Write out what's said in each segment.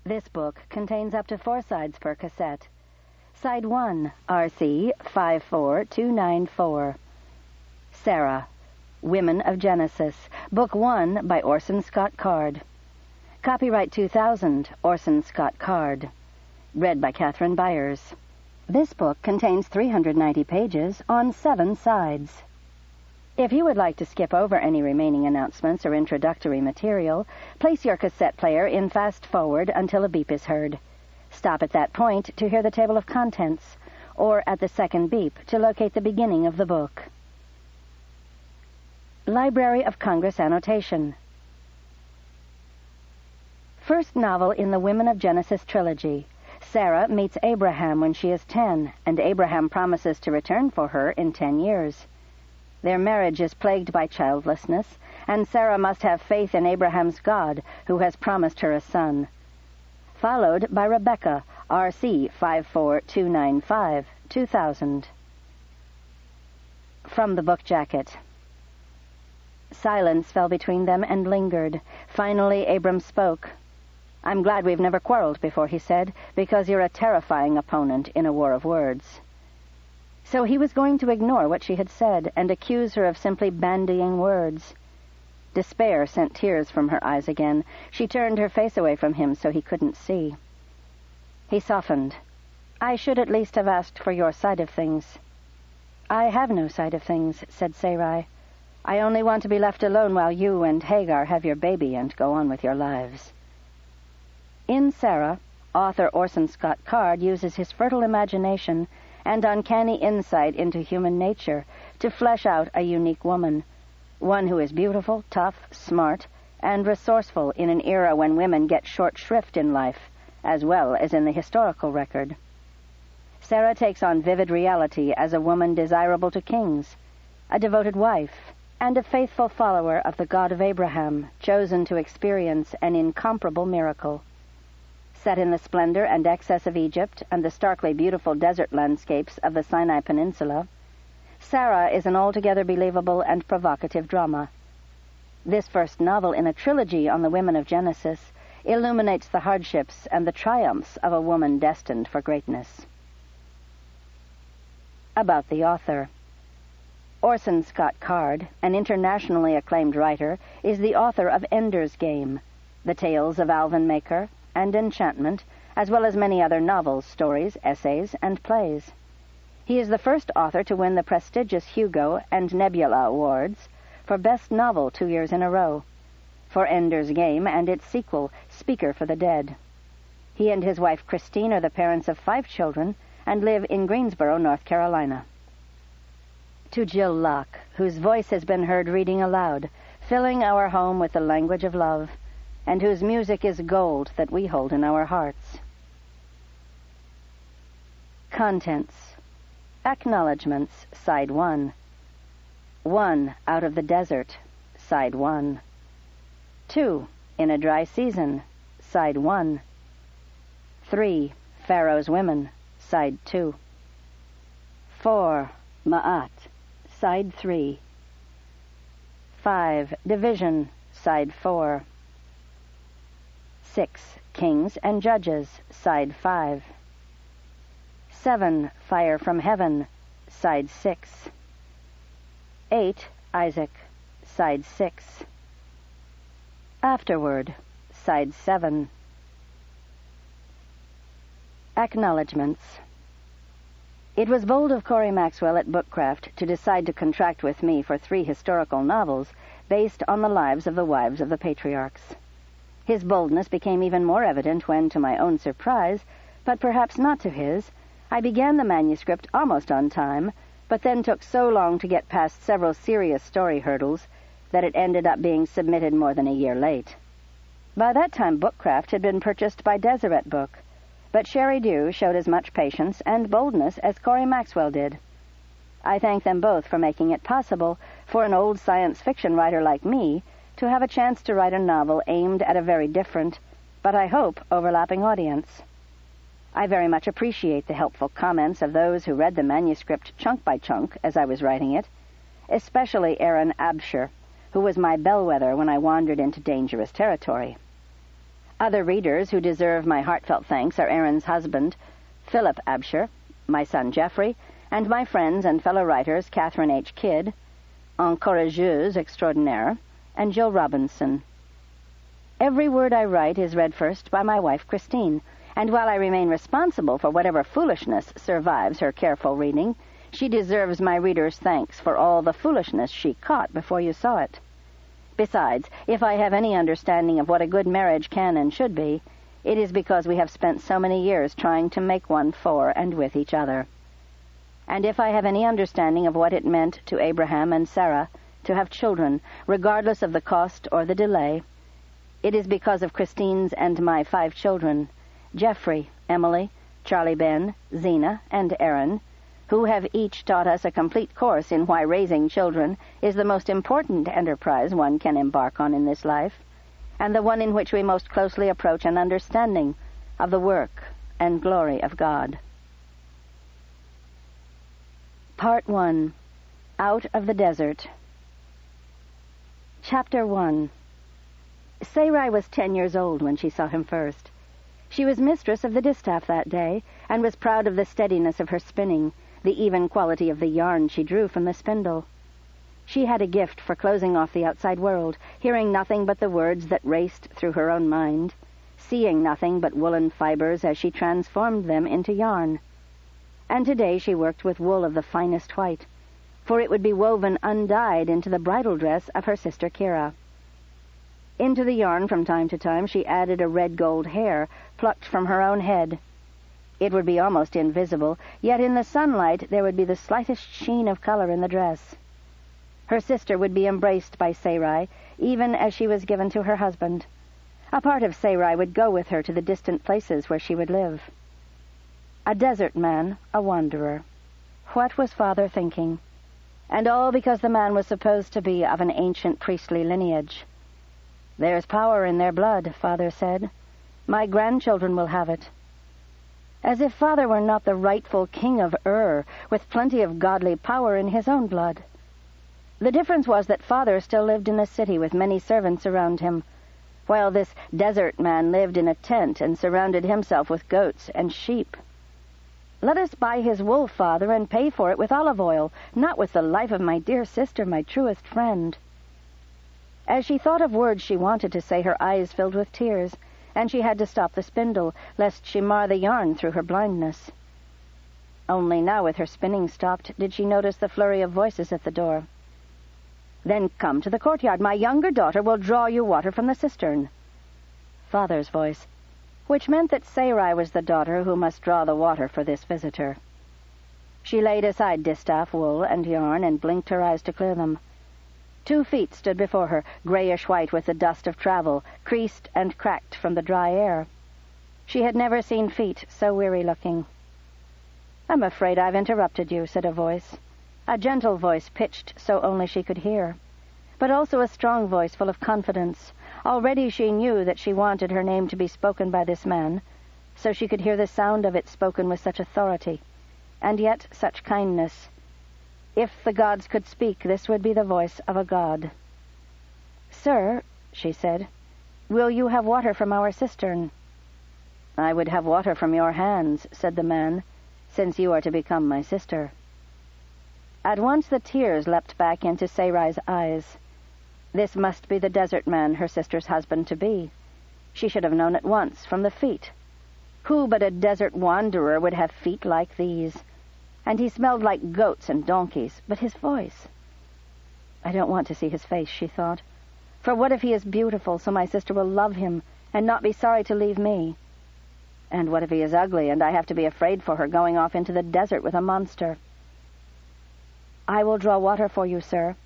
This book contains up to 4 sides per cassette. Side 1, RC 54294. Sarah, Women of Genesis, Book 1 by Orson Scott Card. Copyright 2000, Orson Scott Card. Read by Catherine Byers. This book contains 390 pages on 7 sides. If you would like to skip over any remaining announcements or introductory material, place your cassette player in fast forward until a beep is heard. Stop at that point to hear the table of contents, or at the second beep to locate the beginning of the book. Library of Congress annotation. First novel in the Women of Genesis trilogy. Sarah meets Abraham when she is 10, and Abraham promises to return for her in 10 years. Their marriage is plagued by childlessness, and Sarah must have faith in Abraham's God, who has promised her a son. Followed by Rebecca, RC 54295, 2000. From the book jacket. Silence fell between them and lingered. Finally, Abram spoke. "I'm glad we've never quarreled before," he said, "because you're a terrifying opponent in a war of words." So he was going to ignore what she had said and accuse her of simply bandying words. Despair sent tears from her eyes again. She turned her face away from him so he couldn't see. He softened. "I should at least have asked for your side of things." "I have no side of things," said Sarai. "I only want to be left alone while you and Hagar have your baby and go on with your lives." In Sarah, author Orson Scott Card uses his fertile imagination and uncanny insight into human nature to flesh out a unique woman, one who is beautiful, tough, smart, and resourceful in an era when women get short shrift in life, as well as in the historical record. Sarah takes on vivid reality as a woman desirable to kings, a devoted wife, and a faithful follower of the God of Abraham, chosen to experience an incomparable miracle. Set in the splendor and excess of Egypt and the starkly beautiful desert landscapes of the Sinai Peninsula, Sarah is an altogether believable and provocative drama. This first novel in a trilogy on the women of Genesis illuminates the hardships and the triumphs of a woman destined for greatness. About the author. Orson Scott Card, an internationally acclaimed writer, is the author of Ender's Game, The Tales of Alvin Maker, and Enchantment, as well as many other novels, stories, essays, and plays. He is the first author to win the prestigious Hugo and Nebula Awards for Best Novel 2 years in a row, for Ender's Game and its sequel, Speaker for the Dead. He and his wife Christine are the parents of 5 children and live in Greensboro, North Carolina. To Jill Locke, whose voice has been heard reading aloud, filling our home with the language of love, and whose music is gold that we hold in our hearts. Contents. Acknowledgments, Side 1. 1. Out of the Desert, Side 1. 2. In a Dry Season, Side 1. 3. Pharaoh's Women, Side 2. 4. Ma'at, Side 3. 5. Division, Side 4. 6. Kings and Judges, Side 5. 7. Fire from Heaven, Side 6. 8. Isaac, Side 6. Afterward, Side 7. Acknowledgments. It was bold of Corey Maxwell at Bookcraft to decide to contract with me for 3 historical novels based on the lives of the wives of the patriarchs. His boldness became even more evident when, to my own surprise, but perhaps not to his, I began the manuscript almost on time, but then took so long to get past several serious story hurdles that it ended up being submitted more than a year late. By that time, Bookcraft had been purchased by Deseret Book, but Sherry Dew showed as much patience and boldness as Corey Maxwell did. I thank them both for making it possible for an old science fiction writer like me to have a chance to write a novel aimed at a very different, but I hope overlapping audience. I very much appreciate the helpful comments of those who read the manuscript chunk by chunk as I was writing it, especially Aaron Absher, who was my bellwether when I wandered into dangerous territory. Other readers who deserve my heartfelt thanks are Aaron's husband, Philip Absher, my son Geoffrey, and my friends and fellow writers Catherine H. Kidd, encourageuse extraordinaire, and Jill Robinson. Every word I write is read first by my wife Christine, and while I remain responsible for whatever foolishness survives her careful reading, she deserves my readers' thanks for all the foolishness she caught before you saw it. Besides, if I have any understanding of what a good marriage can and should be, it is because we have spent so many years trying to make one for and with each other. And if I have any understanding of what it meant to Abraham and Sarah to have children, regardless of the cost or the delay, it is because of Christine's and my 5 children, Geoffrey, Emily, Charlie Ben, Zena, and Aaron, who have each taught us a complete course in why raising children is the most important enterprise one can embark on in this life, and the one in which we most closely approach an understanding of the work and glory of God. Part 1. Out of the Desert. Chapter 1. Sarai was 10 years old when she saw him first. She was mistress of the distaff that day, and was proud of the steadiness of her spinning, the even quality of the yarn she drew from the spindle. She had a gift for closing off the outside world, hearing nothing but the words that raced through her own mind, seeing nothing but woolen fibers as she transformed them into yarn. And today she worked with wool of the finest white, for it would be woven undyed into the bridal dress of her sister Kira. Into the yarn from time to time she added a red gold hair plucked from her own head. It would be almost invisible, yet in the sunlight there would be the slightest sheen of color in the dress. Her sister would be embraced by Sarai, even as she was given to her husband. A part of Sarai would go with her to the distant places where she would live. A desert man, a wanderer. What was Father thinking? And all because the man was supposed to be of an ancient priestly lineage. "There's power in their blood," Father said. "My grandchildren will have it." As if Father were not the rightful king of Ur, with plenty of godly power in his own blood. The difference was that Father still lived in a city with many servants around him, while this desert man lived in a tent and surrounded himself with goats and sheep. "Let us buy his wool, Father, and pay for it with olive oil, not with the life of my dear sister, my truest friend." As she thought of words she wanted to say, her eyes filled with tears, and she had to stop the spindle, lest she mar the yarn through her blindness. Only now, with her spinning stopped, did she notice the flurry of voices at the door. "Then come to the courtyard. My younger daughter will draw you water from the cistern." Father's voice, which meant that Sarai was the daughter who must draw the water for this visitor. She laid aside distaff, wool, and yarn, and blinked her eyes to clear them. 2 feet stood before her, grayish-white with the dust of travel, creased and cracked from the dry air. She had never seen feet so weary-looking. "I'm afraid I've interrupted you," said a voice. A gentle voice, pitched so only she could hear, but also a strong voice full of confidence. Already she knew that she wanted her name to be spoken by this man, so she could hear the sound of it spoken with such authority, and yet such kindness. If the gods could speak, this would be the voice of a god. "Sir," she said, "will you have water from our cistern?" "I would have water from your hands," said the man, "since you are to become my sister." At once the tears leapt back into Sarai's eyes. This must be the desert man, her sister's husband to be. She should have known at once, from the feet. Who but a desert wanderer would have feet like these? And he smelled like goats and donkeys, but his voice... "I don't want to see his face," she thought. "For what if he is beautiful, so my sister will love him, and not be sorry to leave me? And what if he is ugly, and I have to be afraid for her going off into the desert with a monster?" "I will draw water for you, sir."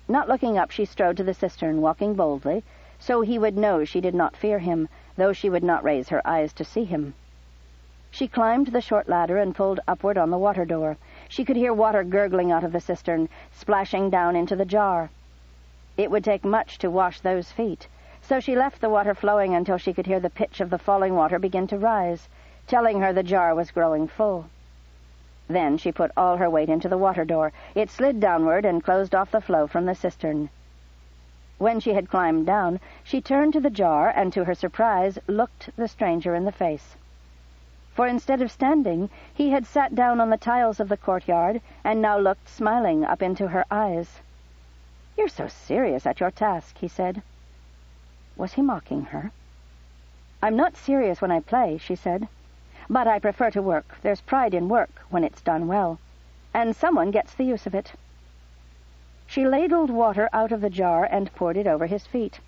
Not looking up, she strode to the cistern, walking boldly, so he would know she did not fear him, though she would not raise her eyes to see him. She climbed the short ladder and pulled upward on the water door. She could hear water gurgling out of the cistern, splashing down into the jar. It would take much to wash those feet, so she left the water flowing until she could hear the pitch of the falling water begin to rise, telling her the jar was growing full. Then she put all her weight into the water door. It slid downward and closed off the flow from the cistern. When she had climbed down, she turned to the jar and, to her surprise, looked the stranger in the face. For instead of standing, he had sat down on the tiles of the courtyard and now looked smiling up into her eyes. "You're so serious at your task," he said. Was he mocking her? "I'm not serious when I play," she said. "But I prefer to work. There's pride in work when it's done well. And someone gets the use of it." She ladled water out of the jar and poured it over his feet.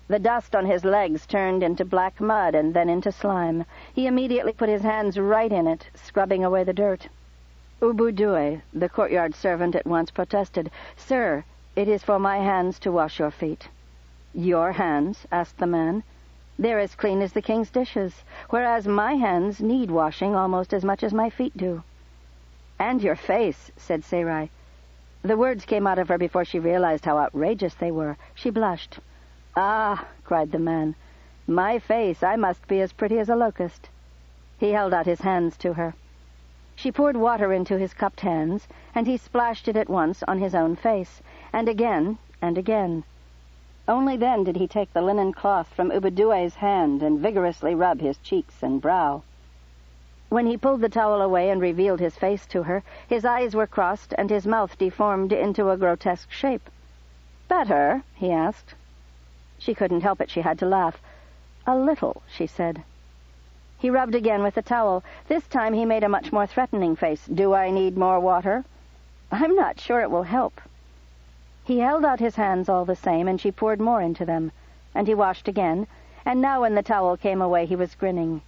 The dust on his legs turned into black mud and then into slime. He immediately put his hands right in it, scrubbing away the dirt. "Ubudue," the courtyard servant at once protested. "Sir, it is for my hands to wash your feet." "Your hands?" asked the man. "They're as clean as the king's dishes, whereas my hands need washing almost as much as my feet do." "And your face," said Sarai. The words came out of her before she realized how outrageous they were. She blushed. "Ah," cried the man, "my face, I must be as pretty as a locust." He held out his hands to her. She poured water into his cupped hands, and he splashed it at once on his own face, and again and again. Only then did he take the linen cloth from Ubudue's hand and vigorously rub his cheeks and brow. When he pulled the towel away and revealed his face to her, his eyes were crossed and his mouth deformed into a grotesque shape. "Better?" he asked. She couldn't help it. She had to laugh. "A little," she said. He rubbed again with the towel. This time he made a much more threatening face. "Do I need more water?" "I'm not sure it will help." He held out his hands all the same, and she poured more into them, and he washed again, and now when the towel came away he was grinning.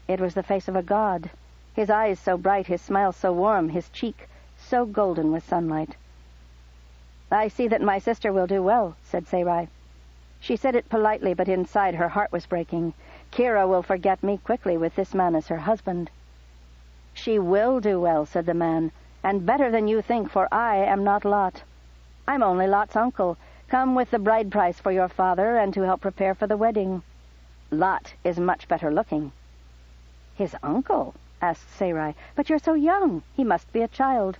It was the face of a god, his eyes so bright, his smile so warm, his cheek so golden with sunlight. "I see that my sister will do well," said Sarai. She said it politely, but inside her heart was breaking. Kira will forget me quickly with this man as her husband. "She will do well," said the man, "and better than you think, for I am not Lot. I'm only Lot's uncle, come with the bride price for your father and to help prepare for the wedding. Lot is much better looking." "His uncle?" asked Sarai. "But you're so young. He must be a child."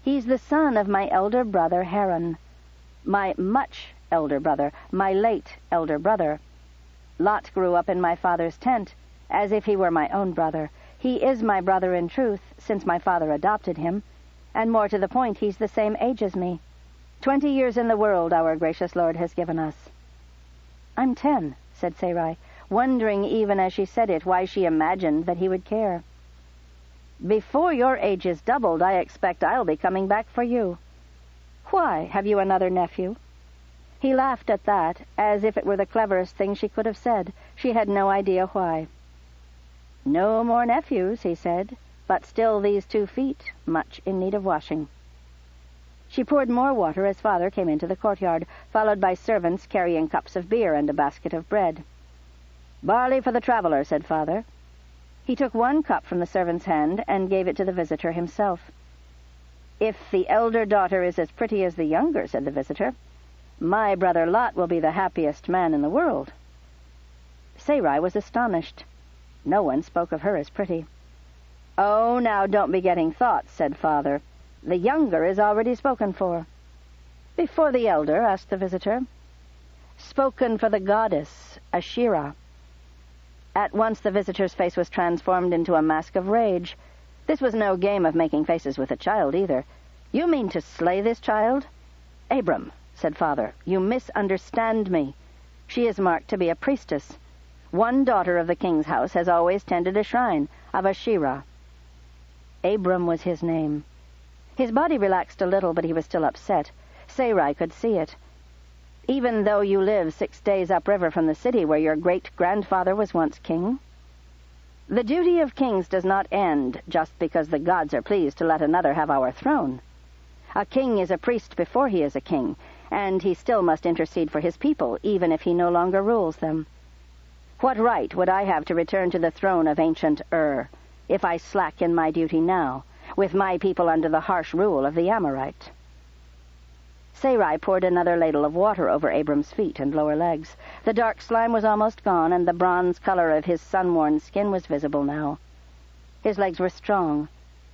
"He's the son of my elder brother Haran. My much elder brother, my late elder brother. Lot grew up in my father's tent, as if he were my own brother. He is my brother in truth, since my father adopted him, and more to the point, he's the same age as me. 20 years in the world our gracious Lord has given us." "I'm 10, said Sarai, wondering even as she said it why she imagined that he would care. "Before your age is doubled, I expect I'll be coming back for you." "Why, have you another nephew?" He laughed at that, as if it were the cleverest thing she could have said. She had no idea why. "No more nephews," he said, "but still these 2 feet, much in need of washing." She poured more water as Father came into the courtyard, followed by servants carrying cups of beer and a basket of bread. "Barley for the traveler," said Father. He took 1 cup from the servant's hand and gave it to the visitor himself. "If the elder daughter is as pretty as the younger," said the visitor, "my brother Lot will be the happiest man in the world." Sarai was astonished. No one spoke of her as pretty. "Oh, now don't be getting thoughts," said Father. "The younger is already spoken for." "Before the elder?" asked the visitor. "Spoken for the goddess, Ashira." At once the visitor's face was transformed into a mask of rage. This was no game of making faces with a child, either. "You mean to slay this child?" "Abram," said Father, "you misunderstand me. She is marked to be a priestess. One daughter of the king's house has always tended a shrine of Ashira." Abram was his name. His body relaxed a little, but he was still upset. Sarai could see it. "Even though you live 6 days upriver from the city where your great-grandfather was once king?" "The duty of kings does not end just because the gods are pleased to let another have our throne. A king is a priest before he is a king, and he still must intercede for his people, even if he no longer rules them. What right would I have to return to the throne of ancient Ur, if I slack in my duty now, with my people under the harsh rule of the Amorite?" Sarai poured another ladle of water over Abram's feet and lower legs. The dark slime was almost gone, and the bronze color of his sun-worn skin was visible now. His legs were strong.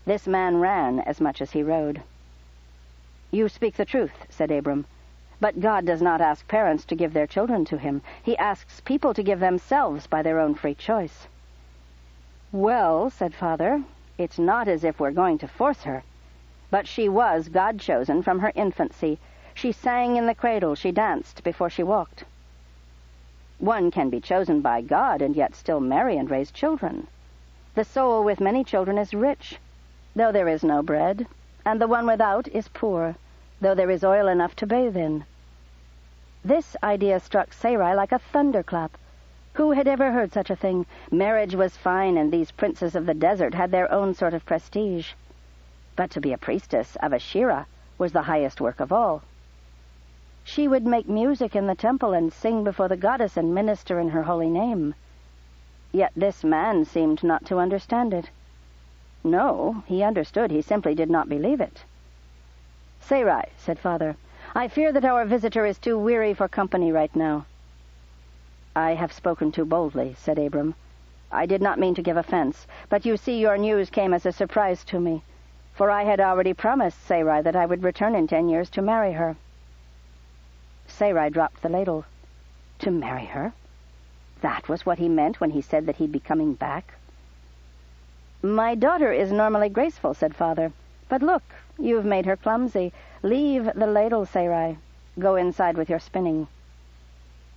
This man ran as much as he rode. "You speak the truth," said Abram. But God does not ask parents to give their children to him. He asks people to give themselves by their own free choice. Well, said Father, it's not as if we're going to force her. But she was God-chosen from her infancy. She sang in the cradle, she danced before she walked. One can be chosen by God and yet still marry and raise children. The soul with many children is rich, though there is no bread, and the one without is poor, though there is oil enough to bathe in. This idea struck Sarai like a thunderclap. Who had ever heard such a thing? Marriage was fine, and these princes of the desert had their own sort of prestige. But to be a priestess of Asherah was the highest work of all. She would make music in the temple and sing before the goddess and minister in her holy name. Yet this man seemed not to understand it. No, he understood. He simply did not believe it. Sarai, said Father, I fear that our visitor is too weary for company right now. I have spoken too boldly, said Abram. I did not mean to give offense, but you see your news came as a surprise to me, for I had already promised Sarai that I would return in 10 years to marry her. Sarai dropped the ladle. To marry her? That was what he meant when he said that he'd be coming back. My daughter is normally graceful, said Father. But look, you've made her clumsy. Leave the ladle, Sarai. Go inside with your spinning.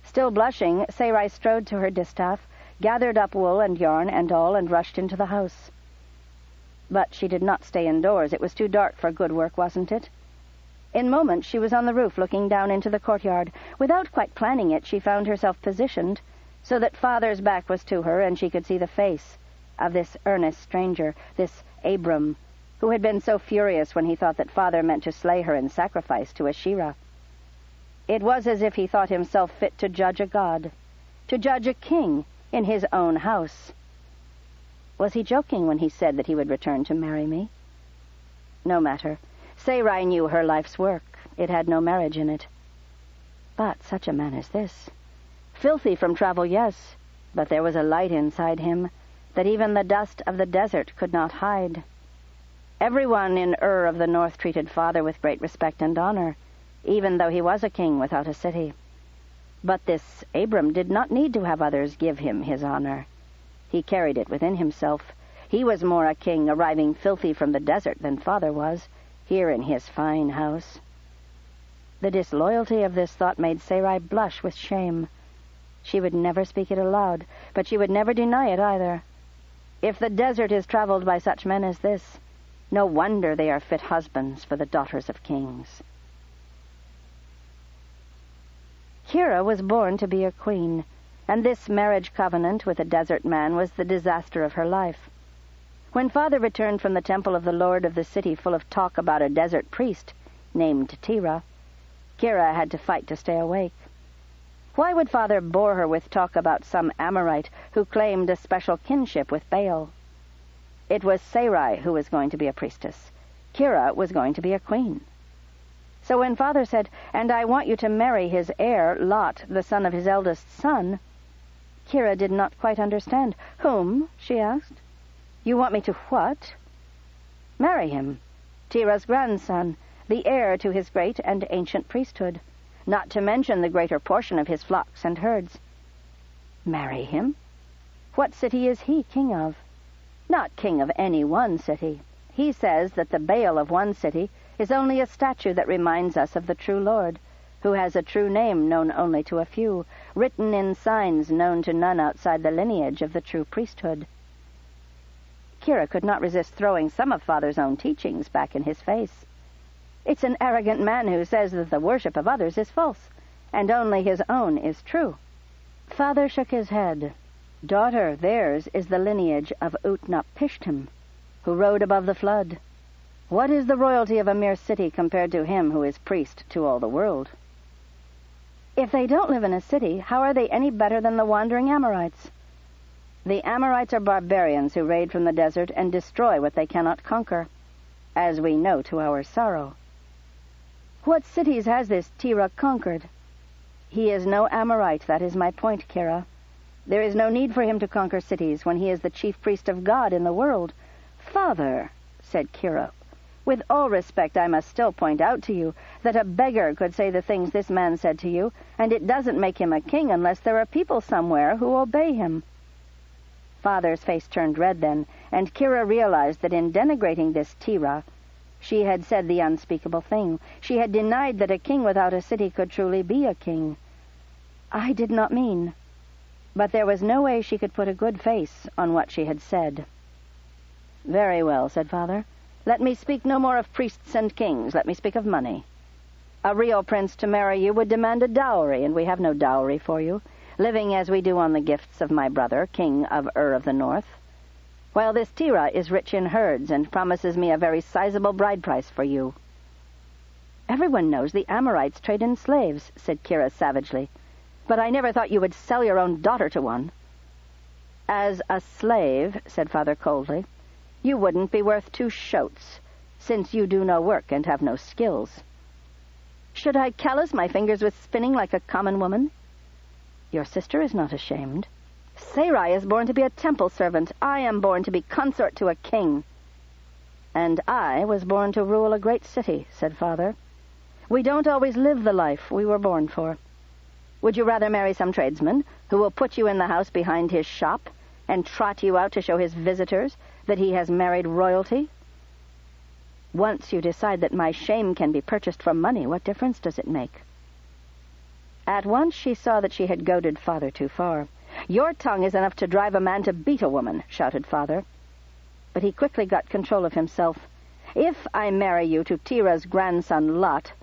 Still blushing, Sarai strode to her distaff, gathered up wool and yarn and all, and rushed into the house. But she did not stay indoors. It was too dark for good work, wasn't it? In moments she was on the roof looking down into the courtyard. Without quite planning it, she found herself positioned so that Father's back was to her and she could see the face of this earnest stranger, this Abram, who had been so furious when he thought that Father meant to slay her in sacrifice to Asherah. It was as if he thought himself fit to judge a god, to judge a king in his own house. Was he joking when he said that he would return to marry me? No matter. Sarai knew her life's work. It had no marriage in it. But such a man as this. Filthy from travel, yes, but there was a light inside him that even the dust of the desert could not hide. Everyone in Ur of the North treated Father with great respect and honor, even though he was a king without a city. But this Abram did not need to have others give him his honor. He carried it within himself. He was more a king arriving filthy from the desert than Father was, here in his fine house. The disloyalty of this thought made Sarai blush with shame. She would never speak it aloud, but she would never deny it either. If the desert is traveled by such men as this, no wonder they are fit husbands for the daughters of kings. Kira was born to be a queen, and this marriage covenant with a desert man was the disaster of her life. When Father returned from the temple of the Lord of the city full of talk about a desert priest named Tira, Kira had to fight to stay awake. Why would Father bore her with talk about some Amorite who claimed a special kinship with Baal? It was Sarai who was going to be a priestess. Kira was going to be a queen. So when Father said, "And I want you to marry his heir, Lot, the son of his eldest son," Kira did not quite understand. "Whom?" she asked. "You want me to what?" "Marry him, Tira's grandson, the heir to his great and ancient priesthood, not to mention the greater portion of his flocks and herds." "Marry him? What city is he king of?" "Not king of any one city. He says that the Baal of one city is only a statue that reminds us of the true Lord, who has a true name known only to a few, written in signs known to none outside the lineage of the true priesthood." Kira could not resist throwing some of Father's own teachings back in his face. It's an arrogant man who says that the worship of others is false, and only his own is true. Father shook his head. "Daughter, theirs is the lineage of Utnapishtim, who rode above the flood. What is the royalty of a mere city compared to him who is priest to all the world?" "If they don't live in a city, how are they any better than the wandering Amorites?" "The Amorites are barbarians who raid from the desert and destroy what they cannot conquer, as we know to our sorrow." "What cities has this Tira conquered?" "He is no Amorite, that is my point, Kira. There is no need for him to conquer cities when he is the chief priest of God in the world." "Father," said Kira, "with all respect I must still point out to you that a beggar could say the things this man said to you, and it doesn't make him a king unless there are people somewhere who obey him." Father's face turned red then, and Kira realized that in denigrating this Tira, she had said the unspeakable thing. She had denied that a king without a city could truly be a king. "I did not mean." But there was no way she could put a good face on what she had said. "Very well," said Father. "Let me speak no more of priests and kings. Let me speak of money. A real prince to marry you would demand a dowry, and we have no dowry for you, living as we do on the gifts of my brother, King of Ur of the North, while this Tira is rich in herds and promises me a very sizable bride price for you." "Everyone knows the Amorites trade in slaves," said Kira savagely. "But I never thought you would sell your own daughter to one." "As a slave," said Father coldly, "you wouldn't be worth 2 shoats, since you do no work and have no skills." "Should I callous my fingers with spinning like a common woman?" "Your sister is not ashamed." "Sarai is born to be a temple servant. I am born to be consort to a king." "And I was born to rule a great city," said Father. "We don't always live the life we were born for. Would you rather marry some tradesman who will put you in the house behind his shop and trot you out to show his visitors that he has married royalty? Once you decide that my shame can be purchased for money, what difference does it make?" At once she saw that she had goaded Father too far. "Your tongue is enough to drive a man to beat a woman," shouted Father. But he quickly got control of himself. "If I marry you to Tira's grandson Lot,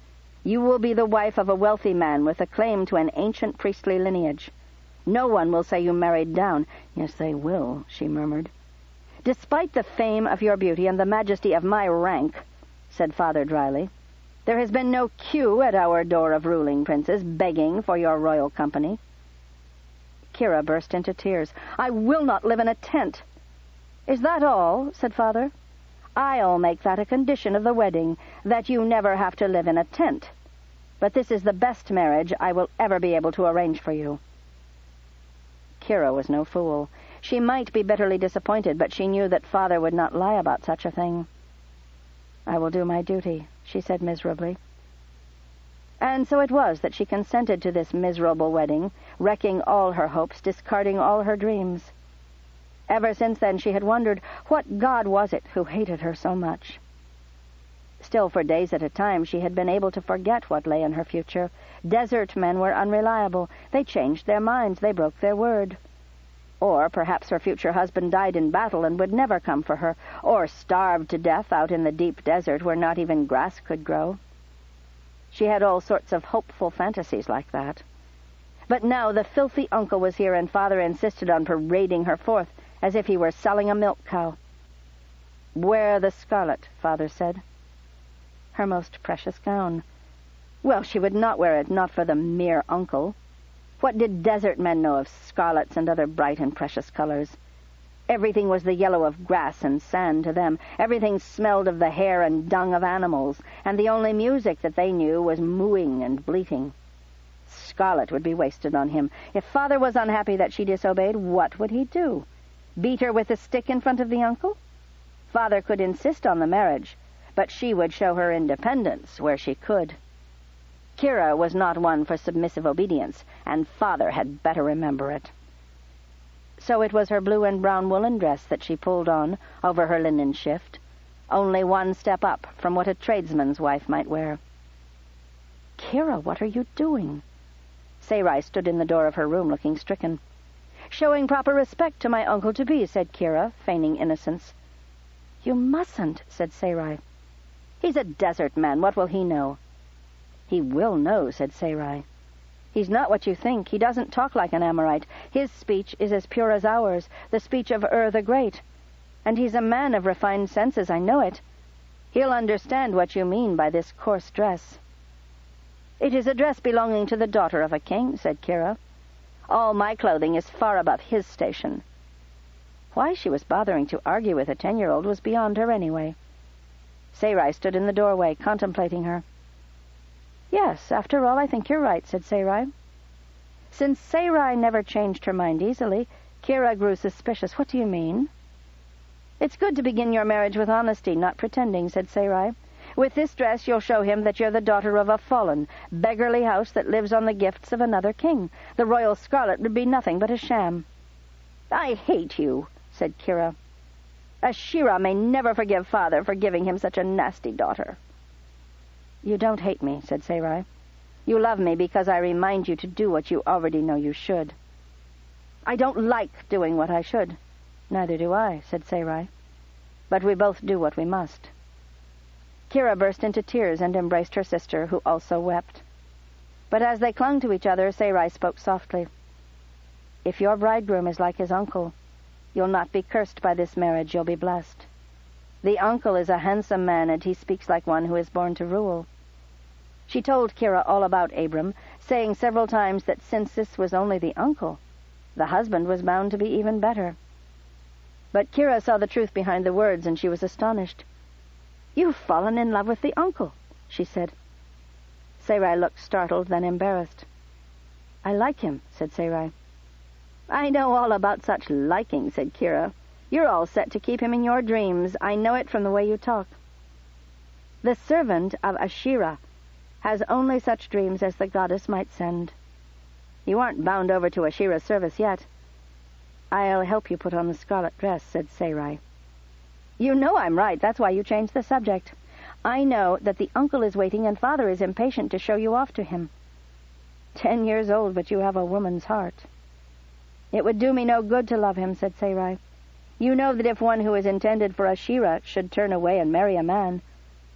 you will be the wife of a wealthy man with a claim to an ancient priestly lineage. No one will say you married down." "Yes, they will," she murmured. "Despite the fame of your beauty and the majesty of my rank," said Father dryly, "there has been no queue at our door of ruling princes begging for your royal company." Kira burst into tears. "I will not live in a tent." "Is that all?" said Father. "I'll make that a condition of the wedding, that you never have to live in a tent. But this is the best marriage I will ever be able to arrange for you." Kira was no fool. She might be bitterly disappointed, but she knew that Father would not lie about such a thing. "I will do my duty," she said miserably. And so it was that she consented to this miserable wedding, wrecking all her hopes, discarding all her dreams. Ever since then she had wondered, what god was it who hated her so much? Still, for days at a time, she had been able to forget what lay in her future. Desert men were unreliable. They changed their minds. They broke their word. Or perhaps her future husband died in battle and would never come for her, or starved to death out in the deep desert where not even grass could grow. She had all sorts of hopeful fantasies like that. But now the filthy uncle was here, and Father insisted on parading her forth as if he were selling a milk cow. "Wear the scarlet," Father said. Her most precious gown. Well, she would not wear it, not for the mere uncle. What did desert men know of scarlets and other bright and precious colors? Everything was the yellow of grass and sand to them. Everything smelled of the hair and dung of animals, and the only music that they knew was mooing and bleating. Scarlet would be wasted on him. If Father was unhappy that she disobeyed, what would he do? Beat her with a stick in front of the uncle? Father could insist on the marriage, but she would show her independence where she could. Kira was not one for submissive obedience, and Father had better remember it. So it was her blue and brown woolen dress that she pulled on over her linen shift, only one step up from what a tradesman's wife might wear. "Kira, what are you doing?" Sarai stood in the door of her room looking stricken. "Showing proper respect to my uncle-to-be," said Kira, feigning innocence. "You mustn't," said Sarai. "He's a desert man. What will he know?" "He will know," said Sarai. "He's not what you think. He doesn't talk like an Amorite. His speech is as pure as ours, the speech of Ur the Great. And he's a man of refined senses, I know it. He'll understand what you mean by this coarse dress." "It is a dress belonging to the daughter of a king," said Kira. "All my clothing is far above his station." Why she was bothering to argue with a 10-year-old was beyond her anyway. Sarai stood in the doorway, contemplating her. "Yes, after all, I think you're right," said Sarai. Since Sarai never changed her mind easily, Kira grew suspicious. "What do you mean?" "It's good to begin your marriage with honesty, not pretending," said Sarai. With this dress you'll show him that you're the daughter of a fallen, beggarly house that lives on the gifts of another king. The royal scarlet would be nothing but a sham." "I hate you," said Kira. "Ashira may never forgive father for giving him such a nasty daughter." "You don't hate me," said Sarai. "You love me because I remind you to do what you already know you should." "I don't like doing what I should." "Neither do I," said Sarai. "But we both do what we must." Kira burst into tears and embraced her sister, who also wept. But as they clung to each other, Sarai spoke softly. "If your bridegroom is like his uncle, you'll not be cursed by this marriage, you'll be blessed. The uncle is a handsome man, and he speaks like one who is born to rule." She told Kira all about Abram, saying several times that since this was only the uncle, the husband was bound to be even better. But Kira saw the truth behind the words, and she was astonished. "You've fallen in love with the uncle," she said. Sarai looked startled, then embarrassed. "I like him," said Sarai. "I know all about such liking," said Kira. "You're all set to keep him in your dreams. I know it from the way you talk." "The servant of Ashira has only such dreams as the goddess might send. You aren't bound over to Ashira's service yet." "I'll help you put on the scarlet dress," said Sarai. "You know I'm right. That's why you changed the subject. I know that the uncle is waiting and father is impatient to show you off to him. 10 years old, but you have a woman's heart." "It would do me no good to love him," said Sarai. "You know that if one who is intended for Ashira should turn away and marry a man,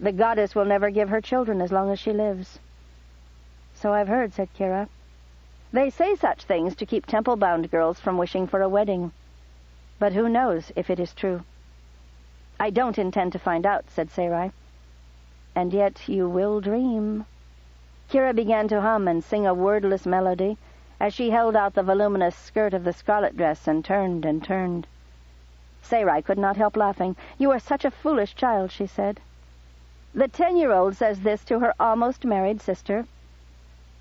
the goddess will never give her children as long as she lives." "So I've heard," said Kira. "They say such things to keep temple-bound girls from wishing for a wedding. But who knows if it is true?" "I don't intend to find out," said Sarai. "And yet you will dream." Kira began to hum and sing a wordless melody as she held out the voluminous skirt of the scarlet dress and turned and turned. Sarai could not help laughing. "You are such a foolish child," she said. "The 10-year-old says this to her almost married sister."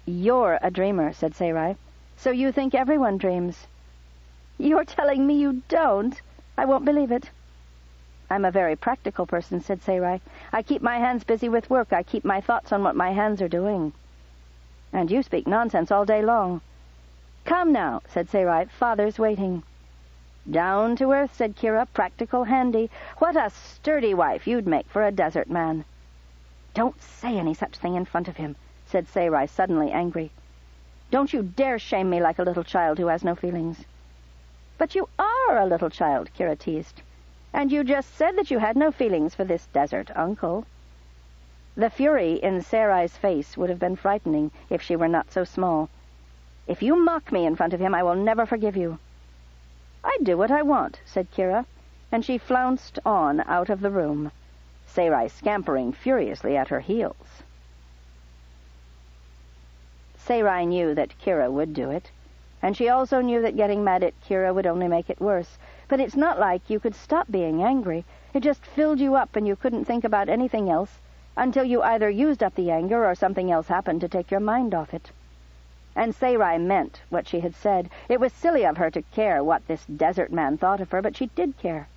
"You're a dreamer," said Sarai. "So you think everyone dreams." "You're telling me you don't? I won't believe it." "I'm a very practical person," said Sarai. "I keep my hands busy with work. I keep my thoughts on what my hands are doing." "And you speak nonsense all day long." "Come now," said Sarai. "Father's waiting." "Down to earth," said Kira. "Practical, handy. What a sturdy wife you'd make for a desert man." "Don't say any such thing in front of him," said Sarai, suddenly angry. "Don't you dare shame me like a little child who has no feelings." "But you are a little child," Kira teased. "And you just said that you had no feelings for this desert uncle." The fury in Sarai's face would have been frightening if she were not so small. "If you mock me in front of him, I will never forgive you." "I do what I want," said Kira, and she flounced on out of the room, Sarai scampering furiously at her heels. Sarai knew that Kira would do it, and she also knew that getting mad at Kira would only make it worse. But it's not like you could stop being angry. It just filled you up and you couldn't think about anything else until you either used up the anger or something else happened to take your mind off it. And Sarai meant what she had said. It was silly of her to care what this desert man thought of her, but she did care.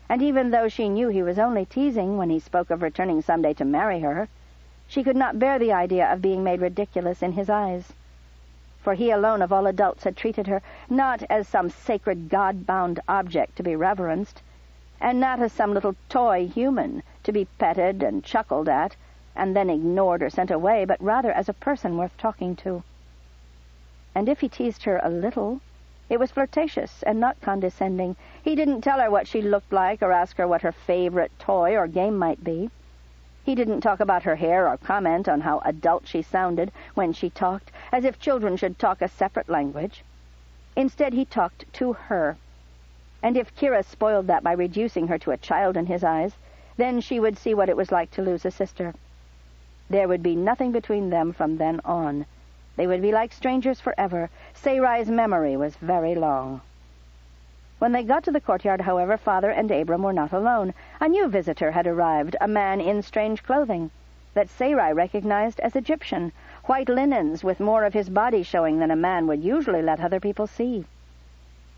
And even though she knew he was only teasing when he spoke of returning someday to marry her, she could not bear the idea of being made ridiculous in his eyes. For he alone of all adults had treated her not as some sacred God-bound object to be reverenced, and not as some little toy human to be petted and chuckled at, and then ignored or sent away, but rather as a person worth talking to. And if he teased her a little, it was flirtatious and not condescending. He didn't tell her what she looked like or ask her what her favorite toy or game might be. He didn't talk about her hair or comment on how adult she sounded when she talked, as if children should talk a separate language. Instead, he talked to her. And if Kira spoiled that by reducing her to a child in his eyes, then she would see what it was like to lose a sister. There would be nothing between them from then on. They would be like strangers forever. Sarai's memory was very long. When they got to the courtyard, however, Father and Abram were not alone. A new visitor had arrived, a man in strange clothing that Sarai recognized as Egyptian, white linens with more of his body showing than a man would usually let other people see.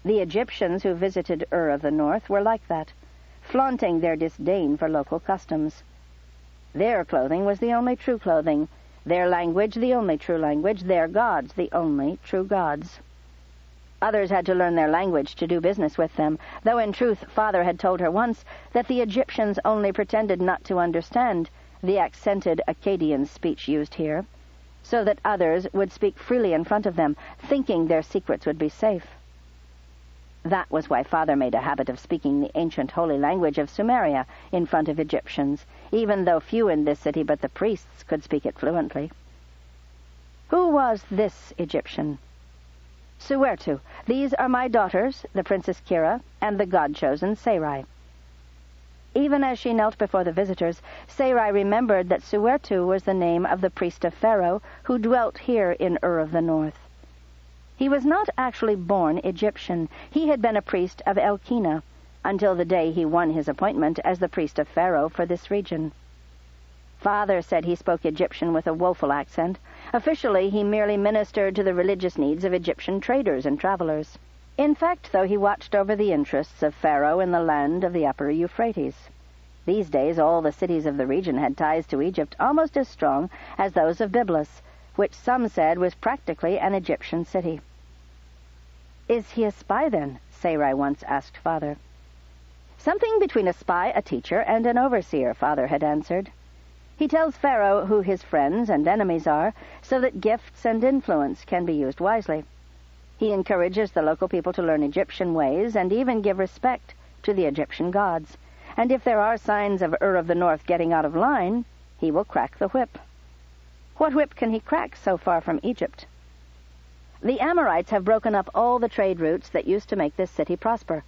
The Egyptians who visited Ur of the North were like that, flaunting their disdain for local customs. Their clothing was the only true clothing, their language the only true language, their gods the only true gods. Others had to learn their language to do business with them, though in truth Father had told her once that the Egyptians only pretended not to understand the accented Akkadian speech used here, so that others would speak freely in front of them, thinking their secrets would be safe. That was why Father made a habit of speaking the ancient holy language of Sumeria in front of Egyptians, even though few in this city but the priests could speak it fluently. Who was this Egyptian? Suertu. These are my daughters, the Princess Kira, and the god-chosen Sarai. Even as she knelt before the visitors, Sarai remembered that Suertu was the name of the priest of Pharaoh who dwelt here in Ur of the North. He was not actually born Egyptian. He had been a priest of Elkina until the day he won his appointment as the priest of Pharaoh for this region. Father said he spoke Egyptian with a woeful accent. Officially, he merely ministered to the religious needs of Egyptian traders and travelers. In fact, though, he watched over the interests of Pharaoh in the land of the upper Euphrates. These days, all the cities of the region had ties to Egypt almost as strong as those of Byblos, which some said was practically an Egyptian city. "Is he a spy, then?" Sarai once asked Father. "Something between a spy, a teacher, and an overseer," Father had answered. "He tells Pharaoh who his friends and enemies are, so that gifts and influence can be used wisely. He encourages the local people to learn Egyptian ways and even give respect to the Egyptian gods. And if there are signs of Ur of the North getting out of line, he will crack the whip." What whip can he crack so far from Egypt? The Amorites have broken up all the trade routes that used to make this city prosper.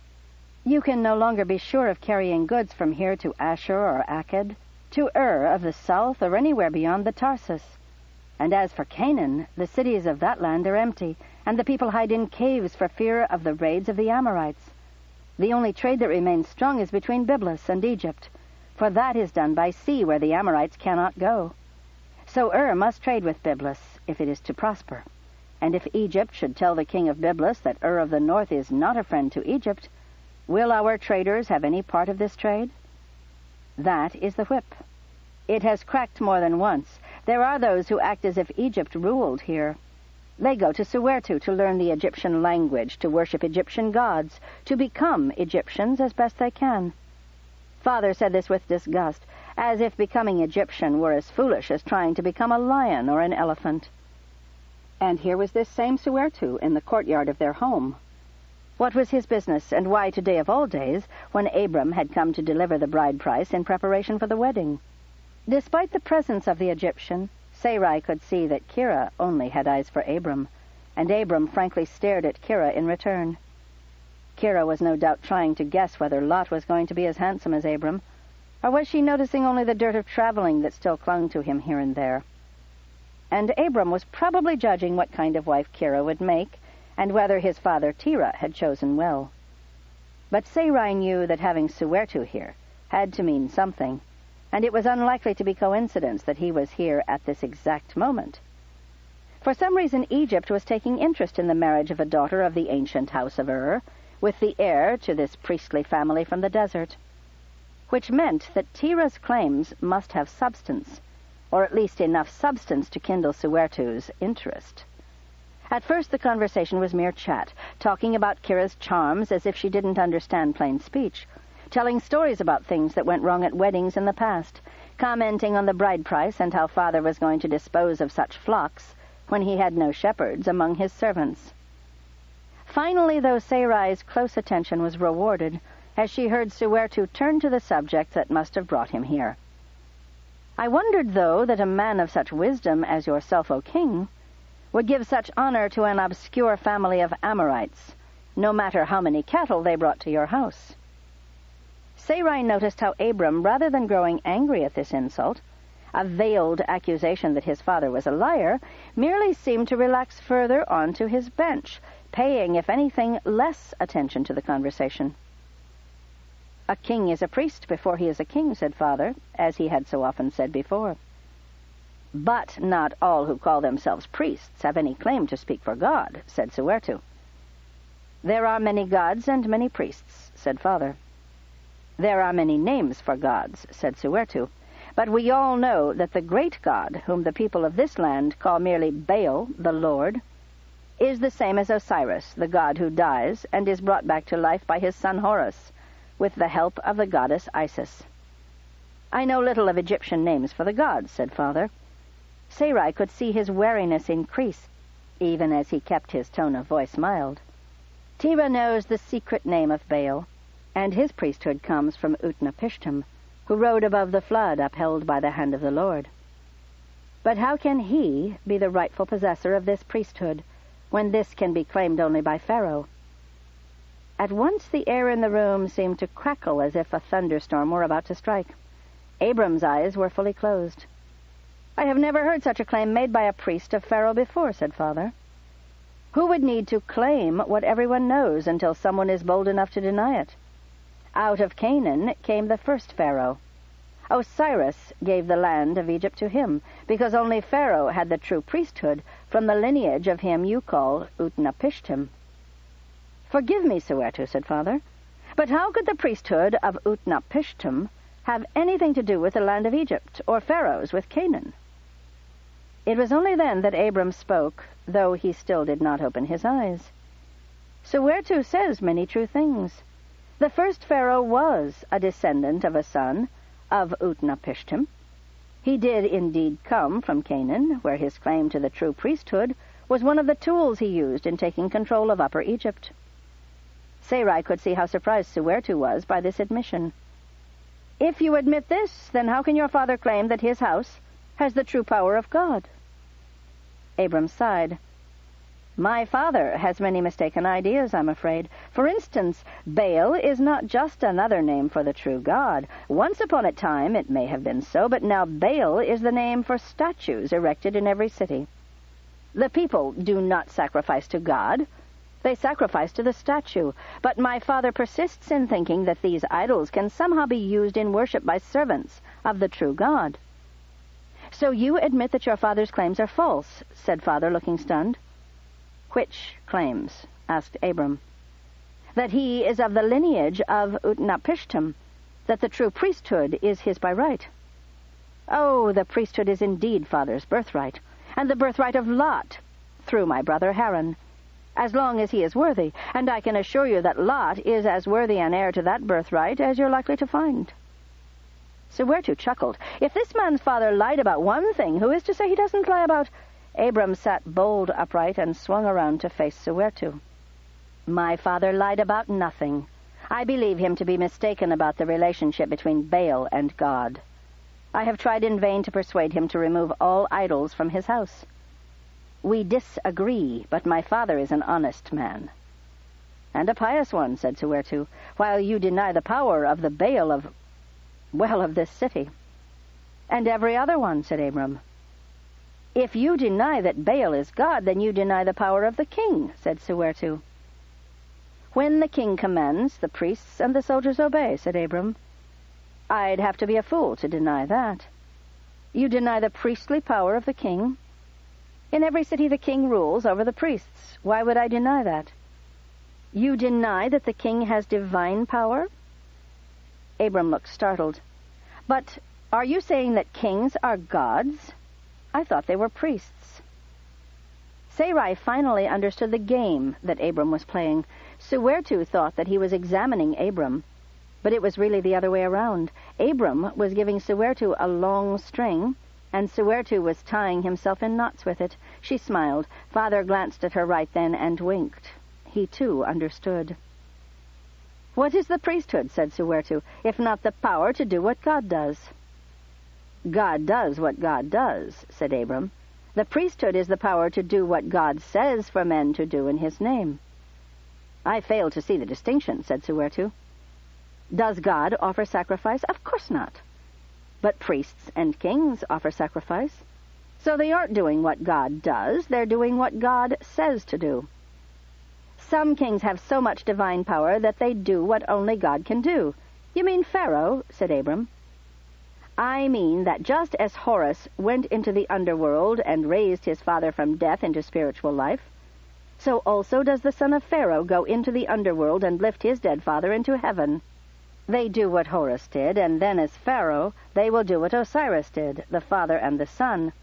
You can no longer be sure of carrying goods from here to Ashur or Akkad, to Ur of the south, or anywhere beyond the Tarsus. And as for Canaan, the cities of that land are empty, and the people hide in caves for fear of the raids of the Amorites. The only trade that remains strong is between Byblos and Egypt, for that is done by sea where the Amorites cannot go. So Ur must trade with Byblos if it is to prosper. And if Egypt should tell the king of Byblos that Ur of the North is not a friend to Egypt, will our traders have any part of this trade? That is the whip. It has cracked more than once. There are those who act as if Egypt ruled here. They go to Suertu to learn the Egyptian language, to worship Egyptian gods, to become Egyptians as best they can. Father said this with disgust, as if becoming Egyptian were as foolish as trying to become a lion or an elephant. And here was this same Suertu in the courtyard of their home. What was his business, and why today of all days, when Abram had come to deliver the bride price in preparation for the wedding? Despite the presence of the Egyptian, Sarai could see that Kira only had eyes for Abram, and Abram frankly stared at Kira in return. Kira was no doubt trying to guess whether Lot was going to be as handsome as Abram, or was she noticing only the dirt of traveling that still clung to him here and there? And Abram was probably judging what kind of wife Kira would make, and whether his father Terah had chosen well. But Sarai knew that having Suertu here had to mean something, and it was unlikely to be coincidence that he was here at this exact moment. For some reason, Egypt was taking interest in the marriage of a daughter of the ancient house of Ur with the heir to this priestly family from the desert, which meant that Terah's claims must have substance, or at least enough substance to kindle Suertu's interest. At first the conversation was mere chat, talking about Kira's charms as if she didn't understand plain speech, telling stories about things that went wrong at weddings in the past, commenting on the bride price and how Father was going to dispose of such flocks when he had no shepherds among his servants. Finally, though, Sarai's close attention was rewarded as she heard Suertu turn to the subject that must have brought him here. "I wondered, though, that a man of such wisdom as yourself, O king, would give such honor to an obscure family of Amorites, no matter how many cattle they brought to your house." Sarai noticed how Abram, rather than growing angry at this insult, a veiled accusation that his father was a liar, merely seemed to relax further onto his bench, paying, if anything, less attention to the conversation. "A king is a priest before he is a king," said Father, as he had so often said before. "But not all who call themselves priests have any claim to speak for God," said Suertu. "There are many gods and many priests," said Father. "There are many names for gods," said Suertu. But we all know that the great God, whom the people of this land call merely Baal, the Lord, is the same as Osiris, the god who dies and is brought back to life by his son Horus, with the help of the goddess Isis. I know little of Egyptian names for the gods, said Father. Sarai could see his wariness increase, even as he kept his tone of voice mild. Tira knows the secret name of Baal, and his priesthood comes from Utnapishtim, who rode above the flood upheld by the hand of the Lord. But how can he be the rightful possessor of this priesthood, when this can be claimed only by Pharaoh? At once the air in the room seemed to crackle as if a thunderstorm were about to strike. Abram's eyes were fully closed. I have never heard such a claim made by a priest of Pharaoh before, said Father. Who would need to claim what everyone knows until someone is bold enough to deny it? Out of Canaan came the first Pharaoh. Osiris gave the land of Egypt to him, because only Pharaoh had the true priesthood from the lineage of him you call Utnapishtim. Forgive me, Soweto, said Father, but how could the priesthood of Utnapishtim have anything to do with the land of Egypt, or Pharaoh's with Canaan? It was only then that Abram spoke, though he still did not open his eyes. Soweto says many true things. The first Pharaoh was a descendant of a son of Utnapishtim. He did indeed come from Canaan, where his claim to the true priesthood was one of the tools he used in taking control of Upper Egypt. Sarai could see how surprised Soweto was by this admission. If you admit this, then how can your father claim that his house has the true power of God? Abram sighed. My father has many mistaken ideas, I'm afraid. For instance, Baal is not just another name for the true God. Once upon a time it may have been so, but now Baal is the name for statues erected in every city. The people do not sacrifice to God. They sacrifice to the statue. But my father persists in thinking that these idols can somehow be used in worship by servants of the true God. So you admit that your father's claims are false, said Father, looking stunned. Which claims? Asked Abram. That he is of the lineage of Utnapishtim, that the true priesthood is his by right. Oh, the priesthood is indeed Father's birthright, and the birthright of Lot, through my brother Haran, as long as he is worthy, and I can assure you that Lot is as worthy an heir to that birthright as you're likely to find. Soweto chuckled. If this man's father lied about one thing, who is to say he doesn't lie about... Abram sat bolt upright and swung around to face Soweto. My father lied about nothing. I believe him to be mistaken about the relationship between Baal and God. I have tried in vain to persuade him to remove all idols from his house. We disagree, but my father is an honest man. And a pious one, said Soweto, while you deny the power of the Baal of this city. And every other one, said Abram. If you deny that Baal is God, then you deny the power of the king, said Soweto. When the king commands, the priests and the soldiers obey, said Abram. I'd have to be a fool to deny that. You deny the priestly power of the king? In every city the king rules over the priests. Why would I deny that? You deny that the king has divine power? Abram looked startled. But are you saying that kings are gods? I thought they were priests. Sarai finally understood the game that Abram was playing. Soweto thought that he was examining Abram, but it was really the other way around. Abram was giving Soweto a long string, and Soweto was tying himself in knots with it. She smiled. Father glanced at her right then and winked. He, too, understood. What is the priesthood, said Soweto, if not the power to do what God does? God does what God does, said Abram. The priesthood is the power to do what God says for men to do in his name. I fail to see the distinction, said Soweto. Does God offer sacrifice? Of course not. But priests and kings offer sacrifice. So they aren't doing what God does, they're doing what God says to do. Some kings have so much divine power that they do what only God can do. You mean Pharaoh, said Abram. I mean that just as Horus went into the underworld and raised his father from death into spiritual life, so also does the son of Pharaoh go into the underworld and lift his dead father into heaven. They do what Horus did, and then as Pharaoh, they will do what Osiris did, the father and the son.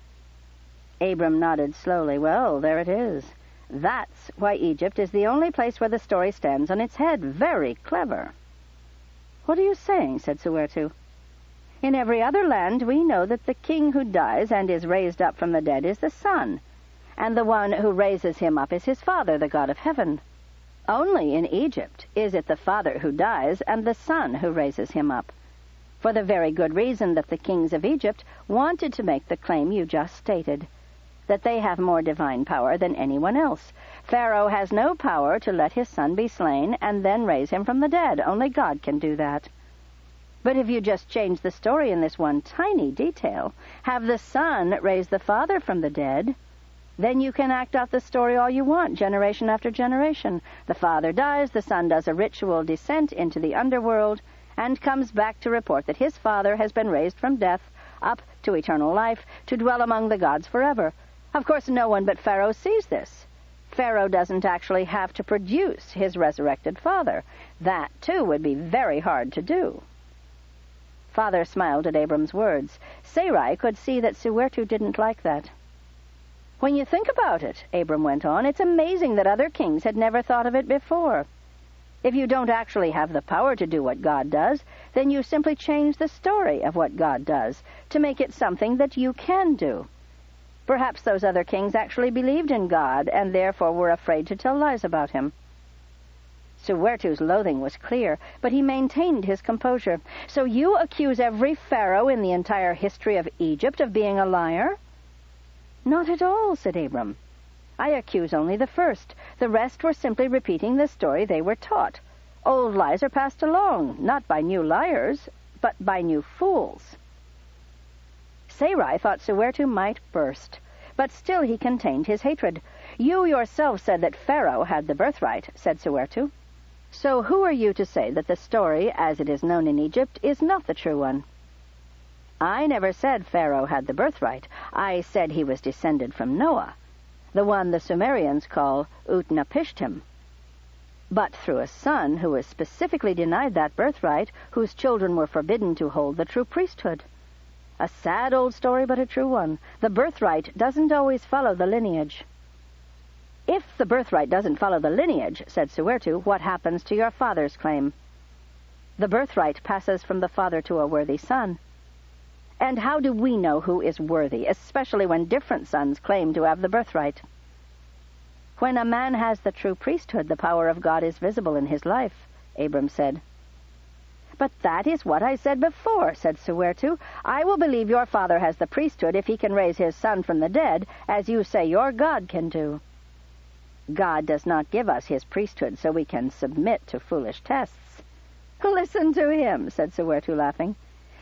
Abram nodded slowly. Well, there it is. That's why Egypt is the only place where the story stands on its head. Very clever. What are you saying? Said Suertu. In every other land we know that the king who dies and is raised up from the dead is the son, and the one who raises him up is his father, the god of heaven. Only in Egypt is it the father who dies and the son who raises him up, for the very good reason that the kings of Egypt wanted to make the claim you just stated, that they have more divine power than anyone else. Pharaoh has no power to let his son be slain and then raise him from the dead. Only God can do that. But if you just change the story in this one tiny detail, have the son raise the father from the dead, then you can act out the story all you want, generation after generation. The father dies, the son does a ritual descent into the underworld, and comes back to report that his father has been raised from death up to eternal life to dwell among the gods forever. Of course, no one but Pharaoh sees this. Pharaoh doesn't actually have to produce his resurrected father. That, too, would be very hard to do. Father smiled at Abram's words. Sarai could see that Suertu didn't like that. When you think about it, Abram went on, it's amazing that other kings had never thought of it before. If you don't actually have the power to do what God does, then you simply change the story of what God does to make it something that you can do. Perhaps those other kings actually believed in God and therefore were afraid to tell lies about him. Suertu's loathing was clear, but he maintained his composure. So you accuse every pharaoh in the entire history of Egypt of being a liar? Not at all, said Abram. I accuse only the first. The rest were simply repeating the story they were taught. Old lies are passed along, not by new liars, but by new fools. Sarai thought Suertu might burst, but still he contained his hatred. You yourself said that Pharaoh had the birthright, said Suertu. So who are you to say that the story, as it is known in Egypt, is not the true one? I never said Pharaoh had the birthright. I said he was descended from Noah, the one the Sumerians call Utnapishtim. But through a son who was specifically denied that birthright, whose children were forbidden to hold the true priesthood. A sad old story, but a true one. The birthright doesn't always follow the lineage. If the birthright doesn't follow the lineage, said Suertu, what happens to your father's claim? The birthright passes from the father to a worthy son. And how do we know who is worthy, especially when different sons claim to have the birthright? When a man has the true priesthood, the power of God is visible in his life, Abram said. But that is what I said before, said Suertu. I will believe your father has the priesthood if he can raise his son from the dead, as you say your God can do. God does not give us his priesthood so we can submit to foolish tests. Listen to him, said Suertu, laughing.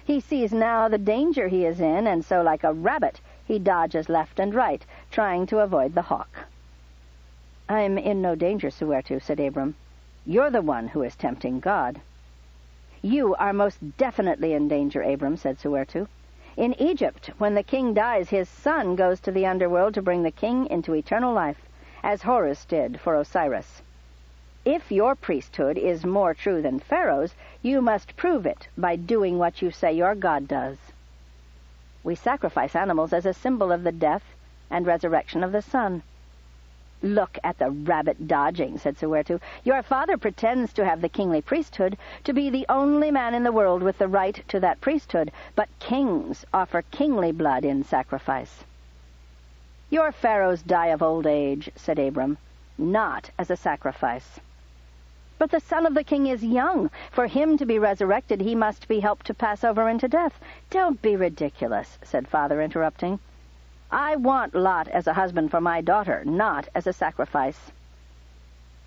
He sees now the danger he is in, and so like a rabbit he dodges left and right, trying to avoid the hawk. I'm in no danger, Suertu, said Abram. You're the one who is tempting God. You are most definitely in danger, Abram, said Suertu. In Egypt, when the king dies, his son goes to the underworld to bring the king into eternal life, as Horus did for Osiris. If your priesthood is more true than Pharaoh's, you must prove it by doing what you say your God does. We sacrifice animals as a symbol of the death and resurrection of the son. Look at the rabbit dodging, said Suertu. Your father pretends to have the kingly priesthood, to be the only man in the world with the right to that priesthood, but kings offer kingly blood in sacrifice. Your pharaohs die of old age, said Abram, not as a sacrifice. But the son of the king is young. For him to be resurrected, he must be helped to pass over into death. Don't be ridiculous, said Father, interrupting. I want Lot as a husband for my daughter, not as a sacrifice.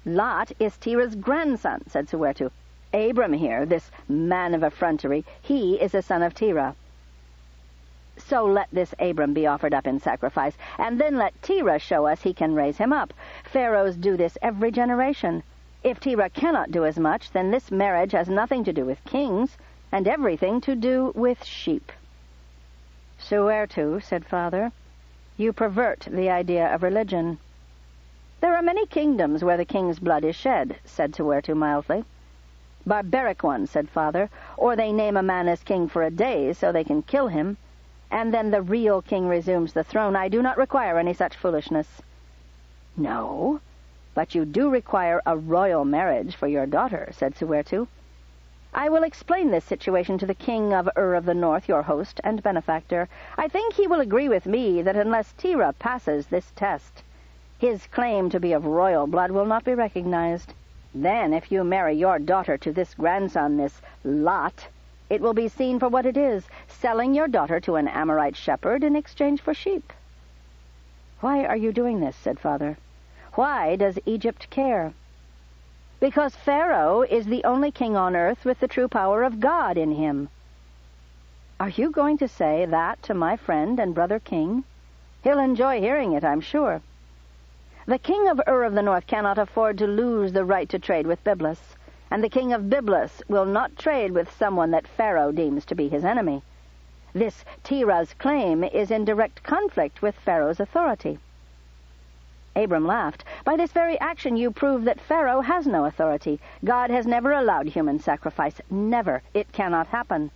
Lot is Terah's grandson, said Suertu. Abram here, this man of effrontery, he is a son of Terah. So let this Abram be offered up in sacrifice, and then let Terah show us he can raise him up. Pharaohs do this every generation. If Terah cannot do as much, then this marriage has nothing to do with kings, and everything to do with sheep. Suertu, said Father, you pervert the idea of religion. There are many kingdoms where the king's blood is shed, said Suertu mildly. "Barbaric ones," said Father. "Or they name a man as king for a day so they can kill him, and then the real king resumes the throne. I do not require any such foolishness." "No, but you do require a royal marriage for your daughter," said Suertu. "I will explain this situation to the king of of the North, your host and benefactor. I think he will agree with me that unless Tira passes this test, his claim to be of royal blood will not be recognized. Then, if you marry your daughter to this grandson, this Lot, it will be seen for what it is, selling your daughter to an Amorite shepherd in exchange for sheep." "Why are you doing this?" said Father. "Why does Egypt care?" "Because Pharaoh is the only king on earth with the true power of God in him." "Are you going to say that to my friend and brother king? He'll enjoy hearing it, I'm sure." "The king of of the North cannot afford to lose the right to trade with Byblus, and the king of Byblus will not trade with someone that Pharaoh deems to be his enemy. This Tira's claim is in direct conflict with Pharaoh's authority." Abram laughed. "By this very action you prove that Pharaoh has no authority. God has never allowed human sacrifice. Never. It cannot happen.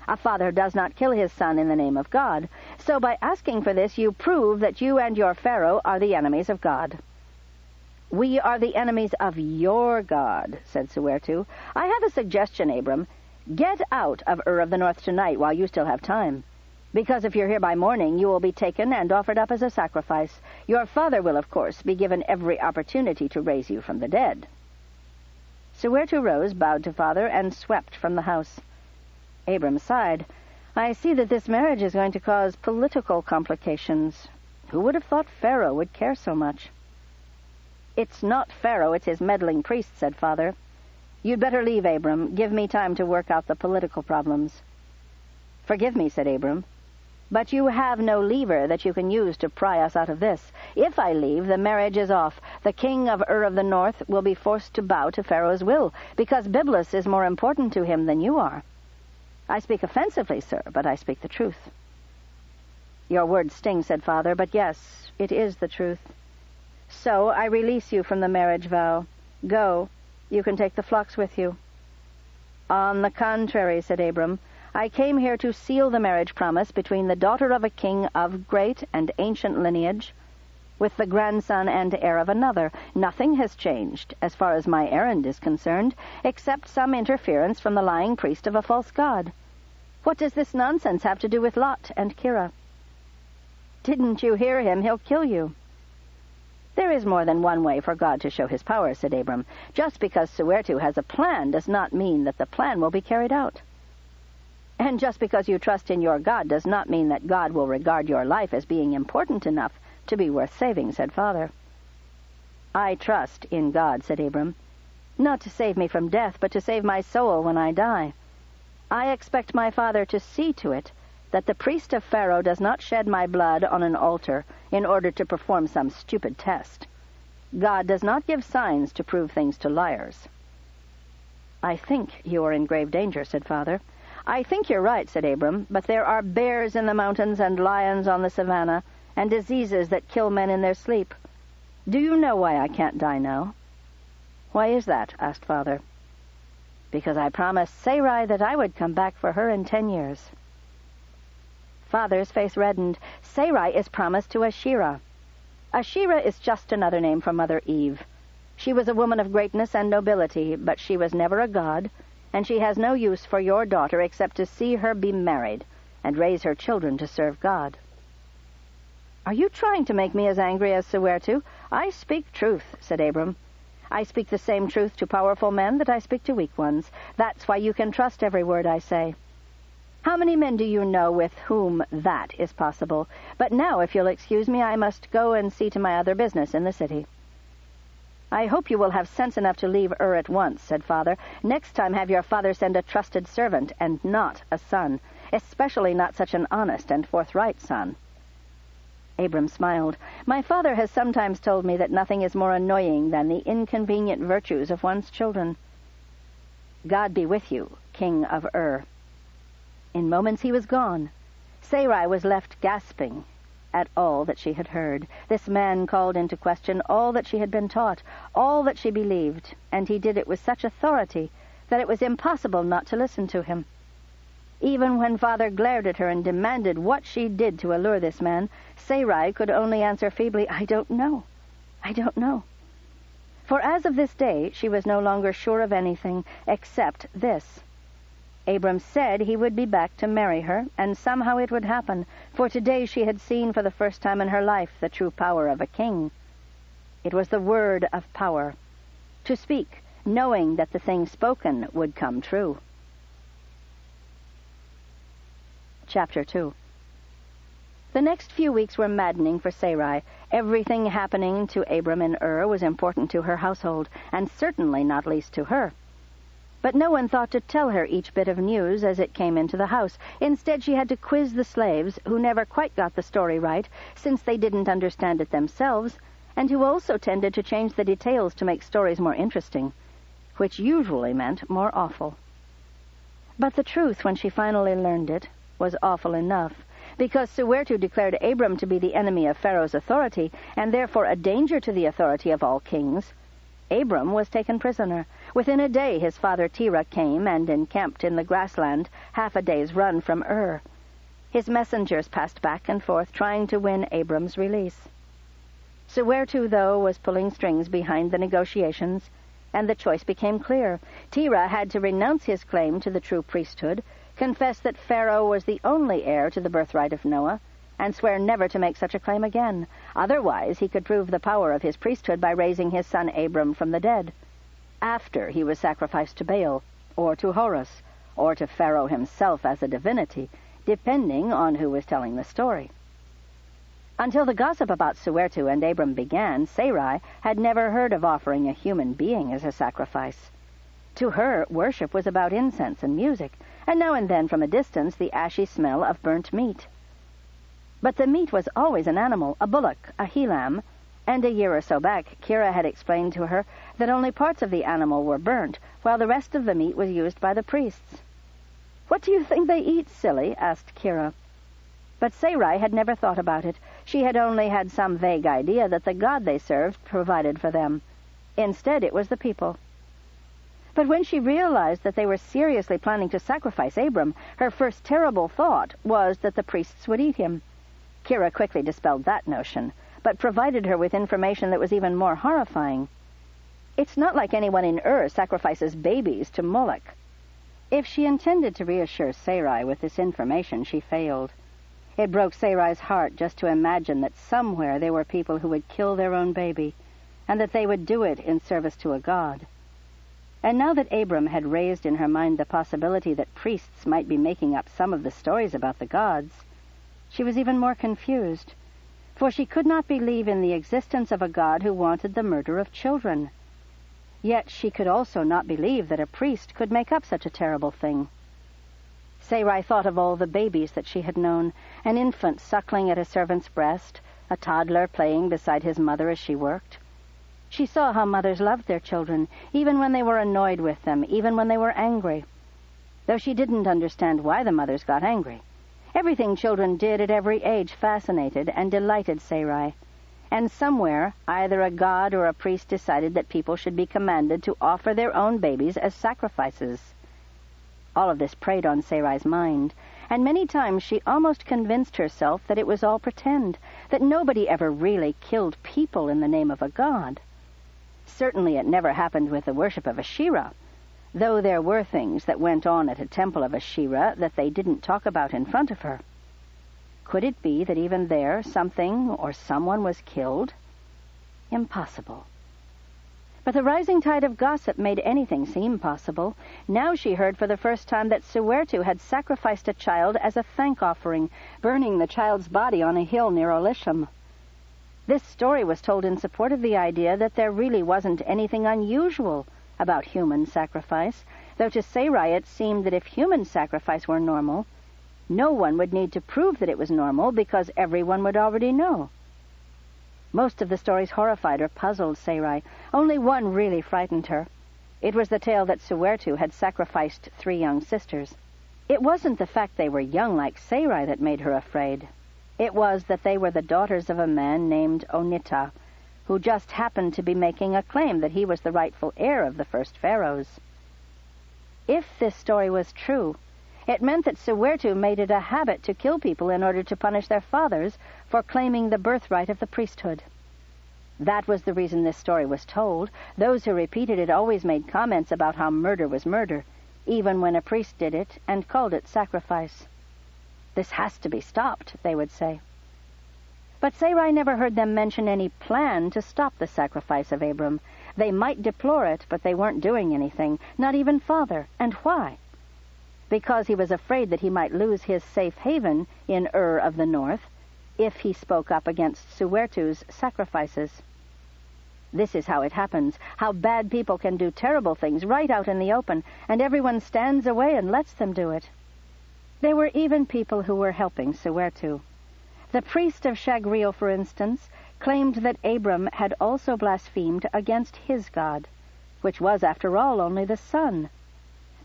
A father does not kill his son in the name of God. So by asking for this, you prove that you and your Pharaoh are the enemies of God." "We are the enemies of your God," said Suertu. "I have a suggestion, Abram. Get out of of the North tonight while you still have time. Because if you're here by morning, you will be taken and offered up as a sacrifice. Your father will, of course, be given every opportunity to raise you from the dead." Suertu rose, bowed to Father, and swept from the house. Abram sighed. "I see that this marriage is going to cause political complications. Who would have thought Pharaoh would care so much?" "It's not Pharaoh, it's his meddling priest," said Father. "You'd better leave, Abram. Give me time to work out the political problems." "Forgive me," said Abram, "but you have no lever that you can use to pry us out of this. If I leave, the marriage is off. The king of of the North will be forced to bow to Pharaoh's will, because Byblus is more important to him than you are. I speak offensively, sir, but I speak the truth." "Your words sting," said Father, "but yes, it is the truth. So I release you from the marriage vow. Go. You can take the flocks with you." "On the contrary," said Abram, "I came here to seal the marriage promise between the daughter of a king of great and ancient lineage with the grandson and heir of another. Nothing has changed, as far as my errand is concerned, except some interference from the lying priest of a false god. What does this nonsense have to do with Lot and Kira?" "Didn't you hear him? He'll kill you." "There is more than one way for God to show his power," said Abram. "Just because Suertu has a plan does not mean that the plan will be carried out. And just because you trust in your God does not mean that God will regard your life as being important enough to be worth saving," said Father. "I trust in God," said Abram, "not to save me from death, but to save my soul when I die. I expect my Father to see to it that the priest of Pharaoh does not shed my blood on an altar in order to perform some stupid test. God does not give signs to prove things to liars." "I think you are in grave danger," said Father. "I think you're right," said Abram, "but there are bears in the mountains and lions on the savannah, and diseases that kill men in their sleep. Do you know why I can't die now?" "Why is that?" asked Father. "Because I promised Sarai that I would come back for her in 10 years. Father's face reddened. "Sarai is promised to Asherah. Asherah is just another name for Mother Eve. She was a woman of greatness and nobility, but she was never a god, and she has no use for your daughter except to see her be married and raise her children to serve God." "Are you trying to make me as angry as Suertu?" "I speak truth," said Abram. "I speak the same truth to powerful men that I speak to weak ones. That's why you can trust every word I say. How many men do you know with whom that is possible? But now, if you'll excuse me, I must go and see to my other business in the city." "I hope you will have sense enough to leave at once," said Father. "Next time have your father send a trusted servant and not a son, especially not such an honest and forthright son." Abram smiled. "My father has sometimes told me that nothing is more annoying than the inconvenient virtues of one's children." "God be with you, King of In moments he was gone. Sarai was left gasping at all that she had heard. This man called into question all that she had been taught, all that she believed, and he did it with such authority that it was impossible not to listen to him. Even when Father glared at her and demanded what she did to allure this man, Sarai could only answer feebly, "I don't know. I don't know." For as of this day, she was no longer sure of anything except this. Abram said he would be back to marry her, and somehow it would happen, for today she had seen for the first time in her life the true power of a king. It was the word of power, to speak, knowing that the thing spoken would come true. Chapter 2. The next few weeks were maddening for Sarai. Everything happening to Abram in Ur was important to her household, and certainly not least to her. But no one thought to tell her each bit of news as it came into the house. Instead, she had to quiz the slaves, who never quite got the story right, since they didn't understand it themselves, and who also tended to change the details to make stories more interesting, which usually meant more awful. But the truth, when she finally learned it, was awful enough, because Suertu declared Abram to be the enemy of Pharaoh's authority, and therefore a danger to the authority of all kings. Abram was taken prisoner. Within a day his father Terah came and encamped in the grassland, half a day's run from Ur. His messengers passed back and forth, trying to win Abram's release. Suertu, though, was pulling strings behind the negotiations, and the choice became clear. Terah had to renounce his claim to the true priesthood, confess that Pharaoh was the only heir to the birthright of Noah, and swear never to make such a claim again. Otherwise, he could prove the power of his priesthood by raising his son Abram from the dead, after he was sacrificed to Baal, or to Horus, or to Pharaoh himself as a divinity, depending on who was telling the story. Until the gossip about Suertu and Abram began, Sarai had never heard of offering a human being as a sacrifice. To her, worship was about incense and music, and now and then from a distance the ashy smell of burnt meat. But the meat was always an animal, a bullock, a he-lamb, and a year or so back Kira had explained to her that only parts of the animal were burnt, while the rest of the meat was used by the priests. "What do you think they eat, silly?" asked Kira. But Sarai had never thought about it. She had only had some vague idea that the god they served provided for them. Instead, it was the people. But when she realized that they were seriously planning to sacrifice Abram, her first terrible thought was that the priests would eat him. Kira quickly dispelled that notion, but provided her with information that was even more horrifying. It's not like anyone in Ur sacrifices babies to Moloch. If she intended to reassure Sarai with this information, she failed. It broke Sarai's heart just to imagine that somewhere there were people who would kill their own baby, and that they would do it in service to a god. And now that Abram had raised in her mind the possibility that priests might be making up some of the stories about the gods, she was even more confused, for she could not believe in the existence of a god who wanted the murder of children. Yet she could also not believe that a priest could make up such a terrible thing. Sarai thought of all the babies that she had known, an infant suckling at a servant's breast, a toddler playing beside his mother as she worked. She saw how mothers loved their children, even when they were annoyed with them, even when they were angry, though she didn't understand why the mothers got angry. Everything children did at every age fascinated and delighted Sarai, and somewhere either a god or a priest decided that people should be commanded to offer their own babies as sacrifices. All of this preyed on Sarai's mind, and many times she almost convinced herself that it was all pretend, that nobody ever really killed people in the name of a god. Certainly it never happened with the worship of Asherah, though there were things that went on at a temple of Asherah that they didn't talk about in front of her. Could it be that even there something or someone was killed? Impossible. But the rising tide of gossip made anything seem possible. Now she heard for the first time that Suertu had sacrificed a child as a thank offering, burning the child's body on a hill near Olisham. This story was told in support of the idea that there really wasn't anything unusual about human sacrifice, though to Sarai it seemed that if human sacrifice were normal, no one would need to prove that it was normal because everyone would already know. Most of the stories horrified or puzzled Sarai. Only one really frightened her. It was the tale that Suertu had sacrificed 3 young sisters. It wasn't the fact they were young like Sarai that made her afraid. It was that they were the daughters of a man named Onita, who just happened to be making a claim that he was the rightful heir of the first pharaohs. If this story was true, it meant that Suwertu made it a habit to kill people in order to punish their fathers for claiming the birthright of the priesthood. That was the reason this story was told. Those who repeated it always made comments about how murder was murder, even when a priest did it and called it sacrifice. "This has to be stopped," they would say. But Sarai never heard them mention any plan to stop the sacrifice of Abram. They might deplore it, but they weren't doing anything, not even father. And why? Because he was afraid that he might lose his safe haven in Ur of the North if he spoke up against Suwertu's sacrifices. This is how it happens, how bad people can do terrible things right out in the open, and everyone stands away and lets them do it. There were even people who were helping Suwertu. The priest of Shagriel, for instance, claimed that Abram had also blasphemed against his God, which was, after all, only the sun.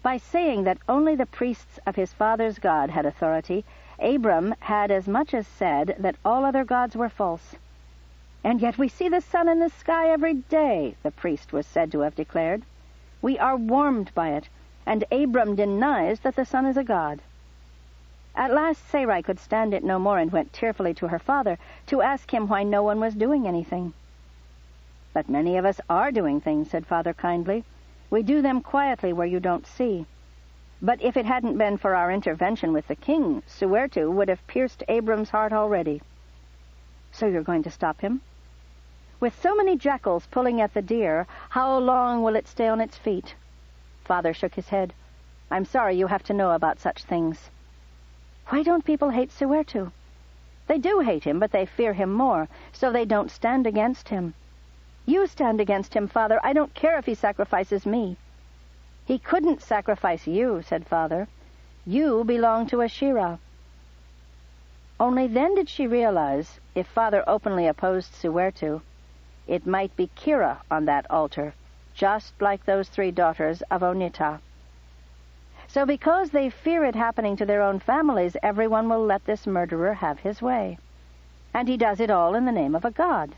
By saying that only the priests of his father's God had authority, Abram had as much as said that all other gods were false. "And yet we see the sun in the sky every day," the priest was said to have declared. "We are warmed by it, and Abram denies that the sun is a god." At last Sarai could stand it no more and went tearfully to her father to ask him why no one was doing anything. "But many of us are doing things," said father kindly. "We do them quietly where you don't see. But if it hadn't been for our intervention with the king, Suwertu would have pierced Abram's heart already." "So you're going to stop him?" "With so many jackals pulling at the deer, how long will it stay on its feet?" Father shook his head. "I'm sorry you have to know about such things." "Why don't people hate Suwertu?" "They do hate him, but they fear him more, so they don't stand against him." "You stand against him, Father. I don't care if he sacrifices me." "He couldn't sacrifice you," said Father. "You belong to Asherah." Only then did she realize, if Father openly opposed Suwertu, it might be Kira on that altar, just like those 3 daughters of Onita. So because they fear it happening to their own families, everyone will let this murderer have his way. And he does it all in the name of a god.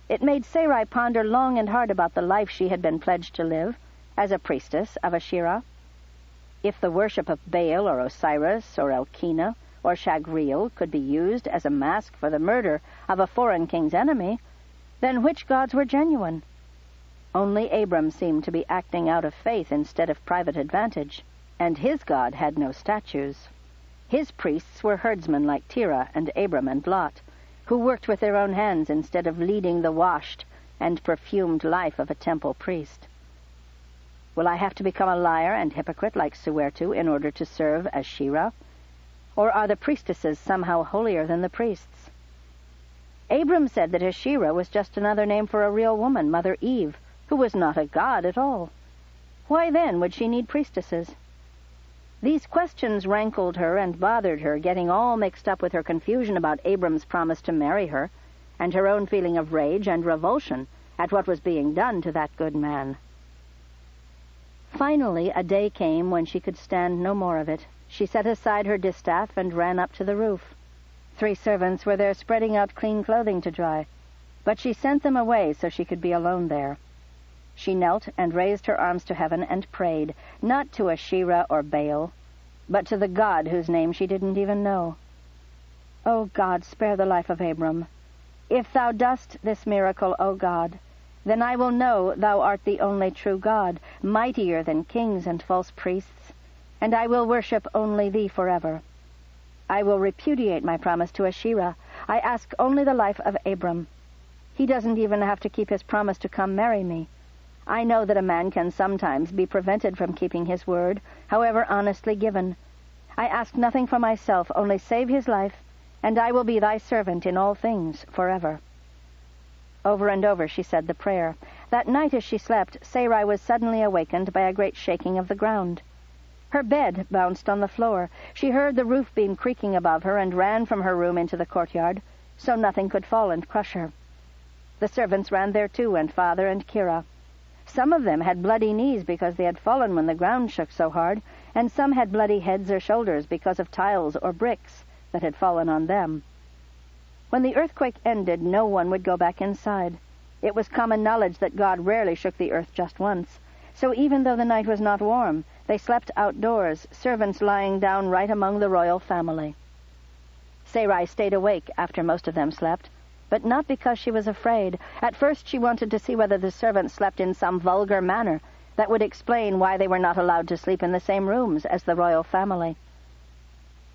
It made Sarai ponder long and hard about the life she had been pledged to live as a priestess of Asherah. If the worship of Baal or Osiris or Elkanah or Shagriel could be used as a mask for the murder of a foreign king's enemy, then which gods were genuine? Only Abram seemed to be acting out of faith instead of private advantage, and his God had no statues. His priests were herdsmen like Terah and Abram and Lot, who worked with their own hands instead of leading the washed and perfumed life of a temple priest. Will I have to become a liar and hypocrite like Suwertu in order to serve as Shira? Or are the priestesses somehow holier than the priests? Abram said that Asherah was just another name for a real woman, Mother Eve, who was not a god at all. Why then would she need priestesses? These questions rankled her and bothered her, getting all mixed up with her confusion about Abram's promise to marry her, and her own feeling of rage and revulsion at what was being done to that good man. Finally, a day came when she could stand no more of it. She set aside her distaff and ran up to the roof. 3 servants were there spreading out clean clothing to dry, but she sent them away so she could be alone there. She knelt and raised her arms to heaven and prayed, not to Asherah or Baal, but to the God whose name she didn't even know. "O God, spare the life of Abram. If thou dost this miracle, O God, then I will know thou art the only true God, mightier than kings and false priests, and I will worship only thee forever. I will repudiate my promise to Asherah. I ask only the life of Abram. He doesn't even have to keep his promise to come marry me. I know that a man can sometimes be prevented from keeping his word, however honestly given. I ask nothing for myself, only save his life, and I will be thy servant in all things forever." Over and over she said the prayer. That night as she slept, Sarai was suddenly awakened by a great shaking of the ground. Her bed bounced on the floor. She heard the roof beam creaking above her and ran from her room into the courtyard, so nothing could fall and crush her. The servants ran there too, and Father and Kira. Some of them had bloody knees because they had fallen when the ground shook so hard, and some had bloody heads or shoulders because of tiles or bricks that had fallen on them. When the earthquake ended, no one would go back inside. It was common knowledge that God rarely shook the earth just once. so even though the night was not warm, they slept outdoors, servants lying down right among the royal family. Sarai stayed awake after most of them slept, but not because she was afraid. At first she wanted to see whether the servants slept in some vulgar manner that would explain why they were not allowed to sleep in the same rooms as the royal family.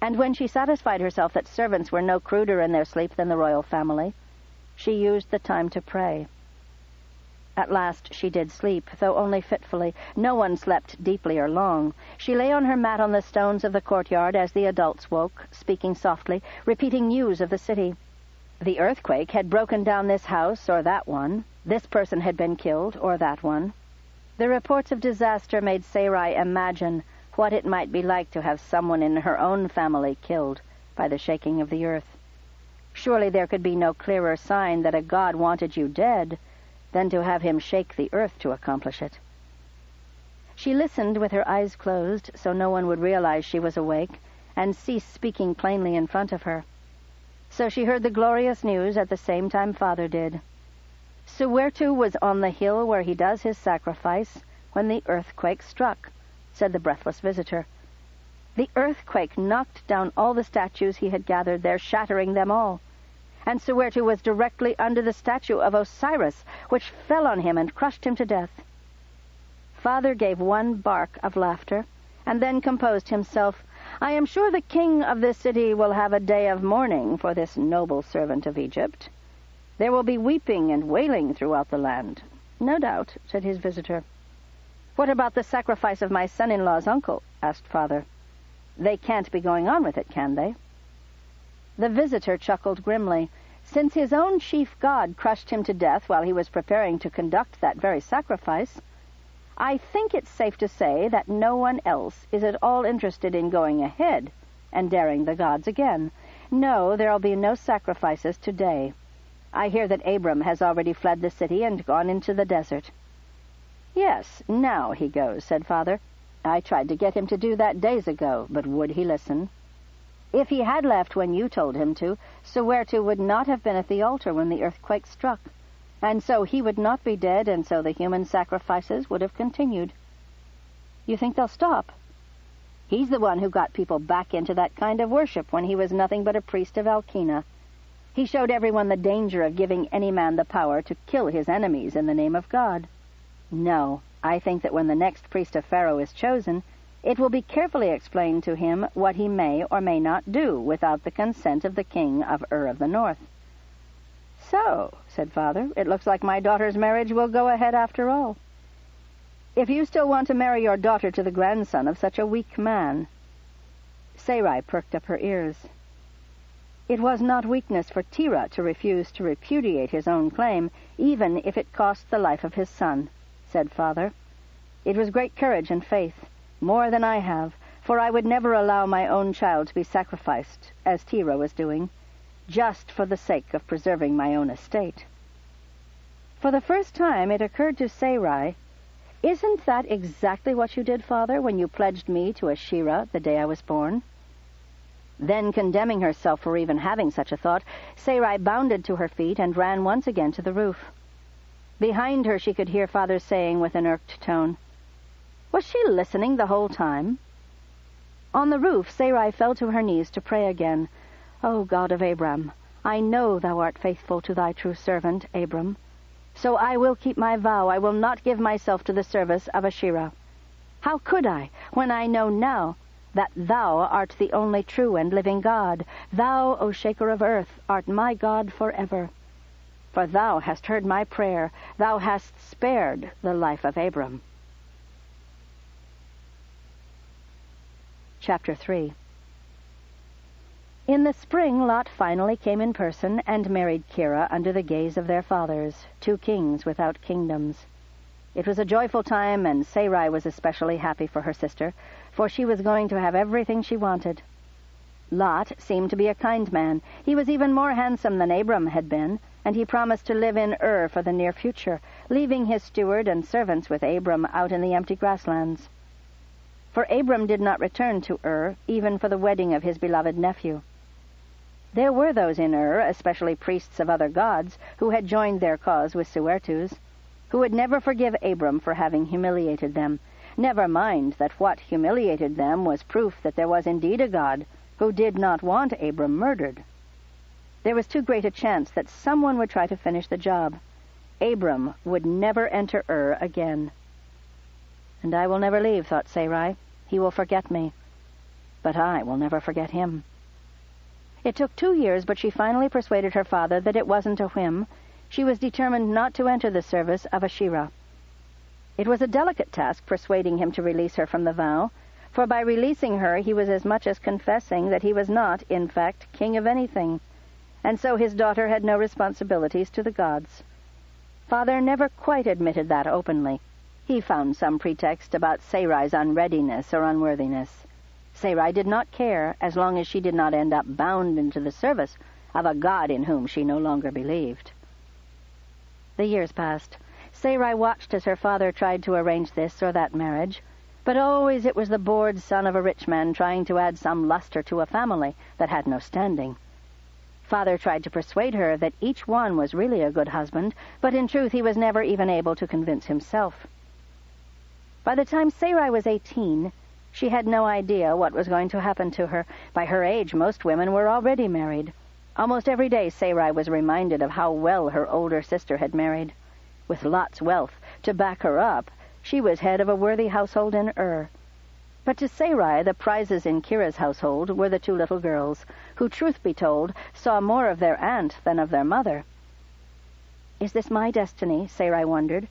And when she satisfied herself that servants were no cruder in their sleep than the royal family, she used the time to pray. At last she did sleep, though only fitfully. No one slept deeply or long. She lay on her mat on the stones of the courtyard as the adults woke, speaking softly, repeating news of the city. The earthquake had broken down this house or that one. This person had been killed or that one. The reports of disaster made Sarai imagine what it might be like to have someone in her own family killed by the shaking of the earth. Surely there could be no clearer sign that a god wanted you dead than to have him shake the earth to accomplish it. She listened with her eyes closed so no one would realize she was awake and cease speaking plainly in front of her. So she heard the glorious news at the same time Father did. Suertu was on the hill where he does his sacrifice when the earthquake struck, said the breathless visitor. The earthquake knocked down all the statues he had gathered there, shattering them all. And Suertu was directly under the statue of Osiris, which fell on him and crushed him to death. Father gave one bark of laughter, and then composed himself. I am sure the king of this city will have a day of mourning for this noble servant of Egypt. There will be weeping and wailing throughout the land. No doubt, said his visitor. What about the sacrifice of my son-in-law's uncle? Asked Father. They can't be going on with it, can they? The visitor chuckled grimly. Since his own chief god crushed him to death while he was preparing to conduct that very sacrifice, I think it's safe to say that no one else is at all interested in going ahead and daring the gods again. No, there'll be no sacrifices today. I hear that Abram has already fled the city and gone into the desert. Yes, now he goes, said Father. I tried to get him to do that days ago, but would he listen? If he had left when you told him to, Suertu would not have been at the altar when the earthquake struck, and so he would not be dead, and so the human sacrifices would have continued. You think they'll stop? He's the one who got people back into that kind of worship when he was nothing but a priest of Elkina. He showed everyone the danger of giving any man the power to kill his enemies in the name of God. No, I think that when the next priest of Pharaoh is chosen, it will be carefully explained to him what he may or may not do without the consent of the king of Ur of the North. So, said Father, it looks like my daughter's marriage will go ahead after all. If you still want to marry your daughter to the grandson of such a weak man. Sarai perked up her ears. It was not weakness for Tira to refuse to repudiate his own claim, even if it cost the life of his son, said Father. It was great courage and faith, more than I have, for I would never allow my own child to be sacrificed, as Tira was doing, just for the sake of preserving my own estate. For the first time it occurred to Sarai, isn't that exactly what you did, Father, when you pledged me to Asherah the day I was born? Then, condemning herself for even having such a thought, Sarai bounded to her feet and ran once again to the roof. Behind her she could hear Father saying with an irked tone, Was she listening the whole time? On the roof, Sarai fell to her knees to pray again. O God of Abram, I know thou art faithful to thy true servant, Abram. So I will keep my vow. I will not give myself to the service of Asherah. How could I, when I know now that thou art the only true and living God? Thou, O Shaker of earth, art my God forever. For thou hast heard my prayer. Thou hast spared the life of Abram. Chapter 3. In the spring, Lot finally came in person and married Kira under the gaze of their fathers, 2 kings without kingdoms. It was a joyful time, and Sarai was especially happy for her sister, for she was going to have everything she wanted. Lot seemed to be a kind man. He was even more handsome than Abram had been, and he promised to live in Ur for the near future, leaving his steward and servants with Abram out in the empty grasslands. For Abram did not return to Ur, even for the wedding of his beloved nephew. There were those in Ur, especially priests of other gods, who had joined their cause with Suertu's, who would never forgive Abram for having humiliated them. Never mind that what humiliated them was proof that there was indeed a God who did not want Abram murdered. There was too great a chance that someone would try to finish the job. Abram would never enter Ur again. And I will never leave, thought Sarai. He will forget me. But I will never forget him. It took 2 years, but she finally persuaded her father that it wasn't a whim. She was determined not to enter the service of Asherah. It was a delicate task persuading him to release her from the vow, for by releasing her he was as much as confessing that he was not, in fact, king of anything, and so his daughter had no responsibilities to the gods. Father never quite admitted that openly. He found some pretext about Sarai's unreadiness or unworthiness. Sarai did not care as long as she did not end up bound into the service of a god in whom she no longer believed. The years passed. Sarai watched as her father tried to arrange this or that marriage, but always it was the bored son of a rich man trying to add some luster to a family that had no standing. Father tried to persuade her that each one was really a good husband, but in truth he was never even able to convince himself. By the time Sarai was 18, she had no idea what was going to happen to her. By her age, most women were already married. Almost every day Sarai was reminded of how well her older sister had married. With Lot's wealth to back her up, she was head of a worthy household in Ur. But to Sarai, the prizes in Kira's household were the 2 little girls, who, truth be told, saw more of their aunt than of their mother. Is this my destiny, Sarai wondered,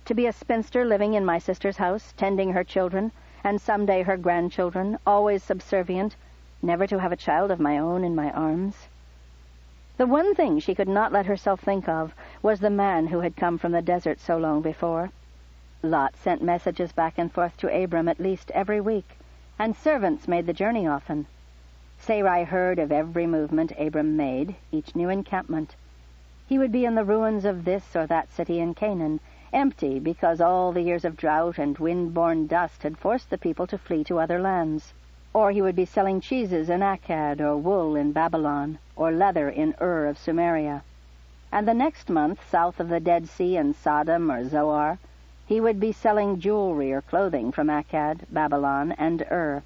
to be a spinster living in my sister's house, tending her children, and someday her grandchildren, always subservient, never to have a child of my own in my arms? The one thing she could not let herself think of was the man who had come from the desert so long before. Lot sent messages back and forth to Abram at least every week, and servants made the journey often. Sarai heard of every movement Abram made, each new encampment. He would be in the ruins of this or that city in Canaan, empty because all the years of drought and wind-borne dust had forced the people to flee to other lands. Or he would be selling cheeses in Akkad, or wool in Babylon, or leather in Ur of Sumeria. And the next month, south of the Dead Sea in Sodom or Zoar, he would be selling jewelry or clothing from Akkad, Babylon, and Ur.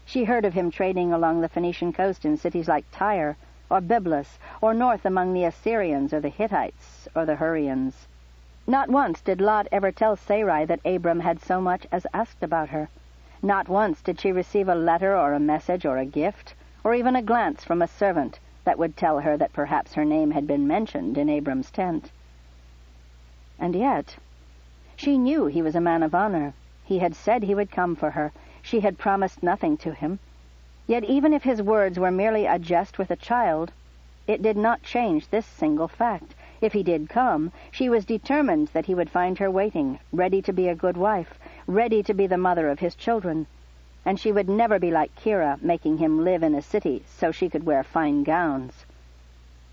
She heard of him trading along the Phoenician coast in cities like Tyre, or Byblos, or north among the Assyrians, or the Hittites, or the Hurrians. Not once did Lot ever tell Sarai that Abram had so much as asked about her. Not once did she receive a letter or a message or a gift, or even a glance from a servant that would tell her that perhaps her name had been mentioned in Abram's tent. And yet, she knew he was a man of honor. He had said he would come for her. She had promised nothing to him. Yet even if his words were merely a jest with a child, it did not change this single fact. If he did come, she was determined that he would find her waiting, ready to be a good wife, ready to be the mother of his children. And she would never be like Kira, making him live in a city so she could wear fine gowns.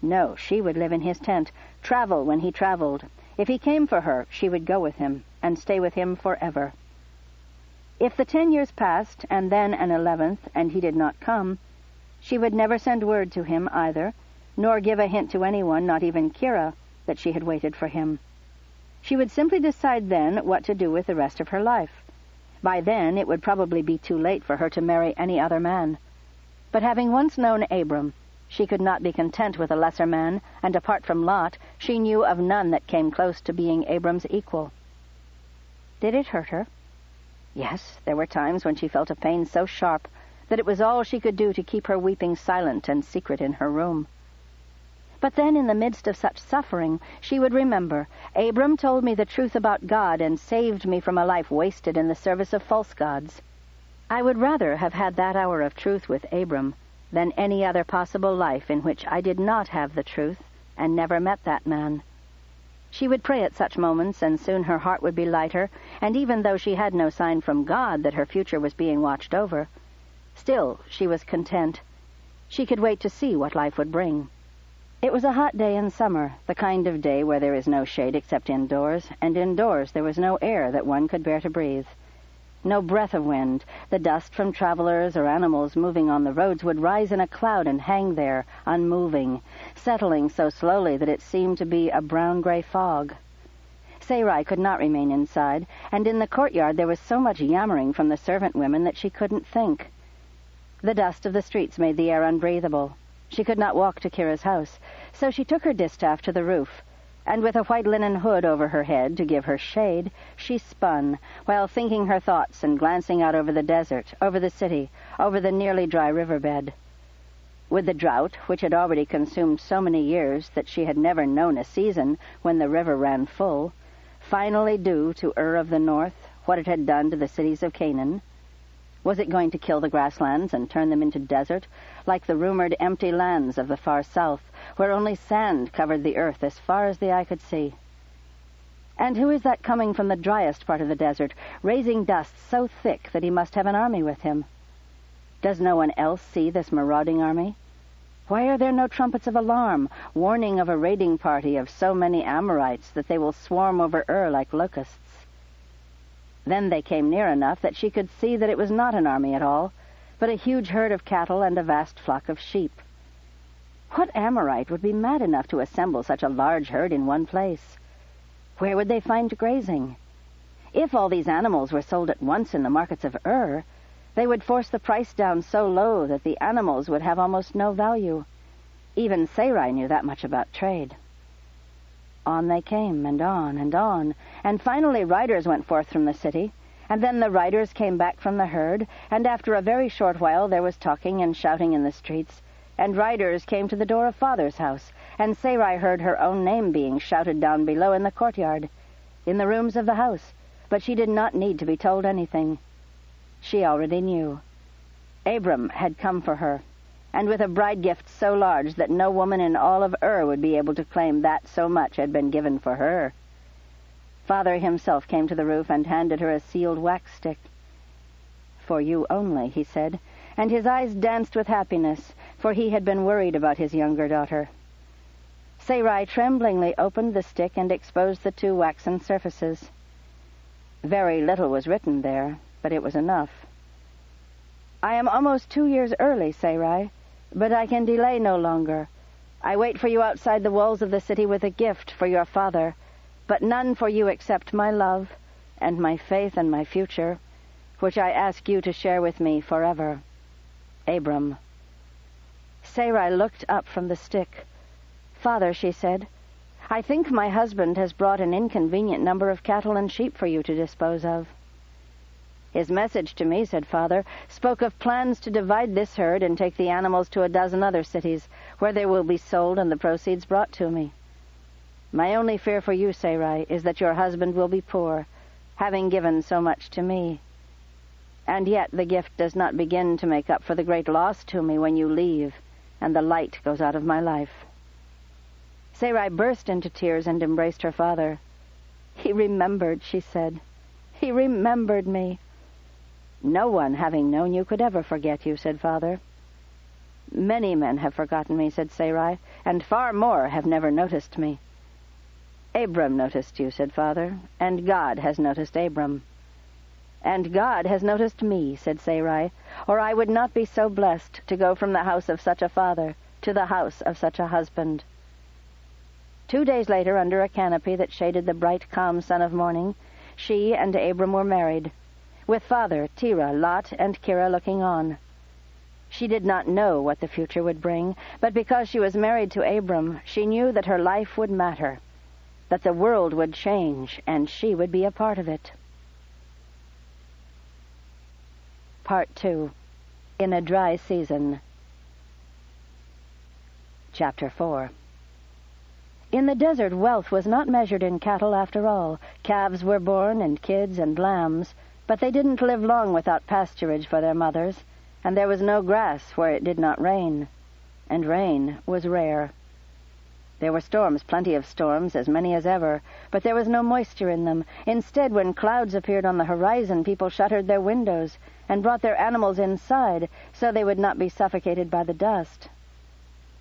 No, she would live in his tent, travel when he traveled. If he came for her, she would go with him, and stay with him forever. If the 10 years passed, and then an 11th, and he did not come, she would never send word to him either, nor give a hint to anyone, not even Kira, that she had waited for him. She would simply decide then what to do with the rest of her life. By then it would probably be too late for her to marry any other man. But having once known Abram, she could not be content with a lesser man, and apart from Lot, she knew of none that came close to being Abram's equal. Did it hurt her? Yes, there were times when she felt a pain so sharp that it was all she could do to keep her weeping silent and secret in her room. But then, in the midst of such suffering, she would remember, Abram told me the truth about God and saved me from a life wasted in the service of false gods. I would rather have had that hour of truth with Abram than any other possible life in which I did not have the truth and never met that man. She would pray at such moments, and soon her heart would be lighter, and even though she had no sign from God that her future was being watched over, still she was content. She could wait to see what life would bring. It was a hot day in summer, the kind of day where there is no shade except indoors, and indoors there was no air that one could bear to breathe. No breath of wind. The dust from travelers or animals moving on the roads would rise in a cloud and hang there, unmoving, settling so slowly that it seemed to be a brown-gray fog. Sarai could not remain inside, and in the courtyard there was so much yammering from the servant women that she couldn't think. The dust of the streets made the air unbreathable. She could not walk to Kira's house, so she took her distaff to the roof, and with a white linen hood over her head to give her shade, she spun, while thinking her thoughts and glancing out over the desert, over the city, over the nearly dry riverbed. With the drought, which had already consumed so many years that she had never known a season when the river ran full, finally due to Ur of the North what it had done to the cities of Canaan, was it going to kill the grasslands and turn them into desert, like the rumored empty lands of the far south, where only sand covered the earth as far as the eye could see? And who is that coming from the driest part of the desert, raising dust so thick that he must have an army with him? Does no one else see this marauding army? Why are there no trumpets of alarm, warning of a raiding party of so many Amorites that they will swarm over Ur like locusts? Then they came near enough that she could see that it was not an army at all, but a huge herd of cattle and a vast flock of sheep. What Amorite would be mad enough to assemble such a large herd in one place? Where would they find grazing? If all these animals were sold at once in the markets of Ur, they would force the price down so low that the animals would have almost no value. Even Sarai knew that much about trade. On they came, and on, and finally riders went forth from the city, and then the riders came back from the herd, and after a very short while there was talking and shouting in the streets, and riders came to the door of Father's house, and Sarai heard her own name being shouted down below in the courtyard, in the rooms of the house, but she did not need to be told anything. She already knew. Abram had come for her, and with a bride gift so large that no woman in all of Ur would be able to claim that so much had been given for her. Father himself came to the roof and handed her a sealed wax stick. "For you only," he said, and his eyes danced with happiness, for he had been worried about his younger daughter. Sarai tremblingly opened the stick and exposed the 2 waxen surfaces. Very little was written there, but it was enough. "I am almost 2 years early, Sarai, but I can delay no longer. I wait for you outside the walls of the city with a gift for your father, but none for you except my love and my faith and my future, which I ask you to share with me forever. Abram." Sarai looked up from the stick. "Father," she said, "I think my husband has brought an inconvenient number of cattle and sheep for you to dispose of." "His message to me," said Father, "spoke of plans to divide this herd and take the animals to a dozen other cities, where they will be sold and the proceeds brought to me. My only fear for you, Sarai, is that your husband will be poor, having given so much to me. And yet the gift does not begin to make up for the great loss to me when you leave, and the light goes out of my life." Sarai burst into tears and embraced her father. "He remembered," she said. "He remembered me." "No one, having known you, could ever forget you," said Father. "Many men have forgotten me," said Sarai, "and far more have never noticed me." "Abram noticed you," said Father, "and God has noticed Abram." "And God has noticed me," said Sarai, "or I would not be so blessed to go from the house of such a father to the house of such a husband." 2 days later, under a canopy that shaded the bright, calm sun of morning, she and Abram were married, with Father, Terah, Lot, and Kira looking on. She did not know what the future would bring, but because she was married to Abram, she knew that her life would matter, that the world would change, and she would be a part of it. Part 2. In a Dry Season. Chapter 4. In the desert, wealth was not measured in cattle after all. Calves were born, and kids, and lambs, but they didn't live long without pasturage for their mothers, and there was no grass where it did not rain, and rain was rare. There were storms, plenty of storms, as many as ever, but there was no moisture in them. Instead, when clouds appeared on the horizon, people shuttered their windows and brought their animals inside so they would not be suffocated by the dust.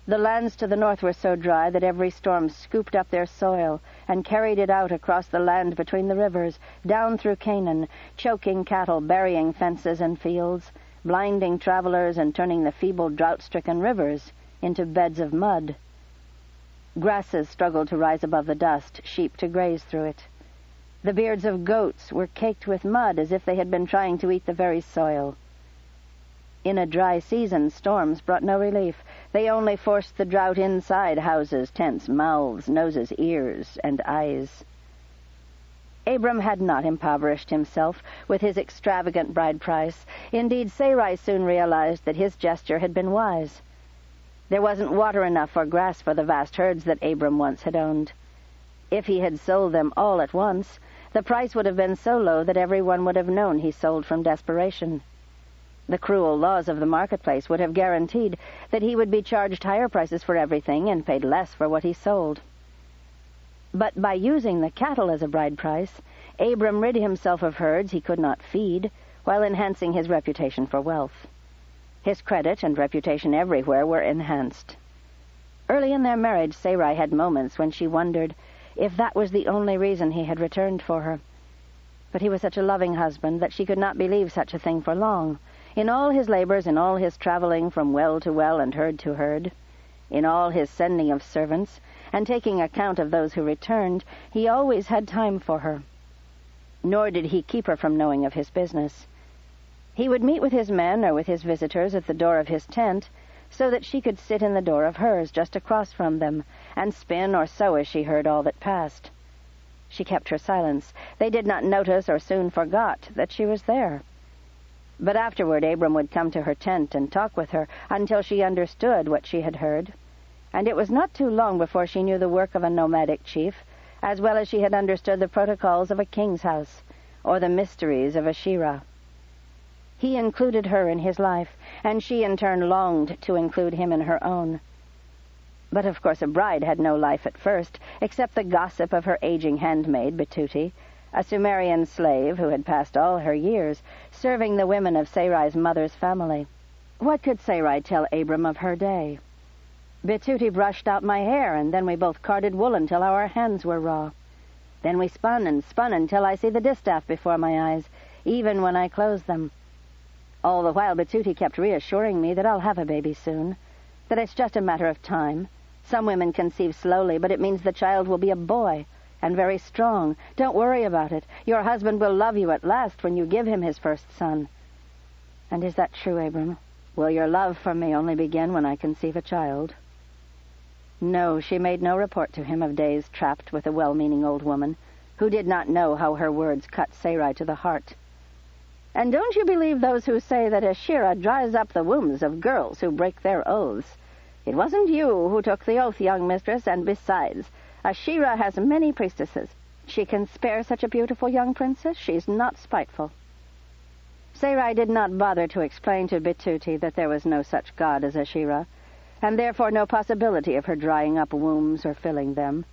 The lands to the north were so dry that every storm scooped up their soil and carried it out across the land between the rivers, down through Canaan, choking cattle, burying fences and fields, blinding travelers and turning the feeble, drought-stricken rivers into beds of mud. Grasses struggled to rise above the dust, sheep to graze through it. The beards of goats were caked with mud as if they had been trying to eat the very soil. In a dry season, storms brought no relief. They only forced the drought inside houses, tents, mouths, noses, ears, and eyes. Abram had not impoverished himself with his extravagant bride price. Indeed, Sarai soon realized that his gesture had been wise. There wasn't water enough or grass for the vast herds that Abram once had owned. If he had sold them all at once, the price would have been so low that everyone would have known he sold from desperation. The cruel laws of the marketplace would have guaranteed that he would be charged higher prices for everything and paid less for what he sold. But by using the cattle as a bride price, Abram rid himself of herds he could not feed, while enhancing his reputation for wealth. His credit and reputation everywhere were enhanced. Early in their marriage, Sarai had moments when she wondered if that was the only reason he had returned for her. But he was such a loving husband that she could not believe such a thing for long. In all his labors, in all his traveling from well to well and herd to herd, in all his sending of servants, and taking account of those who returned, he always had time for her. Nor did he keep her from knowing of his business. He would meet with his men or with his visitors at the door of his tent, so that she could sit in the door of hers just across from them, and spin or sew as she heard all that passed. She kept her silence. They did not notice or soon forgot that she was there. But afterward Abram would come to her tent and talk with her until she understood what she had heard, and it was not too long before she knew the work of a nomadic chief, as well as she had understood the protocols of a king's house, or the mysteries of a Shira. He included her in his life, and she in turn longed to include him in her own. But of course a bride had no life at first, except the gossip of her aging handmaid, Betuti, a Sumerian slave who had passed all her years serving the women of Sarai's mother's family. What could Sarai tell Abram of her day? Betuti brushed out my hair, and then we both carded wool until our hands were raw. Then we spun and spun until I see the distaff before my eyes, even when I closed them. All the while Betuti kept reassuring me that I'll have a baby soon, that it's just a matter of time. Some women conceive slowly, but it means the child will be a boy, and very strong. Don't worry about it. Your husband will love you at last when you give him his first son. And is that true, Abram? Will your love for me only begin when I conceive a child? No, she made no report to him of days trapped with a well-meaning old woman, who did not know how her words cut Sarai to the heart. And don't you believe those who say that Ashira dries up the wombs of girls who break their oaths? It wasn't you who took the oath, young mistress, and besides, Ashira has many priestesses. She can spare such a beautiful young princess. She's not spiteful. Sarai did not bother to explain to Betuti that there was no such god as Ashira, and therefore no possibility of her drying up wombs or filling them.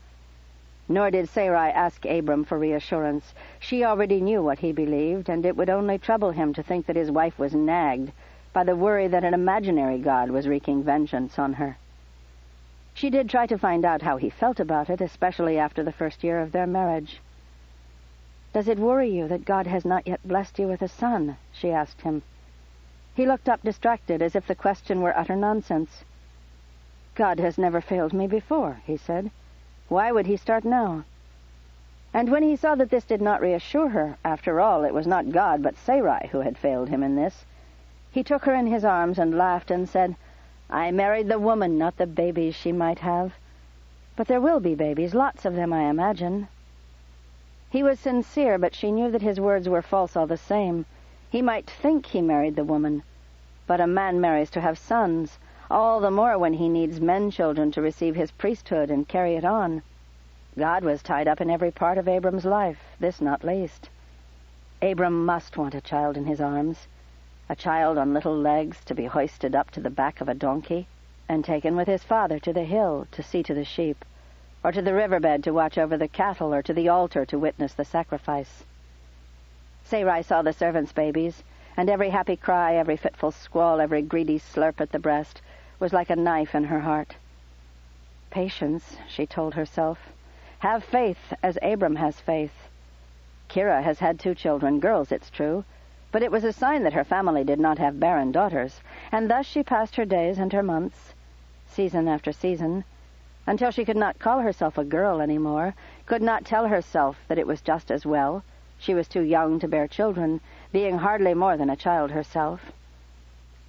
Nor did Sarai ask Abram for reassurance. She already knew what he believed, and it would only trouble him to think that his wife was nagged by the worry that an imaginary god was wreaking vengeance on her. She did try to find out how he felt about it, especially after the first year of their marriage. "Does it worry you that God has not yet blessed you with a son?" she asked him. He looked up distracted, as if the question were utter nonsense. "God has never failed me before," he said. "Why would he start now?" And when he saw that this did not reassure her, after all, it was not God but Sarai who had failed him in this, he took her in his arms and laughed and said, "I married the woman, not the babies she might have. But there will be babies, lots of them, I imagine." He was sincere, but she knew that his words were false all the same. He might think he married the woman, but a man marries to have sons, all the more when he needs men-children to receive his priesthood and carry it on. God was tied up in every part of Abram's life, this not least. Abram must want a child in his arms, a child on little legs to be hoisted up to the back of a donkey and taken with his father to the hill to see to the sheep, or to the riverbed to watch over the cattle, or to the altar to witness the sacrifice. Sarai saw the servants' babies, and every happy cry, every fitful squall, every greedy slurp at the breast was like a knife in her heart. "Patience," she told herself. "Have faith as Abram has faith." Kira has had 2 children, girls, it's true, but it was a sign that her family did not have barren daughters, and thus she passed her days and her months, season after season, until she could not call herself a girl anymore, could not tell herself that it was just as well. She was too young to bear children, being hardly more than a child herself.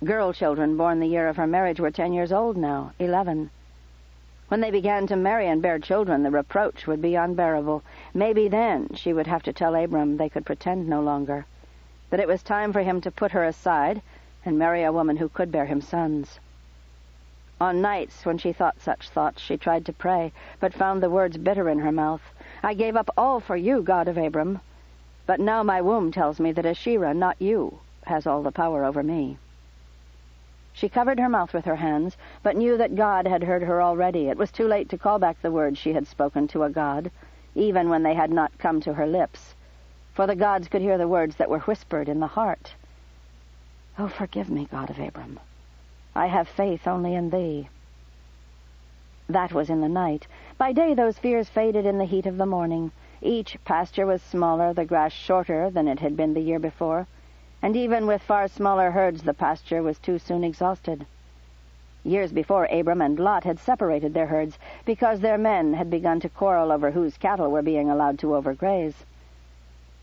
Girl children born the year of her marriage were 10 years old now, 11. When they began to marry and bear children, the reproach would be unbearable. Maybe then she would have to tell Abram they could pretend no longer, that it was time for him to put her aside and marry a woman who could bear him sons. On nights when she thought such thoughts, she tried to pray, but found the words bitter in her mouth. I gave up all for you, God of Abram. But now my womb tells me that Asherah, not you, has all the power over me. She covered her mouth with her hands, but knew that God had heard her already. It was too late to call back the words she had spoken to a god, even when they had not come to her lips, for the gods could hear the words that were whispered in the heart. Oh, forgive me, God of Abram. I have faith only in thee. That was in the night. By day those fears faded in the heat of the morning. Each pasture was smaller, the grass shorter than it had been the year before, and even with far smaller herds the pasture was too soon exhausted. Years before, Abram and Lot had separated their herds because their men had begun to quarrel over whose cattle were being allowed to overgraze.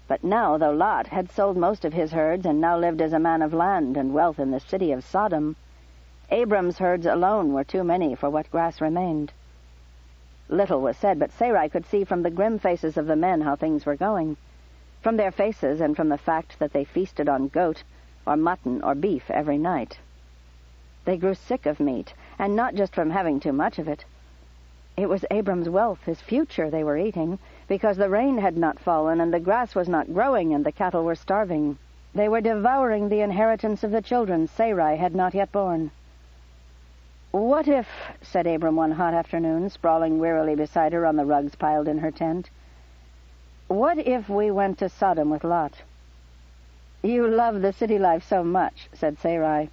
But now, though Lot had sold most of his herds and now lived as a man of land and wealth in the city of Sodom, Abram's herds alone were too many for what grass remained. Little was said, but Sarai could see from the grim faces of the men how things were going. From their faces and from the fact that they feasted on goat or mutton or beef every night. They grew sick of meat, and not just from having too much of it. It was Abram's wealth, his future, they were eating, because the rain had not fallen and the grass was not growing and the cattle were starving. They were devouring the inheritance of the children Sarai had not yet born. "What if," said Abram one hot afternoon, sprawling wearily beside her on the rugs piled in her tent, "what if we went to Sodom with Lot?" "You love the city life so much," said Sarai.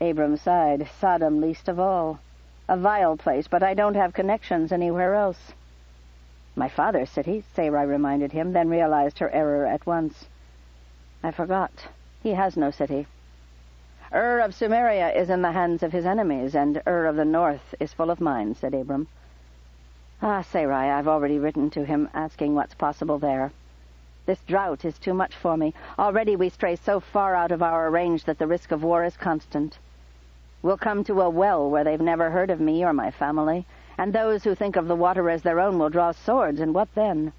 Abram sighed. "Sodom least of all. A vile place, but I don't have connections anywhere else." "My father's city," Sarai reminded him, then realized her error at once. "I forgot. He has no city. Ur of Sumeria is in the hands of his enemies, and Ur of the north is full of mine," said Abram. "Ah, Sarai, I've already written to him, asking what's possible there. This drought is too much for me. Already we stray so far out of our range that the risk of war is constant. We'll come to a well where they've never heard of me or my family, and those who think of the water as their own will draw swords, and what then?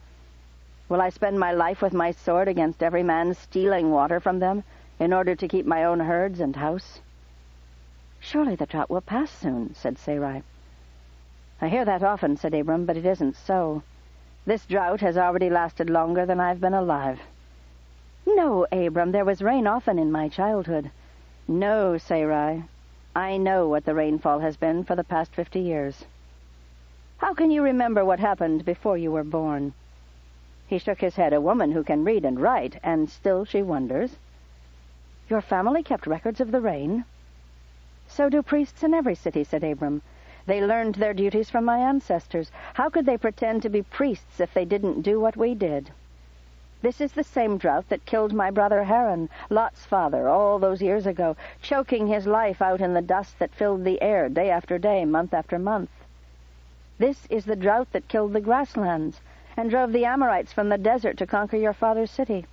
Will I spend my life with my sword against every man stealing water from them in order to keep my own herds and house?" "Surely the drought will pass soon," said Sarai. "I hear that often," said Abram, "but it isn't so. This drought has already lasted longer than I've been alive." "No, Abram, there was rain often in my childhood." "No, Sarai. I know what the rainfall has been for the past 50 years. How can you remember what happened before you were born?" He shook his head. "A woman who can read and write, and still she wonders." "Your family kept records of the rain?" "So do priests in every city," said Abram. "They learned their duties from my ancestors. How could they pretend to be priests if they didn't do what we did? This is the same drought that killed my brother Haran, Lot's father, all those years ago, choking his life out in the dust that filled the air day after day, month after month. This is the drought that killed the grasslands and drove the Amorites from the desert to conquer your father's city.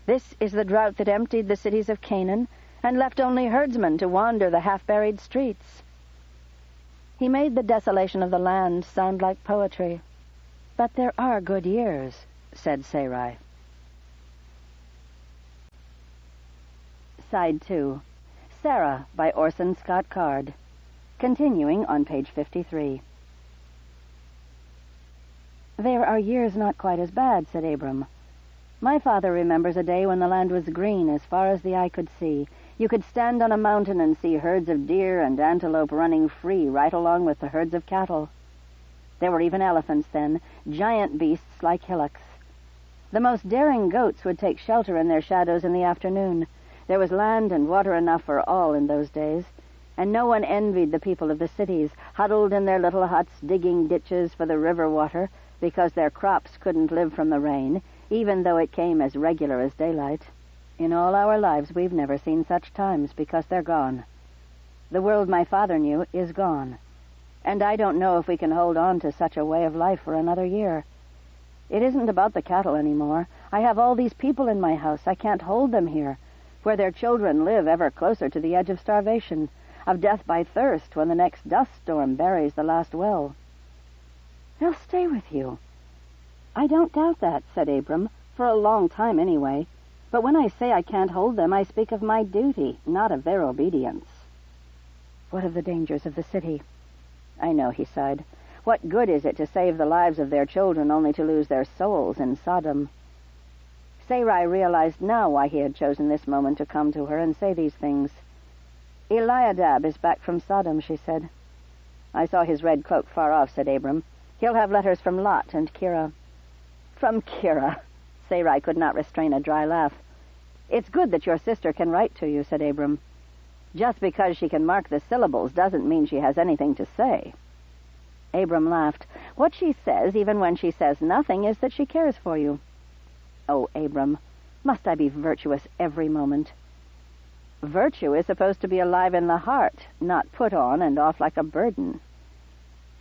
This is the drought that emptied the cities of Canaan and left only herdsmen to wander the half-buried streets." He made the desolation of the land sound like poetry. "But there are good years," said Sarai. Side 2. Sarah by Orson Scott Card. Continuing on page 53. "There are years not quite as bad," said Abram. "My father remembers a day when the land was green as far as the eye could see. You could stand on a mountain and see herds of deer and antelope running free right along with the herds of cattle. There were even elephants then, giant beasts like hillocks. The most daring goats would take shelter in their shadows in the afternoon. There was land and water enough for all in those days, and no one envied the people of the cities, huddled in their little huts digging ditches for the river water because their crops couldn't live from the rain, even though it came as regular as daylight. In all our lives we've never seen such times because they're gone. The world my father knew is gone, And I don't know if we can hold on to such a way of life for another year. It isn't about the cattle anymore. I have all these people in my house. I can't hold them here, where their children live ever closer to the edge of starvation, of death by thirst when the next dust storm buries the last well. They'll stay with you. I don't doubt that, said Abram, for a long time anyway. But when I say I can't hold them, I speak of my duty, not of their obedience. What of the dangers of the city? I know, he sighed. What good is it to save the lives of their children only to lose their souls in Sodom? Sarai realized now why he had chosen this moment to come to her and say these things. Eliadab is back from Sodom, she said. I saw his red cloak far off, said Abram. He'll have letters from Lot and Kira. From Kira? Sarai could not restrain a dry laugh. It's good that your sister can write to you, said Abram. Just because she can mark the syllables doesn't mean she has anything to say. Abram laughed. What she says, even when she says nothing, is that she cares for you. Oh, Abram, must I be virtuous every moment? Virtue is supposed to be alive in the heart, not put on and off like a burden.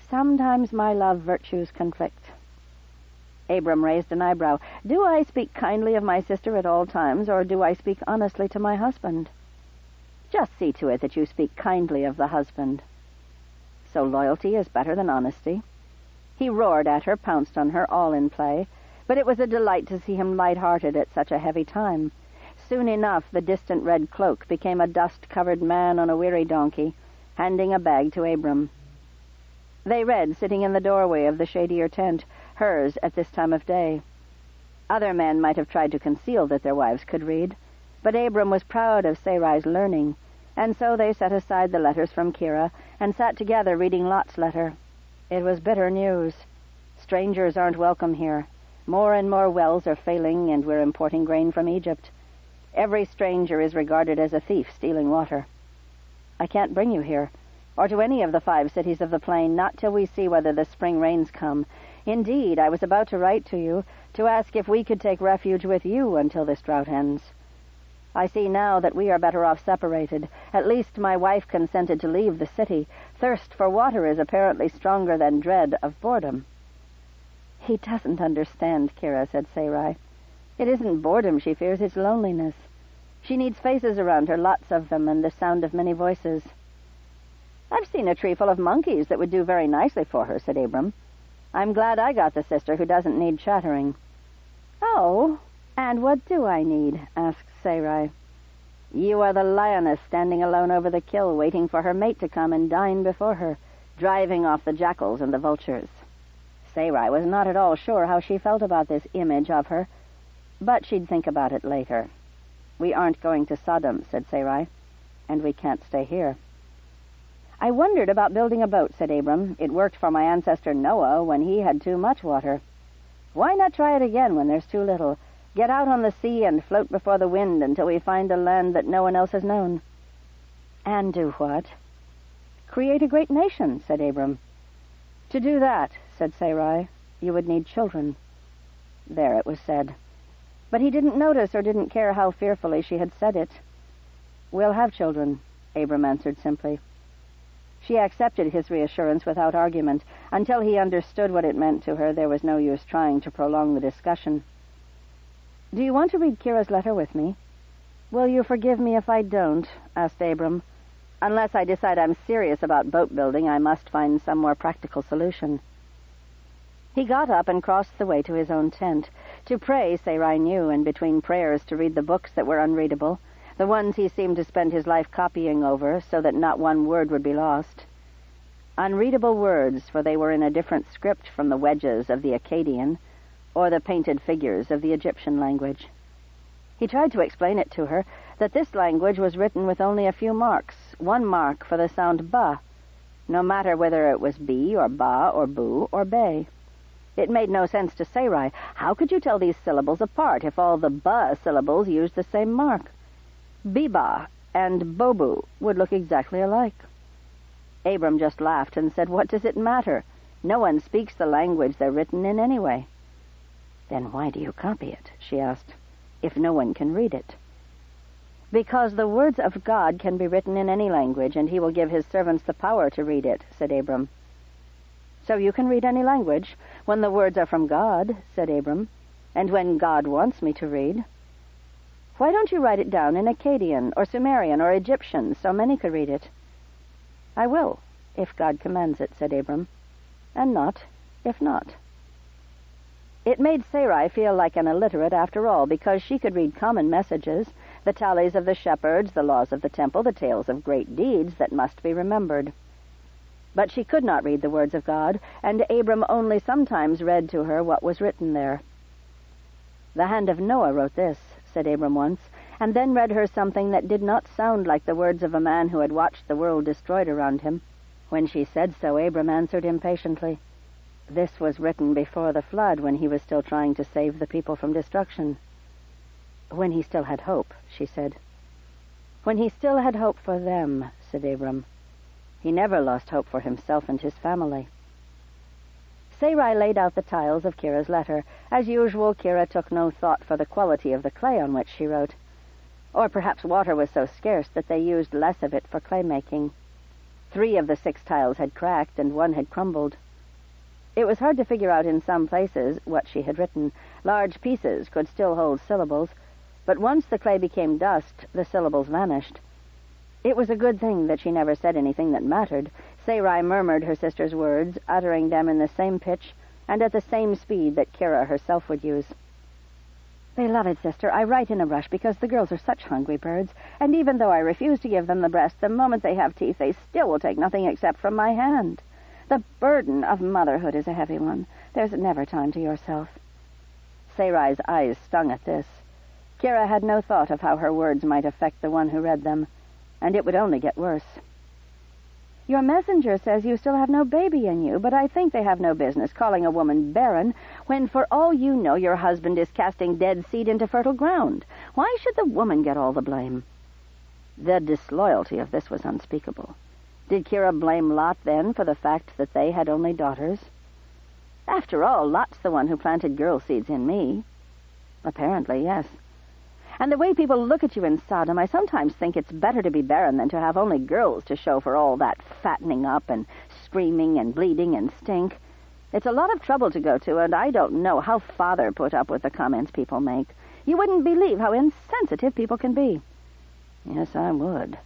Sometimes, my love, virtues conflict. Abram raised an eyebrow. Do I speak kindly of my sister at all times, or do I speak honestly to my husband? Just see to it that you speak kindly of the husband. So loyalty is better than honesty. He roared at her, pounced on her, all in play, but it was a delight to see him light-hearted at such a heavy time. Soon enough, the distant red cloak became a dust-covered man on a weary donkey, handing a bag to Abram. They read, sitting in the doorway of the shadier tent, hers at this time of day. Other men might have tried to conceal that their wives could read, but Abram was proud of Sarai's learning, and so they set aside the letters from Kira and sat together reading Lot's letter. It was bitter news. Strangers aren't welcome here. More and more wells are failing, and we're importing grain from Egypt. Every stranger is regarded as a thief stealing water. I can't bring you here, or to any of the 5 cities of the plain, not till we see whether the spring rains come. Indeed, I was about to write to you to ask if we could take refuge with you until this drought ends. I see now that we are better off separated. At least my wife consented to leave the city. Thirst for water is apparently stronger than dread of boredom. He doesn't understand, Kira, said Sarai. It isn't boredom she fears, it's loneliness. She needs faces around her, lots of them, and the sound of many voices. I've seen a tree full of monkeys that would do very nicely for her, said Abram. I'm glad I got the sister who doesn't need chattering. Oh, and what do I need? Asked Sarai. You are the lioness standing alone over the kill, waiting for her mate to come and dine before her, driving off the jackals and the vultures. Sarai was not at all sure how she felt about this image of her, but she'd think about it later. We aren't going to Sodom, said Sarai, and we can't stay here. I wondered about building a boat, said Abram. It worked for my ancestor Noah when he had too much water. Why not try it again when there's too little? Get out on the sea and float before the wind until we find a land that no one else has known. And do what? Create a great nation, said Abram. To do that, said Sarai, you would need children. There it was said. But he didn't notice or didn't care how fearfully she had said it. We'll have children, Abram answered simply. She accepted his reassurance without argument. Until he understood what it meant to her, there was no use trying to prolong the discussion. Do you want to read Kira's letter with me? Will you forgive me if I don't? Asked Abram. Unless I decide I'm serious about boat building, I must find some more practical solution. He got up and crossed the way to his own tent. To pray, Sarai knew, and between prayers to read the books that were unreadable, the ones he seemed to spend his life copying over so that not one word would be lost. Unreadable words, for they were in a different script from the wedges of the Akkadian or the painted figures of the Egyptian language. He tried to explain it to her, that this language was written with only a few marks, one mark for the sound ba, no matter whether it was B or ba or boo or bay. It made no sense to Sarai. How could you tell these syllables apart if all the ba syllables used the same mark? Biba and bobu would look exactly alike. Abram just laughed and said, what does it matter? No one speaks the language they're written in anyway. Then why do you copy it, she asked, if no one can read it? Because the words of God can be written in any language, and he will give his servants the power to read it, said Abram. "So you can read any language, when the words are from God," said Abram, "and when God wants me to read. Why don't you write it down in Akkadian or Sumerian or Egyptian so many could read it?" "I will, if God commands it," said Abram, "and not, if not." It made Sarai feel like an illiterate after all, because she could read common messages, the tallies of the shepherds, the laws of the temple, the tales of great deeds that must be remembered. But she could not read the words of God, and Abram only sometimes read to her what was written there. "The hand of Noah wrote this," said Abram once, and then read her something that did not sound like the words of a man who had watched the world destroyed around him. When she said so, Abram answered impatiently, "This was written before the flood, when he was still trying to save the people from destruction." "When he still had hope," she said. "When he still had hope for them," said Abram. "He never lost hope for himself and his family." Sarai laid out the tiles of Kira's letter. As usual, Kira took no thought for the quality of the clay on which she wrote. Or perhaps water was so scarce that they used less of it for clay making. 3 of the 6 tiles had cracked, and 1 had crumbled. It was hard to figure out in some places what she had written. Large pieces could still hold syllables, but once the clay became dust, the syllables vanished. It was a good thing that she never said anything that mattered. Sarai murmured her sister's words, uttering them in the same pitch and at the same speed that Kira herself would use. "Beloved sister, I write in a rush because the girls are such hungry birds, and even though I refuse to give them the breast the moment they have teeth, they still will take nothing except from my hand. The burden of motherhood is a heavy one. There's never time to yourself." Sarai's eyes stung at this. Kira had no thought of how her words might affect the one who read them, and it would only get worse. "Your messenger says you still have no baby in you, but I think they have no business calling a woman barren when, for all you know, your husband is casting dead seed into fertile ground. Why should the woman get all the blame?" The disloyalty of this was unspeakable. Did Kira blame Lot, then, for the fact that they had only daughters? "After all, Lot's the one who planted girl seeds in me." Apparently, yes. "And the way people look at you in Sodom, I sometimes think it's better to be barren than to have only girls to show for all that fattening up and screaming and bleeding and stink. It's a lot of trouble to go to, and I don't know how Father put up with the comments people make. You wouldn't believe how insensitive people can be." "Yes, I would."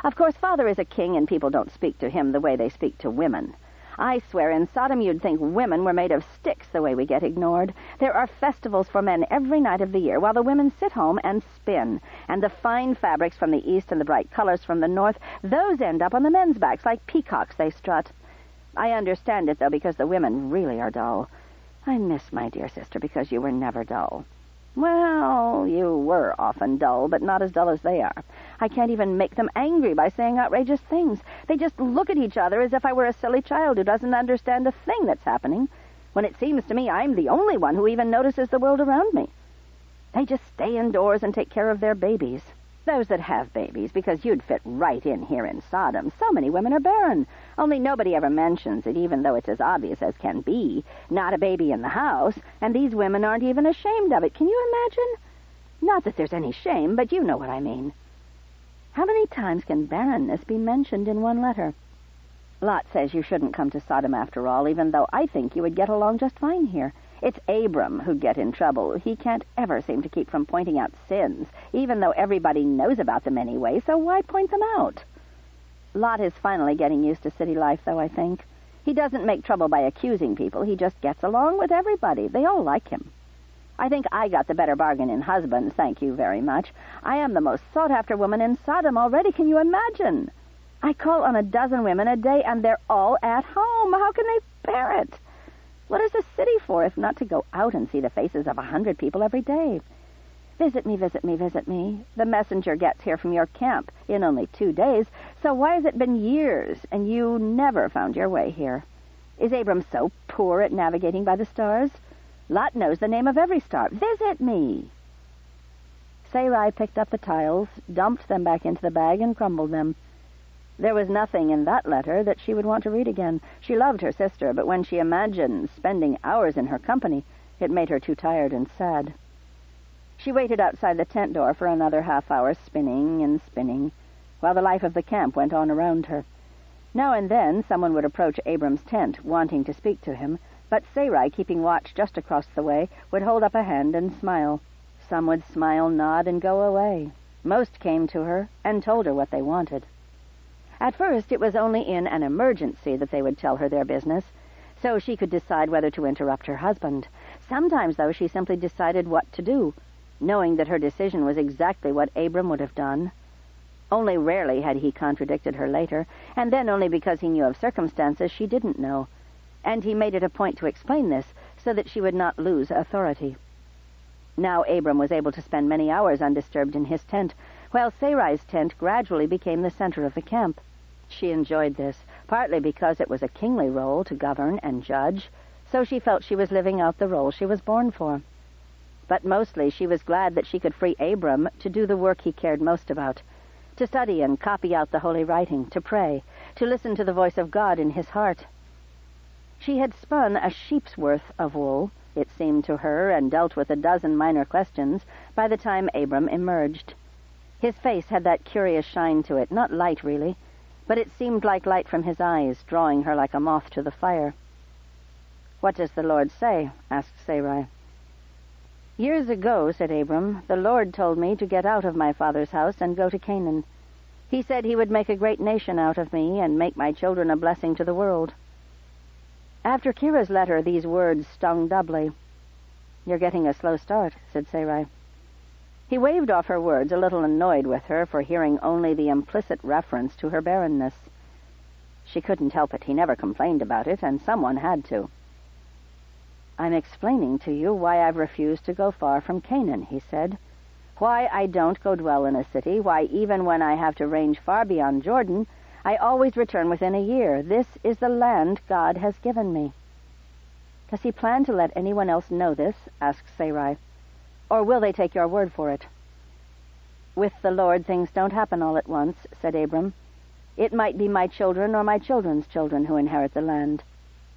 "Of course, Father is a king, and people don't speak to him the way they speak to women. I swear in Sodom you'd think women were made of sticks the way we get ignored. There are festivals for men every night of the year, while the women sit home and spin. And the fine fabrics from the east and the bright colors from the north, those end up on the men's backs like peacocks they strut. I understand it, though, because the women really are dull. I miss my dear sister because you were never dull." "Well, you were often dull, but not as dull as they are. I can't even make them angry by saying outrageous things. They just look at each other as if I were a silly child who doesn't understand a thing that's happening, when it seems to me I'm the only one who even notices the world around me. They just stay indoors and take care of their babies. Those that have babies, because you'd fit right in here in Sodom. So many women are barren, only nobody ever mentions it, even though it's as obvious as can be. Not a baby in the house, and these women aren't even ashamed of it. Can you imagine? Not that there's any shame, but you know what I mean. How many times can barrenness be mentioned in one letter? Lot says you shouldn't come to Sodom after all, even though I think you would get along just fine here. It's Abram who'd get in trouble. He can't ever seem to keep from pointing out sins, even though everybody knows about them anyway, so why point them out? Lot is finally getting used to city life, though, I think. He doesn't make trouble by accusing people. He just gets along with everybody. They all like him. I think I got the better bargain in husbands, thank you very much. I am the most sought-after woman in Sodom already, can you imagine? I call on a dozen women a day, and they're all at home. How can they bear it? What is the city for, if not to go out and see the faces of 100 people every day? Visit me, visit me, visit me. The messenger gets here from your camp in only 2 days, so why has it been years, and you never found your way here? Is Abram so poor at navigating by the stars? Lot knows the name of every star. Visit me. Sarai picked up the tiles, dumped them back into the bag, and crumbled them. There was nothing in that letter that she would want to read again. She loved her sister, but when she imagined spending hours in her company, it made her too tired and sad. She waited outside the tent door for another half hour, spinning and spinning, while the life of the camp went on around her. Now and then someone would approach Abram's tent, wanting to speak to him, but Sarai, keeping watch just across the way, would hold up a hand and smile. Some would smile, nod, and go away. Most came to her and told her what they wanted. At first, it was only in an emergency that they would tell her their business, so she could decide whether to interrupt her husband. Sometimes, though, she simply decided what to do, knowing that her decision was exactly what Abram would have done. Only rarely had he contradicted her later, and then only because he knew of circumstances she didn't know, and he made it a point to explain this so that she would not lose authority. Now Abram was able to spend many hours undisturbed in his tent, while Sarai's tent gradually became the center of the camp. She enjoyed this, partly because it was a kingly role to govern and judge, so she felt she was living out the role she was born for. But mostly she was glad that she could free Abram to do the work he cared most about, to study and copy out the holy writing, to pray, to listen to the voice of God in his heart. She had spun a sheep's worth of wool, it seemed to her, and dealt with a dozen minor questions by the time Abram emerged. His face had that curious shine to it, not light really, but it seemed like light from his eyes, drawing her like a moth to the fire. "What does the Lord say?" asked Sarai. "Years ago," said Abram, "the Lord told me to get out of my father's house and go to Canaan. He said he would make a great nation out of me and make my children a blessing to the world." After Kira's letter, these words stung doubly. "You're getting a slow start," said Sarai. He waved off her words, a little annoyed with her for hearing only the implicit reference to her barrenness. She couldn't help it. He never complained about it, and someone had to. "I'm explaining to you why I've refused to go far from Canaan," he said. "Why I don't go dwell in a city, why even when I have to range far beyond Jordan, I always return within a year. This is the land God has given me." "Does he plan to let anyone else know this?" asked Sarai. "Or will they take your word for it?" "With the Lord, things don't happen all at once," said Abram. "It might be my children or my children's children who inherit the land.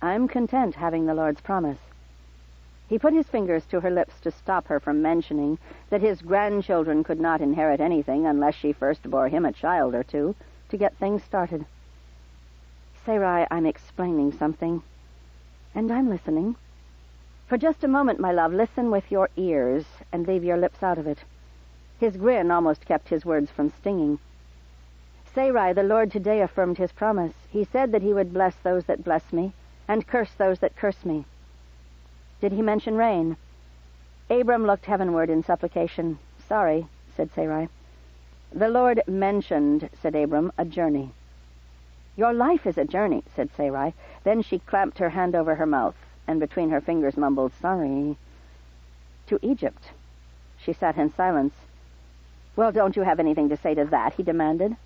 I'm content having the Lord's promise." He put his fingers to her lips to stop her from mentioning that his grandchildren could not inherit anything unless she first bore him a child or two, to get things started. "Sarai, I'm explaining something, and I'm listening. For just a moment, my love, listen with your ears and leave your lips out of it." His grin almost kept his words from stinging. "Sarai, the Lord today affirmed his promise. He said that he would bless those that bless me and curse those that curse me." "Did he mention rain?" Abram looked heavenward in supplication. "Sorry," said Sarai. "The Lord mentioned," said Abram, "a journey." "Your life is a journey," said Sarai. Then she clamped her hand over her mouth, and between her fingers mumbled, "Sorry." "To Egypt." She sat in silence. "Well, don't you have anything to say to that?" he demanded.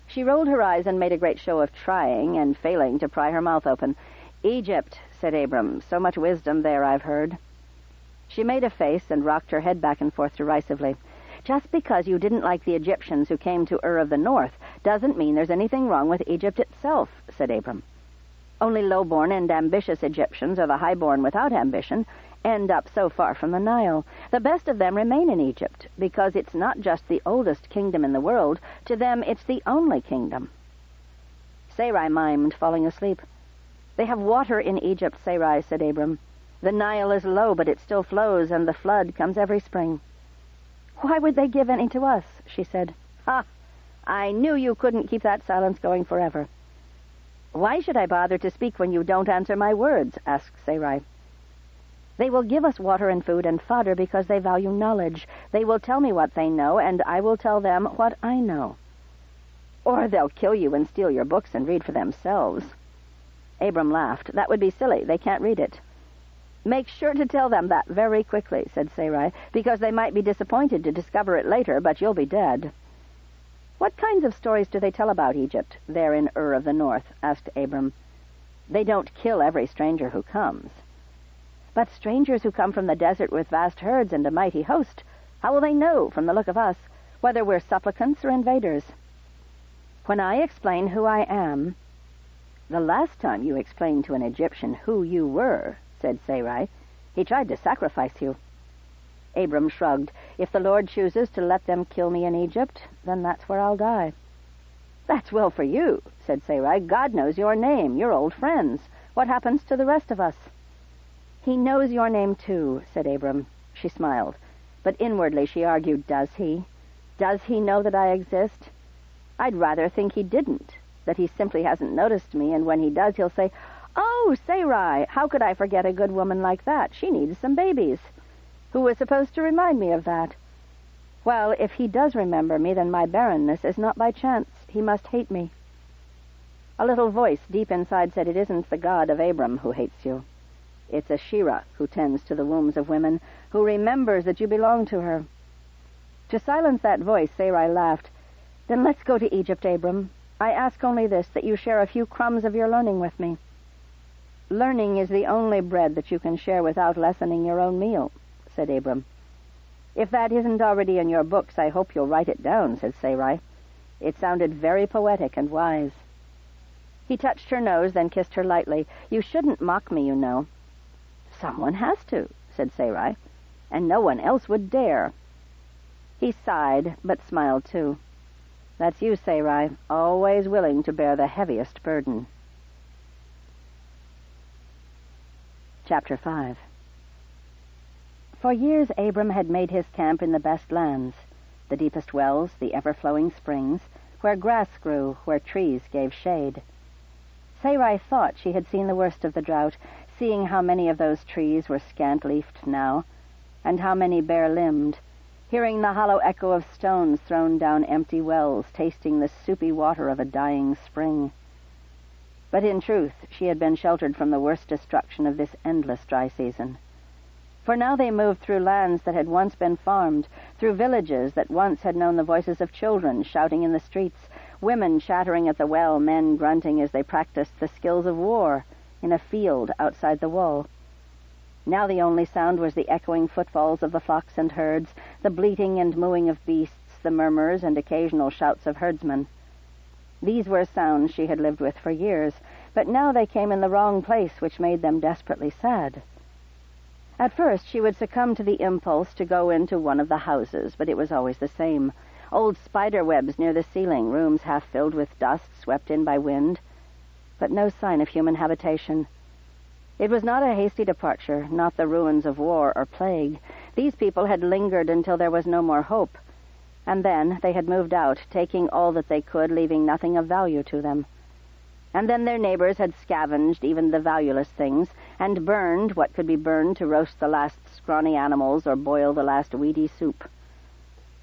She rolled her eyes and made a great show of trying and failing to pry her mouth open. "Egypt," said Abram. "So much wisdom there, I've heard." She made a face and rocked her head back and forth derisively. "Just because you didn't like the Egyptians who came to Ur of the North doesn't mean there's anything wrong with Egypt itself," said Abram. "Only low-born and ambitious Egyptians, or the high-born without ambition, end up so far from the Nile. The best of them remain in Egypt, because it's not just the oldest kingdom in the world. To them, it's the only kingdom." Sarai mimed, falling asleep. "They have water in Egypt, Sarai," said Abram. "The Nile is low, but it still flows, and the flood comes every spring." "Why would they give any to us?" she said. "Ha! I knew you couldn't keep that silence going forever." "Why should I bother to speak when you don't answer my words?" asked Sarai. "They will give us water and food and fodder because they value knowledge. They will tell me what they know, and I will tell them what I know." "Or they'll kill you and steal your books and read for themselves." Abram laughed. "That would be silly. They can't read it." "Make sure to tell them that very quickly," said Sarai, "because they might be disappointed to discover it later, but you'll be dead." "What kinds of stories do they tell about Egypt, there in Ur of the North?" asked Abram. "They don't kill every stranger who comes." "But strangers who come from the desert with vast herds and a mighty host, how will they know, from the look of us, whether we're supplicants or invaders?" "When I explain who I am—" "The last time you explained to an Egyptian who you were," said Sarai, "he tried to sacrifice you." Abram shrugged. "If the Lord chooses to let them kill me in Egypt, then that's where I'll die." "That's well for you," said Sarai. "God knows your name. You're old friends. What happens to the rest of us?" "He knows your name, too," said Abram. She smiled. But inwardly she argued, does he? Does he know that I exist? I'd rather think he didn't, that he simply hasn't noticed me, and when he does, he'll say, "Oh, Sarai, how could I forget a good woman like that? She needs some babies. Who was supposed to remind me of that?" Well, if he does remember me, then my barrenness is not by chance. He must hate me. A little voice deep inside said, "It isn't the God of Abram who hates you. It's Asherah who tends to the wombs of women, who remembers that you belong to her." To silence that voice, Sarai laughed. "Then let's go to Egypt, Abram. I ask only this, that you share a few crumbs of your learning with me." "Learning is the only bread that you can share without lessening your own meal," said Abram. "If that isn't already in your books, I hope you'll write it down," said Sarai. It sounded very poetic and wise. He touched her nose, then kissed her lightly. "You shouldn't mock me, you know." "Someone has to," said Sarai, "and no one else would dare." He sighed, but smiled too. "That's you, Sarai, always willing to bear the heaviest burden." Chapter 5. For years Abram had made his camp in the best lands, the deepest wells, the ever-flowing springs, where grass grew, where trees gave shade. Sarai thought she had seen the worst of the drought, seeing how many of those trees were scant-leafed now, and how many bare-limbed, hearing the hollow echo of stones thrown down empty wells, tasting the soupy water of a dying spring. But in truth, she had been sheltered from the worst destruction of this endless dry season. For now they moved through lands that had once been farmed, through villages that once had known the voices of children shouting in the streets, women chattering at the well, men grunting as they practiced the skills of war in a field outside the wall. Now the only sound was the echoing footfalls of the flocks and herds, the bleating and mooing of beasts, the murmurs and occasional shouts of herdsmen. These were sounds she had lived with for years, but now they came in the wrong place, which made them desperately sad. At first she would succumb to the impulse to go into one of the houses, but it was always the same. Old spider webs near the ceiling, rooms half filled with dust swept in by wind, but no sign of human habitation. It was not a hasty departure, not the ruins of war or plague. These people had lingered until there was no more hope, and then they had moved out, taking all that they could, leaving nothing of value to them. And then their neighbors had scavenged even the valueless things, and burned what could be burned to roast the last scrawny animals or boil the last weedy soup.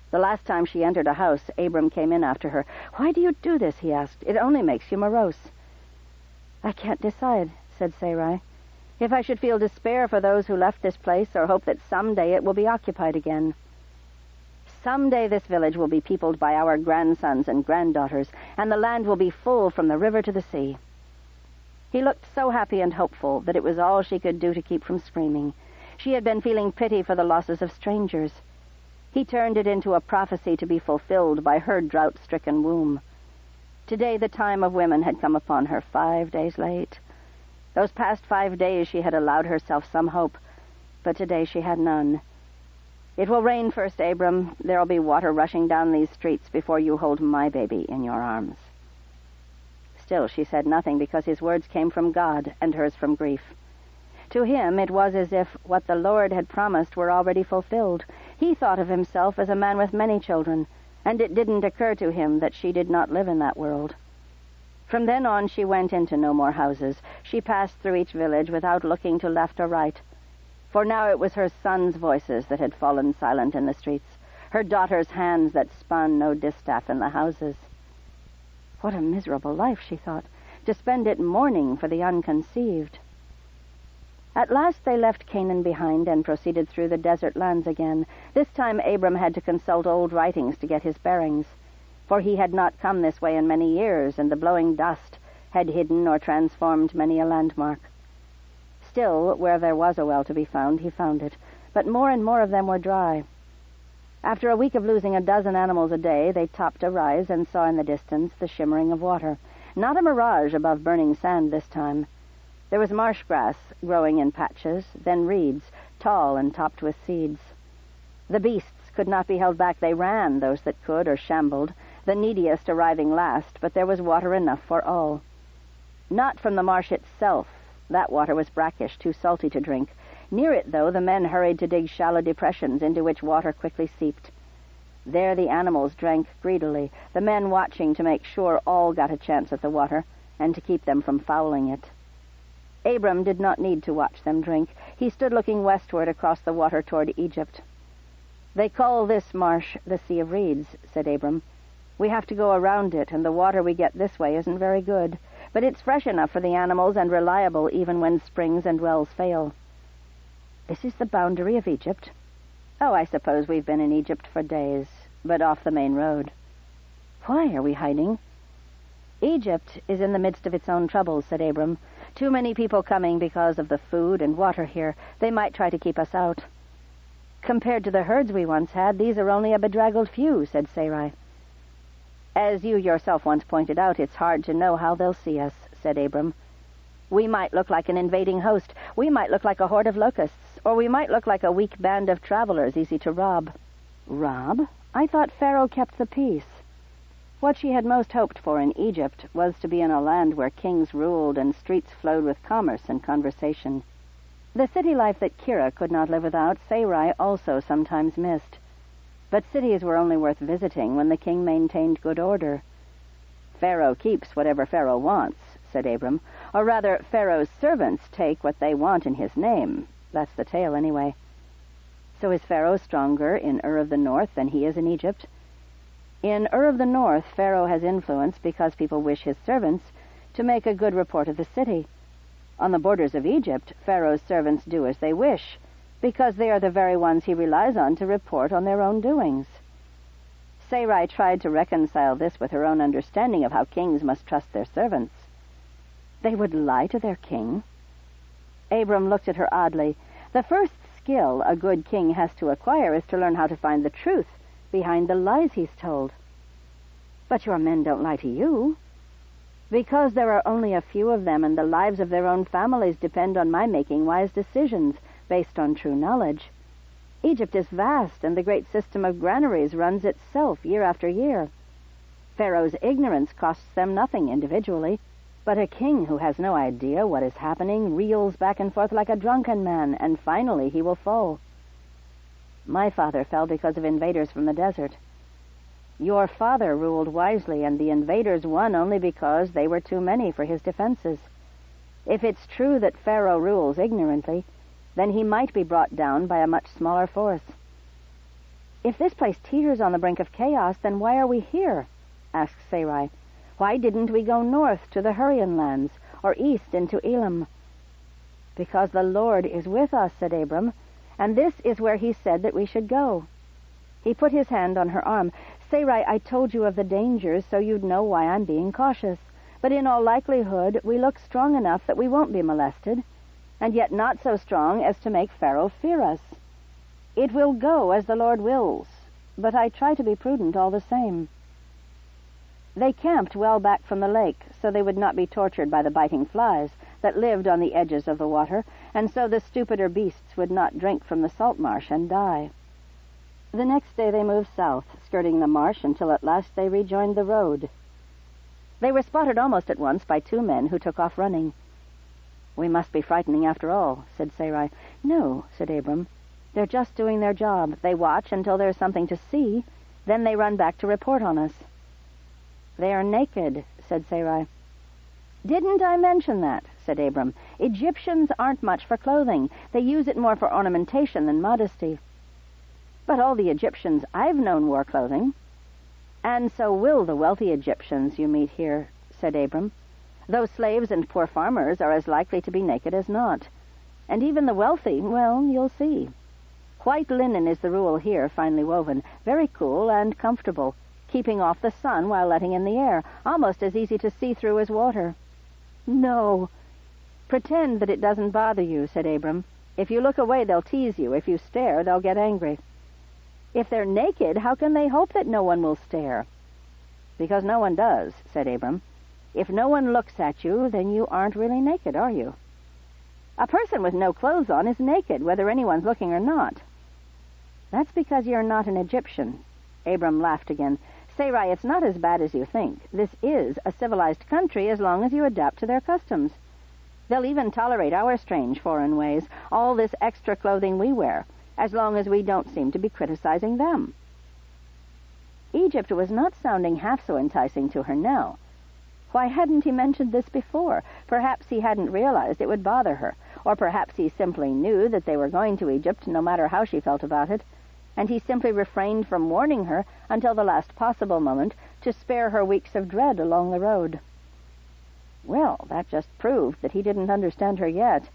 The last time she entered a house, Abram came in after her. "Why do you do this?" he asked. "It only makes you morose." "I can't decide," said Sarai. "If I should feel despair for those who left this place, or hope that someday it will be occupied again. Someday this village will be peopled by our grandsons and granddaughters, and the land will be full from the river to the sea." He looked so happy and hopeful that it was all she could do to keep from screaming. She had been feeling pity for the losses of strangers. He turned it into a prophecy to be fulfilled by her drought-stricken womb. Today the time of women had come upon her 5 days late. Those past 5 days she had allowed herself some hope, but today she had none. "It will rain first, Abram. There'll be water rushing down these streets before you hold my baby in your arms." Still she said nothing, because his words came from God and hers from grief. To him it was as if what the Lord had promised were already fulfilled. He thought of himself as a man with many children, and it didn't occur to him that she did not live in that world. From then on she went into no more houses. She passed through each village without looking to left or right. For now it was her sons' voices that had fallen silent in the streets, her daughters' hands that spun no distaff in the houses. What a miserable life, she thought, to spend it mourning for the unconceived. At last they left Canaan behind and proceeded through the desert lands again. This time Abram had to consult old writings to get his bearings, for he had not come this way in many years, and the blowing dust had hidden or transformed many a landmark. Still, where there was a well to be found, he found it, but more and more of them were dry. After a week of losing a dozen animals a day, they topped a rise and saw in the distance the shimmering of water. Not a mirage above burning sand this time. There was marsh grass growing in patches, then reeds, tall and topped with seeds. The beasts could not be held back. They ran, those that could, or shambled. the neediest arriving last, but there was water enough for all. Not from the marsh itself. That water was brackish, too salty to drink. Near it, though, the men hurried to dig shallow depressions into which water quickly seeped. There the animals drank greedily, the men watching to make sure all got a chance at the water, and to keep them from fouling it. Abram did not need to watch them drink. He stood looking westward across the water toward Egypt. "They call this marsh the Sea of Reeds," said Abram. "We have to go around it, and the water we get this way isn't very good, but it's fresh enough for the animals and reliable even when springs and wells fail." "This is the boundary of Egypt?" "Oh, I suppose we've been in Egypt for days, but off the main road." "Why are we hiding?" "Egypt is in the midst of its own troubles," said Abram. "Too many people coming because of the food and water here. They might try to keep us out." "Compared to the herds we once had, these are only a bedraggled few," said Sarai. "As you yourself once pointed out, it's hard to know how they'll see us," said Abram. "We might look like an invading host. We might look like a horde of locusts. Or we might look like a weak band of travelers easy to rob." "Rob? I thought Pharaoh kept the peace." What she had most hoped for in Egypt was to be in a land where kings ruled and streets flowed with commerce and conversation. The city life that Kira could not live without, Sarai also sometimes missed. But cities were only worth visiting when the king maintained good order. "Pharaoh keeps whatever Pharaoh wants," said Abram. "Or rather, Pharaoh's servants take what they want in his name. That's the tale, anyway." "So is Pharaoh stronger in Ur of the North than he is in Egypt?" "In Ur of the North, Pharaoh has influence because people wish his servants to make a good report of the city. On the borders of Egypt, Pharaoh's servants do as they wish, because they are the very ones he relies on to report on their own doings." Sarai tried to reconcile this with her own understanding of how kings must trust their servants. "They would lie to their king?" Abram looked at her oddly. "The first skill a good king has to acquire is to learn how to find the truth behind the lies he's told." "But your men don't lie to you." "Because there are only a few of them, and the lives of their own families depend on my making wise decisions based on true knowledge. Egypt is vast, and the great system of granaries runs itself year after year. Pharaoh's ignorance costs them nothing individually, but a king who has no idea what is happening reels back and forth like a drunken man, and finally he will fall. My father fell because of invaders from the desert. Your father ruled wisely, and the invaders won only because they were too many for his defenses. If it's true that Pharaoh rules ignorantly, then he might be brought down by a much smaller force." "If this place teeters on the brink of chaos, then why are we here?" asked Sarai. "Why didn't we go north to the Hurrian lands, or east into Elam?" "Because the Lord is with us," said Abram, "and this is where he said that we should go." He put his hand on her arm. "Sarai, I told you of the dangers so you'd know why I'm being cautious. But in all likelihood, we look strong enough that we won't be molested, and yet not so strong as to make Pharaoh fear us. It will go as the Lord wills, but I try to be prudent all the same." They camped well back from the lake, so they would not be tortured by the biting flies that lived on the edges of the water, and so the stupider beasts would not drink from the salt marsh and die. The next day they moved south, skirting the marsh until at last they rejoined the road. They were spotted almost at once by two men who took off running. "We must be frightening after all," said Sarai. "No," said Abram. "They're just doing their job. They watch until there's something to see, then they run back to report on us." "They are naked," said Sarai. "Didn't I mention that?" said Abram. "Egyptians aren't much for clothing. They use it more for ornamentation than modesty." "But all the Egyptians I've known wore clothing." "And so will the wealthy Egyptians you meet here," said Abram. "Though slaves and poor farmers are as likely to be naked as not. And even the wealthy, well, you'll see. White linen is the rule here, finely woven, very cool and comfortable, keeping off the sun while letting in the air, almost as easy to see through as water." "No." "Pretend that it doesn't bother you," said Abram. "If you look away, they'll tease you. If you stare, they'll get angry." "If they're naked, how can they hope that no one will stare?" "Because no one does," said Abram. "If no one looks at you, then you aren't really naked, are you? A person with no clothes on is naked, whether anyone's looking or not." "That's because you're not an Egyptian." Abram laughed again. Sarai, it's not as bad as you think. This is a civilized country as long as you adapt to their customs. They'll even tolerate our strange foreign ways, all this extra clothing we wear, as long as we don't seem to be criticizing them. Egypt was not sounding half so enticing to her now. Why hadn't he mentioned this before? Perhaps he hadn't realized it would bother her, or perhaps he simply knew that they were going to Egypt no matter how she felt about it, and he simply refrained from warning her until the last possible moment to spare her weeks of dread along the road. Well, that just proved that he didn't understand her yet,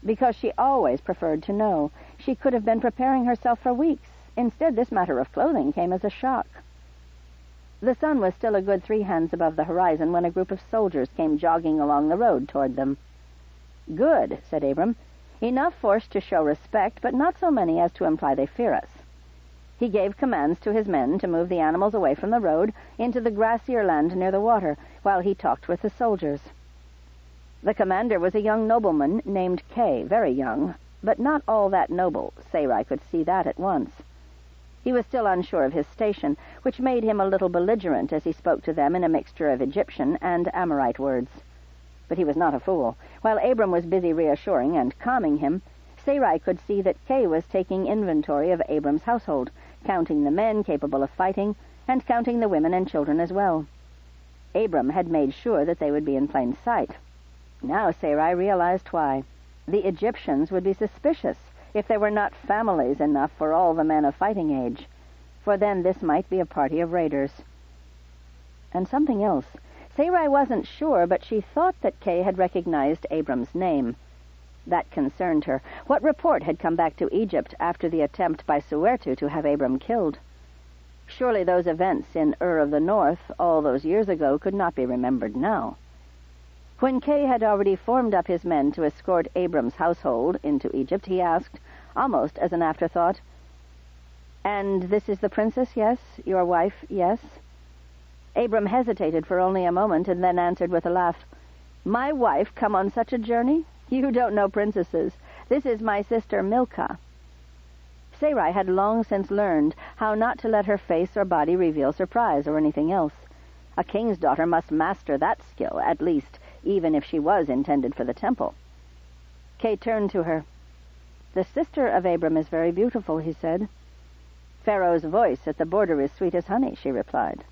because she always preferred to know. She could have been preparing herself for weeks. Instead, this matter of clothing came as a shock. The sun was still a good 3 hands above the horizon when a group of soldiers came jogging along the road toward them. "Good," said Abram. "Enough force to show respect, but not so many as to imply they fear us." He gave commands to his men to move the animals away from the road into the grassier land near the water, while he talked with the soldiers. The commander was a young nobleman named Kay, very young, but not all that noble. Sarai could see that at once. He was still unsure of his station, which made him a little belligerent as he spoke to them in a mixture of Egyptian and Amorite words. But he was not a fool. While Abram was busy reassuring and calming him, Sarai could see that Kay was taking inventory of Abram's household, counting the men capable of fighting, and counting the women and children as well. Abram had made sure that they would be in plain sight. Now Sarai realized why. The Egyptians would be suspicious if there were not families enough for all the men of fighting age, for then this might be a party of raiders. And something else. Sarai wasn't sure, but she thought that Kay had recognized Abram's name. That concerned her. What report had come back to Egypt after the attempt by Suertu to have Abram killed? Surely those events in Ur of the North all those years ago could not be remembered now. When Kay had already formed up his men to escort Abram's household into Egypt, he asked, almost as an afterthought, "And this is the princess, yes? Your wife, yes?" Abram hesitated for only a moment and then answered with a laugh, "My wife come on such a journey? You don't know princesses. This is my sister Milcah." Sarai had long since learned how not to let her face or body reveal surprise or anything else. A king's daughter must master that skill, at least, even if she was intended for the temple. Kay turned to her. "The sister of Abram is very beautiful," he said. "Pharaoh's voice at the border is sweet as honey," she replied.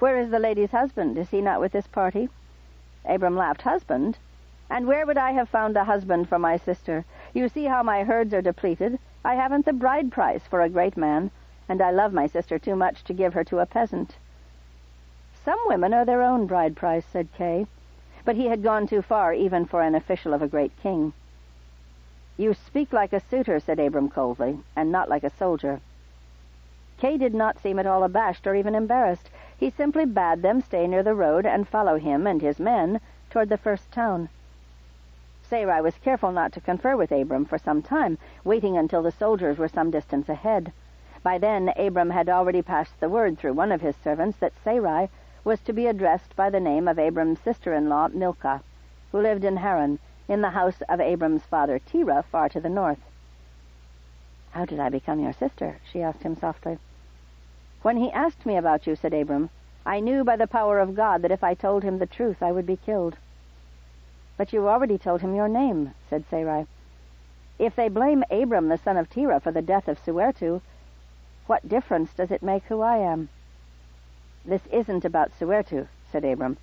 "Where is the lady's husband? Is he not with this party?" Abram laughed. "Husband? And where would I have found a husband for my sister? You see how my herds are depleted. I haven't the bride price for a great man, and I love my sister too much to give her to a peasant." "Some women are their own bride price," said Kay. But he had gone too far even for an official of a great king. "You speak like a suitor," said Abram coldly, "and not like a soldier." Kay did not seem at all abashed or even embarrassed. He simply bade them stay near the road and follow him and his men toward the first town. Sarai was careful not to confer with Abram for some time, waiting until the soldiers were some distance ahead. By then, Abram had already passed the word through one of his servants that Sarai was to be addressed by the name of Abram's sister-in-law, Milcah, who lived in Haran, in the house of Abram's father, Terah, far to the north. "How did I become your sister?" she asked him softly. "When he asked me about you," said Abram, "I knew by the power of God that if I told him the truth, I would be killed." "But you already told him your name," said Sarai. "If they blame Abram, the son of Terah, for the death of Suertu, what difference does it make who I am?" "This isn't about Suertu," said Abram.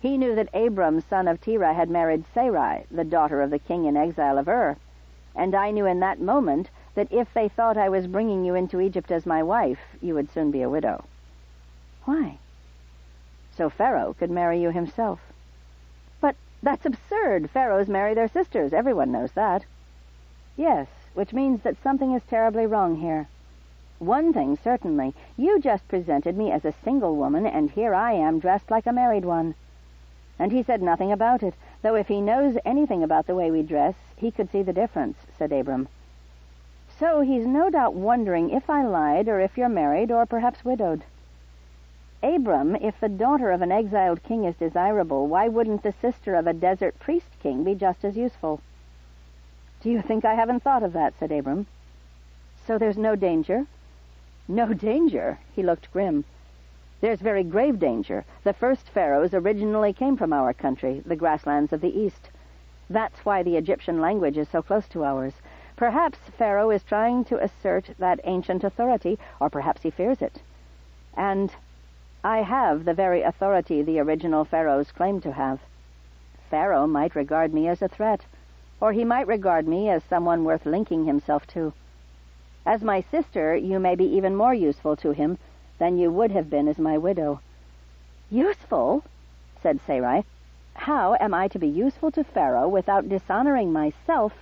He knew that Abram, son of Terah, had married Sarai, the daughter of the king in exile of Ur, and I knew in that moment that if they thought I was bringing you into Egypt as my wife, you would soon be a widow." "Why?" "So Pharaoh could marry you himself." "But that's absurd. Pharaohs marry their sisters. Everyone knows that." "Yes, which means that something is terribly wrong here. One thing, certainly. You just presented me as a single woman, and here I am dressed like a married one." And he said nothing about it, though if he knows anything about the way we dress, he could see the difference, said Abram. "So he's no doubt wondering if I lied, or if you're married, or perhaps widowed." "Abram, if the daughter of an exiled king is desirable, why wouldn't the sister of a desert priest king be just as useful?" "Do you think I haven't thought of that?" said Abram. "So there's no danger?" "No danger?" He looked grim. There's very grave danger. The first pharaohs originally came from our country, the grasslands of the east. That's why the Egyptian language is so close to ours. Perhaps Pharaoh is trying to assert that ancient authority, or perhaps he fears it. And I have the very authority the original pharaohs claimed to have. Pharaoh might regard me as a threat, or he might regard me as someone worth linking himself to. As my sister, you may be even more useful to him than you would have been as my widow." "Useful?" said Sarai. "How am I to be useful to Pharaoh without dishonoring myself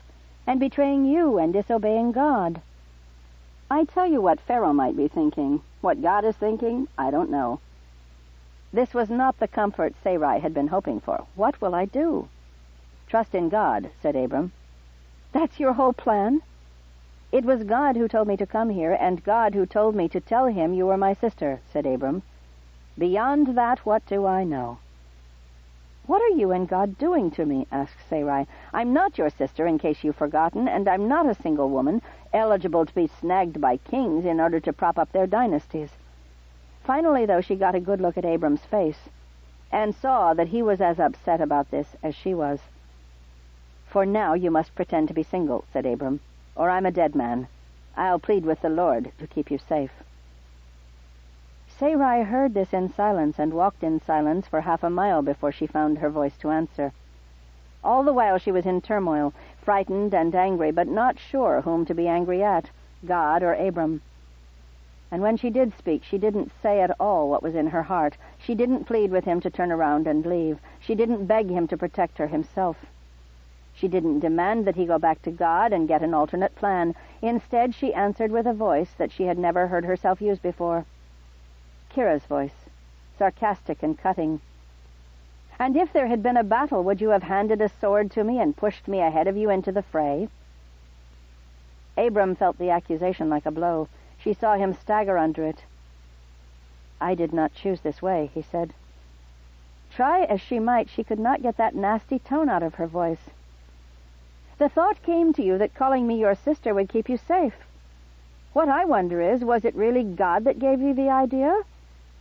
and betraying you and disobeying God?" "I tell you what Pharaoh might be thinking. What God is thinking, I don't know." This was not the comfort Sarai had been hoping for. "What will I do?" "Trust in God," said Abram. "That's your whole plan?" "It was God who told me to come here, and God who told me to tell him you were my sister," said Abram. "Beyond that, what do I know?" "What are you and God doing to me?" asked Sarai. "I'm not your sister, in case you've forgotten, and I'm not a single woman, eligible to be snagged by kings in order to prop up their dynasties." Finally, though, she got a good look at Abram's face, and saw that he was as upset about this as she was. "For now you must pretend to be single," said Abram, "or I'm a dead man. I'll plead with the Lord to keep you safe." Sarai heard this in silence and walked in silence for half a mile before she found her voice to answer. All the while she was in turmoil, frightened and angry, but not sure whom to be angry at, God or Abram. And when she did speak, she didn't say at all what was in her heart. She didn't plead with him to turn around and leave. She didn't beg him to protect her himself. She didn't demand that he go back to God and get an alternate plan. Instead, she answered with a voice that she had never heard herself use before. Kira's voice, sarcastic and cutting. "And if there had been a battle, would you have handed a sword to me and pushed me ahead of you into the fray?" Abram felt the accusation like a blow. She saw him stagger under it. "I did not choose this way," he said. Try as she might, she could not get that nasty tone out of her voice. "The thought came to you that calling me your sister would keep you safe. What I wonder is, was it really God that gave you the idea,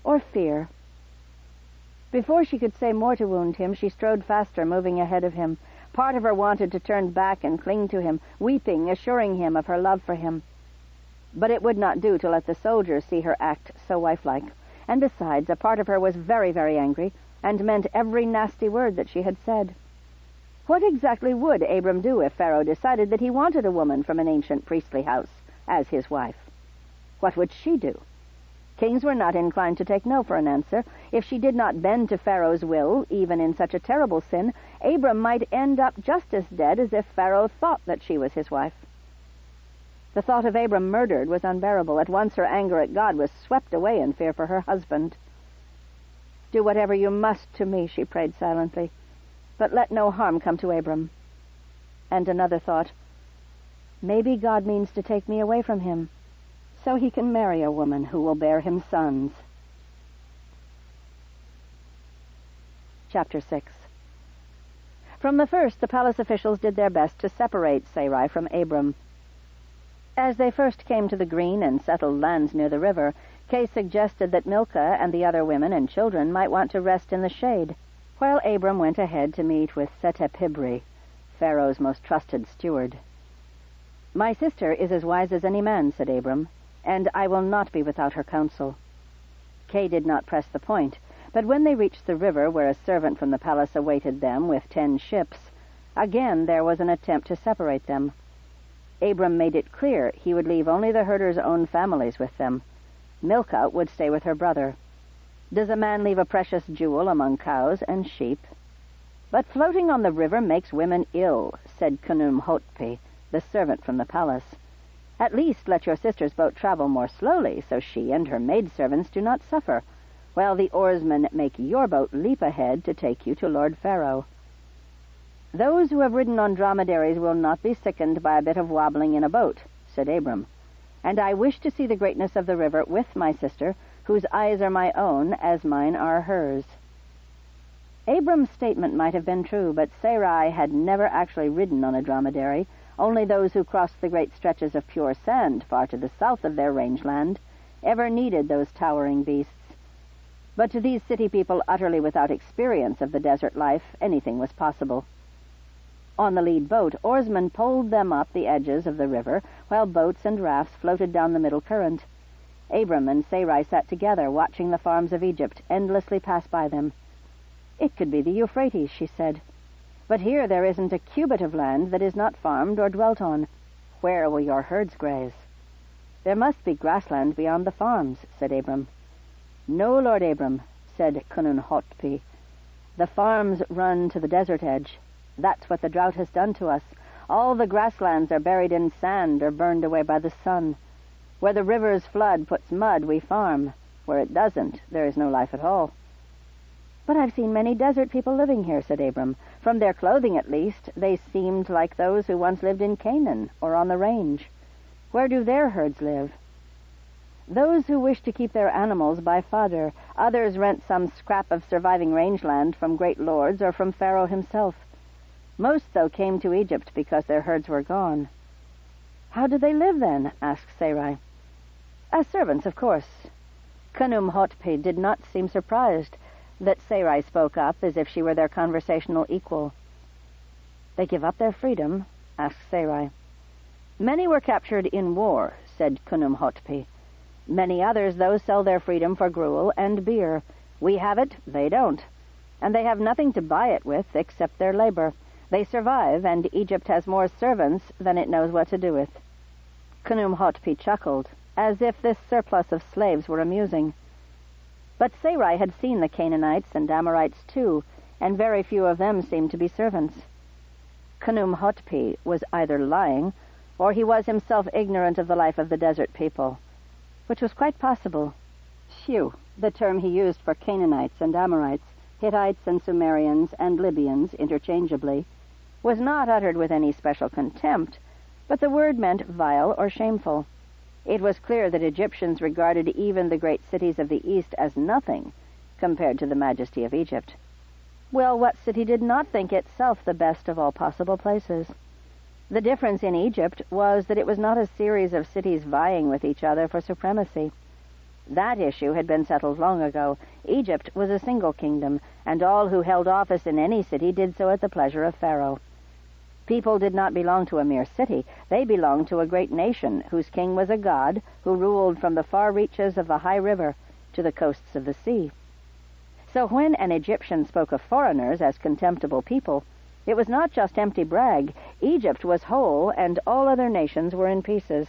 or fear?" Before she could say more to wound him, she strode faster, moving ahead of him. Part of her wanted to turn back and cling to him, weeping, assuring him of her love for him. But it would not do to let the soldiers see her act so wifelike. And besides, a part of her was very, very angry, and meant every nasty word that she had said. What exactly would Abram do if Pharaoh decided that he wanted a woman from an ancient priestly house as his wife? What would she do? Kings were not inclined to take no for an answer. If she did not bend to Pharaoh's will, even in such a terrible sin, Abram might end up just as dead as if Pharaoh thought that she was his wife. The thought of Abram murdered was unbearable. At once her anger at God was swept away in fear for her husband. "Do whatever you must to me," she prayed silently, "but let no harm come to Abram." And another thought, maybe God means to take me away from him, so he can marry a woman who will bear him sons. Chapter 6. From the first, the palace officials did their best to separate Sarai from Abram. As they first came to the green and settled lands near the river, Kay suggested that Milcah and the other women and children might want to rest in the shade, while Abram went ahead to meet with Setepibri, Pharaoh's most trusted steward. "My sister is as wise as any man," said Abram, "and I will not be without her counsel." Kay did not press the point, but when they reached the river where a servant from the palace awaited them with 10 ships, again there was an attempt to separate them. Abram made it clear he would leave only the herders' own families with them. Milcah would stay with her brother. Does a man leave a precious jewel among cows and sheep? "But floating on the river makes women ill," said Kunum-Hotpi, the servant from the palace. "At least let your sister's boat travel more slowly, so she and her maidservants do not suffer, while the oarsmen make your boat leap ahead to take you to Lord Pharaoh." "Those who have ridden on dromedaries will not be sickened by a bit of wobbling in a boat," said Abram. "And I wish to see the greatness of the river with my sister, whose eyes are my own as mine are hers." Abram's statement might have been true, but Sarai had never actually ridden on a dromedary. Only those who crossed the great stretches of pure sand far to the south of their rangeland ever needed those towering beasts. But to these city people utterly without experience of the desert life, anything was possible. On the lead boat, oarsmen poled them up the edges of the river, while boats and rafts floated down the middle current. Abram and Sarai sat together, watching the farms of Egypt endlessly pass by them. "It could be the Euphrates," she said. "But here there isn't a cubit of land that is not farmed or dwelt on. Where will your herds graze?" "There must be grassland beyond the farms," said Abram. "No, Lord Abram," said Kunun-hotpi. "The farms run to the desert edge. That's what the drought has done to us. All the grasslands are buried in sand or burned away by the sun. Where the river's flood puts mud, we farm. Where it doesn't, there is no life at all." "But I've seen many desert people living here," said Abram. "From their clothing, at least, they seemed like those who once lived in Canaan or on the range. Where do their herds live?" "Those who wish to keep their animals buy fodder. Others rent some scrap of surviving rangeland from great lords or from Pharaoh himself. Most, though, came to Egypt because their herds were gone." "How do they live, then?" asked Sarai. "As servants, of course." Kunum-hotpi did not seem surprised that Sarai spoke up as if she were their conversational equal. "They give up their freedom?" asked Sarai. "Many were captured in war," said Kunum-hotpi. "Many others, though, sell their freedom for gruel and beer. We have it, they don't. And they have nothing to buy it with except their labor. They survive, and Egypt has more servants than it knows what to do with." Kunum-hotpi chuckled, as if this surplus of slaves were amusing. But Sarai had seen the Canaanites and Amorites too, and very few of them seemed to be servants. Kunum-hotpi was either lying, or he was himself ignorant of the life of the desert people, which was quite possible. Phew, the term he used for Canaanites and Amorites, Hittites and Sumerians and Libyans interchangeably, was not uttered with any special contempt, but the word meant vile or shameful. It was clear that Egyptians regarded even the great cities of the East as nothing compared to the majesty of Egypt. Well, what city did not think itself the best of all possible places? The difference in Egypt was that it was not a series of cities vying with each other for supremacy. That issue had been settled long ago. Egypt was a single kingdom, and all who held office in any city did so at the pleasure of Pharaoh. People did not belong to a mere city. They belonged to a great nation whose king was a god who ruled from the far reaches of the high river to the coasts of the sea. So when an Egyptian spoke of foreigners as contemptible people, it was not just empty brag. Egypt was whole, and all other nations were in pieces.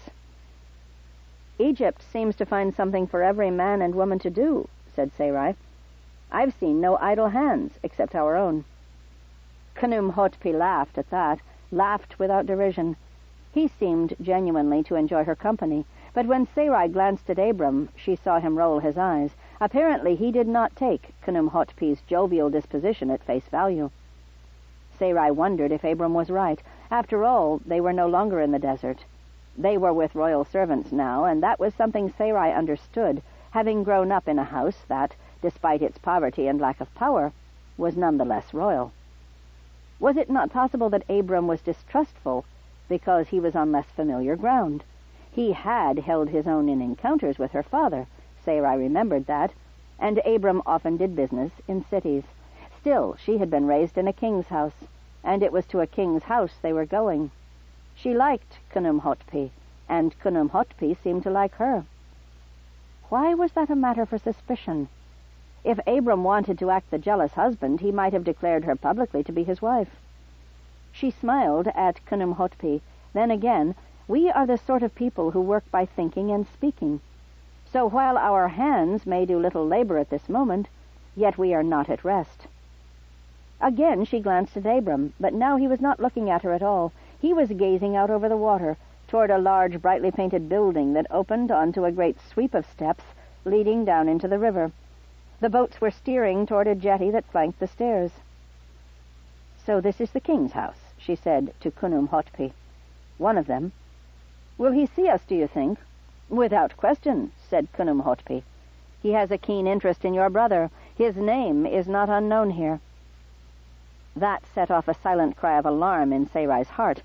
"Egypt seems to find something for every man and woman to do," said Sarai. "I've seen no idle hands except our own." Kunum-hotpi laughed at that, laughed without derision. He seemed genuinely to enjoy her company, but when Sarai glanced at Abram, she saw him roll his eyes. Apparently he did not take Kunum-hotpi's jovial disposition at face value. Sarai wondered if Abram was right. After all, they were no longer in the desert. They were with royal servants now, and that was something Sarai understood, having grown up in a house that, despite its poverty and lack of power, was none the less royal. Was it not possible that Abram was distrustful because he was on less familiar ground? He had held his own in encounters with her father, Sarai remembered that, and Abram often did business in cities. Still, she had been raised in a king's house, and it was to a king's house they were going. She liked Kunum-hotpi, and Kunum-hotpi seemed to like her. Why was that a matter for suspicion? If Abram wanted to act the jealous husband, he might have declared her publicly to be his wife. She smiled at Kunum-hotpi. Then again, we are the sort of people who work by thinking and speaking. So while our hands may do little labor at this moment, yet we are not at rest. Again she glanced at Abram, but now he was not looking at her at all. He was gazing out over the water, toward a large, brightly painted building that opened onto a great sweep of steps leading down into the river. The boats were steering toward a jetty that flanked the stairs. "So this is the king's house," she said to Kunum-hotpi. "One of them. Will he see us, do you think?" "Without question," said Kunum-hotpi. "He has a keen interest in your brother. His name is not unknown here." That set off a silent cry of alarm in Sarai's heart.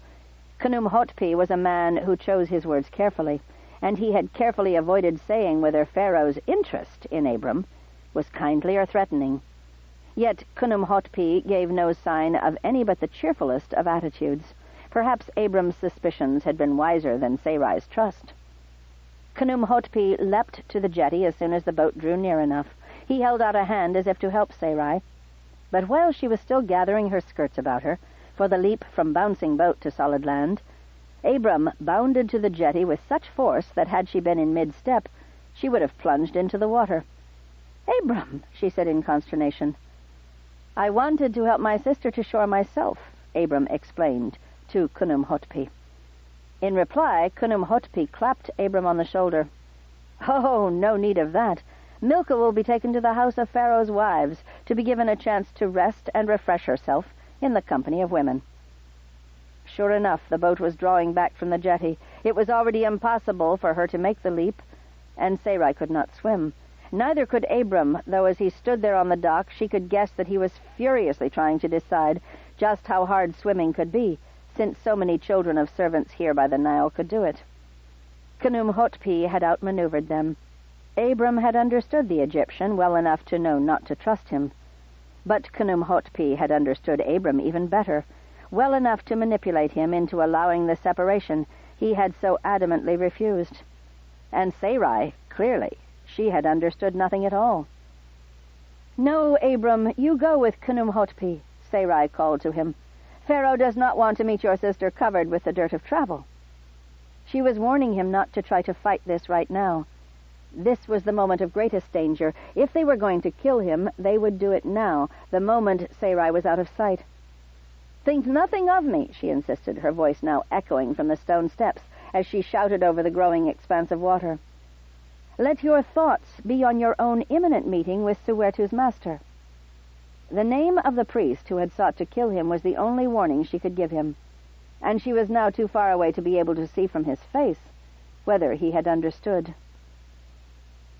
Kunum-hotpi was a man who chose his words carefully, and he had carefully avoided saying whether Pharaoh's interest in Abram was kindly or threatening. Yet Khnum-hotpi gave no sign of any but the cheerfulest of attitudes. Perhaps Abram's suspicions had been wiser than Sarai's trust. Khnum-hotpi leapt to the jetty as soon as the boat drew near enough. He held out a hand as if to help Sarai. But while she was still gathering her skirts about her for the leap from bouncing boat to solid land, Abram bounded to the jetty with such force that had she been in mid-step, she would have plunged into the water. "Abram," she said in consternation. "I wanted to help my sister to shore myself," Abram explained to Khnum-hotpi. In reply, Khnum-hotpi clapped Abram on the shoulder. "Oh, no need of that. Milcah will be taken to the house of Pharaoh's wives to be given a chance to rest and refresh herself in the company of women." Sure enough, the boat was drawing back from the jetty. It was already impossible for her to make the leap, and Sarai could not swim. Neither could Abram, though as he stood there on the dock, she could guess that he was furiously trying to decide just how hard swimming could be, since so many children of servants here by the Nile could do it. Khnum-hotpi had outmaneuvered them. Abram had understood the Egyptian well enough to know not to trust him. But Khnum-hotpi had understood Abram even better, well enough to manipulate him into allowing the separation he had so adamantly refused. And Sarai, clearly, she had understood nothing at all. "No, Abram, you go with Khnum-hotpi," Sarai called to him. "Pharaoh does not want to meet your sister covered with the dirt of travel." She was warning him not to try to fight this right now. This was the moment of greatest danger. If they were going to kill him, they would do it now, the moment Sarai was out of sight. "Think nothing of me," she insisted, her voice now echoing from the stone steps as she shouted over the growing expanse of water. "Let your thoughts be on your own imminent meeting with Suwertu's master." The name of the priest who had sought to kill him was the only warning she could give him, and she was now too far away to be able to see from his face whether he had understood.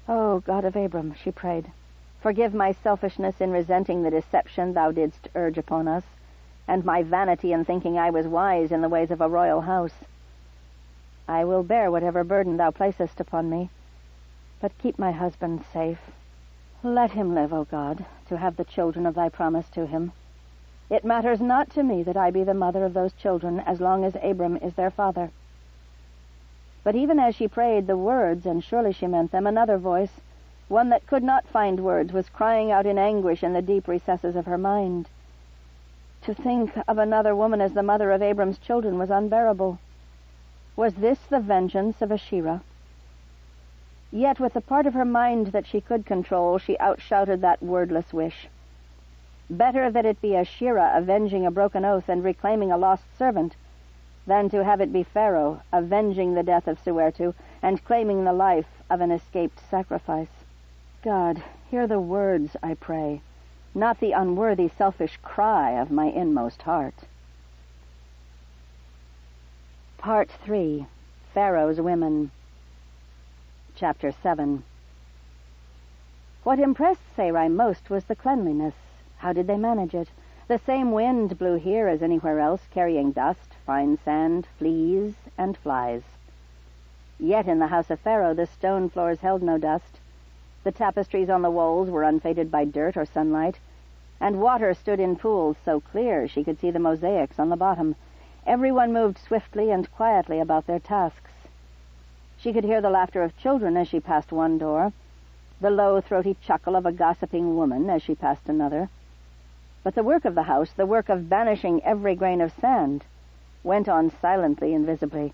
"O God of Abram," she prayed, "forgive my selfishness in resenting the deception thou didst urge upon us, and my vanity in thinking I was wise in the ways of a royal house. I will bear whatever burden thou placest upon me, but keep my husband safe. Let him live, O God, to have the children of thy promise to him. It matters not to me that I be the mother of those children as long as Abram is their father." But even as she prayed the words, and surely she meant them, another voice, one that could not find words, was crying out in anguish in the deep recesses of her mind. To think of another woman as the mother of Abram's children was unbearable. Was this the vengeance of Asherah? Yet with the part of her mind that she could control, she outshouted that wordless wish. Better that it be Asherah avenging a broken oath and reclaiming a lost servant, than to have it be Pharaoh avenging the death of Suwertu and claiming the life of an escaped sacrifice. God, hear the words, I pray, not the unworthy, selfish cry of my inmost heart. Part 3. Pharaoh's Women. Chapter 7. What impressed Sarai most was the cleanliness. How did they manage it? The same wind blew here as anywhere else, carrying dust, fine sand, fleas, and flies. Yet in the house of Pharaoh the stone floors held no dust. The tapestries on the walls were unfaded by dirt or sunlight, and water stood in pools so clear she could see the mosaics on the bottom. Everyone moved swiftly and quietly about their tasks. She could hear the laughter of children as she passed one door, the low, throaty chuckle of a gossiping woman as she passed another. But the work of the house, the work of banishing every grain of sand, went on silently and visibly.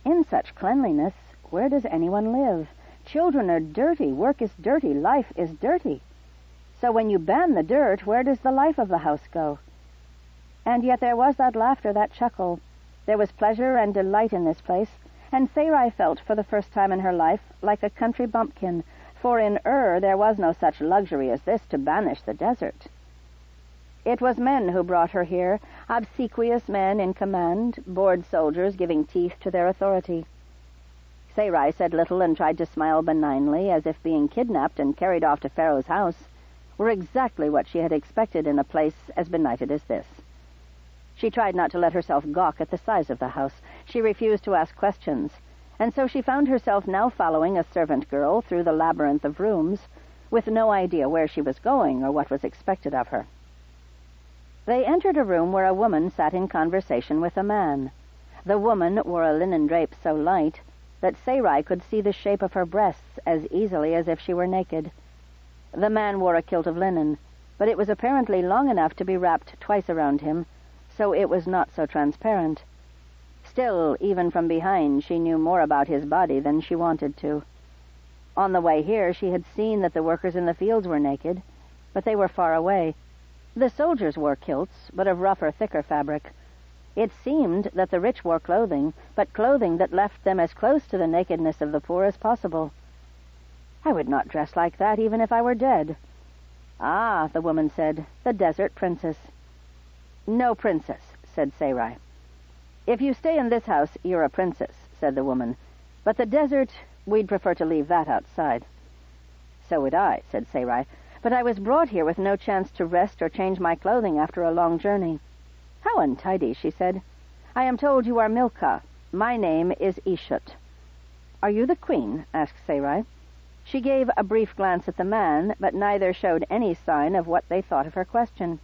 In such cleanliness, where does anyone live? Children are dirty, work is dirty, life is dirty. So when you ban the dirt, where does the life of the house go? And yet there was that laughter, that chuckle. There was pleasure and delight in this place, and Sarai felt for the first time in her life like a country bumpkin, for in there was no such luxury as this to banish the desert. It was men who brought her here, obsequious men in command, bored soldiers giving teeth to their authority. Sarai said little and tried to smile benignly, as if being kidnapped and carried off to Pharaoh's house were exactly what she had expected in a place as benighted as this. She tried not to let herself gawk at the size of the house. She refused to ask questions, and so she found herself now following a servant girl through the labyrinth of rooms, with no idea where she was going or what was expected of her. They entered a room where a woman sat in conversation with a man. The woman wore a linen drape so light that Sarai could see the shape of her breasts as easily as if she were naked. The man wore a kilt of linen, but it was apparently long enough to be wrapped twice around him, so it was not so transparent. Still, even from behind, she knew more about his body than she wanted to. On the way here, she had seen that the workers in the fields were naked, but they were far away. The soldiers wore kilts, but of rougher, thicker fabric. It seemed that the rich wore clothing, but clothing that left them as close to the nakedness of the poor as possible. I would not dress like that even if I were dead. Ah, the woman said, the desert princess. No princess, said Sarai. If you stay in this house, you're a princess, said the woman. But the desert, we'd prefer to leave that outside. So would I, said Sarai, but I was brought here with no chance to rest or change my clothing after a long journey. How untidy, she said. I am told you are Milcah. My name is Ishut. Are you the queen? Asked Sarai. She gave a brief glance at the man, but neither showed any sign of what they thought of her question.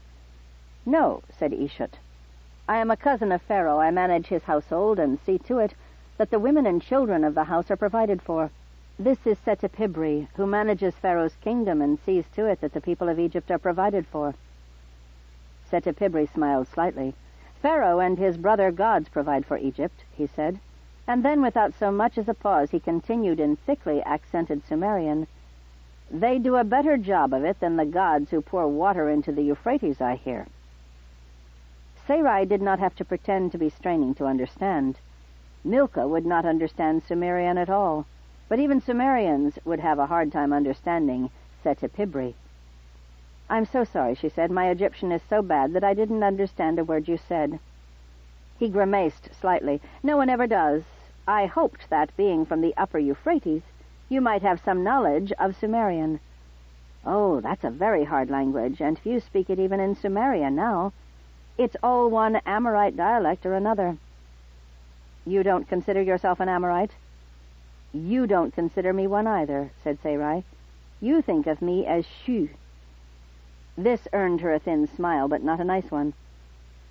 No, said Ishut. I am a cousin of Pharaoh. I manage his household and see to it that the women and children of the house are provided for. This is Setepibri, who manages Pharaoh's kingdom and sees to it that the people of Egypt are provided for. Setepibri smiled slightly. Pharaoh and his brother gods provide for Egypt, he said, and then without so much as a pause he continued in thickly accented Sumerian. They do a better job of it than the gods who pour water into the Euphrates, I hear. Sarai did not have to pretend to be straining to understand. Milcah would not understand Sumerian at all, but even Sumerians would have a hard time understanding Setepibri. I'm so sorry, she said. My Egyptian is so bad that I didn't understand a word you said. He grimaced slightly. No one ever does. I hoped that, being from the upper Euphrates, you might have some knowledge of Sumerian. Oh, that's a very hard language, and few speak it even in Sumerian now. It's all one Amorite dialect or another. You don't consider yourself an Amorite? You don't consider me one either, said Sarai. You think of me as Shu. This earned her a thin smile, but not a nice one.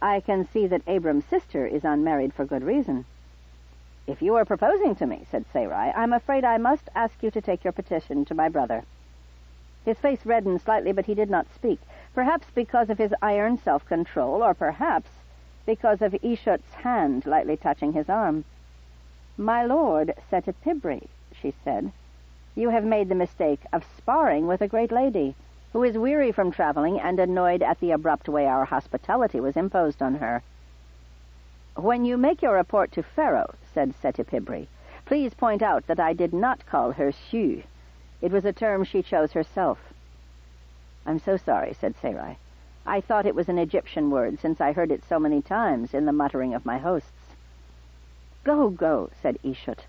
I can see that Abram's sister is unmarried for good reason. If you are proposing to me, said Sarai, I'm afraid I must ask you to take your petition to my brother. His face reddened slightly, but he did not speak, perhaps because of his iron self-control, or perhaps because of Ishut's hand lightly touching his arm. My lord Setepibri, she said, you have made the mistake of sparring with a great lady, who is weary from traveling and annoyed at the abrupt way our hospitality was imposed on her. When you make your report to Pharaoh, said Setepibri, please point out that I did not call her Shu. It was a term she chose herself. I'm so sorry, said Sarai. I thought it was an Egyptian word, since I heard it so many times in the muttering of my hosts. Go, go, said Ishut.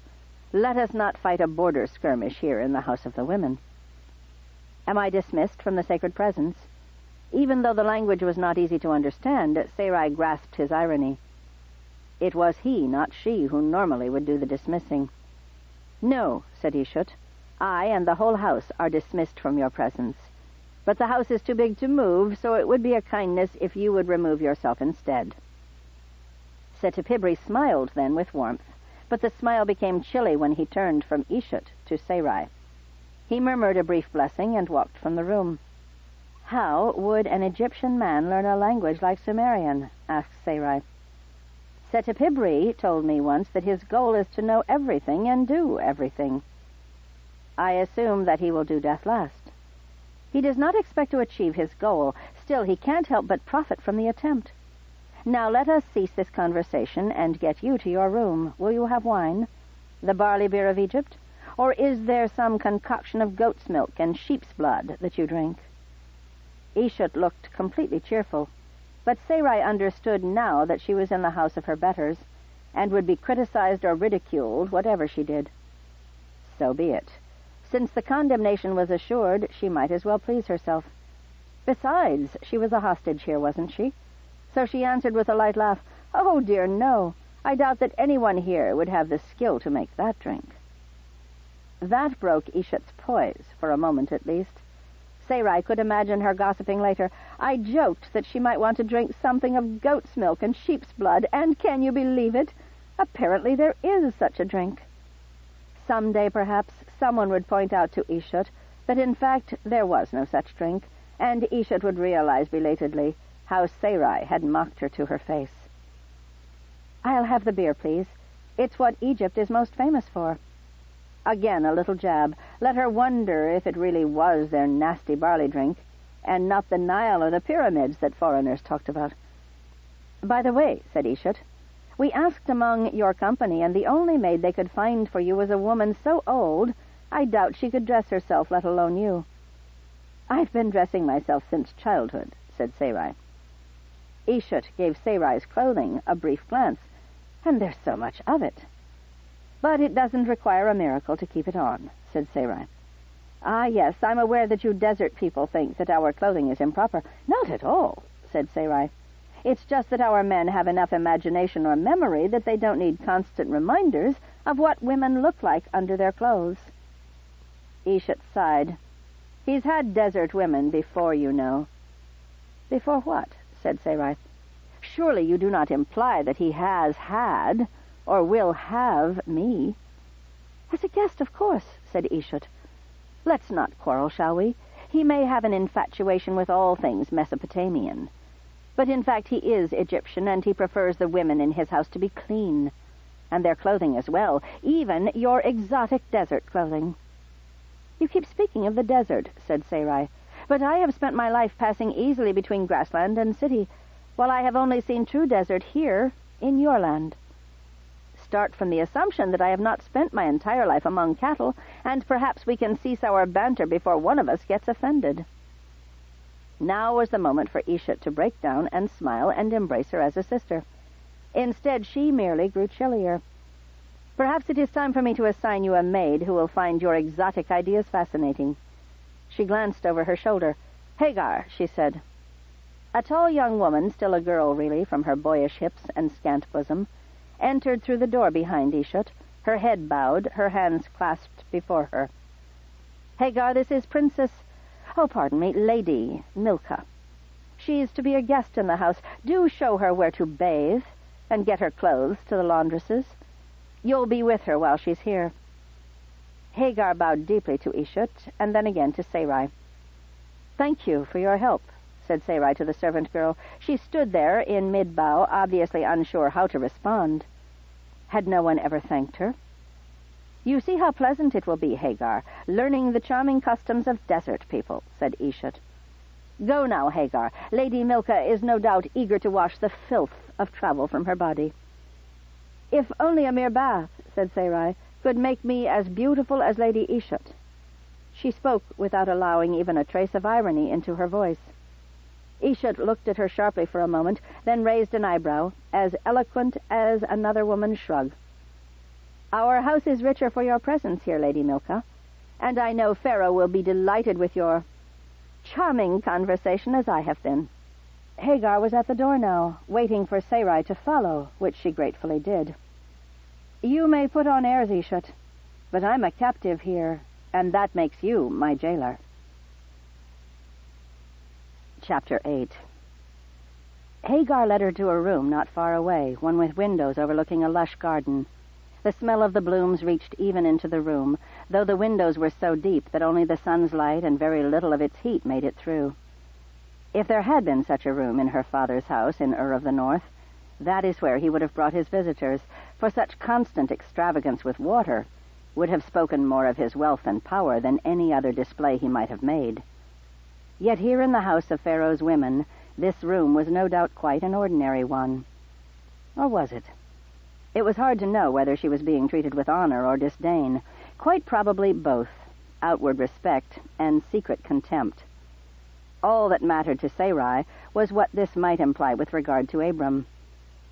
Let us not fight a border skirmish here in the House of the Women. Am I dismissed from the sacred presence? Even though the language was not easy to understand, Sarai grasped his irony. It was he, not she, who normally would do the dismissing. No, said Ishut. I and the whole house are dismissed from your presence. But the house is too big to move, so it would be a kindness if you would remove yourself instead. Setepibri smiled then with warmth, but the smile became chilly when he turned from Ishut to Sarai. He murmured a brief blessing and walked from the room. How would an Egyptian man learn a language like Sumerian? Asked Sarai. Setepibri told me once that his goal is to know everything and do everything. I assume that he will do death last. He does not expect to achieve his goal. Still, he can't help but profit from the attempt. Now let us cease this conversation and get you to your room. Will you have wine? The barley beer of Egypt? Or is there some concoction of goat's milk and sheep's blood that you drink? Ishut looked completely cheerful, but Sarai understood now that she was in the house of her betters, and would be criticized or ridiculed, whatever she did. So be it. Since the condemnation was assured, she might as well please herself. Besides, she was a hostage here, wasn't she? So she answered with a light laugh, Oh, dear, no. I doubt that anyone here would have the skill to make that drink. That broke Ishut's poise, for a moment at least. Sarai could imagine her gossiping later. "I joked that she might want to drink something of goat's milk and sheep's blood, and can you believe it? Apparently there is such a drink." Someday, perhaps, someone would point out to Ishut that in fact there was no such drink, and Ishut would realize belatedly how Sarai had mocked her to her face. "I'll have the beer, please. It's what Egypt is most famous for." Again a little jab. Let her wonder if it really was their nasty barley drink, and not the Nile or the pyramids that foreigners talked about. "By the way," said Ishut, "we asked among your company, and the only maid they could find for you was a woman so old I doubt she could dress herself, let alone you." "I've been dressing myself since childhood," said Sarai. Ishut gave Sarai's clothing a brief glance. "And there's so much of it." "But it doesn't require a miracle to keep it on," said Sarai. "Ah, yes, I'm aware that you desert people think that our clothing is improper." "Not at all," said Sarai. "It's just that our men have enough imagination or memory that they don't need constant reminders of what women look like under their clothes." Ishut sighed. "He's had desert women before, you know." "Before what?" said Sarai. "Surely you do not imply that he has had, or will have, me?" "As a guest, of course," said Ishut. "Let's not quarrel, shall we? He may have an infatuation with all things Mesopotamian. But in fact he is Egyptian, and he prefers the women in his house to be clean. And their clothing as well, even your exotic desert clothing." "You keep speaking of the desert," said Sarai, "but I have spent my life passing easily between grassland and city, while I have only seen true desert here, in your land." "Start from the assumption that I have not spent my entire life among cattle, and perhaps we can cease our banter before one of us gets offended." Now was the moment for Ishut to break down and smile and embrace her as a sister. Instead, she merely grew chillier. "Perhaps it is time for me to assign you a maid who will find your exotic ideas fascinating." She glanced over her shoulder. "Hagar," she said. A tall young woman, still a girl really, from her boyish hips and scant bosom, entered through the door behind Ishut, her head bowed, her hands clasped before her. "Hagar, this is Lady Milka. She's to be a guest in the house. Do show her where to bathe, and get her clothes to the laundresses. You'll be with her while she's here." Hagar bowed deeply to Ishut, and then again to Sarai. "Thank you for your help," said Sarai to the servant girl. She stood there in mid-bow, obviously unsure how to respond. Had no one ever thanked her? "You see how pleasant it will be, Hagar, learning the charming customs of desert people," said Ishut. "Go now, Hagar. Lady Milka is no doubt eager to wash the filth of travel from her body." "If only a mere bath," said Sarai, "could make me as beautiful as Lady Ishut." She spoke without allowing even a trace of irony into her voice. Ishut looked at her sharply for a moment, then raised an eyebrow, as eloquent as another woman's shrug. "Our house is richer for your presence here, Lady Milka, and I know Pharaoh will be delighted with your charming conversation as I have been." Hagar was at the door now, waiting for Sarai to follow, which she gratefully did. "You may put on airs, Ishut, but I'm a captive here, and that makes you my jailer." Chapter 8. Hagar led her to a room not far away, one with windows overlooking a lush garden. The smell of the blooms reached even into the room, though the windows were so deep that only the sun's light and very little of its heat made it through. If there had been such a room in her father's house in Ur of the North, that is where he would have brought his visitors, for such constant extravagance with water would have spoken more of his wealth and power than any other display he might have made. Yet here in the house of Pharaoh's women, this room was no doubt quite an ordinary one. Or was it? It was hard to know whether she was being treated with honor or disdain. Quite probably both, outward respect and secret contempt. All that mattered to Sarai was what this might imply with regard to Abram.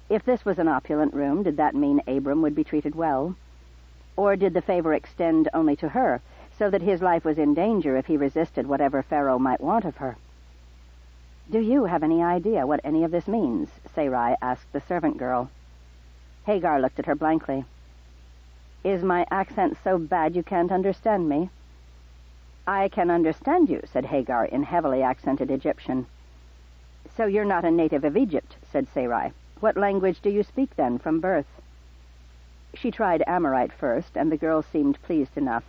If this was an opulent room, did that mean Abram would be treated well? Or did the favor extend only to her, so that his life was in danger if he resisted whatever Pharaoh might want of her? "Do you have any idea what any of this means?" Sarai asked the servant girl. Hagar looked at her blankly. "Is my accent so bad you can't understand me?" "I can understand you," said Hagar in heavily accented Egyptian. "So you're not a native of Egypt," said Sarai. "What language do you speak, then, from birth?" She tried Amorite first, and the girl seemed pleased enough.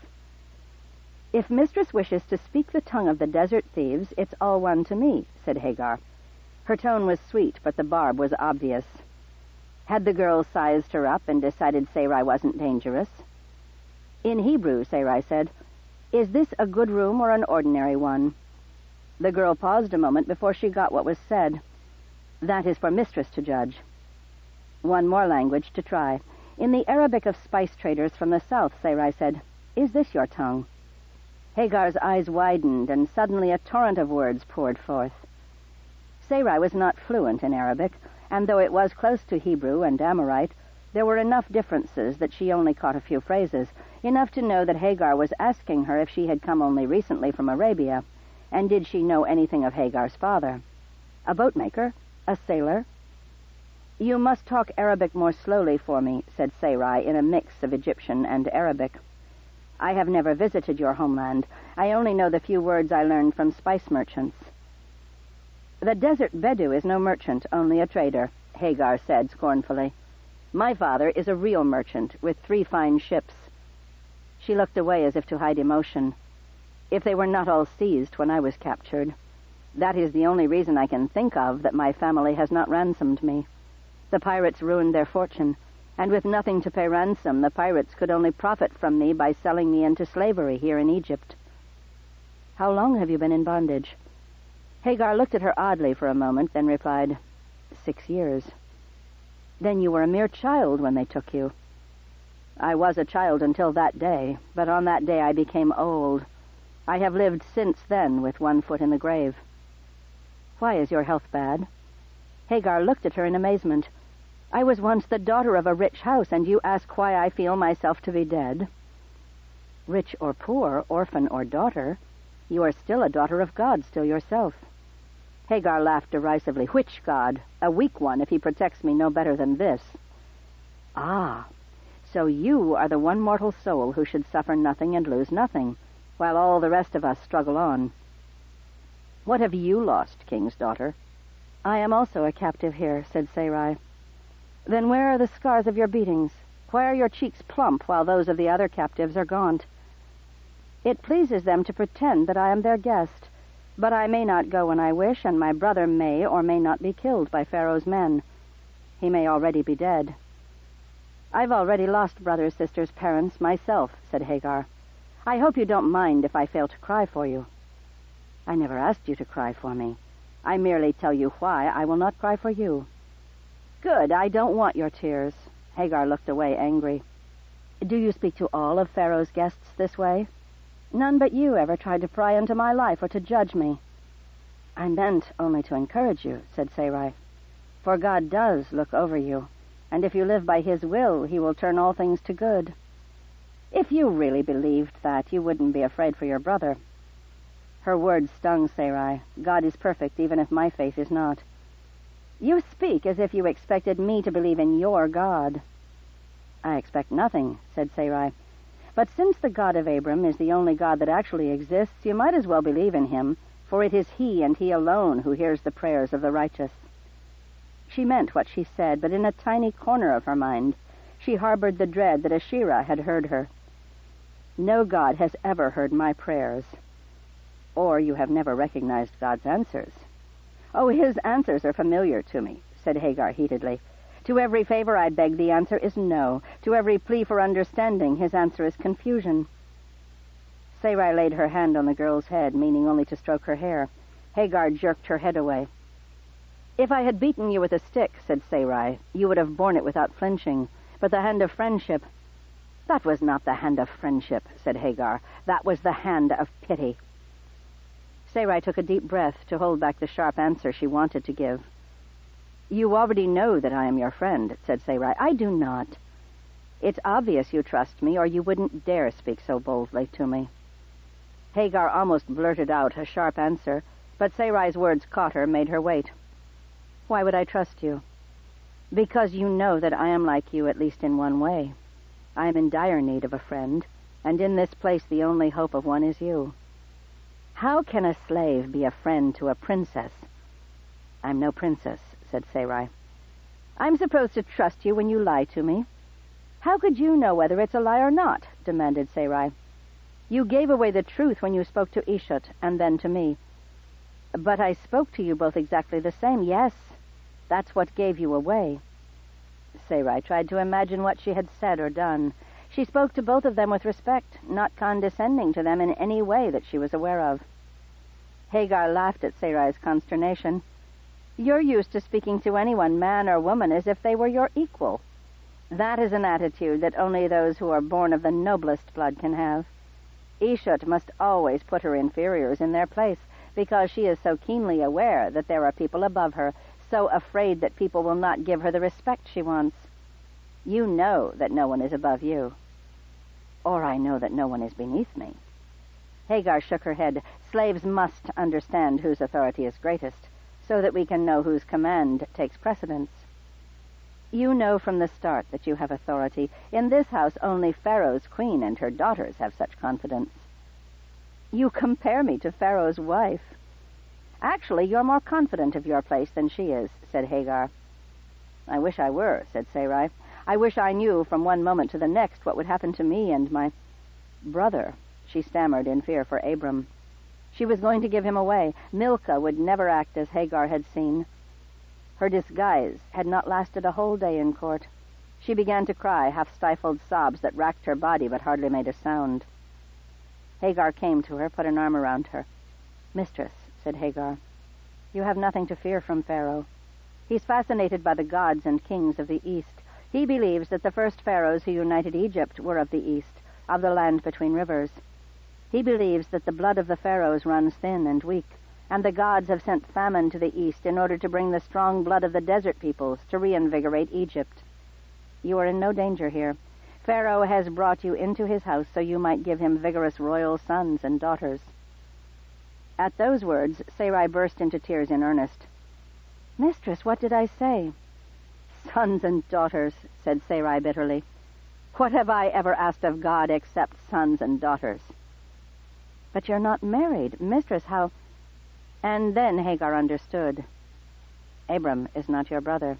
"If mistress wishes to speak the tongue of the desert thieves, it's all one to me," said Hagar. Her tone was sweet, but the barb was obvious. Had the girl sized her up and decided Sarai wasn't dangerous? In Hebrew, Sarai said, "Is this a good room or an ordinary one?" The girl paused a moment before she got what was said. "That is for mistress to judge." One more language to try. In the Arabic of spice traders from the south, Sarai said, "Is this your tongue?" Hagar's eyes widened, and suddenly a torrent of words poured forth. Sarai was not fluent in Arabic, and though it was close to Hebrew and Amorite, there were enough differences that she only caught a few phrases, enough to know that Hagar was asking her if she had come only recently from Arabia, and did she know anything of Hagar's father. A boatmaker? A sailor? "You must talk Arabic more slowly for me," said Sarai in a mix of Egyptian and Arabic. "I have never visited your homeland. I only know the few words I learned from spice merchants." "The desert Bedou is no merchant, only a trader," Hagar said scornfully. "My father is a real merchant with 3 fine ships." She looked away as if to hide emotion. "If they were not all seized when I was captured. That is the only reason I can think of that my family has not ransomed me. The pirates ruined their fortune, and with nothing to pay ransom, the pirates could only profit from me by selling me into slavery here in Egypt." "How long have you been in bondage?" Hagar looked at her oddly for a moment, then replied, 6 years. "Then you were a mere child when they took you." "I was a child until that day, but on that day I became old. I have lived since then with 1 foot in the grave." "Why is your health bad?" Hagar looked at her in amazement. "I was once the daughter of a rich house, and you ask why I feel myself to be dead?" "Rich or poor, orphan or daughter, you are still a daughter of God, still yourself." Hagar laughed derisively. "Which God? A weak one, if he protects me no better than this." "Ah, so you are the one mortal soul who should suffer nothing and lose nothing, while all the rest of us struggle on. What have you lost, King's daughter?" "I am also a captive here," said Sarai. "Then where are the scars of your beatings? Why are your cheeks plump while those of the other captives are gaunt?" "It pleases them to pretend that I am their guest, but I may not go when I wish, and my brother may or may not be killed by Pharaoh's men. He may already be dead." "I've already lost brothers, sisters, parents, myself," said Hagar. "I hope you don't mind if I fail to cry for you." "I never asked you to cry for me. I merely tell you why I will not cry for you." "Good, I don't want your tears." Hagar looked away, angry. "Do you speak to all of Pharaoh's guests this way?" "None but you ever tried to pry into my life or to judge me." "I meant only to encourage you," said Sarai. "For God does look over you, and if you live by his will, he will turn all things to good. If you really believed that, you wouldn't be afraid for your brother." Her words stung Sarai. "God is perfect, even if my faith is not." "You speak as if you expected me to believe in your God." "I expect nothing," said Sarai. "But since the God of Abram is the only God that actually exists, you might as well believe in him, for it is he and he alone who hears the prayers of the righteous." She meant what she said, but in a tiny corner of her mind she harbored the dread that Asherah had heard her. "No God has ever heard my prayers." "Or you have never recognized God's answers." "Oh, his answers are familiar to me," said Hagar heatedly. "To every favor I beg, the answer is no. To every plea for understanding, his answer is confusion." Sarai laid her hand on the girl's head, meaning only to stroke her hair. Hagar jerked her head away. "If I had beaten you with a stick," said Sarai, "you would have borne it without flinching. But the hand of friendship—" "That was not the hand of friendship," said Hagar. "That was the hand of pity." Sarai took a deep breath to hold back the sharp answer she wanted to give. "You already know that I am your friend," said Sarai. "I do not." "It's obvious you trust me, or you wouldn't dare speak so boldly to me." Hagar almost blurted out a sharp answer, but Sarai's words caught her, made her wait. "Why would I trust you?" "Because you know that I am like you, at least in one way. I am in dire need of a friend, and in this place the only hope of one is you. How can a slave be a friend to a princess? I'm no princess, said Sarai. I'm supposed to trust you when you lie to me. How could you know whether it's a lie or not? Demanded Sarai. You gave away the truth when you spoke to Ishut and then to me. But I spoke to you both exactly the same. Yes, that's what gave you away. Sarai tried to imagine what she had said or done. She spoke to both of them with respect, not condescending to them in any way that she was aware of. Hagar laughed at Sarai's consternation. You're used to speaking to anyone, man or woman, as if they were your equal. That is an attitude that only those who are born of the noblest blood can have. Ishut must always put her inferiors in their place, because she is so keenly aware that there are people above her, so afraid that people will not give her the respect she wants. You know that no one is above you. Or I know that no one is beneath me. Hagar shook her head. Slaves must understand whose authority is greatest, so that we can know whose command takes precedence. You know from the start that you have authority. In this house, only Pharaoh's queen and her daughters have such confidence. You compare me to Pharaoh's wife. Actually, you're more confident of your place than she is, said Hagar. I wish I were, said Sarai. I wish I knew from one moment to the next what would happen to me and my brother, she stammered in fear for Abram. She was going to give him away. Milcah would never act as Hagar had seen. Her disguise had not lasted a whole day in court. She began to cry, half-stifled sobs that racked her body but hardly made a sound. Hagar came to her, put an arm around her. Mistress, said Hagar, you have nothing to fear from Pharaoh. He's fascinated by the gods and kings of the East. He believes that the first pharaohs who united Egypt were of the East, of the land between rivers. He believes that the blood of the pharaohs runs thin and weak, and the gods have sent famine to the East in order to bring the strong blood of the desert peoples to reinvigorate Egypt. You are in no danger here. Pharaoh has brought you into his house so you might give him vigorous royal sons and daughters. At those words, Sarai burst into tears in earnest. Mistress, what did I say? Sons and daughters, said Sarai bitterly. What have I ever asked of God except sons and daughters? But you're not married. Mistress, how... And then Hagar understood. Abram is not your brother.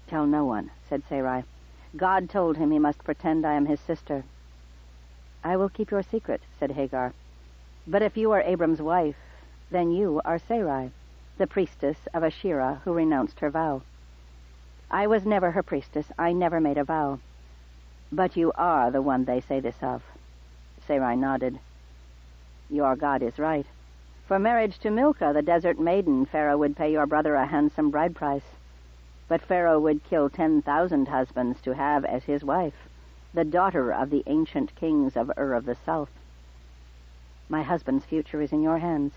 Tell no one, said Sarai. God told him he must pretend I am his sister. I will keep your secret, said Hagar. But if you are Abram's wife, then you are Sarai, the priestess of Asherah who renounced her vow. I was never her priestess. I never made a vow. But you are the one they say this of. Sarai nodded. Your God is right. For marriage to Milcah, the desert maiden, Pharaoh would pay your brother a handsome bride price. But Pharaoh would kill 10,000 husbands to have as his wife the daughter of the ancient kings of Ur of the South. My husband's future is in your hands,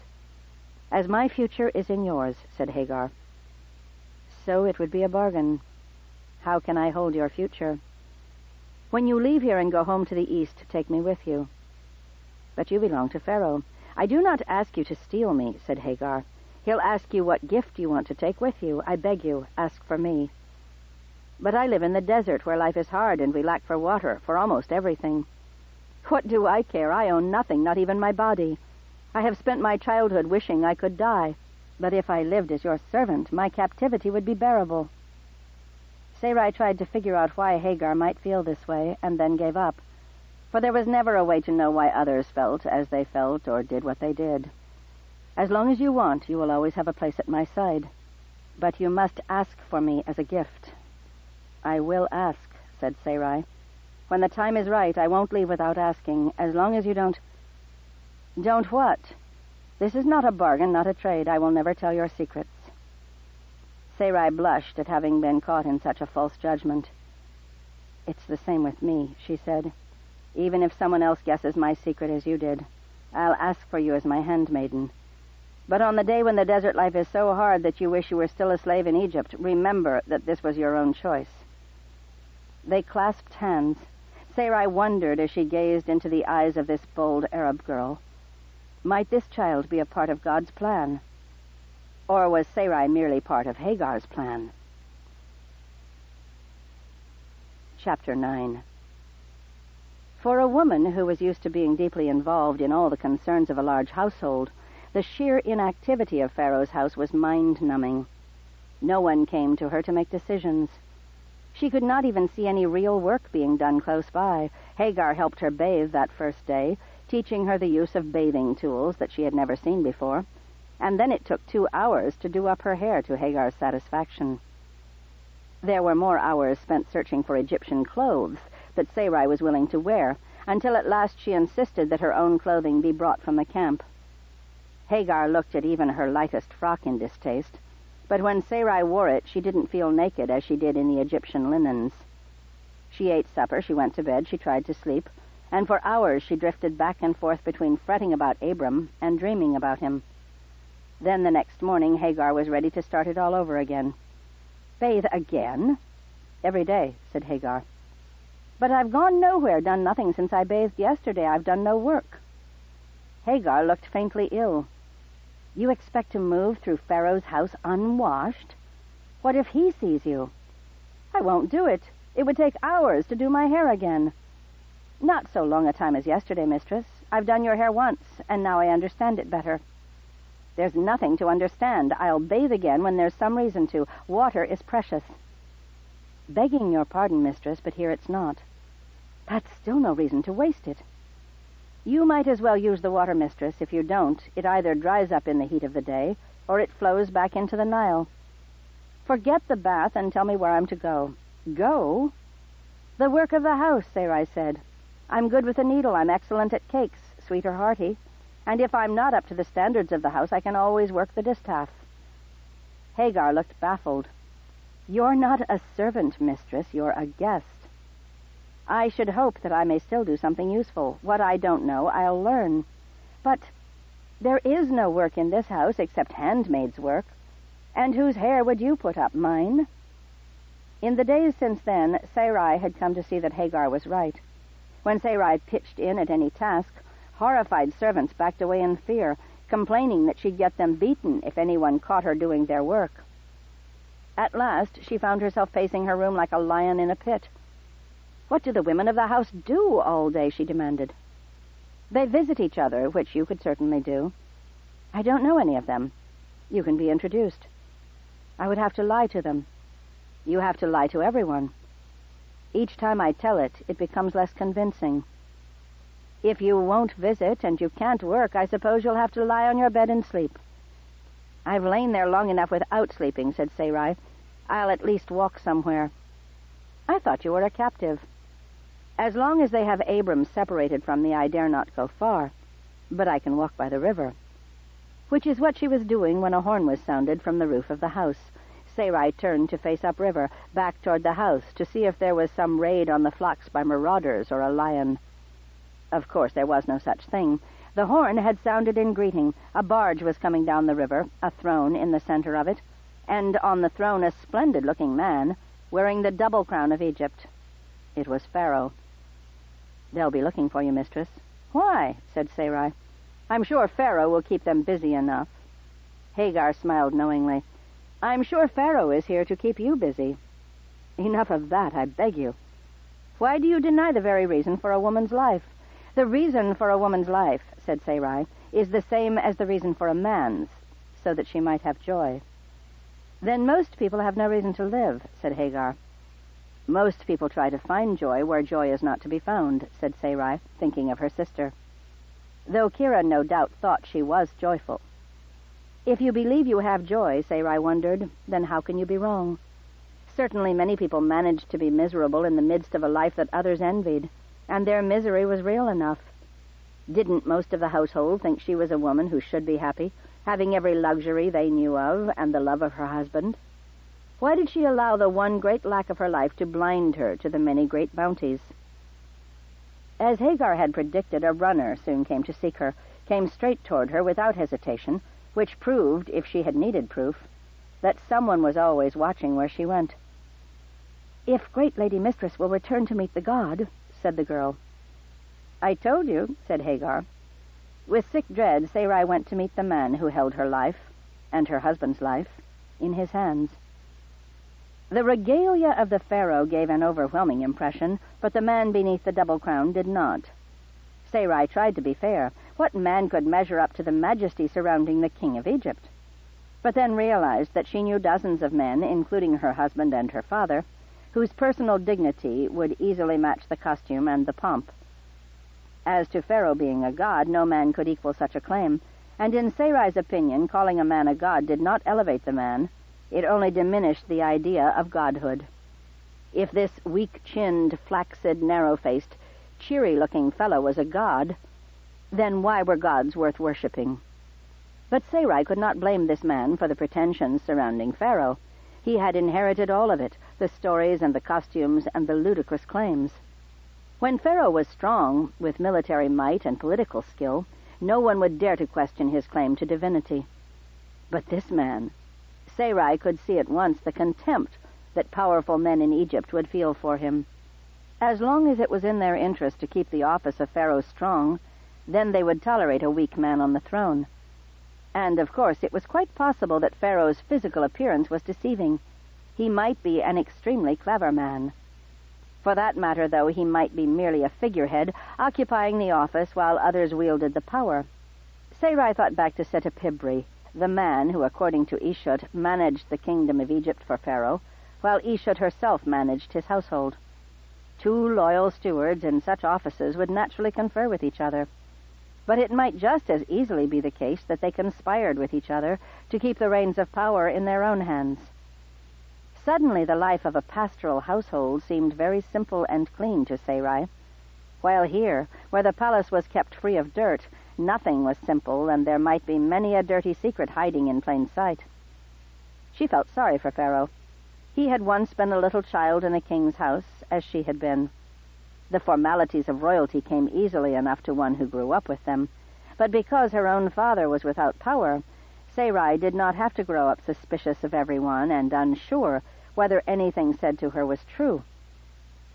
as my future is in yours, said Hagar. So it would be a bargain. How can I hold your future? When you leave here and go home to the east, take me with you. But you belong to Pharaoh. I do not ask you to steal me, said Hagar. He'll ask you what gift you want to take with you. I beg you, ask for me. But I live in the desert where life is hard and we lack for water, for almost everything. What do I care? I own nothing, not even my body. I have spent my childhood wishing I could die. But if I lived as your servant, my captivity would be bearable. Sarai tried to figure out why Hagar might feel this way, and then gave up. For there was never a way to know why others felt as they felt or did what they did. As long as you want, you will always have a place at my side. But you must ask for me as a gift. I will ask, said Sarai. When the time is right, I won't leave without asking, as long as you don't... Don't what? This is not a bargain, not a trade. I will never tell your secrets. Sarai blushed at having been caught in such a false judgment. It's the same with me, she said. Even if someone else guesses my secret as you did, I'll ask for you as my handmaiden. But on the day when the desert life is so hard that you wish you were still a slave in Egypt, remember that this was your own choice. They clasped hands. Sarai wondered as she gazed into the eyes of this bold Arab girl. Might this child be a part of God's plan? Or was Sarai merely part of Hagar's plan? Chapter 9. For a woman who was used to being deeply involved in all the concerns of a large household, the sheer inactivity of Pharaoh's house was mind-numbing. No one came to her to make decisions. She could not even see any real work being done close by. Hagar helped her bathe that first day, teaching her the use of bathing tools that she had never seen before, and then it took 2 hours to do up her hair to Hagar's satisfaction. There were more hours spent searching for Egyptian clothes that Sarai was willing to wear, until at last she insisted that her own clothing be brought from the camp. Hagar looked at even her lightest frock in distaste, but when Sarai wore it, she didn't feel naked as she did in the Egyptian linens. She ate supper, she went to bed, she tried to sleep, and for hours she drifted back and forth between fretting about Abram and dreaming about him. Then the next morning, Hagar was ready to start it all over again. "Bathe again?" "Every day," said Hagar. "But I've gone nowhere, done nothing since I bathed yesterday. I've done no work." Hagar looked faintly ill. "You expect to move through Pharaoh's house unwashed? What if he sees you?" "I won't do it. It would take hours to do my hair again." "Not so long a time as yesterday, mistress. I've done your hair once, and now I understand it better." "There's nothing to understand. I'll bathe again when there's some reason to. Water is precious." "Begging your pardon, mistress, but here it's not." "That's still no reason to waste it." "You might as well use the water, mistress. If you don't, it either dries up in the heat of the day, or it flows back into the Nile. Forget the bath and tell me where I'm to go." "Go?" "The work of the house," Sarai said. "I'm good with a needle. I'm excellent at cakes, sweet or hearty. And if I'm not up to the standards of the house, I can always work the distaff." Hagar looked baffled. "You're not a servant, mistress. You're a guest." "I should hope that I may still do something useful. What I don't know, I'll learn." "But there is no work in this house except handmaid's work. And whose hair would you put up, mine?" In the days since then, Sarai had come to see that Hagar was right. When Sarai pitched in at any task, horrified servants backed away in fear, complaining that she'd get them beaten if anyone caught her doing their work. At last, she found herself pacing her room like a lion in a pit. "What do the women of the house do all day?" she demanded. "They visit each other, which you could certainly do." "I don't know any of them." "You can be introduced." "I would have to lie to them." "You have to lie to everyone." "Each time I tell it, it becomes less convincing." "If you won't visit and you can't work, I suppose you'll have to lie on your bed and sleep." "I've lain there long enough without sleeping," said Sarai. "I'll at least walk somewhere." "I thought you were a captive." "As long as they have Abram separated from me, I dare not go far. But I can walk by the river." Which is what she was doing when a horn was sounded from the roof of the house. Sarai turned to face upriver, back toward the house, to see if there was some raid on the flocks by marauders or a lion. Of course, there was no such thing. The horn had sounded in greeting. A barge was coming down the river, a throne in the center of it, and on the throne a splendid-looking man, wearing the double crown of Egypt. It was Pharaoh. "They'll be looking for you, mistress." "Why?" said Sarai. "I'm sure Pharaoh will keep them busy enough." Hagar smiled knowingly. "I'm sure Pharaoh is here to keep you busy." "Enough of that, I beg you." "Why do you deny the very reason for a woman's life?" "The reason for a woman's life," said Sarai, "is the same as the reason for a man's, so that she might have joy." "Then most people have no reason to live," said Hagar. "Most people try to find joy where joy is not to be found," said Sarai, thinking of her sister. Though Kira no doubt thought she was joyful. If you believe you have joy, Sarai wondered, then how can you be wrong? Certainly many people managed to be miserable in the midst of a life that others envied, and their misery was real enough. Didn't most of the household think she was a woman who should be happy, having every luxury they knew of and the love of her husband? Why did she allow the one great lack of her life to blind her to the many great bounties? As Hagar had predicted, a runner soon came to seek her, came straight toward her without hesitation, which proved, if she had needed proof, that someone was always watching where she went. "If great Lady Mistress will return to meet the god," said the girl. "I told you," said Hagar. With sick dread, Sarai went to meet the man who held her life, and her husband's life, in his hands. The regalia of the pharaoh gave an overwhelming impression, but the man beneath the double crown did not. Sarai tried to be fair. What man could measure up to the majesty surrounding the king of Egypt? But then realized that she knew dozens of men, including her husband and her father, whose personal dignity would easily match the costume and the pomp. As to Pharaoh being a god, no man could equal such a claim, and in Sarai's opinion, calling a man a god did not elevate the man. It only diminished the idea of godhood. If this weak-chinned, flaccid, narrow-faced, cheery-looking fellow was a god, then why were gods worth worshipping? But Sarai could not blame this man for the pretensions surrounding Pharaoh. He had inherited all of it, the stories and the costumes and the ludicrous claims. When Pharaoh was strong, with military might and political skill, no one would dare to question his claim to divinity. But this man, Sarai could see at once the contempt that powerful men in Egypt would feel for him. As long as it was in their interest to keep the office of Pharaoh strong, then they would tolerate a weak man on the throne. And, of course, it was quite possible that Pharaoh's physical appearance was deceiving. He might be an extremely clever man. For that matter, though, he might be merely a figurehead, occupying the office while others wielded the power. Sarai thought back to Setepibri, the man who, according to Ishut, managed the kingdom of Egypt for Pharaoh, while Ishut herself managed his household. Two loyal stewards in such offices would naturally confer with each other. But it might just as easily be the case that they conspired with each other to keep the reins of power in their own hands. Suddenly the life of a pastoral household seemed very simple and clean to Sarai, while here, where the palace was kept free of dirt, nothing was simple, and there might be many a dirty secret hiding in plain sight. She felt sorry for Pharaoh. He had once been a little child in a king's house, as she had been. The formalities of royalty came easily enough to one who grew up with them, but because her own father was without power, Sarai did not have to grow up suspicious of everyone and unsure whether anything said to her was true.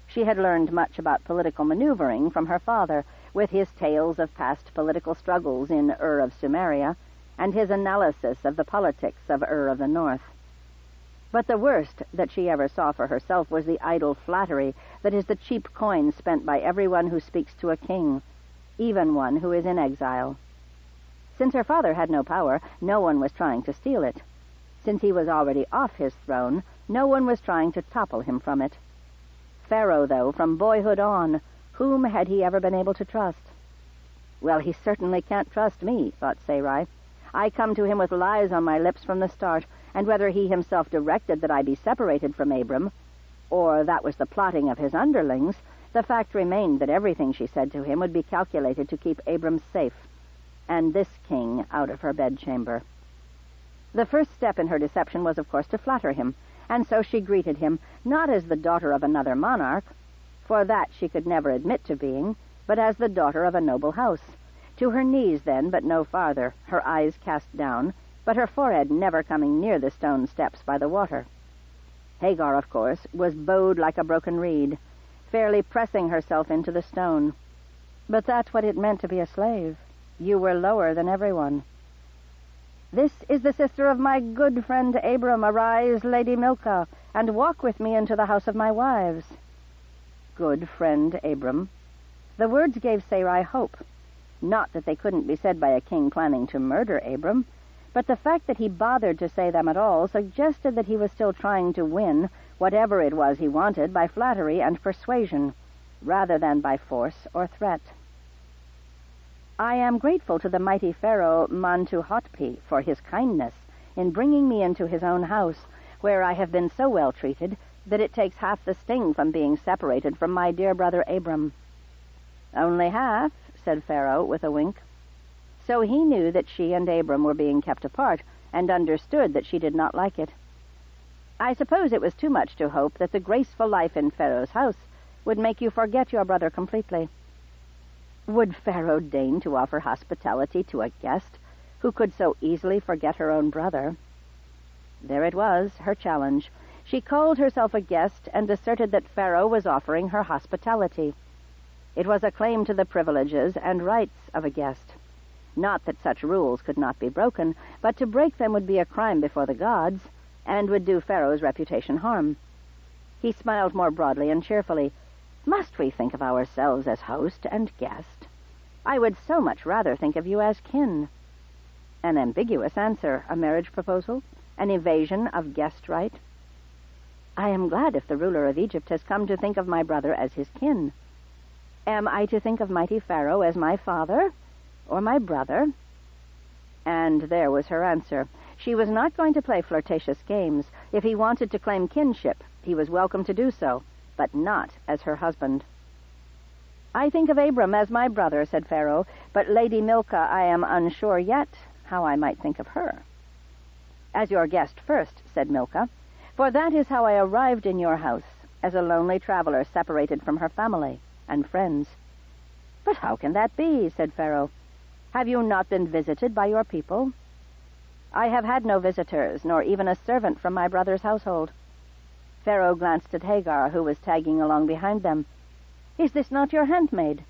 She had learned much about political maneuvering from her father, with his tales of past political struggles in Ur of Sumeria, and his analysis of the politics of Ur of the North. But the worst that she ever saw for herself was the idle flattery that is the cheap coin spent by everyone who speaks to a king, even one who is in exile. Since her father had no power, no one was trying to steal it. Since he was already off his throne, no one was trying to topple him from it. Pharaoh, though, from boyhood on, whom had he ever been able to trust? Well, he certainly can't trust me, thought Sarai. I come to him with lies on my lips from the start, and whether he himself directed that I be separated from Abram, or that was the plotting of his underlings, the fact remained that everything she said to him would be calculated to keep Abram safe, and this king out of her bedchamber. The first step in her deception was, of course, to flatter him, and so she greeted him, not as the daughter of another monarch, for that she could never admit to being, but as the daughter of a noble house. To her knees, then, but no farther, her eyes cast down, but her forehead never coming near the stone steps by the water. Hagar, of course, was bowed like a broken reed, fairly pressing herself into the stone. But that's what it meant to be a slave. You were lower than everyone. "This is the sister of my good friend Abram. Arise, Lady Milcah, and walk with me into the house of my wives." Good friend Abram. The words gave Sarai hope. Not that they couldn't be said by a king planning to murder Abram, but the fact that he bothered to say them at all suggested that he was still trying to win whatever it was he wanted by flattery and persuasion, rather than by force or threat. "I am grateful to the mighty Pharaoh Mentuhotpi for his kindness in bringing me into his own house, where I have been so well treated that it takes half the sting from being separated from my dear brother Abram." "Only half," said Pharaoh with a wink. So he knew that she and Abram were being kept apart, and understood that she did not like it. "I suppose it was too much to hope that the graceful life in Pharaoh's house would make you forget your brother completely." Would Pharaoh deign to offer hospitality to a guest who could so easily forget her own brother? There it was, her challenge. She called herself a guest and asserted that Pharaoh was offering her hospitality. It was a claim to the privileges and rights of a guest. Not that such rules could not be broken, but to break them would be a crime before the gods, and would do Pharaoh's reputation harm. He smiled more broadly and cheerfully. Must we think of ourselves as host and guest? I would so much rather think of you as kin. An ambiguous answer, a marriage proposal, an evasion of guest right. I am glad if the ruler of Egypt has come to think of my brother as his kin. Am I to think of mighty Pharaoh as my father or my brother? And there was her answer. She was not going to play flirtatious games. If he wanted to claim kinship, he was welcome to do so, but not as her husband. I think of Abram as my brother, said Pharaoh, but Lady Milcah I am unsure yet how I might think of her. As your guest first, said Milcah, for that is how I arrived in your house, as a lonely traveler separated from her family and friends. But how can that be, said Pharaoh. Have you not been visited by your people? I have had no visitors, nor even a servant from my brother's household. Pharaoh glanced at Hagar, who was tagging along behind them. Is this not your handmaid?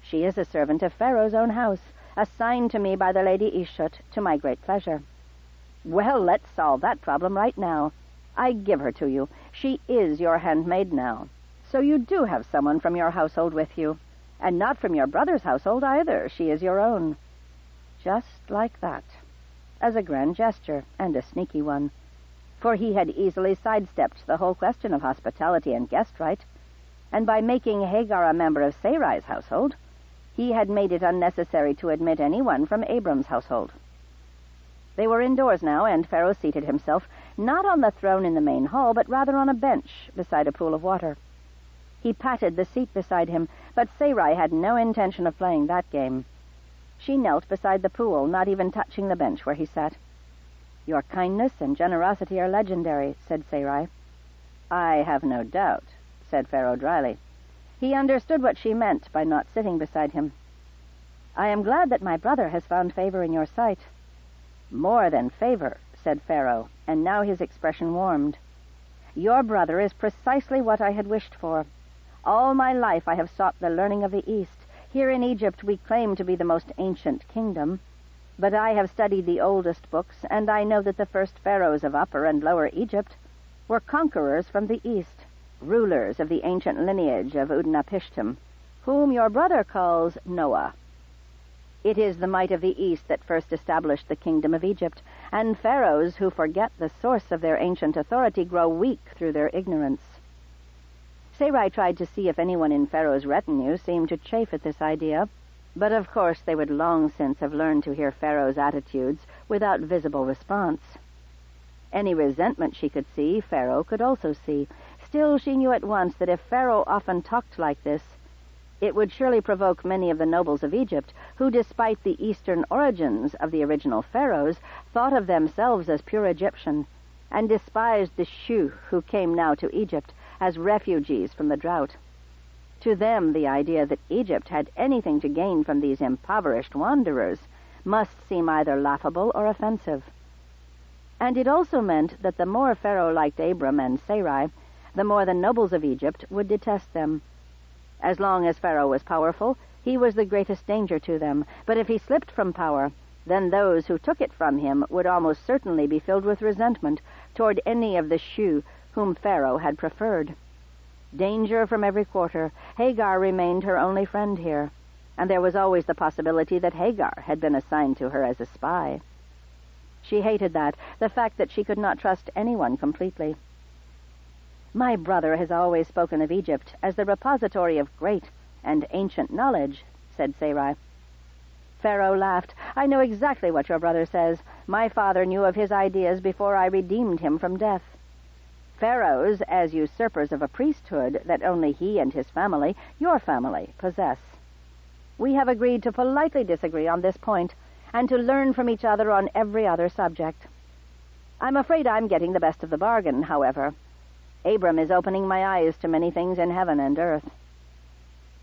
She is a servant of Pharaoh's own house, assigned to me by the Lady Ishut, to my great pleasure. Well, let's solve that problem right now. I give her to you. She is your handmaid now. So you do have someone from your household with you, and not from your brother's household either. She is your own. Just like that, as a grand gesture, and a sneaky one, for he had easily sidestepped the whole question of hospitality and guest right, and by making Hagar a member of Sarai's household, he had made it unnecessary to admit anyone from Abram's household. They were indoors now, and Pharaoh seated himself, not on the throne in the main hall, but rather on a bench beside a pool of water. He patted the seat beside him, but Sarai had no intention of playing that game. She knelt beside the pool, not even touching the bench where he sat. Your kindness and generosity are legendary, said Sarai. I have no doubt, said Pharaoh dryly. He understood what she meant by not sitting beside him. I am glad that my brother has found favor in your sight. More than favor, said Pharaoh, and now his expression warmed. Your brother is precisely what I had wished for. All my life I have sought the learning of the East. Here in Egypt we claim to be the most ancient kingdom, but I have studied the oldest books, and I know that the first pharaohs of Upper and Lower Egypt were conquerors from the East, rulers of the ancient lineage of Utnapishtim, whom your brother calls Noah. It is the might of the East that first established the kingdom of Egypt, and pharaohs who forget the source of their ancient authority grow weak through their ignorance. Sarai tried to see if anyone in Pharaoh's retinue seemed to chafe at this idea, but of course they would long since have learned to hear Pharaoh's attitudes without visible response. Any resentment she could see, Pharaoh could also see. Still, she knew at once that if Pharaoh often talked like this, it would surely provoke many of the nobles of Egypt, who, despite the Eastern origins of the original pharaohs, thought of themselves as pure Egyptian, and despised the Shu who came now to Egypt as refugees from the drought. To them, the idea that Egypt had anything to gain from these impoverished wanderers must seem either laughable or offensive. And it also meant that the more Pharaoh liked Abram and Sarai, the more the nobles of Egypt would detest them. As long as Pharaoh was powerful, he was the greatest danger to them, but if he slipped from power, then those who took it from him would almost certainly be filled with resentment toward any of the Shu whom Pharaoh had preferred. Danger from every quarter. Hagar remained her only friend here, and there was always the possibility that Hagar had been assigned to her as a spy. She hated that, the fact that she could not trust anyone completely. My brother has always spoken of Egypt as the repository of great and ancient knowledge, said Sarai. Pharaoh laughed. I know exactly what your brother says. My father knew of his ideas before I redeemed him from death. Pharaohs as usurpers of a priesthood that only he and his family, your family, possess. We have agreed to politely disagree on this point, and to learn from each other on every other subject. I'm afraid I'm getting the best of the bargain, however. Abram is opening my eyes to many things in heaven and earth.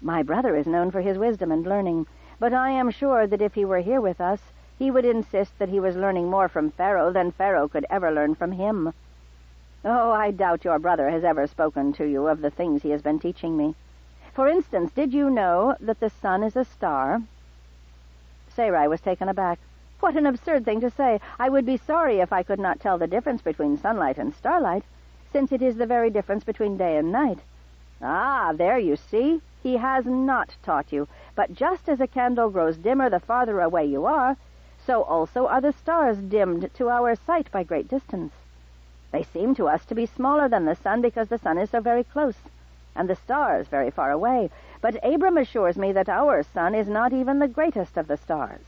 My brother is known for his wisdom and learning, but I am sure that if he were here with us, he would insist that he was learning more from Pharaoh than Pharaoh could ever learn from him. Oh, I doubt your brother has ever spoken to you of the things he has been teaching me. For instance, did you know that the sun is a star? Sarai was taken aback. What an absurd thing to say! I would be sorry if I could not tell the difference between sunlight and starlight, since it is the very difference between day and night. Ah, there you see. He has not taught you. But just as a candle grows dimmer the farther away you are, so also are the stars dimmed to our sight by great distance. They seem to us to be smaller than the sun because the sun is so very close, and the stars very far away. But Abram assures me that our sun is not even the greatest of the stars.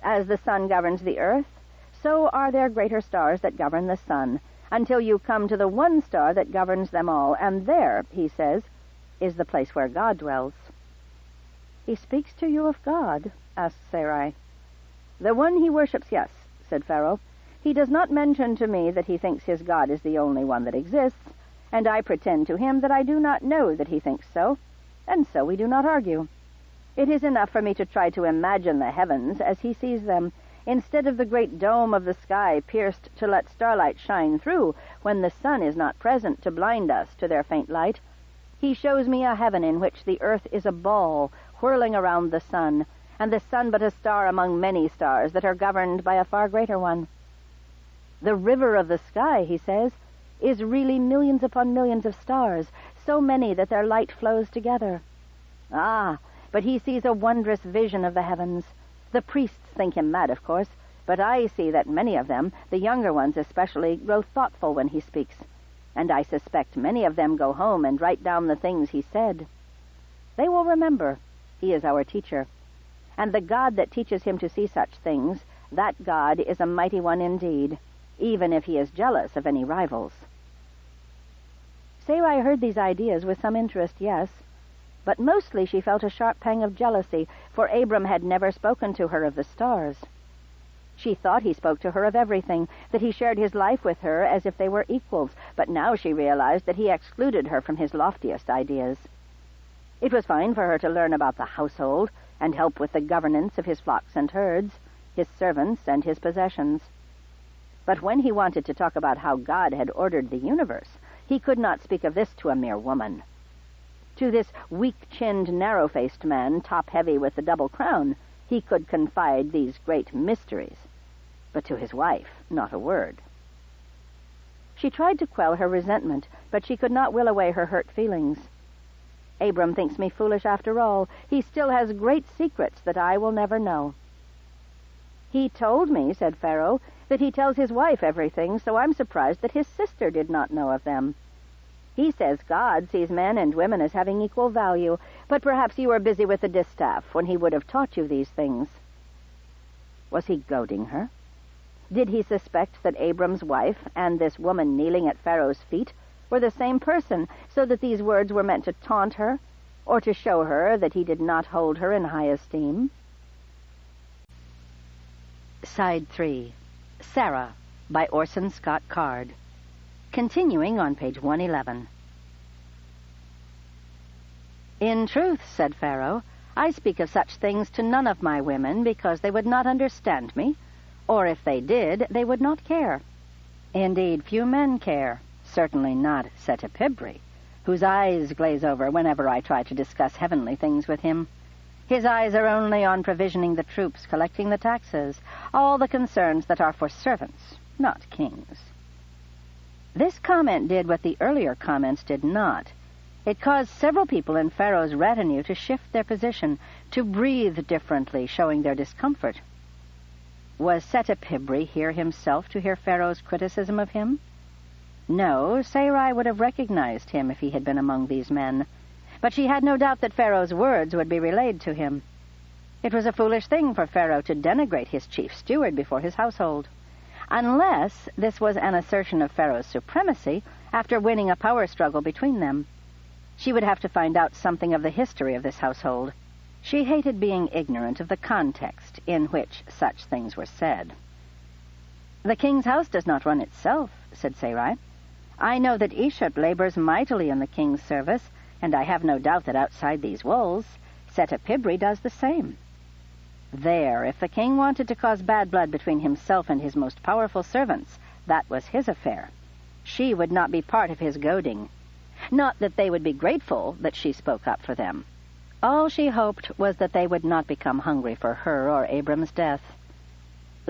As the sun governs the earth, so are there greater stars that govern the sun, until you come to the one star that governs them all, and there, he says, is the place where God dwells. He speaks to you of God? Asked Sarai. The one he worships, yes, said Pharaoh. He does not mention to me that he thinks his God is the only one that exists, and I pretend to him that I do not know that he thinks so, and so we do not argue. It is enough for me to try to imagine the heavens as he sees them, instead of the great dome of the sky pierced to let starlight shine through when the sun is not present to blind us to their faint light. He shows me a heaven in which the earth is a ball whirling around the sun, and the sun but a star among many stars that are governed by a far greater one. The river of the sky, he says, is really millions upon millions of stars, so many that their light flows together. Ah, but he sees a wondrous vision of the heavens. The priests think him mad, of course, but I see that many of them, the younger ones especially, grow thoughtful when he speaks, and I suspect many of them go home and write down the things he said. They will remember. He is our teacher. And the God that teaches him to see such things, that God is a mighty one indeed, even if he is jealous of any rivals. Sarai heard these ideas with some interest, yes, but mostly she felt a sharp pang of jealousy, for Abram had never spoken to her of the stars. She thought he spoke to her of everything, that he shared his life with her as if they were equals, but now she realized that he excluded her from his loftiest ideas. It was fine for her to learn about the household and help with the governance of his flocks and herds, his servants and his possessions. But when he wanted to talk about how God had ordered the universe, he could not speak of this to a mere woman. To this weak-chinned, narrow-faced man, top-heavy with the double crown, he could confide these great mysteries. But to his wife, not a word. She tried to quell her resentment, but she could not will away her hurt feelings. Abram thinks me foolish after all. He still has great secrets that I will never know. He told me, said Pharaoh, that he tells his wife everything, so I'm surprised that his sister did not know of them. He says God sees men and women as having equal value, but perhaps you were busy with the distaff when he would have taught you these things. Was he goading her? Did he suspect that Abram's wife and this woman kneeling at Pharaoh's feet were the same person, so that these words were meant to taunt her, or to show her that he did not hold her in high esteem? Side 3. Sarah, by Orson Scott Card. Continuing on page 111. In truth, said Pharaoh, I speak of such things to none of my women because they would not understand me, or if they did, they would not care. Indeed, few men care, certainly not Setepibri, whose eyes glaze over whenever I try to discuss heavenly things with him. His eyes are only on provisioning the troops, collecting the taxes, all the concerns that are for servants, not kings. This comment did what the earlier comments did not. It caused several people in Pharaoh's retinue to shift their position, to breathe differently, showing their discomfort. Was Setepibri here himself to hear Pharaoh's criticism of him? No, Sarai would have recognized him if he had been among these men, but she had no doubt that Pharaoh's words would be relayed to him. It was a foolish thing for Pharaoh to denigrate his chief steward before his household, unless this was an assertion of Pharaoh's supremacy after winning a power struggle between them. She would have to find out something of the history of this household. She hated being ignorant of the context in which such things were said. The king's house does not run itself, said Sarai. I know that Ishut labors mightily in the king's service, and I have no doubt that outside these walls, Setepibri does the same. There, if the king wanted to cause bad blood between himself and his most powerful servants, that was his affair. She would not be part of his goading. Not that they would be grateful that she spoke up for them. All she hoped was that they would not become hungry for her or Abram's death.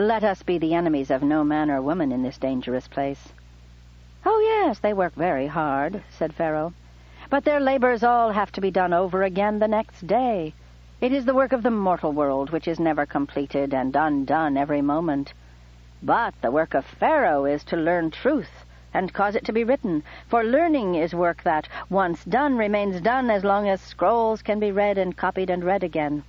Let us be the enemies of no man or woman in this dangerous place." "Oh, yes, they work very hard," said Pharaoh. "But their labors all have to be done over again the next day. It is the work of the mortal world which is never completed and undone every moment. But the work of Pharaoh is to learn truth and cause it to be written, for learning is work that, once done, remains done as long as scrolls can be read and copied and read again.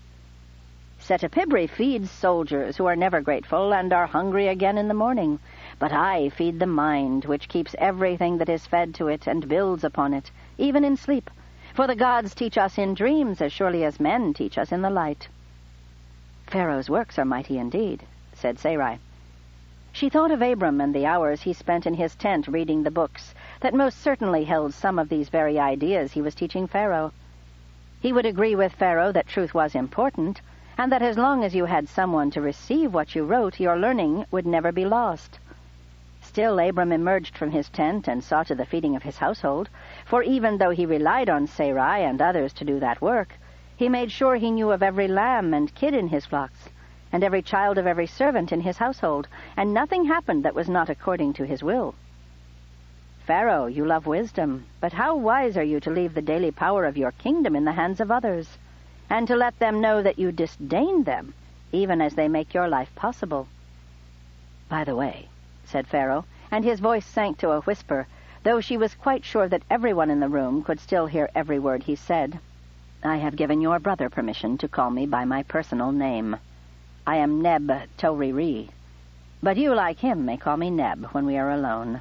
Setepibri feeds soldiers who are never grateful and are hungry again in the morning, but I feed the mind, which keeps everything that is fed to it and builds upon it, even in sleep, for the gods teach us in dreams as surely as men teach us in the light." "Pharaoh's works are mighty indeed," said Sarai. She thought of Abram and the hours he spent in his tent reading the books that most certainly held some of these very ideas he was teaching Pharaoh. He would agree with Pharaoh that truth was important, and that as long as you had someone to receive what you wrote, your learning would never be lost. Still, Abram emerged from his tent and saw to the feeding of his household, for even though he relied on Sarai and others to do that work, he made sure he knew of every lamb and kid in his flocks, and every child of every servant in his household, and nothing happened that was not according to his will. "Pharaoh, you love wisdom, but how wise are you to leave the daily power of your kingdom in the hands of others, and to let them know that you disdain them, even as they make your life possible?" "By the way," said Pharaoh, and his voice sank to a whisper, though she was quite sure that everyone in the room could still hear every word he said, "I have given your brother permission to call me by my personal name. I am Neb-Toriri, but you, like him, may call me Neb when we are alone."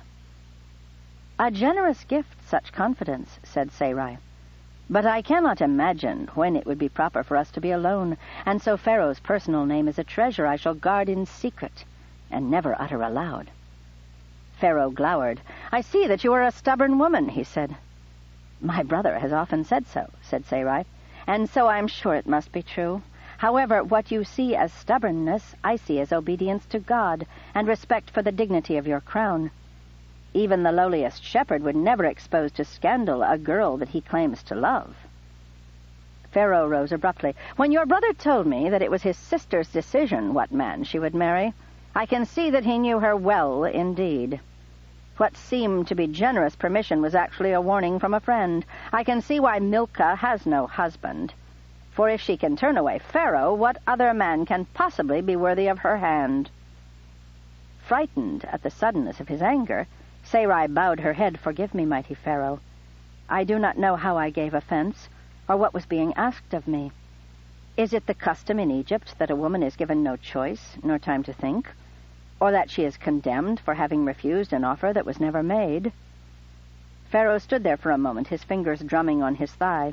"A generous gift, such confidence," said Sarai. "But I cannot imagine when it would be proper for us to be alone, and so Pharaoh's personal name is a treasure I shall guard in secret and never utter aloud." Pharaoh glowered. "I see that you are a stubborn woman," he said. "My brother has often said so," said Sarai, "and so I am sure it must be true. However, what you see as stubbornness, I see as obedience to God and respect for the dignity of your crown. Even the lowliest shepherd would never expose to scandal a girl that he claims to love." Pharaoh rose abruptly. "When your brother told me that it was his sister's decision what man she would marry, I can see that he knew her well indeed. What seemed to be generous permission was actually a warning from a friend. I can see why Milcah has no husband. For if she can turn away Pharaoh, what other man can possibly be worthy of her hand?" Frightened at the suddenness of his anger, Sarai bowed her head. "Forgive me, mighty Pharaoh. I do not know how I gave offense, or what was being asked of me. Is it the custom in Egypt that a woman is given no choice, nor time to think, or that she is condemned for having refused an offer that was never made?" Pharaoh stood there for a moment, his fingers drumming on his thigh.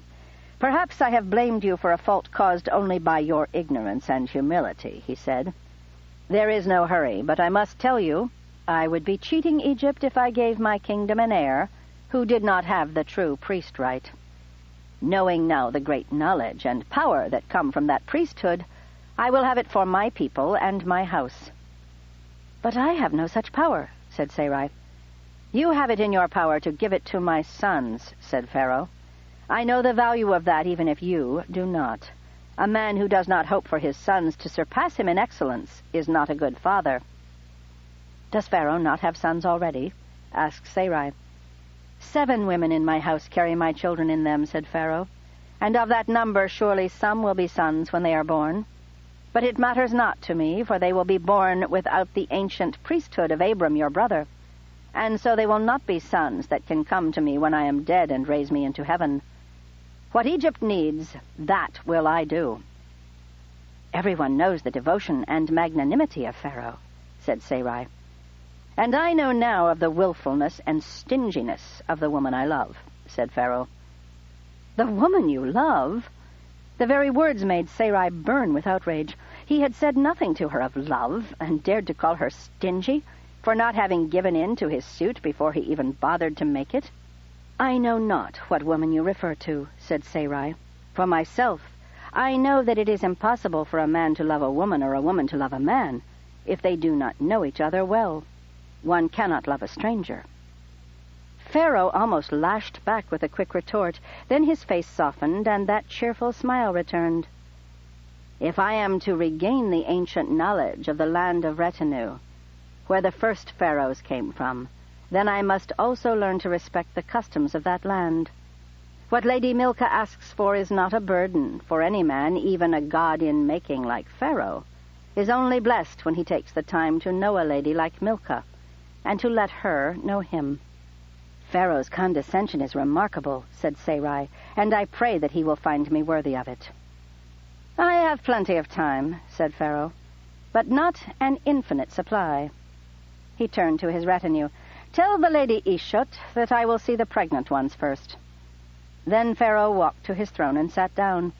"Perhaps I have blamed you for a fault caused only by your ignorance and humility," he said. "There is no hurry, but I must tell you, I would be cheating Egypt if I gave my kingdom an heir who did not have the true priest right. Knowing now the great knowledge and power that come from that priesthood, I will have it for my people and my house." "But I have no such power," said Sarai. "You have it in your power to give it to my sons," said Pharaoh. "I know the value of that even if you do not. A man who does not hope for his sons to surpass him in excellence is not a good father." "Does Pharaoh not have sons already?" asked Sarai. 7 women in my house carry my children in them," said Pharaoh, "and of that number surely some will be sons when they are born. But it matters not to me, for they will be born without the ancient priesthood of Abram your brother, and so they will not be sons that can come to me when I am dead and raise me into heaven. What Egypt needs, that will I do." "Everyone knows the devotion and magnanimity of Pharaoh," said Sarai. "And I know now of the willfulness and stinginess of the woman I love," said Pharaoh. "The woman you love?" The very words made Sarai burn with outrage. He had said nothing to her of love, and dared to call her stingy for not having given in to his suit before he even bothered to make it. "I know not what woman you refer to," said Sarai. "For myself, I know that it is impossible for a man to love a woman or a woman to love a man if they do not know each other well. One cannot love a stranger." Pharaoh almost lashed back with a quick retort. Then his face softened, and that cheerful smile returned. If I am to regain the ancient knowledge of the land of retinue, where the first pharaohs came from, then I must also learn to respect the customs of that land. What Lady Milka asks for is not a burden, for any man, even a god-in-making like Pharaoh, is only blessed when he takes the time to know a lady like Milka, and to let her know him. Pharaoh's condescension is remarkable, said Sarai, and I pray that he will find me worthy of it. I have plenty of time, said Pharaoh, but not an infinite supply. He turned to his retinue. Tell the Lady Ishut that I will see the pregnant ones first. Then Pharaoh walked to his throne and sat down.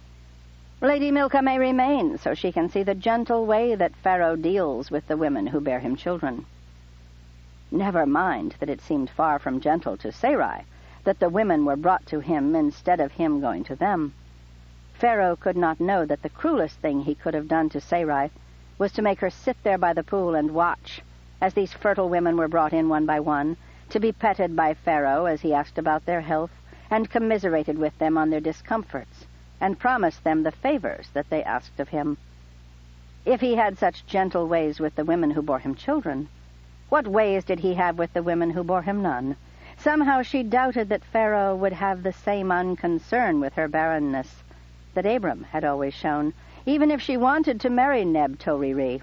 Lady Milka may remain, so she can see the gentle way that Pharaoh deals with the women who bear him children. Never mind that it seemed far from gentle to Sarai, that the women were brought to him instead of him going to them. Pharaoh could not know that the cruelest thing he could have done to Sarai was to make her sit there by the pool and watch, as these fertile women were brought in one by one, to be petted by Pharaoh as he asked about their health, and commiserated with them on their discomforts, and promised them the favors that they asked of him. If he had such gentle ways with the women who bore him children, what ways did he have with the women who bore him none? Somehow she doubted that Pharaoh would have the same unconcern with her barrenness that Abram had always shown, even if she wanted to marry Neb-Toriri.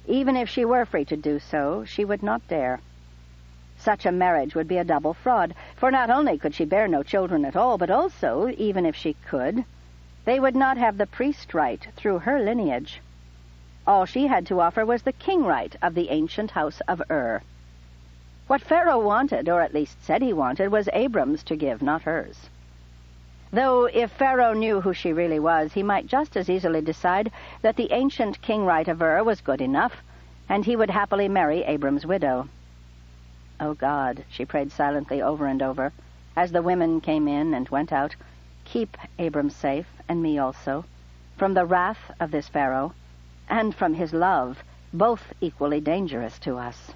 Even if she were free to do so, she would not dare. Such a marriage would be a double fraud, for not only could she bear no children at all, but also, even if she could, they would not have the priest right through her lineage. All she had to offer was the king right of the ancient house of Ur. What Pharaoh wanted, or at least said he wanted, was Abram's to give, not hers. Though if Pharaoh knew who she really was, he might just as easily decide that the ancient king right of Ur was good enough, and he would happily marry Abram's widow. "Oh God," she prayed silently over and over, as the women came in and went out, "keep Abram safe, and me also, from the wrath of this Pharaoh, and from his love, both equally dangerous to us."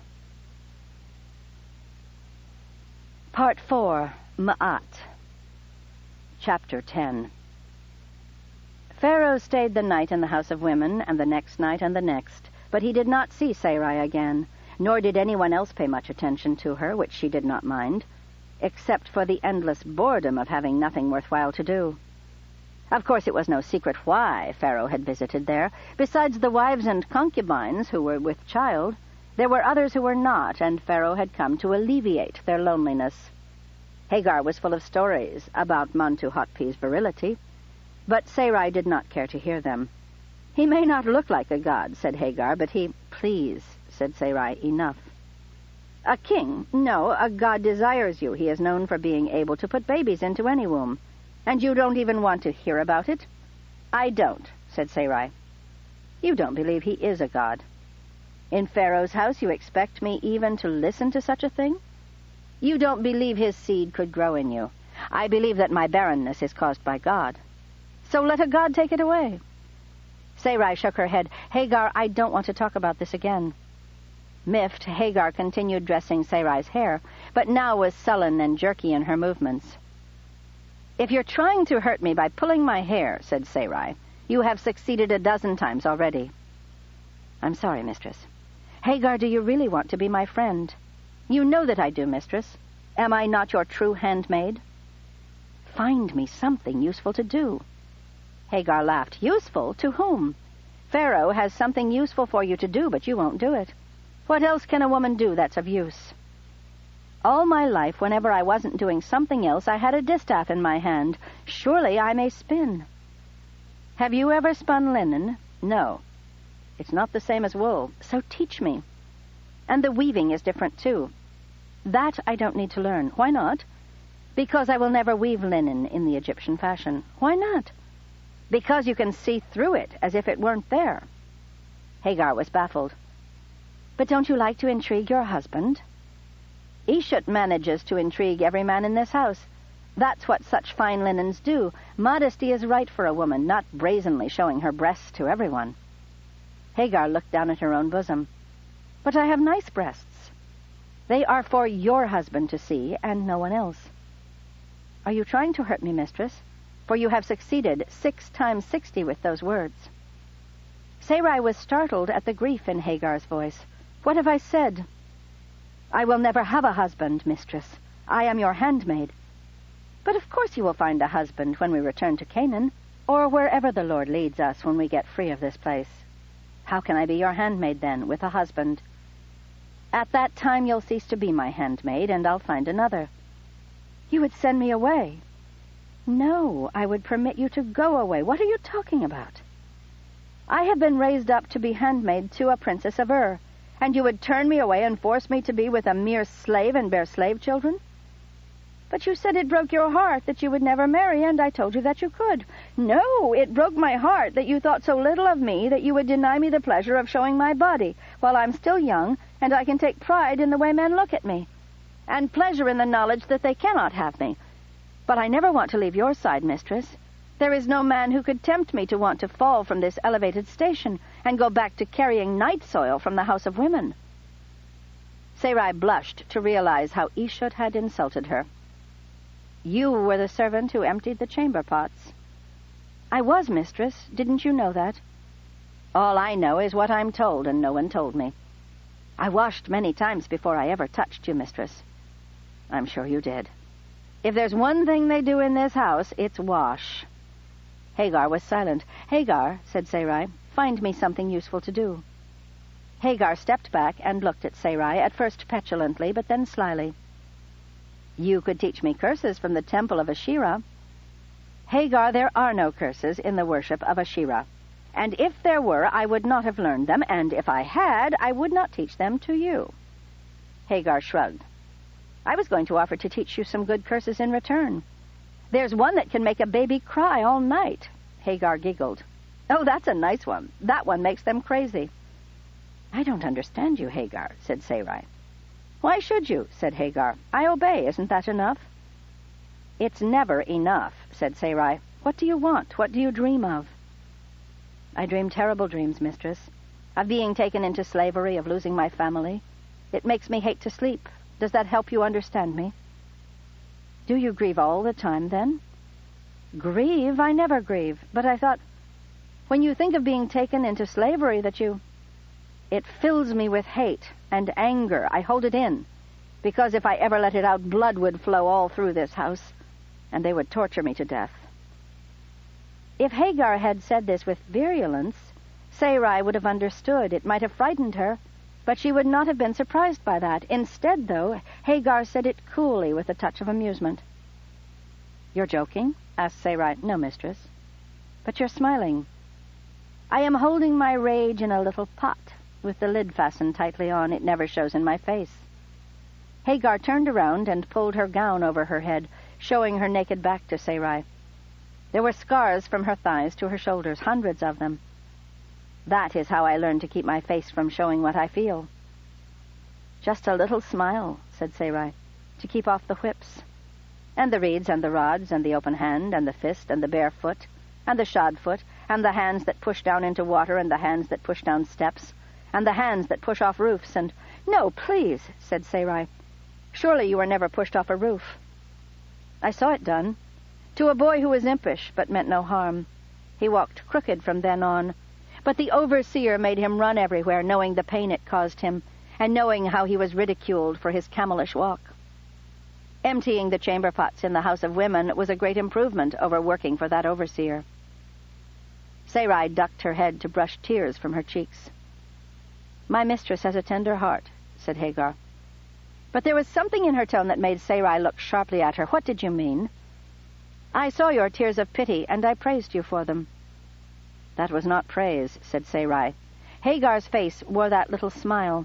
Part 4, Ma'at. Chapter 10. Pharaoh stayed the night in the house of women, and the next night and the next, but he did not see Sarai again, nor did anyone else pay much attention to her, which she did not mind, except for the endless boredom of having nothing worthwhile to do. Of course, it was no secret why Pharaoh had visited there. Besides the wives and concubines who were with child, there were others who were not, and Pharaoh had come to alleviate their loneliness. Hagar was full of stories about Mantu-Hotpi's virility, but Sarai did not care to hear them. "He may not look like a god," said Hagar, "but he—" "Please," said Sarai, "enough." "A king? No, a god desires you. He is known for being able to put babies into any womb. And you don't even want to hear about it?" "I don't," said Sarai. "You don't believe he is a god. In Pharaoh's house you expect me even to listen to such a thing? You don't believe his seed could grow in you. I believe that my barrenness is caused by God. So let a god take it away." Sarai shook her head. "Hagar, I don't want to talk about this again." Miffed, Hagar continued dressing Sarai's hair, but now was sullen and jerky in her movements. "If you're trying to hurt me by pulling my hair," said Sarai, "you have succeeded a dozen times already." "I'm sorry, mistress." "Hagar, do you really want to be my friend?" "You know that I do, mistress. Am I not your true handmaid?" "Find me something useful to do." Hagar laughed. "Useful? To whom? Pharaoh has something useful for you to do, but you won't do it. What else can a woman do that's of use?" "All my life, whenever I wasn't doing something else, I had a distaff in my hand. Surely I may spin." "Have you ever spun linen?" "No." "It's not the same as wool, so teach me." "And the weaving is different, too." "That I don't need to learn." "Why not?" "Because I will never weave linen in the Egyptian fashion." "Why not?" "Because you can see through it as if it weren't there." Hagar was baffled. "But don't you like to intrigue your husband?" "Ishut manages to intrigue every man in this house. That's what such fine linens do. Modesty is right for a woman, not brazenly showing her breasts to everyone." Hagar looked down at her own bosom. "But I have nice breasts." "They are for your husband to see, and no one else." "Are you trying to hurt me, mistress? For you have succeeded 6 times 60 with those words." Sarai was startled at the grief in Hagar's voice. "What have I said?" "I will never have a husband, mistress. I am your handmaid." "But of course you will find a husband when we return to Canaan, or wherever the Lord leads us when we get free of this place." "How can I be your handmaid, then, with a husband?" "At that time you'll cease to be my handmaid, and I'll find another." "You would send me away." "No, I would permit you to go away. What are you talking about?" "I have been raised up to be handmaid to a princess of Ur, and you would turn me away and force me to be with a mere slave and bear slave children?" "But you said it broke your heart that you would never marry, and I told you that you could." "No, it broke my heart that you thought so little of me that you would deny me the pleasure of showing my body while I'm still young, and I can take pride in the way men look at me, and pleasure in the knowledge that they cannot have me. But I never want to leave your side, mistress. There is no man who could tempt me to want to fall from this elevated station and go back to carrying night soil from the house of women." Sarai blushed to realize how Ishud had insulted her. "You were the servant who emptied the chamber pots." "I was, mistress. Didn't you know that?" "All I know is what I'm told, and no one told me. I washed many times before I ever touched you, mistress." "I'm sure you did. If there's one thing they do in this house, it's wash." Hagar was silent. "Hagar," said Sarai, "find me something useful to do." Hagar stepped back and looked at Sarai, at first petulantly, but then slyly. "You could teach me curses from the temple of Asherah." "Hagar, there are no curses in the worship of Asherah. And if there were, I would not have learned them, and if I had, I would not teach them to you." Hagar shrugged. "I was going to offer to teach you some good curses in return. There's one that can make a baby cry all night." Hagar giggled. "Oh, that's a nice one. That one makes them crazy." "I don't understand you, Hagar," said Sarai. "Why should you?" said Hagar. "I obey. Isn't that enough?" "It's never enough," said Sarai. "What do you want? What do you dream of?" "I dream terrible dreams, mistress. Of being taken into slavery, of losing my family. It makes me hate to sleep. Does that help you understand me?" "Do you grieve all the time, then?" "Grieve? I never grieve. But I thought, when you think of being taken into slavery, that you... It fills me with hate and anger. I hold it in, because if I ever let it out, blood would flow all through this house, and they would torture me to death." If Hagar had said this with virulence, Sarai would have understood. It might have frightened her, but she would not have been surprised by that. Instead, though, Hagar said it coolly with a touch of amusement. "You're joking?" asked Sarai. "No, mistress." "But you're smiling." "I am holding my rage in a little pot, with the lid fastened tightly on. It never shows in my face." Hagar turned around and pulled her gown over her head, showing her naked back to Sarai. There were scars from her thighs to her shoulders, hundreds of them. "That is how I learned to keep my face from showing what I feel." "Just a little smile," said Sarai, "to keep off the whips. And the reeds and the rods and the open hand and the fist and the bare foot and the shod foot and the hands that push down into water and the hands that push down steps and the hands that push off roofs and—" "No, please," said Sarai. "Surely you were never pushed off a roof." "I saw it done. To a boy who was impish but meant no harm. He walked crooked from then on. But the overseer made him run everywhere, knowing the pain it caused him, and knowing how he was ridiculed for his camelish walk. Emptying the chamber pots in the house of women was a great improvement over working for that overseer." Sarai ducked her head to brush tears from her cheeks. "My mistress has a tender heart," said Hagar. But there was something in her tone that made Sarai look sharply at her. "What did you mean?" "I saw your tears of pity, and I praised you for them." "That was not praise," said Sarai. Hagar's face wore that little smile.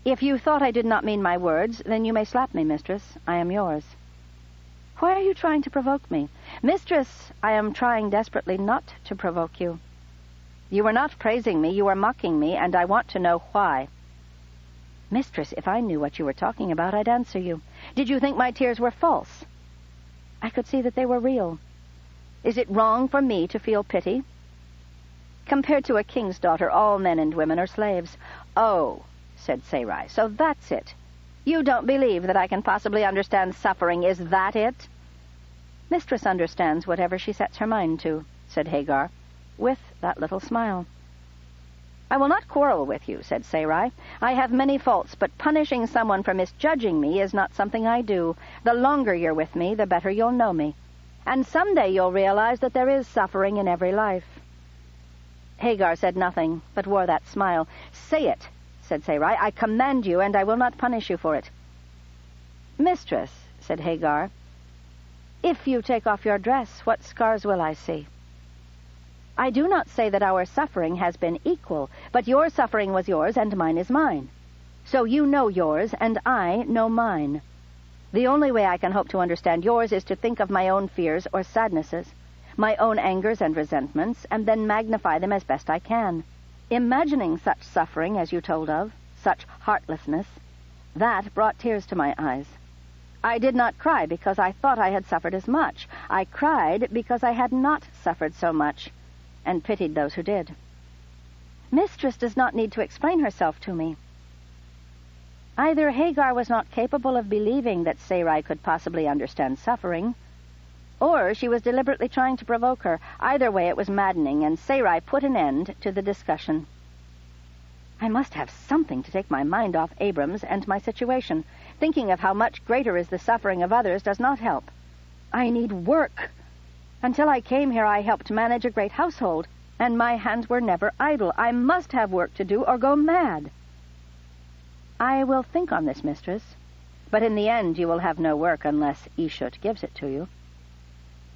"If you thought I did not mean my words, then you may slap me, mistress. I am yours." "Why are you trying to provoke me?" "Mistress, I am trying desperately not to provoke you." "You were not praising me, you were mocking me, and I want to know why." "Mistress, if I knew what you were talking about, I'd answer you." "Did you think my tears were false?" "I could see that they were real." "Is it wrong for me to feel pity?" "Compared to a king's daughter, all men and women are slaves." "Oh," said Sarai, "so that's it. You don't believe that I can possibly understand suffering, is that it?" "Mistress understands whatever she sets her mind to," said Hagar, with that little smile. "I will not quarrel with you," said Sarai. "I have many faults, but punishing someone for misjudging me is not something I do. The longer you're with me, the better you'll know me. And someday you'll realize that there is suffering in every life." Hagar said nothing, but wore that smile. "Say it," said Sarai. "I command you, and I will not punish you for it." "Mistress," said Hagar, "if you take off your dress, what scars will I see?" "I do not say that our suffering has been equal, but your suffering was yours and mine is mine. So you know yours and I know mine. The only way I can hope to understand yours is to think of my own fears or sadnesses, my own angers and resentments, and then magnify them as best I can. Imagining such suffering as you told of, such heartlessness, that brought tears to my eyes. I did not cry because I thought I had suffered as much. I cried because I had not suffered so much, and pitied those who did." "Mistress does not need to explain herself to me." Either Hagar was not capable of believing that Sarai could possibly understand suffering, or she was deliberately trying to provoke her. Either way, it was maddening, and Sarai put an end to the discussion. "I must have something to take my mind off Abrams and my situation. Thinking of how much greater is the suffering of others does not help. I need work. Until I came here, I helped manage a great household, and my hands were never idle. I must have work to do or go mad." "I will think on this, mistress, but in the end you will have no work unless Ishut gives it to you."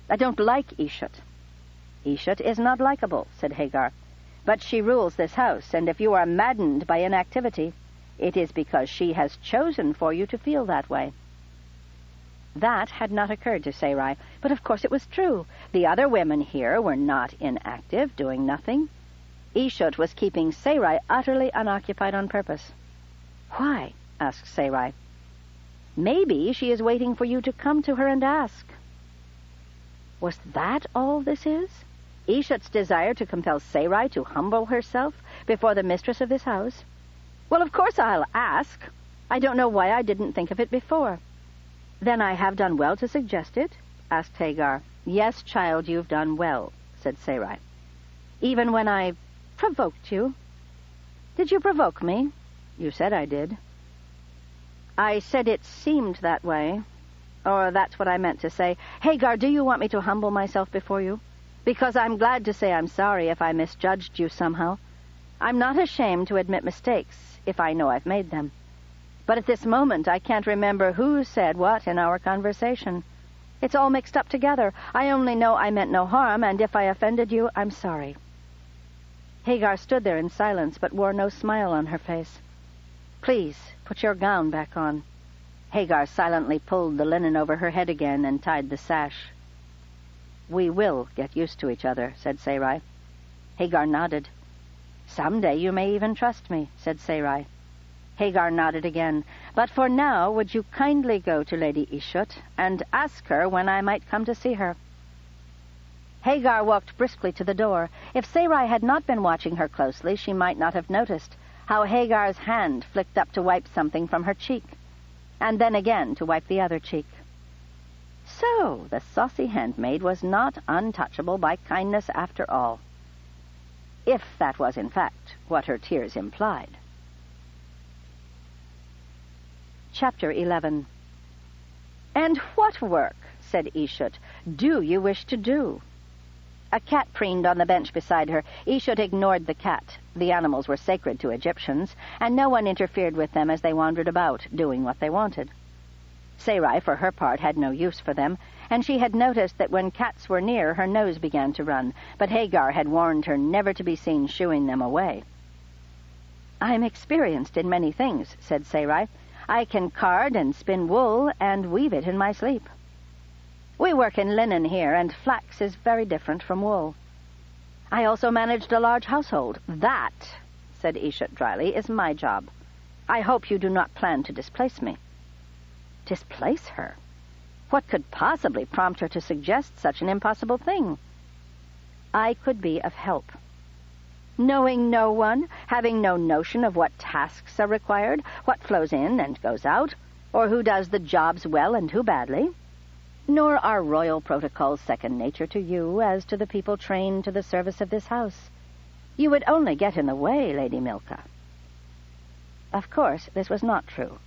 "I don't like Ishut." "Ishut is not likable," said Hagar, "but she rules this house, and if you are maddened by inactivity, it is because she has chosen for you to feel that way." That had not occurred to Sarai, but of course it was true. The other women here were not inactive, doing nothing. Ishut was keeping Sarai utterly unoccupied on purpose. "Why?" asked Sarai. "Maybe she is waiting for you to come to her and ask." Was that all this is? Ishut's desire to compel Sarai to humble herself before the mistress of this house? "Well, of course I'll ask. I don't know why I didn't think of it before." "Then I have done well to suggest it?" asked Hagar. "Yes, child, you've done well," said Sarai. "Even when I provoked you?" "Did you provoke me?" "You said I did." "I said it seemed that way. Or that's what I meant to say. Hagar, do you want me to humble myself before you? Because I'm glad to say I'm sorry if I misjudged you somehow. I'm not ashamed to admit mistakes if I know I've made them. But at this moment I can't remember who said what in our conversation. It's all mixed up together. I only know I meant no harm, and if I offended you, I'm sorry." Hagar stood there in silence, but wore no smile on her face. "Please, put your gown back on." Hagar silently pulled the linen over her head again and tied the sash. "We will get used to each other," said Sarai. Hagar nodded. "Someday you may even trust me," said Sarai. Hagar nodded again. "But for now, would you kindly go to Lady Ishut and ask her when I might come to see her?" Hagar walked briskly to the door. If Sarai had not been watching her closely, she might not have noticed how Hagar's hand flicked up to wipe something from her cheek, and then again to wipe the other cheek. So the saucy handmaid was not untouchable by kindness after all, if that was in fact what her tears implied. Chapter 11. "And what work," said Ishut, "do you wish to do?" A cat preened on the bench beside her. Ishut ignored the cat. The animals were sacred to Egyptians, and no one interfered with them as they wandered about, doing what they wanted. Sarai, for her part, had no use for them, and she had noticed that when cats were near, her nose began to run, but Hagar had warned her never to be seen shooing them away. "I'm experienced in many things," said Sarai. "I can card and spin wool and weave it in my sleep. We work in linen here, and flax is very different from wool. I also managed a large household. That," said Ishut dryly, "is my job. I hope you do not plan to displace me." Displace her? What could possibly prompt her to suggest such an impossible thing? "I could be of help." Knowing no one, having no notion of what tasks are required, what flows in and goes out, or who does the jobs well and who badly. Nor are royal protocols second nature to you as to the people trained to the service of this house. You would only get in the way, Lady Milka." Of course, this was not true.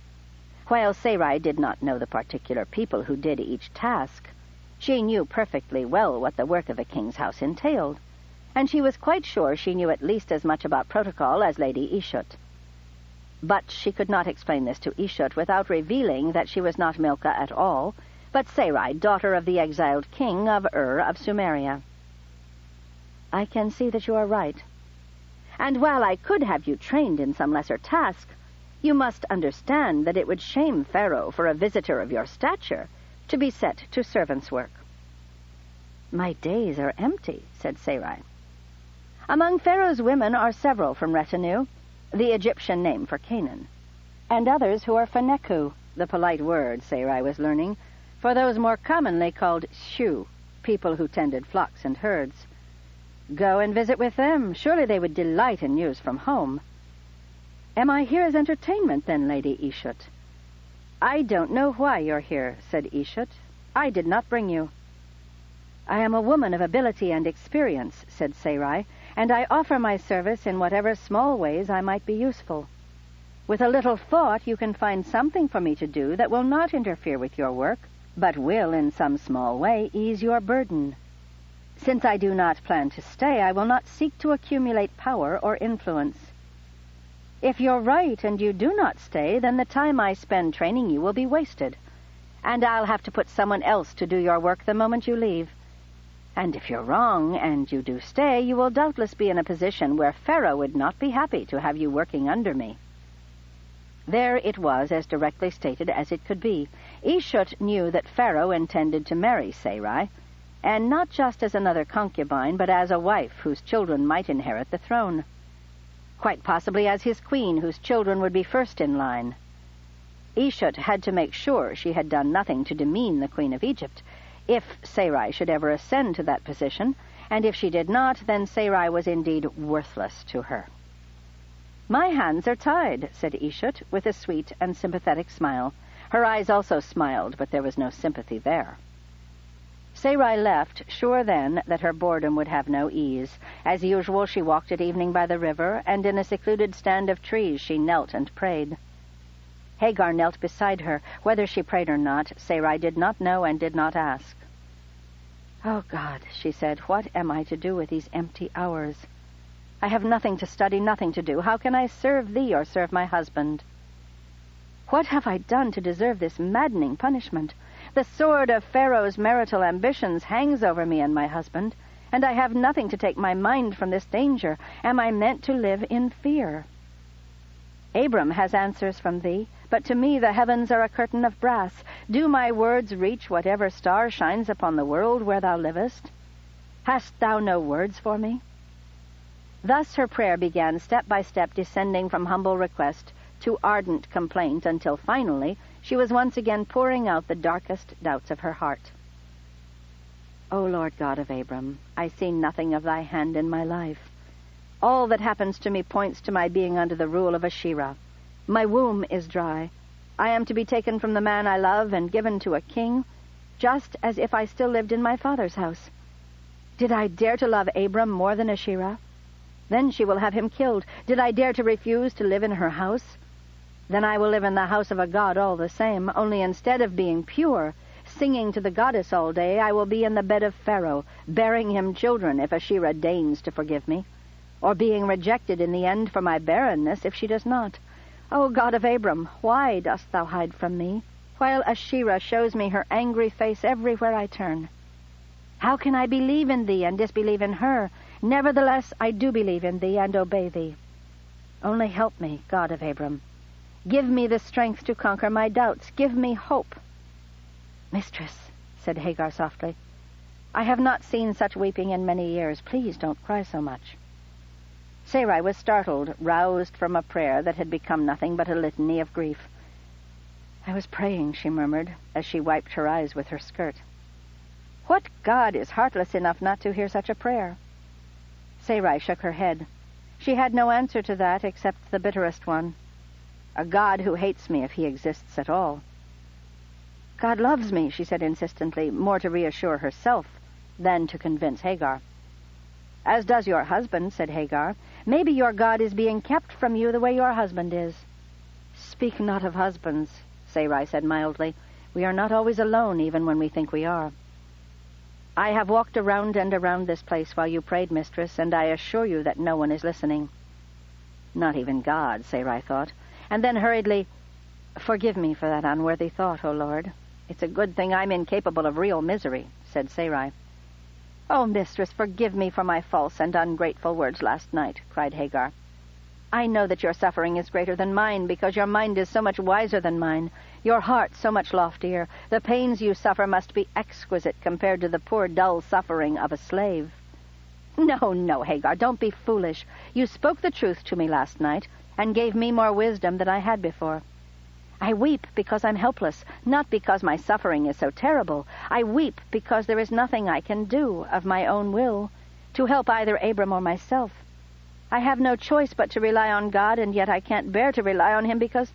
While Sarai did not know the particular people who did each task, she knew perfectly well what the work of a king's house entailed, and she was quite sure she knew at least as much about protocol as Lady Ishut. But she could not explain this to Ishut without revealing that she was not Milka at all, but Sarai, daughter of the exiled king of Ur of Sumeria. "I can see that you are right. And while I could have you trained in some lesser task, you must understand that it would shame Pharaoh for a visitor of your stature to be set to servant's work." "My days are empty," said Sarai. "Among Pharaoh's women are several from retinue, the Egyptian name for Canaan, and others who are Phaneku, the polite word Sarai was learning, for those more commonly called Shu, people who tended flocks and herds. Go and visit with them. Surely they would delight in news from home." "Am I here as entertainment, then, Lady Ishut?" "I don't know why you're here," said Ishut. "I did not bring you." "I am a woman of ability and experience," said Sarai, "and I offer my service in whatever small ways I might be useful. With a little thought, you can find something for me to do that will not interfere with your work, but will, in some small way, ease your burden. Since I do not plan to stay, I will not seek to accumulate power or influence. If you're right and you do not stay, then the time I spend training you will be wasted, and I'll have to put someone else to do your work the moment you leave. And if you're wrong and you do stay, you will doubtless be in a position where Pharaoh would not be happy to have you working under me." There it was, as directly stated as it could be. Ishut knew that Pharaoh intended to marry Sarai, and not just as another concubine, but as a wife whose children might inherit the throne. Quite possibly as his queen, whose children would be first in line. Ishut had to make sure she had done nothing to demean the Queen of Egypt, if Sarai should ever ascend to that position, and if she did not, then Sarai was indeed worthless to her. "My hands are tied," said Ishut, with a sweet and sympathetic smile. Her eyes also smiled, but there was no sympathy there. Sarai left, sure then that her boredom would have no ease. As usual, she walked at evening by the river, and in a secluded stand of trees she knelt and prayed. Hagar knelt beside her. Whether she prayed or not, Sarai did not know and did not ask. "Oh, God," she said, "what am I to do with these empty hours? I have nothing to study, nothing to do. How can I serve thee or serve my husband? What have I done to deserve this maddening punishment? The sword of Pharaoh's marital ambitions hangs over me and my husband, and I have nothing to take my mind from this danger. Am I meant to live in fear? Abram has answers from thee, but to me the heavens are a curtain of brass. Do my words reach whatever star shines upon the world where thou livest? Hast thou no words for me?" Thus her prayer began, step by step, descending from humble request to ardent complaint, until finally she was once again pouring out the darkest doubts of her heart. "O Lord God of Abram, I see nothing of thy hand in my life. All that happens to me points to my being under the rule of Asherah. My womb is dry. I am to be taken from the man I love and given to a king, just as if I still lived in my father's house. Did I dare to love Abram more than Asherah? Then she will have him killed. Did I dare to refuse to live in her house? Then I will live in the house of a god all the same, only instead of being pure, singing to the goddess all day, I will be in the bed of Pharaoh, bearing him children if Asherah deigns to forgive me, or being rejected in the end for my barrenness if she does not. O God of Abram, why dost thou hide from me, while Asherah shows me her angry face everywhere I turn? How can I believe in thee and disbelieve in her? Nevertheless, I do believe in thee and obey thee. Only help me, God of Abram. Give me the strength to conquer my doubts. Give me hope." "Mistress," said Hagar softly, "I have not seen such weeping in many years. Please don't cry so much." Sarai was startled, roused from a prayer that had become nothing but a litany of grief. "I was praying," she murmured, as she wiped her eyes with her skirt. "What god is heartless enough not to hear such a prayer?" Sarai shook her head. She had no answer to that except the bitterest one. A god who hates me if he exists at all. "God loves me," she said insistently, more to reassure herself than to convince Hagar. "As does your husband," said Hagar. "Maybe your God is being kept from you the way your husband is." "Speak not of husbands," Sarai said mildly. "We are not always alone, even when we think we are." "I have walked around and around this place while you prayed, mistress, and I assure you that no one is listening." Not even God, Sarai thought, and then hurriedly, "Forgive me for that unworthy thought, O Lord. It's a good thing I'm incapable of real misery," said Sarai. "Oh, mistress, forgive me for my false and ungrateful words last night," cried Hagar. "I know that your suffering is greater than mine, because your mind is so much wiser than mine, your heart so much loftier. The pains you suffer must be exquisite compared to the poor, dull suffering of a slave." "No, no, Hagar, don't be foolish. You spoke the truth to me last night, and gave me more wisdom than I had before. I weep because I'm helpless, not because my suffering is so terrible. I weep because there is nothing I can do of my own will to help either Abram or myself. I have no choice but to rely on God, and yet I can't bear to rely on him because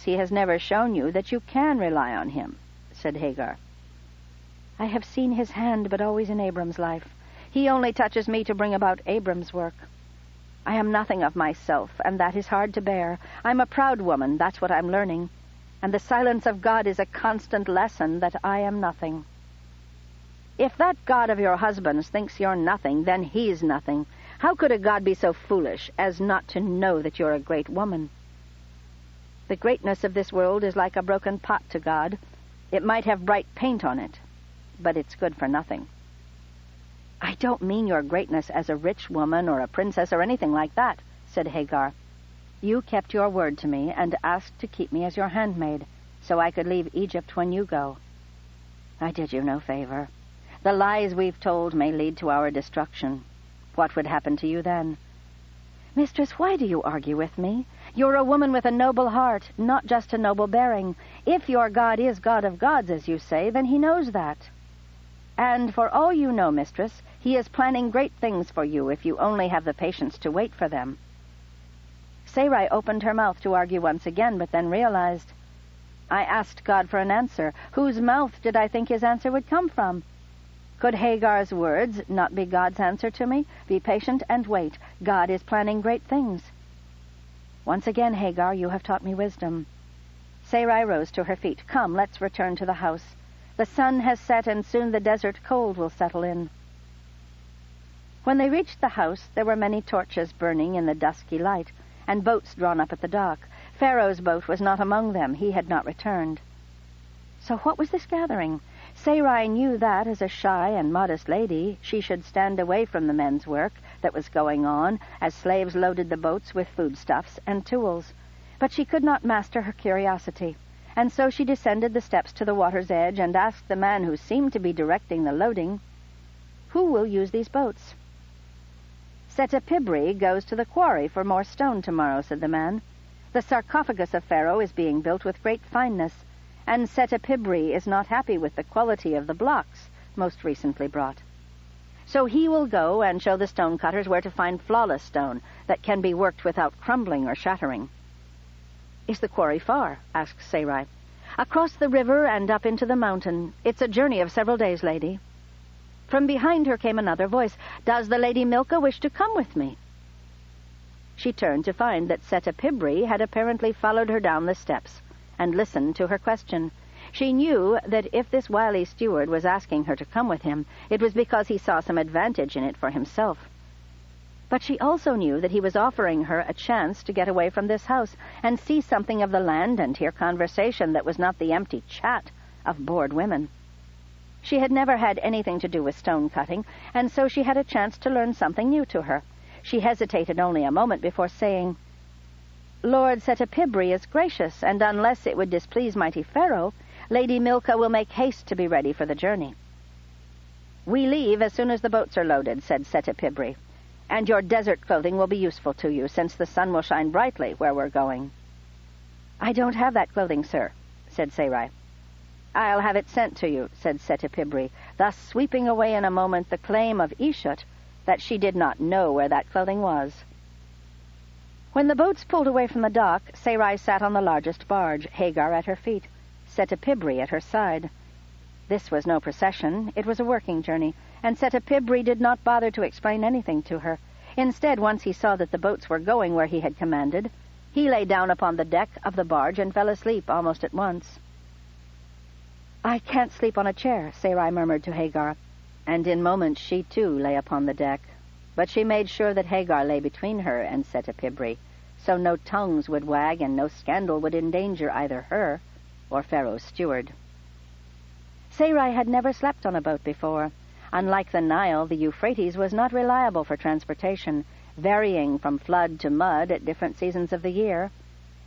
he has never shown you that you can rely on him," said Hagar. "I have seen his hand, but always in Abram's life. He only touches me to bring about Abram's work. I am nothing of myself, and that is hard to bear. I'm a proud woman, that's what I'm learning, and the silence of God is a constant lesson that I am nothing." "If that God of your husband's thinks you're nothing, then he's nothing. How could a God be so foolish as not to know that you're a great woman?" "The greatness of this world is like a broken pot to God. It might have bright paint on it, but it's good for nothing." "I don't mean your greatness as a rich woman or a princess or anything like that," said Hagar. "You kept your word to me and asked to keep me as your handmaid, so I could leave Egypt when you go. I did you no favor. The lies we've told may lead to our destruction. What would happen to you then?" "Mistress, why do you argue with me? You're a woman with a noble heart, not just a noble bearing. If your God is God of gods, as you say, then he knows that. And for all you know, mistress, he is planning great things for you if you only have the patience to wait for them." Sarai opened her mouth to argue once again, but then realized, "I asked God for an answer. Whose mouth did I think his answer would come from? Could Hagar's words not be God's answer to me? Be patient and wait. God is planning great things." "Once again, Hagar, you have taught me wisdom." Sarai rose to her feet. "Come, let's return to the house. The sun has set, and soon the desert cold will settle in." When they reached the house, there were many torches burning in the dusky light, and boats drawn up at the dock. Pharaoh's boat was not among them. He had not returned. So what was this gathering? Sarai knew that, as a shy and modest lady, she should stand away from the men's work that was going on as slaves loaded the boats with foodstuffs and tools. But she could not master her curiosity, and so she descended the steps to the water's edge and asked the man who seemed to be directing the loading, "Who will use these boats?" "Setepibri goes to the quarry for more stone tomorrow," said the man. "The sarcophagus of Pharaoh is being built with great fineness, and Setepibri is not happy with the quality of the blocks most recently brought. So he will go and show the stone-cutters where to find flawless stone that can be worked without crumbling or shattering." "Is the quarry far?" asked Sarai. "Across the river and up into the mountain. It's a journey of several days, lady." From behind her came another voice. "Does the Lady Milcah wish to come with me?" She turned to find that Setepibri had apparently followed her down the steps and listened to her question. She knew that if this wily steward was asking her to come with him, it was because he saw some advantage in it for himself. But she also knew that he was offering her a chance to get away from this house and see something of the land and hear conversation that was not the empty chat of bored women. She had never had anything to do with stone-cutting, and so she had a chance to learn something new to her. She hesitated only a moment before saying, "Lord Setepibri is gracious, and unless it would displease mighty Pharaoh, Lady Milcah will make haste to be ready for the journey." "We leave as soon as the boats are loaded," said Setepibri, "and your desert clothing will be useful to you, since the sun will shine brightly where we're going." "I don't have that clothing, sir," said Sarai. "I'll have it sent to you," said Setepibri, thus sweeping away in a moment the claim of Ishut that she did not know where that clothing was. When the boats pulled away from the dock, Sarai sat on the largest barge, Hagar at her feet, Setepibri at her side. This was no procession, it was a working journey, and Setepibri did not bother to explain anything to her. Instead, once he saw that the boats were going where he had commanded, he lay down upon the deck of the barge and fell asleep almost at once. "I can't sleep on a chair," Sarai murmured to Hagar, and in moments she too lay upon the deck. But she made sure that Hagar lay between her and Setepibri, so no tongues would wag and no scandal would endanger either her or Pharaoh's steward. Sarai had never slept on a boat before. Unlike the Nile, the Euphrates was not reliable for transportation, varying from flood to mud at different seasons of the year.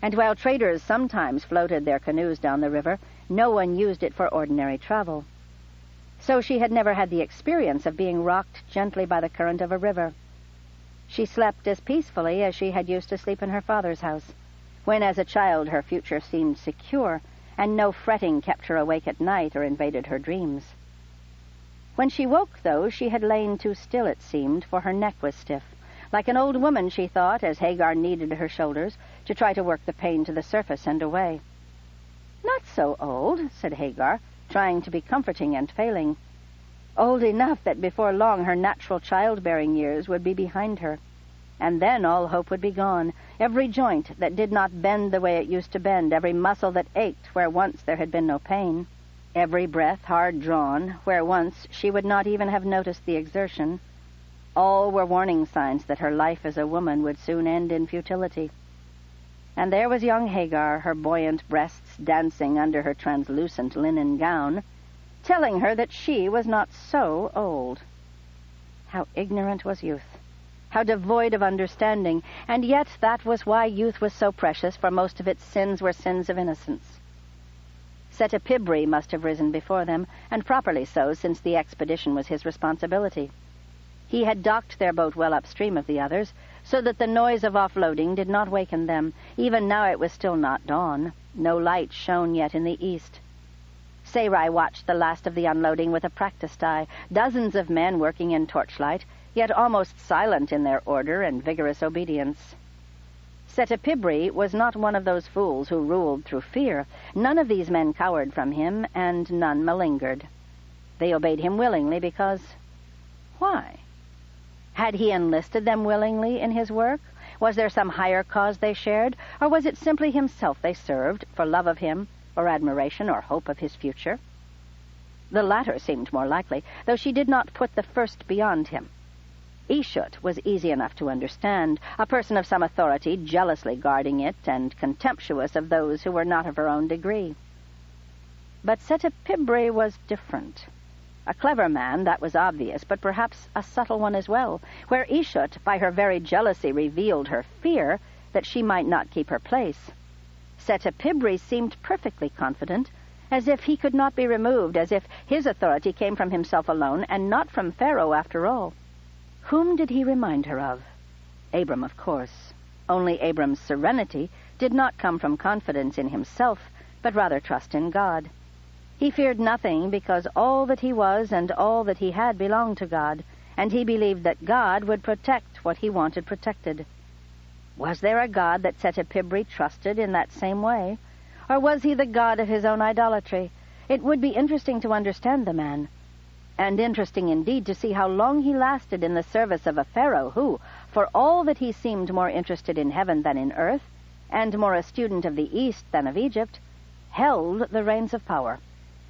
And while traders sometimes floated their canoes down the river, no one used it for ordinary travel. So she had never had the experience of being rocked gently by the current of a river. She slept as peacefully as she had used to sleep in her father's house, when as a child her future seemed secure, and no fretting kept her awake at night or invaded her dreams. When she woke, though, she had lain too still, it seemed, for her neck was stiff. Like an old woman, she thought, as Hagar kneaded her shoulders to try to work the pain to the surface and away. "Not so old," said Hagar, trying to be comforting and failing. Old enough that before long her natural childbearing years would be behind her. And then all hope would be gone. Every joint that did not bend the way it used to bend, every muscle that ached where once there had been no pain, every breath hard drawn where once she would not even have noticed the exertion, all were warning signs that her life as a woman would soon end in futility. And there was young Hagar, her buoyant breasts dancing under her translucent linen gown, telling her that she was not so old. How ignorant was youth! How devoid of understanding, and yet that was why youth was so precious, for most of its sins were sins of innocence. Setepibri must have risen before them, and properly so, since the expedition was his responsibility. He had docked their boat well upstream of the others, so that the noise of offloading did not waken them. Even now it was still not dawn. No light shone yet in the east. Sarai watched the last of the unloading with a practiced eye, dozens of men working in torchlight, yet almost silent in their order and vigorous obedience. Setepibri was not one of those fools who ruled through fear. None of these men cowered from him, and none malingered. They obeyed him willingly because... why? Had he enlisted them willingly in his work? Was there some higher cause they shared? Or was it simply himself they served, for love of him, or admiration, or hope of his future? The latter seemed more likely, though she did not put the first beyond him. Ishut was easy enough to understand, a person of some authority, jealously guarding it, and contemptuous of those who were not of her own degree. But Setepibri was different. A clever man, that was obvious, but perhaps a subtle one as well, where Ishut, by her very jealousy, revealed her fear that she might not keep her place. Setepibri seemed perfectly confident, as if he could not be removed, as if his authority came from himself alone, and not from Pharaoh after all. Whom did he remind her of? Abram, of course. Only Abram's serenity did not come from confidence in himself, but rather trust in God. He feared nothing because all that he was and all that he had belonged to God, and he believed that God would protect what he wanted protected. Was there a God that Setepibri trusted in that same way? Or was he the god of his own idolatry? It would be interesting to understand the man, and interesting indeed to see how long he lasted in the service of a pharaoh who, for all that he seemed more interested in heaven than in earth, and more a student of the East than of Egypt, held the reins of power.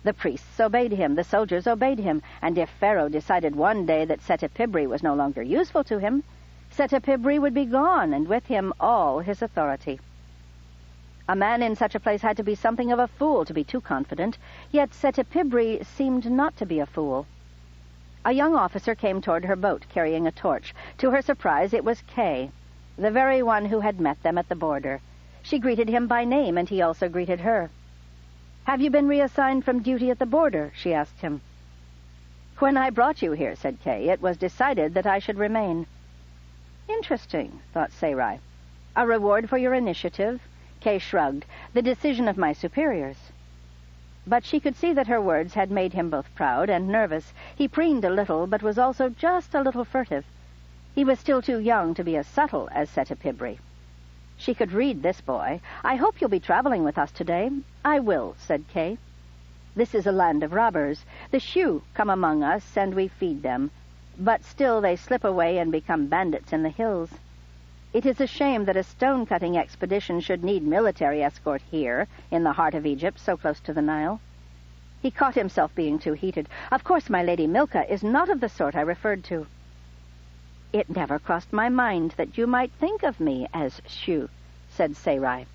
The priests obeyed him, the soldiers obeyed him, and if Pharaoh decided one day that Setepibri was no longer useful to him, Setepibri would be gone, and with him all his authority. A man in such a place had to be something of a fool to be too confident, yet Setepibri seemed not to be a fool. A young officer came toward her boat, carrying a torch. To her surprise, it was Kay, the very one who had met them at the border. She greeted him by name, and he also greeted her. "Have you been reassigned from duty at the border?" she asked him. "When I brought you here," said Kay, "it was decided that I should remain." Interesting, thought Sarai. A reward for your initiative? Kay shrugged. The decision of my superiors. But she could see that her words had made him both proud and nervous. He preened a little, but was also just a little furtive. He was still too young to be as subtle as Setepibri. She could read this boy. "I hope you'll be traveling with us today." "I will," said Kay. This is a land of robbers. The Shu come among us, and we feed them. But still they slip away and become bandits in the hills. It is a shame that a stone-cutting expedition should need military escort here, in the heart of Egypt, so close to the Nile. He caught himself being too heated. Of course, my Lady Milka is not of the sort I referred to. It never crossed my mind that you might think of me as Shu, said Sarai.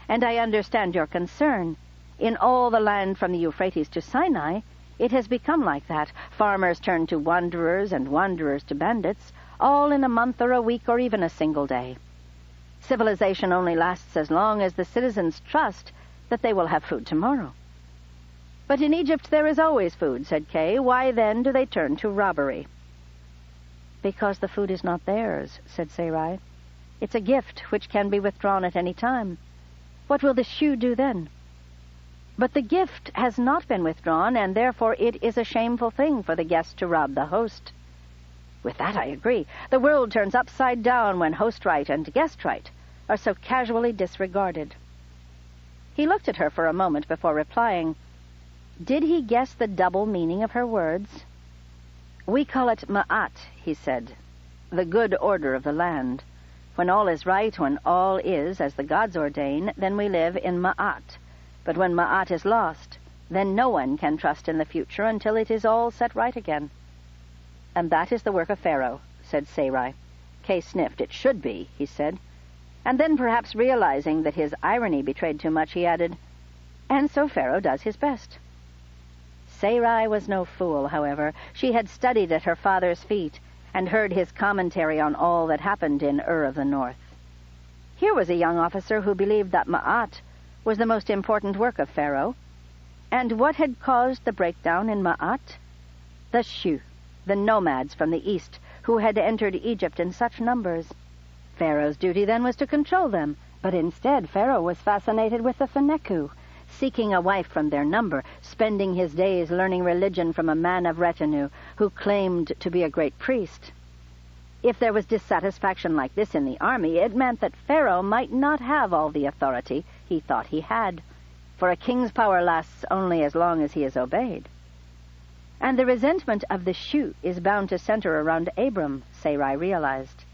And I understand your concern. In all the land from the Euphrates to Sinai, it has become like that. Farmers turn to wanderers and wanderers to bandits, all in a month or a week or even a single day. Civilization only lasts as long as the citizens trust that they will have food tomorrow. But in Egypt there is always food, said Kay. Why then do they turn to robbery? Because the food is not theirs, said Sarai. It's a gift which can be withdrawn at any time. What will the Shu do then? But the gift has not been withdrawn, and therefore it is a shameful thing for the guest to rob the host. With that I agree. The world turns upside down when host right and guest right are so casually disregarded. He looked at her for a moment before replying. Did he guess the double meaning of her words? We call it ma'at, he said, the good order of the land. When all is right, when all is as the gods ordain, then we live in ma'at. But when ma'at is lost, then no one can trust in the future until it is all set right again. And that is the work of Pharaoh, said Sarai. Kay sniffed. It should be, he said. And then, perhaps realizing that his irony betrayed too much, he added, and so Pharaoh does his best. Sarai was no fool, however. She had studied at her father's feet and heard his commentary on all that happened in Ur of the North. Here was a young officer who believed that Ma'at was the most important work of Pharaoh. And what had caused the breakdown in Ma'at? The Shu, the nomads from the east, who had entered Egypt in such numbers. Pharaoh's duty then was to control them, but instead Pharaoh was fascinated with the Feneku, seeking a wife from their number, spending his days learning religion from a man of retinue who claimed to be a great priest. If there was dissatisfaction like this in the army, it meant that Pharaoh might not have all the authority he thought he had, for a king's power lasts only as long as he is obeyed. And the resentment of the Shu is bound to center around Abram, Sarai realized.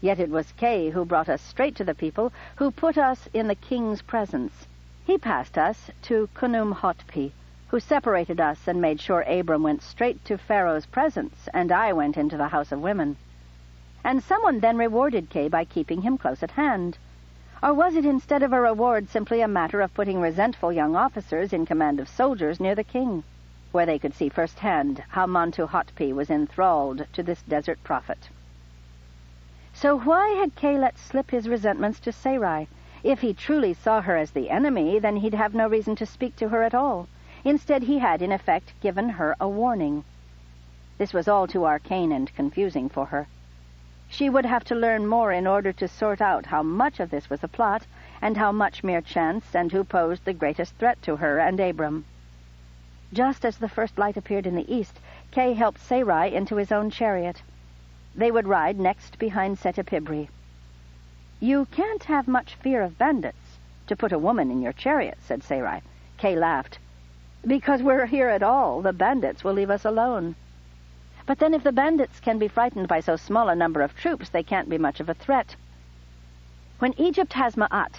Yet it was Kay who brought us straight to the people, who put us in the king's presence. He passed us to Kunum-Hotpi, who separated us and made sure Abram went straight to Pharaoh's presence, and I went into the house of women. And someone then rewarded Kay by keeping him close at hand. Or was it, instead of a reward, simply a matter of putting resentful young officers in command of soldiers near the king, where they could see firsthand how Montu-Hotpi was enthralled to this desert prophet? So why had Kay let slip his resentments to Sarai? If he truly saw her as the enemy, then he'd have no reason to speak to her at all. Instead, he had, in effect, given her a warning. This was all too arcane and confusing for her. She would have to learn more in order to sort out how much of this was a plot, and how much mere chance, and who posed the greatest threat to her and Abram. Just as the first light appeared in the east, Kay helped Sarai into his own chariot. They would ride next behind Setepibri. You can't have much fear of bandits to put a woman in your chariot, said Sarai. Kay laughed. Because we're here at all, the bandits will leave us alone. But then if the bandits can be frightened by so small a number of troops, they can't be much of a threat. When Egypt has Ma'at,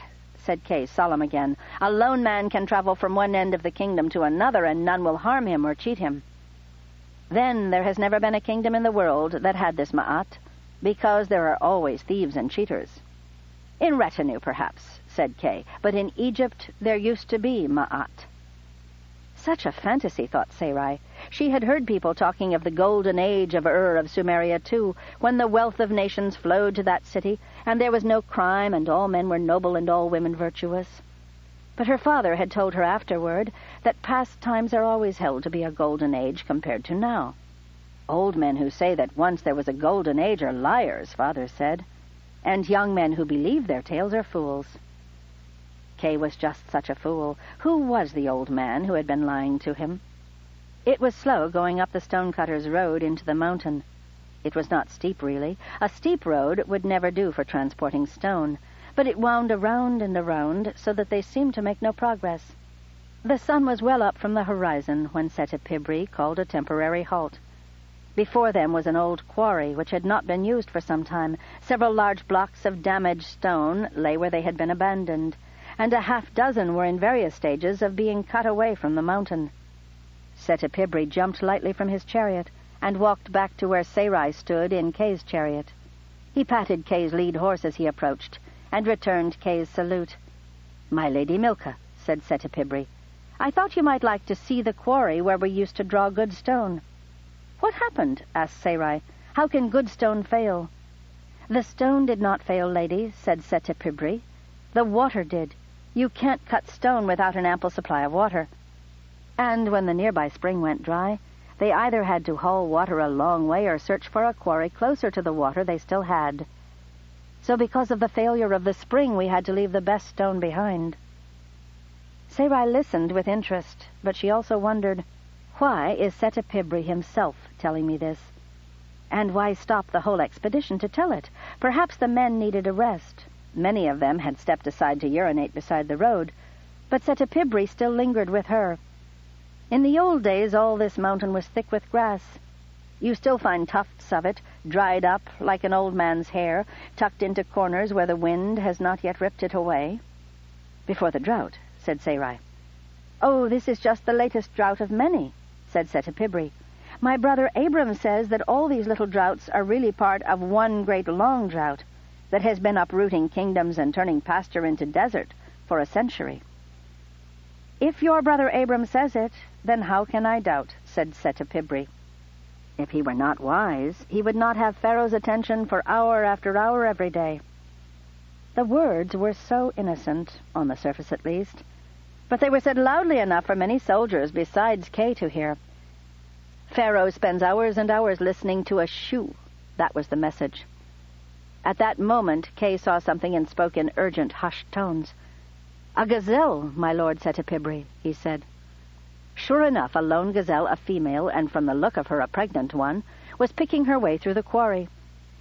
said Kay, solemn again, a lone man can travel from one end of the kingdom to another, and none will harm him or cheat him. Then there has never been a kingdom in the world that had this Ma'at, because there are always thieves and cheaters. In retinue, perhaps, said Kay, but in Egypt there used to be Ma'at. Such a fantasy, thought Sarai. She had heard people talking of the golden age of Ur of Sumeria, too, when the wealth of nations flowed to that city, and there was no crime, and all men were noble and all women virtuous. But her father had told her afterward that past times are always held to be a golden age compared to now. Old men who say that once there was a golden age are liars, father said, and young men who believe their tales are fools. Kay was just such a fool. Who was the old man who had been lying to him? It was slow going up the stonecutter's road into the mountain. It was not steep, really. A steep road would never do for transporting stone, but it wound around and around so that they seemed to make no progress. The sun was well up from the horizon when Setepibri called a temporary halt. Before them was an old quarry which had not been used for some time. Several large blocks of damaged stone lay where they had been abandoned, and a half-dozen were in various stages of being cut away from the mountain. Setepibri jumped lightly from his chariot and walked back to where Sarai stood in Kay's chariot. He patted Kay's lead horse as he approached, and returned Kay's salute. "My Lady Milka," said Setepibri, "I thought you might like to see the quarry where we used to draw good stone." "What happened?" asked Sarai. "How can good stone fail?" "The stone did not fail, lady," said Setepibri. "The water did. You can't cut stone without an ample supply of water." And when the nearby spring went dry, they either had to haul water a long way or search for a quarry closer to the water they still had. So because of the failure of the spring, we had to leave the best stone behind. Sarai listened with interest, but she also wondered, why is Setepibri himself telling me this? And why stop the whole expedition to tell it? Perhaps the men needed a rest. Many of them had stepped aside to urinate beside the road, but Setepibri still lingered with her. In the old days, all this mountain was thick with grass. You still find tufts of it, dried up like an old man's hair, tucked into corners where the wind has not yet ripped it away. "Before the drought," said Sarai. "Oh, this is just the latest drought of many," said Setepibri. "My brother Abram says that all these little droughts are really part of one great long drought that has been uprooting kingdoms and turning pasture into desert for a century." "If your brother Abram says it, then how can I doubt?" said Setepibri. "If he were not wise, he would not have Pharaoh's attention for hour after hour every day." The words were so innocent, on the surface at least, but they were said loudly enough for many soldiers besides Kay to hear. "Pharaoh spends hours and hours listening to a shoe," that was the message. At that moment, Kay saw something and spoke in urgent, hushed tones. "A gazelle, my lord Setepibri," he said. Sure enough, a lone gazelle, a female, and from the look of her a pregnant one, was picking her way through the quarry.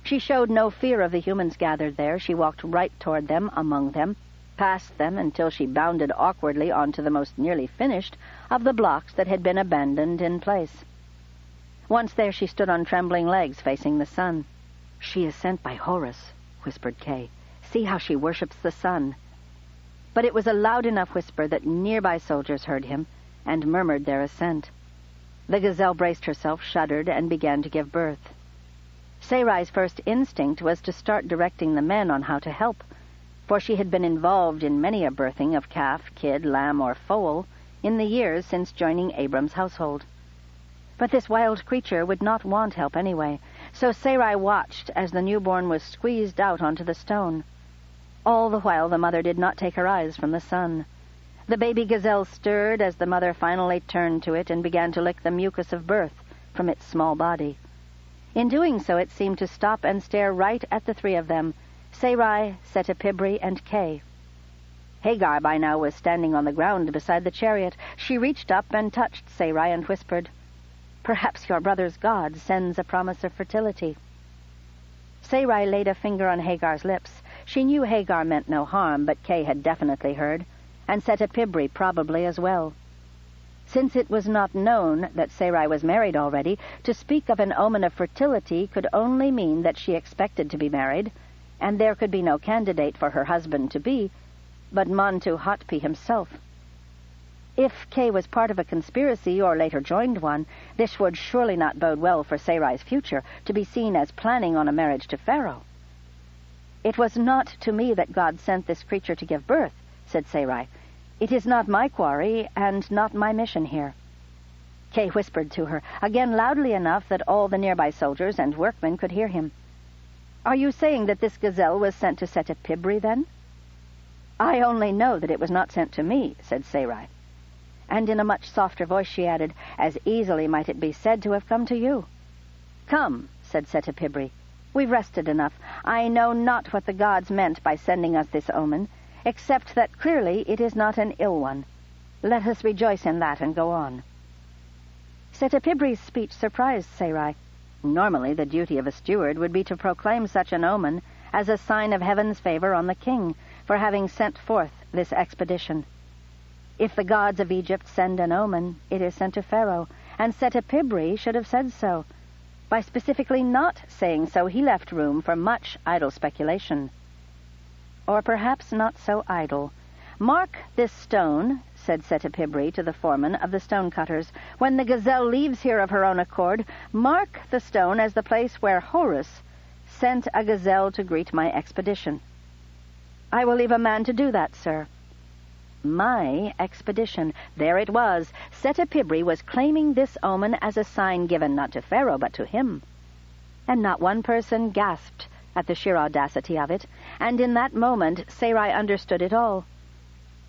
She showed no fear of the humans gathered there. She walked right toward them, among them, past them until she bounded awkwardly onto the most nearly finished of the blocks that had been abandoned in place. Once there, she stood on trembling legs facing the sun. "She is sent by Horus," whispered Kay. "See how she worships the sun." But it was a loud enough whisper that nearby soldiers heard him and murmured their assent. The gazelle braced herself, shuddered, and began to give birth. Sarai's first instinct was to start directing the men on how to help, for she had been involved in many a birthing of calf, kid, lamb, or foal in the years since joining Abram's household. But this wild creature would not want help anyway, so Sarai watched as the newborn was squeezed out onto the stone. All the while the mother did not take her eyes from the sun. The baby gazelle stirred as the mother finally turned to it and began to lick the mucus of birth from its small body. In doing so, it seemed to stop and stare right at the three of them, Sarai, Setepibri, and Kay. Hagar by now was standing on the ground beside the chariot. She reached up and touched Sarai and whispered, "Perhaps your brother's God sends a promise of fertility." Sarai laid a finger on Hagar's lips. She knew Hagar meant no harm, but Kay had definitely heard, and Setepibri probably as well. Since it was not known that Sarai was married already, to speak of an omen of fertility could only mean that she expected to be married, and there could be no candidate for her husband-to-be but Mantu Hatpi himself. If Kay was part of a conspiracy or later joined one, this would surely not bode well for Sarai's future, to be seen as planning on a marriage to Pharaoh. "It was not to me that God sent this creature to give birth," said Sarai. "It is not my quarry and not my mission here." Kay whispered to her, again loudly enough that all the nearby soldiers and workmen could hear him. "Are you saying that this gazelle was sent to Setepibri, then?" "I only know that it was not sent to me," said Sarai. And in a much softer voice she added, "As easily might it be said to have come to you." "Come," said Setepibri. "We've rested enough. I know not what the gods meant by sending us this omen, except that clearly it is not an ill one. Let us rejoice in that and go on." Setepibri's speech surprised Sarai. Normally the duty of a steward would be to proclaim such an omen as a sign of heaven's favor on the king for having sent forth this expedition. If the gods of Egypt send an omen, it is sent to Pharaoh, and Setepibri should have said so. By specifically not saying so, he left room for much idle speculation. Or perhaps not so idle. "Mark this stone," said Setepibri to the foreman of the stonecutters. "When the gazelle leaves here of her own accord, mark the stone as the place where Horus sent a gazelle to greet my expedition." "I will leave a man to do that, sir." My expedition. There it was. Setepibri was claiming this omen as a sign given not to Pharaoh, but to him. And not one person gasped at the sheer audacity of it, and in that moment Sarai understood it all.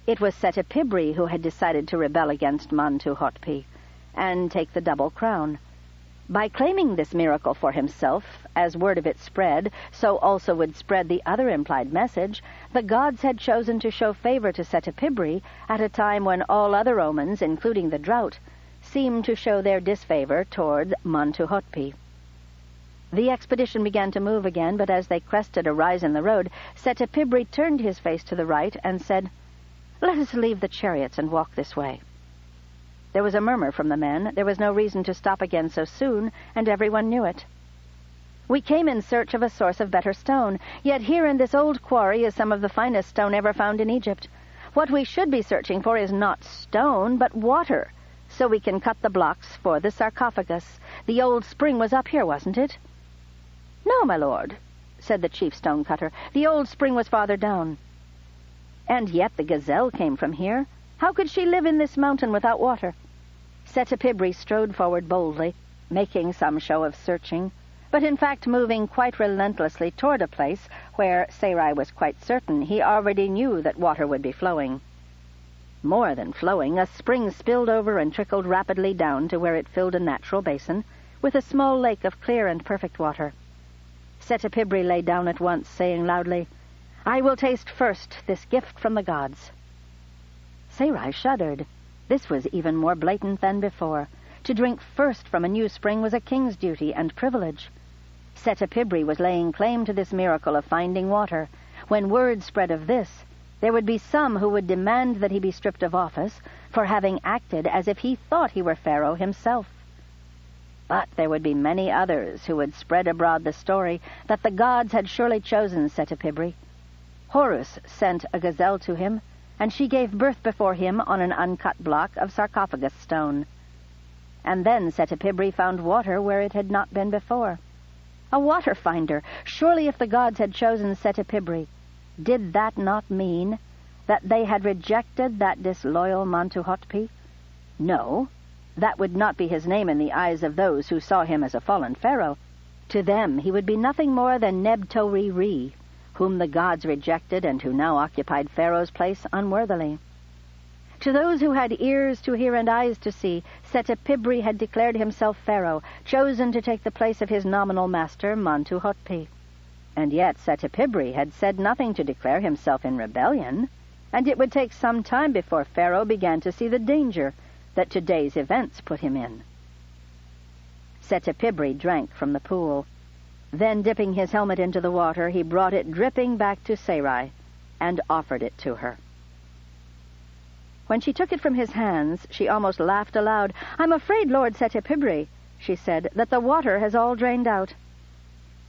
It was Setepibri who had decided to rebel against Mantu-Hotpi and take the double crown. By claiming this miracle for himself, as word of it spread, so also would spread the other implied message, the gods had chosen to show favor to Setepibri at a time when all other omens, including the drought, seemed to show their disfavor towards Mantu-Hotpi. The expedition began to move again, but as they crested a rise in the road, Setepibri turned his face to the right and said, "Let us leave the chariots and walk this way." There was a murmur from the men. There was no reason to stop again so soon, and everyone knew it. "We came in search of a source of better stone, yet here in this old quarry is some of the finest stone ever found in Egypt. What we should be searching for is not stone, but water, so we can cut the blocks for the sarcophagus. The old spring was up here, wasn't it?" "No, my lord," said the chief stonecutter. "The old spring was farther down." "And yet the gazelle came from here. How could she live in this mountain without water?" Setepibri strode forward boldly, making some show of searching, but in fact moving quite relentlessly toward a place where Sarai was quite certain he already knew that water would be flowing. More than flowing, a spring spilled over and trickled rapidly down to where it filled a natural basin, with a small lake of clear and perfect water. Setepibri lay down at once, saying loudly, "I will taste first this gift from the gods." Sarai shuddered. This was even more blatant than before. To drink first from a new spring was a king's duty and privilege. Setepibri was laying claim to this miracle of finding water. When word spread of this, there would be some who would demand that he be stripped of office for having acted as if he thought he were Pharaoh himself. But there would be many others who would spread abroad the story that the gods had surely chosen Setepibri. Horus sent a gazelle to him, and she gave birth before him on an uncut block of sarcophagus stone. And then Setepibri found water where it had not been before. A water finder! Surely if the gods had chosen Setepibri, did that not mean that they had rejected that disloyal Mantu-Hotpi? No, that would not be his name in the eyes of those who saw him as a fallen pharaoh. To them he would be nothing more than Neb-to-ri-ri, whom the gods rejected and who now occupied Pharaoh's place unworthily. To those who had ears to hear and eyes to see, Setepibri had declared himself Pharaoh, chosen to take the place of his nominal master, Mantu-Hotpi. And yet Setepibri had said nothing to declare himself in rebellion, and it would take some time before Pharaoh began to see the danger that today's events put him in. Setepibri drank from the pool. Then, dipping his helmet into the water, he brought it dripping back to Sarai and offered it to her. When she took it from his hands, she almost laughed aloud. "I'm afraid, Lord Setepibri," she said, "that the water has all drained out."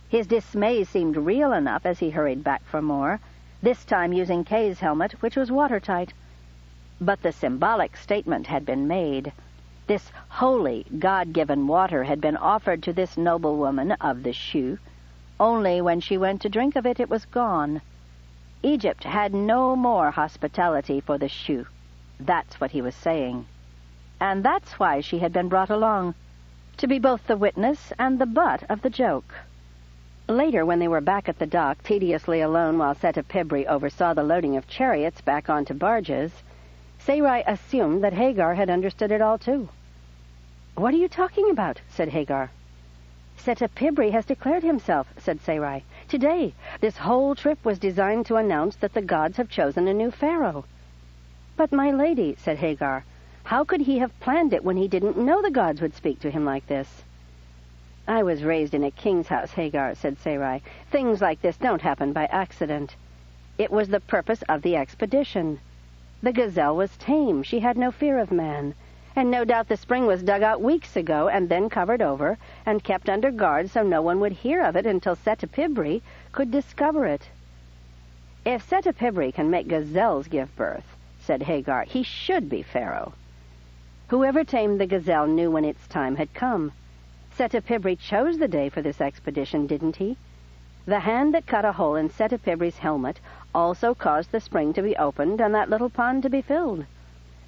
His dismay seemed real enough as he hurried back for more, this time using Kay's helmet, which was watertight. But the symbolic statement had been made. This holy, God-given water had been offered to this noblewoman of the Shu. Only when she went to drink of it, it was gone. Egypt had no more hospitality for the Shu. That's what he was saying. And that's why she had been brought along, to be both the witness and the butt of the joke. Later, when they were back at the dock, tediously alone while Setepibri oversaw the loading of chariots back onto barges, Sarai assumed that Hagar had understood it all too. "What are you talking about?" said Hagar. "Setepibri has declared himself," said Sarai. "Today. This whole trip was designed to announce that the gods have chosen a new pharaoh." "But, my lady," said Hagar, "how could he have planned it when he didn't know the gods would speak to him like this?" "I was raised in a king's house, Hagar," said Sarai. "Things like this don't happen by accident. It was the purpose of the expedition. The gazelle was tame. She had no fear of man. And no doubt the spring was dug out weeks ago and then covered over and kept under guard so no one would hear of it until Setepibri could discover it. If Setepibri can make gazelles give birth, said Hagar, he should be Pharaoh. Whoever tamed the gazelle knew when its time had come. Setepibri chose the day for this expedition, didn't he? The hand that cut a hole in Setepibri's helmet also caused the spring to be opened and that little pond to be filled.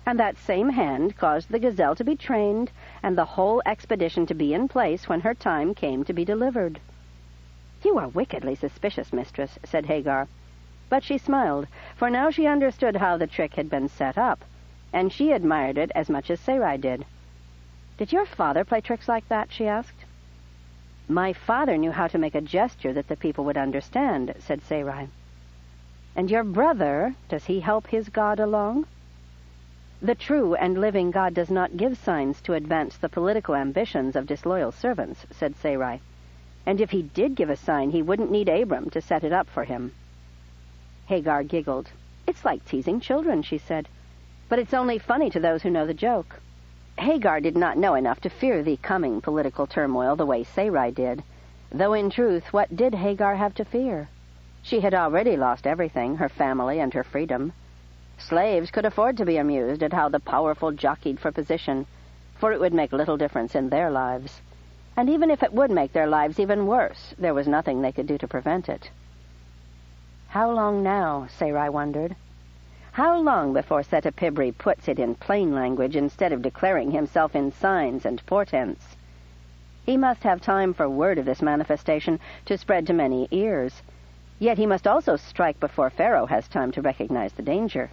And that same hand caused the gazelle to be trained and the whole expedition to be in place when her time came to be delivered. You are wickedly suspicious, mistress, said Hagar. But she smiled, for now she understood how the trick had been set up, and she admired it as much as Sarai did. Did your father play tricks like that? She asked. My father knew how to make a gesture that the people would understand, said Sarai. And your brother, does he help his God along? The true and living God does not give signs to advance the political ambitions of disloyal servants, said Sarai. And if he did give a sign, he wouldn't need Abram to set it up for him. Hagar giggled. It's like teasing children, she said. But it's only funny to those who know the joke. Hagar did not know enough to fear the coming political turmoil the way Sarai did, though in truth, what did Hagar have to fear? She had already lost everything, her family and her freedom. Slaves could afford to be amused at how the powerful jockeyed for position, for it would make little difference in their lives. And even if it would make their lives even worse, there was nothing they could do to prevent it. How long now, Sarai wondered. How long before Setepibri puts it in plain language instead of declaring himself in signs and portents? He must have time for word of this manifestation to spread to many ears. Yet he must also strike before Pharaoh has time to recognize the danger.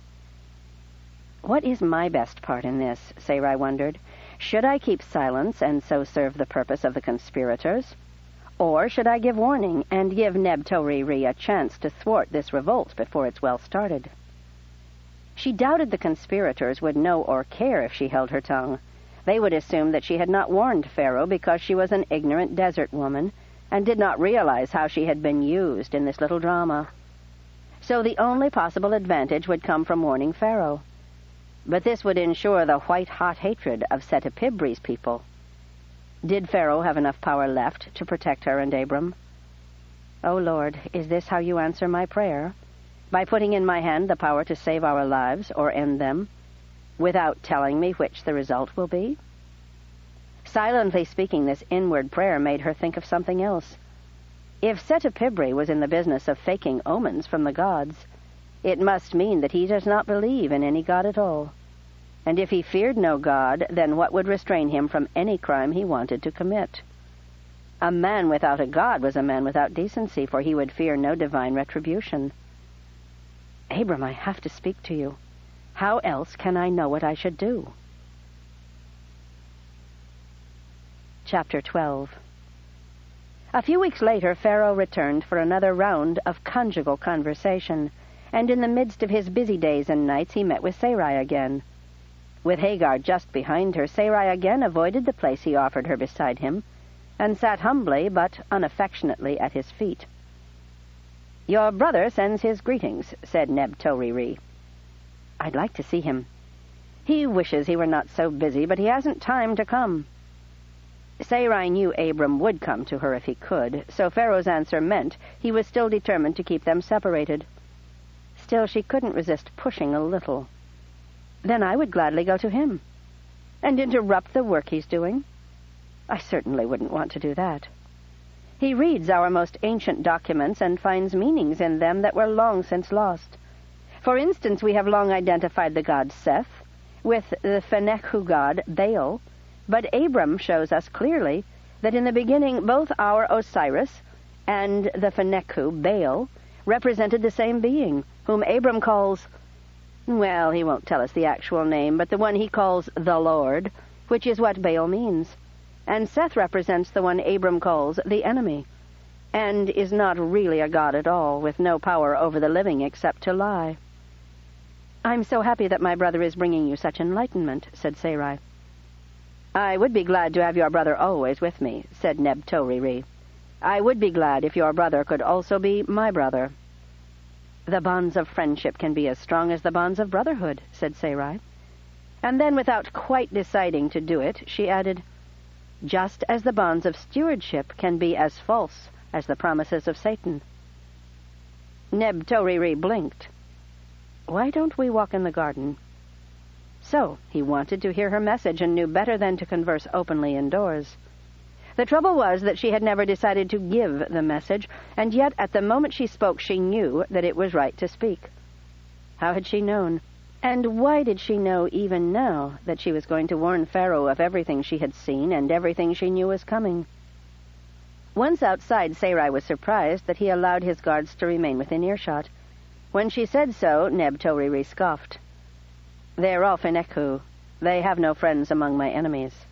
What is my best part in this? Sarai wondered. Should I keep silence and so serve the purpose of the conspirators? Or should I give warning and give Neb-Toweri a chance to thwart this revolt before it's well started? She doubted the conspirators would know or care if she held her tongue. They would assume that she had not warned Pharaoh because she was an ignorant desert woman and did not realize how she had been used in this little drama. So the only possible advantage would come from warning Pharaoh. But this would ensure the white-hot hatred of Setepibri's people. Did Pharaoh have enough power left to protect her and Abram? O Lord, is this how you answer my prayer? By putting in my hand the power to save our lives or end them, without telling me which the result will be? Silently speaking this inward prayer made her think of something else. If Setepibri was in the business of faking omens from the gods, it must mean that he does not believe in any god at all. And if he feared no god, then what would restrain him from any crime he wanted to commit? A man without a god was a man without decency, for he would fear no divine retribution. Abram, I have to speak to you. How else can I know what I should do? Chapter 12. A few weeks later, Pharaoh returned for another round of conjugal conversation, and in the midst of his busy days and nights he met with Sarai again. With Hagar just behind her, Sarai again avoided the place he offered her beside him, and sat humbly but unaffectionately at his feet. "Your brother sends his greetings," said Neb-Toweri. "I'd like to see him. He wishes he were not so busy, but he hasn't time to come." Sarai knew Abram would come to her if he could, so Pharaoh's answer meant he was still determined to keep them separated. Still, she couldn't resist pushing a little. Then I would gladly go to him. And interrupt the work he's doing? I certainly wouldn't want to do that. He reads our most ancient documents and finds meanings in them that were long since lost. For instance, we have long identified the god Seth with the Phanechu god Baal, but Abram shows us clearly that in the beginning both our Osiris and the Phanechu Baal represented the same being, whom Abram calls, well, he won't tell us the actual name, but the one he calls the Lord, which is what Baal means. And Seth represents the one Abram calls the enemy, and is not really a god at all, with no power over the living except to lie. "I'm so happy that my brother is bringing you such enlightenment," said Sarai. "I would be glad to have your brother always with me," said Neb-Toweri. "I would be glad if your brother could also be my brother." "The bonds of friendship can be as strong as the bonds of brotherhood," said Sarai. And then, without quite deciding to do it, she added, "just as the bonds of stewardship can be as false as the promises of Satan." Neb-Toriri blinked. "Why don't we walk in the garden?" So, he wanted to hear her message and knew better than to converse openly indoors. The trouble was that she had never decided to give the message, and yet at the moment she spoke she knew that it was right to speak. How had she known? And why did she know even now that she was going to warn Pharaoh of everything she had seen and everything she knew was coming? Once outside, Sarai was surprised that he allowed his guards to remain within earshot. When she said so, Neb-Toriri scoffed. "They're all Feneku. They have no friends among my enemies."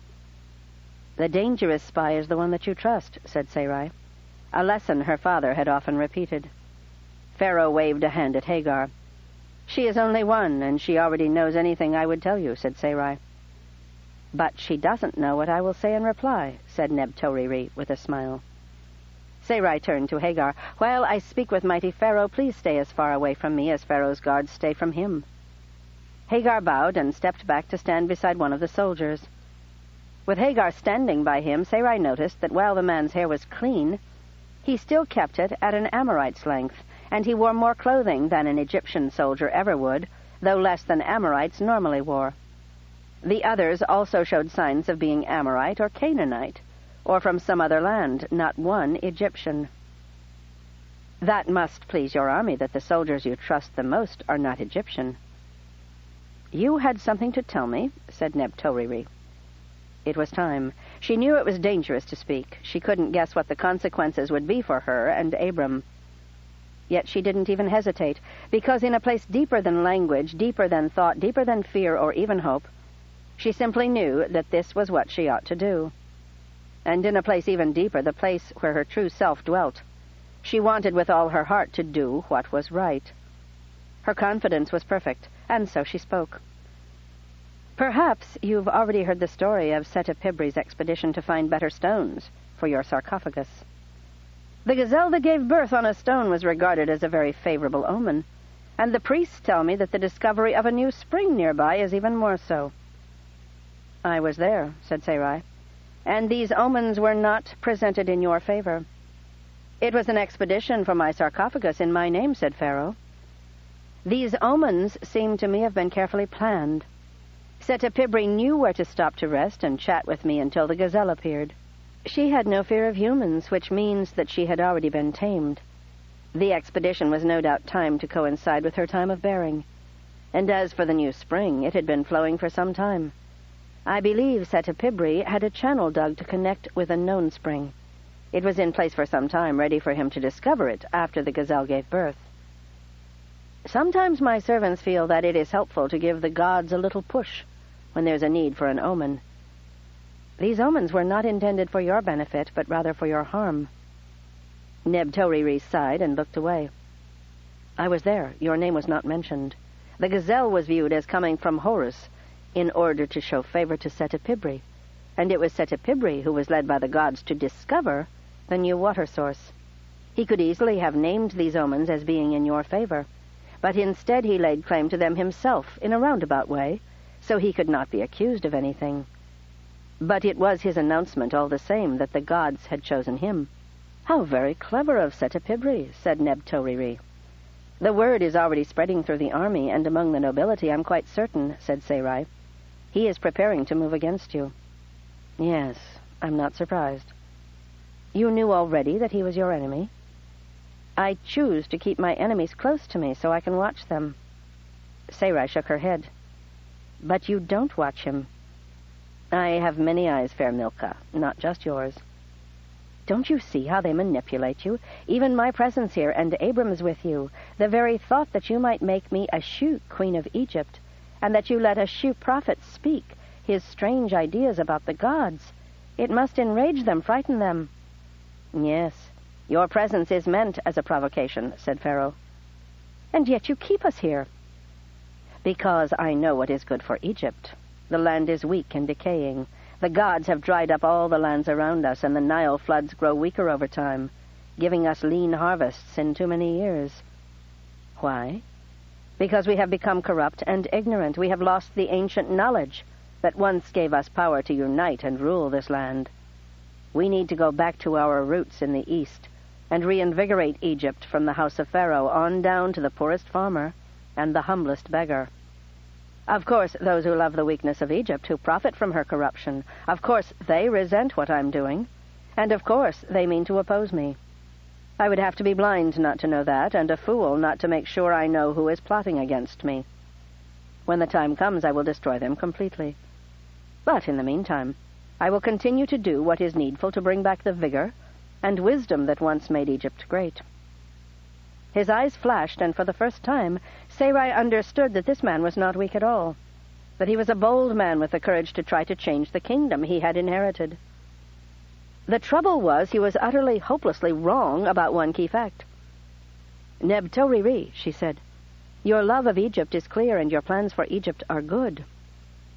"The dangerous spy is the one that you trust," said Sarai, a lesson her father had often repeated. Pharaoh waved a hand at Hagar. "She is only one, and she already knows anything I would tell you," said Sarai. "But she doesn't know what I will say in reply," said Neb-Toriri with a smile. Sarai turned to Hagar. "While I speak with mighty Pharaoh, please stay as far away from me as Pharaoh's guards stay from him." Hagar bowed and stepped back to stand beside one of the soldiers. With Hagar standing by him, Sarai noticed that while the man's hair was clean, he still kept it at an Amorite's length, and he wore more clothing than an Egyptian soldier ever would, though less than Amorites normally wore. The others also showed signs of being Amorite or Canaanite, or from some other land, not one Egyptian. "That must please your army that the soldiers you trust the most are not Egyptian." "You had something to tell me," said Neb-Toriri. It was time. She knew it was dangerous to speak. She couldn't guess what the consequences would be for her and Abram. Yet she didn't even hesitate, because in a place deeper than language, deeper than thought, deeper than fear or even hope, she simply knew that this was what she ought to do. And in a place even deeper, the place where her true self dwelt, she wanted with all her heart to do what was right. Her confidence was perfect, and so she spoke. "Perhaps you've already heard the story of Seta-Pibri's expedition to find better stones for your sarcophagus. The gazelle that gave birth on a stone was regarded as a very favorable omen, and the priests tell me that the discovery of a new spring nearby is even more so." "I was there," said Sarai, "and these omens were not presented in your favor." "It was an expedition for my sarcophagus in my name," said Pharaoh. "These omens seem to me have been carefully planned. Seta-Pibri knew where to stop to rest and chat with me until the gazelle appeared. She had no fear of humans, which means that she had already been tamed. The expedition was no doubt timed to coincide with her time of bearing. And as for the new spring, it had been flowing for some time. I believe Seta-Pibri had a channel dug to connect with a known spring. It was in place for some time, ready for him to discover it after the gazelle gave birth. Sometimes my servants feel that it is helpful to give the gods a little push when there's a need for an omen. These omens were not intended for your benefit, but rather for your harm." Neb-Toriri sighed and looked away. "I was there. Your name was not mentioned. The gazelle was viewed as coming from Horus in order to show favor to Seta-Pibri, and it was Seta-Pibri who was led by the gods to discover the new water source. He could easily have named these omens as being in your favor, but instead he laid claim to them himself in a roundabout way, so he could not be accused of anything. But it was his announcement all the same that the gods had chosen him." "How very clever of Seta-Pibri," said Neb-Toriri. "The word is already spreading through the army and among the nobility, I'm quite certain," said Sarai. "He is preparing to move against you." "Yes, I'm not surprised." "You knew already that he was your enemy?" "I choose to keep my enemies close to me so I can watch them." Sarai shook her head. "But you don't watch him." "I have many eyes, fair Milka, not just yours." "Don't you see how they manipulate you? Even my presence here, and Abram's with you, the very thought that you might make me a Shu, queen of Egypt, and that you let a Shu prophet speak his strange ideas about the gods. It must enrage them, frighten them." "Yes, your presence is meant as a provocation," said Pharaoh. "And yet you keep us here." "Because I know what is good for Egypt. The land is weak and decaying. The gods have dried up all the lands around us, and the Nile floods grow weaker over time, giving us lean harvests in too many years. Why? Because we have become corrupt and ignorant. We have lost the ancient knowledge that once gave us power to unite and rule this land. We need to go back to our roots in the east and reinvigorate Egypt from the house of Pharaoh on down to the poorest farmer and the humblest beggar. Of course, those who love the weakness of Egypt, who profit from her corruption, of course they resent what I'm doing, and of course they mean to oppose me. I would have to be blind not to know that, and a fool not to make sure I know who is plotting against me. When the time comes, I will destroy them completely. But in the meantime, I will continue to do what is needful to bring back the vigor and wisdom that once made Egypt great. His eyes flashed, and for the first time, Sarai understood that this man was not weak at all, that he was a bold man with the courage to try to change the kingdom he had inherited. The trouble was he was utterly, hopelessly wrong about one key fact. "Neb-to-ri-ri," she said, "your love of Egypt is clear and your plans for Egypt are good.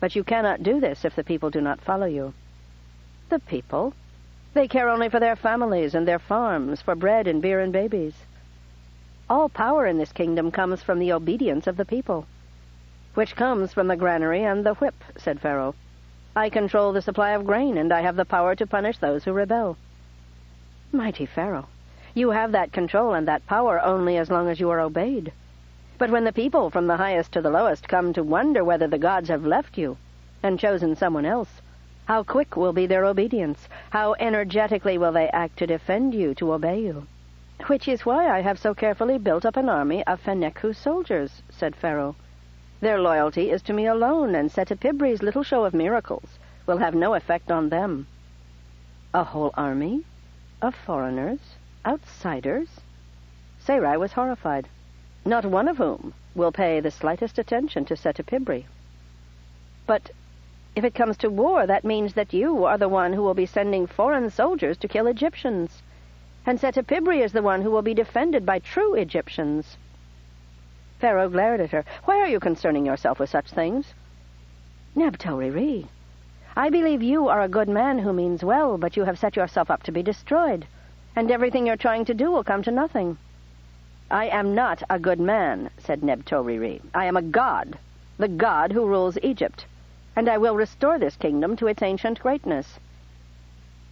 But you cannot do this if the people do not follow you." "The people? They care only for their families and their farms, for bread and beer and babies. All power in this kingdom comes from the obedience of the people, which comes from the granary and the whip," said Pharaoh. "I control the supply of grain, and I have the power to punish those who rebel." "Mighty Pharaoh, you have that control and that power only as long as you are obeyed. But when the people, from the highest to the lowest, come to wonder whether the gods have left you and chosen someone else, how quick will be their obedience? How energetically will they act to defend you, to obey you? Which is why I have so carefully built up an army of Fennecu soldiers," said Pharaoh. "Their loyalty is to me alone, and Seti-Pibri's little show of miracles will have no effect on them." "A whole army? Of foreigners? Outsiders?" Sarai was horrified. "Not one of whom will pay the slightest attention to Seti-Pibri." "But if it comes to war, that means that you are the one who will be sending foreign soldiers to kill Egyptians, and Seti-Pibri is the one who will be defended by true Egyptians." Pharaoh glared at her. "Why are you concerning yourself with such things?" "Neb-to-ri-ri, I believe you are a good man who means well, but you have set yourself up to be destroyed, and everything you're trying to do will come to nothing." "I am not a good man," said Neb-to-ri-ri. "I am a god, the god who rules Egypt, and I will restore this kingdom to its ancient greatness."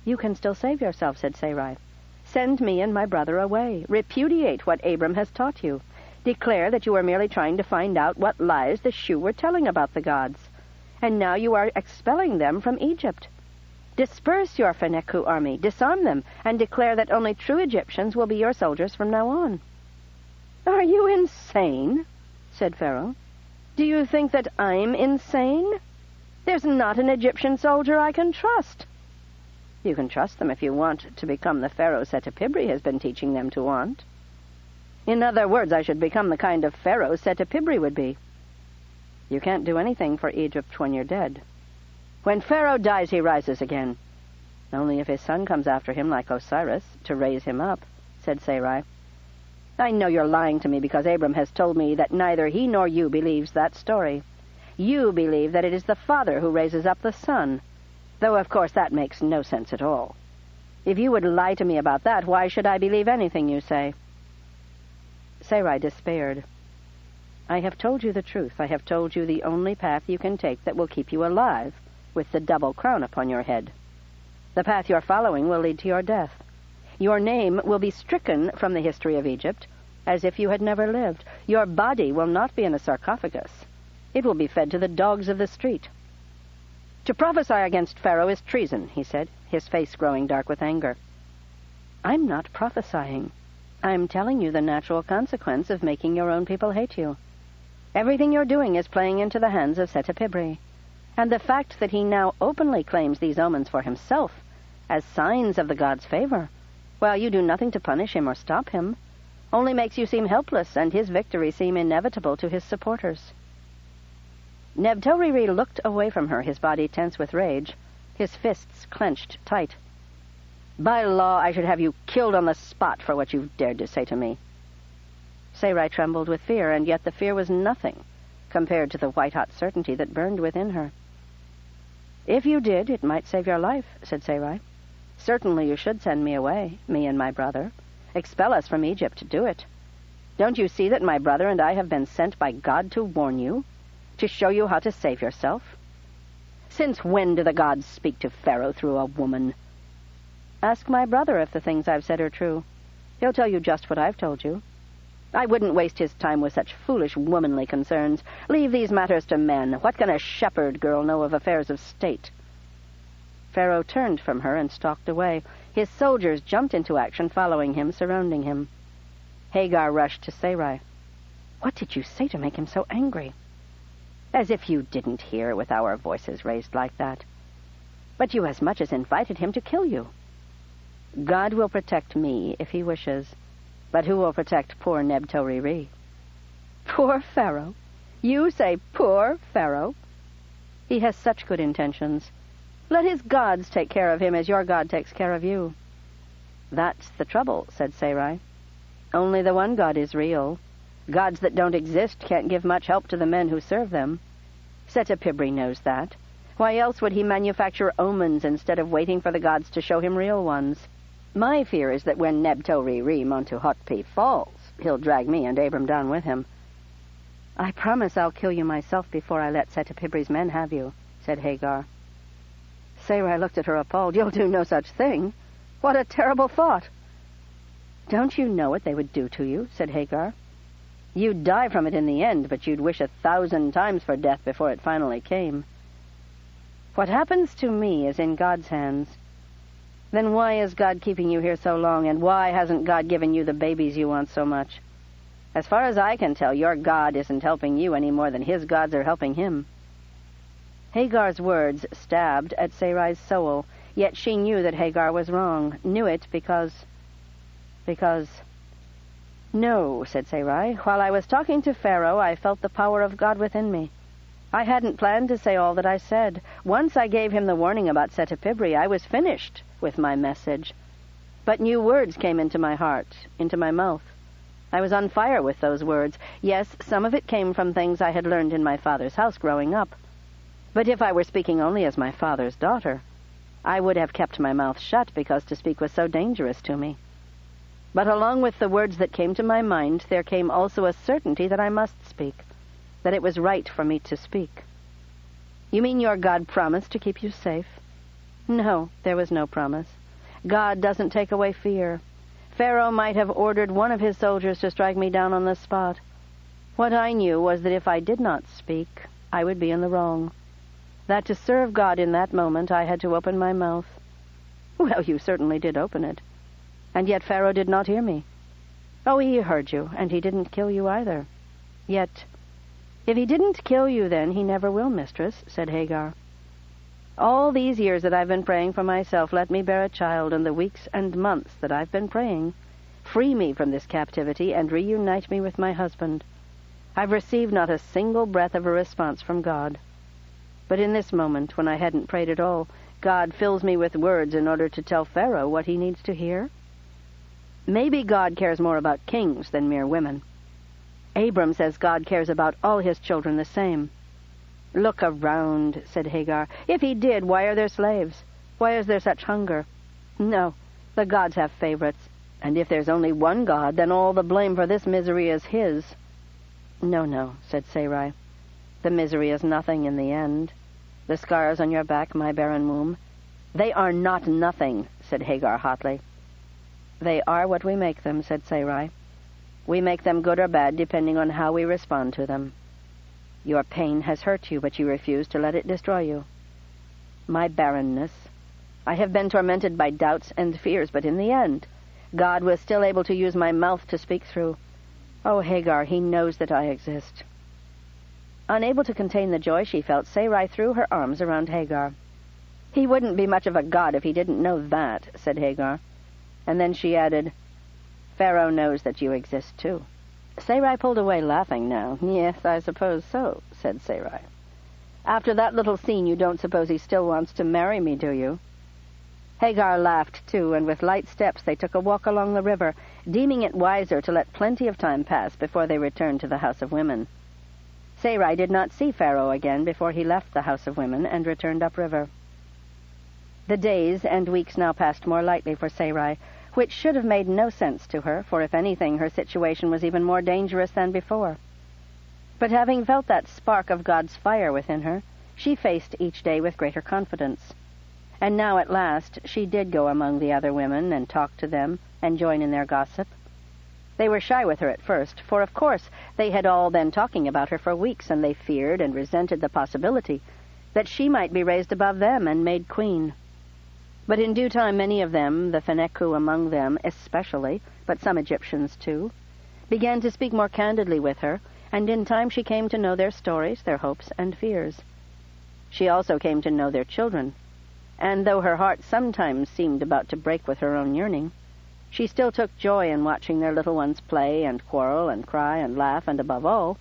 "You can still save yourself," said Sarai. "Send me and my brother away. Repudiate what Abram has taught you. Declare that you were merely trying to find out what lies the Shu were telling about the gods, and now you are expelling them from Egypt. Disperse your Fennecu army, disarm them, and declare that only true Egyptians will be your soldiers from now on." "Are you insane?" said Pharaoh. "Do you think that I'm insane? There's not an Egyptian soldier I can trust." "You can trust them if you want to become the Pharaoh Seti-Pibri has been teaching them to want. In other words, I should become the kind of Pharaoh Seti-Pibri would be. You can't do anything for Egypt when you're dead. When Pharaoh dies, he rises again. Only if his son comes after him like Osiris, to raise him up," said Sarai. "I know you're lying to me because Abram has told me that neither he nor you believes that story. You believe that it is the father who raises up the son, though of course that makes no sense at all. If you would lie to me about that, why should I believe anything you say?" Sarai despaired. "I have told you the truth. I have told you the only path you can take that will keep you alive, with the double crown upon your head. The path you're following will lead to your death. Your name will be stricken from the history of Egypt, as if you had never lived. Your body will not be in a sarcophagus. It will be fed to the dogs of the street." "To prophesy against Pharaoh is treason," he said, his face growing dark with anger. "I'm not prophesying. I'm telling you the natural consequence of making your own people hate you. Everything you're doing is playing into the hands of Seti-Pibri, and the fact that he now openly claims these omens for himself as signs of the god's favor, while you do nothing to punish him or stop him, only makes you seem helpless and his victory seem inevitable to his supporters." Neb-to-ri-ri looked away from her, his body tense with rage, his fists clenched tight. "By law, I should have you killed on the spot for what you've dared to say to me." Sarai trembled with fear, and yet the fear was nothing compared to the white-hot certainty that burned within her. "If you did, it might save your life," said Sarai. "Certainly you should send me away, me and my brother. Expel us from Egypt, do it. Don't you see that my brother and I have been sent by God to warn you, to show you how to save yourself? Since when do the gods speak to Pharaoh through a woman? Ask my brother if the things I've said are true. He'll tell you just what I've told you. I wouldn't waste his time with such foolish womanly concerns. Leave these matters to men. What can a shepherd girl know of affairs of state? Pharaoh turned from her and stalked away. His soldiers jumped into action, following him, surrounding him. Hagar rushed to Sarai. What did you say to make him so angry? As if you didn't hear with our voices raised like that. But you as much as invited him to kill you. God will protect me if he wishes. But who will protect poor Neb-to-Riri? Poor Pharaoh? You say poor Pharaoh? He has such good intentions. Let his gods take care of him as your God takes care of you. That's the trouble, said Sarai. Only the one God is real. Gods that don't exist can't give much help to the men who serve them. Setepibri knows that. Why else would he manufacture omens instead of waiting for the gods to show him real ones? My fear is that when Neb-to-Riri Montuhotpi falls, he'll drag me and Abram down with him. I promise I'll kill you myself before I let Setepibri's men have you, said Hagar. Sarai looked at her appalled. You'll do no such thing. What a terrible thought. Don't you know what they would do to you, said Hagar. You'd die from it in the end, but you'd wish 1,000 times for death before it finally came. What happens to me is in God's hands. Then why is God keeping you here so long, and why hasn't God given you the babies you want so much? As far as I can tell, your God isn't helping you any more than his gods are helping him. Hagar's words stabbed at Sarai's soul, yet she knew that Hagar was wrong, knew it because... No, said Sarai. While I was talking to Pharaoh, I felt the power of God within me. I hadn't planned to say all that I said. Once I gave him the warning about Setepibri, I was finished with my message. But new words came into my heart, into my mouth. I was on fire with those words. Yes, some of it came from things I had learned in my father's house growing up. But if I were speaking only as my father's daughter, I would have kept my mouth shut because to speak was so dangerous to me. But along with the words that came to my mind, there came also a certainty that I must speak, that it was right for me to speak. You mean your God promised to keep you safe? No, there was no promise. God doesn't take away fear. Pharaoh might have ordered one of his soldiers to strike me down on the spot. What I knew was that if I did not speak, I would be in the wrong. That to serve God in that moment, I had to open my mouth. Well, you certainly did open it. And yet Pharaoh did not hear me. Oh, he heard you, and he didn't kill you either. Yet, if he didn't kill you then, he never will, mistress, said Hagar. All these years that I've been praying for myself, let me bear a child, and the weeks and months that I've been praying, free me from this captivity and reunite me with my husband. I've received not a single breath of a response from God. But in this moment, when I hadn't prayed at all, God fills me with words in order to tell Pharaoh what he needs to hear. Maybe God cares more about kings than mere women. Abram says God cares about all his children the same. Look around, said Hagar. If he did, why are there slaves? Why is there such hunger? No, the gods have favorites. And if there's only one God, then all the blame for this misery is his. No, said Sarai. The misery is nothing in the end. The scars on your back, my barren womb. They are not nothing, said Hagar hotly. They are what we make them, said Sarai. We make them good or bad depending on how we respond to them. Your pain has hurt you, but you refuse to let it destroy you. My barrenness. I have been tormented by doubts and fears, but in the end, God was still able to use my mouth to speak through. Oh, Hagar, he knows that I exist. Unable to contain the joy she felt, Sarai threw her arms around Hagar. He wouldn't be much of a god if he didn't know that, said Hagar. And then she added, Pharaoh knows that you exist too. Sarai pulled away, laughing now. Yes, I suppose so, said Sarai. After that little scene, you don't suppose he still wants to marry me, do you? Hagar laughed too, and with light steps they took a walk along the river, deeming it wiser to let plenty of time pass before they returned to the House of Women. Sarai did not see Pharaoh again before he left the House of Women and returned upriver. The days and weeks now passed more lightly for Sarai. which should have made no sense to her, for if anything, her situation was even more dangerous than before. But having felt that spark of God's fire within her, she faced each day with greater confidence. And now at last she did go among the other women and talk to them and join in their gossip. They were shy with her at first, for of course they had all been talking about her for weeks, and they feared and resented the possibility that she might be raised above them and made queen. But in due time many of them, the Feneku among them especially, but some Egyptians too, began to speak more candidly with her, and in time she came to know their stories, their hopes and fears. She also came to know their children, and though her heart sometimes seemed about to break with her own yearning, she still took joy in watching their little ones play and quarrel and cry and laugh and, above all,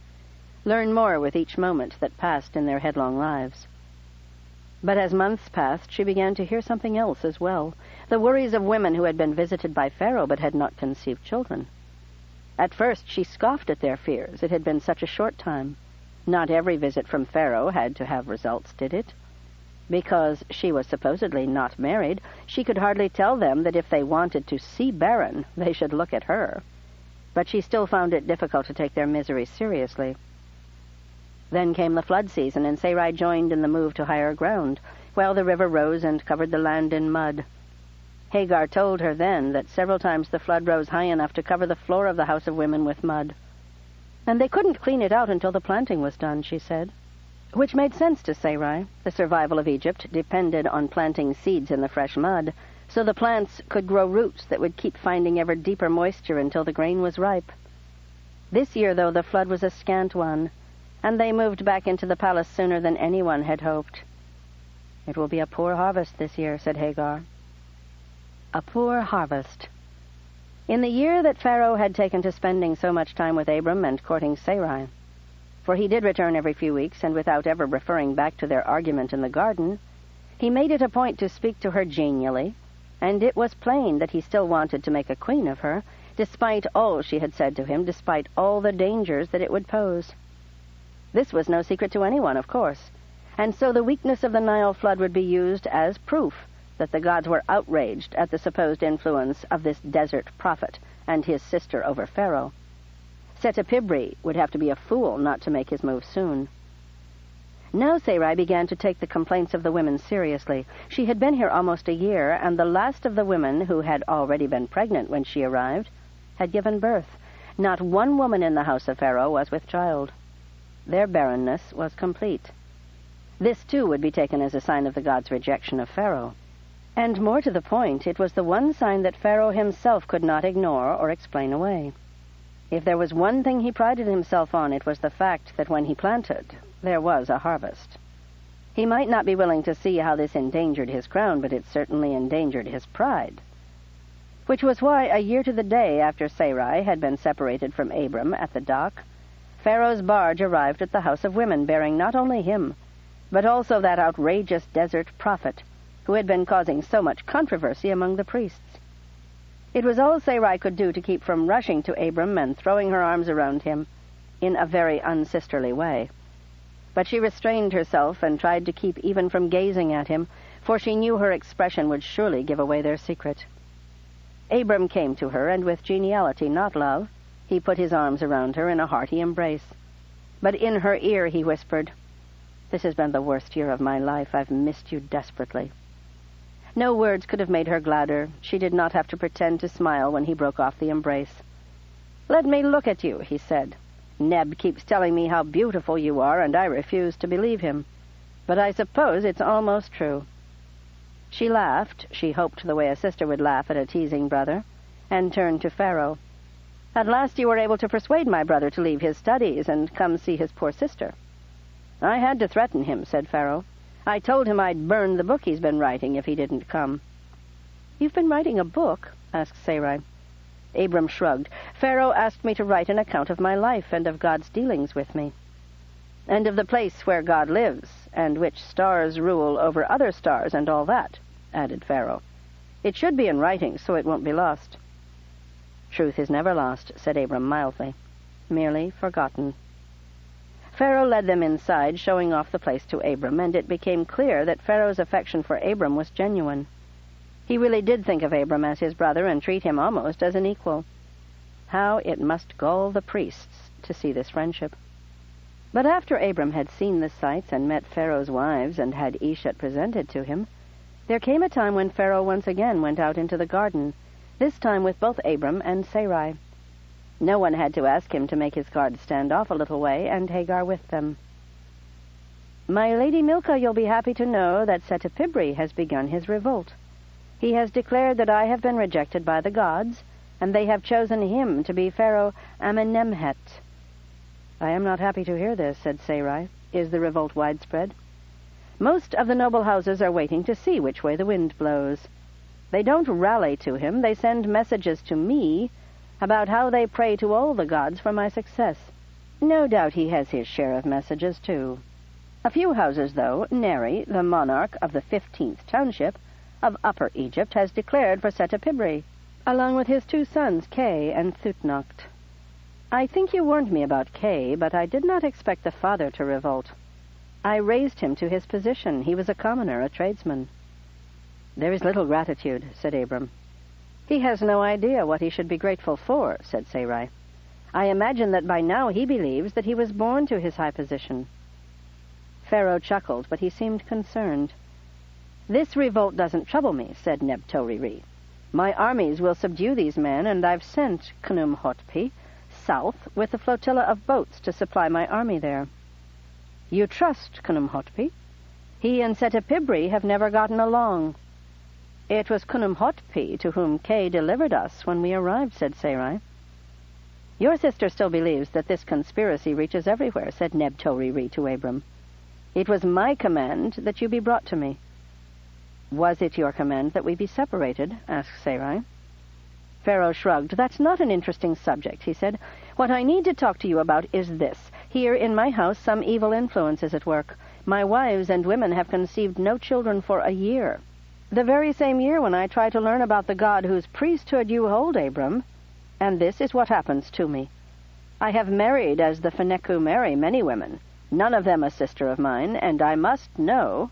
learn more with each moment that passed in their headlong lives. But as months passed, she began to hear something else as well, the worries of women who had been visited by Pharaoh but had not conceived children. At first she scoffed at their fears. It had been such a short time. Not every visit from Pharaoh had to have results, did it? Because she was supposedly not married, she could hardly tell them that if they wanted to see barren, they should look at her. But she still found it difficult to take their misery seriously. Then came the flood season, and Sarai joined in the move to higher ground, while the river rose and covered the land in mud. Hagar told her then that several times the flood rose high enough to cover the floor of the house of women with mud. And they couldn't clean it out until the planting was done, she said. Which made sense to Sarai. The survival of Egypt depended on planting seeds in the fresh mud, so the plants could grow roots that would keep finding ever deeper moisture until the grain was ripe. This year, though, the flood was a scant one, and they moved back into the palace sooner than anyone had hoped. "It will be a poor harvest this year," said Hagar. A poor harvest. In the year that Pharaoh had taken to spending so much time with Abram and courting Sarai, for he did return every few weeks, and without ever referring back to their argument in the garden, he made it a point to speak to her genially, and it was plain that he still wanted to make a queen of her, despite all she had said to him, despite all the dangers that it would pose. This was no secret to anyone, of course, and so the weakness of the Nile flood would be used as proof that the gods were outraged at the supposed influence of this desert prophet and his sister over Pharaoh. Setepibri would have to be a fool not to make his move soon. Now Sarai began to take the complaints of the women seriously. She had been here almost a year, and the last of the women, who had already been pregnant when she arrived, had given birth. Not one woman in the house of Pharaoh was with child. Their barrenness was complete. This, too, would be taken as a sign of the gods' rejection of Pharaoh. And more to the point, it was the one sign that Pharaoh himself could not ignore or explain away. If there was one thing he prided himself on, it was the fact that when he planted, there was a harvest. He might not be willing to see how this endangered his crown, but it certainly endangered his pride. Which was why, a year to the day after Sarai had been separated from Abram at the dock, Pharaoh's barge arrived at the house of women, bearing not only him, but also that outrageous desert prophet who had been causing so much controversy among the priests. It was all Sarai could do to keep from rushing to Abram and throwing her arms around him in a very unsisterly way. But she restrained herself and tried to keep even from gazing at him, for she knew her expression would surely give away their secret. Abram came to her, and with geniality, not love, he put his arms around her in a hearty embrace. But in her ear he whispered, "This has been the worst year of my life. I've missed you desperately." No words could have made her gladder. She did not have to pretend to smile when he broke off the embrace. "Let me look at you," he said. "Neb keeps telling me how beautiful you are, and I refuse to believe him. But I suppose it's almost true." She laughed. She hoped the way a sister would laugh at a teasing brother, and turned to Pharaoh. "At last you were able to persuade my brother to leave his studies and come see his poor sister." "I had to threaten him," said Pharaoh. "I told him I'd burn the book he's been writing if he didn't come." "You've been writing a book?" asked Sarai. Abram shrugged. "Pharaoh asked me to write an account of my life and of God's dealings with me. And of the place where God lives, and which stars rule over other stars, and all that," added Pharaoh. "It should be in writing, so it won't be lost." "Truth is never lost," said Abram mildly. "Merely forgotten." Pharaoh led them inside, showing off the place to Abram, and it became clear that Pharaoh's affection for Abram was genuine. He really did think of Abram as his brother and treat him almost as an equal. How it must gall the priests to see this friendship. But after Abram had seen the sights and met Pharaoh's wives and had Eshet presented to him, there came a time when Pharaoh once again went out into the garden, this time with both Abram and Sarai. No one had to ask him to make his guards stand off a little way, and Hagar with them. "My Lady Milcah, you'll be happy to know that Setepibri has begun his revolt. He has declared that I have been rejected by the gods, and they have chosen him to be Pharaoh Amenemhet." "I am not happy to hear this," said Sarai. "Is the revolt widespread?" "Most of the noble houses are waiting to see which way the wind blows. They don't rally to him. They send messages to me about how they pray to all the gods for my success. No doubt he has his share of messages, too. A few houses, though, Neri, the monarch of the 15th township of Upper Egypt, has declared for Setepibri, along with his 2 sons, Kay and Thutnocht. I think you warned me about Kay, but I did not expect the father to revolt. I raised him to his position. He was a commoner, a tradesman." "There is little gratitude," said Abram. "He has no idea what he should be grateful for," said Sarai. "I imagine that by now he believes that he was born to his high position." Pharaoh chuckled, but he seemed concerned. "This revolt doesn't trouble me," said Neb-to-Riri. "My armies will subdue these men, and I've sent Khnum-hotpi south with a flotilla of boats to supply my army there." "You trust Khnum-hotpi? He and Setepibri have never gotten along." "It was Khnum-hotpi to whom Kay delivered us when we arrived," said Sarai. "Your sister still believes that this conspiracy reaches everywhere," said Neb-to-Riri to Abram. "It was my command that you be brought to me." "Was it your command that we be separated?" asked Sarai. Pharaoh shrugged. "That's not an interesting subject," he said. "What I need to talk to you about is this. Here in my house some evil influence is at work. My wives and women have conceived no children for a year. The very same year when I try to learn about the God whose priesthood you hold, Abram. And this is what happens to me. I have married, as the Feneku marry, many women, none of them a sister of mine, and I must know,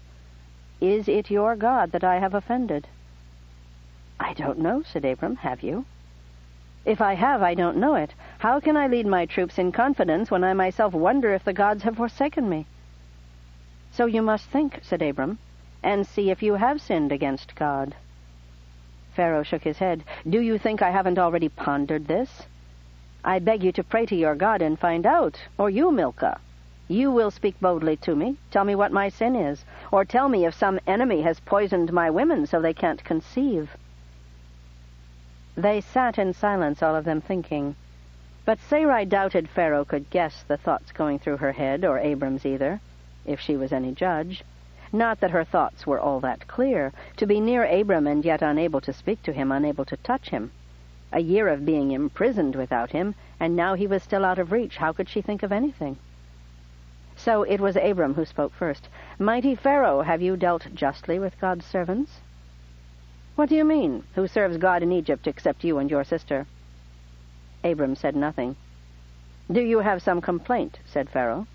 is it your God that I have offended?" "I don't know," said Abram. "Have you?" "If I have, I don't know it. How can I lead my troops in confidence when I myself wonder if the gods have forsaken me?" "So you must think," said Abram, "and see if you have sinned against God." Pharaoh shook his head. "Do you think I haven't already pondered this? I beg you to pray to your God and find out, or you, Milcah. You will speak boldly to me, tell me what my sin is, or tell me if some enemy has poisoned my women so they can't conceive." They sat in silence, all of them thinking. But Sarai doubted Pharaoh could guess the thoughts going through her head, or Abram's either, if she was any judge. Not that her thoughts were all that clear. To be near Abram and yet unable to speak to him, unable to touch him. A year of being imprisoned without him, and now he was still out of reach. How could she think of anything? So it was Abram who spoke first. "Mighty Pharaoh, have you dealt justly with God's servants?" "What do you mean? Who serves God in Egypt except you and your sister?" Abram said nothing. "Do you have some complaint?" said Pharaoh.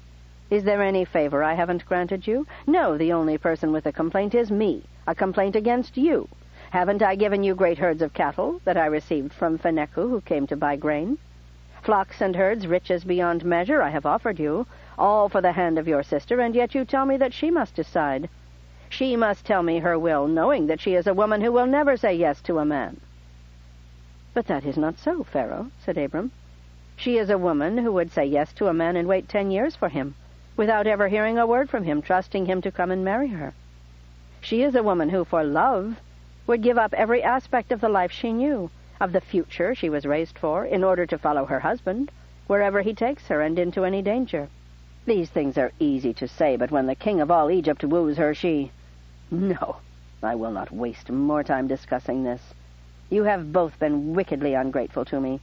"Is there any favor I haven't granted you?" "No, the only person with a complaint is me, a complaint against you. Haven't I given you great herds of cattle that I received from Feneku, who came to buy grain? Flocks and herds, riches beyond measure, I have offered you, all for the hand of your sister, and yet you tell me that she must decide. She must tell me her will, knowing that she is a woman who will never say yes to a man." "But that is not so, Pharaoh," said Abram. "She is a woman who would say yes to a man and wait 10 years for him, without ever hearing a word from him, trusting him to come and marry her. She is a woman who, for love, would give up every aspect of the life she knew, of the future she was raised for, in order to follow her husband, wherever he takes her and into any danger. These things are easy to say, but when the king of all Egypt woos her, she... No, I will not waste more time discussing this. You have both been wickedly ungrateful to me.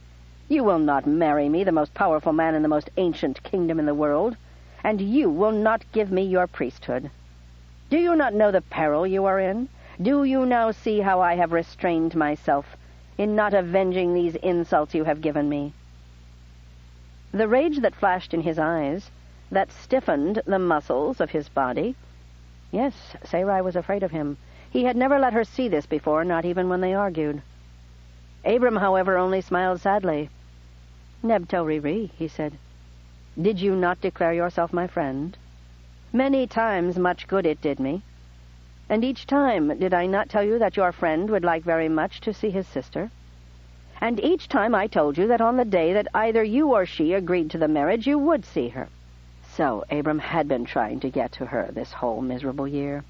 You will not marry me, the most powerful man in the most ancient kingdom in the world, and you will not give me your priesthood. Do you not know the peril you are in? Do you now see how I have restrained myself in not avenging these insults you have given me?" The rage that flashed in his eyes, that stiffened the muscles of his body... Yes, Sarai was afraid of him. He had never let her see this before, not even when they argued. Abram, however, only smiled sadly. "Neb-to-ri-ri," he said, "did you not declare yourself my friend? Many times much good it did me. And each time did I not tell you that your friend would like very much to see his sister? And each time I told you that on the day that either you or she agreed to the marriage, you would see her." So Abram had been trying to get to her this whole miserable year.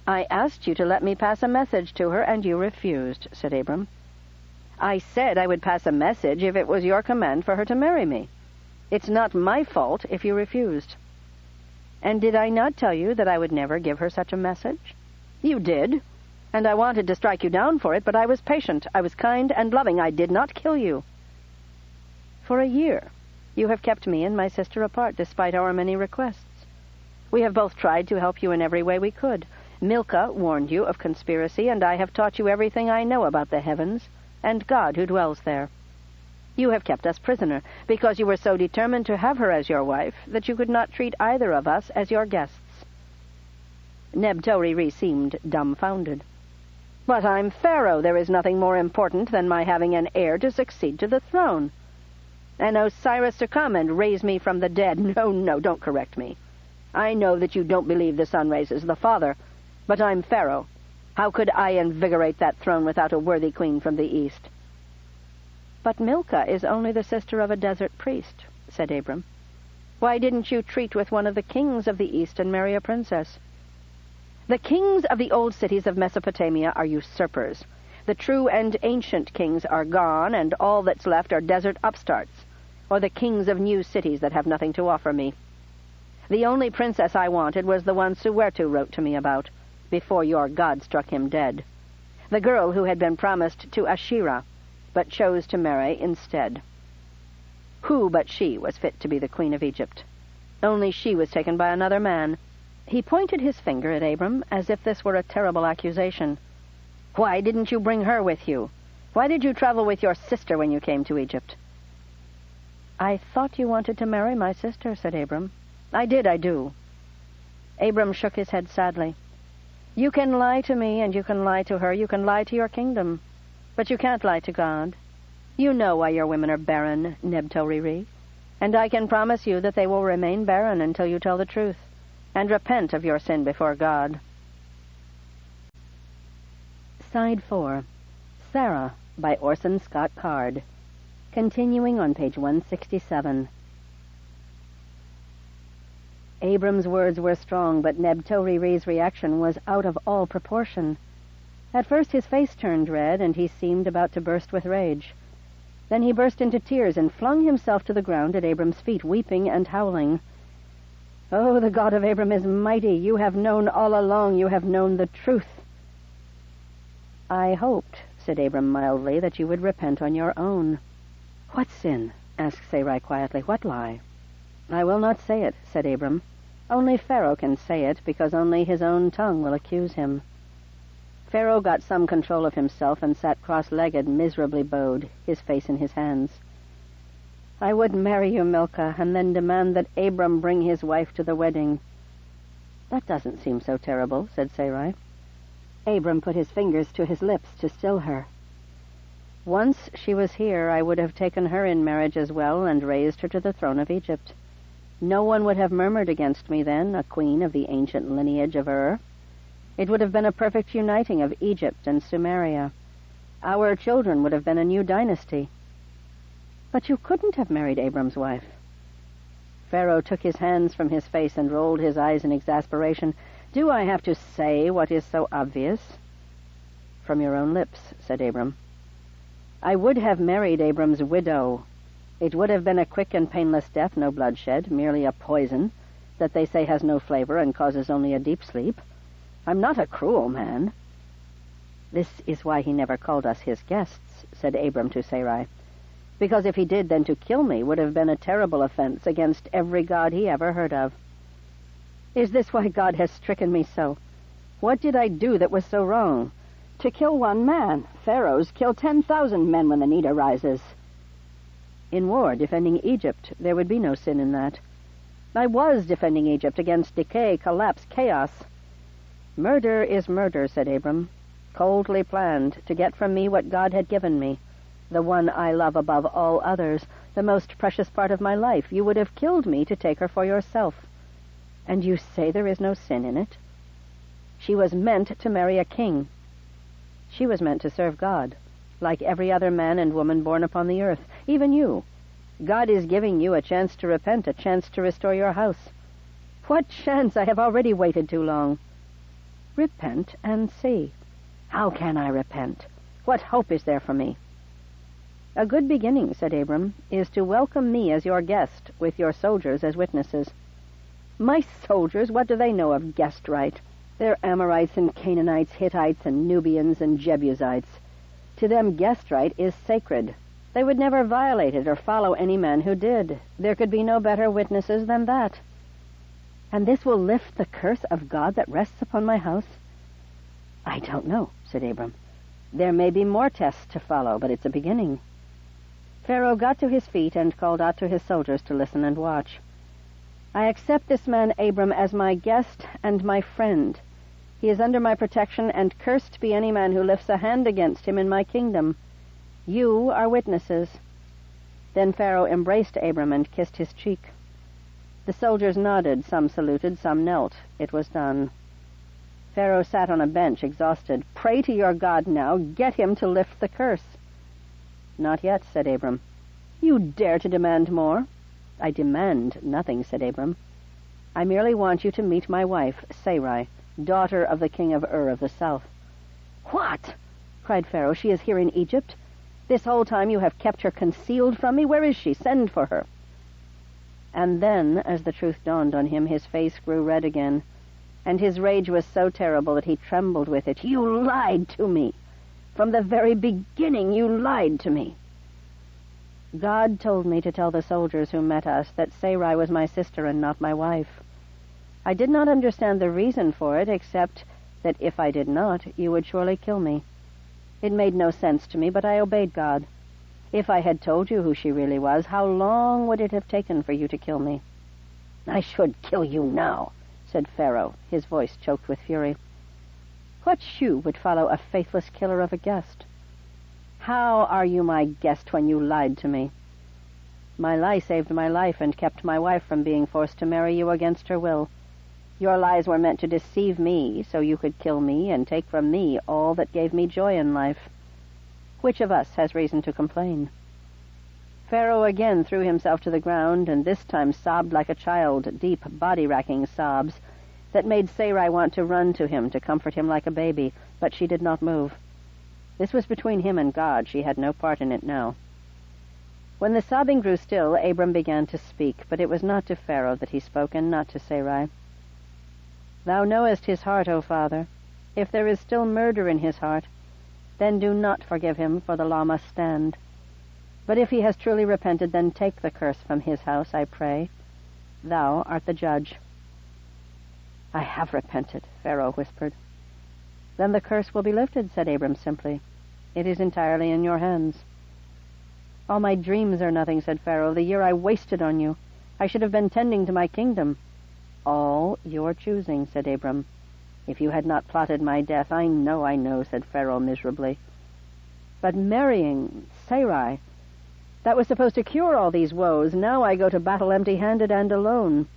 "I asked you to let me pass a message to her, and you refused," said Abram. "I said I would pass a message if it was your command for her to marry me. It's not my fault if you refused." "And did I not tell you that I would never give her such a message?" "You did, and I wanted to strike you down for it, but I was patient, I was kind and loving. I did not kill you. For a year you have kept me and my sister apart, despite our many requests. We have both tried to help you in every way we could. Milcah warned you of conspiracy, and I have taught you everything I know about the heavens and God who dwells there. You have kept us prisoner, because you were so determined to have her as your wife that you could not treat either of us as your guests." Neb-to-ri-ri seemed dumbfounded. "But I'm Pharaoh. There is nothing more important than my having an heir to succeed to the throne. And Osiris to come and raise me from the dead. No, don't correct me. I know that you don't believe the son raises the father, but I'm Pharaoh. How could I invigorate that throne without a worthy queen from the east?" "But Milcah is only the sister of a desert priest," said Abram. "Why didn't you treat with one of the kings of the east and marry a princess?" "The kings of the old cities of Mesopotamia are usurpers. The true and ancient kings are gone, and all that's left are desert upstarts, or the kings of new cities that have nothing to offer me. The only princess I wanted was the one Suwertu wrote to me about, before your god struck him dead. The girl who had been promised to Asherah, but chose to marry instead. Who but she was fit to be the queen of Egypt? Only she was taken by another man." He pointed his finger at Abram, as if this were a terrible accusation. "Why didn't you bring her with you? Why did you travel with your sister when you came to Egypt?" "I thought you wanted to marry my sister," said Abram. I do." Abram shook his head sadly. "You can lie to me, and you can lie to her. You can lie to your kingdom. But you can't lie to God. You know why your women are barren, Neb-to-ri-ri, and I can promise you that they will remain barren until you tell the truth, and repent of your sin before God." Side 4. Sarah, by Orson Scott Card. Continuing on page 167. Abram's words were strong, but Neb-to-ri-ri's reaction was out of all proportion. At first his face turned red, and he seemed about to burst with rage. Then he burst into tears and flung himself to the ground at Abram's feet, weeping and howling. "Oh, the God of Abram is mighty. You have known all along. You have known the truth." "I hoped," said Abram mildly, "that you would repent on your own." "What sin?" asked Sarai quietly. "What lie?" "I will not say it," said Abram. "Only Pharaoh can say it, because only his own tongue will accuse him." Pharaoh got some control of himself and sat cross-legged, miserably bowed, his face in his hands. "I would marry you, Milcah, and then demand that Abram bring his wife to the wedding." "That doesn't seem so terrible," said Sarai. Abram put his fingers to his lips to still her. "Once she was here, I would have taken her in marriage as well and raised her to the throne of Egypt. No one would have murmured against me then, a queen of the ancient lineage of Ur. It would have been a perfect uniting of Egypt and Sumeria. Our children would have been a new dynasty." "But you couldn't have married Abram's wife." Pharaoh took his hands from his face and rolled his eyes in exasperation. "Do I have to say what is so obvious?" "From your own lips," said Abram. "I would have married Abram's widow. It would have been a quick and painless death, no bloodshed, merely a poison that they say has no flavor and causes only a deep sleep. I'm not a cruel man." "This is why he never called us his guests," said Abram to Sarai. "Because if he did, then to kill me would have been a terrible offense against every god he ever heard of." "Is this why God has stricken me so? What did I do that was so wrong? To kill one man. Pharaohs kill 10,000 men when the need arises." "In war, defending Egypt, there would be no sin in that." "I was defending Egypt against decay, collapse, chaos." "Murder is murder," said Abram. "Coldly planned to get from me what God had given me, the one I love above all others, the most precious part of my life. You would have killed me to take her for yourself. And you say there is no sin in it? She was meant to marry a king. She was meant to serve God, like every other man and woman born upon the earth, even you. God is giving you a chance to repent, a chance to restore your house." "What chance? I have already waited too long." "Repent and see." "How can I repent? What hope is there for me?" "A good beginning," said Abram, "is to welcome me as your guest, with your soldiers as witnesses." "My soldiers? What do they know of guest right? They're Amorites and Canaanites, Hittites and Nubians and Jebusites. To them guest right is sacred. They would never violate it or follow any man who did. There could be no better witnesses than that." "And this will lift the curse of God that rests upon my house?" "I don't know," said Abram. "There may be more tests to follow, but it's a beginning." Pharaoh got to his feet and called out to his soldiers to listen and watch. "I accept this man Abram as my guest and my friend. He is under my protection, and cursed be any man who lifts a hand against him in my kingdom. You are witnesses." Then Pharaoh embraced Abram and kissed his cheek. The soldiers nodded, some saluted, some knelt. It was done. Pharaoh sat on a bench, exhausted. "Pray to your God now. Get him to lift the curse." "Not yet," said Abram. "You dare to demand more?" "I demand nothing," said Abram. "I merely want you to meet my wife, Sarai, daughter of the king of Ur of the south." "What?" cried Pharaoh. "She is here in Egypt? This whole time you have kept her concealed from me? Where is she? Send for her." And then, as the truth dawned on him, his face grew red again, and his rage was so terrible that he trembled with it. "You lied to me! From the very beginning you lied to me!" "God told me to tell the soldiers who met us that Sarai was my sister and not my wife. I did not understand the reason for it, except that if I did not, you would surely kill me. It made no sense to me, but I obeyed God. If I had told you who she really was, how long would it have taken for you to kill me?" "I should kill you now," said Pharaoh, his voice choked with fury. "What shoe would follow a faithless killer of a guest? How are you my guest when you lied to me?" "My lie saved my life and kept my wife from being forced to marry you against her will. Your lies were meant to deceive me, so you could kill me and take from me all that gave me joy in life. Which of us has reason to complain?" Pharaoh again threw himself to the ground, and this time sobbed like a child, deep, body-racking sobs that made Sarai want to run to him to comfort him like a baby, but she did not move. This was between him and God. She had no part in it now. When the sobbing grew still, Abram began to speak, but it was not to Pharaoh that he spoke, and not to Sarai. "Thou knowest his heart, O Father. If there is still murder in his heart, then do not forgive him, for the law must stand. But if he has truly repented, then take the curse from his house, I pray. Thou art the judge." "I have repented," Pharaoh whispered. "Then the curse will be lifted," said Abram simply. "It is entirely in your hands." "All my dreams are nothing," said Pharaoh. "The year I wasted on you. I should have been tending to my kingdom." "All your choosing," said Abram. "If you had not plotted my death—" I know," said Pharaoh miserably. "But marrying Sarai, that was supposed to cure all these woes. Now I go to battle empty-handed and alone.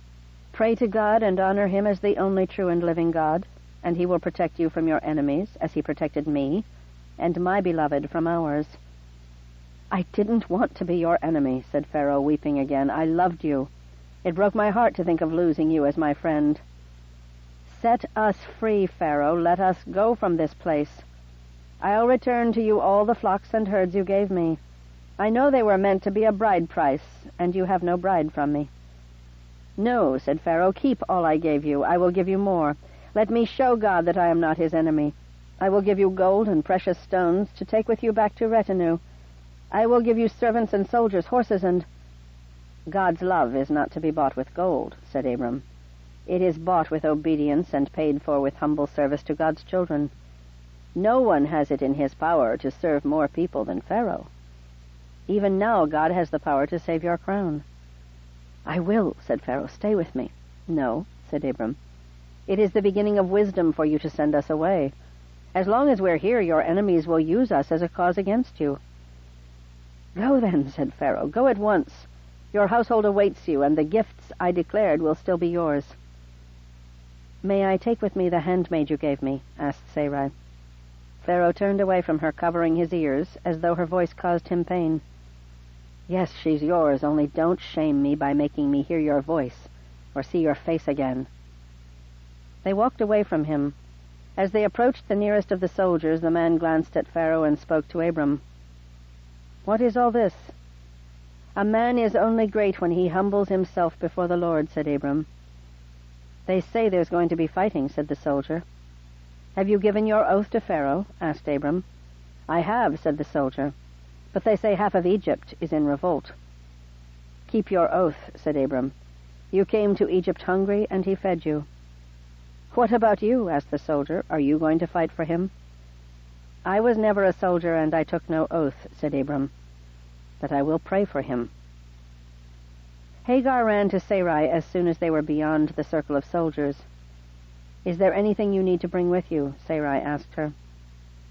Pray to God and honor him as the only true and living God, and he will protect you from your enemies, as he protected me, and my beloved from ours." "I didn't want to be your enemy," said Pharaoh, weeping again. "I loved you. It broke my heart to think of losing you as my friend." "Set us free, Pharaoh. Let us go from this place. I'll return to you all the flocks and herds you gave me. I know they were meant to be a bride price, and you have no bride from me." "No," said Pharaoh, "keep all I gave you. I will give you more. Let me show God that I am not his enemy. I will give you gold and precious stones to take with you back to retinue. I will give you servants and soldiers, horses and—" "God's love is not to be bought with gold," said Abram. "It is bought with obedience and paid for with humble service to God's children. No one has it in his power to serve more people than Pharaoh. Even now God has the power to save your crown." "I will," said Pharaoh. "Stay with me." "No," said Abram. It is the beginning of wisdom for you to send us away. As long as we're here, your enemies will use us as a cause against you." "Go then," said Pharaoh. "Go at once. Your household awaits you, and the gifts I declared will still be yours." "May I take with me the handmaid you gave me?" asked Sarai. Pharaoh turned away from her, covering his ears, as though her voice caused him pain. "Yes, she's yours, only don't shame me by making me hear your voice, or see your face again." They walked away from him. As they approached the nearest of the soldiers, the man glanced at Pharaoh and spoke to Abram. "What is all this?" "A man is only great when he humbles himself before the Lord," said Abram. "They say there's going to be fighting," said the soldier. "Have you given your oath to Pharaoh?" asked Abram. "I have," said the soldier, "but they say half of Egypt is in revolt." "Keep your oath," said Abram. "You came to Egypt hungry, and he fed you." "What about you?" asked the soldier. "Are you going to fight for him?" "I was never a soldier, and I took no oath," said Abram. "But I will pray for him." Hagar ran to Sarai as soon as they were beyond the circle of soldiers. "Is there anything you need to bring with you?" Sarai asked her.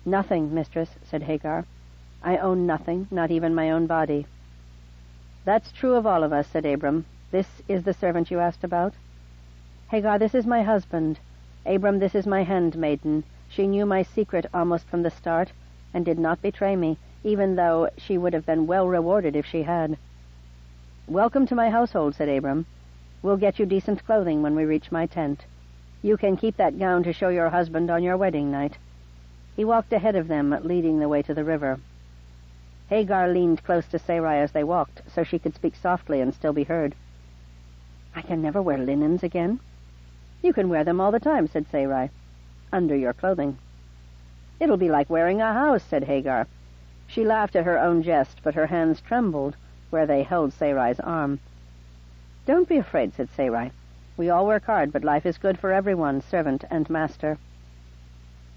"Nothing, mistress," said Hagar. "I own nothing, not even my own body." "That's true of all of us," said Abram. "This is the servant you asked about?" "Hagar, this is my husband. Abram, this is my handmaiden. She knew my secret almost from the start, and did not betray me, even though she would have been well rewarded if she had." "Welcome to my household," said Abram. "We'll get you decent clothing when we reach my tent. You can keep that gown to show your husband on your wedding night." He walked ahead of them, leading the way to the river. Hagar leaned close to Sarai as they walked, so she could speak softly and still be heard. "I can never wear linens again." "You can wear them all the time," said Sarai, "under your clothing." "It'll be like wearing a house," said Hagar. She laughed at her own jest, but her hands trembled where they held Sarai's arm. "Don't be afraid," said Sarai. "We all work hard, but life is good for everyone, servant and master."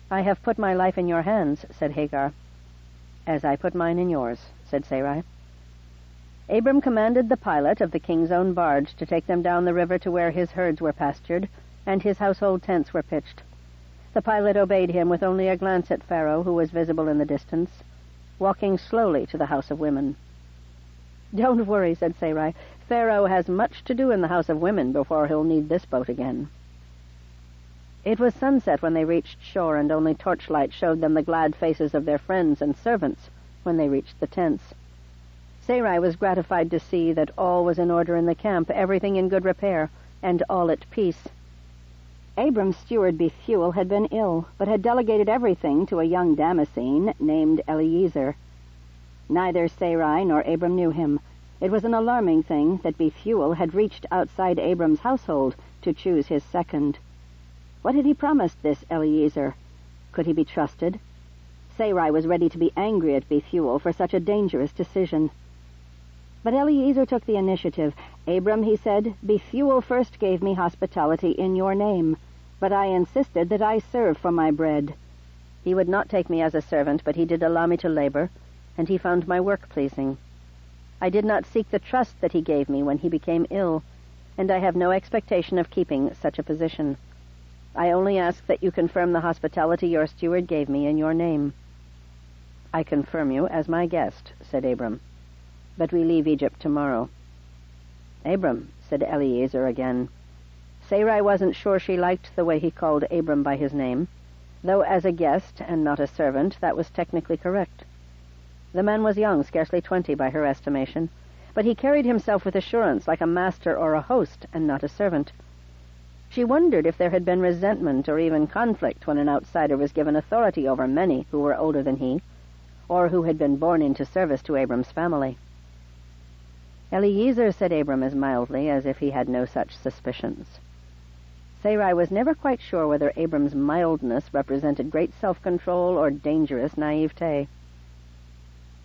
"I have put my life in your hands," said Hagar. "As I put mine in yours," said Sarai. Abram commanded the pilot of the king's own barge to take them down the river to where his herds were pastured, and his household tents were pitched. The pilot obeyed him with only a glance at Pharaoh, who was visible in the distance, walking slowly to the House of Women. "Don't worry," said Sarai. "Pharaoh has much to do in the House of Women before he'll need this boat again." It was sunset when they reached shore, and only torchlight showed them the glad faces of their friends and servants when they reached the tents. Sarai was gratified to see that all was in order in the camp, everything in good repair, and all at peace. Abram's steward Bethuel had been ill, but had delegated everything to a young Damascene named Eliezer. Neither Sarai nor Abram knew him. It was an alarming thing that Bethuel had reached outside Abram's household to choose his second. What had he promised this Eliezer? Could he be trusted? Sarai was ready to be angry at Bethuel for such a dangerous decision. But Eliezer took the initiative. "Abram," he said, "Bethuel first gave me hospitality in your name, but I insisted that I serve for my bread. He would not take me as a servant, but he did allow me to labor, and he found my work pleasing. I did not seek the trust that he gave me when he became ill, and I have no expectation of keeping such a position. I only ask that you confirm the hospitality your steward gave me in your name." "I confirm you as my guest," said Abram. "But we leave Egypt tomorrow." "Abram," said Eliezer again. Sarai wasn't sure she liked the way he called Abram by his name, though as a guest and not a servant, that was technically correct. The man was young, scarcely 20 by her estimation, but he carried himself with assurance like a master or a host and not a servant. She wondered if there had been resentment or even conflict when an outsider was given authority over many who were older than he, or who had been born into service to Abram's family. "Eliezer," said Abram as mildly as if he had no such suspicions. Sarai was never quite sure whether Abram's mildness represented great self-control or dangerous naivete.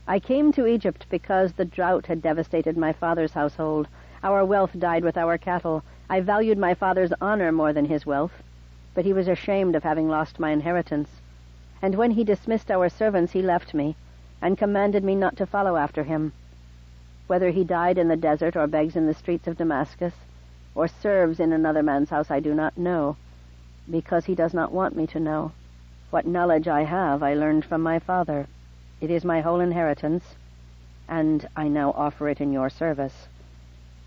"I came to Egypt because the drought had devastated my father's household. Our wealth died with our cattle. I valued my father's honor more than his wealth, but he was ashamed of having lost my inheritance. And when he dismissed our servants, he left me, and commanded me not to follow after him. Whether he died in the desert or begs in the streets of Damascus, or serves in another man's house, I do not know. Because he does not want me to know. What knowledge I have, I learned from my father. It is my whole inheritance, and I now offer it in your service.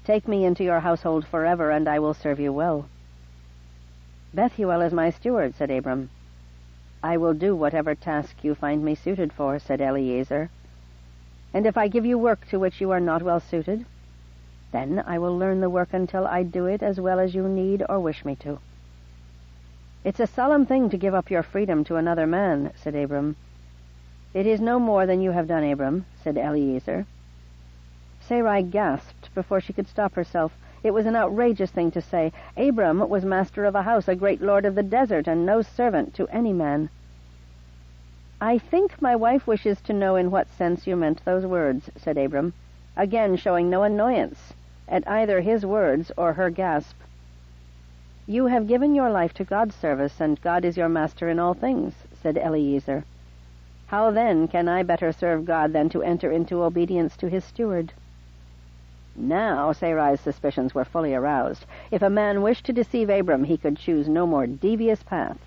Take me into your household forever, and I will serve you well." "Bethuel is my steward," said Abram. "I will do whatever task you find me suited for," said Eliezer. "And if I give you work to which you are not well suited, then I will learn the work until I do it as well as you need or wish me to." "It's a solemn thing to give up your freedom to another man," said Abram. "It is no more than you have done, Abram," said Eliezer. Sarai gasped before she could stop herself. It was an outrageous thing to say. Abram was master of a house, a great lord of the desert, and no servant to any man. "I think my wife wishes to know in what sense you meant those words," said Abram, again showing no annoyance at either his words or her gasp. "You have given your life to God's service, and God is your master in all things," said Eliezer. "How then can I better serve God than to enter into obedience to his steward?" Now Sarai's suspicions were fully aroused. If a man wished to deceive Abram, he could choose no more devious path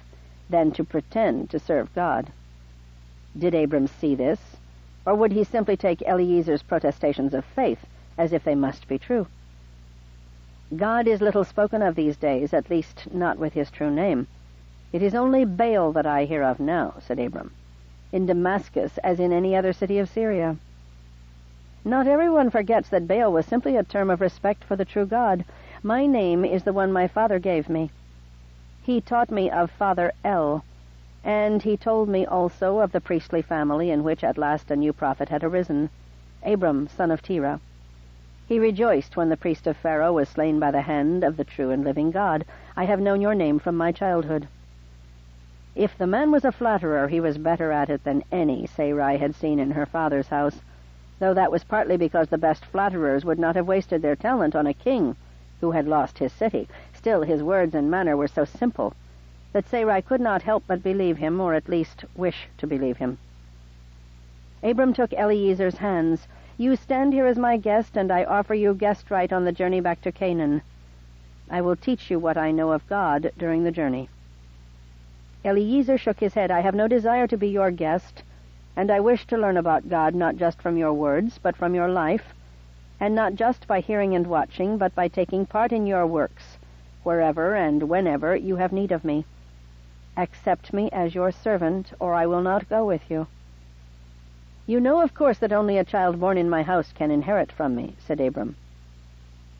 than to pretend to serve God. Did Abram see this, or would he simply take Eliezer's protestations of faith as if they must be true? "God is little spoken of these days, at least not with his true name. It is only Baal that I hear of now," said Abram, "in Damascus as in any other city of Syria." "Not everyone forgets that Baal was simply a term of respect for the true God. My name is the one my father gave me. He taught me of Father El, and he told me also of the priestly family in which at last a new prophet had arisen, Abram, son of Terah. He rejoiced when the priest of Pharaoh was slain by the hand of the true and living God. I have known your name from my childhood." If the man was a flatterer, he was better at it than any Sarai had seen in her father's house, though that was partly because the best flatterers would not have wasted their talent on a king who had lost his city. Still, his words and manner were so simple that Sarai could not help but believe him, or at least wish to believe him. Abram took Eliezer's hands. "You stand here as my guest, and I offer you guest right on the journey back to Canaan. I will teach you what I know of God during the journey." Eliezer shook his head. "I have no desire to be your guest, and I wish to learn about God not just from your words, but from your life, and not just by hearing and watching, but by taking part in your works, wherever and whenever you have need of me. Accept me as your servant, or I will not go with you." "You know, of course, that only a child born in my house can inherit from me," said Abram.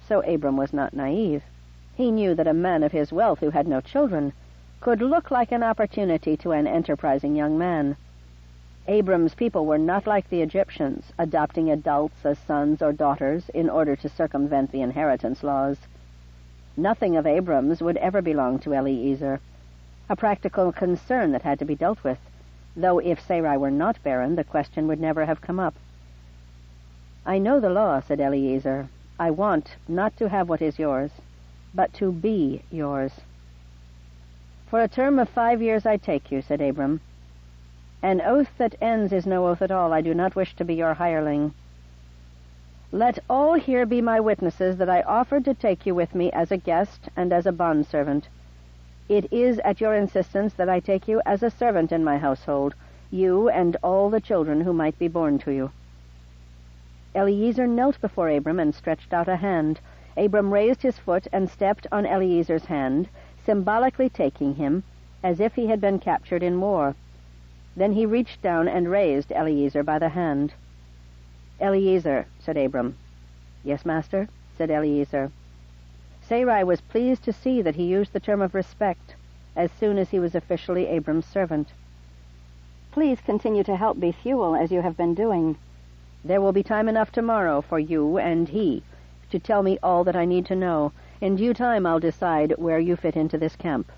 So Abram was not naive. He knew that a man of his wealth who had no children could look like an opportunity to an enterprising young man. Abram's people were not like the Egyptians, adopting adults as sons or daughters in order to circumvent the inheritance laws. Nothing of Abram's would ever belong to Eliezer, a practical concern that had to be dealt with, though if Sarai were not barren, the question would never have come up. "I know the law," said Eliezer. "I want not to have what is yours, but to be yours." "For a term of 5 years I take you," said Abram. "An oath that ends is no oath at all. I do not wish to be your hireling. Let all here be my witnesses that I offered to take you with me as a guest and as a bondservant. It is at your insistence that I take you as a servant in my household, you and all the children who might be born to you." Eliezer knelt before Abram and stretched out a hand. Abram raised his foot and stepped on Eliezer's hand, symbolically taking him as if he had been captured in war. Then he reached down and raised Eliezer by the hand. "Eliezer," said Abram. "Yes, master," said Eliezer. Sarai was pleased to see that he used the term of respect as soon as he was officially Abram's servant. "Please continue to help Bethuel as you have been doing. There will be time enough tomorrow for you and he to tell me all that I need to know. In due time I'll decide where you fit into this camp."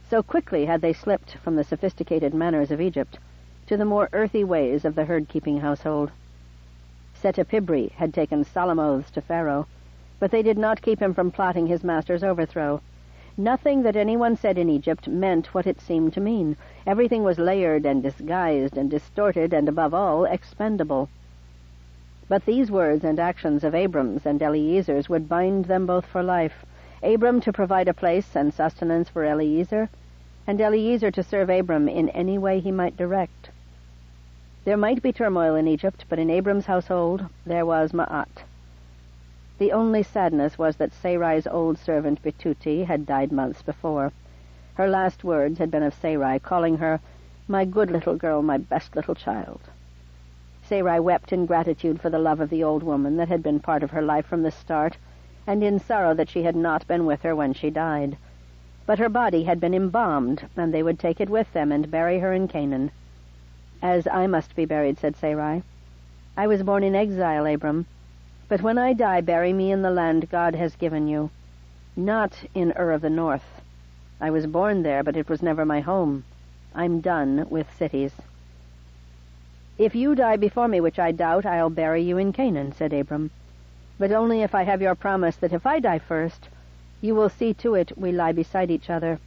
So quickly had they slipped from the sophisticated manners of Egypt to the more earthy ways of the herd-keeping household. Setepibri had taken solemn oaths to Pharaoh, but they did not keep him from plotting his master's overthrow. Nothing that anyone said in Egypt meant what it seemed to mean. Everything was layered and disguised and distorted and, above all, expendable. But these words and actions of Abram's and Eliezer's would bind them both for life. Abram to provide a place and sustenance for Eliezer, and Eliezer to serve Abram in any way he might direct. There might be turmoil in Egypt, but in Abram's household there was Ma'at. The only sadness was that Sarai's old servant Betuti had died months before. Her last words had been of Sarai, calling her, "My good little girl, my best little child." Sarai wept in gratitude for the love of the old woman that had been part of her life from the start, and in sorrow that she had not been with her when she died. But her body had been embalmed, and they would take it with them and bury her in Canaan. "As I must be buried," said Sarai. "I was born in exile, Abram, but when I die, bury me in the land God has given you, not in Ur of the North. I was born there, but it was never my home. I'm done with cities." "If you die before me, which I doubt, I'll bury you in Canaan," said Abram, "but only if I have your promise that if I die first, you will see to it we lie beside each other.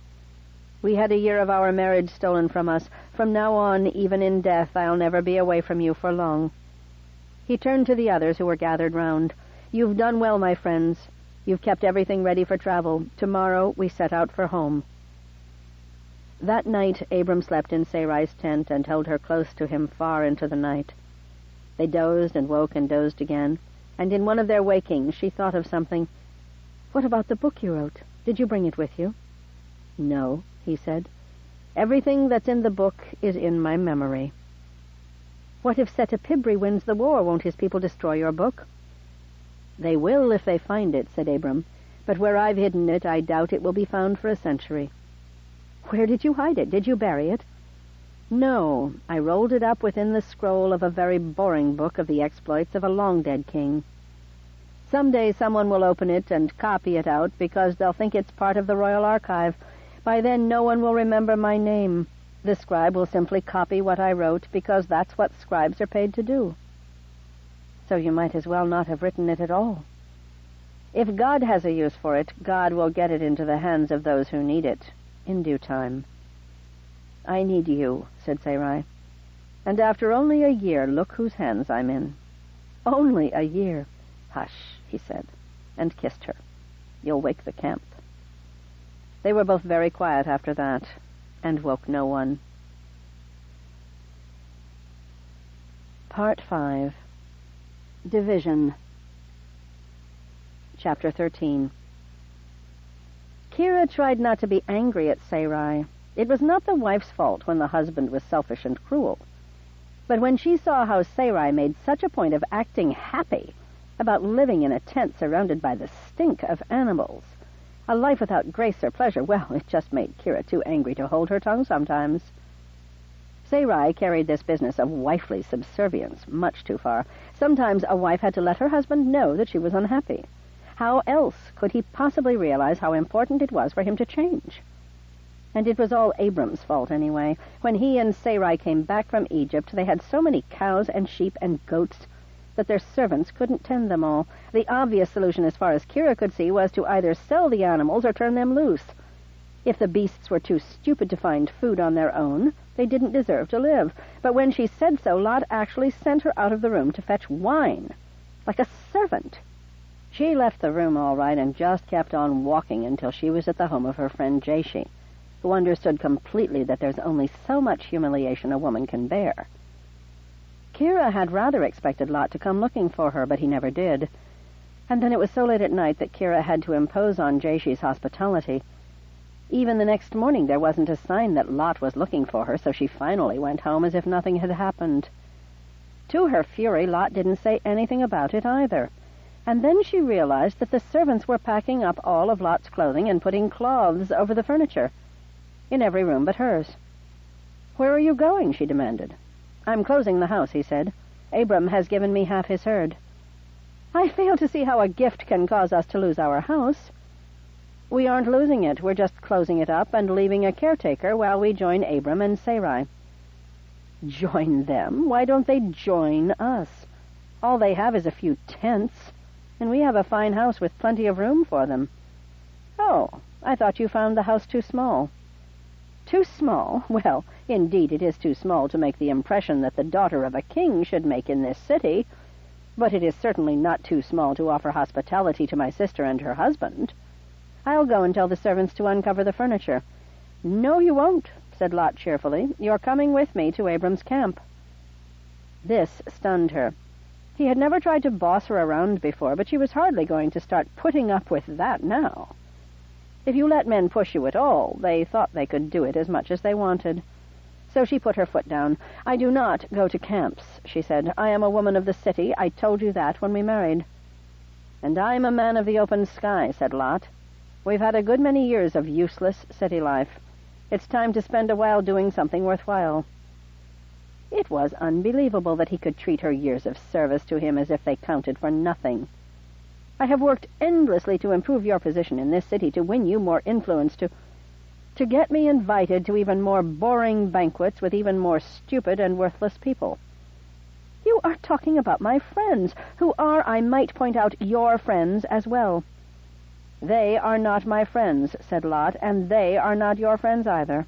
We had a year of our marriage stolen from us. From now on, even in death, I'll never be away from you for long." He turned to the others who were gathered round. "You've done well, my friends. You've kept everything ready for travel. Tomorrow we set out for home." That night Abram slept in Sarai's tent and held her close to him far into the night. They dozed and woke and dozed again, and in one of their wakings she thought of something. "What about the book you wrote? Did you bring it with you?" "No," he said. "Everything that's in the book is in my memory." "What if Setepibri wins the war? Won't his people destroy your book?" "They will if they find it," said Abram, "but where I've hidden it, I doubt it will be found for a century." "Where did you hide it? Did you bury it?" "No, I rolled it up within the scroll of a very boring book of the exploits of a long-dead king. Someday someone will open it and copy it out because they'll think it's part of the royal archive. By then no one will remember my name. The scribe will simply copy what I wrote because that's what scribes are paid to do." "So you might as well not have written it at all." "If God has a use for it, God will get it into the hands of those who need it, in due time." "I need you," said Sarai. "And after only a year, look whose hands I'm in." "Only a year." "Hush," he said, and kissed her. "You'll wake the camp." They were both very quiet after that, and woke no one. Part 5. Division. Chapter 13. Kira tried not to be angry at Sarai. It was not the wife's fault when the husband was selfish and cruel. But when she saw how Sarai made such a point of acting happy about living in a tent surrounded by the stink of animals, a life without grace or pleasure, well, it just made Kira too angry to hold her tongue sometimes. Sarai carried this business of wifely subservience much too far. Sometimes a wife had to let her husband know that she was unhappy. How else could he possibly realize how important it was for him to change? And it was all Abram's fault anyway. When he and Sarai came back from Egypt, they had so many cows and sheep and goats that their servants couldn't tend them all. The obvious solution, as far as Kira could see, was to either sell the animals or turn them loose. If the beasts were too stupid to find food on their own, they didn't deserve to live. But when she said so, Lot actually sent her out of the room to fetch wine, like a servant. She left the room all right and just kept on walking until she was at the home of her friend Jashi, who understood completely that there's only so much humiliation a woman can bear. Kira had rather expected Lot to come looking for her, but he never did. And then it was so late at night that Kira had to impose on Jashi's hospitality. Even the next morning there wasn't a sign that Lot was looking for her, so she finally went home as if nothing had happened. To her fury, Lot didn't say anything about it either. And then she realized that the servants were packing up all of Lot's clothing and putting cloths over the furniture, in every room but hers. "Where are you going?" she demanded. "I'm closing the house," he said. "Abram has given me half his herd." "I fail to see how a gift can cause us to lose our house." "We aren't losing it. We're just closing it up and leaving a caretaker while we join Abram and Sarai." "Join them? Why don't they join us? All they have is a few tents, and we have a fine house with plenty of room for them." "Oh, I thought you found the house too small." "Too small? Well, indeed it is too small to make the impression that the daughter of a king should make in this city, but it is certainly not too small to offer hospitality to my sister and her husband. I'll go and tell the servants to uncover the furniture." "No, you won't," said Lot cheerfully. "You're coming with me to Abram's camp." This stunned her. He had never tried to boss her around before, but she was hardly going to start putting up with that now. If you let men push you at all, they thought they could do it as much as they wanted. So she put her foot down. "I do not go to camps," she said. "I am a woman of the city. I told you that when we married." "And I'm a man of the open sky," said Lot. "We've had a good many years of useless city life. It's time to spend a while doing something worthwhile." It was unbelievable that he could treat her years of service to him as if they counted for nothing. "I have worked endlessly to improve your position in this city, to win you more influence, to get me invited to even more boring banquets with even more stupid and worthless people." "You are talking about my friends, who are, I might point out, your friends as well." "They are not my friends," said Lot, "and they are not your friends either.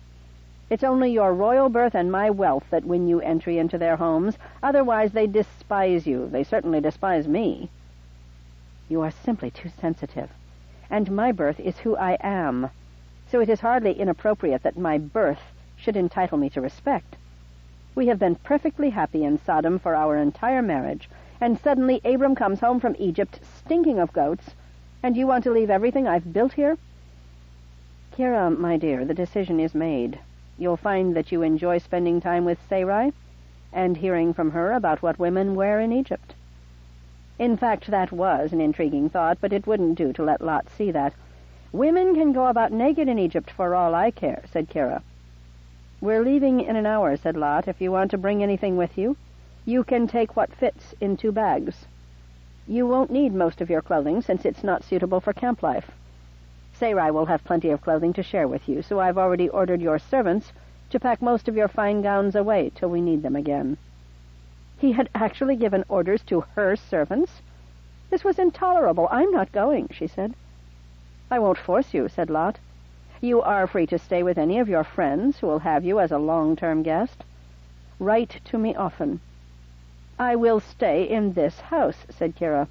It's only your royal birth and my wealth that win you entry into their homes. Otherwise they despise you. They certainly despise me." "You are simply too sensitive. And my birth is who I am. So it is hardly inappropriate that my birth should entitle me to respect. We have been perfectly happy in Sodom for our entire marriage, and suddenly Abram comes home from Egypt stinking of goats, and you want to leave everything I've built here?" "Kira, my dear, the decision is made. You'll find that you enjoy spending time with Sarai and hearing from her about what women wear in Egypt." In fact, that was an intriguing thought, but it wouldn't do to let Lot see that. "Women can go about naked in Egypt for all I care," said Kira. "We're leaving in an hour," said Lot. "If you want to bring anything with you, you can take what fits in 2 bags. You won't need most of your clothing, since it's not suitable for camp life. Sarai will have plenty of clothing to share with you, so I've already ordered your servants to pack most of your fine gowns away till we need them again." He had actually given orders to her servants? This was intolerable. "I'm not going," she said. "I won't force you," said Lot. "You are free to stay with any of your friends who will have you as a long-term guest. Write to me often." "I will stay in this house," said Kira.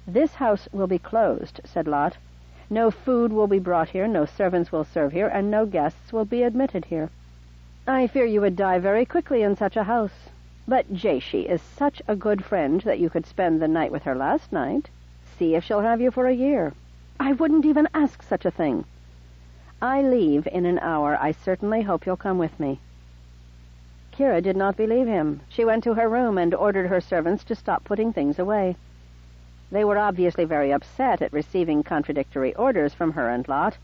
"This house will be closed," said Lot. "No food will be brought here, no servants will serve here, and no guests will be admitted here." "I fear you would die very quickly in such a house. But Jashi is such a good friend that you could spend the night with her last night. See if she'll have you for a year." "I wouldn't even ask such a thing." "I leave in an hour. I certainly hope you'll come with me." Kira did not believe him. She went to her room and ordered her servants to stop putting things away. They were obviously very upset at receiving contradictory orders from her and Lot,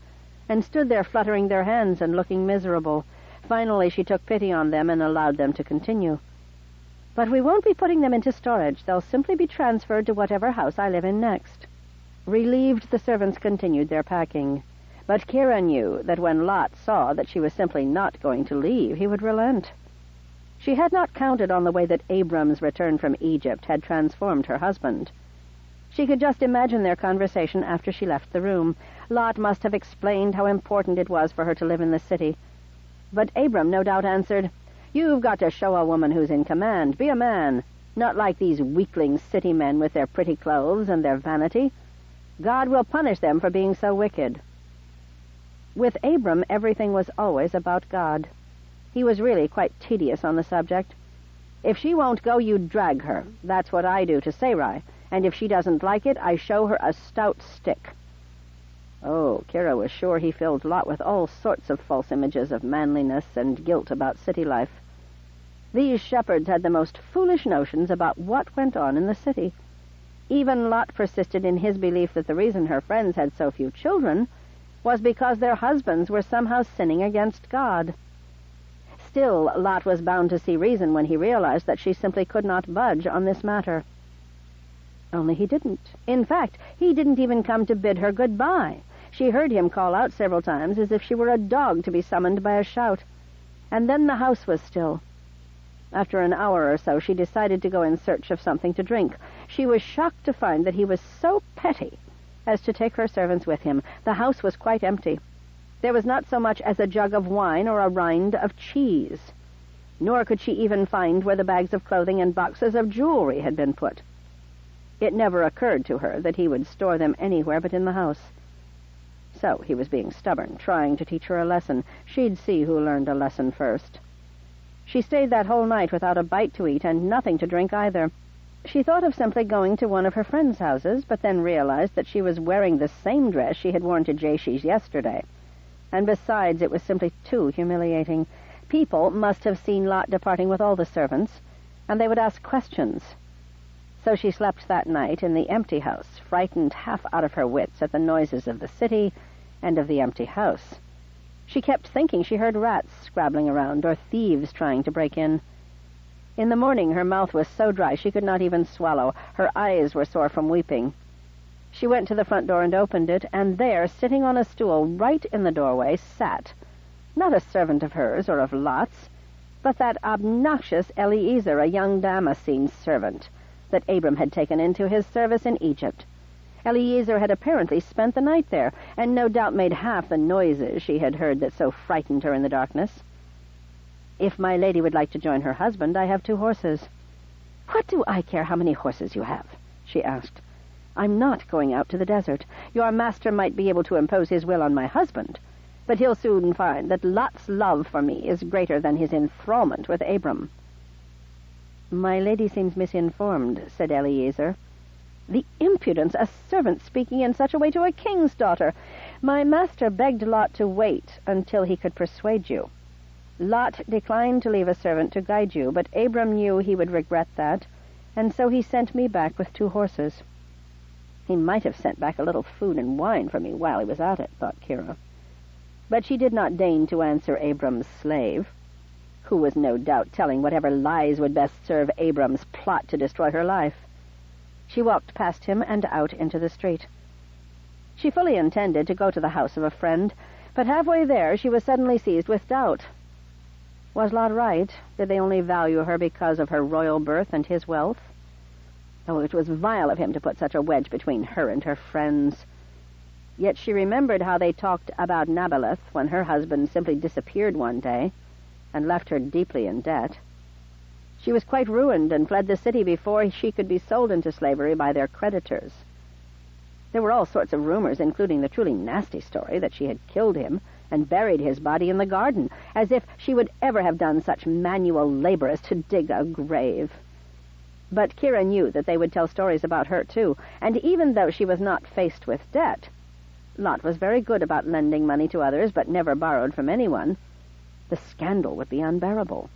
and stood there fluttering their hands and looking miserable. Finally she took pity on them and allowed them to continue. "But we won't be putting them into storage. They'll simply be transferred to whatever house I live in next." Relieved, the servants continued their packing. But Kira knew that when Lot saw that she was simply not going to leave, he would relent. She had not counted on the way that Abram's return from Egypt had transformed her husband. She could just imagine their conversation after she left the room. Lot must have explained how important it was for her to live in the city. But Abram no doubt answered, "You've got to show a woman who's in command. Be a man, not like these weakling city men with their pretty clothes and their vanity. God will punish them for being so wicked." With Abram, everything was always about God. He was really quite tedious on the subject. "If she won't go, you drag her. That's what I do to Sarai. And if she doesn't like it, I show her a stout stick." Oh, Kira was sure he filled Lot with all sorts of false images of manliness and guilt about city life. These shepherds had the most foolish notions about what went on in the city. Even Lot persisted in his belief that the reason her friends had so few children was because their husbands were somehow sinning against God. Still, Lot was bound to see reason when he realized that she simply could not budge on this matter. Only he didn't. In fact, he didn't even come to bid her goodbye. She heard him call out several times as if she were a dog to be summoned by a shout. And then the house was still. After an hour or so, she decided to go in search of something to drink. She was shocked to find that he was so petty as to take her servants with him. The house was quite empty. There was not so much as a jug of wine or a rind of cheese. Nor could she even find where the bags of clothing and boxes of jewelry had been put. It never occurred to her that he would store them anywhere but in the house. So he was being stubborn, trying to teach her a lesson. She'd see who learned a lesson first. She stayed that whole night without a bite to eat and nothing to drink either. She thought of simply going to one of her friends' houses, but then realized that she was wearing the same dress she had worn to Jashi's yesterday. And besides, it was simply too humiliating. People must have seen Lot departing with all the servants, and they would ask questions. So she slept that night in the empty house, frightened half out of her wits at the noises of the city and of the empty house. She kept thinking she heard rats scrabbling around or thieves trying to break in. In the morning her mouth was so dry she could not even swallow. Her eyes were sore from weeping. She went to the front door and opened it, and there, sitting on a stool right in the doorway, sat, not a servant of hers or of Lot's, but that obnoxious Eliezer, a young Damascene servant that Abram had taken into his service in Egypt. Eliezer had apparently spent the night there, and no doubt made half the noises she had heard that so frightened her in the darkness. "If my lady would like to join her husband, I have 2 horses." "What do I care how many horses you have?" she asked. "I'm not going out to the desert. Your master might be able to impose his will on my husband, but he'll soon find that Lot's love for me is greater than his enthrallment with Abram." "My lady seems misinformed," said Eliezer. "The impudence! A servant speaking in such a way to a king's daughter! My master begged Lot to wait until he could persuade you. Lot declined to leave a servant to guide you, but Abram knew he would regret that, and so he sent me back with 2 horses. He might have sent back a little food and wine for me while he was at it," thought Kira. But she did not deign to answer Abram's slave, who was no doubt telling whatever lies would best serve Abram's plot to destroy her life. She walked past him and out into the street. She fully intended to go to the house of a friend, but halfway there she was suddenly seized with doubt. Was Lot right? Did they only value her because of her royal birth and his wealth? Oh, it was vile of him to put such a wedge between her and her friends. Yet she remembered how they talked about Nabaleth when her husband simply disappeared one day and left her deeply in debt. She was quite ruined and fled the city before she could be sold into slavery by their creditors. There were all sorts of rumors, including the truly nasty story that she had killed him and buried his body in the garden, as if she would ever have done such manual labor as to dig a grave. But Kira knew that they would tell stories about her, too, and even though she was not faced with debt, Lot was very good about lending money to others, but never borrowed from anyone. The scandal would be unbearable.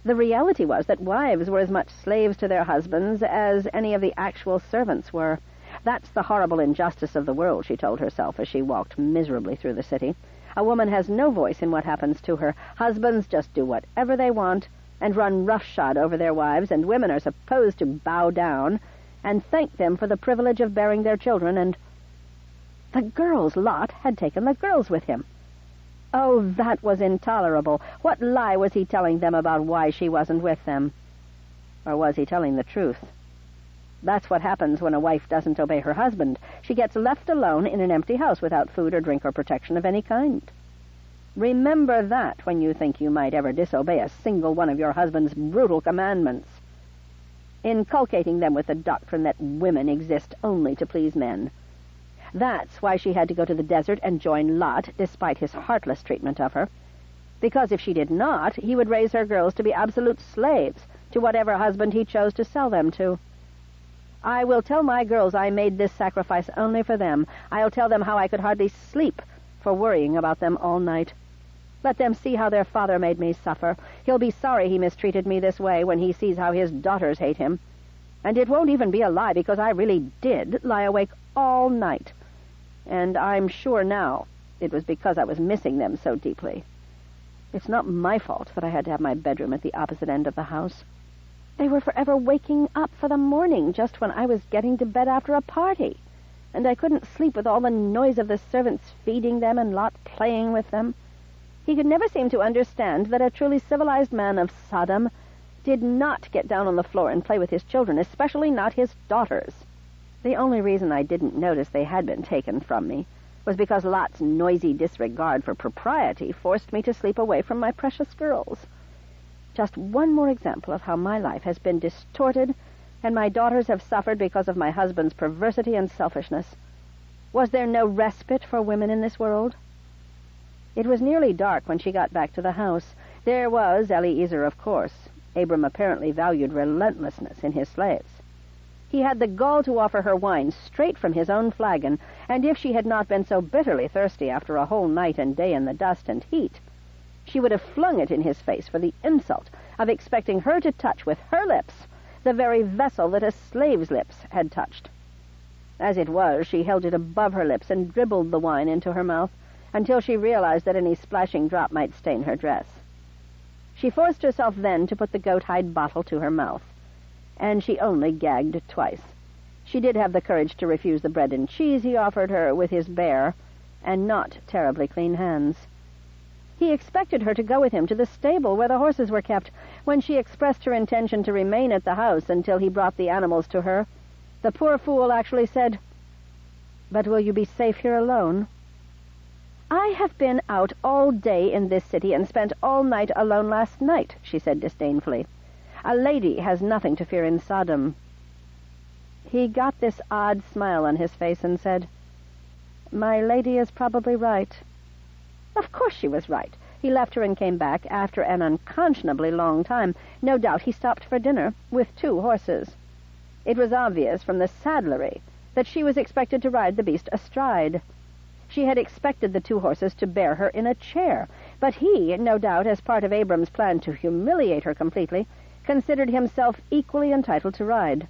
The reality was that wives were as much slaves to their husbands as any of the actual servants were. That's the horrible injustice of the world, she told herself as she walked miserably through the city. A woman has no voice in what happens to her. Husbands just do whatever they want and run roughshod over their wives, and women are supposed to bow down and thank them for the privilege of bearing their children, and the girls. Lot had taken the girls with him. Oh, that was intolerable. What lie was he telling them about why she wasn't with them? Or was he telling the truth? That's what happens when a wife doesn't obey her husband. She gets left alone in an empty house without food or drink or protection of any kind. Remember that when you think you might ever disobey a single one of your husband's brutal commandments, inculcating them with the doctrine that women exist only to please men. That's why she had to go to the desert and join Lot, despite his heartless treatment of her. Because if she did not, he would raise her girls to be absolute slaves to whatever husband he chose to sell them to. I will tell my girls I made this sacrifice only for them. I'll tell them how I could hardly sleep for worrying about them all night. Let them see how their father made me suffer. He'll be sorry he mistreated me this way when he sees how his daughters hate him. And it won't even be a lie, because I really did lie awake all night. And I'm sure now it was because I was missing them so deeply. It's not my fault that I had to have my bedroom at the opposite end of the house. They were forever waking up for the morning just when I was getting to bed after a party, and I couldn't sleep with all the noise of the servants feeding them and Lot playing with them. He could never seem to understand that a truly civilized man of Sodom did not get down on the floor and play with his children, especially not his daughters. The only reason I didn't notice they had been taken from me was because Lot's noisy disregard for propriety forced me to sleep away from my precious girls. Just one more example of how my life has been distorted and my daughters have suffered because of my husband's perversity and selfishness. Was there no respite for women in this world? It was nearly dark when she got back to the house. There was Eliezer, of course. Abram apparently valued relentlessness in his slaves. He had the gall to offer her wine straight from his own flagon, and if she had not been so bitterly thirsty after a whole night and day in the dust and heat, she would have flung it in his face for the insult of expecting her to touch with her lips the very vessel that a slave's lips had touched. As it was, she held it above her lips and dribbled the wine into her mouth until she realized that any splashing drop might stain her dress. She forced herself then to put the goat-hide bottle to her mouth, and she only gagged twice. She did have the courage to refuse the bread and cheese he offered her with his bare and not terribly clean hands. He expected her to go with him to the stable where the horses were kept. When she expressed her intention to remain at the house until he brought the animals to her, the poor fool actually said, "But will you be safe here alone?" "I have been out all day in this city and spent all night alone last night," she said disdainfully. "A lady has nothing to fear in Sodom." He got this odd smile on his face and said, "My lady is probably right." Of course she was right. He left her and came back after an unconscionably long time. No doubt he stopped for dinner with 2 horses. It was obvious from the saddlery that she was expected to ride the beast astride. She had expected the 2 horses to bear her in a chair, but he, no doubt as part of Abram's plan to humiliate her completely, considered himself equally entitled to ride.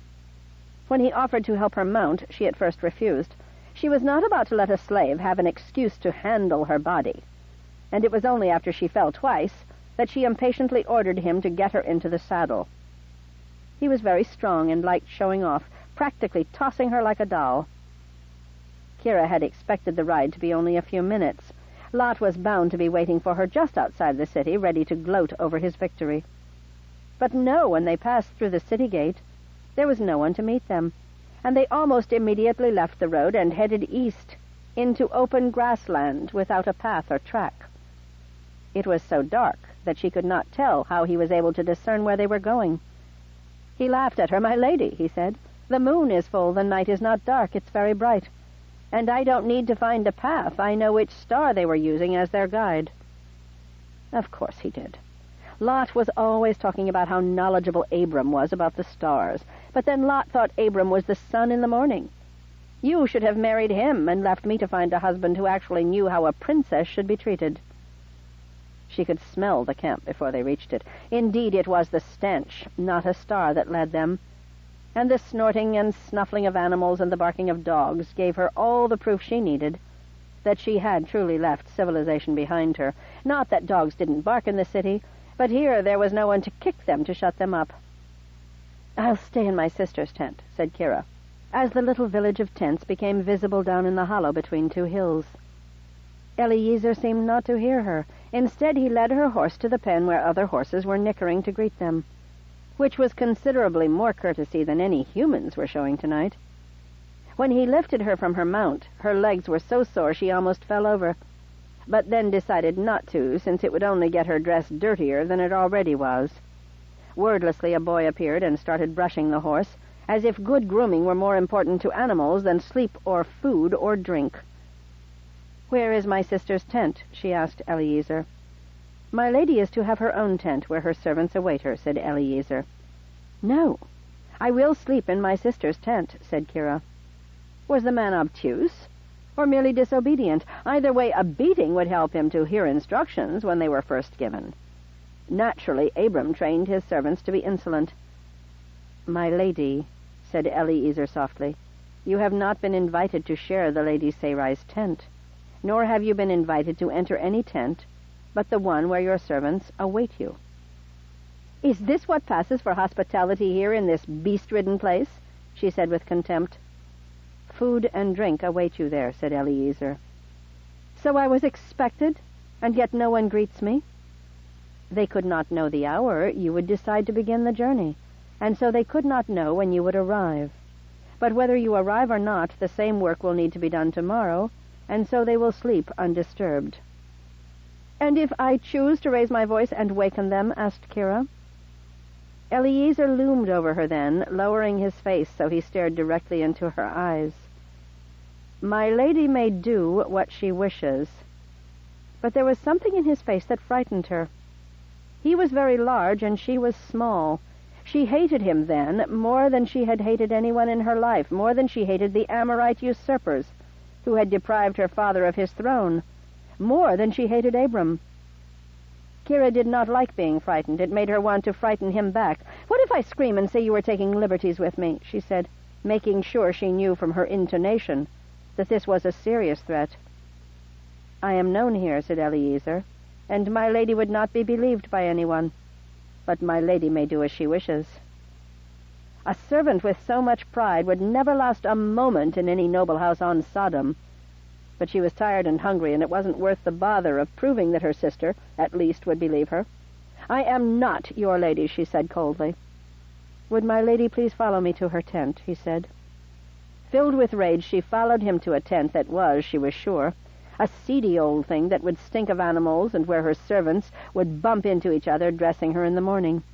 When he offered to help her mount, she at first refused. She was not about to let a slave have an excuse to handle her body, and it was only after she fell twice that she impatiently ordered him to get her into the saddle. He was very strong and liked showing off, practically tossing her like a doll. Kira had expected the ride to be only a few minutes. Lot was bound to be waiting for her just outside the city, ready to gloat over his victory. But no, when they passed through the city gate, there was no one to meet them, and they almost immediately left the road and headed east, into open grassland without a path or track. It was so dark that she could not tell how he was able to discern where they were going. He laughed at her. "My lady," he said, "the moon is full, the night is not dark, it's very bright. And I don't need to find a path. I know which star they were using as their guide." Of course he did. Lot was always talking about how knowledgeable Abram was about the stars, but then Lot thought Abram was the sun in the morning. "You should have married him and left me to find a husband who actually knew how a princess should be treated." She could smell the camp before they reached it. Indeed, it was the stench, not a star, that led them, and the snorting and snuffling of animals and the barking of dogs gave her all the proof she needed that she had truly left civilization behind her. Not that dogs didn't bark in the city, but here there was no one to kick them to shut them up. "I'll stay in my sister's tent," said Kira, as the little village of tents became visible down in the hollow between 2 hills. Eliezer seemed not to hear her. Instead, he led her horse to the pen where other horses were nickering to greet them, which was considerably more courtesy than any humans were showing tonight. When he lifted her from her mount, her legs were so sore she almost fell over, but then decided not to, since it would only get her dress dirtier than it already was. Wordlessly, a boy appeared and started brushing the horse, as if good grooming were more important to animals than sleep or food or drink. "Where is my sister's tent?" she asked Eliezer. "My lady is to have her own tent where her servants await her," said Eliezer. "No, I will sleep in my sister's tent," said Kira. Was the man obtuse, or merely disobedient? Either way, a beating would help him to hear instructions when they were first given. Naturally, Abram trained his servants to be insolent. "My lady," said Eliezer softly, "you have not been invited to share the Lady Sarai's tent, nor have you been invited to enter any tent but the one where your servants await you." "Is this what passes for hospitality here in this beast-ridden place?" she said with contempt. "Food and drink await you there," said Eliezer. "So I was expected, and yet no one greets me?" "They could not know the hour you would decide to begin the journey, and so they could not know when you would arrive. But whether you arrive or not, the same work will need to be done tomorrow, and so they will sleep undisturbed." "And if I choose to raise my voice and waken them?" asked Kira. Eliezer loomed over her then, lowering his face so he stared directly into her eyes. "My lady may do what she wishes." But there was something in his face that frightened her. He was very large, and she was small. She hated him then more than she had hated anyone in her life, more than she hated the Amorite usurpers who had deprived her father of his throne, more than she hated Abram. Kira did not like being frightened. It made her want to frighten him back. "What if I scream and say you were taking liberties with me?" she said, making sure she knew from her intonation that this was a serious threat. "I am known here," said Eliezer, "and my lady would not be believed by anyone. But my lady may do as she wishes." A servant with so much pride would never last a moment in any noble house on Sodom. But she was tired and hungry, and it wasn't worth the bother of proving that her sister, at least, would believe her. "I am not your lady," she said coldly. "Would my lady please follow me to her tent?" he said. Filled with rage, she followed him to a tent that was, she was sure, a seedy old thing that would stink of animals and where her servants would bump into each other dressing her in the morning.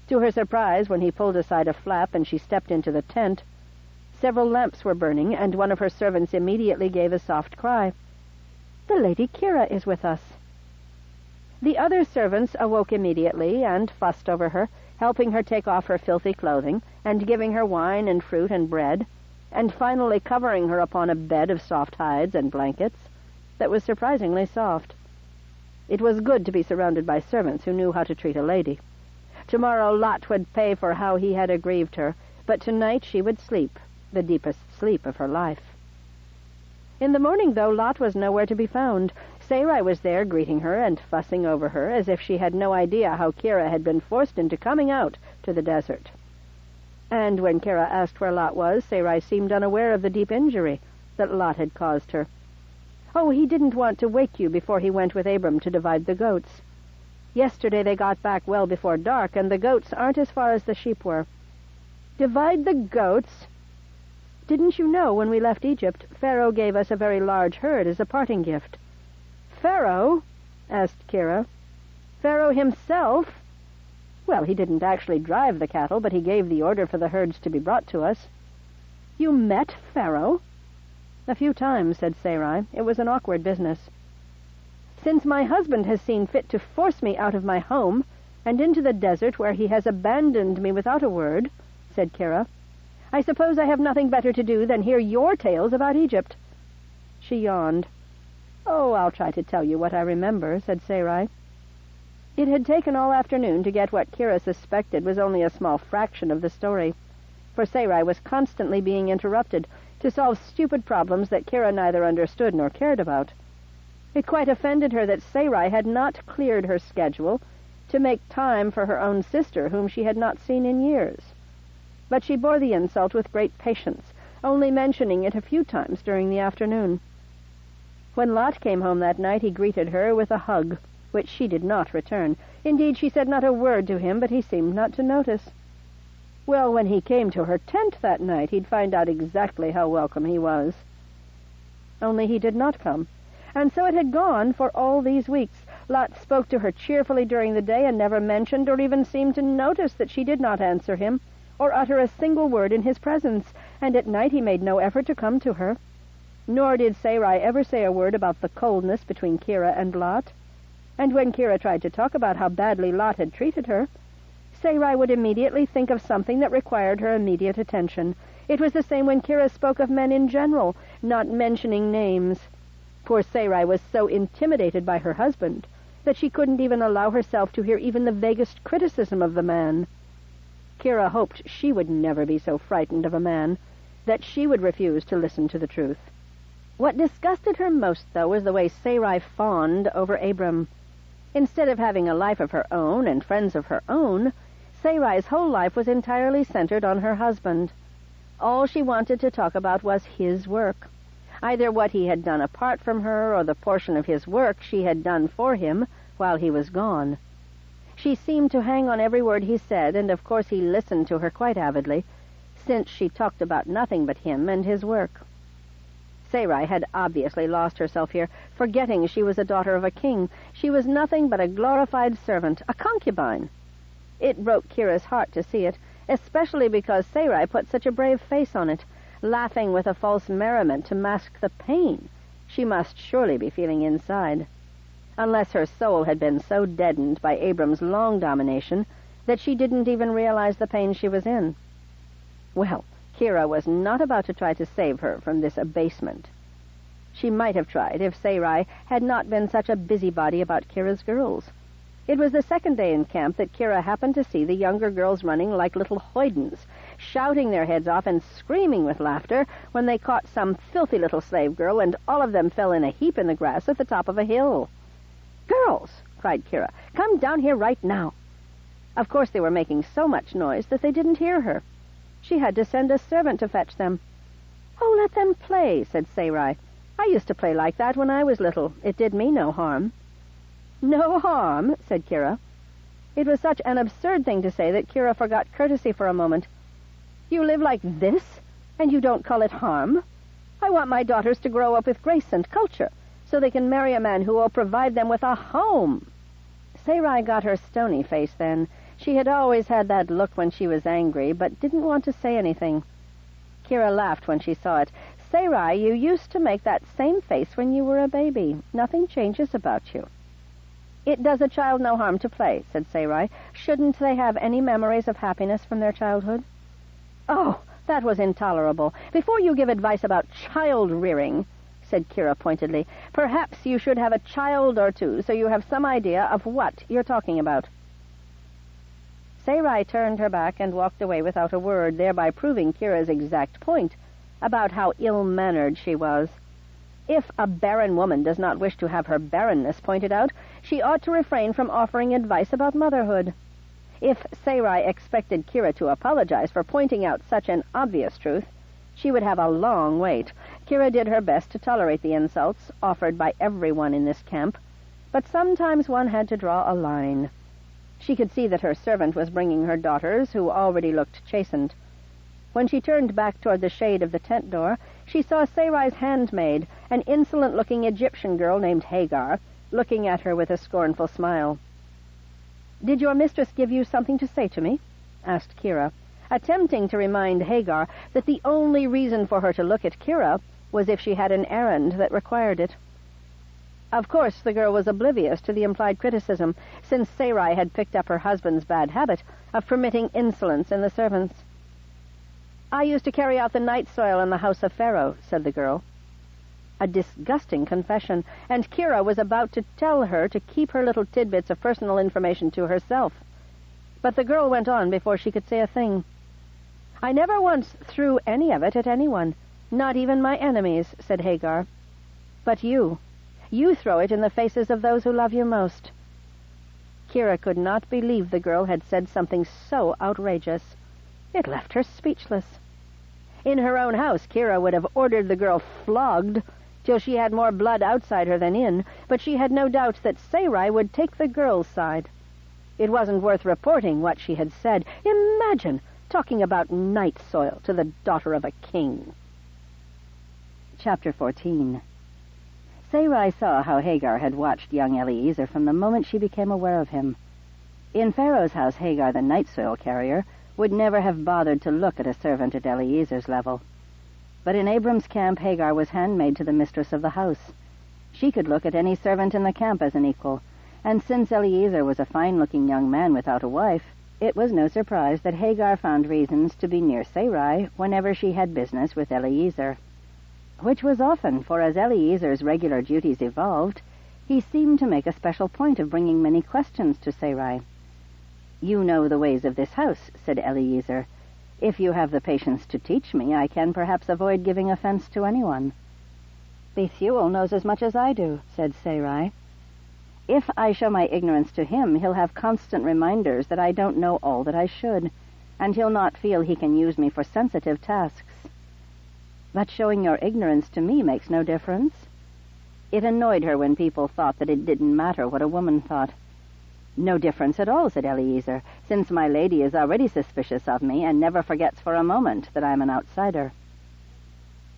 To her surprise, when he pulled aside a flap and she stepped into the tent, several lamps were burning, and one of her servants immediately gave a soft cry. "The Lady Kira is with us." The other servants awoke immediately and fussed over her, helping her take off her filthy clothing, and giving her wine and fruit and bread, and finally covering her upon a bed of soft hides and blankets that was surprisingly soft. It was good to be surrounded by servants who knew how to treat a lady. Tomorrow Lot would pay for how he had aggrieved her, but tonight she would sleep, the deepest sleep of her life. In the morning, though, Lot was nowhere to be found. Sarai was there greeting her and fussing over her as if she had no idea how Kira had been forced into coming out to the desert. And when Kira asked where Lot was, Sarai seemed unaware of the deep injury that Lot had caused her. "Oh, he didn't want to wake you before he went with Abram to divide the goats. Yesterday they got back well before dark, and the goats aren't as far as the sheep were." "Divide the goats? Didn't you know when we left Egypt, Pharaoh gave us a very large herd as a parting gift?" "Pharaoh?" asked Kira. "Pharaoh himself?" "Well, he didn't actually drive the cattle, but he gave the order for the herds to be brought to us." "You met Pharaoh?" "A few times," said Sarai. "It was an awkward business." "Since my husband has seen fit to force me out of my home and into the desert where he has abandoned me without a word," said Kira, "I suppose I have nothing better to do than hear your tales about Egypt." She yawned. "Oh, I'll try to tell you what I remember," said Sarai. It had taken all afternoon to get what Kira suspected was only a small fraction of the story, for Sarai was constantly being interrupted to solve stupid problems that Kira neither understood nor cared about. It quite offended her that Sarai had not cleared her schedule to make time for her own sister, whom she had not seen in years. But she bore the insult with great patience, only mentioning it a few times during the afternoon. When Lot came home that night, he greeted her with a hug, which she did not return. Indeed, she said not a word to him, but he seemed not to notice. Well, when he came to her tent that night, he'd find out exactly how welcome he was. Only he did not come. And so it had gone for all these weeks. Lot spoke to her cheerfully during the day and never mentioned or even seemed to notice that she did not answer him or utter a single word in his presence, and at night he made no effort to come to her. Nor did Sarai ever say a word about the coldness between Kira and Lot. And when Kira tried to talk about how badly Lot had treated her, Sarai would immediately think of something that required her immediate attention. It was the same when Kira spoke of men in general, not mentioning names. Poor Sarai was so intimidated by her husband that she couldn't even allow herself to hear even the vaguest criticism of the man. Kira hoped she would never be so frightened of a man that she would refuse to listen to the truth. What disgusted her most, though, was the way Sarai fawned over Abram. Instead of having a life of her own and friends of her own, Sarai's whole life was entirely centered on her husband. All she wanted to talk about was his work, either what he had done apart from her or the portion of his work she had done for him while he was gone. She seemed to hang on every word he said, and of course he listened to her quite avidly, since she talked about nothing but him and his work. Sarai had obviously lost herself here, forgetting she was a daughter of a king. She was nothing but a glorified servant, a concubine. It broke Kira's heart to see it, especially because Sarai put such a brave face on it. laughing with a false merriment to mask the pain she must surely be feeling inside, unless her soul had been so deadened by Abram's long domination that she didn't even realize the pain she was in. Well, Kira was not about to try to save her from this abasement. She might have tried if Sarai had not been such a busybody about Kira's girls. It was the second day in camp that Kira happened to see the younger girls running like little hoydens, shouting their heads off and screaming with laughter when they caught some filthy little slave girl, and all of them fell in a heap in the grass at the top of a hill. "Girls!" cried Kira. "Come down here right now." Of course they were making so much noise that they didn't hear her. She had to send a servant to fetch them. "Oh, let them play," said Sarai. "I used to play like that when I was little. It did me no harm." "No harm?" said Kira. It was such an absurd thing to say that Kira forgot courtesy for a moment. "You live like this, and you don't call it harm? I want my daughters to grow up with grace and culture, so they can marry a man who will provide them with a home." Sarai got her stony face then. She had always had that look when she was angry, but didn't want to say anything. Kira laughed when she saw it. "Sarai, you used to make that same face when you were a baby. Nothing changes about you." "It does a child no harm to play," said Sarai. "Shouldn't they have any memories of happiness from their childhood?" "Oh, that was intolerable. Before you give advice about child-rearing," said Kira pointedly, "perhaps you should have a child or two so you have some idea of what you're talking about." Sarai turned her back and walked away without a word, thereby proving Kira's exact point about how ill-mannered she was. If a barren woman does not wish to have her barrenness pointed out, she ought to refrain from offering advice about motherhood. If Sarai expected Kira to apologize for pointing out such an obvious truth, she would have a long wait. Kira did her best to tolerate the insults offered by everyone in this camp, but sometimes one had to draw a line. She could see that her servant was bringing her daughters, who already looked chastened. When she turned back toward the shade of the tent door, she saw Sarai's handmaid, an insolent-looking Egyptian girl named Hagar, looking at her with a scornful smile. "Did your mistress give you something to say to me?" asked Kira, attempting to remind Hagar that the only reason for her to look at Kira was if she had an errand that required it. Of course, the girl was oblivious to the implied criticism, since Sarai had picked up her husband's bad habit of permitting insolence in the servants. "I used to carry out the night soil in the house of Pharaoh," said the girl. A disgusting confession, and Kira was about to tell her to keep her little tidbits of personal information to herself. But the girl went on before she could say a thing. "I never once threw any of it at anyone, not even my enemies," said Hagar. "But you throw it in the faces of those who love you most." Kira could not believe the girl had said something so outrageous. It left her speechless. In her own house, Kira would have ordered the girl flogged till she had more blood outside her than in, but she had no doubt that Sarai would take the girl's side. It wasn't worth reporting what she had said. Imagine talking about night soil to the daughter of a king. Chapter 14. Sarai saw how Hagar had watched young Eliezer from the moment she became aware of him. In Pharaoh's house, Hagar, the night soil carrier, would never have bothered to look at a servant at Eliezer's level. But in Abram's camp, Hagar was handmaid to the mistress of the house. She could look at any servant in the camp as an equal, and since Eliezer was a fine-looking young man without a wife, it was no surprise that Hagar found reasons to be near Sarai whenever she had business with Eliezer. Which was often, for as Eliezer's regular duties evolved, he seemed to make a special point of bringing many questions to Sarai. "You know the ways of this house," said Eliezer. "If you have the patience to teach me, I can perhaps avoid giving offense to anyone." "Bethuel knows as much as I do," said Sarai. "If I show my ignorance to him, he'll have constant reminders that I don't know all that I should, and he'll not feel he can use me for sensitive tasks." "But showing your ignorance to me makes no difference." It annoyed her when people thought that it didn't matter what a woman thought. "No difference at all," said Eliezer, "since my lady is already suspicious of me and never forgets for a moment that I'm an outsider."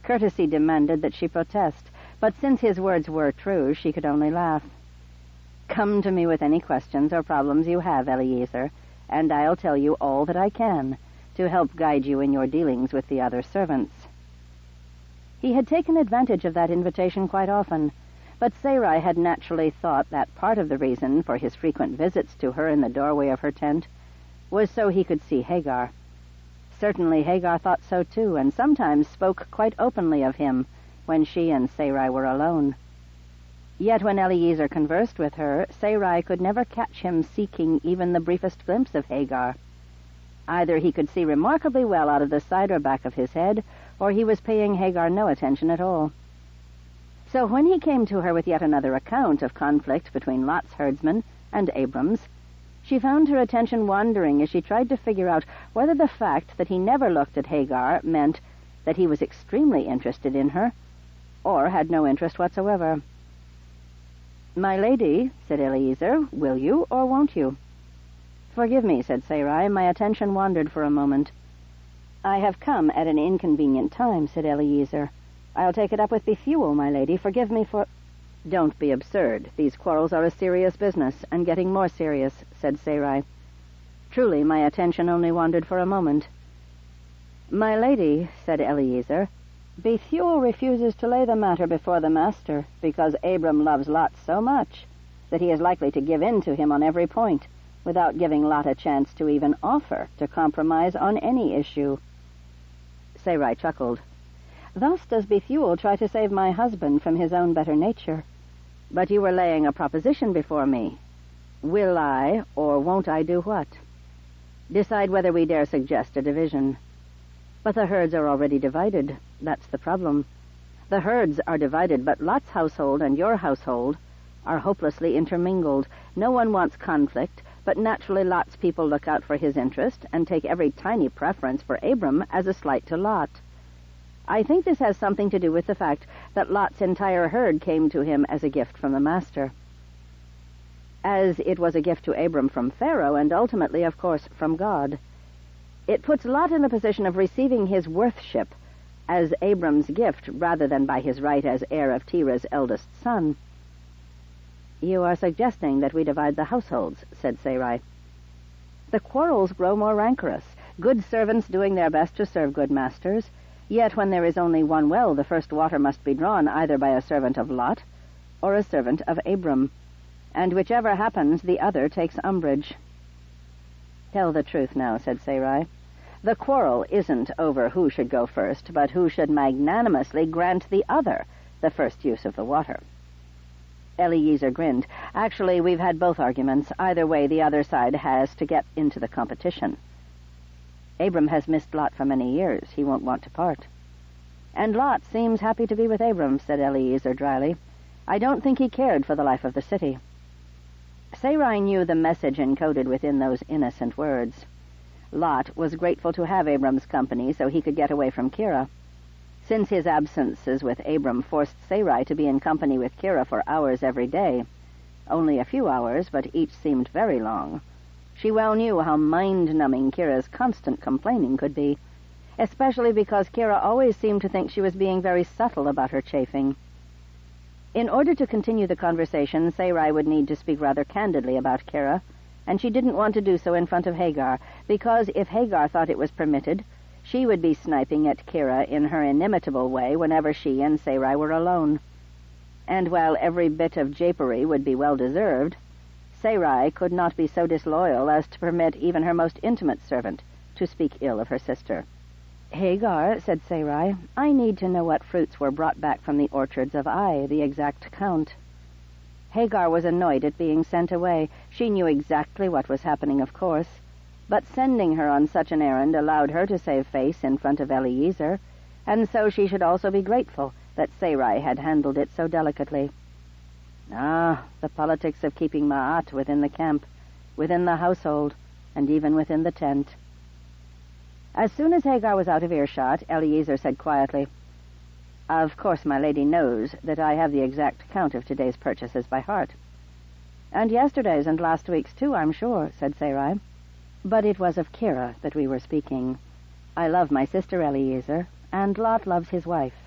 Courtesy demanded that she protest, but since his words were true, she could only laugh. "Come to me with any questions or problems you have, Eliezer, and I'll tell you all that I can to help guide you in your dealings with the other servants." He had taken advantage of that invitation quite often, but Sarai had naturally thought that part of the reason for his frequent visits to her in the doorway of her tent was so he could see Hagar. Certainly Hagar thought so too, and sometimes spoke quite openly of him when she and Sarai were alone. Yet when Eliezer conversed with her, Sarai could never catch him seeking even the briefest glimpse of Hagar. Either he could see remarkably well out of the side or back of his head, or he was paying Hagar no attention at all. So when he came to her with yet another account of conflict between Lot's herdsmen and Abram's, she found her attention wandering as she tried to figure out whether the fact that he never looked at Hagar meant that he was extremely interested in her, or had no interest whatsoever. "My lady," said Eliezer, "will you or won't you?" "Forgive me," said Sarai. "My attention wandered for a moment." "I have come at an inconvenient time," said Eliezer. "I'll take it up with Bethuel, my lady. Forgive me for—" "Don't be absurd. These quarrels are a serious business, and getting more serious," said Sarai. "Truly, my attention only wandered for a moment." "My lady," said Eliezer, "Bethuel refuses to lay the matter before the master, because Abram loves Lot so much that he is likely to give in to him on every point, without giving Lot a chance to even offer to compromise on any issue." Sarai chuckled. "Thus does Bethuel try to save my husband from his own better nature. But you were laying a proposition before me. Will I, or won't I do what? Decide whether we dare suggest a division. But the herds are already divided. That's the problem. The herds are divided, but Lot's household and your household are hopelessly intermingled. No one wants conflict, but naturally Lot's people look out for his interest and take every tiny preference for Abram as a slight to Lot. I think this has something to do with the fact that Lot's entire herd came to him as a gift from the master. As it was a gift to Abram from Pharaoh, and ultimately, of course, from God. It puts Lot in the position of receiving his worthship as Abram's gift rather than by his right as heir of Terah's eldest son. "You are suggesting that we divide the households," said Sarai. "The quarrels grow more rancorous, good servants doing their best to serve good masters. Yet when there is only one well, the first water must be drawn either by a servant of Lot or a servant of Abram, and whichever happens, the other takes umbrage." "Tell the truth now," said Sarai. "The quarrel isn't over who should go first, but who should magnanimously grant the other the first use of the water." Eliezer grinned. "Actually, we've had both arguments. Either way, the other side has to get into the competition. Abram has missed Lot for many years. He won't want to part." "And Lot seems happy to be with Abram," said Eliezer dryly. "I don't think he cared for the life of the city." Sarai knew the message encoded within those innocent words. Lot was grateful to have Abram's company so he could get away from Kira. Since his absences with Abram forced Sarai to be in company with Kira for hours every day, only a few hours, but each seemed very long, she well knew how mind-numbing Kira's constant complaining could be, especially because Kira always seemed to think she was being very subtle about her chafing. In order to continue the conversation, Sarai would need to speak rather candidly about Kira, and she didn't want to do so in front of Hagar, because if Hagar thought it was permitted, she would be sniping at Kira in her inimitable way whenever she and Sarai were alone. And while every bit of japery would be well-deserved, Sarai could not be so disloyal as to permit even her most intimate servant to speak ill of her sister. "Hagar," said Sarai, "I need to know what fruits were brought back from the orchards of Ai, the exact count." Hagar was annoyed at being sent away. She knew exactly what was happening, of course, but sending her on such an errand allowed her to save face in front of Eliezer, and so she should also be grateful that Sarai had handled it so delicately. Ah, the politics of keeping Ma'at within the camp, within the household, and even within the tent. As soon as Hagar was out of earshot, Eliezer said quietly, "Of course my lady knows that I have the exact count of today's purchases by heart." "And yesterday's and last week's too, I'm sure," said Sarai. "But it was of Kira that we were speaking. I love my sister Eliezer, and Lot loves his wife."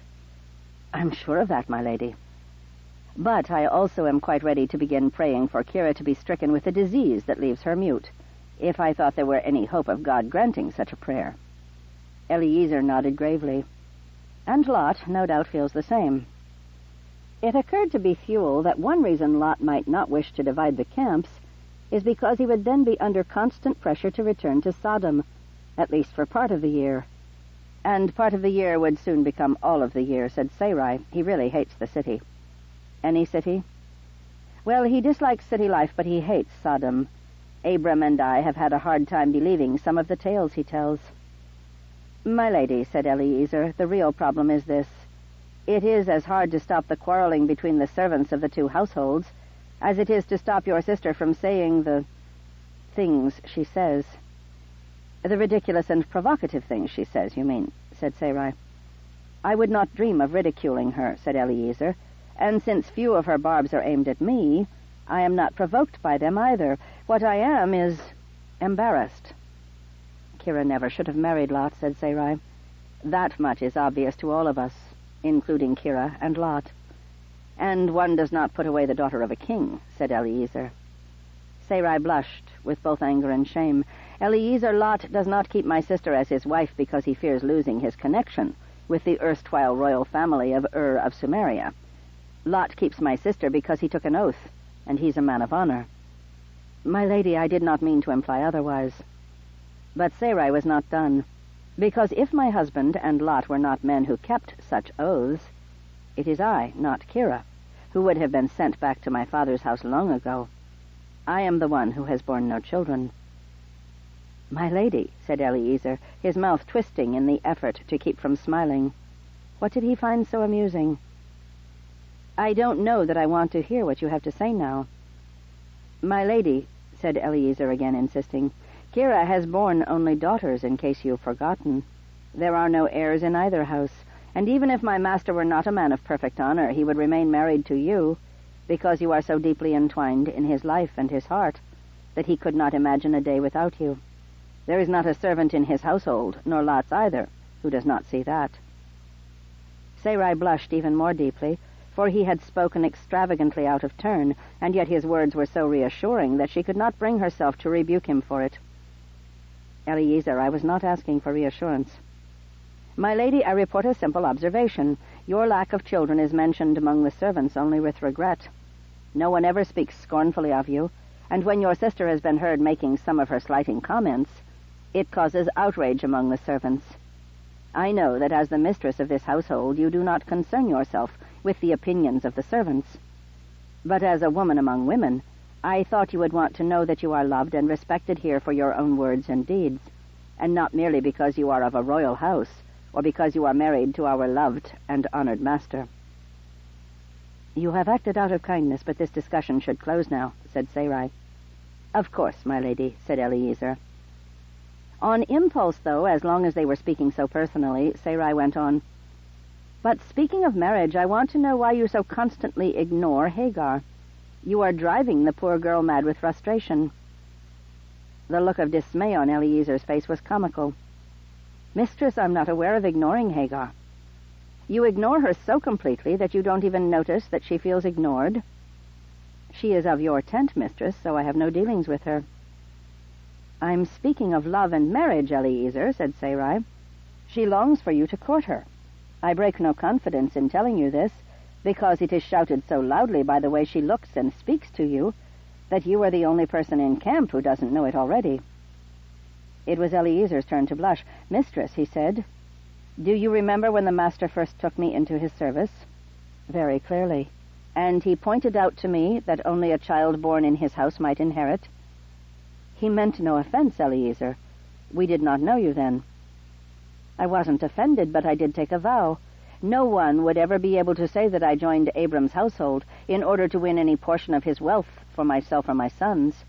"I'm sure of that, my lady." "But I also am quite ready to begin praying for Kira to be stricken with a disease that leaves her mute, if I thought there were any hope of God granting such a prayer." Eliezer nodded gravely. And Lot, no doubt, feels the same. It occurred to Bethuel that one reason Lot might not wish to divide the camps is because he would then be under constant pressure to return to Sodom, at least for part of the year. And part of the year would soon become all of the year, said Sarai. He really hates the city. Any city? Well, he dislikes city life, but he hates Sodom. Abram and I have had a hard time believing some of the tales he tells. My lady, said Eliezer, the real problem is this. It is as hard to stop the quarreling between the servants of the two households as it is to stop your sister from saying the things she says. The ridiculous and provocative things she says, you mean, said Sarai. I would not dream of ridiculing her, said Eliezer, and since few of her barbs are aimed at me, I am not provoked by them either. What I am is embarrassed. Kira never should have married Lot, said Sarai. That much is obvious to all of us, including Kira and Lot. And one does not put away the daughter of a king, said Eliezer. Sarai blushed with both anger and shame. Eliezer, Lot does not keep my sister as his wife because he fears losing his connection with the erstwhile royal family of of Sumeria. Lot keeps my sister because he took an oath, and he's a man of honor. My lady, I did not mean to imply otherwise. But Sarai was not done, because if my husband and Lot were not men who kept such oaths, it is I, not Kira, who would have been sent back to my father's house long ago. I am the one who has borne no children. My lady, said Eliezer, his mouth twisting in the effort to keep from smiling. What did he find so amusing? I don't know that I want to hear what you have to say now. My lady, said Eliezer again, insisting, Kira has borne only daughters, in case you've forgotten. There are no heirs in either house, and even if my master were not a man of perfect honor, he would remain married to you, because you are so deeply entwined in his life and his heart that he could not imagine a day without you. There is not a servant in his household, nor Lot's either, who does not see that. Sarai blushed even more deeply, for he had spoken extravagantly out of turn, and yet his words were so reassuring that she could not bring herself to rebuke him for it. Eliezer, I was not asking for reassurance. My lady, I report a simple observation. Your lack of children is mentioned among the servants only with regret. No one ever speaks scornfully of you, and when your sister has been heard making some of her slighting comments, it causes outrage among the servants. I know that as the mistress of this household you do not concern yourself with the opinions of the servants. But as a woman among women, I thought you would want to know that you are loved and respected here for your own words and deeds, and not merely because you are of a royal house, or because you are married to our loved and honored master. You have acted out of kindness, but this discussion should close now, said Sarai. Of course, my lady, said Eliezer. On impulse, though, as long as they were speaking so personally, Sarai went on, But speaking of marriage, I want to know why you so constantly ignore Hagar. You are driving the poor girl mad with frustration. The look of dismay on Eliezer's face was comical. Mistress, I'm not aware of ignoring Hagar. You ignore her so completely that you don't even notice that she feels ignored. She is of your tent, mistress, so I have no dealings with her. I'm speaking of love and marriage, Eliezer, said Sarai. She longs for you to court her. I break no confidence in telling you this, because it is shouted so loudly by the way she looks and speaks to you, that you are the only person in camp who doesn't know it already. It was Eliezer's turn to blush. Mistress, he said, do you remember when the master first took me into his service? Very clearly. And he pointed out to me that only a child born in his house might inherit? He meant no offense, Eliezer. We did not know you then. I wasn't offended, but I did take a vow. No one would ever be able to say that I joined Abram's household in order to win any portion of his wealth for myself or my sons.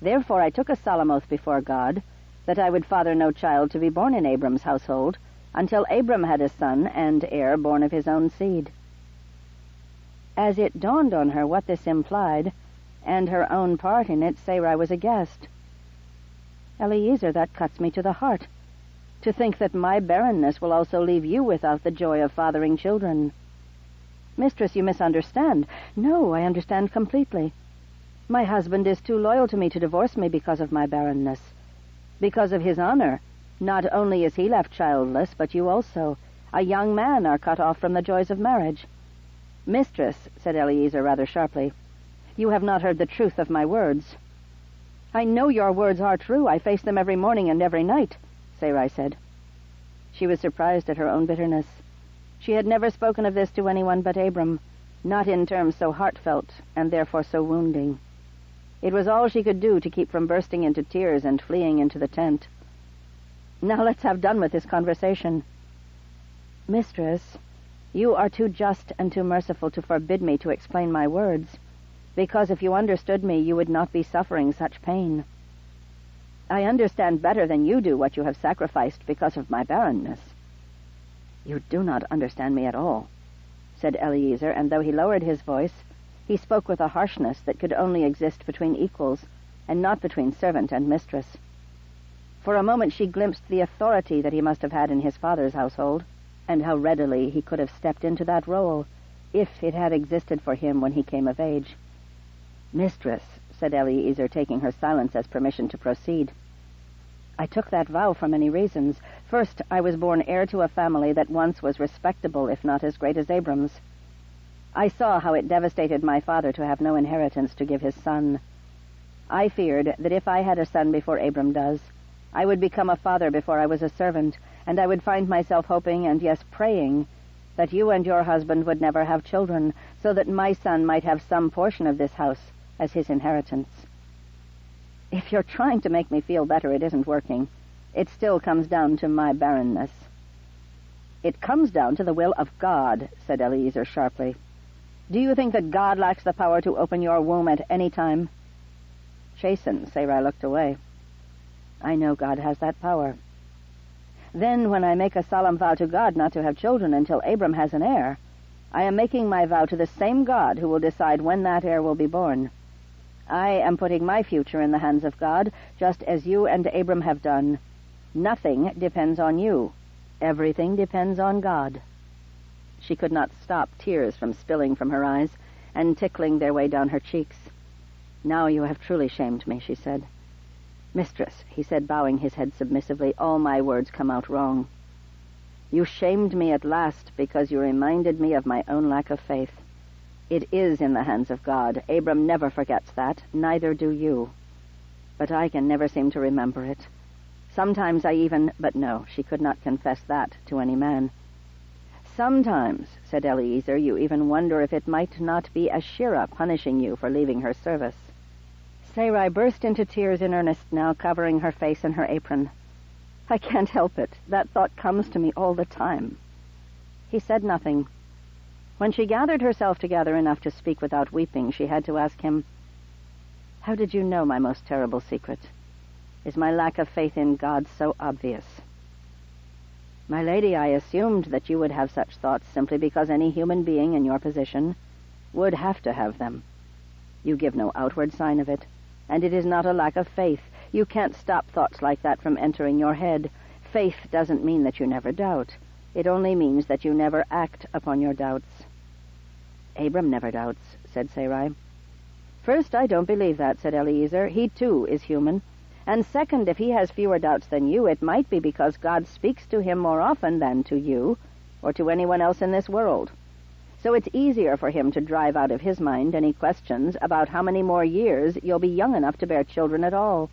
Therefore I took a solemn oath before God that I would father no child to be born in Abram's household until Abram had a son and heir born of his own seed. As it dawned on her what this implied, and her own part in it, Sarai was aghast. Eliezer, that cuts me to the heart. To think that my barrenness will also leave you without the joy of fathering children. Mistress, you misunderstand. No, I understand completely. My husband is too loyal to me to divorce me because of my barrenness. Because of his honor, not only is he left childless, but you also, A young man are cut off from the joys of marriage. Mistress, said Eliezer rather sharply, you have not heard the truth of my words. I know your words are true. I face them every morning and every night, Sarai said. She was surprised at her own bitterness. She had never spoken of this to anyone but Abram, not in terms so heartfelt and therefore so wounding. It was all she could do to keep from bursting into tears and fleeing into the tent. Now let's have done with this conversation. Mistress, you are too just and too merciful to forbid me to explain my words, because if you understood me, you would not be suffering such pain. I understand better than you do what you have sacrificed because of my barrenness. You do not understand me at all, said Eliezer, and though he lowered his voice, he spoke with a harshness that could only exist between equals, and not between servant and mistress. For a moment she glimpsed the authority that he must have had in his father's household, and how readily he could have stepped into that role, if it had existed for him when he came of age. Mistress, said Eliezer, taking her silence as permission to proceed, I took that vow for many reasons. First, I was born heir to a family that once was respectable, if not as great as Abram's. I saw how it devastated my father to have no inheritance to give his son. I feared that if I had a son before Abram does, I would become a father before I was a servant, and I would find myself hoping, and yes, praying, that you and your husband would never have children, so that my son might have some portion of this house as his inheritance. If you're trying to make me feel better, it isn't working. It still comes down to my barrenness. It comes down to the will of God, said Eliezer sharply. Do you think that God lacks the power to open your womb at any time? Chastened, Sarai looked away. I know God has that power. Then, when I make a solemn vow to God not to have children until Abram has an heir, I am making my vow to the same God who will decide when that heir will be born. I am putting my future in the hands of God, just as you and Abram have done. Nothing depends on you. Everything depends on God. She could not stop tears from spilling from her eyes and tickling their way down her cheeks. Now you have truly shamed me, she said. Mistress, he said, bowing his head submissively, all my words come out wrong. You shamed me at last because you reminded me of my own lack of faith. It is in the hands of God. Abram never forgets that, neither do you. But I can never seem to remember it. Sometimes I even... But no, she could not confess that to any man. Sometimes, said Eliezer, you even wonder if it might not be Ashira punishing you for leaving her service. Sarai burst into tears in earnest now, covering her face in her apron. I can't help it. That thought comes to me all the time. He said nothing. When she gathered herself together enough to speak without weeping, she had to ask him, How did you know my most terrible secret? Is my lack of faith in God so obvious? My lady, I assumed that you would have such thoughts simply because any human being in your position would have to have them. You give no outward sign of it, and it is not a lack of faith. You can't stop thoughts like that from entering your head. Faith doesn't mean that you never doubt. It only means that you never act upon your doubts. Abram never doubts, said Sarai. First, I don't believe that, said Eliezer. He, too, is human. And second, if he has fewer doubts than you, it might be because God speaks to him more often than to you, or to anyone else in this world. So it's easier for him to drive out of his mind any questions about how many more years you'll be young enough to bear children at all,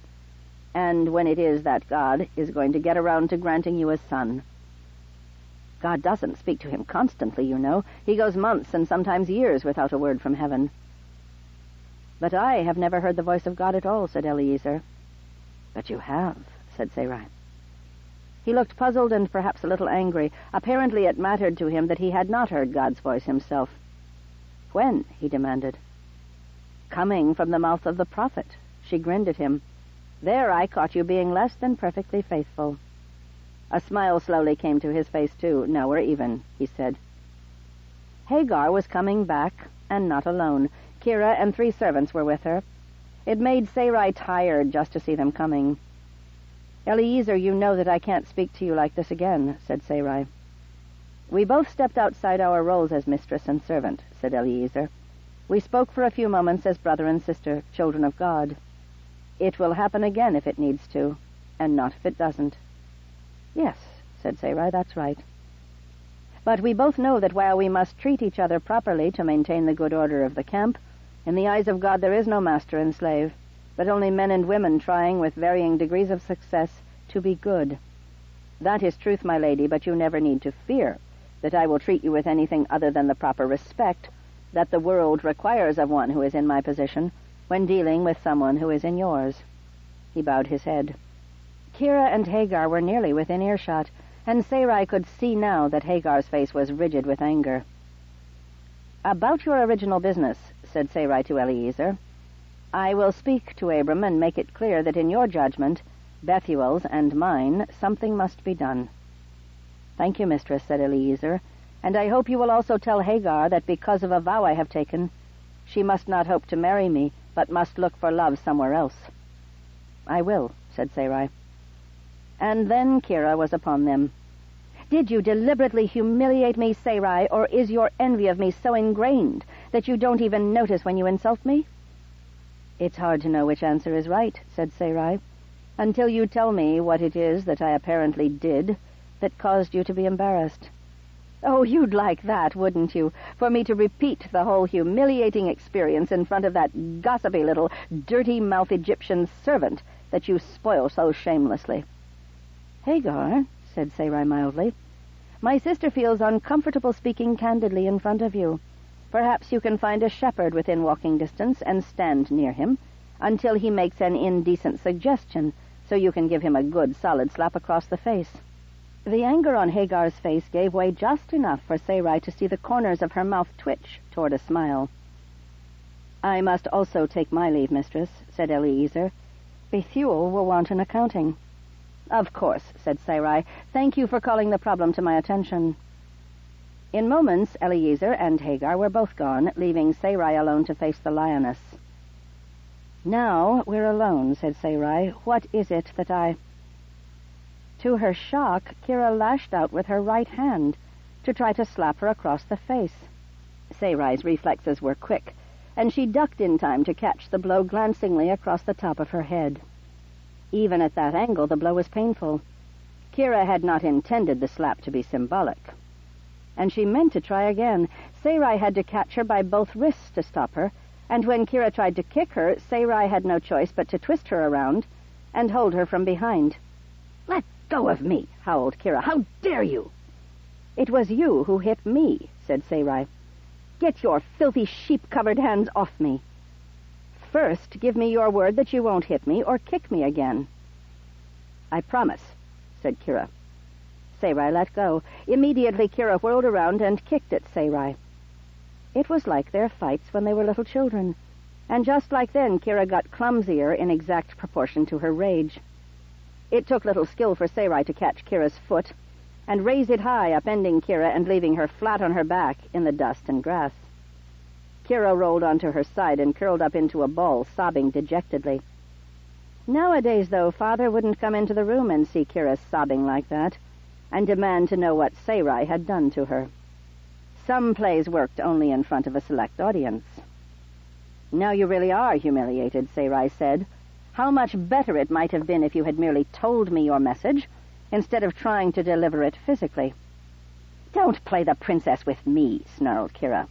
and when it is that God is going to get around to granting you a son. God doesn't speak to him constantly, you know. He goes months and sometimes years without a word from heaven. But I have never heard the voice of God at all, said Eliezer. But you have, said Sarai. He looked puzzled and perhaps a little angry. Apparently it mattered to him that he had not heard God's voice himself. When? He demanded. Coming from the mouth of the prophet. She grinned at him. There I caught you being less than perfectly faithful. A smile slowly came to his face, too. Now we're even, he said. Hagar was coming back, and not alone. Kira and 3 servants were with her. It made Sarai tired just to see them coming. Eliezer, you know that I can't speak to you like this again, said Sarai. We both stepped outside our roles as mistress and servant, said Eliezer. We spoke for a few moments as brother and sister, children of God. It will happen again if it needs to, and not if it doesn't. Yes, said Sarai, that's right. But we both know that while we must treat each other properly to maintain the good order of the camp, in the eyes of God there is no master and slave, but only men and women trying with varying degrees of success to be good. That is truth, my lady, but you never need to fear that I will treat you with anything other than the proper respect that the world requires of one who is in my position when dealing with someone who is in yours. He bowed his head. Kira and Hagar were nearly within earshot, and Sarai could see now that Hagar's face was rigid with anger. "About your original business," said Sarai to Eliezer, "I will speak to Abram and make it clear that in your judgment, Bethuel's and mine, something must be done." "Thank you, mistress," said Eliezer, "and I hope you will also tell Hagar that because of a vow I have taken, she must not hope to marry me, but must look for love somewhere else." "I will," said Sarai. And then Kira was upon them. "Did you deliberately humiliate me, Sarai, or is your envy of me so ingrained that you don't even notice when you insult me?" "It's hard to know which answer is right," said Sarai, "until you tell me what it is that I apparently did that caused you to be embarrassed." "Oh, you'd like that, wouldn't you, for me to repeat the whole humiliating experience in front of that gossipy little dirty-mouthed Egyptian servant that you spoil so shamelessly?" "Hagar," said Sarai mildly, "my sister feels uncomfortable speaking candidly in front of you. Perhaps you can find a shepherd within walking distance and stand near him until he makes an indecent suggestion, so you can give him a good solid slap across the face." The anger on Hagar's face gave way just enough for Sarai to see the corners of her mouth twitch toward a smile. "I must also take my leave, mistress," said Eliezer. "Bethuel will want an accounting." "Of course," said Sarai. "Thank you for calling the problem to my attention." In moments, Eliezer and Hagar were both gone, leaving Sarai alone to face the lioness. "Now we're alone," said Sarai. "What is it that I—" To her shock, Kira lashed out with her right hand to try to slap her across the face. Sarai's reflexes were quick, and she ducked in time to catch the blow glancingly across the top of her head. Even at that angle, the blow was painful. Kira had not intended the slap to be symbolic. And she meant to try again. Sarai had to catch her by both wrists to stop her, and when Kira tried to kick her, Sarai had no choice but to twist her around and hold her from behind. "Let go of me," howled Kira. "How dare you?" "It was you who hit me," said Sarai. "Get your filthy sheep-covered hands off me. First, give me your word that you won't hit me or kick me again." "I promise," said Kira. Sarai let go. Immediately, Kira whirled around and kicked at Sarai. It was like their fights when they were little children, and just like then, Kira got clumsier in exact proportion to her rage. It took little skill for Sarai to catch Kira's foot and raise it high, upending Kira and leaving her flat on her back in the dust and grass. Kira rolled onto her side and curled up into a ball, sobbing dejectedly. Nowadays, though, Father wouldn't come into the room and see Kira sobbing like that and demand to know what Sarai had done to her. Some plays worked only in front of a select audience. "Now you really are humiliated," Sarai said. "How much better it might have been if you had merely told me your message instead of trying to deliver it physically." "Don't play the princess with me," snarled Kira.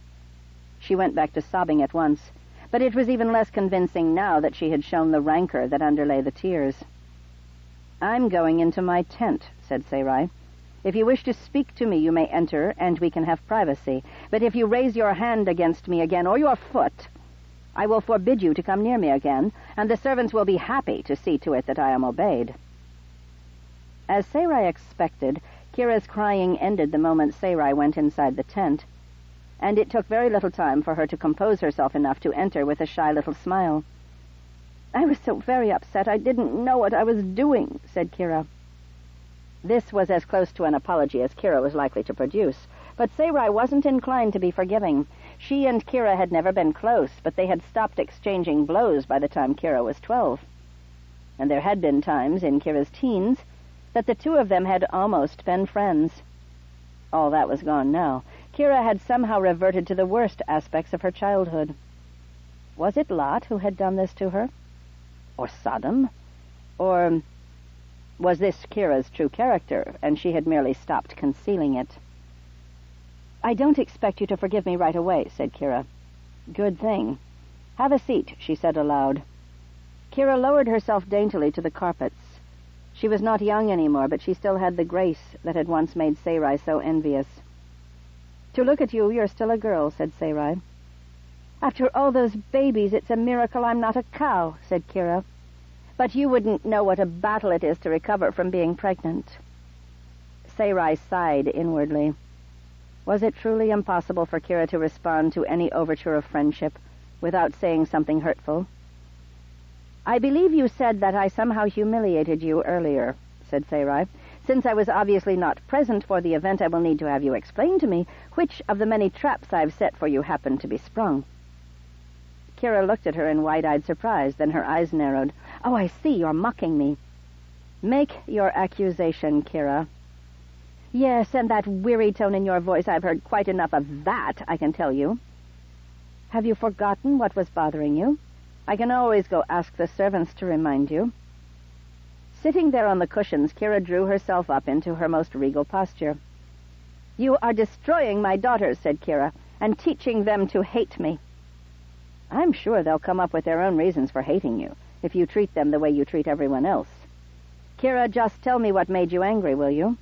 She went back to sobbing at once, but it was even less convincing now that she had shown the rancor that underlay the tears. "I'm going into my tent," said Sarai. "If you wish to speak to me, you may enter, and we can have privacy. But if you raise your hand against me again, or your foot, I will forbid you to come near me again, and the servants will be happy to see to it that I am obeyed." As Sarai expected, Kira's crying ended the moment Sarai went inside the tent, and it took very little time for her to compose herself enough to enter with a shy little smile. "I was so very upset I didn't know what I was doing," said Kira. This was as close to an apology as Kira was likely to produce, but Sarai wasn't inclined to be forgiving. She and Kira had never been close, but they had stopped exchanging blows by the time Kira was 12. And there had been times in Kira's teens that the two of them had almost been friends. All that was gone now. Kira had somehow reverted to the worst aspects of her childhood. Was it Lot who had done this to her? Or Sodom? Or was this Kira's true character, and she had merely stopped concealing it? "I don't expect you to forgive me right away," said Kira. "Good thing. Have a seat," she said aloud. Kira lowered herself daintily to the carpets. She was not young anymore, but she still had the grace that had once made Sarai so envious. "To look at you, you're still a girl," said Sarai. "After all those babies, it's a miracle I'm not a cow," said Kira. "But you wouldn't know what a battle it is to recover from being pregnant." Sarai sighed inwardly. Was it truly impossible for Kira to respond to any overture of friendship without saying something hurtful? "I believe you said that I somehow humiliated you earlier," said Sarai. "Since I was obviously not present for the event, I will need to have you explain to me which of the many traps I've set for you happened to be sprung." Kira looked at her in wide-eyed surprise, then her eyes narrowed. "Oh, I see, you're mocking me." "Make your accusation, Kira." "Yes, and that weary tone in your voice, I've heard quite enough of that, I can tell you." "Have you forgotten what was bothering you? I can always go ask the servants to remind you." Sitting there on the cushions, Kira drew herself up into her most regal posture. "You are destroying my daughters," said Kira, "and teaching them to hate me." "I'm sure they'll come up with their own reasons for hating you, if you treat them the way you treat everyone else. Kira, just tell me what made you angry, will you?"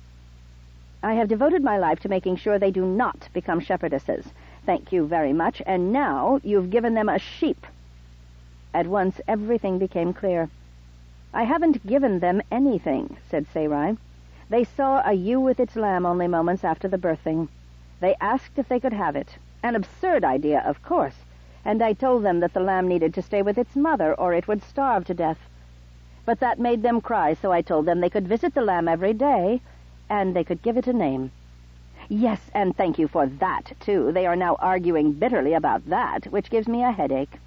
"I have devoted my life to making sure they do not become shepherdesses. Thank you very much, and now you've given them a sheep." At once everything became clear. "I haven't given them anything," said Sarai. "They saw a ewe with its lamb only moments after the birthing. They asked if they could have it. An absurd idea, of course, and I told them that the lamb needed to stay with its mother or it would starve to death. But that made them cry, so I told them they could visit the lamb every day, and they could give it a name. Yes, and thank you for that, too. They are now arguing bitterly about that, which gives me a headache."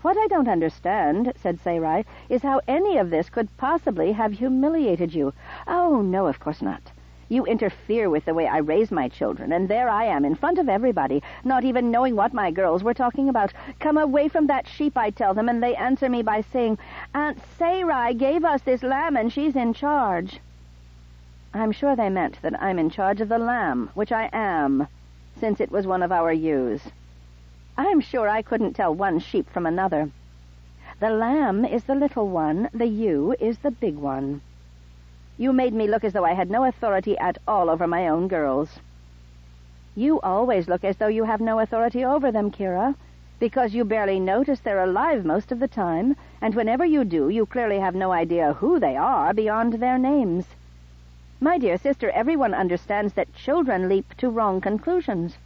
"What I don't understand," said Sarai, "is how any of this could possibly have humiliated you." "Oh, no, of course not. You interfere with the way I raise my children, and there I am in front of everybody, not even knowing what my girls were talking about. 'Come away from that sheep,' I tell them, and they answer me by saying, 'Aunt Sarai gave us this lamb and she's in charge.' I'm sure they meant that I'm in charge of the lamb, which I am, since it was one of our ewes. I'm sure I couldn't tell one sheep from another. The lamb is the little one, the ewe is the big one. You made me look as though I had no authority at all over my own girls." "You always look as though you have no authority over them, Kira, because you barely notice they're alive most of the time, and whenever you do, you clearly have no idea who they are beyond their names. My dear sister, everyone understands that children leap to wrong conclusions.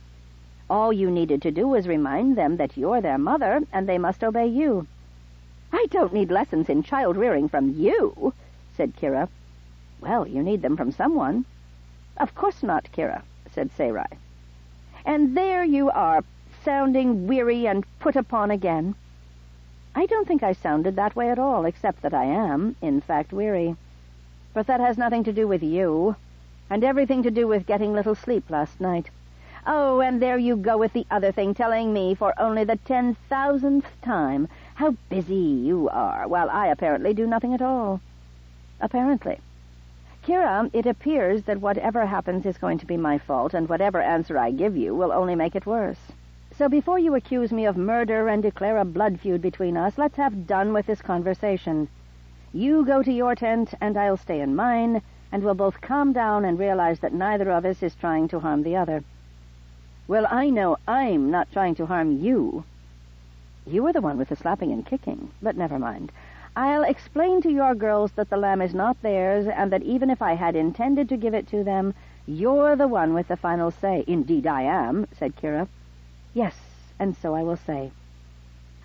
All you needed to do was remind them that you're their mother, and they must obey you." "I don't need lessons in child-rearing from you," said Kira. "Well, you need them from someone." "Of course not, Kira," said Sarai. "And there you are, sounding weary and put upon again." "I don't think I sounded that way at all, except that I am, in fact, weary. But that has nothing to do with you, and everything to do with getting little sleep last night. Oh, and there you go with the other thing, telling me for only the 10,000th time how busy you are, while I apparently do nothing at all. Apparently. Kira, it appears that whatever happens is going to be my fault, and whatever answer I give you will only make it worse. So before you accuse me of murder and declare a blood feud between us, let's have done with this conversation. You go to your tent, and I'll stay in mine, and we'll both calm down and realize that neither of us is trying to harm the other." "Well, I know I'm not trying to harm you." "You were the one with the slapping and kicking, but never mind. I'll explain to your girls that the lamb is not theirs, and that even if I had intended to give it to them, you're the one with the final say." "Indeed I am," said Kira. "Yes, and so I will say.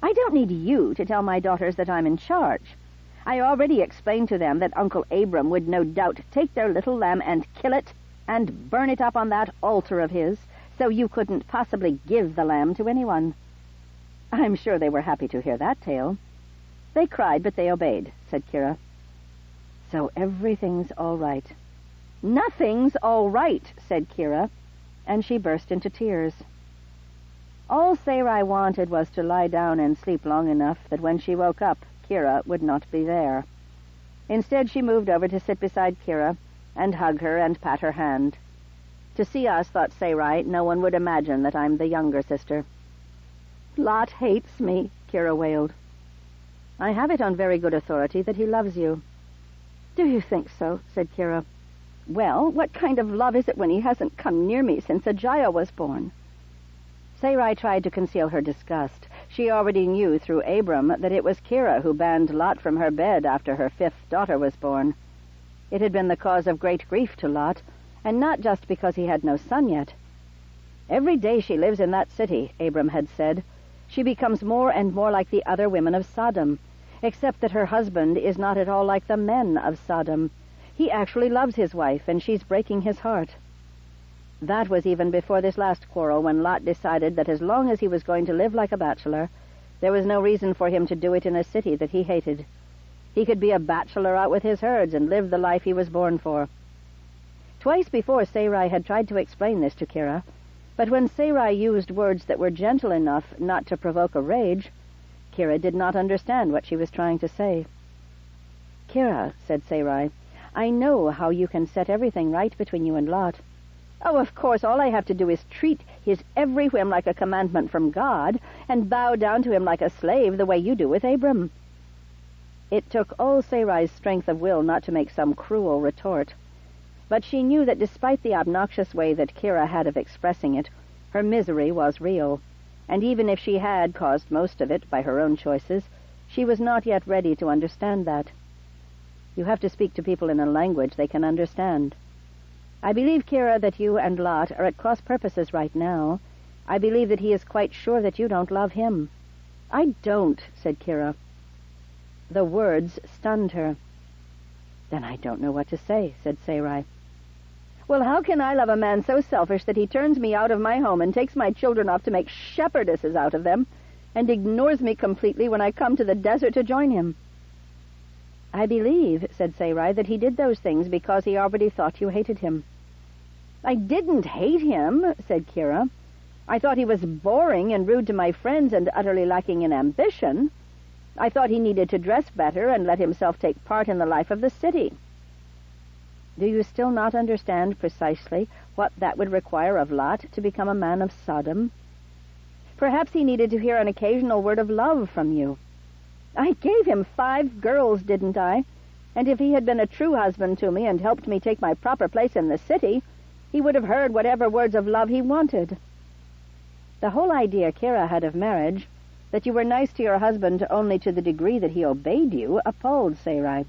I don't need you to tell my daughters that I'm in charge. I already explained to them that Uncle Abram would no doubt take their little lamb and kill it and burn it up on that altar of his, so you couldn't possibly give the lamb to anyone." "I'm sure they were happy to hear that tale." "They cried, but they obeyed," said Kira. "So everything's all right." "Nothing's all right," said Kira, and she burst into tears. All Sarai wanted was to lie down and sleep long enough that when she woke up, Kira would not be there. Instead, she moved over to sit beside Kira and hug her and pat her hand. To see us, thought Sarai, no one would imagine that I'm the younger sister. Lot hates me, Kira wailed. I have it on very good authority that he loves you. Do you think so? Said Kira. Well, what kind of love is it when he hasn't come near me since Ajaya was born? Sarai tried to conceal her disgust. She already knew through Abram that it was Kira who banned Lot from her bed after her 5th daughter was born. It had been the cause of great grief to Lot, and not just because he had no son yet. Every day she lives in that city, Abram had said, she becomes more and more like the other women of Sodom, except that her husband is not at all like the men of Sodom. He actually loves his wife, and she's breaking his heart. That was even before this last quarrel, when Lot decided that as long as he was going to live like a bachelor, there was no reason for him to do it in a city that he hated. He could be a bachelor out with his herds and live the life he was born for. Twice before Sarai had tried to explain this to Kira, but when Sarai used words that were gentle enough not to provoke a rage, Kira did not understand what she was trying to say. Kira, said Sarai, I know how you can set everything right between you and Lot. Oh, of course, all I have to do is treat his every whim like a commandment from God and bow down to him like a slave the way you do with Abram. It took all Sarai's strength of will not to make some cruel retort. But she knew that despite the obnoxious way that Kira had of expressing it, her misery was real, and even if she had caused most of it by her own choices, she was not yet ready to understand that. You have to speak to people in a language they can understand. I believe, Kira, that you and Lot are at cross purposes right now. I believe that he is quite sure that you don't love him. I don't, said Kira. The words stunned her. Then I don't know what to say, said Sarai. Well, how can I love a man so selfish that he turns me out of my home and takes my children off to make shepherdesses out of them, and ignores me completely when I come to the desert to join him? I believe, said Sarai, that he did those things because he already thought you hated him. I didn't hate him, said Kira. I thought he was boring and rude to my friends and utterly lacking in ambition. I thought he needed to dress better and let himself take part in the life of the city. Do you still not understand precisely what that would require of Lot to become a man of Sodom? Perhaps he needed to hear an occasional word of love from you. I gave him 5 girls, didn't I? And if he had been a true husband to me and helped me take my proper place in the city, he would have heard whatever words of love he wanted. The whole idea Kira had of marriage, that you were nice to your husband only to the degree that he obeyed you, appalled Sarai.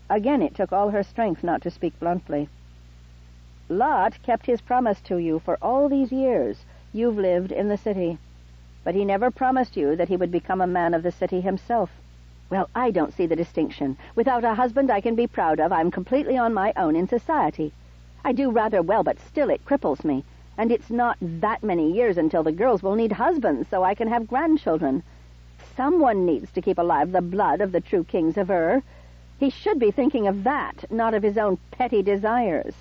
Again it took all her strength not to speak bluntly. Lot kept his promise to you for all these years you've lived in the city, but he never promised you that he would become a man of the city himself. Well, I don't see the distinction. Without a husband I can be proud of, I'm completely on my own in society. I do rather well, but still it cripples me, and it's not that many years until the girls will need husbands so I can have grandchildren. Someone needs to keep alive the blood of the true kings of Ur. He should be thinking of that, not of his own petty desires.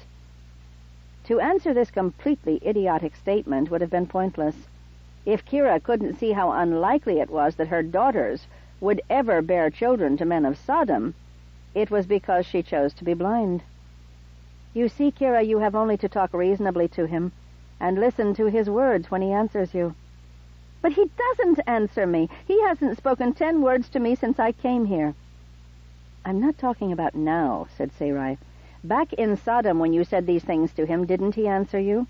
To answer this completely idiotic statement would have been pointless. If Kira couldn't see how unlikely it was that her daughters would ever bear children to men of Sodom, it was because she chose to be blind. You see, Kira, you have only to talk reasonably to him and listen to his words when he answers you. But he doesn't answer me. He hasn't spoken 10 words to me since I came here. I'm not talking about now, said Sarai. Back in Sodom when you said these things to him, didn't he answer you?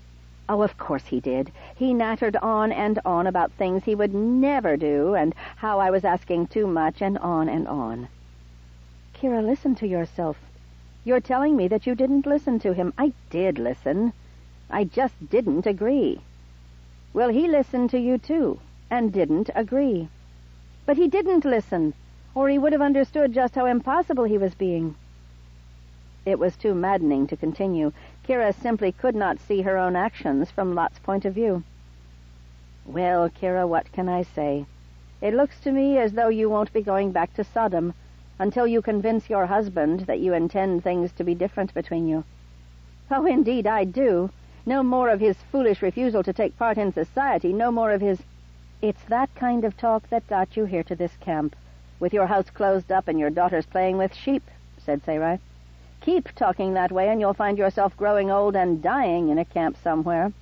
Oh, of course he did. He nattered on and on about things he would never do and how I was asking too much and on and on. Kira, listen to yourself. You're telling me that you didn't listen to him. I did listen. I just didn't agree. Well, he listened to you too and didn't agree. But he didn't listen, or he would have understood just how impossible he was being. It was too maddening to continue. Kira simply could not see her own actions from Lot's point of view. Well, Kira, what can I say? It looks to me as though you won't be going back to Sodom until you convince your husband that you intend things to be different between you. Oh, indeed, I do. No more of his foolish refusal to take part in society, no more of his... It's that kind of talk that got you here to this camp, with your house closed up and your daughters playing with sheep, said Sarai. Keep talking that way and you'll find yourself growing old and dying in a camp somewhere.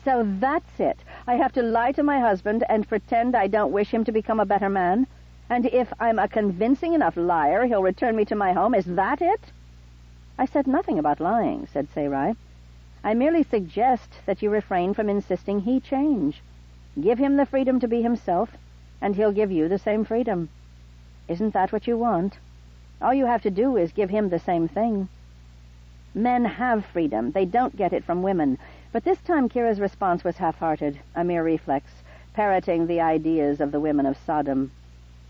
So that's it. I have to lie to my husband and pretend I don't wish him to become a better man? And if I'm a convincing enough liar, he'll return me to my home? Is that it? I said nothing about lying, said Sarai. I merely suggest that you refrain from insisting he change. Give him the freedom to be himself, and he'll give you the same freedom. Isn't that what you want? All you have to do is give him the same thing. Men have freedom. They don't get it from women. But this time Kira's response was half-hearted, a mere reflex, parroting the ideas of the women of Sodom.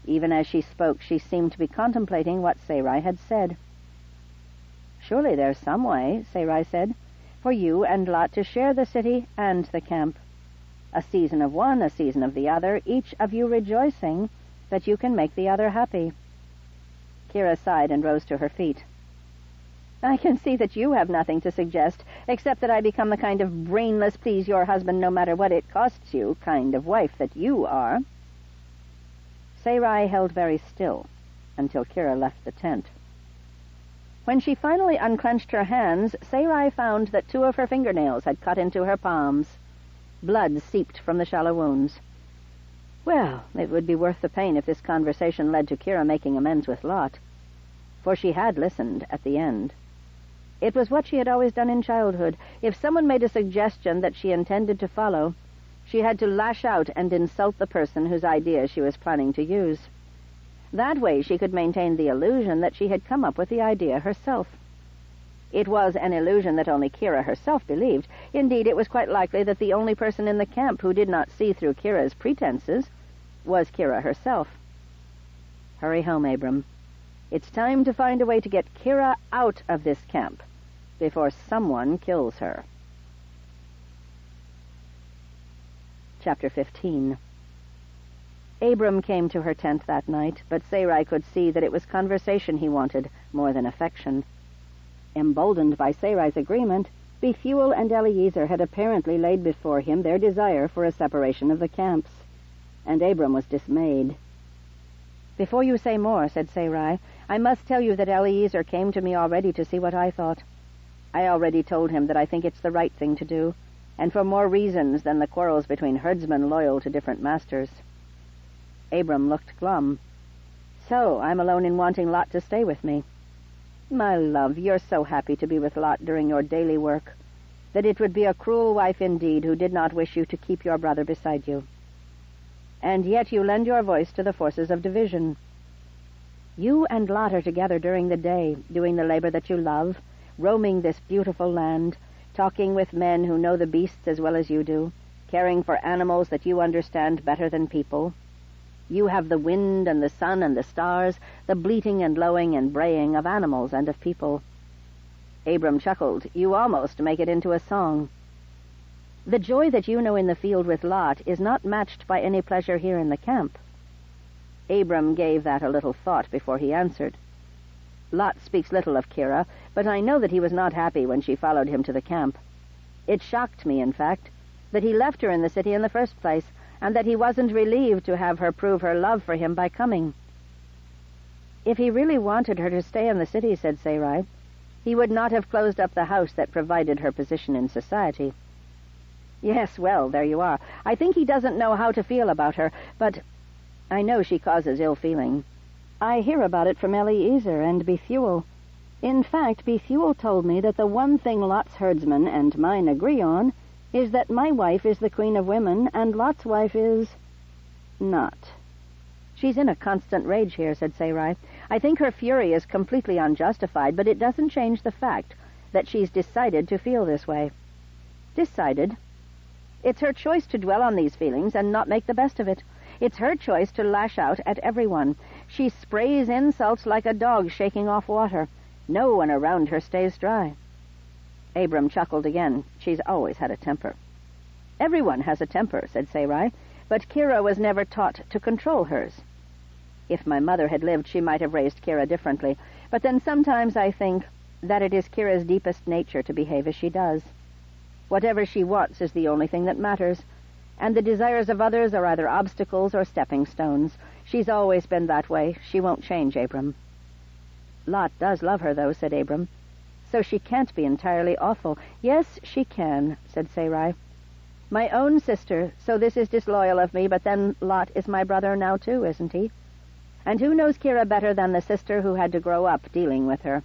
Even as she spoke, she seemed to be contemplating what Sarai had said. Surely there's some way, Sarai said, for you and Lot to share the city and the camp. A season of one, a season of the other, each of you rejoicing that you can make the other happy. Kira sighed and rose to her feet. I can see that you have nothing to suggest, except that I become the kind of brainless please your husband no matter what it costs you kind of wife that you are. Sarai held very still until Kira left the tent. When she finally unclenched her hands, Sarai found that 2 of her fingernails had cut into her palms. Blood seeped from the shallow wounds. Well, it would be worth the pain if this conversation led to Kira making amends with Lot, for she had listened at the end. It was what she had always done in childhood. If someone made a suggestion that she intended to follow, she had to lash out and insult the person whose idea she was planning to use. That way she could maintain the illusion that she had come up with the idea herself. It was an illusion that only Kira herself believed. Indeed, it was quite likely that the only person in the camp who did not see through Kira's pretenses was Kira herself. Hurry home, Abram. It's time to find a way to get Kira out of this camp before someone kills her. Chapter 15. Abram came to her tent that night, but Sarai could see that it was conversation he wanted more than affection. Emboldened by Sarai's agreement, Bethuel and Eliezer had apparently laid before him their desire for a separation of the camps, and Abram was dismayed. Before you say more, said Sarai, I must tell you that Eliezer came to me already to see what I thought. I already told him that I think it's the right thing to do, and for more reasons than the quarrels between herdsmen loyal to different masters. Abram looked glum. So, I'm alone in wanting Lot to stay with me. My love, you're so happy to be with Lot during your daily work that it would be a cruel wife indeed who did not wish you to keep your brother beside you. And yet you lend your voice to the forces of division. You and Lot are together during the day, doing the labor that you love, roaming this beautiful land, talking with men who know the beasts as well as you do, caring for animals that you understand better than people. You have the wind and the sun and the stars, the bleating and lowing and braying of animals and of people. Abram chuckled. You almost make it into a song. The joy that you know in the field with Lot is not matched by any pleasure here in the camp. Abram gave that a little thought before he answered. Lot speaks little of Kira, but I know that he was not happy when she followed him to the camp. It shocked me, in fact, that he left her in the city in the first place, and that he wasn't relieved to have her prove her love for him by coming. If he really wanted her to stay in the city, said Sarai, he would not have closed up the house that provided her position in society. Yes, well, there you are. I think he doesn't know how to feel about her, but I know she causes ill feeling. I hear about it from Eliezer and Bethuel. In fact, Bethuel told me that the one thing Lot's herdsmen and mine agree on is that my wife is the queen of women, and Lot's wife is not. She's in a constant rage here, said Sarai. I think her fury is completely unjustified, but it doesn't change the fact that she's decided to feel this way. Decided? It's her choice to dwell on these feelings and not make the best of it. It's her choice to lash out at everyone. She sprays insults like a dog shaking off water. No one around her stays dry. Abram chuckled again. She's always had a temper. Everyone has a temper, said Sarai, but Kira was never taught to control hers. If my mother had lived, she might have raised Kira differently, but then sometimes I think that it is Kira's deepest nature to behave as she does. Whatever she wants is the only thing that matters, and the desires of others are either obstacles or stepping stones. She's always been that way. She won't change, Abram. Lot does love her, though, said Abram. So she can't be entirely awful. Yes, she can, said Sarai. My own sister, so this is disloyal of me, but then Lot is my brother now, too, isn't he? And who knows Kira better than the sister who had to grow up dealing with her?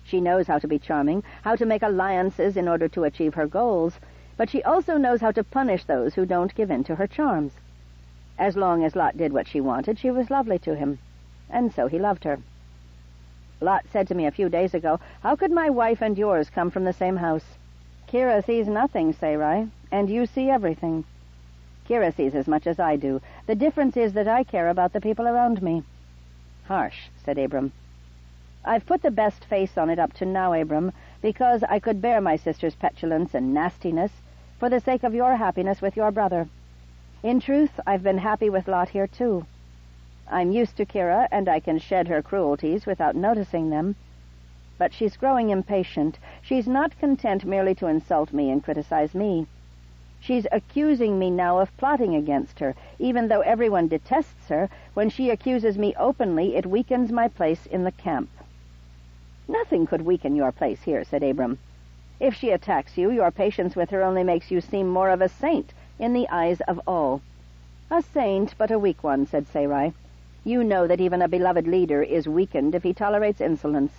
She knows how to be charming, how to make alliances in order to achieve her goals, but she also knows how to punish those who don't give in to her charms. As long as Lot did what she wanted, she was lovely to him, and so he loved her. Lot said to me a few days ago, "How could my wife and yours come from the same house?" Kira sees nothing, Sarai, and you see everything. Kira sees as much as I do. The difference is that I care about the people around me. Harsh, said Abram. I've put the best face on it up to now, Abram, because I could bear my sister's petulance and nastiness for the sake of your happiness with your brother. In truth, I've been happy with Lot here, too. I'm used to Kira, and I can shed her cruelties without noticing them. But she's growing impatient. She's not content merely to insult me and criticize me. She's accusing me now of plotting against her. Even though everyone detests her, when she accuses me openly, it weakens my place in the camp. Nothing could weaken your place here, said Abram. If she attacks you, your patience with her only makes you seem more of a saint in the eyes of all. A saint, but a weak one, said Sarai. You know that even a beloved leader is weakened if he tolerates insolence.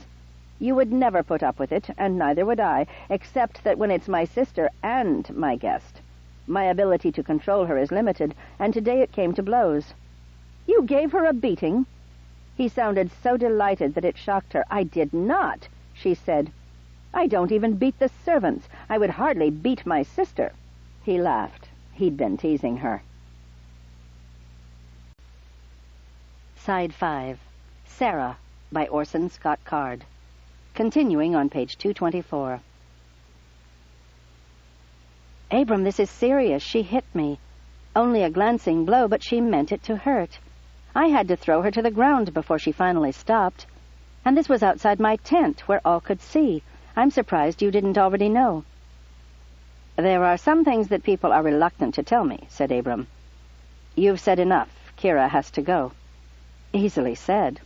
You would never put up with it, and neither would I, except that when it's my sister and my guest. My ability to control her is limited, and today it came to blows. You gave her a beating? He sounded so delighted that it shocked her. I did not, she said. I don't even beat the servants. I would hardly beat my sister. He laughed. He'd been teasing her. Side 5. Sarah, by Orson Scott Card. Continuing on page 224. Abram, this is serious. She hit me. Only a glancing blow, but she meant it to hurt. I had to throw her to the ground before she finally stopped. And this was outside my tent, where all could see. I'm surprised you didn't already know. There are some things that people are reluctant to tell me, said Abram. You've said enough. Kira has to go. Easily said.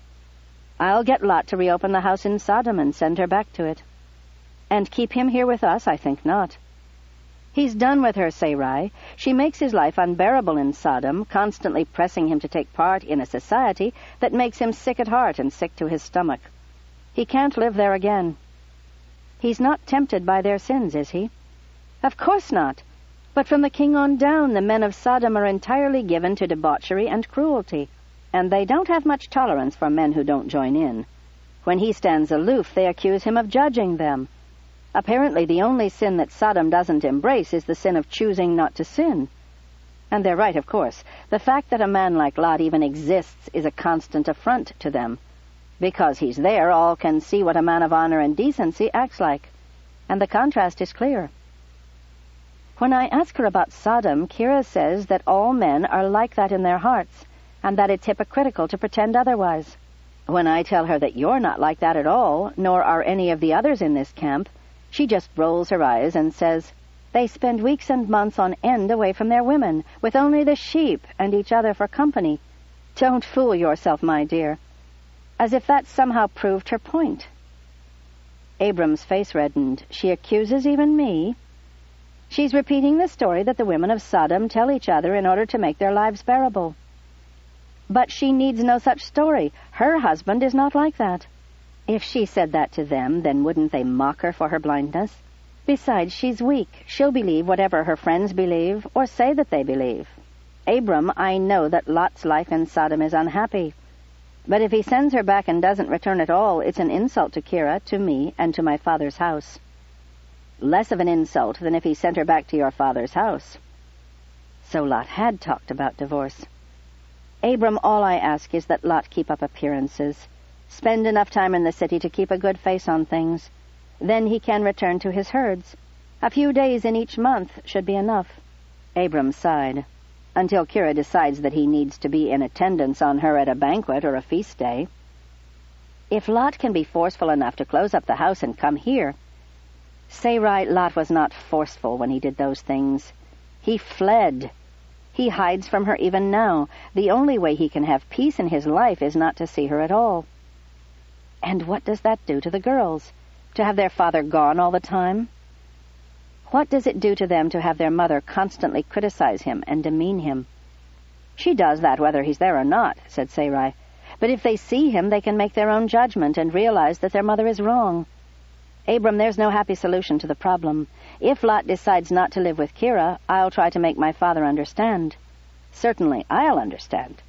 I'll get Lot to reopen the house in Sodom and send her back to it. And keep him here with us? I think not. He's done with her, Sarai. She makes his life unbearable in Sodom, constantly pressing him to take part in a society that makes him sick at heart and sick to his stomach. He can't live there again. He's not tempted by their sins, is he? Of course not. But from the king on down, the men of Sodom are entirely given to debauchery and cruelty, and they don't have much tolerance for men who don't join in. When he stands aloof, they accuse him of judging them. Apparently the only sin that Sodom doesn't embrace is the sin of choosing not to sin. And they're right, of course. The fact that a man like Lot even exists is a constant affront to them. Because he's there, all can see what a man of honor and decency acts like. And the contrast is clear. When I ask her about Sodom, Kira says that all men are like that in their hearts, and that it's hypocritical to pretend otherwise. When I tell her that you're not like that at all, nor are any of the others in this camp, she just rolls her eyes and says, they spend weeks and months on end away from their women, with only the sheep and each other for company. Don't fool yourself, my dear. As if that somehow proved her point. Abram's face reddened. She accuses even me? She's repeating the story that the women of Sodom tell each other in order to make their lives bearable. But she needs no such story. Her husband is not like that. If she said that to them, then wouldn't they mock her for her blindness? Besides, she's weak. She'll believe whatever her friends believe, or say that they believe. Abram, I know that Lot's life in Sodom is unhappy. But if he sends her back and doesn't return at all, it's an insult to Kira, to me, and to my father's house. Less of an insult than if he sent her back to your father's house. So Lot had talked about divorce. Abram, all I ask is that Lot keep up appearances. Spend enough time in the city to keep a good face on things. Then he can return to his herds. A few days in each month should be enough. Abram sighed. Until Kira decides that he needs to be in attendance on her at a banquet or a feast day. If Lot can be forceful enough to close up the house and come here... Sarai, Lot was not forceful when he did those things. He fled. He hides from her even now. The only way he can have peace in his life is not to see her at all. And what does that do to the girls? To have their father gone all the time? What does it do to them to have their mother constantly criticize him and demean him? She does that whether he's there or not, said Sarai. But if they see him, they can make their own judgment and realize that their mother is wrong. Abram, there's no happy solution to the problem. If Lot decides not to live with Kira, I'll try to make my father understand. Certainly, I'll understand.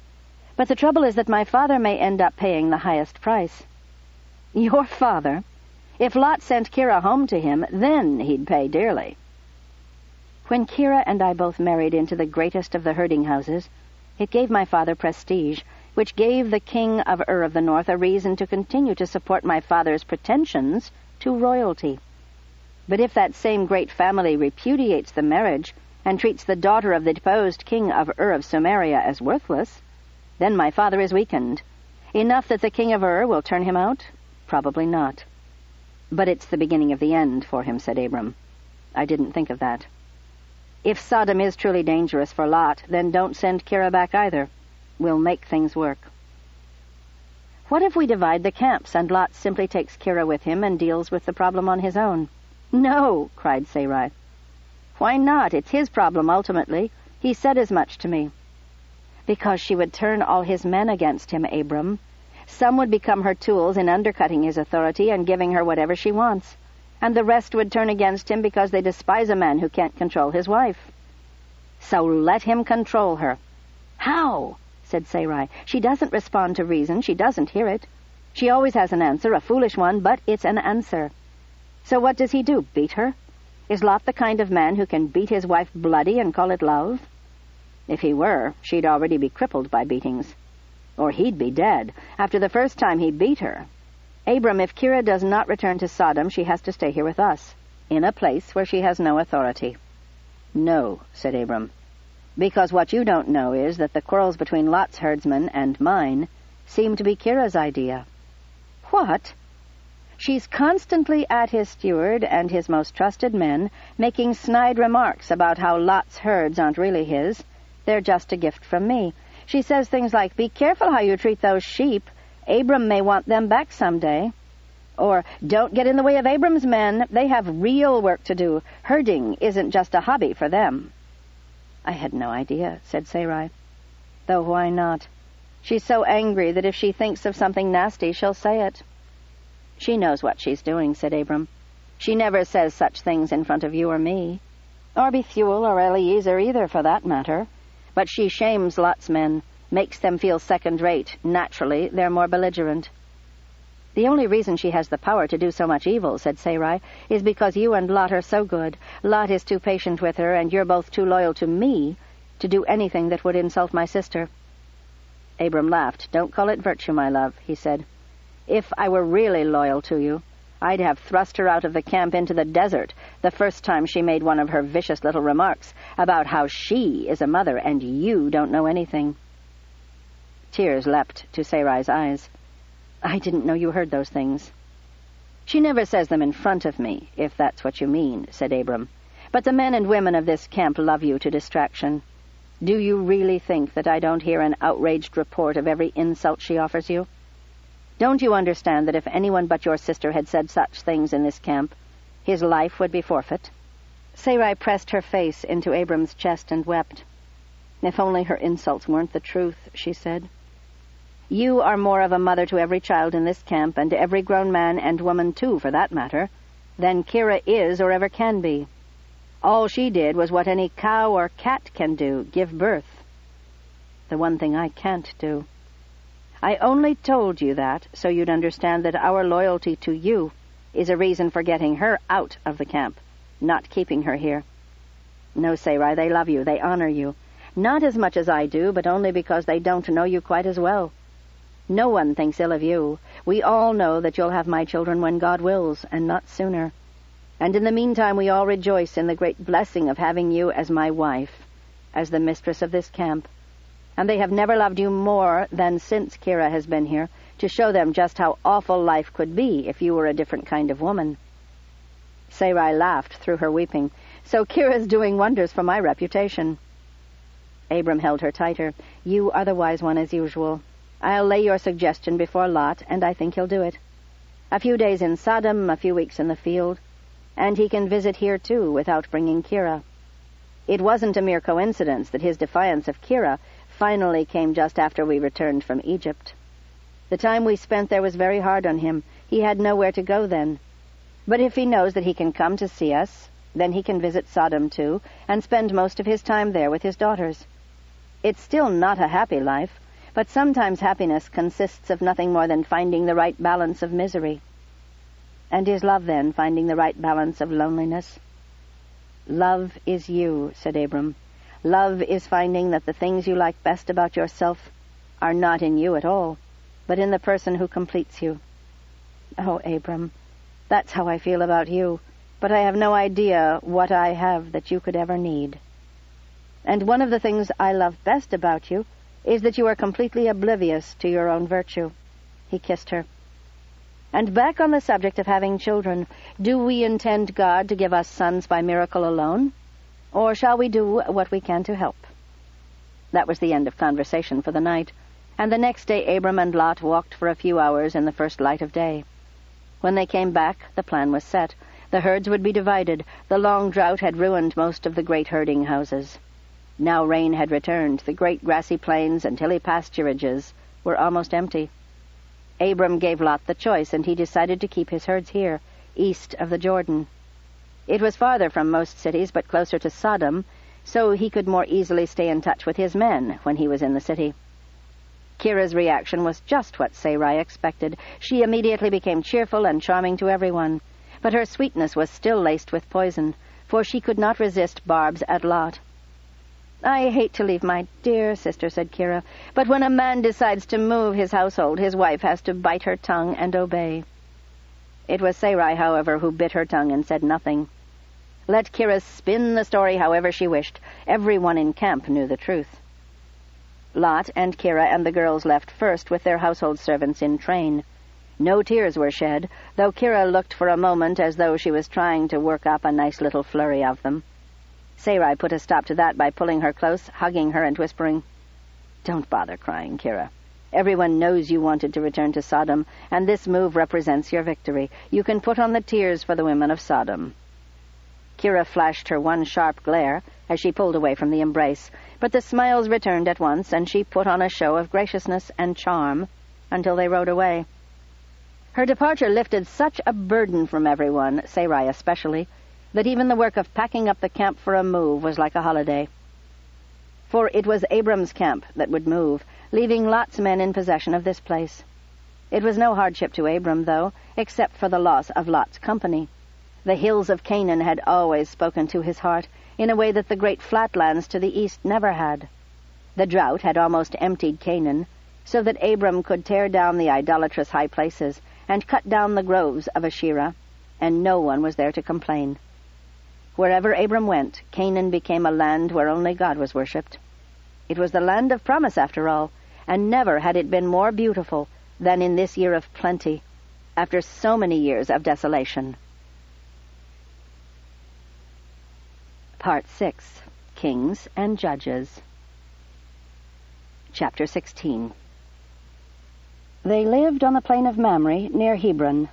But the trouble is that my father may end up paying the highest price. Your father? If Lot sent Kira home to him, then he'd pay dearly. When Kira and I both married into the greatest of the herding houses, it gave my father prestige, which gave the king of Ur of the North a reason to continue to support my father's pretensions to royalty. But if that same great family repudiates the marriage and treats the daughter of the deposed king of Ur of Samaria as worthless, then my father is weakened. Enough that the king of Ur will turn him out? Probably not. But it's the beginning of the end for him, said Abram. I didn't think of that. If Sodom is truly dangerous for Lot, then don't send Kira back either. We'll make things work. What if we divide the camps and Lot simply takes Kira with him and deals with the problem on his own? No, cried Sarai. Why not? It's his problem ultimately. He said as much to me. Because she would turn all his men against him, Abram. Some would become her tools in undercutting his authority and giving her whatever she wants. And the rest would turn against him because they despise a man who can't control his wife. So let him control her. How? Said Sarai. She doesn't respond to reason. She doesn't hear it. She always has an answer, a foolish one, but it's an answer. So what does he do? Beat her? Is Lot the kind of man who can beat his wife bloody and call it love? If he were, she'd already be crippled by beatings. Or he'd be dead after the first time he beat her. Abram, if Kira does not return to Sodom, she has to stay here with us, in a place where she has no authority. No, said Abram, because what you don't know is that the quarrels between Lot's herdsmen and mine seem to be Kira's idea. What? She's constantly at his steward and his most trusted men, making snide remarks about how Lot's herds aren't really his. They're just a gift from me. She says things like, be careful how you treat those sheep. Abram may want them back someday. Or, don't get in the way of Abram's men. They have real work to do. Herding isn't just a hobby for them. I had no idea, said Sarai. Though why not? She's so angry that if she thinks of something nasty, she'll say it. She knows what she's doing, said Abram. She never says such things in front of you or me. Or Bethuel or Eliezer either, for that matter. But she shames Lot's men, makes them feel second-rate. Naturally, they're more belligerent. The only reason she has the power to do so much evil, said Sarai, is because you and Lot are so good. Lot is too patient with her, and you're both too loyal to me to do anything that would insult my sister. Abram laughed. Don't call it virtue, my love, he said. If I were really loyal to you, I'd have thrust her out of the camp into the desert the first time she made one of her vicious little remarks about how she is a mother and you don't know anything. Tears leapt to Sarai's eyes. I didn't know you heard those things. She never says them in front of me, if that's what you mean, said Abram. But the men and women of this camp love you to distraction. Do you really think that I don't hear an outraged report of every insult she offers you? Don't you understand that if anyone but your sister had said such things in this camp, his life would be forfeit? Sarai pressed her face into Abram's chest and wept. If only her insults weren't the truth, she said. You are more of a mother to every child in this camp, and to every grown man and woman, too, for that matter, than Kira is or ever can be. All she did was what any cow or cat can do, give birth. The one thing I can't do. I only told you that so you'd understand that our loyalty to you is a reason for getting her out of the camp, not keeping her here. No, Sarai, they love you, they honor you. Not as much as I do, but only because they don't know you quite as well. No one thinks ill of you. We all know that you'll have my children when God wills, and not sooner. And in the meantime we all rejoice in the great blessing of having you as my wife, as the mistress of this camp. And they have never loved you more than since Kira has been here, to show them just how awful life could be if you were a different kind of woman. Sarai laughed through her weeping. So Kira's doing wonders for my reputation. Abram held her tighter. You are the wise one as usual. I'll lay your suggestion before Lot, and I think he'll do it. A few days in Sodom, a few weeks in the field, and he can visit here too without bringing Kira. It wasn't a mere coincidence that his defiance of Kira finally came just after we returned from Egypt. The time we spent there was very hard on him. He had nowhere to go then. But if he knows that he can come to see us, then he can visit Sodom too, and spend most of his time there with his daughters. It's still not a happy life, but sometimes happiness consists of nothing more than finding the right balance of misery. And is love, then, finding the right balance of loneliness? Love is you, said Abram. Love is finding that the things you like best about yourself are not in you at all, but in the person who completes you. Oh, Abram, that's how I feel about you, but I have no idea what I have that you could ever need. And one of the things I love best about you is that you are completely oblivious to your own virtue. He kissed her. And back on the subject of having children, do we intend God to give us sons by miracle alone? Or shall we do what we can to help? That was the end of conversation for the night, and the next day Abram and Lot walked for a few hours in the first light of day. When they came back, the plan was set. The herds would be divided. The long drought had ruined most of the great herding houses. Now rain had returned. The great grassy plains and hilly pasturages were almost empty. Abram gave Lot the choice, and he decided to keep his herds here, east of the Jordan. It was farther from most cities, but closer to Sodom, so he could more easily stay in touch with his men when he was in the city. Kira's reaction was just what Sarai expected. She immediately became cheerful and charming to everyone, but her sweetness was still laced with poison, for she could not resist barbs at Lot. I hate to leave my dear sister, said Kira, but when a man decides to move his household, his wife has to bite her tongue and obey. It was Sarai, however, who bit her tongue and said nothing. Let Kira spin the story however she wished. Everyone in camp knew the truth. Lot and Kira and the girls left first with their household servants in train. No tears were shed, though Kira looked for a moment as though she was trying to work up a nice little flurry of them. Sarai put a stop to that by pulling her close, hugging her and whispering, Don't bother crying, Kira. Everyone knows you wanted to return to Sodom, and this move represents your victory. You can put on the tears for the women of Sodom. Kira flashed her one sharp glare as she pulled away from the embrace, but the smiles returned at once, and she put on a show of graciousness and charm until they rode away. Her departure lifted such a burden from everyone, Sarai especially, that even the work of packing up the camp for a move was like a holiday. For it was Abram's camp that would move, leaving Lot's men in possession of this place. It was no hardship to Abram, though, except for the loss of Lot's company. The hills of Canaan had always spoken to his heart, in a way that the great flatlands to the east never had. The drought had almost emptied Canaan, so that Abram could tear down the idolatrous high places and cut down the groves of Asherah, and no one was there to complain. Wherever Abram went, Canaan became a land where only God was worshipped. It was the land of promise, after all, and never had it been more beautiful than in this year of plenty, after so many years of desolation. Part 6. Kings and Judges. Chapter 16. They lived on the plain of Mamre, near Hebron.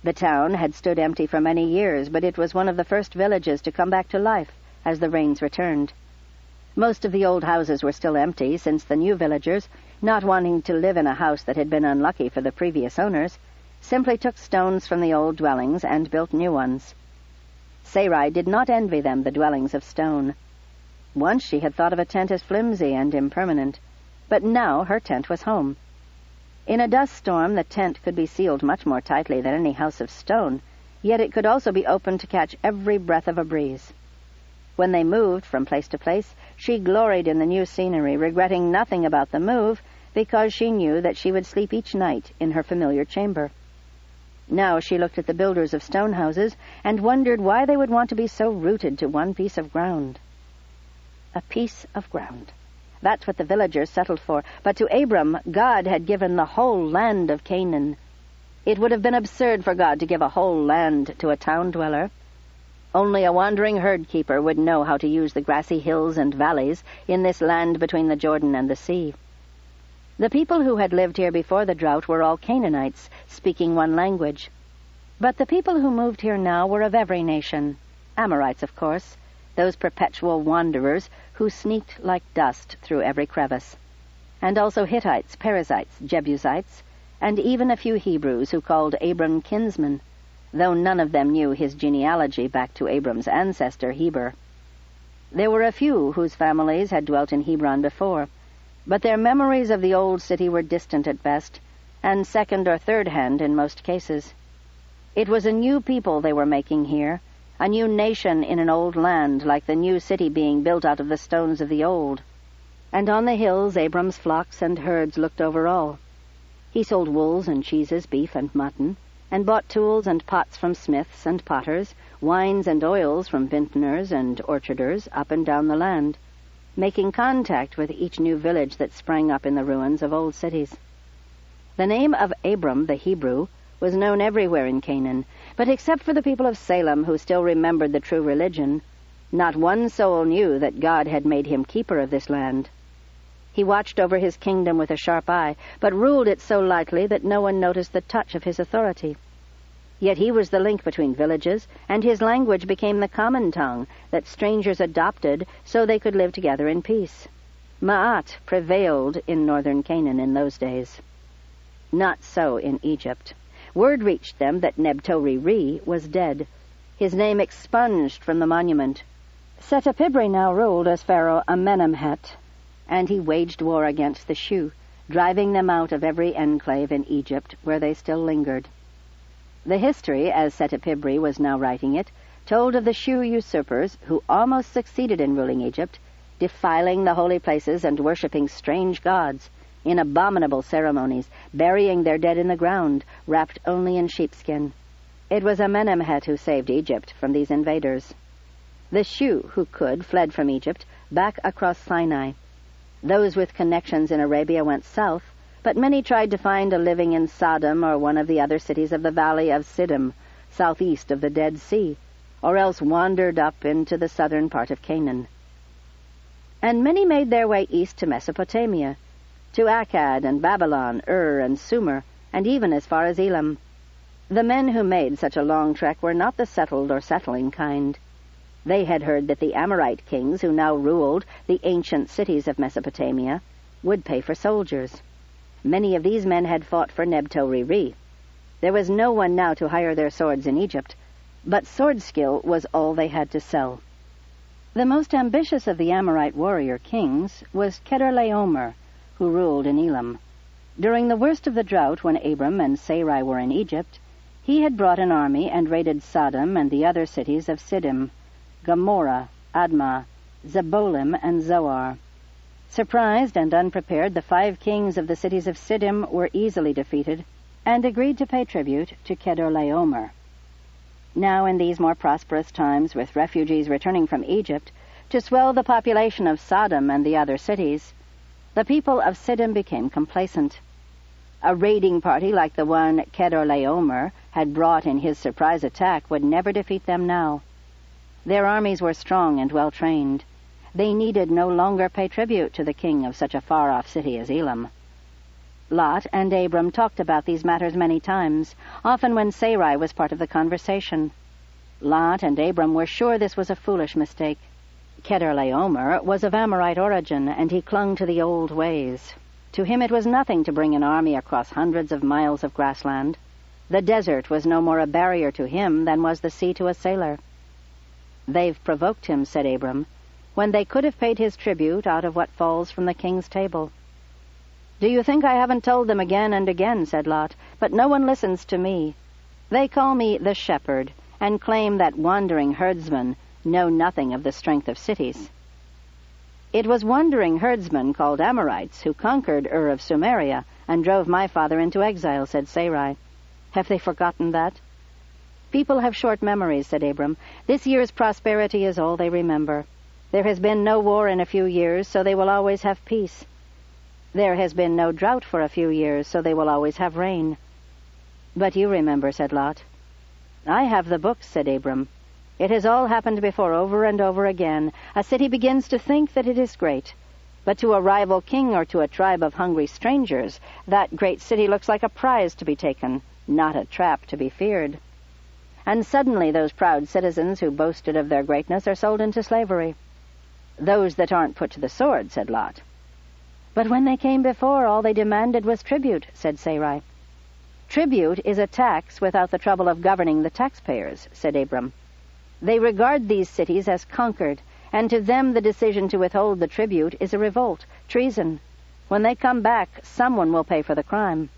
The town had stood empty for many years, but it was one of the first villages to come back to life as the rains returned. Most of the old houses were still empty, since the new villagers, not wanting to live in a house that had been unlucky for the previous owners, simply took stones from the old dwellings and built new ones. Sarai did not envy them the dwellings of stone. Once she had thought of a tent as flimsy and impermanent, but now her tent was home. In a dust storm, the tent could be sealed much more tightly than any house of stone, yet it could also be opened to catch every breath of a breeze. When they moved from place to place, she gloried in the new scenery, regretting nothing about the move, because she knew that she would sleep each night in her familiar chamber. Now she looked at the builders of stone houses and wondered why they would want to be so rooted to one piece of ground. A piece of ground. That's what the villagers settled for. But to Abram, God had given the whole land of Canaan. It would have been absurd for God to give a whole land to a town dweller. Only a wandering herd-keeper would know how to use the grassy hills and valleys in this land between the Jordan and the sea. The people who had lived here before the drought were all Canaanites, speaking one language. But the people who moved here now were of every nation. Amorites, of course, those perpetual wanderers who sneaked like dust through every crevice. And also Hittites, Perizzites, Jebusites, and even a few Hebrews who called Abram kinsman, though none of them knew his genealogy back to Abram's ancestor Heber. There were a few whose families had dwelt in Hebron before, but their memories of the old city were distant at best, and second or third hand in most cases. It was a new people they were making here, a new nation in an old land, like the new city being built out of the stones of the old. And on the hills Abram's flocks and herds looked over all. He sold wools and cheeses, beef and mutton, and bought tools and pots from smiths and potters, wines and oils from vintners and orcharders up and down the land, making contact with each new village that sprang up in the ruins of old cities. The name of Abram, the Hebrew, was known everywhere in Canaan, but except for the people of Salem who still remembered the true religion, not one soul knew that God had made him keeper of this land. He watched over his kingdom with a sharp eye, but ruled it so lightly that no one noticed the touch of his authority. Yet he was the link between villages, and his language became the common tongue that strangers adopted so they could live together in peace. Ma'at prevailed in northern Canaan in those days. Not so in Egypt. Word reached them that Neb-to-Ri-Ri was dead, his name expunged from the monument. Setepibri now ruled as Pharaoh Amenemhet, and he waged war against the Shu, driving them out of every enclave in Egypt where they still lingered. The history, as Setepibri was now writing it, told of the Shu usurpers who almost succeeded in ruling Egypt, defiling the holy places and worshipping strange gods, in abominable ceremonies, burying their dead in the ground, wrapped only in sheepskin. It was Amenemhet who saved Egypt from these invaders. The Shu, who could, fled from Egypt, back across Sinai. Those with connections in Arabia went south, but many tried to find a living in Sodom or one of the other cities of the valley of Siddim, southeast of the Dead Sea, or else wandered up into the southern part of Canaan. And many made their way east to Mesopotamia, to Akkad and Babylon, Ur and Sumer, and even as far as Elam. The men who made such a long trek were not the settled or settling kind. They had heard that the Amorite kings who now ruled the ancient cities of Mesopotamia would pay for soldiers. Many of these men had fought for Neb-to-Ri-Ri. There was no one now to hire their swords in Egypt, but sword skill was all they had to sell. The most ambitious of the Amorite warrior kings was Kedorlaomer, who ruled in Elam. During the worst of the drought, when Abram and Sarai were in Egypt, he had brought an army and raided Sodom and the other cities of Siddim, Gomorrah, Admah, Zebolim, and Zoar. Surprised and unprepared, the 5 kings of the cities of Siddim were easily defeated and agreed to pay tribute to Kedorlaomer. Now, in these more prosperous times, with refugees returning from Egypt to swell the population of Sodom and the other cities, the people of Siddim became complacent. A raiding party like the one Kedorlaomer had brought in his surprise attack would never defeat them now. Their armies were strong and well-trained. They needed no longer pay tribute to the king of such a far-off city as Elam. Lot and Abram talked about these matters many times, often when Sarai was part of the conversation. Lot and Abram were sure this was a foolish mistake. Kedorlaomer was of Amorite origin, and he clung to the old ways. To him it was nothing to bring an army across hundreds of miles of grassland. The desert was no more a barrier to him than was the sea to a sailor. "They've provoked him," said Abram, "when they could have paid his tribute out of what falls from the king's table." "Do you think I haven't told them again and again," said Lot, "but no one listens to me. They call me the shepherd, and claim that wandering herdsmen know nothing of the strength of cities." "It was wandering herdsmen called Amorites who conquered Ur of Sumeria and drove my father into exile," said Sarai. "Have they forgotten that?" "People have short memories," said Abram. "This year's prosperity is all they remember. There has been no war in a few years, so they will always have peace. There has been no drought for a few years, so they will always have rain." "But you remember," said Lot. "I have the books," said Abram. "It has all happened before over and over again. A city begins to think that it is great. But to a rival king or to a tribe of hungry strangers, that great city looks like a prize to be taken, not a trap to be feared." and suddenly those proud citizens who boasted of their greatness are sold into slavery. Those that aren't put to the sword, said Lot. But when they came before, all they demanded was tribute, said Sarai. Tribute is a tax without the trouble of governing the taxpayers, said Abram. They regard these cities as conquered, and to them the decision to withhold the tribute is a revolt, treason. When they come back, someone will pay for the crime.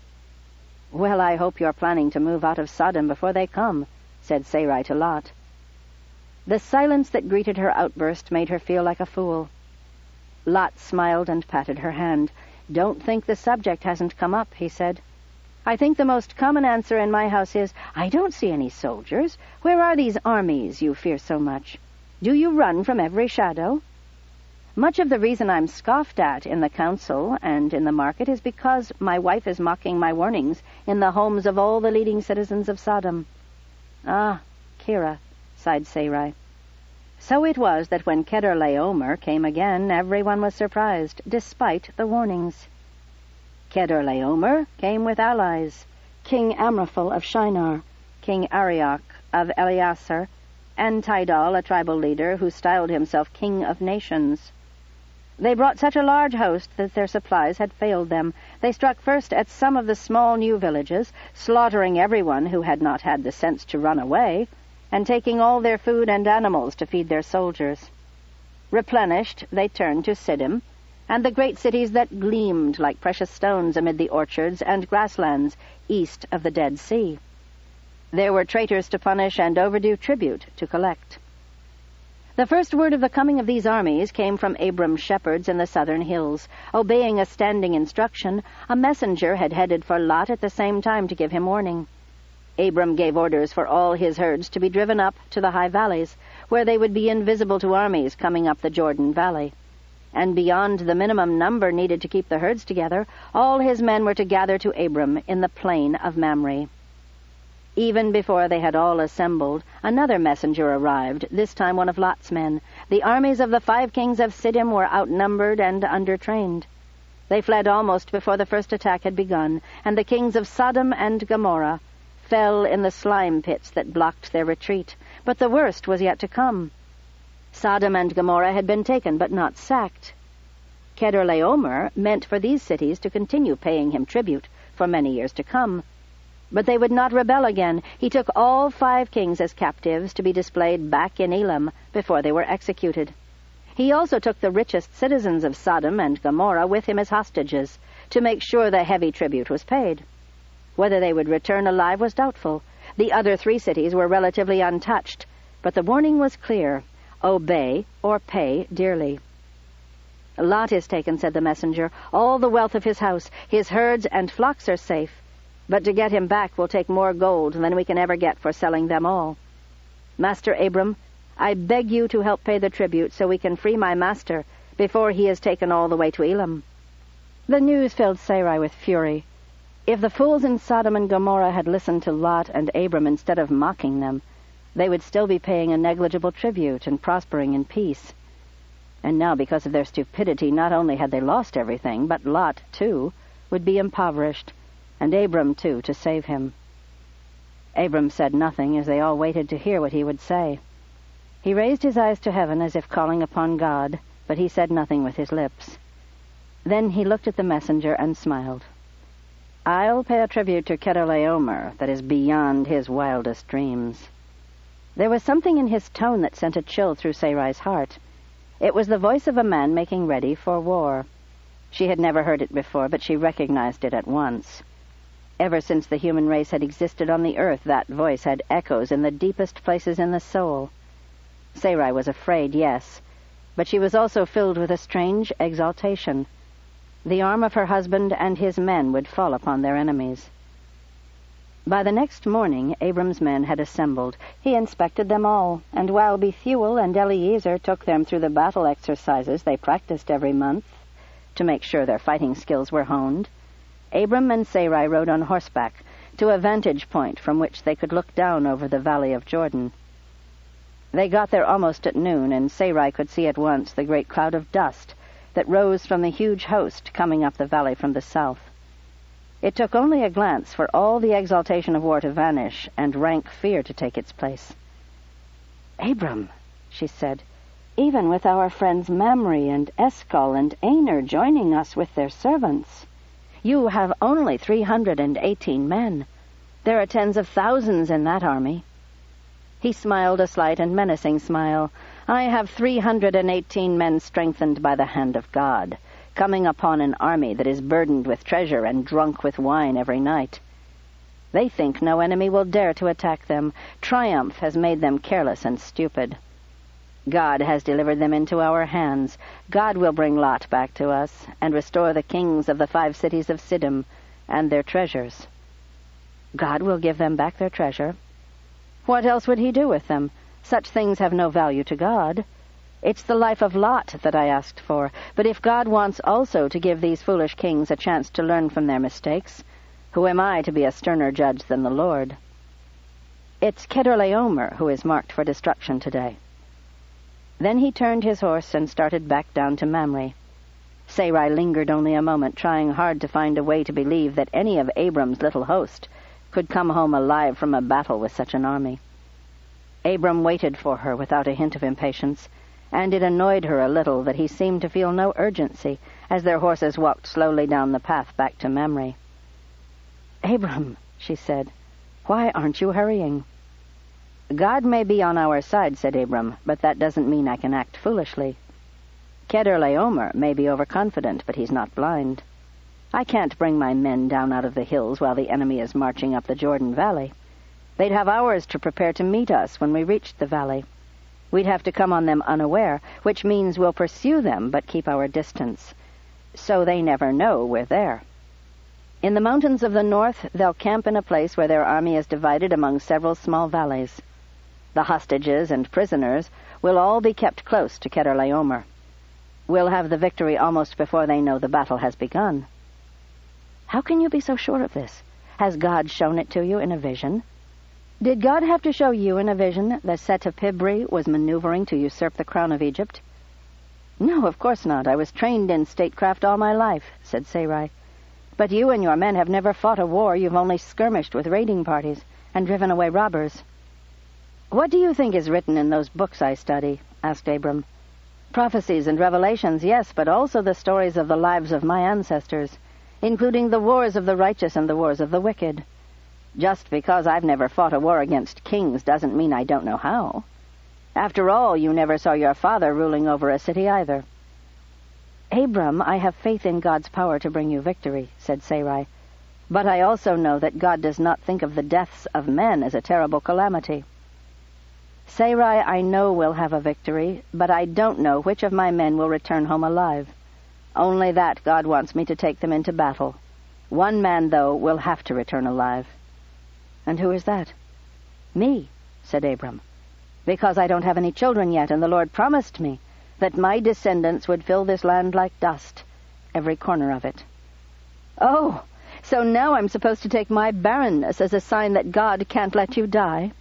Well, I hope you're planning to move out of Sodom before they come, said Sarai to Lot. The silence that greeted her outburst made her feel like a fool. Lot smiled and patted her hand. Don't think the subject hasn't come up, he said. I think the most common answer in my house is, I don't see any soldiers. Where are these armies you fear so much? Do you run from every shadow? Much of the reason I'm scoffed at in the council and in the market is because my wife is mocking my warnings in the homes of all the leading citizens of Sodom. Ah, Kira, sighed Sarai. So it was that when Kedorlaomer came again, everyone was surprised, despite the warnings. Kedorlaomer came with allies, King Amraphel of Shinar, King Arioch of Eleasar, and Tidal, a tribal leader who styled himself King of Nations. They brought such a large host that their supplies had failed them. They struck first at some of the small new villages, slaughtering everyone who had not had the sense to run away, and taking all their food and animals to feed their soldiers. Replenished, they turned to Siddim, and the great cities that gleamed like precious stones amid the orchards and grasslands east of the Dead Sea. There were traitors to punish and overdue tribute to collect. The first word of the coming of these armies came from Abram's shepherds in the southern hills. Obeying a standing instruction, a messenger had headed for Lot at the same time to give him warning. Abram gave orders for all his herds to be driven up to the high valleys, where they would be invisible to armies coming up the Jordan Valley. And beyond the minimum number needed to keep the herds together, all his men were to gather to Abram in the plain of Mamre. Even before they had all assembled, another messenger arrived, this time one of Lot's men. The armies of the 5 kings of Siddim were outnumbered and undertrained. They fled almost before the first attack had begun, and the kings of Sodom and Gomorrah fell in the slime pits that blocked their retreat. But the worst was yet to come. Sodom and Gomorrah had been taken, but not sacked. Kedorlaomer meant for these cities to continue paying him tribute for many years to come. But they would not rebel again. He took all 5 kings as captives to be displayed back in Elam before they were executed. He also took the richest citizens of Sodom and Gomorrah with him as hostages to make sure the heavy tribute was paid. Whether they would return alive was doubtful. The other 3 cities were relatively untouched, but the warning was clear: obey or pay dearly. Lot is taken, said the messenger. All the wealth of his house, his herds and flocks are safe. But to get him back will take more gold than we can ever get for selling them all. Master Abram, I beg you to help pay the tribute so we can free my master before he is taken all the way to Elam. The news filled Sarai with fury. If the fools in Sodom and Gomorrah had listened to Lot and Abram instead of mocking them, they would still be paying a negligible tribute and prospering in peace. And now, because of their stupidity, not only had they lost everything, but Lot, too, would be impoverished, and Abram, too, to save him. Abram said nothing as they all waited to hear what he would say. He raised his eyes to heaven as if calling upon God, but he said nothing with his lips. Then he looked at the messenger and smiled. I'll pay a tribute to Kedorlaomer that is beyond his wildest dreams. There was something in his tone that sent a chill through Sarai's heart. It was the voice of a man making ready for war. She had never heard it before, but she recognized it at once. Ever since the human race had existed on the earth, that voice had echoes in the deepest places in the soul. Sarai was afraid, yes, but she was also filled with a strange exaltation. The arm of her husband and his men would fall upon their enemies. By the next morning, Abram's men had assembled. He inspected them all, and while Bethuel and Eliezer took them through the battle exercises they practiced every month to make sure their fighting skills were honed, Abram and Sarai rode on horseback to a vantage point from which they could look down over the valley of Jordan. They got there almost at noon, and Sarai could see at once the great cloud of dust that rose from the huge host coming up the valley from the south. It took only a glance for all the exaltation of war to vanish and rank fear to take its place. "Abram," she said, "even with our friends Mamre and Eshcol and Aner joining us with their servants, you have only 318 men. There are tens of thousands in that army." He smiled a slight and menacing smile. "I have 318 men strengthened by the hand of God, coming upon an army that is burdened with treasure and drunk with wine every night. They think no enemy will dare to attack them. Triumph has made them careless and stupid. God has delivered them into our hands. God will bring Lot back to us and restore the kings of the 5 cities of Siddim and their treasures." "God will give them back their treasure? What else would he do with them? Such things have no value to God. It's the life of Lot that I asked for. But if God wants also to give these foolish kings a chance to learn from their mistakes, who am I to be a sterner judge than the Lord? It's Kedorlaomer who is marked for destruction today." Then he turned his horse and started back down to Mamre. Sarai lingered only a moment, trying hard to find a way to believe that any of Abram's little host could come home alive from a battle with such an army. Abram waited for her without a hint of impatience, and it annoyed her a little that he seemed to feel no urgency as their horses walked slowly down the path back to Mamre. "Abram," she said, "why aren't you hurrying?" "God may be on our side," said Abram, "but that doesn't mean I can act foolishly. Kedorlaomer may be overconfident, but he's not blind. I can't bring my men down out of the hills while the enemy is marching up the Jordan Valley. They'd have hours to prepare to meet us when we reached the valley. We'd have to come on them unaware, which means we'll pursue them but keep our distance, so they never know we're there. In the mountains of the north, they'll camp in a place where their army is divided among several small valleys. The hostages and prisoners will all be kept close to Kedorlaomer. We'll have the victory almost before they know the battle has begun." "How can you be so sure of this? Has God shown it to you in a vision?" "Did God have to show you in a vision that Setepibri was maneuvering to usurp the crown of Egypt?" "No, of course not. I was trained in statecraft all my life," said Sarai. "But you and your men have never fought a war. You've only skirmished with raiding parties and driven away robbers." "What do you think is written in those books I study?" asked Abram. "Prophecies and revelations, yes, but also the stories of the lives of my ancestors, including the wars of the righteous and the wars of the wicked. Just because I've never fought a war against kings doesn't mean I don't know how. After all, you never saw your father ruling over a city either." "Abram, I have faith in God's power to bring you victory," said Sarai. "But I also know that God does not think of the deaths of men as a terrible calamity." "Sarai, I know we'll have a victory, but I don't know which of my men will return home alive. Only that God wants me to take them into battle. One man, though, will have to return alive." "And who is that?" "Me," said Abram, "because I don't have any children yet, and the Lord promised me that my descendants would fill this land like dust, every corner of it." "Oh, so now I'm supposed to take my barrenness as a sign that God can't let you die?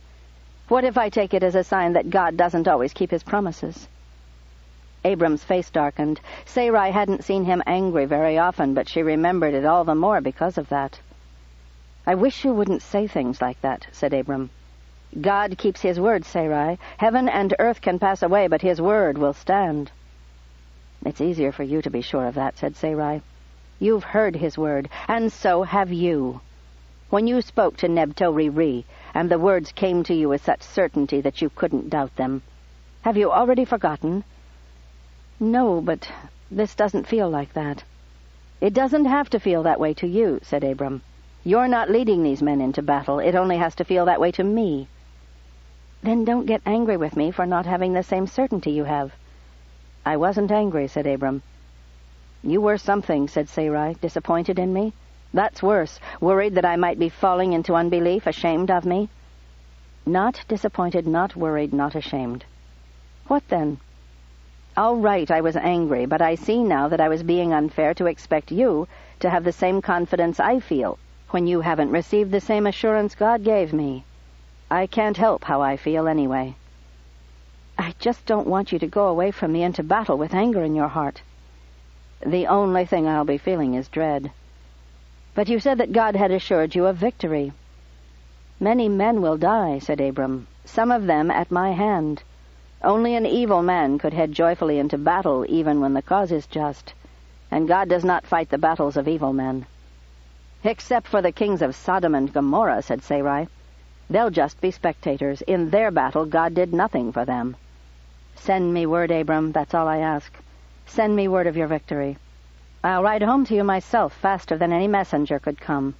What if I take it as a sign that God doesn't always keep his promises?" Abram's face darkened. Sarai hadn't seen him angry very often, but she remembered it all the more because of that. "I wish you wouldn't say things like that," said Abram. "God keeps his word, Sarai. Heaven and earth can pass away, but his word will stand." "It's easier for you to be sure of that," said Sarai. "You've heard his word, and so have you. When you spoke to Nebto-Riri, and the words came to you with such certainty that you couldn't doubt them. Have you already forgotten?" "No, but this doesn't feel like that." "It doesn't have to feel that way to you," said Abram. "You're not leading these men into battle. It only has to feel that way to me." "Then don't get angry with me for not having the same certainty you have." "I wasn't angry," said Abram. "You were something," said Sarai, "disappointed in me. That's worse, worried that I might be falling into unbelief, ashamed of me." "Not disappointed, not worried, not ashamed." "What then?" "All right, I was angry, but I see now that I was being unfair to expect you to have the same confidence I feel when you haven't received the same assurance God gave me. I can't help how I feel anyway." "I just don't want you to go away from me into battle with anger in your heart." "The only thing I'll be feeling is dread." But you said that God had assured you of victory. Many men will die, said Abram, some of them at my hand. Only an evil man could head joyfully into battle even when the cause is just, and God does not fight the battles of evil men. Except for the kings of Sodom and Gomorrah, said Sarai. They'll just be spectators. In their battle, God did nothing for them. Send me word, Abram, that's all I ask. Send me word of your victory. I'll ride home to you myself faster than any messenger could come.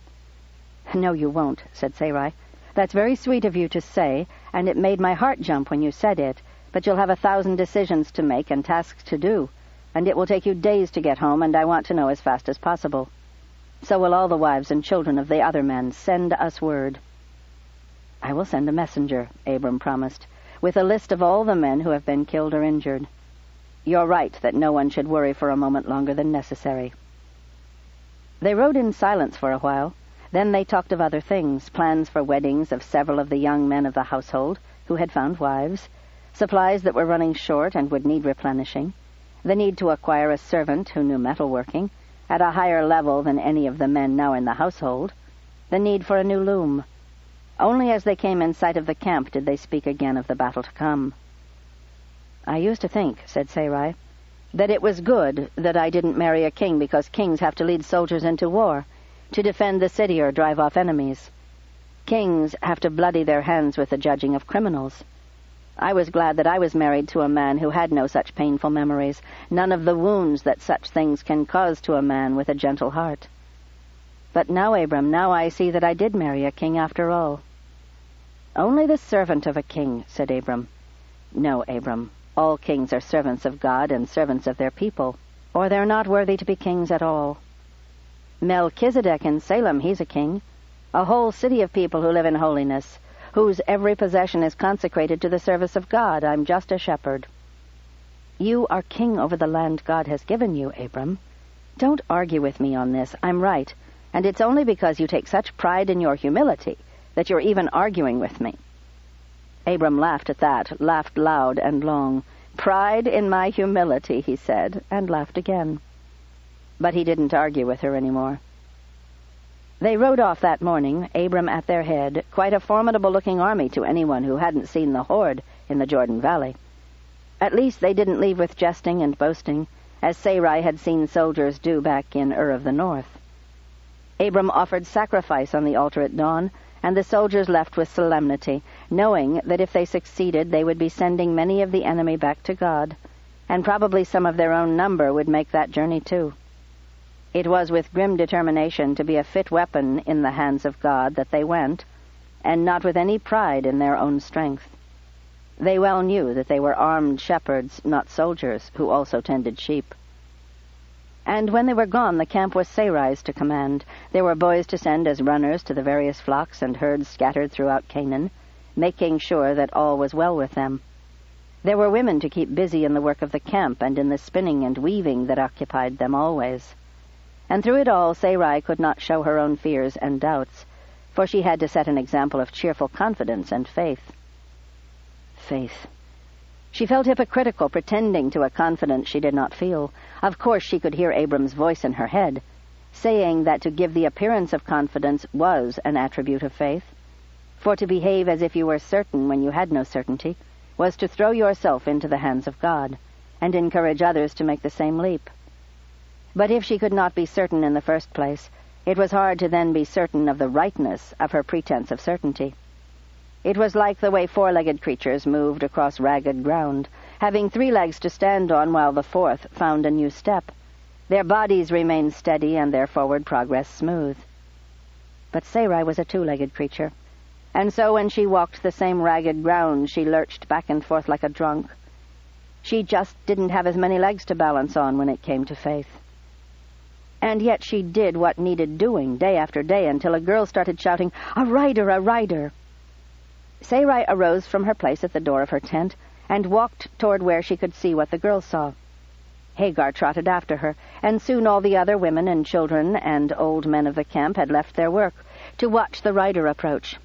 No, you won't, said Sarai. That's very sweet of you to say, and it made my heart jump when you said it, but you'll have 1,000 decisions to make and tasks to do, and it will take you days to get home, and I want to know as fast as possible. So will all the wives and children of the other men. Send us word. I will send a messenger, Abram promised, with a list of all the men who have been killed or injured. You're right that no one should worry for a moment longer than necessary. They rode in silence for a while. Then they talked of other things, plans for weddings of several of the young men of the household who had found wives, supplies that were running short and would need replenishing, the need to acquire a servant who knew metalworking, at a higher level than any of the men now in the household, the need for a new loom. Only as they came in sight of the camp did they speak again of the battle to come. I used to think, said Sarai, that it was good that I didn't marry a king because kings have to lead soldiers into war, to defend the city or drive off enemies. Kings have to bloody their hands with the judging of criminals. I was glad that I was married to a man who had no such painful memories, none of the wounds that such things can cause to a man with a gentle heart. But now, Abram, now I see that I did marry a king after all. Only the servant of a king, said Abram. No, Abram, all kings are servants of God and servants of their people, or they're not worthy to be kings at all. Melchizedek in Salem, he's a king, a whole city of people who live in holiness, whose every possession is consecrated to the service of God. I'm just a shepherd. You are king over the land God has given you, Abram. Don't argue with me on this. I'm right, and it's only because you take such pride in your humility that you're even arguing with me. Abram laughed at that, laughed loud and long. Pride in my humility, he said, and laughed again. But he didn't argue with her anymore. They rode off that morning, Abram at their head, quite a formidable-looking army to anyone who hadn't seen the horde in the Jordan Valley. At least they didn't leave with jesting and boasting, as Sarai had seen soldiers do back in Ur of the North. Abram offered sacrifice on the altar at dawn, and the soldiers left with solemnity, knowing that if they succeeded they would be sending many of the enemy back to God, and probably some of their own number would make that journey too. It was with grim determination to be a fit weapon in the hands of God that they went, and not with any pride in their own strength. They well knew that they were armed shepherds, not soldiers, who also tended sheep. And when they were gone, the camp was Sarai's to command. There were boys to send as runners to the various flocks and herds scattered throughout Canaan, making sure that all was well with them. There were women to keep busy in the work of the camp and in the spinning and weaving that occupied them always. And through it all, Sarai could not show her own fears and doubts, for she had to set an example of cheerful confidence and faith. Faith. She felt hypocritical, pretending to a confidence she did not feel. Of course she could hear Abram's voice in her head, saying that to give the appearance of confidence was an attribute of faith, for to behave as if you were certain when you had no certainty was to throw yourself into the hands of God, and encourage others to make the same leap. But if she could not be certain in the first place, it was hard to then be certain of the rightness of her pretense of certainty. It was like the way four-legged creatures moved across ragged ground, having 3 legs to stand on while the 4th found a new step. Their bodies remained steady and their forward progress smooth. But Sarai was a 2-legged creature, and so when she walked the same ragged ground she lurched back and forth like a drunk. She just didn't have as many legs to balance on when it came to faith. And yet she did what needed doing day after day until a girl started shouting, "A rider, a rider!" Sarai arose from her place at the door of her tent and walked toward where she could see what the girl saw. Hagar trotted after her, and soon all the other women and children and old men of the camp had left their work to watch the rider approach.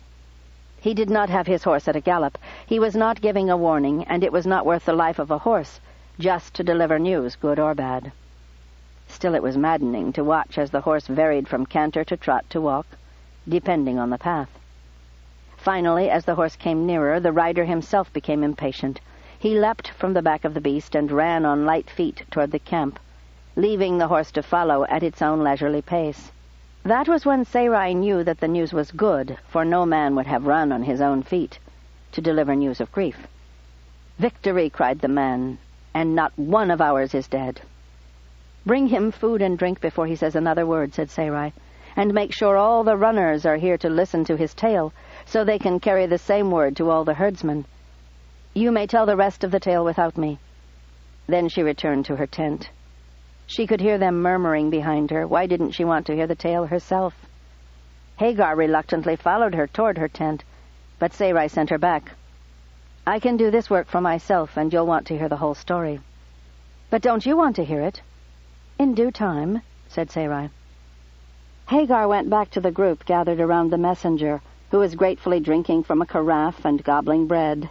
He did not have his horse at a gallop. He was not giving a warning, and it was not worth the life of a horse, just to deliver news, good or bad. Still, it was maddening to watch as the horse varied from canter to trot to walk, depending on the path. Finally, as the horse came nearer, the rider himself became impatient. He leapt from the back of the beast and ran on light feet toward the camp, leaving the horse to follow at its own leisurely pace. That was when Sarai knew that the news was good, for no man would have run on his own feet to deliver news of grief. "Victory!" cried the man, "and not one of ours is dead." "Bring him food and drink before he says another word," said Sarai, "and make sure all the runners are here to listen to his tale, so they can carry the same word to all the herdsmen. You may tell the rest of the tale without me." Then she returned to her tent. She could hear them murmuring behind her. Why didn't she want to hear the tale herself? Hagar reluctantly followed her toward her tent, but Sarai sent her back. "I can do this work for myself, and you'll want to hear the whole story." "But don't you want to hear it?" "In due time," said Sarai. Hagar went back to the group gathered around the messenger, who was gratefully drinking from a carafe and gobbling bread.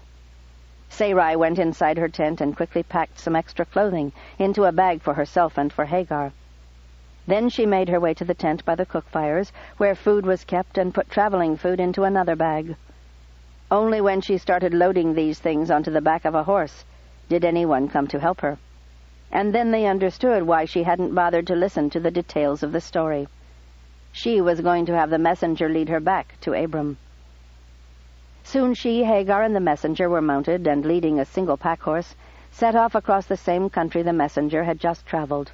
Sarai went inside her tent and quickly packed some extra clothing into a bag for herself and for Hagar. Then she made her way to the tent by the cook fires, where food was kept, and put traveling food into another bag. Only when she started loading these things onto the back of a horse did anyone come to help her. And then they understood why she hadn't bothered to listen to the details of the story. She was going to have the messenger lead her back to Abram. Soon she, Hagar, and the messenger were mounted, and leading a single pack-horse, set off across the same country the messenger had just traveled.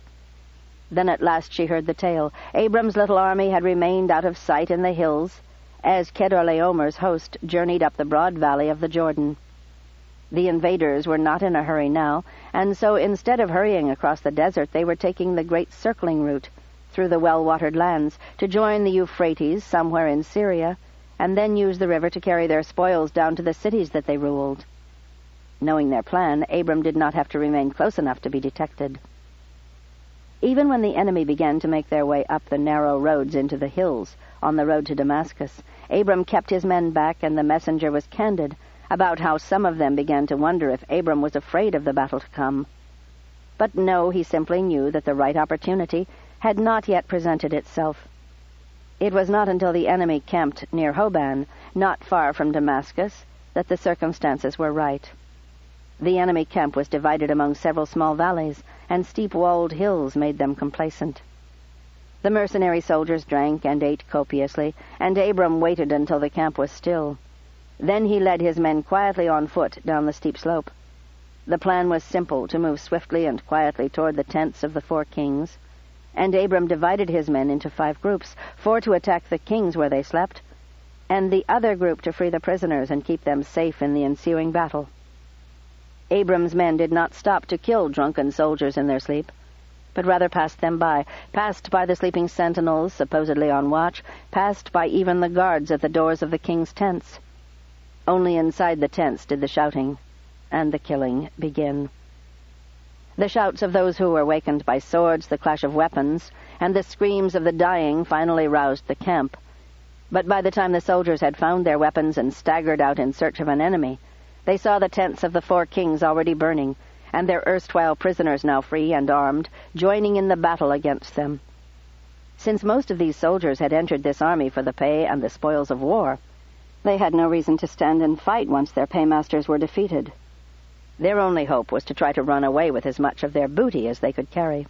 Then at last she heard the tale. Abram's little army had remained out of sight in the hills, as Chedorlaomer's host journeyed up the broad valley of the Jordan. The invaders were not in a hurry now, and so instead of hurrying across the desert, they were taking the great circling route through the well-watered lands to join the Euphrates somewhere in Syria, and then use the river to carry their spoils down to the cities that they ruled. Knowing their plan, Abram did not have to remain close enough to be detected. Even when the enemy began to make their way up the narrow roads into the hills on the road to Damascus, Abram kept his men back, and the messenger was candid about how some of them began to wonder if Abram was afraid of the battle to come. But no, he simply knew that the right opportunity had not yet presented itself. It was not until the enemy camped near Hoban, not far from Damascus, that the circumstances were right. The enemy camp was divided among several small valleys, and steep-walled hills made them complacent. The mercenary soldiers drank and ate copiously, and Abram waited until the camp was still. Then he led his men quietly on foot down the steep slope. The plan was simple, to move swiftly and quietly toward the tents of the 4 kings, and Abram divided his men into 5 groups, 4 to attack the kings where they slept, and the other group to free the prisoners and keep them safe in the ensuing battle. Abram's men did not stop to kill drunken soldiers in their sleep, but rather passed them by, passed by the sleeping sentinels supposedly on watch, passed by even the guards at the doors of the king's tents. Only inside the tents did the shouting and the killing begin. The shouts of those who were wakened by swords, the clash of weapons, and the screams of the dying finally roused the camp. But by the time the soldiers had found their weapons and staggered out in search of an enemy, they saw the tents of the 4 kings already burning, and their erstwhile prisoners, now free and armed, joining in the battle against them. Since most of these soldiers had entered this army for the pay and the spoils of war, they had no reason to stand and fight once their paymasters were defeated. Their only hope was to try to run away with as much of their booty as they could carry.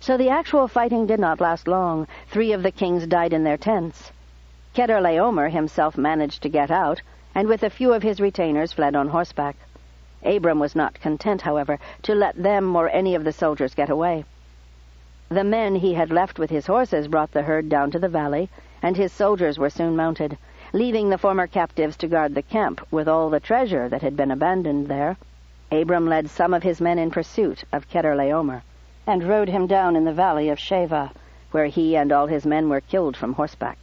So the actual fighting did not last long. 3 of the kings died in their tents. Chedorlaomer himself managed to get out, and with a few of his retainers fled on horseback. Abram was not content, however, to let them or any of the soldiers get away. The men he had left with his horses brought the herd down to the valley, and his soldiers were soon mounted, leaving the former captives to guard the camp with all the treasure that had been abandoned there. Abram led some of his men in pursuit of Chedorlaomer, and rode him down in the valley of Sheva, where he and all his men were killed from horseback.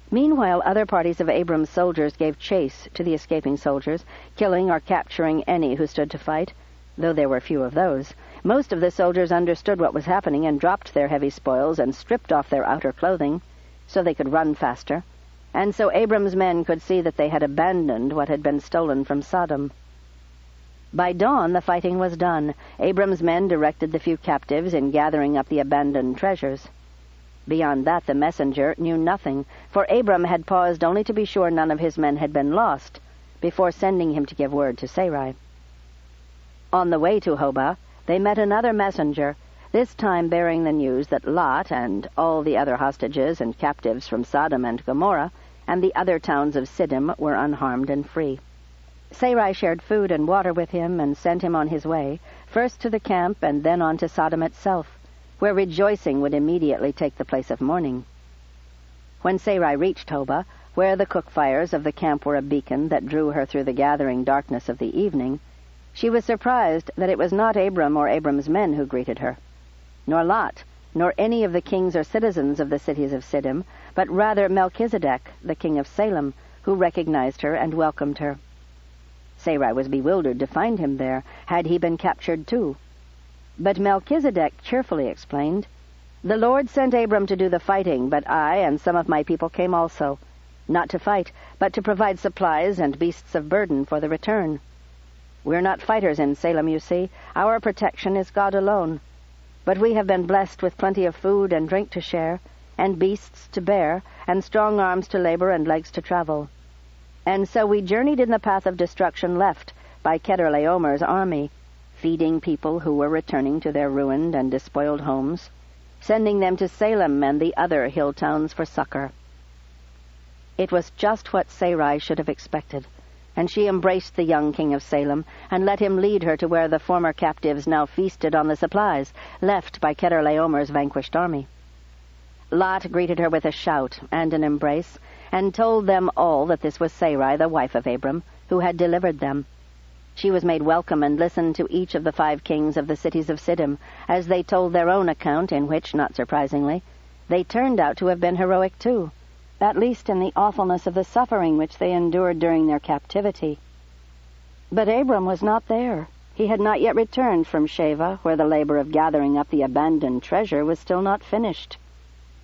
Meanwhile, other parties of Abram's soldiers gave chase to the escaping soldiers, killing or capturing any who stood to fight, though there were few of those. Most of the soldiers understood what was happening and dropped their heavy spoils and stripped off their outer clothing so they could run faster, and so Abram's men could see that they had abandoned what had been stolen from Sodom. By dawn the fighting was done. Abram's men directed the few captives in gathering up the abandoned treasures. Beyond that the messenger knew nothing, for Abram had paused only to be sure none of his men had been lost, before sending him to give word to Sarai. On the way to Hobah, they met another messenger, this time bearing the news that Lot and all the other hostages and captives from Sodom and Gomorrah and the other towns of Siddim were unharmed and free. Sarai shared food and water with him and sent him on his way, first to the camp and then on to Sodom itself, where rejoicing would immediately take the place of mourning. When Sarai reached Hobah, where the cook fires of the camp were a beacon that drew her through the gathering darkness of the evening, she was surprised that it was not Abram or Abram's men who greeted her, nor Lot, nor any of the kings or citizens of the cities of Siddim, but rather Melchizedek, the king of Salem, who recognized her and welcomed her. Sarai was bewildered to find him there. Had he been captured too? But Melchizedek cheerfully explained, "The Lord sent Abram to do the fighting, but I and some of my people came also, not to fight, but to provide supplies and beasts of burden for the return. We're not fighters in Salem, you see. Our protection is God alone. But we have been blessed with plenty of food and drink to share, and beasts to bear, and strong arms to labor and legs to travel. And so we journeyed in the path of destruction left by Chedorlaomer's army, feeding people who were returning to their ruined and despoiled homes, sending them to Salem and the other hill towns for succor." It was just what Sarai should have expected, and she embraced the young king of Salem and let him lead her to where the former captives now feasted on the supplies left by Chedorlaomer's vanquished army. Lot greeted her with a shout and an embrace, and told them all that this was Sarai, the wife of Abram, who had delivered them. She was made welcome and listened to each of the 5 kings of the cities of Siddim, as they told their own account, in which, not surprisingly, they turned out to have been heroic too, at least in the awfulness of the suffering which they endured during their captivity. But Abram was not there. He had not yet returned from Sheva, where the labor of gathering up the abandoned treasure was still not finished.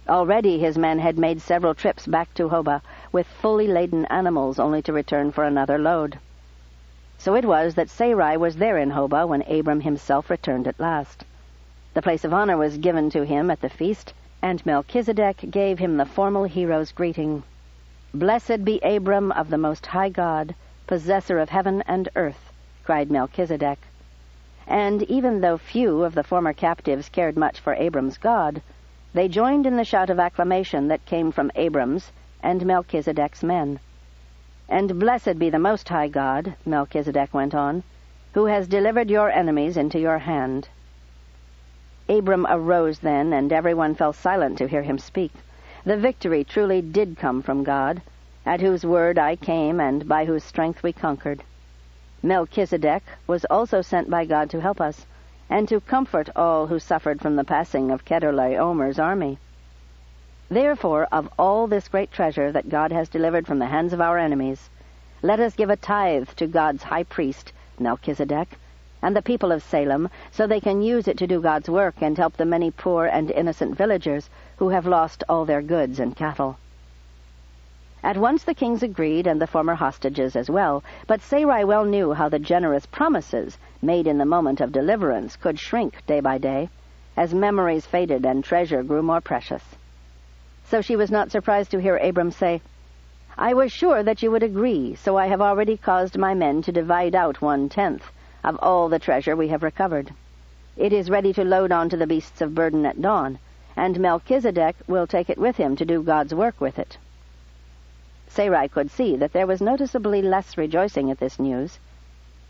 Already his men had made several trips back to Hobah with fully laden animals, only to return for another load. So it was that Sarai was there in Hobah when Abram himself returned at last. The place of honor was given to him at the feast, and Melchizedek gave him the formal hero's greeting. "Blessed be Abram of the Most High God, possessor of heaven and earth," cried Melchizedek. And even though few of the former captives cared much for Abram's God, they joined in the shout of acclamation that came from Abram's and Melchizedek's men. "And blessed be the Most High God," Melchizedek went on, "who has delivered your enemies into your hand." Abram arose then, and everyone fell silent to hear him speak. The victory truly did come from God, at whose word I came, and by whose strength we conquered. Melchizedek was also sent by God to help us, and to comfort all who suffered from the passing of Chedorlaomer's army. Therefore, of all this great treasure that God has delivered from the hands of our enemies, let us give a tithe to God's high priest, Melchizedek, and the people of Salem, so they can use it to do God's work and help the many poor and innocent villagers who have lost all their goods and cattle. At once the kings agreed, and the former hostages as well, but Sarai well knew how the generous promises made in the moment of deliverance could shrink day by day, as memories faded and treasure grew more precious. So she was not surprised to hear Abram say, "I was sure that you would agree, so I have already caused my men to divide out 1/10 of all the treasure we have recovered. It is ready to load on to the beasts of burden at dawn, and Melchizedek will take it with him to do God's work with it." Sarai could see that there was noticeably less rejoicing at this news.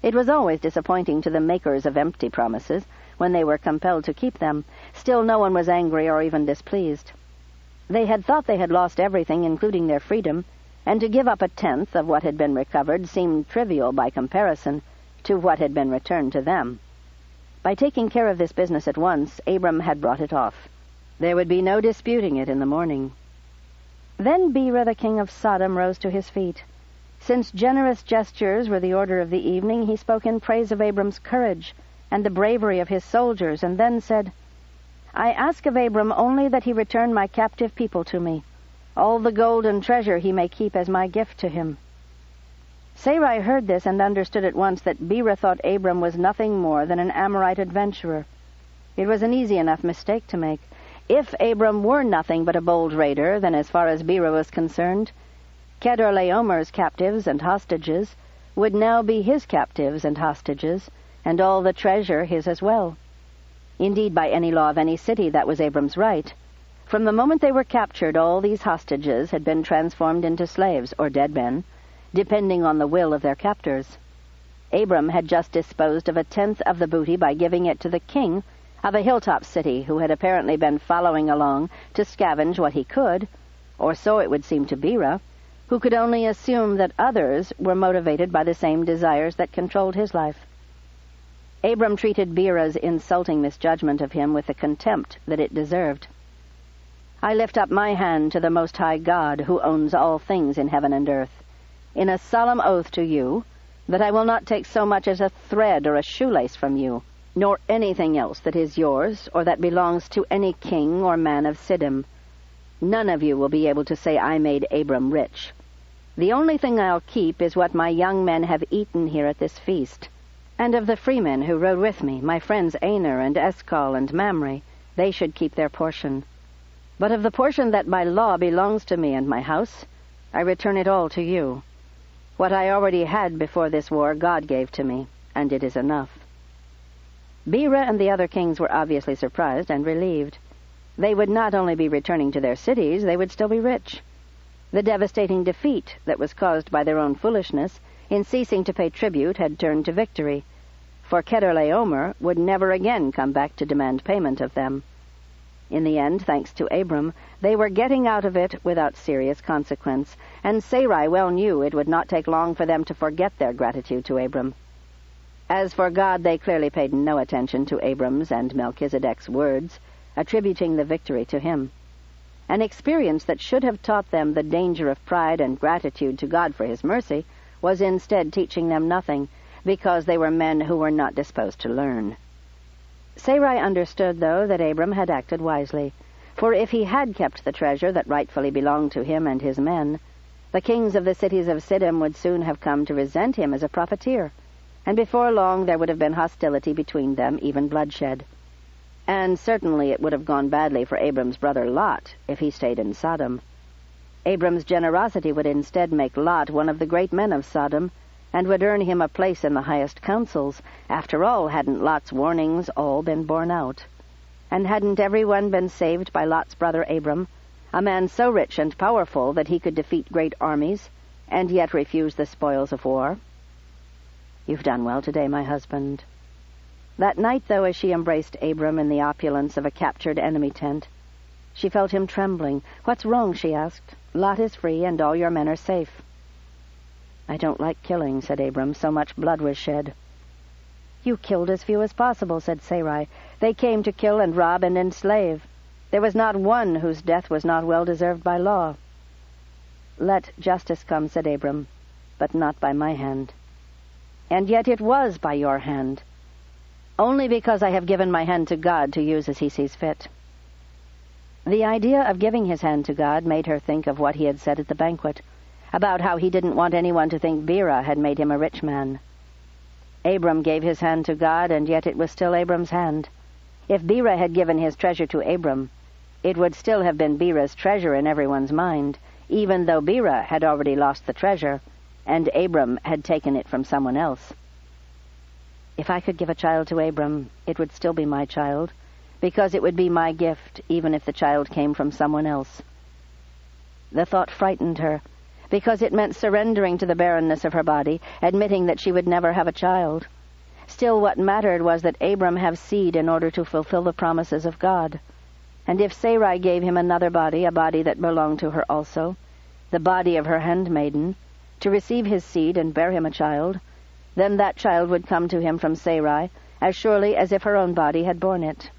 It was always disappointing to the makers of empty promises when they were compelled to keep them. Still no one was angry or even displeased. They had thought they had lost everything, including their freedom, and to give up 1/10 of what had been recovered seemed trivial by comparison to what had been returned to them. By taking care of this business at once, Abram had brought it off. There would be no disputing it in the morning. Then Bera, the king of Sodom, rose to his feet. Since generous gestures were the order of the evening, he spoke in praise of Abram's courage and the bravery of his soldiers, and then said, "I ask of Abram only that he return my captive people to me. All the gold and treasure he may keep as my gift to him." Sarai heard this and understood at once that Bera thought Abram was nothing more than an Amorite adventurer. It was an easy enough mistake to make. If Abram were nothing but a bold raider, then as far as Bera was concerned, Chedorlaomer's captives and hostages would now be his captives and hostages, and all the treasure his as well. Indeed, by any law of any city, that was Abram's right. From the moment they were captured, all these hostages had been transformed into slaves, or dead men, depending on the will of their captors. Abram had just disposed of 1/10 of the booty by giving it to the king of a hilltop city who had apparently been following along to scavenge what he could, or so it would seem to Bera, who could only assume that others were motivated by the same desires that controlled his life. Abram treated Bera's insulting misjudgment of him with the contempt that it deserved. "I lift up my hand to the Most High God, who owns all things in heaven and earth, in a solemn oath to you, that I will not take so much as a thread or a shoelace from you, nor anything else that is yours, or that belongs to any king or man of Siddim. None of you will be able to say I made Abram rich. The only thing I'll keep is what my young men have eaten here at this feast. And of the freemen who rode with me, my friends Aner and Eshcol and Mamre, they should keep their portion. But of the portion that by law belongs to me and my house, I return it all to you. What I already had before this war God gave to me, and it is enough." Bera and the other kings were obviously surprised and relieved. They would not only be returning to their cities, they would still be rich. The devastating defeat that was caused by their own foolishness in ceasing to pay tribute had turned to victory, for Chedorlaomer would never again come back to demand payment of them. In the end, thanks to Abram, they were getting out of it without serious consequence, and Sarai well knew it would not take long for them to forget their gratitude to Abram. As for God, they clearly paid no attention to Abram's and Melchizedek's words, attributing the victory to him. An experience that should have taught them the danger of pride and gratitude to God for his mercy was instead teaching them nothing, because they were men who were not disposed to learn. Sarai understood, though, that Abram had acted wisely, for if he had kept the treasure that rightfully belonged to him and his men, the kings of the cities of Siddim would soon have come to resent him as a profiteer, and before long there would have been hostility between them, even bloodshed. And certainly it would have gone badly for Abram's brother Lot if he stayed in Sodom. Abram's generosity would instead make Lot one of the great men of Sodom, and would earn him a place in the highest councils. After all, hadn't Lot's warnings all been borne out? And hadn't everyone been saved by Lot's brother Abram, a man so rich and powerful that he could defeat great armies, and yet refuse the spoils of war? "You've done well today, my husband." That night, though, as she embraced Abram in the opulence of a captured enemy tent, she felt him trembling. "What's wrong?" she asked. "Lot is free, and all your men are safe." "I don't like killing," said Abram. "So much blood was shed." "You killed as few as possible," said Sarai. "They came to kill and rob and enslave. There was not one whose death was not well deserved by law." "Let justice come," said Abram, "but not by my hand." "And yet it was by your hand." "Only because I have given my hand to God to use as he sees fit." The idea of giving his hand to God made her think of what he had said at the banquet, about how he didn't want anyone to think Bera had made him a rich man. Abram gave his hand to God, and yet it was still Abram's hand. If Bera had given his treasure to Abram, it would still have been Bera's treasure in everyone's mind, even though Bera had already lost the treasure, and Abram had taken it from someone else. If I could give a child to Abram, it would still be my child, because it would be my gift, even if the child came from someone else. The thought frightened her, because it meant surrendering to the barrenness of her body, admitting that she would never have a child. Still, what mattered was that Abram have seed in order to fulfill the promises of God. And if Sarai gave him another body, a body that belonged to her also, the body of her handmaiden, to receive his seed and bear him a child, then that child would come to him from Sarai as surely as if her own body had borne it.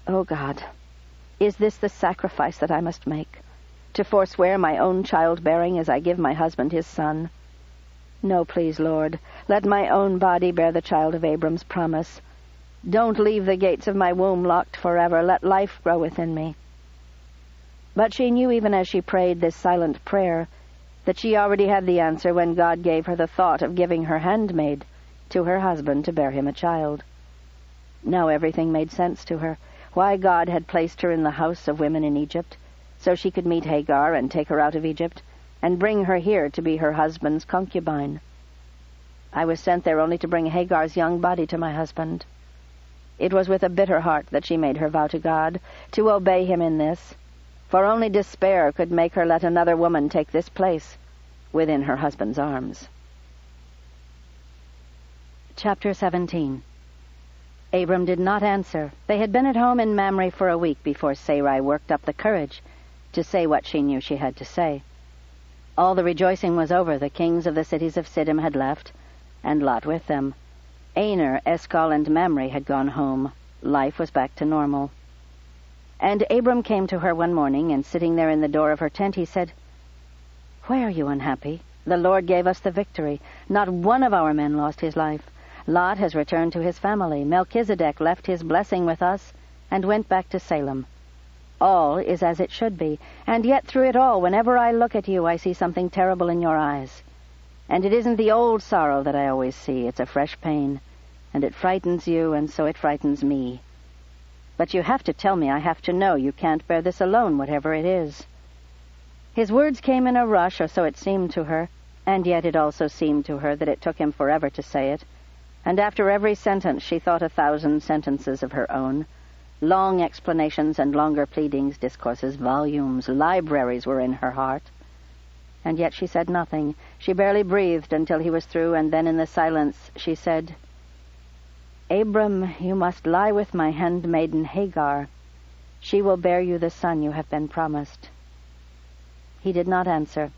Oh God, is this the sacrifice that I must make, to forswear my own childbearing as I give my husband his son? No, please, Lord, let my own body bear the child of Abram's promise. Don't leave the gates of my womb locked forever. Let life grow within me. But she knew even as she prayed this silent prayer that she already had the answer when God gave her the thought of giving her handmaid to her husband to bear him a child. Now everything made sense to her, why God had placed her in the house of women in Egypt, so she could meet Hagar and take her out of Egypt, and bring her here to be her husband's concubine. I was sent there only to bring Hagar's young body to my husband. It was with a bitter heart that she made her vow to God, to obey him in this, for only despair could make her let another woman take this place within her husband's arms. Chapter 17. Abram did not answer. They had been at home in Mamre for a week before Sarai worked up the courage to say what she knew she had to say. All the rejoicing was over. The kings of the cities of Siddim had left, and Lot with them. Aner, Eshcol, and Mamre had gone home. Life was back to normal. And Abram came to her one morning, and sitting there in the door of her tent, he said, "Why are you unhappy? The Lord gave us the victory. Not one of our men lost his life. Lot has returned to his family. Melchizedek left his blessing with us and went back to Salem. All is as it should be, and yet through it all, whenever I look at you, I see something terrible in your eyes. And it isn't the old sorrow that I always see. It's a fresh pain, and it frightens you, and so it frightens me. But you have to tell me. I have to know. You can't bear this alone, whatever it is." His words came in a rush, or so it seemed to her, and yet it also seemed to her that it took him forever to say it. And after every sentence she thought 1,000 sentences of her own. Long explanations and longer pleadings, discourses, volumes, libraries were in her heart. And yet she said nothing. She barely breathed until he was through, and then in the silence she said, "Abram, you must lie with my handmaiden Hagar. She will bear you the son you have been promised." He did not answer.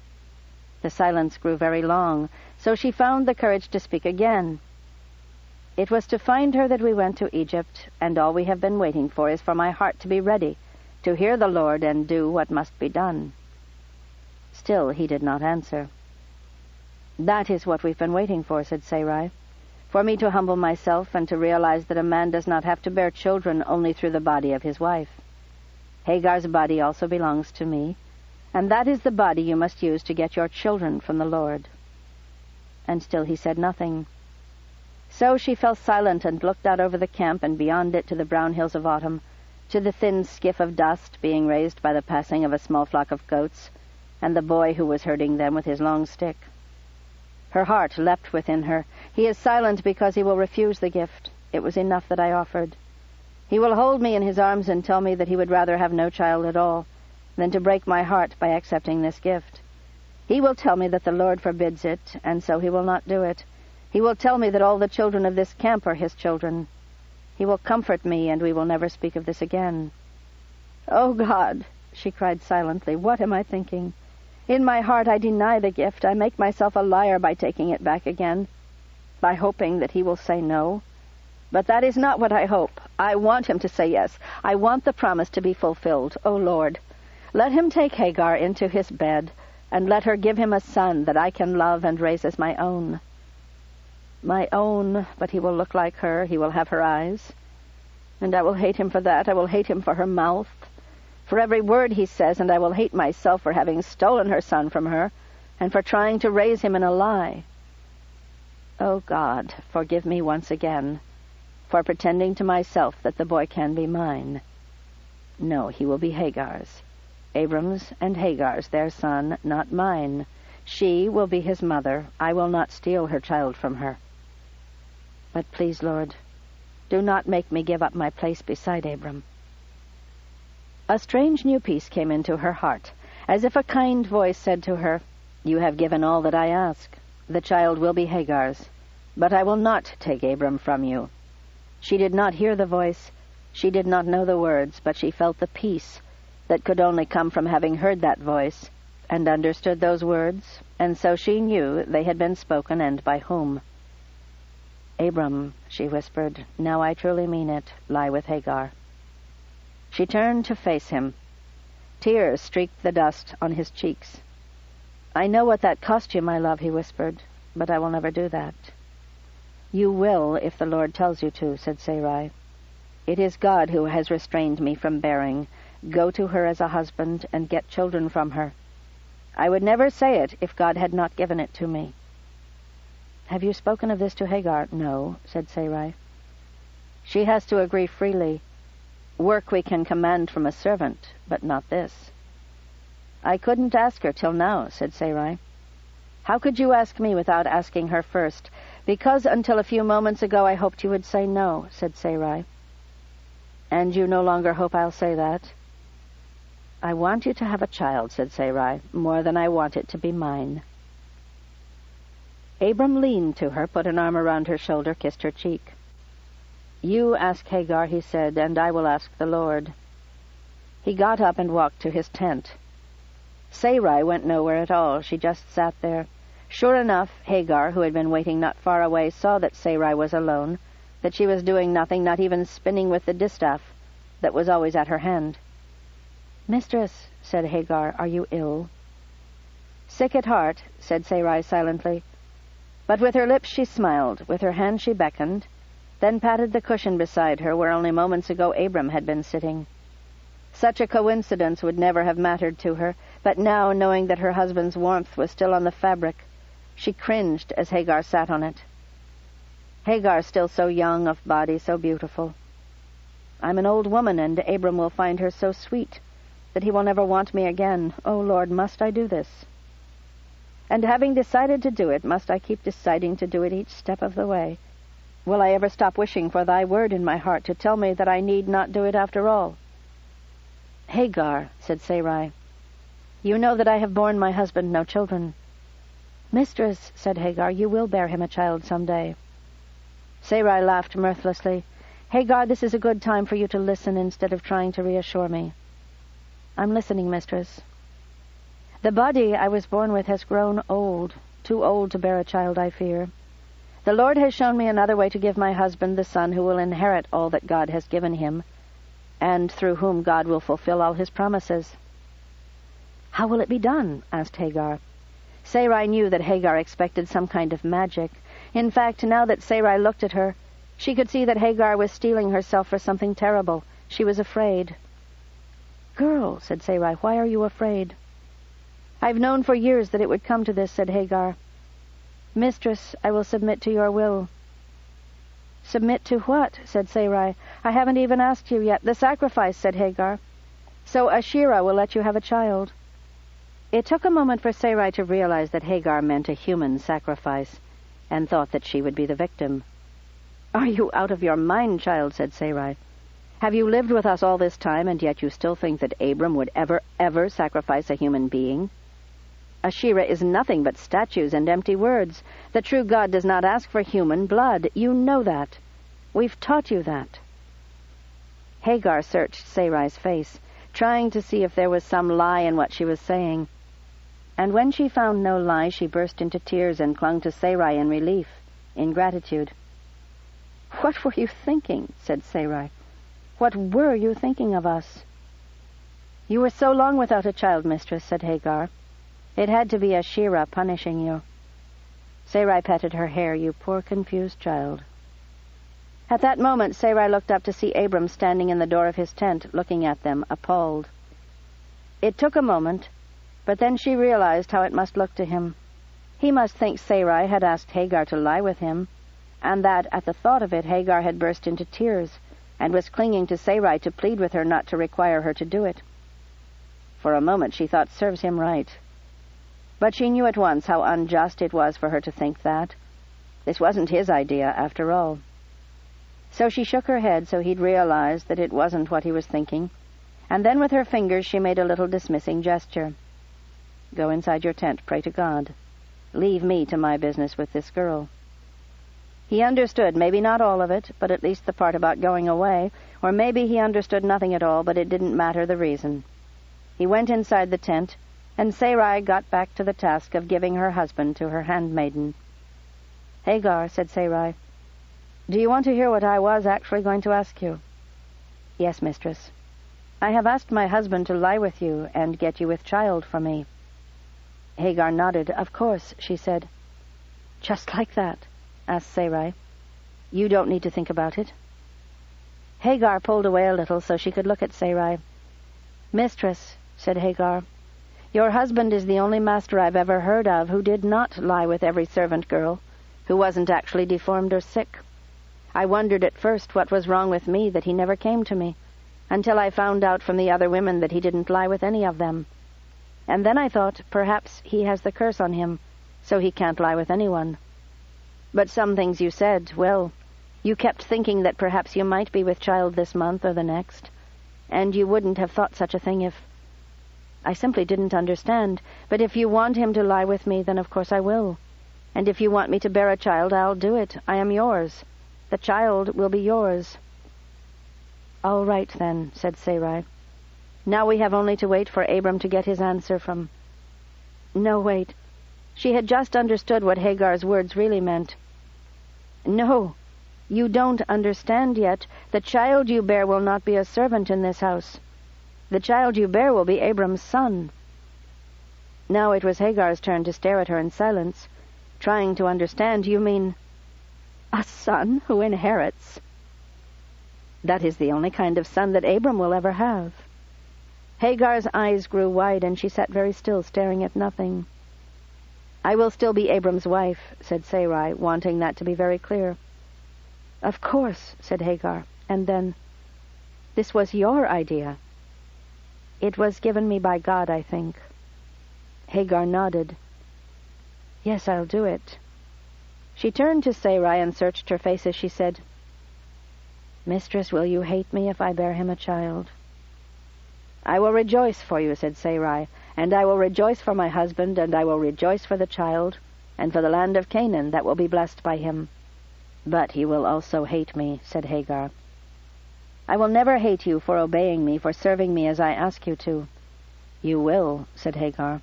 The silence grew very long, so she found the courage to speak again. "It was to find her that we went to Egypt, and all we have been waiting for is for my heart to be ready, to hear the Lord and do what must be done." Still he did not answer. "That is what we've been waiting for," said Sarai, "for me to humble myself and to realize that a man does not have to bear children only through the body of his wife. Hagar's body also belongs to me, and that is the body you must use to get your children from the Lord." And still he said nothing. So she fell silent and looked out over the camp and beyond it to the brown hills of autumn, to the thin skiff of dust being raised by the passing of a small flock of goats, and the boy who was herding them with his long stick. Her heart leapt within her. "He is silent because he will refuse the gift. It was enough that I offered. He will hold me in his arms and tell me that he would rather have no child at all than to break my heart by accepting this gift. He will tell me that the Lord forbids it, and so he will not do it. He will tell me that all the children of this camp are his children. He will comfort me, and we will never speak of this again." "Oh, God," she cried silently, "what am I thinking? In my heart I deny the gift. I make myself a liar by taking it back again, by hoping that he will say no. But that is not what I hope. I want him to say yes. I want the promise to be fulfilled. Oh, Lord, let him take Hagar into his bed, and let her give him a son that I can love and raise as my own. My own, but he will look like her. He will have her eyes. And I will hate him for that. I will hate him for her mouth, for every word he says, and I will hate myself for having stolen her son from her, and for trying to raise him in a lie. Oh, God, forgive me once again for pretending to myself that the boy can be mine. No, he will be Hagar's. Abram's and Hagar's, their son, not mine. She will be his mother. I will not steal her child from her. But please, Lord, do not make me give up my place beside Abram." A strange new peace came into her heart, as if a kind voice said to her, "You have given all that I ask. The child will be Hagar's, but I will not take Abram from you." She did not hear the voice, she did not know the words, but she felt the peace that could only come from having heard that voice, and understood those words, and so she knew they had been spoken, and by whom. "Abram," she whispered, "now I truly mean it. Lie with Hagar." She turned to face him. Tears streaked the dust on his cheeks. "I know what that cost you, my love," he whispered, "but I will never do that." "You will, if the Lord tells you to," said Sarai. "It is God who has restrained me from bearing. Go to her as a husband and get children from her. I would never say it if God had not given it to me." "Have you spoken of this to Hagar?" "No," said Sarai. "She has to agree freely. Work we can command from a servant, but not this." "I couldn't ask her till now," said Sarai. "How could you ask me without asking her first?" "Because until a few moments ago I hoped you would say no," said Sarai. "And you no longer hope I'll say that?" "I want you to have a child," said Sarai, "more than I want it to be mine." Abram leaned to her, put an arm around her shoulder, kissed her cheek. "You ask Hagar," he said, "and I will ask the Lord." He got up and walked to his tent. Sarai went nowhere at all. She just sat there. Sure enough, Hagar, who had been waiting not far away, saw that Sarai was alone, that she was doing nothing, not even spinning with the distaff that was always at her hand. "Mistress," said Hagar, "are you ill?" "Sick at heart," said Sarai silently. But with her lips she smiled, with her hand she beckoned, then patted the cushion beside her where only moments ago Abram had been sitting. Such a coincidence would never have mattered to her, but now, knowing that her husband's warmth was still on the fabric, she cringed as Hagar sat on it. Hagar, still so young of body, so beautiful. "I'm an old woman, and Abram will find her so sweet that he will never want me again. Oh, Lord, must I do this? And having decided to do it, must I keep deciding to do it each step of the way? Will I ever stop wishing for thy word in my heart to tell me that I need not do it after all?" "Hagar," said Sarai, "you know that I have borne my husband no children." "Mistress," said Hagar, "you will bear him a child some day." Sarai laughed mirthlessly. "Hagar, this is a good time for you to listen instead of trying to reassure me." "I'm listening, mistress." "The body I was born with has grown old, too old to bear a child, I fear. The Lord has shown me another way to give my husband the son who will inherit all that God has given him, and through whom God will fulfill all his promises." "How will it be done?" asked Hagar. Sarai knew that Hagar expected some kind of magic. In fact, now that Sarai looked at her, she could see that Hagar was steeling herself for something terrible. She was afraid. "Girl," said Sarai, "why are you afraid?" "I've known for years that it would come to this," said Hagar. "Mistress, I will submit to your will." "Submit to what?" said Sarai. "I haven't even asked you yet." "The sacrifice," said Hagar. "So Asherah will let you have a child." It took a moment for Sarai to realize that Hagar meant a human sacrifice, and thought that she would be the victim. "Are you out of your mind, child?" said Sarai. "Have you lived with us all this time, and yet you still think that Abram would ever sacrifice a human being? Asherah is nothing but statues and empty words. The true God does not ask for human blood. You know that. We've taught you that." Hagar searched Sarai's face, trying to see if there was some lie in what she was saying. And when she found no lie, she burst into tears and clung to Sarai in relief, in gratitude. "What were you thinking?" said Sarai. "What were you thinking of us?" "You were so long without a child, mistress," said Hagar. "It had to be Asherah punishing you." Sarai petted her hair. "You poor confused child." At that moment Sarai looked up to see Abram standing in the door of his tent, looking at them, appalled. It took a moment, but then she realized how it must look to him. He must think Sarai had asked Hagar to lie with him, and that, at the thought of it, Hagar had burst into tears, and was clinging to Sarai to plead with her not to require her to do it. For a moment she thought, "Serves him right." But she knew at once how unjust it was for her to think that. This wasn't his idea, after all. So she shook her head so he'd realize that it wasn't what he was thinking, and then with her fingers she made a little dismissing gesture. "Go inside your tent, pray to God. Leave me to my business with this girl." He understood, maybe not all of it, but at least the part about going away, or maybe he understood nothing at all, but it didn't matter the reason. He went inside the tent, and Sarai got back to the task of giving her husband to her handmaiden. "Hagar," said Sarai, "do you want to hear what I was actually going to ask you?" "Yes, mistress." "I have asked my husband to lie with you and get you with child for me." Hagar nodded. "Of course," she said. "Just like that?" asked Sarai. "You don't need to think about it." Hagar pulled away a little so she could look at Sarai. "Mistress," said Hagar, Your husband is the only master I've ever heard of who did not lie with every servant girl, who wasn't actually deformed or sick. I wondered at first what was wrong with me that he never came to me, until I found out from the other women that he didn't lie with any of them. And then I thought perhaps he has the curse on him, so he can't lie with anyone. But some things you said, well, you kept thinking that perhaps you might be with child this month or the next, and you wouldn't have thought such a thing if... I simply didn't understand, but if you want him to lie with me, then of course I will. And if you want me to bear a child, I'll do it. I am yours. The child will be yours. All right, then, said Sarai. Now we have only to wait for Abram to get his answer from... No, wait. She had just understood what Hagar's words really meant. No, you don't understand yet. The child you bear will not be a servant in this house. The child you bear will be Abram's son. Now it was Hagar's turn to stare at her in silence, trying to understand. You mean a son who inherits? That is the only kind of son that Abram will ever have. Hagar's eyes grew wide, and she sat very still, staring at nothing. I will still be Abram's wife, said Sarai, wanting that to be very clear. Of course, said Hagar, and then, this was your idea. It was given me by God, I think. Hagar nodded. Yes, I'll do it. She turned to Sarai and searched her face as she said, Mistress, will you hate me if I bear him a child? I will rejoice for you, said Sarai, and I will rejoice for my husband, and I will rejoice for the child, and for the land of Canaan that will be blessed by him. But he will also hate me, said Hagar. I will never hate you for obeying me, for serving me as I ask you to. You will, said Hagar.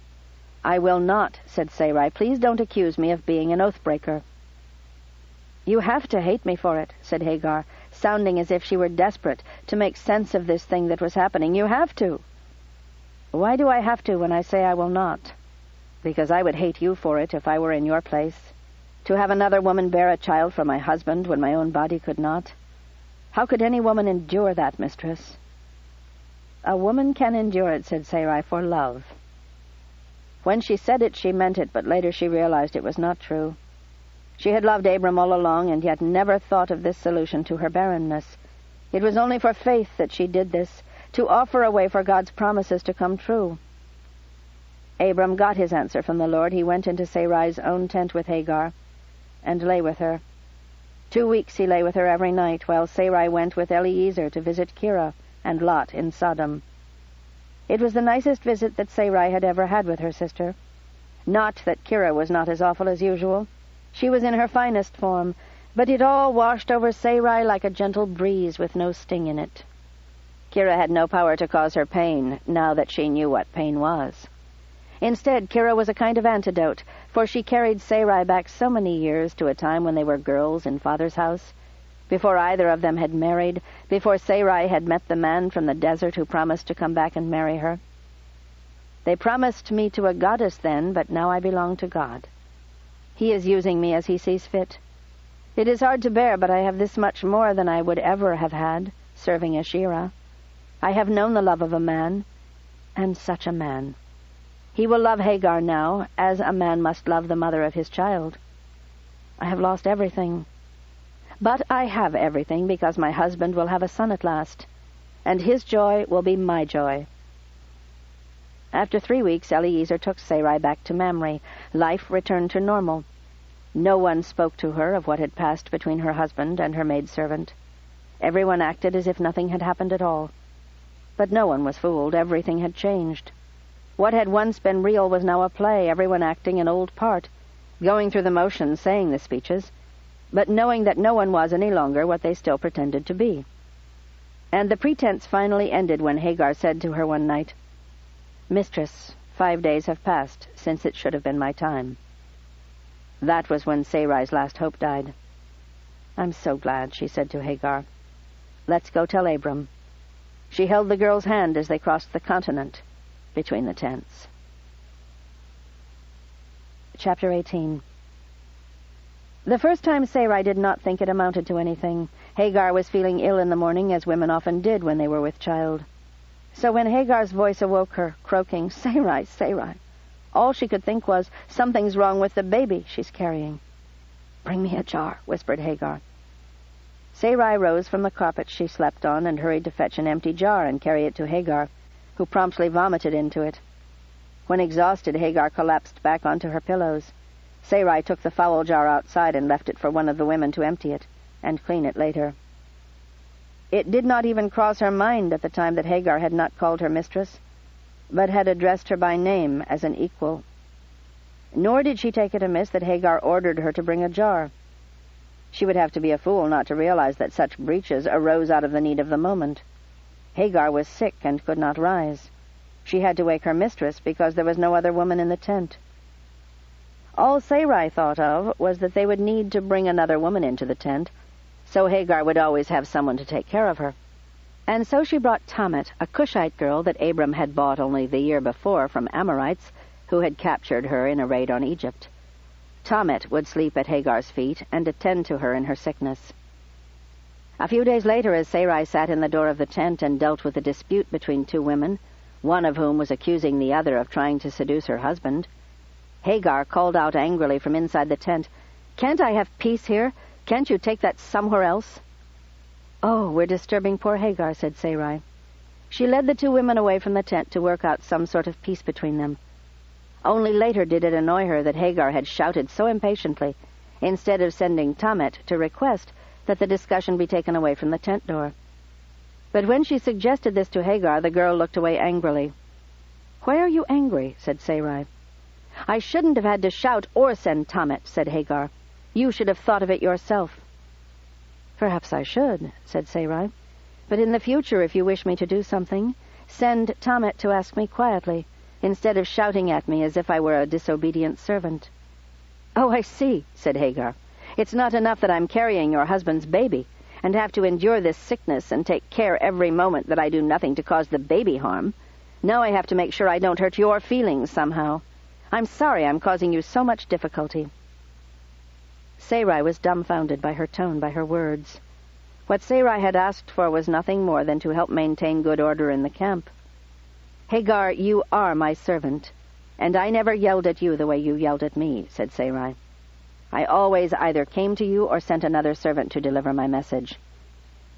I will not, said Sarai. Please don't accuse me of being an oath-breaker. You have to hate me for it, said Hagar, sounding as if she were desperate to make sense of this thing that was happening. You have to. Why do I have to when I say I will not? Because I would hate you for it if I were in your place. To have another woman bear a child for my husband when my own body could not. How could any woman endure that, mistress? A woman can endure it, said Sarai, for love. When she said it, she meant it, but later she realized it was not true. She had loved Abram all along, and yet never thought of this solution to her barrenness. It was only for faith that she did this, to offer a way for God's promises to come true. Abram got his answer from the Lord. He went into Sarai's own tent with Hagar, and lay with her. 2 weeks he lay with her every night, while Sarai went with Eliezer to visit Kira and Lot in Sodom. It was the nicest visit that Sarai had ever had with her sister. Not that Kira was not as awful as usual. She was in her finest form, but it all washed over Sarai like a gentle breeze with no sting in it. Kira had no power to cause her pain, now that she knew what pain was. Instead, Kira was a kind of antidote, for she carried Sarai back so many years to a time when they were girls in Father's house, before either of them had married, before Sarai had met the man from the desert who promised to come back and marry her. They promised me to a goddess then, but now I belong to God. He is using me as he sees fit. It is hard to bear, but I have this much more than I would ever have had, serving as Shira. I have known the love of a man, and such a man. He will love Hagar now, as a man must love the mother of his child. I have lost everything. But I have everything because my husband will have a son at last, and his joy will be my joy. After 3 weeks, Eliezer took Sarai back to Mamre. Life returned to normal. No one spoke to her of what had passed between her husband and her maidservant. Everyone acted as if nothing had happened at all. But no one was fooled. Everything had changed. What had once been real was now a play, everyone acting an old part, going through the motions, saying the speeches, but knowing that no one was any longer what they still pretended to be. And the pretense finally ended when Hagar said to her one night, "Mistress, 5 days have passed since it should have been my time." That was when Sarai's last hope died. "I'm so glad," she said to Hagar. "Let's go tell Abram." She held the girl's hand as they crossed the continent between the tents. Chapter 18. The first time Sarai did not think it amounted to anything. Hagar was feeling ill in the morning, as women often did when they were with child. So when Hagar's voice awoke her, croaking, "Sarai, Sarai," all she could think was, "Something's wrong with the baby she's carrying." "Bring me a jar," whispered Hagar. Sarai rose from the carpet she slept on and hurried to fetch an empty jar and carry it to Hagar, who promptly vomited into it. When exhausted, Hagar collapsed back onto her pillows. Sarai took the foul jar outside and left it for one of the women to empty it and clean it later. It did not even cross her mind at the time that Hagar had not called her mistress, but had addressed her by name as an equal. Nor did she take it amiss that Hagar ordered her to bring a jar. She would have to be a fool not to realize that such breaches arose out of the need of the moment. Hagar was sick and could not rise. She had to wake her mistress because there was no other woman in the tent. All Sarai thought of was that they would need to bring another woman into the tent, so Hagar would always have someone to take care of her. And so she brought Tamet, a Cushite girl that Abram had bought only the year before from Amorites, who had captured her in a raid on Egypt. Tamet would sleep at Hagar's feet and attend to her in her sickness. A few days later, as Sarai sat in the door of the tent and dealt with a dispute between two women, one of whom was accusing the other of trying to seduce her husband, Hagar called out angrily from inside the tent, "Can't I have peace here? Can't you take that somewhere else?" "Oh, we're disturbing poor Hagar," said Sarai. She led the two women away from the tent to work out some sort of peace between them. Only later did it annoy her that Hagar had shouted so impatiently, instead of sending Tamet to request that the discussion be taken away from the tent door. But when she suggested this to Hagar, the girl looked away angrily. "Why are you angry?" said Sarai. "I shouldn't have had to shout or send Tamet," said Hagar. "You should have thought of it yourself." "Perhaps I should," said Sarai. "But in the future, if you wish me to do something, send Tamet to ask me quietly, instead of shouting at me as if I were a disobedient servant." "Oh, I see," said Hagar. "It's not enough that I'm carrying your husband's baby, and have to endure this sickness and take care every moment that I do nothing to cause the baby harm. Now I have to make sure I don't hurt your feelings somehow. I'm sorry I'm causing you so much difficulty." Sarai was dumbfounded by her tone, by her words. What Sarai had asked for was nothing more than to help maintain good order in the camp. "Hagar, you are my servant, and I never yelled at you the way you yelled at me," said Sarai. "I always either came to you or sent another servant to deliver my message."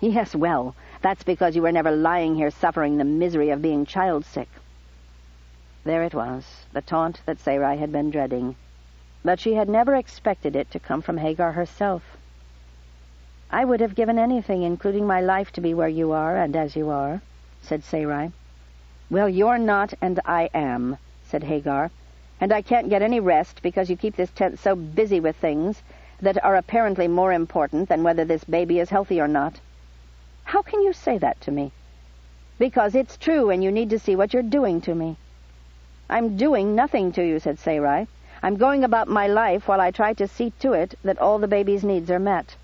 "Yes, well, that's because you were never lying here suffering the misery of being child-sick." There it was, the taunt that Sarai had been dreading. But she had never expected it to come from Hagar herself. "I would have given anything, including my life, to be where you are and as you are," said Sarai. "Well, you're not and I am," said Hagar, "and I can't get any rest because you keep this tent so busy with things that are apparently more important than whether this baby is healthy or not." "How can you say that to me?" "Because it's true, and you need to see what you're doing to me." "I'm doing nothing to you," said Sarai. "I'm going about my life while I try to see to it that all the baby's needs are met."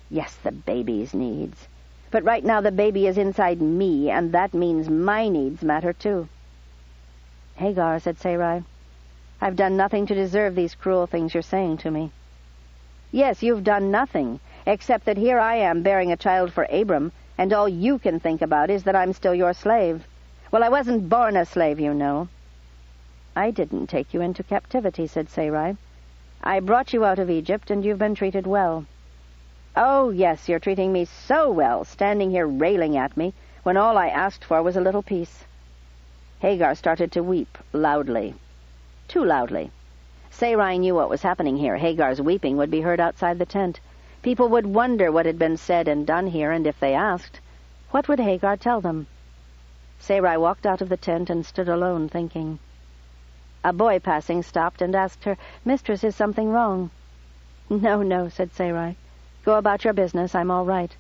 "Yes, the baby's needs. But right now the baby is inside me, and that means my needs matter too." "Hagar," said Sarai, "I've done nothing to deserve these cruel things you're saying to me." "Yes, you've done nothing, except that here I am bearing a child for Abram, and all you can think about is that I'm still your slave. Well, I wasn't born a slave, you know." "I didn't take you into captivity," said Sarai. "I brought you out of Egypt, and you've been treated well." "Oh, yes, you're treating me so well, standing here railing at me, when all I asked for was a little peace." Hagar started to weep, loudly. Too loudly. Sarai knew what was happening here. Hagar's weeping would be heard outside the tent. People would wonder what had been said and done here, and if they asked, what would Hagar tell them? Sarai walked out of the tent and stood alone, thinking. A boy passing stopped and asked her, "Mistress, is something wrong?" "No, no," said Sarai. "Go about your business. I'm all right."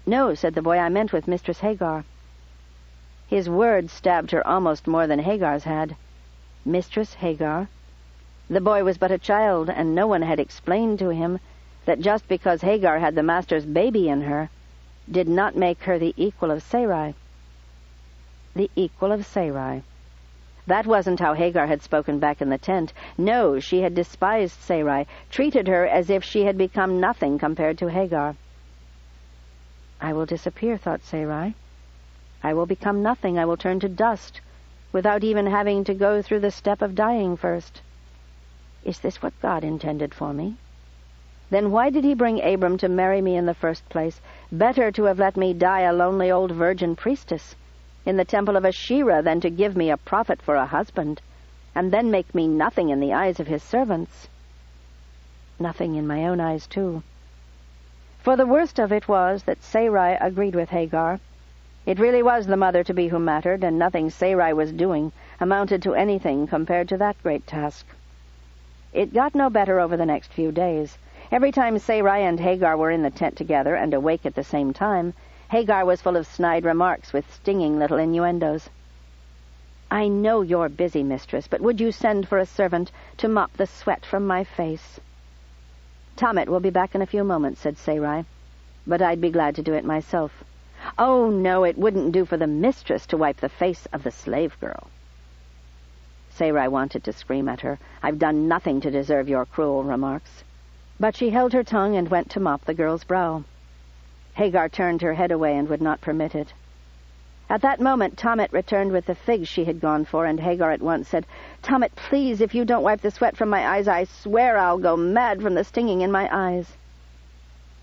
"No," said the boy, "I meant with Mistress Hagar." His words stabbed her almost more than Hagar's had. Mistress Hagar? The boy was but a child, and no one had explained to him that just because Hagar had the master's baby in her did not make her the equal of Sarai. The equal of Sarai. That wasn't how Hagar had spoken back in the tent. No, she had despised Sarai, treated her as if she had become nothing compared to Hagar. "I will disappear," thought Sarai. I will become nothing. I will turn to dust, without even having to go through the step of dying first. Is this what God intended for me? Then why did he bring Abram to marry me in the first place? Better to have let me die a lonely old virgin priestess in the temple of Asherah than to give me a prophet for a husband, and then make me nothing in the eyes of his servants. Nothing in my own eyes, too. For the worst of it was that Sarai agreed with Hagar. It really was the mother-to-be who mattered, and nothing Sarai was doing amounted to anything compared to that great task. It got no better over the next few days. Every time Sarai and Hagar were in the tent together and awake at the same time, Hagar was full of snide remarks with stinging little innuendos. "I know you're busy, mistress, but would you send for a servant to mop the sweat from my face?" "Tammet will be back in a few moments," said Sarai, "but I'd be glad to do it myself." "Oh, no, it wouldn't do for the mistress to wipe the face of the slave girl." Sarai wanted to scream at her. "I've done nothing to deserve your cruel remarks." But she held her tongue and went to mop the girl's brow. Hagar turned her head away and would not permit it. At that moment, Tammet returned with the figs she had gone for, and Hagar at once said, "Tammet, please, if you don't wipe the sweat from my eyes, I swear I'll go mad from the stinging in my eyes."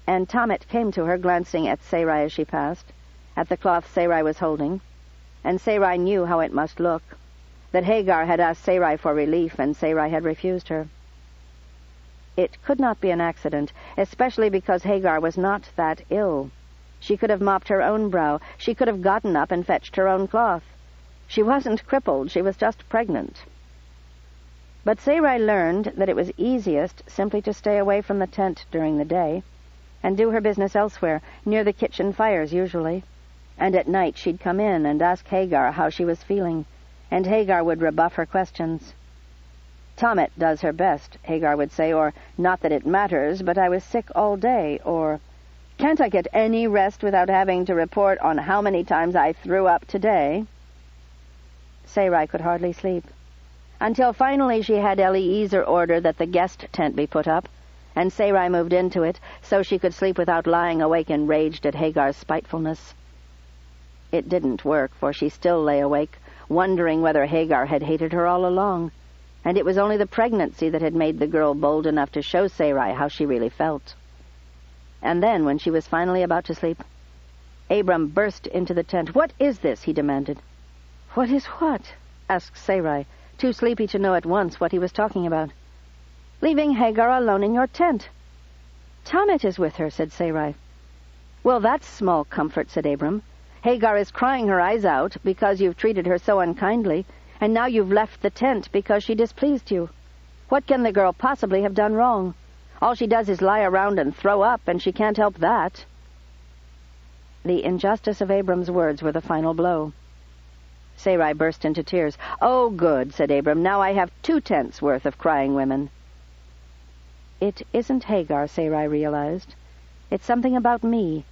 And Tammet came to her, glancing at Sarai as she passed, at the cloth Sarai was holding, and Sarai knew how it must look, that Hagar had asked Sarai for relief, and Sarai had refused her. It could not be an accident, especially because Hagar was not that ill. She could have mopped her own brow. She could have gotten up and fetched her own cloth. She wasn't crippled. She was just pregnant. But Sarai learned that it was easiest simply to stay away from the tent during the day and do her business elsewhere, near the kitchen fires usually. And at night she'd come in and ask Hagar how she was feeling, and Hagar would rebuff her questions. "Tammet does her best," Hagar would say, or "Not that it matters, but I was sick all day," or "Can't I get any rest without having to report on how many times I threw up today?" Sarai could hardly sleep, until finally she had Eliezer order that the guest tent be put up, and Sarai moved into it so she could sleep without lying awake enraged at Hagar's spitefulness. It didn't work, for she still lay awake, wondering whether Hagar had hated her all along, and it was only the pregnancy that had made the girl bold enough to show Sarai how she really felt. And then, when she was finally about to sleep, Abram burst into the tent. "What is this?" he demanded. "What is what?" asked Sarai, too sleepy to know at once what he was talking about. "Leaving Hagar alone in your tent." "Tammet is with her," said Sarai. "Well, that's small comfort," said Abram. "Hagar is crying her eyes out because you've treated her so unkindly, and now you've left the tent because she displeased you. What can the girl possibly have done wrong? All she does is lie around and throw up, and she can't help that." The injustice of Abram's words were the final blow. Sarai burst into tears. "Oh, good," said Abram. "Now I have 2 tents worth of crying women." It isn't Hagar, Sarai realized. It's something about me,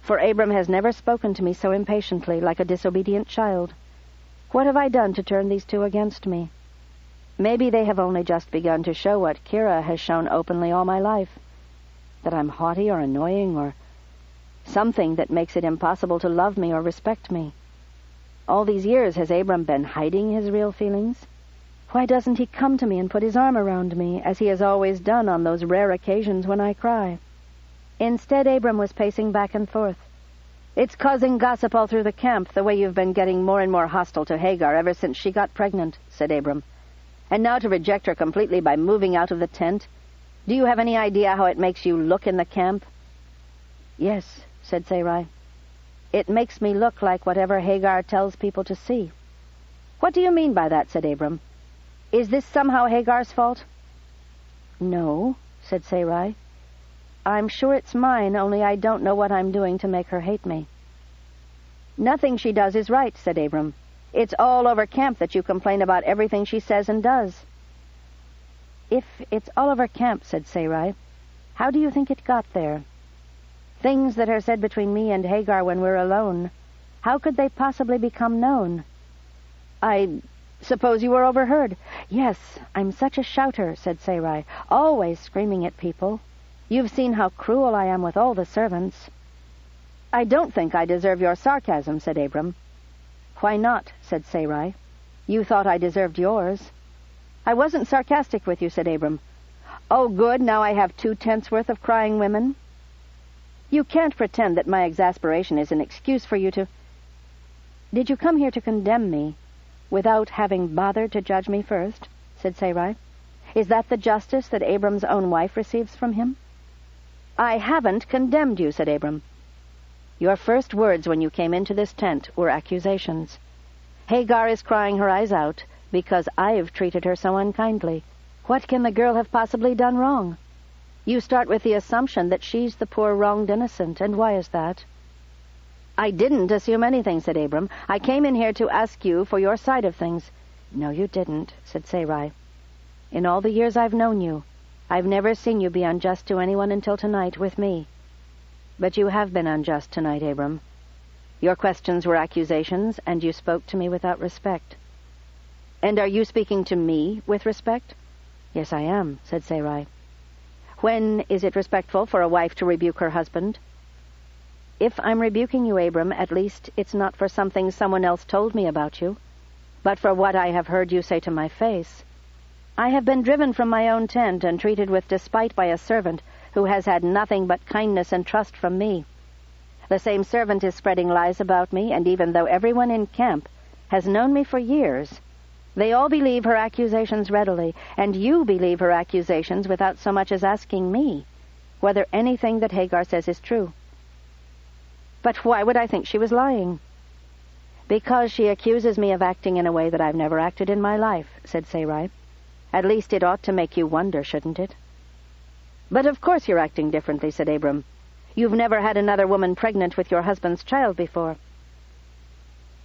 for Abram has never spoken to me so impatiently, like a disobedient child. What have I done to turn these 2 against me? Maybe they have only just begun to show what Kira has shown openly all my life, that I'm haughty or annoying or something that makes it impossible to love me or respect me. All these years has Abram been hiding his real feelings? Why doesn't he come to me and put his arm around me, as he has always done on those rare occasions when I cry? Instead, Abram was pacing back and forth. "It's causing gossip all through the camp, the way you've been getting more and more hostile to Hagar ever since she got pregnant," said Abram. "And now to reject her completely by moving out of the tent. Do you have any idea how it makes you look in the camp?" "Yes," said Sarai. "It makes me look like whatever Hagar tells people to see." "What do you mean by that?" said Abram. "Is this somehow Hagar's fault?" "No," said Sarai. "I'm sure it's mine, only I don't know what I'm doing to make her hate me." "Nothing she does is right," said Abram. "It's all over camp that you complain about everything she says and does." "If it's all over camp," said Sarai, "how do you think it got there? Things that are said between me and Hagar when we're alone, how could they possibly become known?" "I suppose you were overheard." "Yes, I'm such a shouter," said Sarai, "always screaming at people. You've seen how cruel I am with all the servants." "I don't think I deserve your sarcasm," said Abram. "Why not?" said Sarai. "You thought I deserved yours." "I wasn't sarcastic with you," said Abram. "Oh, good, now I have 2/10 worth of crying women." "You can't pretend that my exasperation is an excuse for you to—" "Did you come here to condemn me without having bothered to judge me first?" said Sarai. "Is that the justice that Abram's own wife receives from him?" "I haven't condemned you," said Abram. "Your first words when you came into this tent were accusations. Hagar is crying her eyes out because I've treated her so unkindly. What can the girl have possibly done wrong? You start with the assumption that she's the poor wronged innocent, and why is that?" "I didn't assume anything," said Abram. "I came in here to ask you for your side of things." "No, you didn't," said Sarai. "In all the years I've known you, I've never seen you be unjust to anyone until tonight with me. But you have been unjust tonight, Abram. Your questions were accusations, and you spoke to me without respect." "And are you speaking to me with respect?" "Yes, I am," said Sarai. "When is it respectful for a wife to rebuke her husband?" "If I'm rebuking you, Abram, at least it's not for something someone else told me about you, but for what I have heard you say to my face. I have been driven from my own tent and treated with despite by a servant who has had nothing but kindness and trust from me. The same servant is spreading lies about me, and even though everyone in camp has known me for years, they all believe her accusations readily, and you believe her accusations without so much as asking me whether anything that Hagar says is true." "But why would I think she was lying?" "Because she accuses me of acting in a way that I've never acted in my life," said Sarai. "At least it ought to make you wonder, shouldn't it?" "But of course you're acting differently," said Abram. "You've never had another woman pregnant with your husband's child before."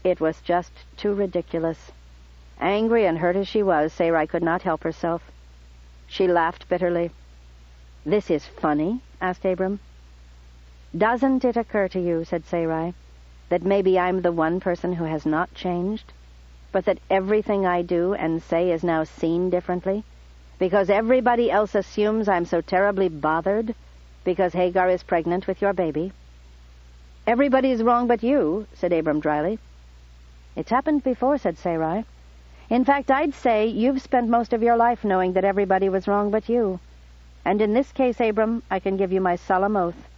It was just too ridiculous. Angry and hurt as she was, Sarai could not help herself. She laughed bitterly. "This is funny?" asked Abram. "Doesn't it occur to you," said Sarai, "that maybe I'm the one person who has not changed, but that everything I do and say is now seen differently, because everybody else assumes I'm so terribly bothered because Hagar is pregnant with your baby?" "Everybody's wrong but you," said Abram dryly. "It's happened before," said Sarai. "In fact, I'd say you've spent most of your life knowing that everybody was wrong but you. And in this case, Abram, I can give you my solemn oath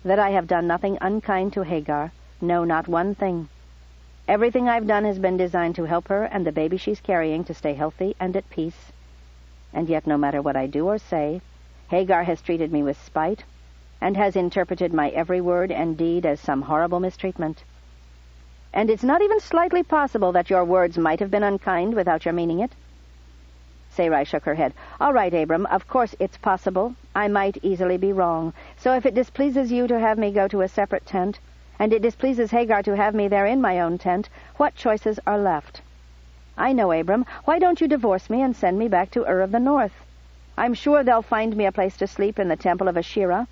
that I have done nothing unkind to Hagar, no, not one thing. Everything I've done has been designed to help her and the baby she's carrying to stay healthy and at peace. And yet, no matter what I do or say, Hagar has treated me with spite and has interpreted my every word and deed as some horrible mistreatment. And it's not even slightly possible that your words might have been unkind without your meaning it." Sarai shook her head. "All right, Abram, of course it's possible. I might easily be wrong. So if it displeases you to have me go to a separate tent, and it displeases Hagar to have me there in my own tent, what choices are left? I know, Abram. Why don't you divorce me and send me back to Ur of the North? I'm sure they'll find me a place to sleep in the temple of Asherah,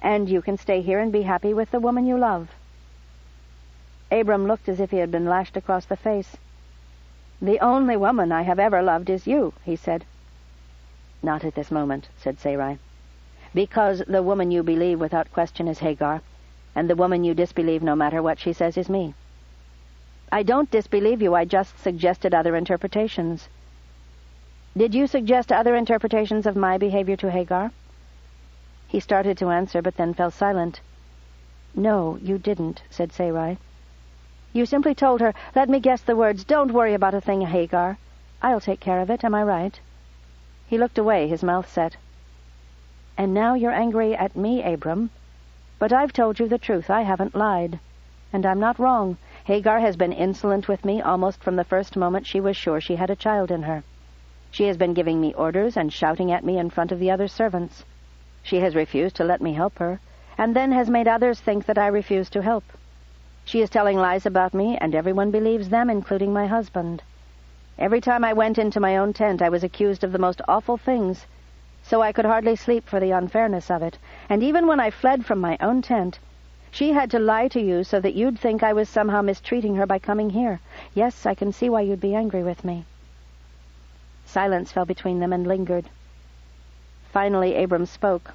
and you can stay here and be happy with the woman you love." Abram looked as if he had been lashed across the face. "The only woman I have ever loved is you," he said. "Not at this moment," said Sarai, "because the woman you believe without question is Hagar, and the woman you disbelieve no matter what she says is me." "I don't disbelieve you, I just suggested other interpretations." "Did you suggest other interpretations of my behavior to Hagar?" He started to answer, but then fell silent. "No, you didn't," said Sarai. "You simply told her, 'Let me guess the words, don't worry about a thing, Hagar. I'll take care of it, am I right?'" He looked away, his mouth set. "And now you're angry at me, Abram. But I've told you the truth. I haven't lied. And I'm not wrong. Hagar has been insolent with me almost from the first moment she was sure she had a child in her. She has been giving me orders and shouting at me in front of the other servants. She has refused to let me help her, and then has made others think that I refuse to help. She is telling lies about me, and everyone believes them, including my husband. Every time I went into my own tent, I was accused of the most awful things, so I could hardly sleep for the unfairness of it. And even when I fled from my own tent, she had to lie to you so that you'd think I was somehow mistreating her by coming here. Yes, I can see why you'd be angry with me." Silence fell between them and lingered. Finally, Abram spoke.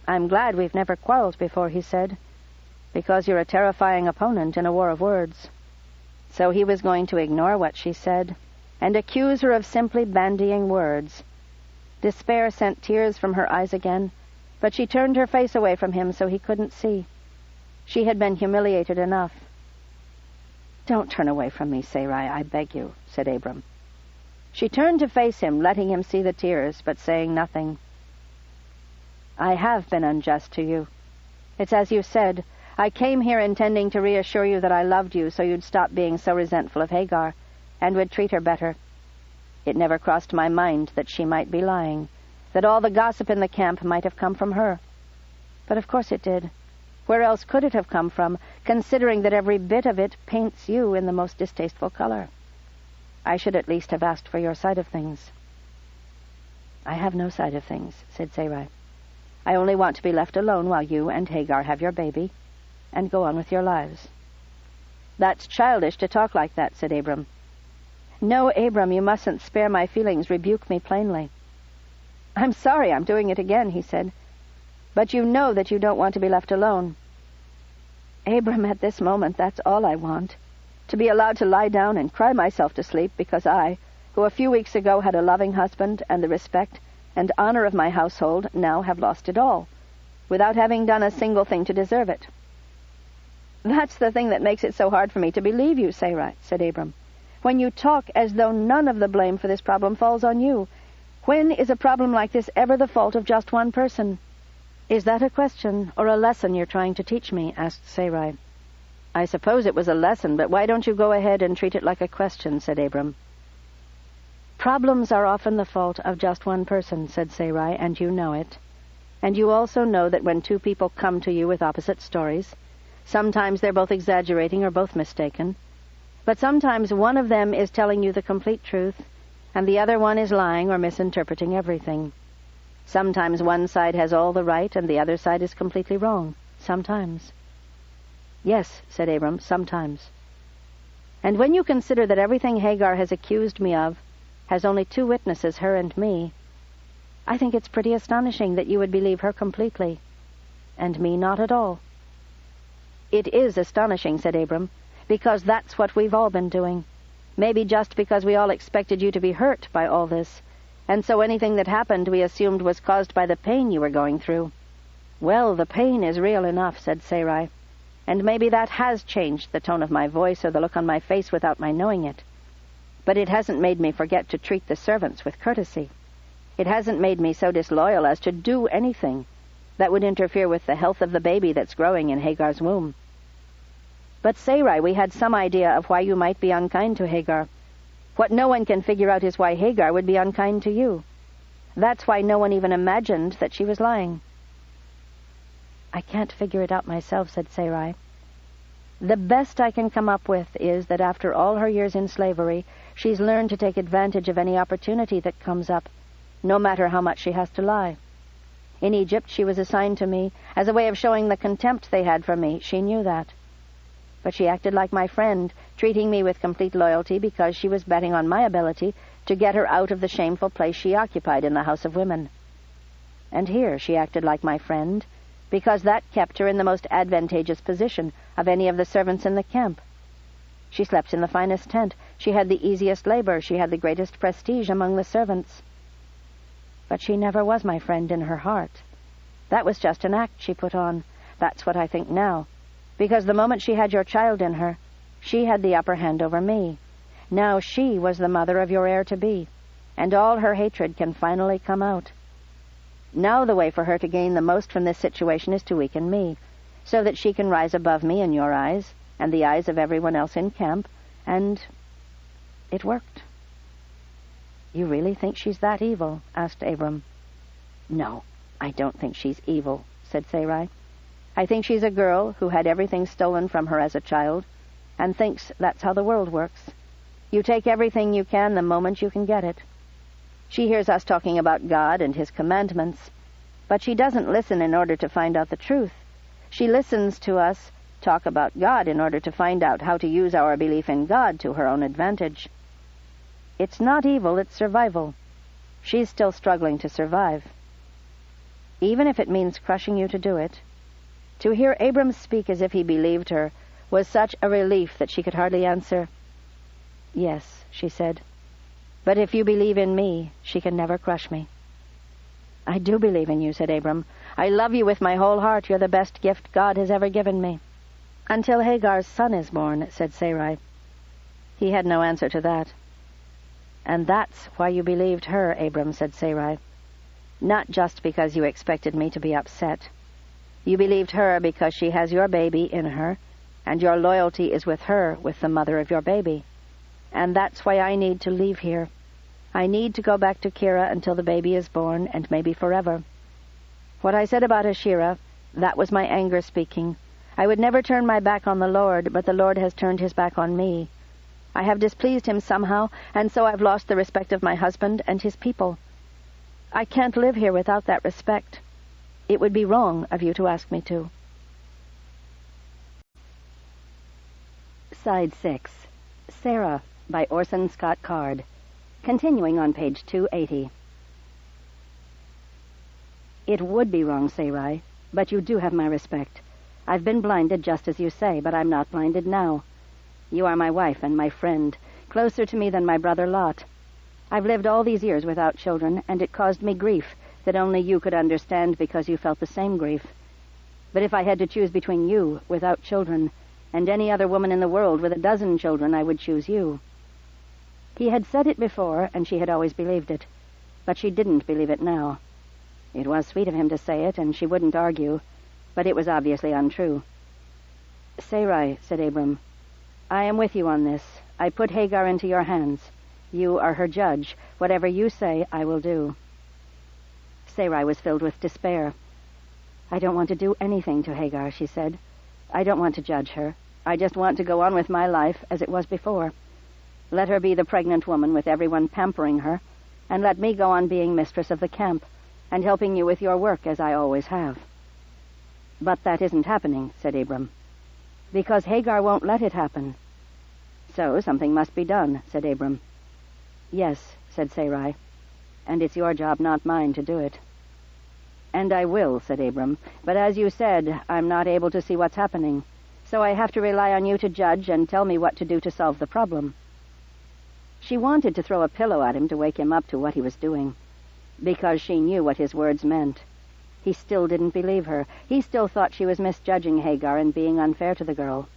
"I'm glad we've never quarreled before," he said, "because you're a terrifying opponent in a war of words." So he was going to ignore what she said and accuse her of simply bandying words. Despair sent tears from her eyes again, but she turned her face away from him so he couldn't see. She had been humiliated enough. "Don't turn away from me, Sarai, I beg you," said Abram. She turned to face him, letting him see the tears, but saying nothing. "I have been unjust to you. It's as you said. I came here intending to reassure you that I loved you so you'd stop being so resentful of Hagar and would treat her better. It never crossed my mind that she might be lying, that all the gossip in the camp might have come from her. But of course it did. Where else could it have come from, considering that every bit of it paints you in the most distasteful color? I should at least have asked for your side of things." "I have no side of things," said Sarai. "I only want to be left alone while you and Hagar have your baby, and go on with your lives." "That's childish to talk like that," said Abram. "No, Abram, you mustn't spare my feelings. Rebuke me plainly." "I'm sorry I'm doing it again," he said. "But you know that you don't want to be left alone." "Abram, at this moment, that's all I want. To be allowed to lie down and cry myself to sleep because I, who a few weeks ago had a loving husband and the respect and honor of my household, now have lost it all, without having done a single thing to deserve it." "That's the thing that makes it so hard for me to believe you, Sarai," said Abram. "When you talk as though none of the blame for this problem falls on you. When is a problem like this ever the fault of just one person?" "Is that a question or a lesson you're trying to teach me?" asked Sarai. "I suppose it was a lesson, but why don't you go ahead and treat it like a question?" said Abram. "Problems are often the fault of just one person," said Sarai, "and you know it. And you also know that when two people come to you with opposite stories, sometimes they're both exaggerating or both mistaken. But sometimes one of them is telling you the complete truth, and the other one is lying or misinterpreting everything. Sometimes one side has all the right and the other side is completely wrong. Sometimes." "Yes," said Abram, "sometimes. And when you consider that everything Hagar has accused me of has only two witnesses, her and me, I think it's pretty astonishing that you would believe her completely, and me not at all." "It is astonishing," said Abram, "because that's what we've all been doing. Maybe just because we all expected you to be hurt by all this, and so anything that happened we assumed was caused by the pain you were going through." "Well, the pain is real enough," said Sarai, "and maybe that has changed the tone of my voice or the look on my face without my knowing it. But it hasn't made me forget to treat the servants with courtesy. It hasn't made me so disloyal as to do anything that would interfere with the health of the baby that's growing in Hagar's womb. But Sarai, we had some idea of why you might be unkind to Hagar. What no one can figure out is why Hagar would be unkind to you. That's why no one even imagined that she was lying." "I can't figure it out myself," said Sarai. "The best I can come up with is that after all her years in slavery, she's learned to take advantage of any opportunity that comes up, no matter how much she has to lie. In Egypt she was assigned to me as a way of showing the contempt they had for me. She knew that. But she acted like my friend, treating me with complete loyalty because she was betting on my ability to get her out of the shameful place she occupied in the House of Women. And here she acted like my friend because that kept her in the most advantageous position of any of the servants in the camp. She slept in the finest tent. She had the easiest labor. She had the greatest prestige among the servants. But she never was my friend in her heart. That was just an act she put on. That's what I think now. Because the moment she had your child in her, she had the upper hand over me. Now she was the mother of your heir-to-be, and all her hatred can finally come out. Now the way for her to gain the most from this situation is to weaken me, so that she can rise above me in your eyes, and the eyes of everyone else in camp, and it worked." "You really think she's that evil?" asked Abram. "No, I don't think she's evil," said Sarai. "I think she's a girl who had everything stolen from her as a child, and thinks that's how the world works. You take everything you can the moment you can get it. She hears us talking about God and His commandments, but she doesn't listen in order to find out the truth. She listens to us talk about God in order to find out how to use our belief in God to her own advantage. It's not evil, it's survival. She's still struggling to survive. Even if it means crushing you to do it." To hear Abram speak as if he believed her was such a relief that she could hardly answer, "Yes," she said. "But if you believe in me, she can never crush me." "I do believe in you," said Abram. "I love you with my whole heart. You're the best gift God has ever given me." "Until Hagar's son is born," said Sarai. He had no answer to that. "And that's why you believed her," Abram said Sarai. "Not just because you expected me to be upset. You believed her because she has your baby in her, and your loyalty is with her, with the mother of your baby. And that's why I need to leave here. I need to go back to Kira until the baby is born, and maybe forever. What I said about Ashira, that was my anger speaking. I would never turn my back on the Lord, but the Lord has turned his back on me. I have displeased him somehow, and so I've lost the respect of my husband and his people. I can't live here without that respect. It would be wrong of you to ask me to." Side 6. Sarah, by Orson Scott Card. Continuing on page 280. "It would be wrong, Sarai, but you do have my respect. I've been blinded just as you say, but I'm not blinded now. You are my wife and my friend, closer to me than my brother Lot. I've lived all these years without children, and it caused me grief that only you could understand because you felt the same grief. But if I had to choose between you, without children, and any other woman in the world with a dozen children, I would choose you." He had said it before, and she had always believed it, but she didn't believe it now. It was sweet of him to say it, and she wouldn't argue, but it was obviously untrue. "Sarai," said Abram, "I am with you on this. I put Hagar into your hands. You are her judge. Whatever you say, I will do." Sarai was filled with despair. "I don't want to do anything to Hagar," she said. "I don't want to judge her. I just want to go on with my life as it was before. Let her be the pregnant woman with everyone pampering her, and let me go on being mistress of the camp and helping you with your work as I always have." "But that isn't happening," said Abram. "Because Hagar won't let it happen." "So something must be done," said Abram. "Yes," said Sarai, "and it's your job, not mine, to do it." "And I will," said Abram, "but as you said, I'm not able to see what's happening, so I have to rely on you to judge and tell me what to do to solve the problem." She wanted to throw a pillow at him to wake him up to what he was doing, because she knew what his words meant. He still didn't believe her. He still thought she was misjudging Hagar and being unfair to the girl.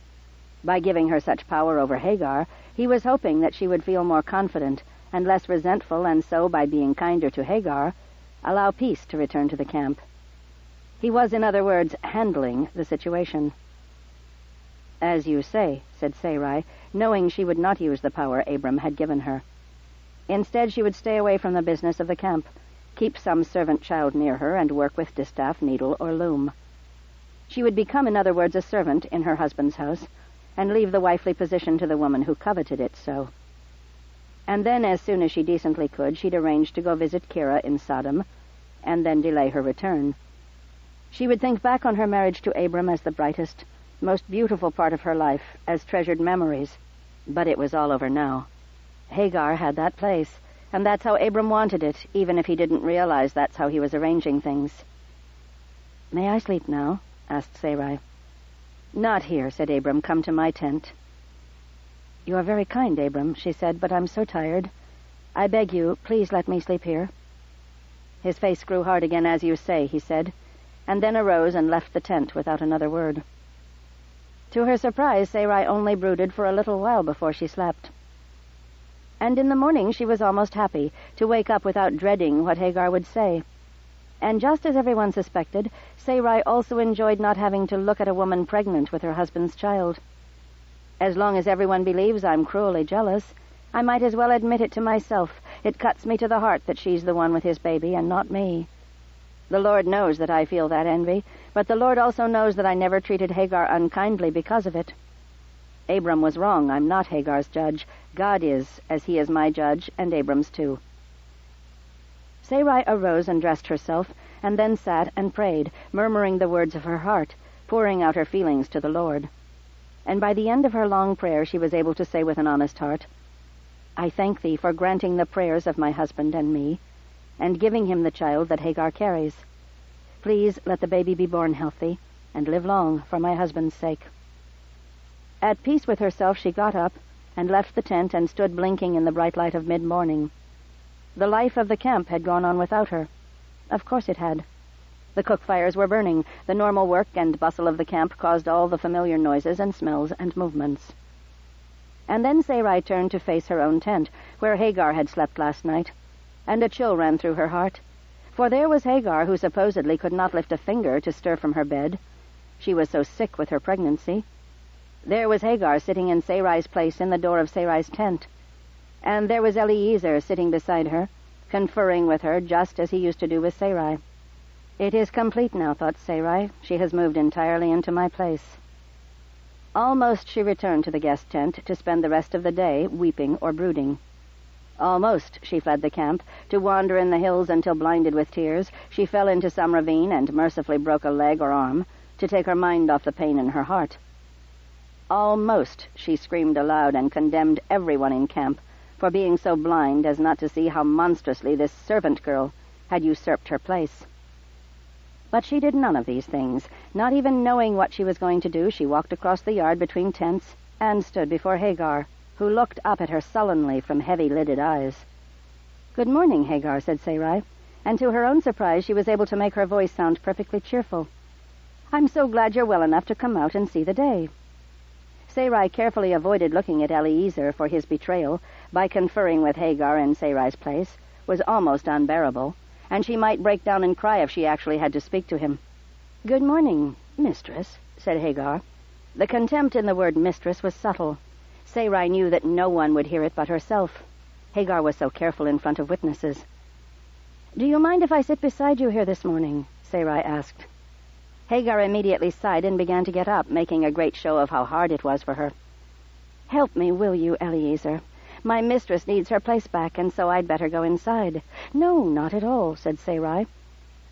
By giving her such power over Hagar, he was hoping that she would feel more confident and less resentful, and so, by being kinder to Hagar, allow peace to return to the camp. He was, in other words, handling the situation. "As you say," said Sarai, knowing she would not use the power Abram had given her. Instead, she would stay away from the business of the camp, keep some servant child near her, and work with distaff, needle, or loom. She would become, in other words, a servant in her husband's house, and leave the wifely position to the woman who coveted it so. And then, as soon as she decently could, she'd arrange to go visit Kira in Sodom, and then delay her return. She would think back on her marriage to Abram as the brightest, most beautiful part of her life, as treasured memories. But it was all over now. Hagar had that place, and that's how Abram wanted it, even if he didn't realize that's how he was arranging things. "May I sleep now?" asked Sarai. "Not here," said Abram. "Come to my tent." "You are very kind, Abram," she said, "but I'm so tired. I beg you, please let me sleep here." His face grew hard again. "As you say," he said, and then arose and left the tent without another word. To her surprise, Sarai only brooded for a little while before she slept. And in the morning she was almost happy to wake up without dreading what Hagar would say. And just as everyone suspected, Sarai also enjoyed not having to look at a woman pregnant with her husband's child. "As long as everyone believes I'm cruelly jealous, I might as well admit it to myself. It cuts me to the heart that she's the one with his baby and not me. The Lord knows that I feel that envy, but the Lord also knows that I never treated Hagar unkindly because of it. Abram was wrong. I'm not Hagar's judge. God is, as he is my judge, and Abram's too." Sarai arose and dressed herself, and then sat and prayed, murmuring the words of her heart, pouring out her feelings to the Lord. And by the end of her long prayer she was able to say with an honest heart, "I thank thee for granting the prayers of my husband and me, and giving him the child that Hagar carries. Please let the baby be born healthy, and live long for my husband's sake." At peace with herself, she got up, and left the tent and stood blinking in the bright light of mid-morning. The life of the camp had gone on without her. Of course it had. The cook fires were burning. The normal work and bustle of the camp caused all the familiar noises and smells and movements. And then Sarai turned to face her own tent, where Hagar had slept last night, and a chill ran through her heart. For there was Hagar, who supposedly could not lift a finger to stir from her bed. She was so sick with her pregnancy. There was Hagar sitting in Sarai's place in the door of Sarai's tent. And there was Eliezer sitting beside her, conferring with her just as he used to do with Sarai. It is complete now, thought Sarai. She has moved entirely into my place. Almost she returned to the guest tent to spend the rest of the day weeping or brooding. Almost she fled the camp, to wander in the hills until blinded with tears, she fell into some ravine and mercifully broke a leg or arm, to take her mind off the pain in her heart. Almost she screamed aloud and condemned everyone in camp for being so blind as not to see how monstrously this servant girl had usurped her place. But she did none of these things. Not even knowing what she was going to do, she walked across the yard between tents and stood before Hagar, who looked up at her sullenly from heavy-lidded eyes. "Good morning, Hagar," said Sarai, and to her own surprise she was able to make her voice sound perfectly cheerful. "I'm so glad you're well enough to come out and see the day." Sarai carefully avoided looking at Eliezer, for his betrayal, by conferring with Hagar in Sarai's place, was almost unbearable, and she might break down and cry if she actually had to speak to him. "Good morning, mistress," said Hagar. The contempt in the word mistress was subtle. Sarai knew that no one would hear it but herself. Hagar was so careful in front of witnesses. "Do you mind if I sit beside you here this morning?" Sarai asked. Hagar immediately sighed and began to get up, making a great show of how hard it was for her. "Help me, will you, Eliezer? My mistress needs her place back, and so I'd better go inside." "No, not at all," said Sarai.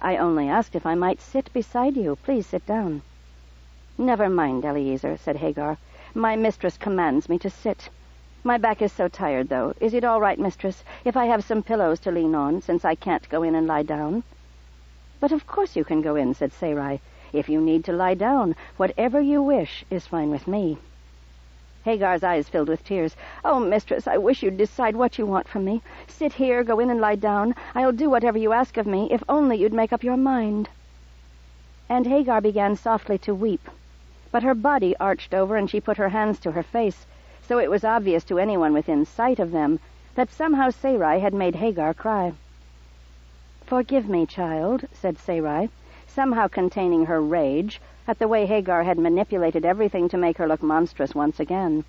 "I only asked if I might sit beside you. Please sit down." "Never mind, Eliezer," said Hagar. "My mistress commands me to sit. My back is so tired, though. Is it all right, mistress, if I have some pillows to lean on, since I can't go in and lie down?" "But of course you can go in," said Sarai. "If you need to lie down, whatever you wish is fine with me." Hagar's eyes filled with tears. "Oh, mistress, I wish you'd decide what you want from me. Sit here, go in and lie down. I'll do whatever you ask of me, if only you'd make up your mind." And Hagar began softly to weep. But her body arched over and she put her hands to her face, so it was obvious to anyone within sight of them that somehow Sarai had made Hagar cry. "Forgive me, child," said Sarai, somehow containing her rage at the way Hagar had manipulated everything to make her look monstrous once again.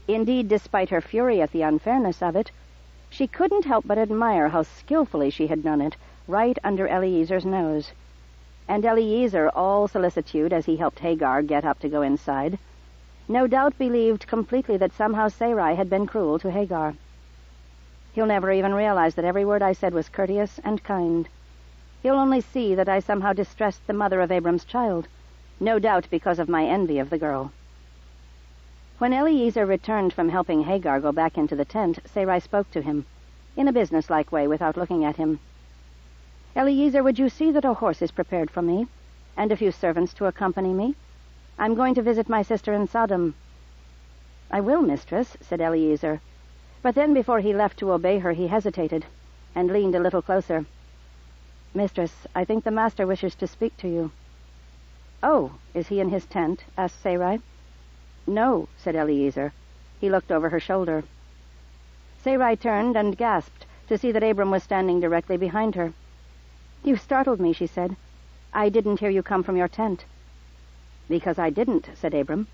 Indeed, despite her fury at the unfairness of it, she couldn't help but admire how skillfully she had done it, right under Eliezer's nose. And Eliezer, all solicitude as he helped Hagar get up to go inside, no doubt believed completely that somehow Sarai had been cruel to Hagar. He'll never even realize that every word I said was courteous and kind. He'll only see that I somehow distressed the mother of Abram's child, no doubt because of my envy of the girl. When Eliezer returned from helping Hagar go back into the tent, Sarai spoke to him, in a businesslike way, without looking at him. "Eliezer, would you see that a horse is prepared for me, and a few servants to accompany me? I'm going to visit my sister in Sodom." "I will, mistress," said Eliezer. But then before he left to obey her, he hesitated, and leaned a little closer. "Mistress, I think the master wishes to speak to you." "Oh, is he in his tent?" asked Sarai. "No," said Eliezer. He looked over her shoulder. Sarai turned and gasped to see that Abram was standing directly behind her. "You startled me," she said. "I didn't hear you come from your tent." "Because I didn't," said Abram.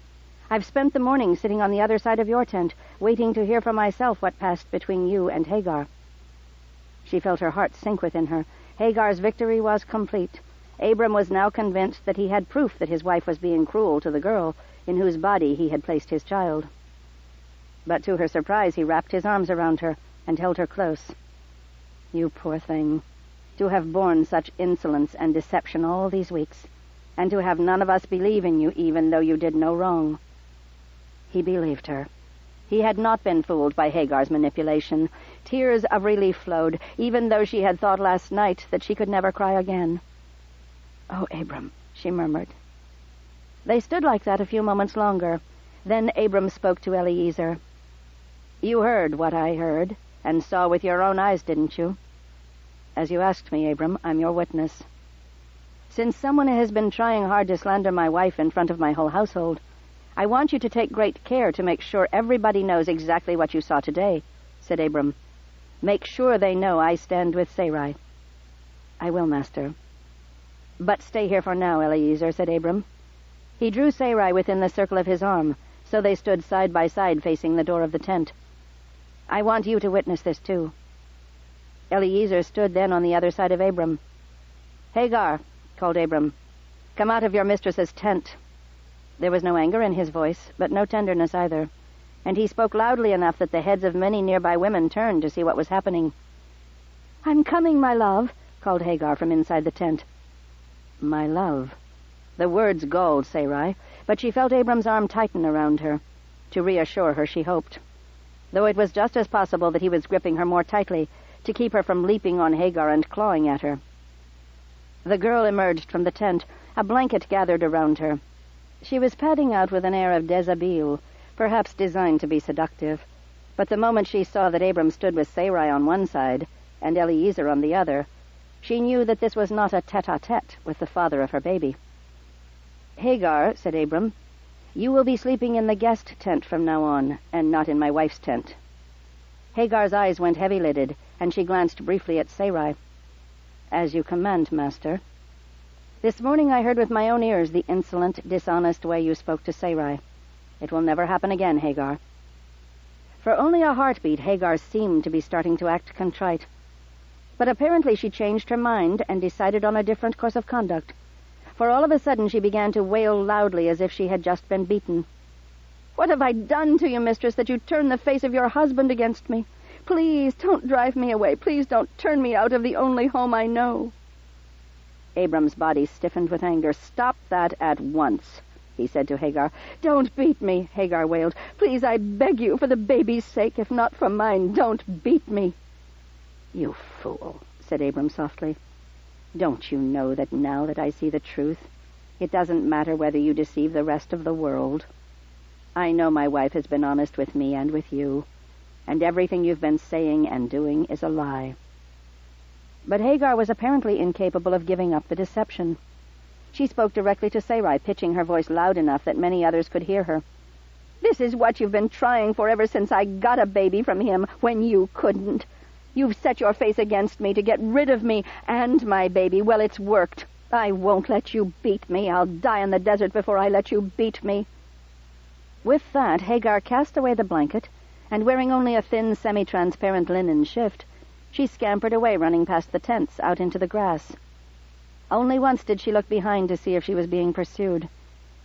"I've spent the morning sitting on the other side of your tent, waiting to hear for myself what passed between you and Hagar." She felt her heart sink within her. Hagar's victory was complete. Abram was now convinced that he had proof that his wife was being cruel to the girl in whose body he had placed his child. But to her surprise, he wrapped his arms around her and held her close. "You poor thing. To have borne such insolence and deception all these weeks, and to have none of us believe in you even though you did no wrong." He believed her. He had not been fooled by Hagar's manipulation. Tears of relief flowed, even though she had thought last night that she could never cry again. "Oh, Abram," she murmured. They stood like that a few moments longer. Then Abram spoke to Eliezer. You heard what I heard, and saw with your own eyes, didn't you? As you asked me, Abram, I'm your witness. Since someone has been trying hard to slander my wife in front of my whole household, I want you to take great care to make sure everybody knows exactly what you saw today, said Abram. Make sure they know I stand with Sarai. I will, Master. But stay here for now, Eliezer, said Abram. He drew Sarai within the circle of his arm, so they stood side by side facing the door of the tent. I want you to witness this, too. Eliezer stood then on the other side of Abram. Hagar, called Abram, come out of your mistress's tent. There was no anger in his voice, but no tenderness either, and he spoke loudly enough that the heads of many nearby women turned to see what was happening. I'm coming, my love, called Hagar from inside the tent. My love. The words galled Sarai, but she felt Abram's arm tighten around her. To reassure her, she hoped. Though it was just as possible that he was gripping her more tightly, to keep her from leaping on Hagar and clawing at her. The girl emerged from the tent, a blanket gathered around her. She was padding out with an air of deshabille, perhaps designed to be seductive, but the moment she saw that Abram stood with Sarai on one side and Eliezer on the other, she knew that this was not a tete-a-tete with the father of her baby. Hagar, said Abram, you will be sleeping in the guest tent from now on, and not in my wife's tent. Hagar's eyes went heavy-lidded, and she glanced briefly at Sarai. As you command, Master. This morning I heard with my own ears the insolent, dishonest way you spoke to Sarai. It will never happen again, Hagar. For only a heartbeat, Hagar seemed to be starting to act contrite. But apparently she changed her mind and decided on a different course of conduct. For all of a sudden she began to wail loudly as if she had just been beaten. What have I done to you, mistress, that you turn the face of your husband against me? Please don't drive me away. Please don't turn me out of the only home I know. Abram's body stiffened with anger. Stop that at once, he said to Hagar. Don't beat me, Hagar wailed. Please, I beg you, for the baby's sake, if not for mine, don't beat me. You fool, said Abram softly. Don't you know that now that I see the truth, it doesn't matter whether you deceive the rest of the world? I know my wife has been honest with me and with you, and everything you've been saying and doing is a lie. But Hagar was apparently incapable of giving up the deception. She spoke directly to Sarai, pitching her voice loud enough that many others could hear her. This is what you've been trying for ever since I got a baby from him when you couldn't. You've set your face against me to get rid of me and my baby. Well, it's worked. I won't let you beat me. I'll die in the desert before I let you beat me. With that, Hagar cast away the blanket, and wearing only a thin, semi-transparent linen shift, she scampered away, running past the tents, out into the grass. Only once did she look behind to see if she was being pursued.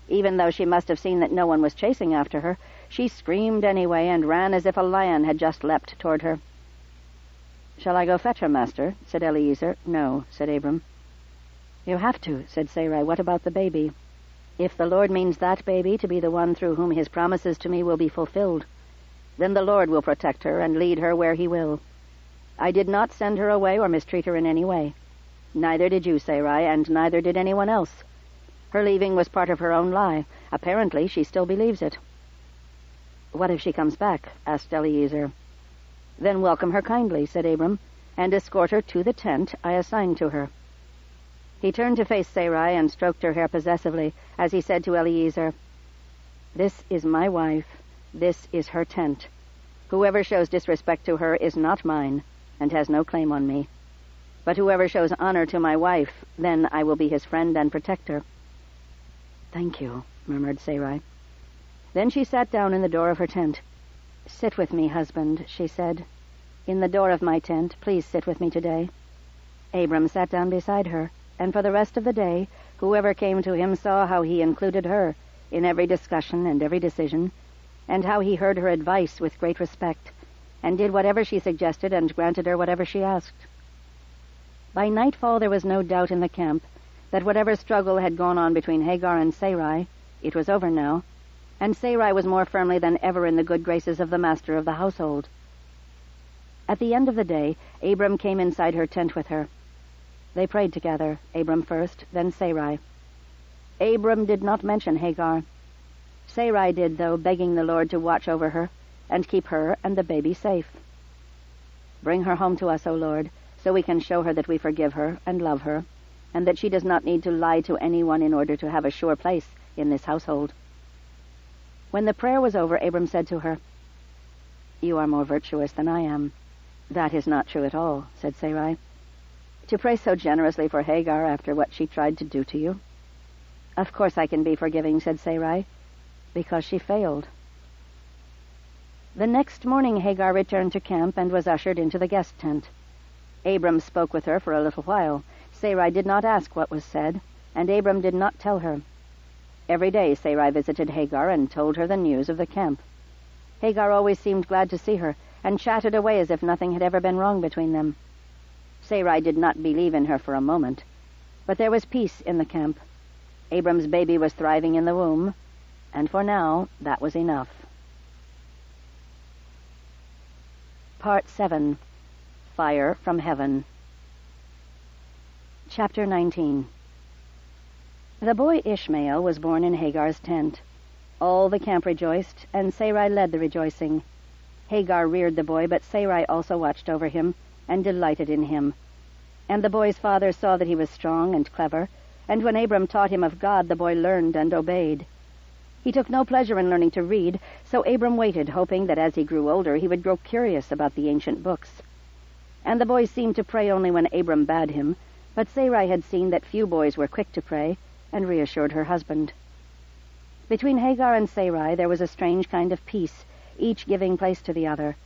Even though she must have seen that no one was chasing after her, she screamed anyway and ran as if a lion had just leapt toward her. Shall I go fetch her, Master? Said Eliezer. No, said Abram. You have to, said Sarai. What about the baby? If the Lord means that baby to be the one through whom his promises to me will be fulfilled, then the Lord will protect her and lead her where he will. I did not send her away or mistreat her in any way. Neither did you, Sarai, and neither did anyone else. Her leaving was part of her own lie. Apparently, she still believes it. What if she comes back? Asked Eliezer. Then welcome her kindly, said Abram, and escort her to the tent I assigned to her. He turned to face Sarai and stroked her hair possessively as he said to Eliezer, This is my wife. This is her tent. Whoever shows disrespect to her is not mine, and has no claim on me. But whoever shows honor to my wife, then I will be his friend and protector. Thank you, murmured Sarai. Then she sat down in the door of her tent. Sit with me, husband, she said. In the door of my tent, please sit with me today. Abram sat down beside her, and for the rest of the day, whoever came to him saw how he included her in every discussion and every decision, and how he heard her advice with great respect, and did whatever she suggested and granted her whatever she asked. By nightfall there was no doubt in the camp that whatever struggle had gone on between Hagar and Sarai, it was over now, and Sarai was more firmly than ever in the good graces of the master of the household. At the end of the day, Abram came inside her tent with her. They prayed together, Abram first, then Sarai. Abram did not mention Hagar. Sarai did, though, begging the Lord to watch over her, and keep her and the baby safe. Bring her home to us, O Lord, so we can show her that we forgive her and love her, and that she does not need to lie to anyone in order to have a sure place in this household." When the prayer was over, Abram said to her, "You are more virtuous than I am." "That is not true at all," said Sarai. "To pray so generously for Hagar after what she tried to do to you." "Of course I can be forgiving," said Sarai, "because she failed." The next morning Hagar returned to camp and was ushered into the guest tent. Abram spoke with her for a little while. Sarai did not ask what was said, and Abram did not tell her. Every day Sarai visited Hagar and told her the news of the camp. Hagar always seemed glad to see her, and chatted away as if nothing had ever been wrong between them. Sarai did not believe in her for a moment, but there was peace in the camp. Abram's baby was thriving in the womb, and for now that was enough. Part 7. Fire from Heaven. Chapter 19. The boy Ishmael was born in Hagar's tent. All the camp rejoiced, and Sarai led the rejoicing. Hagar reared the boy, but Sarai also watched over him, and delighted in him. And the boy's father saw that he was strong and clever, and when Abram taught him of God, the boy learned and obeyed. He took no pleasure in learning to read, so Abram waited, hoping that as he grew older he would grow curious about the ancient books. And the boy seemed to pray only when Abram bade him, but Sarai had seen that few boys were quick to pray, and reassured her husband. Between Hagar and Sarai there was a strange kind of peace, each giving place to the other.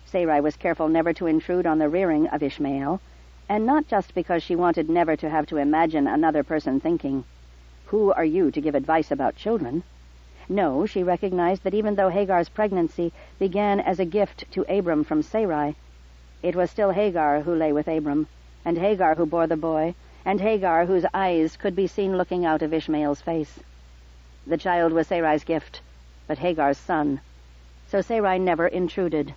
Sarai was careful never to intrude on the rearing of Ishmael, and not just because she wanted never to have to imagine another person thinking, "Who are you to give advice about children?" No, she recognized that even though Hagar's pregnancy began as a gift to Abram from Sarai, it was still Hagar who lay with Abram, and Hagar who bore the boy, and Hagar whose eyes could be seen looking out of Ishmael's face. The child was Sarai's gift, but Hagar's son, so Sarai never intruded.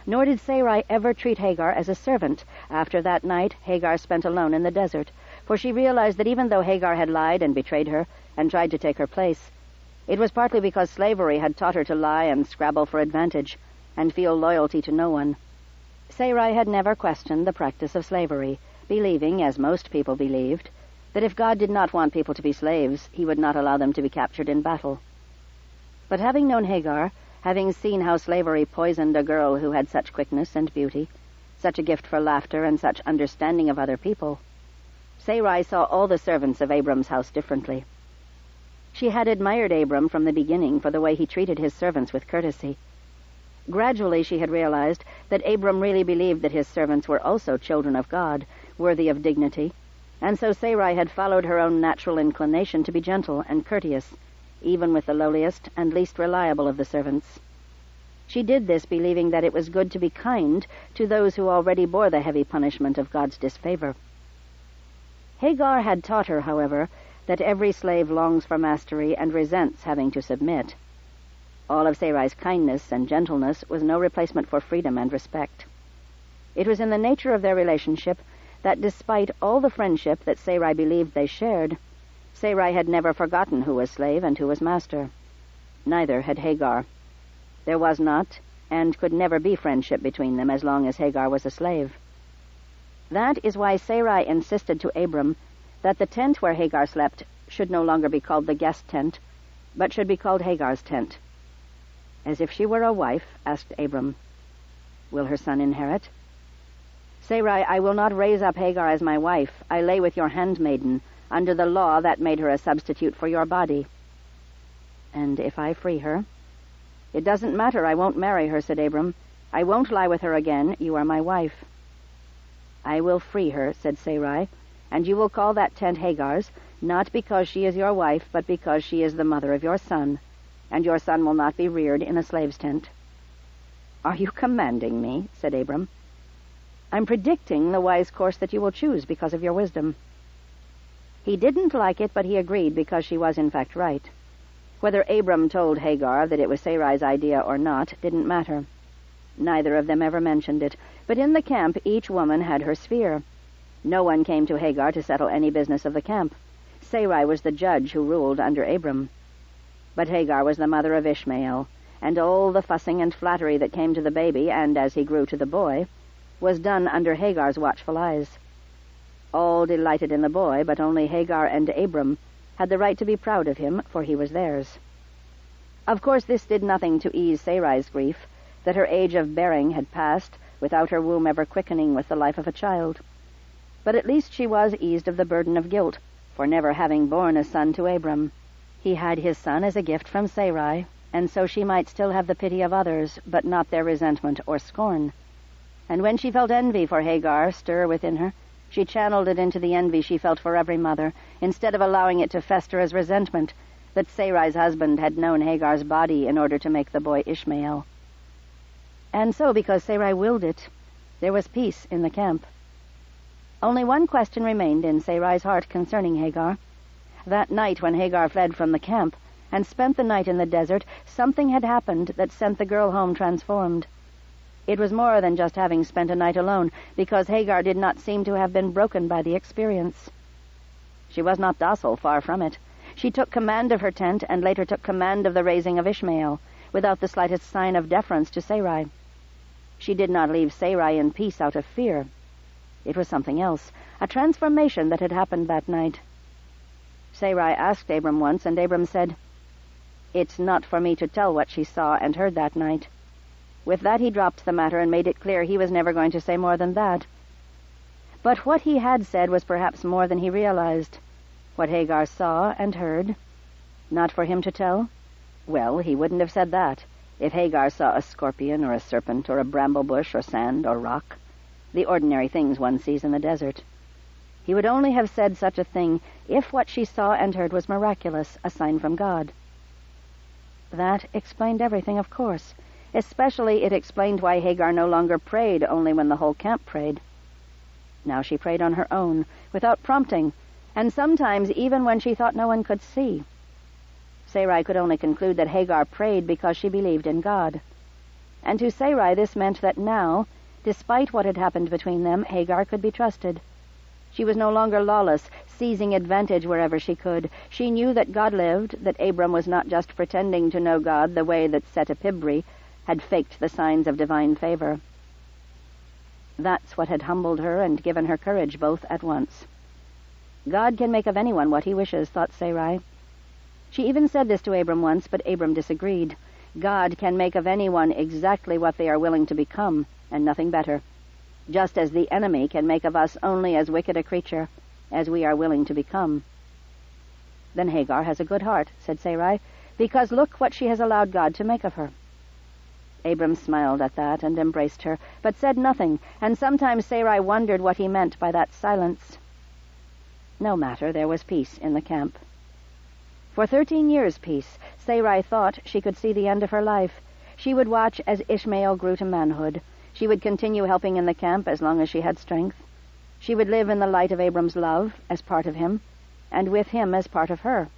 Nor did Sarai ever treat Hagar as a servant. After that night, Hagar spent alone in the desert, for she realized that even though Hagar had lied and betrayed her and tried to take her place, it was partly because slavery had taught her to lie and scrabble for advantage and feel loyalty to no one. Sarai had never questioned the practice of slavery, believing, as most people believed, that if God did not want people to be slaves, he would not allow them to be captured in battle. But having known Hagar, having seen how slavery poisoned a girl who had such quickness and beauty, such a gift for laughter and such understanding of other people, Sarai saw all the servants of Abram's house differently. She had admired Abram from the beginning for the way he treated his servants with courtesy. Gradually she had realized that Abram really believed that his servants were also children of God, worthy of dignity, and so Sarai had followed her own natural inclination to be gentle and courteous, even with the lowliest and least reliable of the servants. She did this believing that it was good to be kind to those who already bore the heavy punishment of God's disfavor. Hagar had taught her, however, that every slave longs for mastery and resents having to submit. All of Sarai's kindness and gentleness was no replacement for freedom and respect. It was in the nature of their relationship that despite all the friendship that Sarai believed they shared, Sarai had never forgotten who was slave and who was master. Neither had Hagar. There was not, and could never be friendship between them as long as Hagar was a slave. That is why Sarai insisted to Abram that the tent where Hagar slept should no longer be called the guest tent, but should be called Hagar's tent. As if she were a wife, asked Abram, "Will her son inherit?" "Sarai, I will not raise up Hagar as my wife. I lay with your handmaiden. Under the law, that made her a substitute for your body." "And if I free her?" "It doesn't matter. I won't marry her," said Abram. "I won't lie with her again. You are my wife." "I will free her," said Sarai, "and you will call that tent Hagar's, not because she is your wife, but because she is the mother of your son, and your son will not be reared in a slave's tent." "Are you commanding me?" said Abram. "I'm predicting the wise course that you will choose because of your wisdom." He didn't like it, but he agreed because she was in fact right. Whether Abram told Hagar that it was Sarai's idea or not didn't matter. Neither of them ever mentioned it, but in the camp each woman had her sphere. No one came to Hagar to settle any business of the camp. Sarai was the judge who ruled under Abram. But Hagar was the mother of Ishmael, and all the fussing and flattery that came to the baby, and as he grew to the boy, was done under Hagar's watchful eyes. All delighted in the boy, but only Hagar and Abram had the right to be proud of him, for he was theirs. Of course, this did nothing to ease Sarai's grief, that her age of bearing had passed, without her womb ever quickening with the life of a child. But at least she was eased of the burden of guilt, for never having borne a son to Abram. He had his son as a gift from Sarai, and so she might still have the pity of others, but not their resentment or scorn. And when she felt envy for Hagar stir within her, she channeled it into the envy she felt for every mother, instead of allowing it to fester as resentment that Sarai's husband had known Hagar's body in order to make the boy Ishmael. And so, because Sarai willed it, there was peace in the camp. Only one question remained in Sarai's heart concerning Hagar. That night when Hagar fled from the camp and spent the night in the desert, something had happened that sent the girl home transformed. It was more than just having spent a night alone, because Hagar did not seem to have been broken by the experience. She was not docile, far from it. She took command of her tent and later took command of the raising of Ishmael, without the slightest sign of deference to Sarai. She did not leave Sarai in peace out of fear. It was something else, a transformation that had happened that night. Sarai asked Abram once, and Abram said, "It's not for me to tell what she saw and heard that night." With that he dropped the matter and made it clear he was never going to say more than that. But what he had said was perhaps more than he realized. What Hagar saw and heard, not for him to tell? Well, he wouldn't have said that if Hagar saw a scorpion or a serpent or a bramble bush or sand or rock, the ordinary things one sees in the desert. He would only have said such a thing if what she saw and heard was miraculous, a sign from God. That explained everything, of course. Especially it explained why Hagar no longer prayed only when the whole camp prayed. Now she prayed on her own, without prompting, and sometimes even when she thought no one could see. Sarai could only conclude that Hagar prayed because she believed in God. And to Sarai this meant that now, despite what had happened between them, Hagar could be trusted. She was no longer lawless, seizing advantage wherever she could. She knew that God lived, that Abram was not just pretending to know God the way that Setepibri had faked the signs of divine favor. That's what had humbled her and given her courage both at once. God can make of anyone what he wishes, thought Sarai. She even said this to Abram once, but Abram disagreed. God can make of anyone exactly what they are willing to become, and nothing better. Just as the enemy can make of us only as wicked a creature as we are willing to become. Then Hagar has a good heart, said Sarai, because look what she has allowed God to make of her. Abram smiled at that and embraced her, but said nothing, and sometimes Sarai wondered what he meant by that silence. No matter, there was peace in the camp. For 13 years' peace, Sarai thought she could see the end of her life. She would watch as Ishmael grew to manhood. She would continue helping in the camp as long as she had strength. She would live in the light of Abram's love, as part of him, and with him as part of her.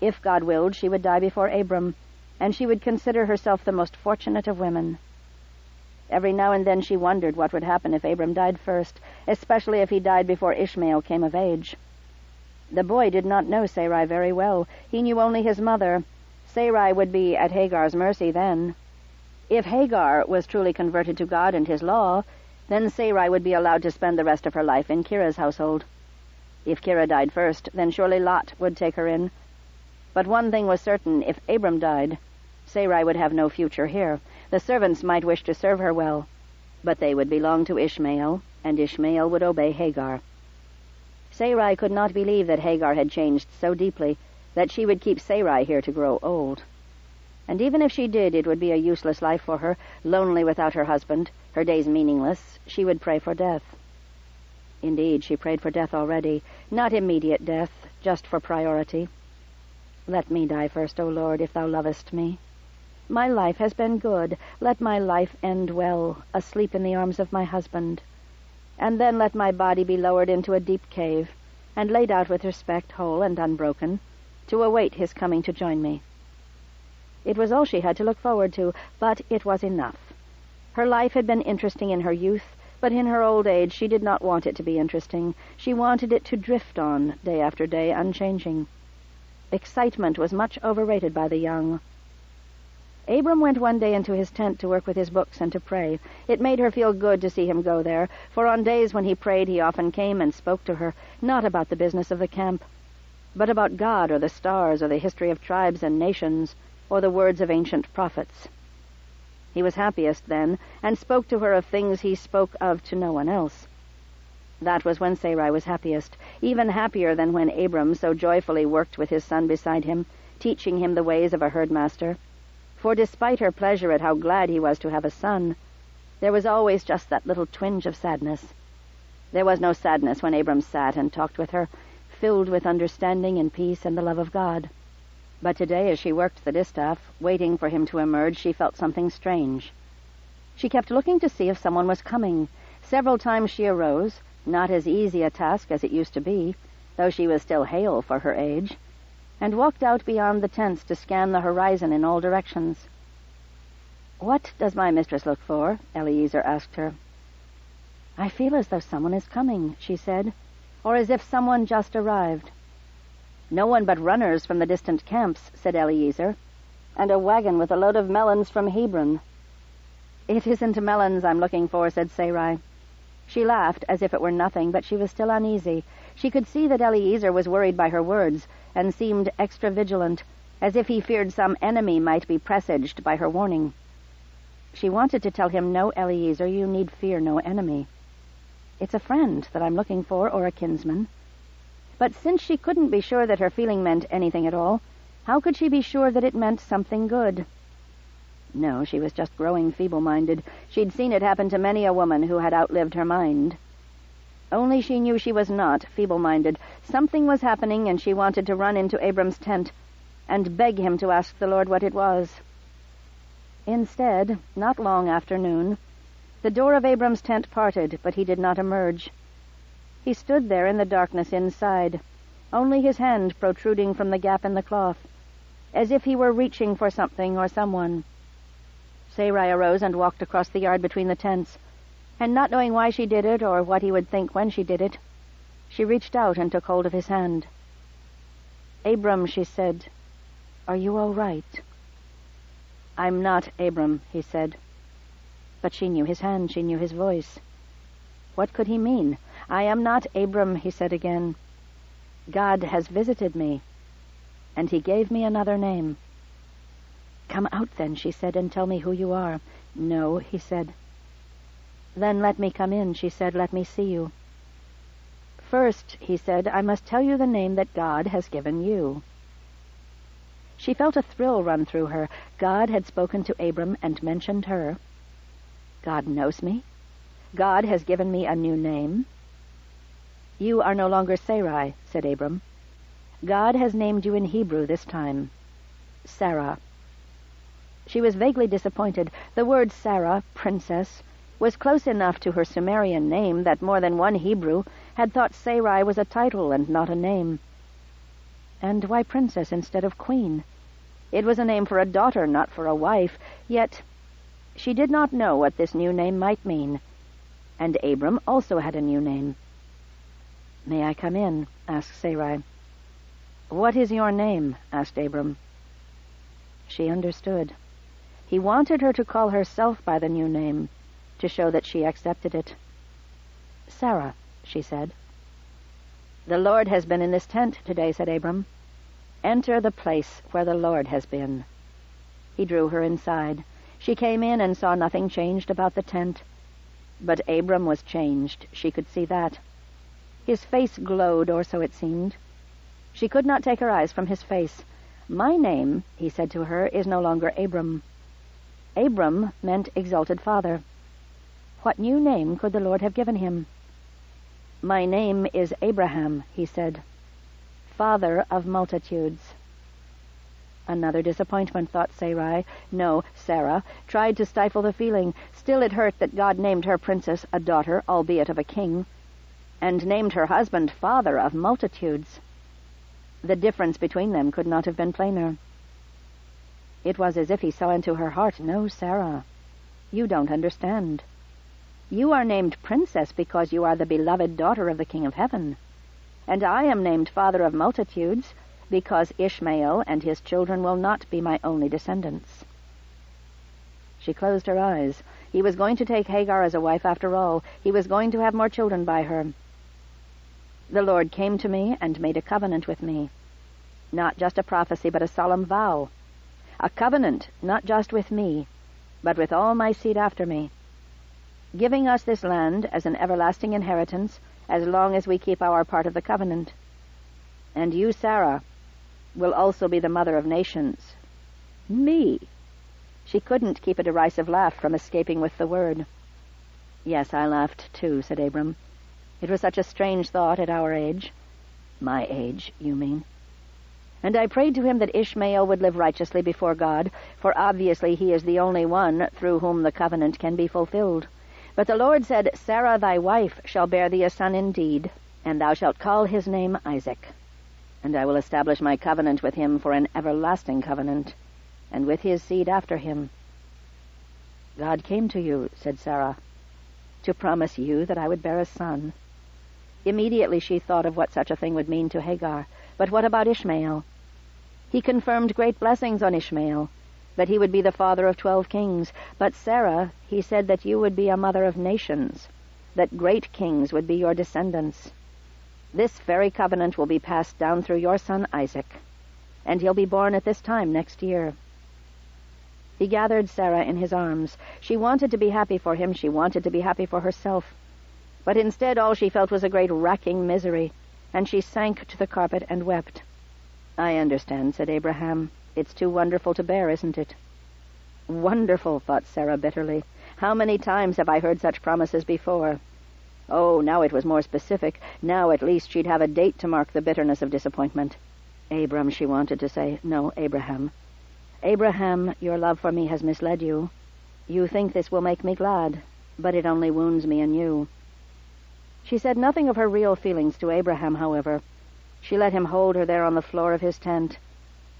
If God willed, she would die before Abram, and she would consider herself the most fortunate of women. Every now and then she wondered what would happen if Abram died first, especially if he died before Ishmael came of age. The boy did not know Sarai very well. He knew only his mother. Sarai would be at Hagar's mercy then. If Hagar was truly converted to God and his law, then Sarai would be allowed to spend the rest of her life in Kira's household. If Kira died first, then surely Lot would take her in. But one thing was certain: if Abram died, Sarai would have no future here. The servants might wish to serve her well, but they would belong to Ishmael, and Ishmael would obey Hagar. Sarai could not believe that Hagar had changed so deeply that she would keep Sarai here to grow old. And even if she did, it would be a useless life for her, lonely without her husband, her days meaningless. She would pray for death. Indeed, she prayed for death already, not immediate death, just for priority. Let me die first, O Lord, if thou lovest me. My life has been good. Let my life end well, asleep in the arms of my husband. And then let my body be lowered into a deep cave, and laid out with respect, whole and unbroken, to await his coming to join me. It was all she had to look forward to, but it was enough. Her life had been interesting in her youth, but in her old age she did not want it to be interesting. She wanted it to drift on, day after day, unchanging. Excitement was much overrated by the young. Abram went one day into his tent to work with his books and to pray. It made her feel good to see him go there, for on days when he prayed he often came and spoke to her, not about the business of the camp, but about God or the stars or the history of tribes and nations or the words of ancient prophets. He was happiest then, and spoke to her of things he spoke of to no one else. That was when Sarai was happiest, even happier than when Abram so joyfully worked with his son beside him, teaching him the ways of a herdmaster. For despite her pleasure at how glad he was to have a son, there was always just that little twinge of sadness. There was no sadness when Abram sat and talked with her, filled with understanding and peace and the love of God. But today, as she worked the distaff, waiting for him to emerge, she felt something strange. She kept looking to see if someone was coming. Several times she arose, not as easy a task as it used to be, though she was still hale for her age, and walked out beyond the tents to scan the horizon in all directions. "What does my mistress look for?" Eliezer asked her. "I feel as though someone is coming," she said, "or as if someone just arrived." "No one but runners from the distant camps," said Eliezer, "and a wagon with a load of melons from Hebron." "It isn't melons I'm looking for," said Sarai. She laughed as if it were nothing, but she was still uneasy. She could see that Eliezer was worried by her words, and seemed extra vigilant, as if he feared some enemy might be presaged by her warning. She wanted to tell him, "No, Eliezer, you need fear no enemy. It's a friend that I'm looking for, or a kinsman." But since she couldn't be sure that her feeling meant anything at all, how could she be sure that it meant something good? No, she was just growing feeble-minded. She'd seen it happen to many a woman who had outlived her mind. Only she knew she was not feeble-minded. Something was happening, and she wanted to run into Abram's tent and beg him to ask the Lord what it was. Instead, not long after noon, the door of Abram's tent parted, but he did not emerge. He stood there in the darkness inside, only his hand protruding from the gap in the cloth, as if he were reaching for something or someone. Sarai arose and walked across the yard between the tents, and not knowing why she did it or what he would think when she did it, she reached out and took hold of his hand. "Abram," she said, "are you all right?" "I'm not Abram," he said. But she knew his hand, she knew his voice. What could he mean? "I am not Abram," he said again. "God has visited me, and he gave me another name." "Come out then," she said, "and tell me who you are." "No," he said. "Then let me come in," she said. "Let me see you." "First," he said, "I must tell you the name that God has given you." She felt a thrill run through her. God had spoken to Abram and mentioned her. God knows me? God has given me a new name? "You are no longer Sarai," said Abram. "God has named you in Hebrew this time, Sarah." She was vaguely disappointed. The word Sarah, princess, was close enough to her Sumerian name that more than one Hebrew had thought Sarai was a title and not a name. And why princess instead of queen? It was a name for a daughter, not for a wife. Yet she did not know what this new name might mean. And Abram also had a new name. "May I come in?" asked Sarai. "What is your name?" asked Abram. She understood. He wanted her to call herself by the new name, to show that she accepted it. "Sarah," she said. "The Lord has been in this tent today," said Abram. "Enter the place where the Lord has been." He drew her inside. She came in and saw nothing changed about the tent. But Abram was changed. She could see that. His face glowed, or so it seemed. She could not take her eyes from his face. "My name," he said to her, "is no longer Abram." Abram meant exalted father. What new name could the Lord have given him? "My name is Abraham," he said, "father of multitudes." Another disappointment, thought Sarai. No, Sarah tried to stifle the feeling. Still it hurt that God named her princess a daughter, albeit of a king, and named her husband father of multitudes. The difference between them could not have been plainer. It was as if he saw into her heart. "No, Sarah, you don't understand. You are named princess because you are the beloved daughter of the King of Heaven, and I am named father of multitudes because Ishmael and his children will not be my only descendants." She closed her eyes. He was going to take Hagar as a wife after all. He was going to have more children by her. The Lord came to me and made a covenant with me. Not just a prophecy, but a solemn vow. A covenant, not just with me, but with all my seed after me, giving us this land as an everlasting inheritance as long as we keep our part of the covenant. And you, Sarah, will also be the mother of nations. Me! She couldn't keep a derisive laugh from escaping with the word. Yes, I laughed too, said Abram. It was such a strange thought at our age. My age, you mean? And I prayed to him that Ishmael would live righteously before God, for obviously he is the only one through whom the covenant can be fulfilled. But the Lord said, Sarah thy wife shall bear thee a son indeed, and thou shalt call his name Isaac. And I will establish my covenant with him for an everlasting covenant, and with his seed after him. God came to you, said Sarah, to promise you that I would bear a son. Immediately she thought of what such a thing would mean to Hagar. But what about Ishmael? He confirmed great blessings on Ishmael, that he would be the father of 12 kings. But Sarah, he said that you would be a mother of nations, that great kings would be your descendants. This very covenant will be passed down through your son Isaac, and he'll be born at this time next year. He gathered Sarah in his arms. She wanted to be happy for him. She wanted to be happy for herself. But instead all she felt was a great racking misery, and she sank to the carpet and wept. I understand, said Abraham. It's too wonderful to bear, isn't it? Wonderful, thought Sarah bitterly. How many times have I heard such promises before? Oh, now it was more specific. Now at least she'd have a date to mark the bitterness of disappointment. Abram, she wanted to say. No, Abraham. Abraham, your love for me has misled you. You think this will make me glad, but it only wounds me in you. She said nothing of her real feelings to Abraham, however. She let him hold her there on the floor of his tent.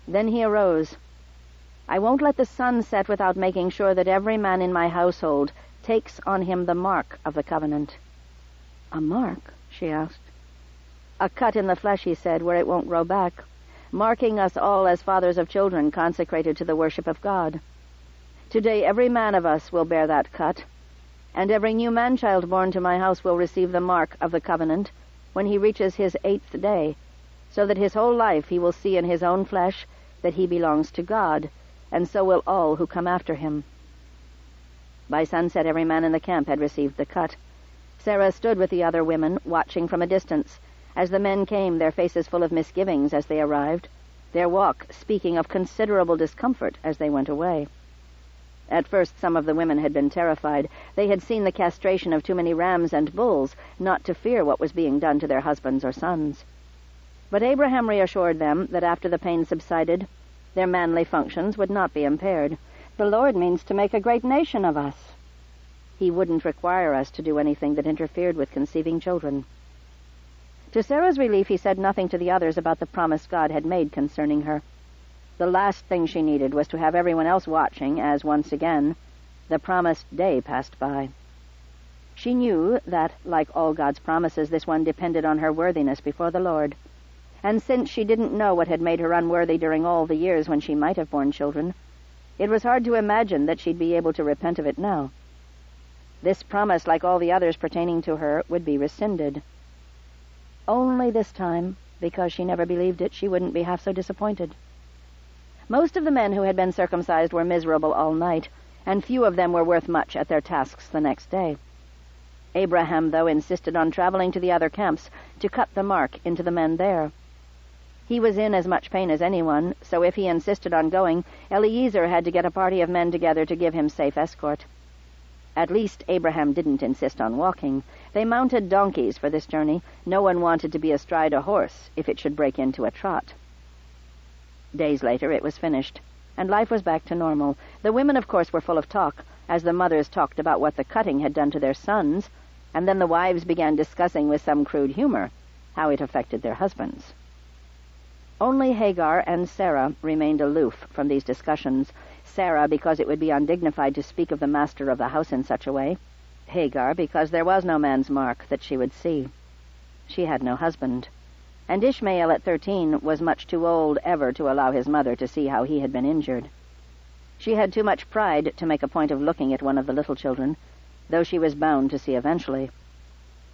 Then he arose. I won't let the sun set without making sure that every man in my household takes on him the mark of the covenant. A mark? She asked. A cut in the flesh, he said, where it won't grow back, marking us all as fathers of children consecrated to the worship of God. Today every man of us will bear that cut, and every new man-child born to my house will receive the mark of the covenant when he reaches his 8th day, so that his whole life he will see in his own flesh that he belongs to God, and so will all who come after him. By sunset every man in the camp had received the cut. Sarah stood with the other women, watching from a distance, as the men came, their faces full of misgivings as they arrived, their walk speaking of considerable discomfort as they went away. At first some of the women had been terrified. They had seen the castration of too many rams and bulls not to fear what was being done to their husbands or sons. But Abraham reassured them that after the pain subsided, their manly functions would not be impaired. The Lord means to make a great nation of us. He wouldn't require us to do anything that interfered with conceiving children. To Sarah's relief, he said nothing to the others about the promise God had made concerning her. The last thing she needed was to have everyone else watching as, once again, the promised day passed by. She knew that, like all God's promises, this one depended on her worthiness before the Lord. And since she didn't know what had made her unworthy during all the years when she might have borne children, it was hard to imagine that she'd be able to repent of it now. This promise, like all the others pertaining to her, would be rescinded. Only this time, because she never believed it, she wouldn't be half so disappointed. Most of the men who had been circumcised were miserable all night, and few of them were worth much at their tasks the next day. Abraham, though, insisted on traveling to the other camps to cut the mark into the men there. He was in as much pain as anyone, so if he insisted on going, Eliezer had to get a party of men together to give him safe escort. At least Abraham didn't insist on walking. They mounted donkeys for this journey. No one wanted to be astride a horse if it should break into a trot. Days later it was finished, and life was back to normal. The women, of course, were full of talk, as the mothers talked about what the cutting had done to their sons, and then the wives began discussing with some crude humor how it affected their husbands. Only Hagar and Sarah remained aloof from these discussions. Sarah, because it would be undignified to speak of the master of the house in such a way. Hagar, because there was no man's mark that she would see. She had no husband. And Ishmael at 13 was much too old ever to allow his mother to see how he had been injured. She had too much pride to make a point of looking at one of the little children, though she was bound to see eventually.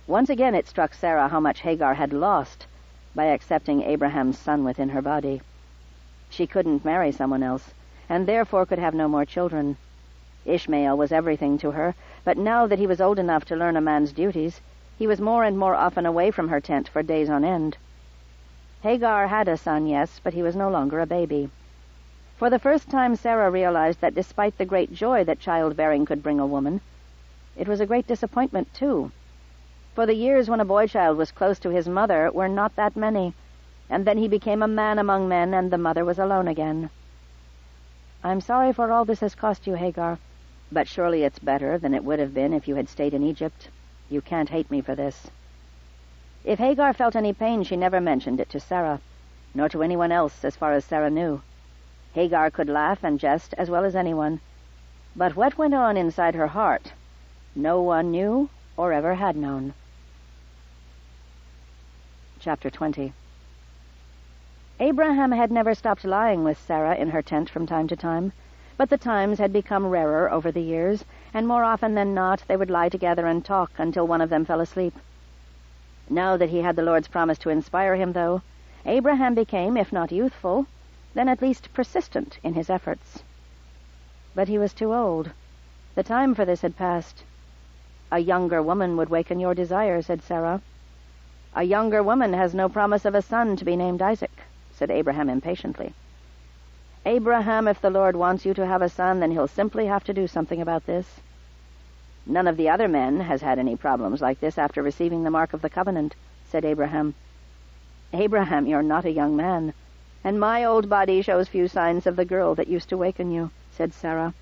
Once again it struck Sarah how much Hagar had lost by accepting Abraham's son within her body. She couldn't marry someone else, and therefore could have no more children. Ishmael was everything to her, but now that he was old enough to learn a man's duties, he was more and more often away from her tent for days on end. Hagar had a son, yes, but he was no longer a baby. For the first time Sarah realized that despite the great joy that childbearing could bring a woman, it was a great disappointment, too. For the years when a boy-child was close to his mother were not that many, and then he became a man among men, and the mother was alone again. "I'm sorry for all this has cost you, Hagar, but surely it's better than it would have been if you had stayed in Egypt. You can't hate me for this." If Hagar felt any pain, she never mentioned it to Sarah, nor to anyone else as far as Sarah knew. Hagar could laugh and jest as well as anyone, but what went on inside her heart, no one knew or ever had known. Chapter 20. Abraham had never stopped lying with Sarah in her tent from time to time, but the times had become rarer over the years, and more often than not they would lie together and talk until one of them fell asleep. Now that he had the Lord's promise to inspire him, though, Abraham became, if not youthful, then at least persistent in his efforts. But he was too old. The time for this had passed. "A younger woman would waken your desire," said Sarah. "A younger woman has no promise of a son to be named Isaac," said Abraham impatiently. "Abraham, if the Lord wants you to have a son, then he'll simply have to do something about this. None of the other men has had any problems like this after receiving the mark of the covenant," said Abraham. "Abraham, you're not a young man, and my old body shows few signs of the girl that used to waken you," said Sarah.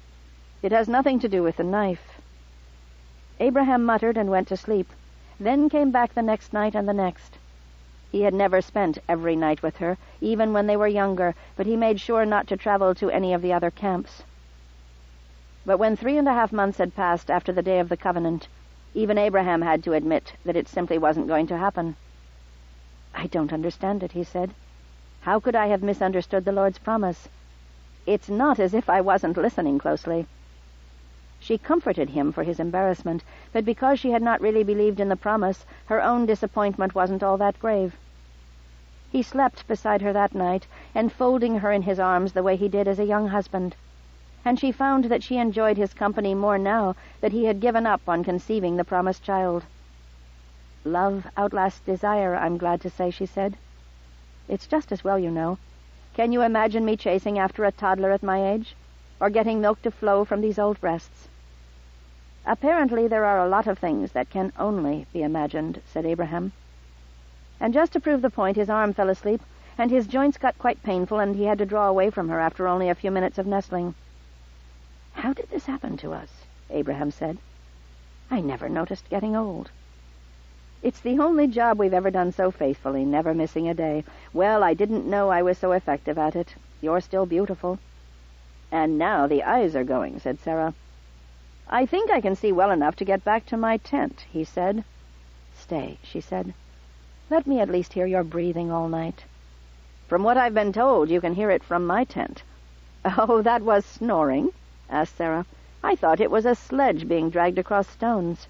"It has nothing to do with the knife." Abraham muttered and went to sleep, then came back the next night and the next. He had never spent every night with her, even when they were younger, but he made sure not to travel to any of the other camps. But when 3.5 months had passed after the day of the covenant, even Abraham had to admit that it simply wasn't going to happen. "I don't understand it," he said. "How could I have misunderstood the Lord's promise? It's not as if I wasn't listening closely." She comforted him for his embarrassment, but because she had not really believed in the promise, her own disappointment wasn't all that grave. He slept beside her that night, enfolding her in his arms the way he did as a young husband, and she found that she enjoyed his company more now that he had given up on conceiving the promised child. "Love outlasts desire, I'm glad to say," she said. "It's just as well, you know. Can you imagine me chasing after a toddler at my age, or getting milk to flow from these old breasts?" "Apparently there are a lot of things that can only be imagined," said Abraham. And just to prove the point, his arm fell asleep, and his joints got quite painful, and he had to draw away from her after only a few minutes of nestling. "How did this happen to us?" Abraham said. "I never noticed getting old." "It's the only job we've ever done so faithfully, never missing a day. Well, I didn't know I was so effective at it. You're still beautiful." "And now the eyes are going," said Sarah. "I think I can see well enough to get back to my tent," he said. "Stay," she said. "Let me at least hear your breathing all night." "From what I've been told, you can hear it from my tent." "Oh, that was snoring?" asked Sarah. "I thought it was a sledge being dragged across stones."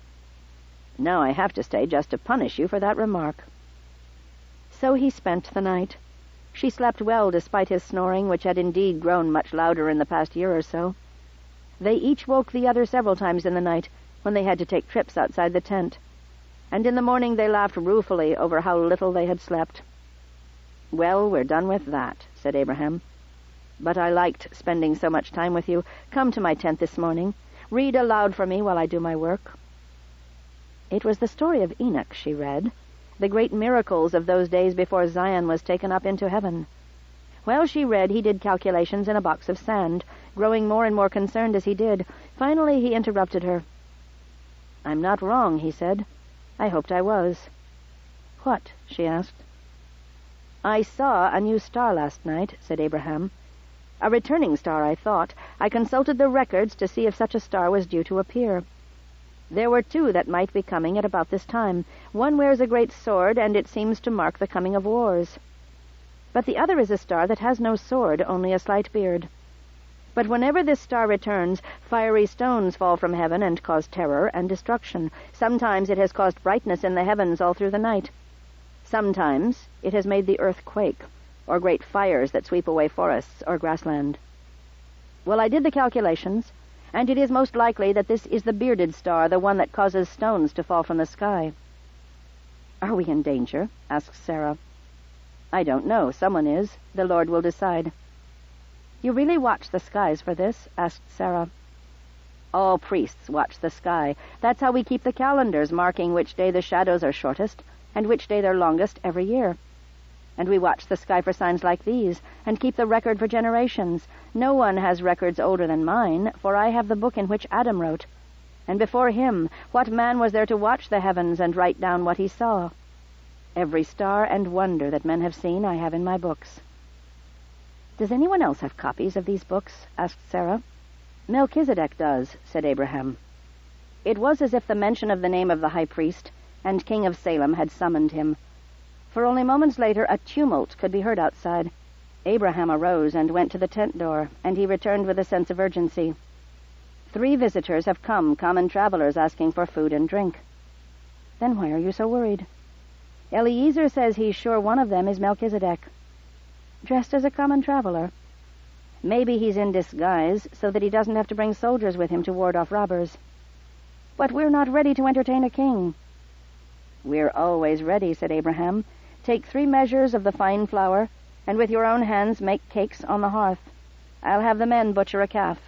"Now I have to stay just to punish you for that remark." So he spent the night. She slept well despite his snoring, which had indeed grown much louder in the past year or so. They each woke the other several times in the night when they had to take trips outside the tent, and in the morning they laughed ruefully over how little they had slept. "Well, we're done with that," said Abraham. "But I liked spending so much time with you. Come to my tent this morning. Read aloud for me while I do my work." It was the story of Enoch, she read, the great miracles of those days before Zion was taken up into heaven. While she read, he did calculations in a box of sand, growing more and more concerned as he did. Finally he interrupted her. "I'm not wrong," he said. "I hoped I was." "What?" she asked. "I saw a new star last night," said Abraham. "A returning star, I thought. I consulted the records to see if such a star was due to appear. There were 2 that might be coming at about this time. One wears a great sword, and it seems to mark the coming of wars. But the other is a star that has no sword, only a slight beard. But whenever this star returns, fiery stones fall from heaven and cause terror and destruction. Sometimes it has caused brightness in the heavens all through the night. Sometimes it has made the earth quake, or great fires that sweep away forests or grassland. Well, I did the calculations, and it is most likely that this is the bearded star, the one that causes stones to fall from the sky." "Are we in danger?" asked Sarah. "I don't know. Someone is. The Lord will decide." "You really watch the skies for this?" asked Sarah. "All priests watch the sky. That's how we keep the calendars, marking which day the shadows are shortest and which day they're longest every year. And we watch the sky for signs like these, and keep the record for generations. No one has records older than mine, for I have the book in which Adam wrote. And before him, what man was there to watch the heavens and write down what he saw? Every star and wonder that men have seen I have in my books." "Does anyone else have copies of these books?" asked Sarah. "Melchizedek does," said Abraham. It was as if the mention of the name of the high priest and king of Salem had summoned him. For only moments later a tumult could be heard outside. Abraham arose and went to the tent door, and he returned with a sense of urgency. "3 visitors have come, common travelers asking for food and drink." "Then why are you so worried?" "Eliezer says he's sure one of them is Melchizedek." "Dressed as a common traveler?" "Maybe he's in disguise, so that he doesn't have to bring soldiers with him to ward off robbers." "But we're not ready to entertain a king." "We're always ready," said Abraham. "Take 3 measures of the fine flour, and with your own hands make cakes on the hearth. I'll have the men butcher a calf."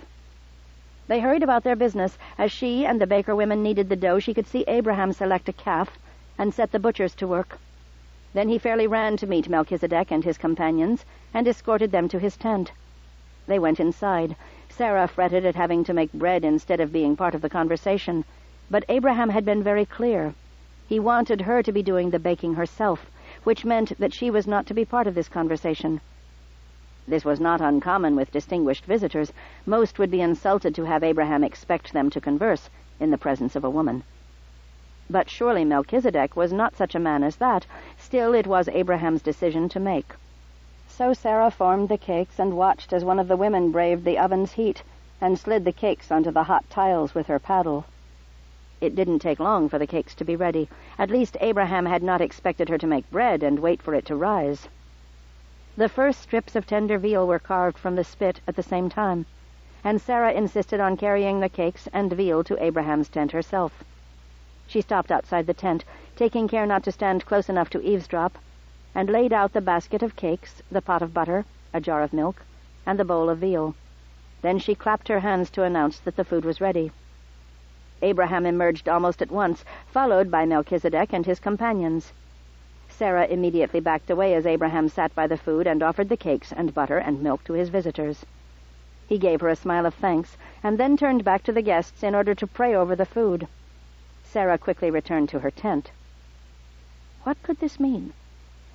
They hurried about their business. As she and the baker women kneaded the dough, she could see Abraham select a calf and set the butchers to work. Then he fairly ran to meet Melchizedek and his companions and escorted them to his tent. They went inside. Sarah fretted at having to make bread instead of being part of the conversation, but Abraham had been very clear. He wanted her to be doing the baking herself, which meant that she was not to be part of this conversation. This was not uncommon with distinguished visitors. Most would be insulted to have Abraham expect them to converse in the presence of a woman. But surely Melchizedek was not such a man as that. Still, it was Abraham's decision to make. So Sarah formed the cakes and watched as one of the women braved the oven's heat and slid the cakes onto the hot tiles with her paddle. It didn't take long for the cakes to be ready. At least Abraham had not expected her to make bread and wait for it to rise. The first strips of tender veal were carved from the spit at the same time, and Sarah insisted on carrying the cakes and veal to Abraham's tent herself. She stopped outside the tent, taking care not to stand close enough to eavesdrop, and laid out the basket of cakes, the pot of butter, a jar of milk, and the bowl of veal. Then she clapped her hands to announce that the food was ready. Abraham emerged almost at once, followed by Melchizedek and his companions. Sarah immediately backed away as Abraham sat by the food and offered the cakes and butter and milk to his visitors. He gave her a smile of thanks, and then turned back to the guests in order to pray over the food. Sarah quickly returned to her tent. What could this mean?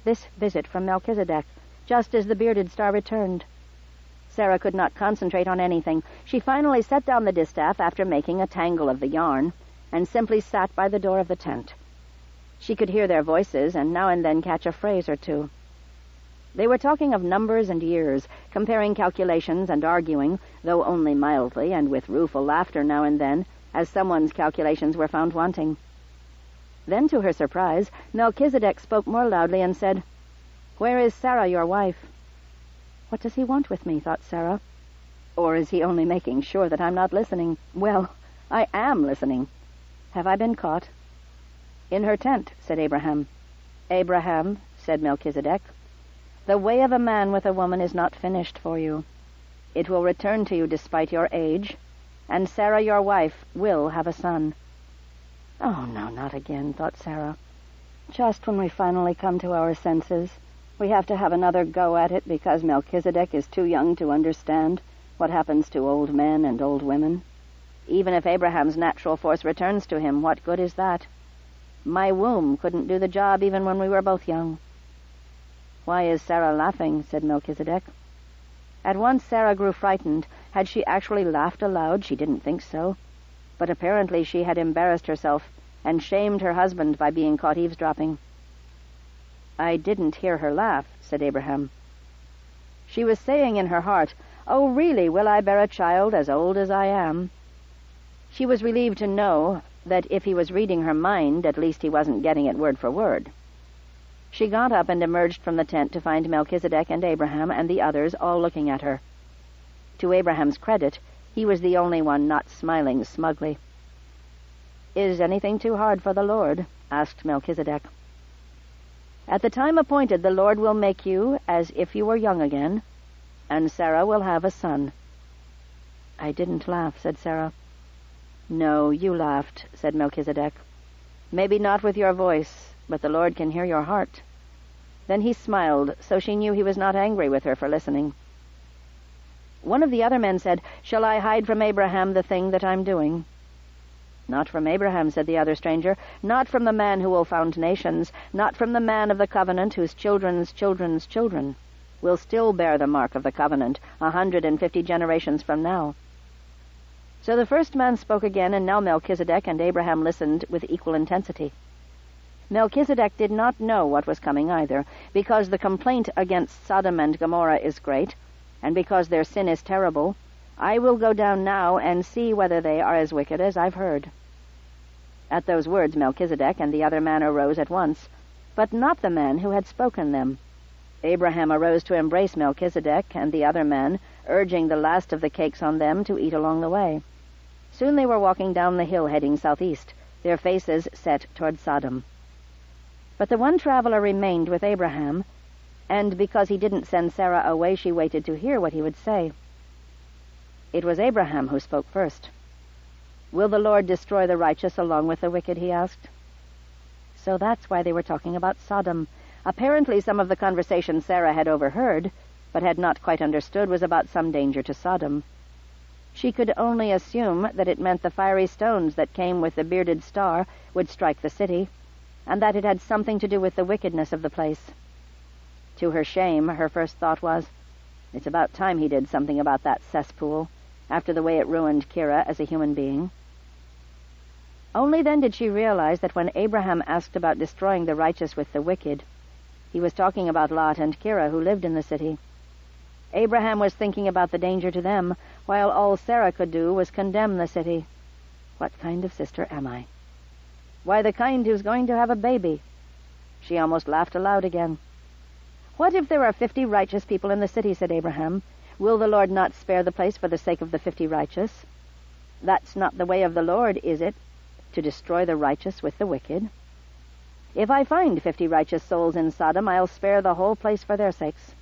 This visit from Melchizedek, just as the bearded star returned. Sarah could not concentrate on anything. She finally set down the distaff after making a tangle of the yarn, and simply sat by the door of the tent. She could hear their voices and now and then catch a phrase or two. They were talking of numbers and years, comparing calculations and arguing, though only mildly and with rueful laughter now and then, as someone's calculations were found wanting. Then, to her surprise, Melchizedek spoke more loudly and said, "Where is Sarah, your wife?" "What does he want with me?" thought Sarah. Or is he only making sure that I'm not listening? Well, I am listening. Have I been caught? "In her tent," said Abraham. "Abraham," said Melchizedek, "the way of a man with a woman is not finished for you. It will return to you despite your age, and Sarah, your wife, will have a son." Oh, no, not again, thought Sarah. Just when we finally come to our senses, we have to have another go at it because Melchizedek is too young to understand what happens to old men and old women. Even if Abraham's natural force returns to him, what good is that? My womb couldn't do the job even when we were both young. "Why is Sarah laughing?" said Melchizedek. At once Sarah grew frightened. Had she actually laughed aloud? She didn't think so. But apparently she had embarrassed herself and shamed her husband by being caught eavesdropping. "I didn't hear her laugh," said Abraham. She was saying in her heart, "Oh, really, will I bear a child as old as I am?" She was relieved to know that if he was reading her mind, at least he wasn't getting it word for word. She got up and emerged from the tent to find Melchizedek and Abraham and the others all looking at her. To Abraham's credit, he was the only one not smiling smugly. "Is anything too hard for the Lord?" asked Melchizedek. "At the time appointed, the Lord will make you as if you were young again, and Sarah will have a son." "I didn't laugh," said Sarah. "No, you laughed," said Melchizedek. "Maybe not with your voice, but the Lord can hear your heart." Then he smiled, so she knew he was not angry with her for listening. One of the other men said, "Shall I hide from Abraham the thing that I'm doing?" "Not from Abraham," said the other stranger. "Not from the man who will found nations. Not from the man of the covenant whose children's children's children will still bear the mark of the covenant 150 generations from now." So the first man spoke again, and now Melchizedek and Abraham listened with equal intensity. Melchizedek did not know what was coming either, because the complaint against Sodom and Gomorrah is great, and because their sin is terrible. "I will go down now and see whether they are as wicked as I've heard." At those words Melchizedek and the other man arose at once, but not the man who had spoken them. Abraham arose to embrace Melchizedek and the other man, urging the last of the cakes on them to eat along the way. Soon they were walking down the hill heading southeast, their faces set toward Sodom. But the one traveler remained with Abraham, and because he didn't send Sarah away, she waited to hear what he would say. It was Abraham who spoke first. "Will the Lord destroy the righteous along with the wicked?" he asked. So that's why they were talking about Sodom. Apparently some of the conversation Sarah had overheard, but had not quite understood, was about some danger to Sodom. She could only assume that it meant the fiery stones that came with the bearded star would strike the city, and that it had something to do with the wickedness of the place. To her shame, her first thought was, "It's about time he did something about that cesspool, after the way it ruined Kira as a human being." Only then did she realize that when Abraham asked about destroying the righteous with the wicked, he was talking about Lot and Kira, who lived in the city. Abraham was thinking about the danger to them, while all Sarah could do was condemn the city. What kind of sister am I? Why, the kind who's going to have a baby. She almost laughed aloud again. "What if there are 50 righteous people in the city?" said Abraham. "Will the Lord not spare the place for the sake of the 50 righteous? That's not the way of the Lord, is it, to destroy the righteous with the wicked? If I find 50 righteous souls in Sodom, I'll spare the whole place for their sakes."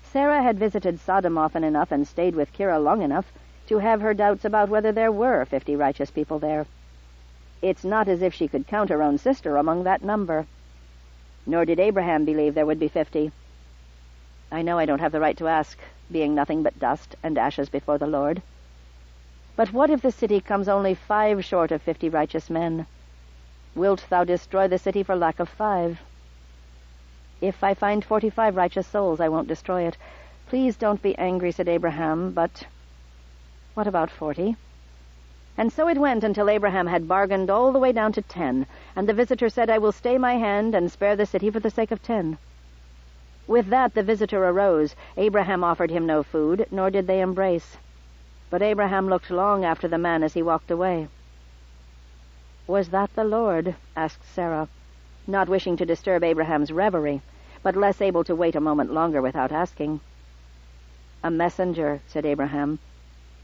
Sarah had visited Sodom often enough and stayed with Kira long enough to have her doubts about whether there were 50 righteous people there. It's not as if she could count her own sister among that number. Nor did Abraham believe there would be 50. "I know I don't have the right to ask, being nothing but dust and ashes before the Lord. But what if the city comes only 5 short of 50 righteous men? Wilt thou destroy the city for lack of 5? "If I find 45 righteous souls, I won't destroy it. Please don't be angry," said Abraham, "but what about 40? And so it went until Abraham had bargained all the way down to 10, and the visitor said, "I will stay my hand and spare the city for the sake of 10. With that the visitor arose. Abraham offered him no food, nor did they embrace. But Abraham looked long after the man as he walked away. "Was that the Lord?" asked Sarah, not wishing to disturb Abraham's reverie, but less able to wait a moment longer without asking. "A messenger," said Abraham,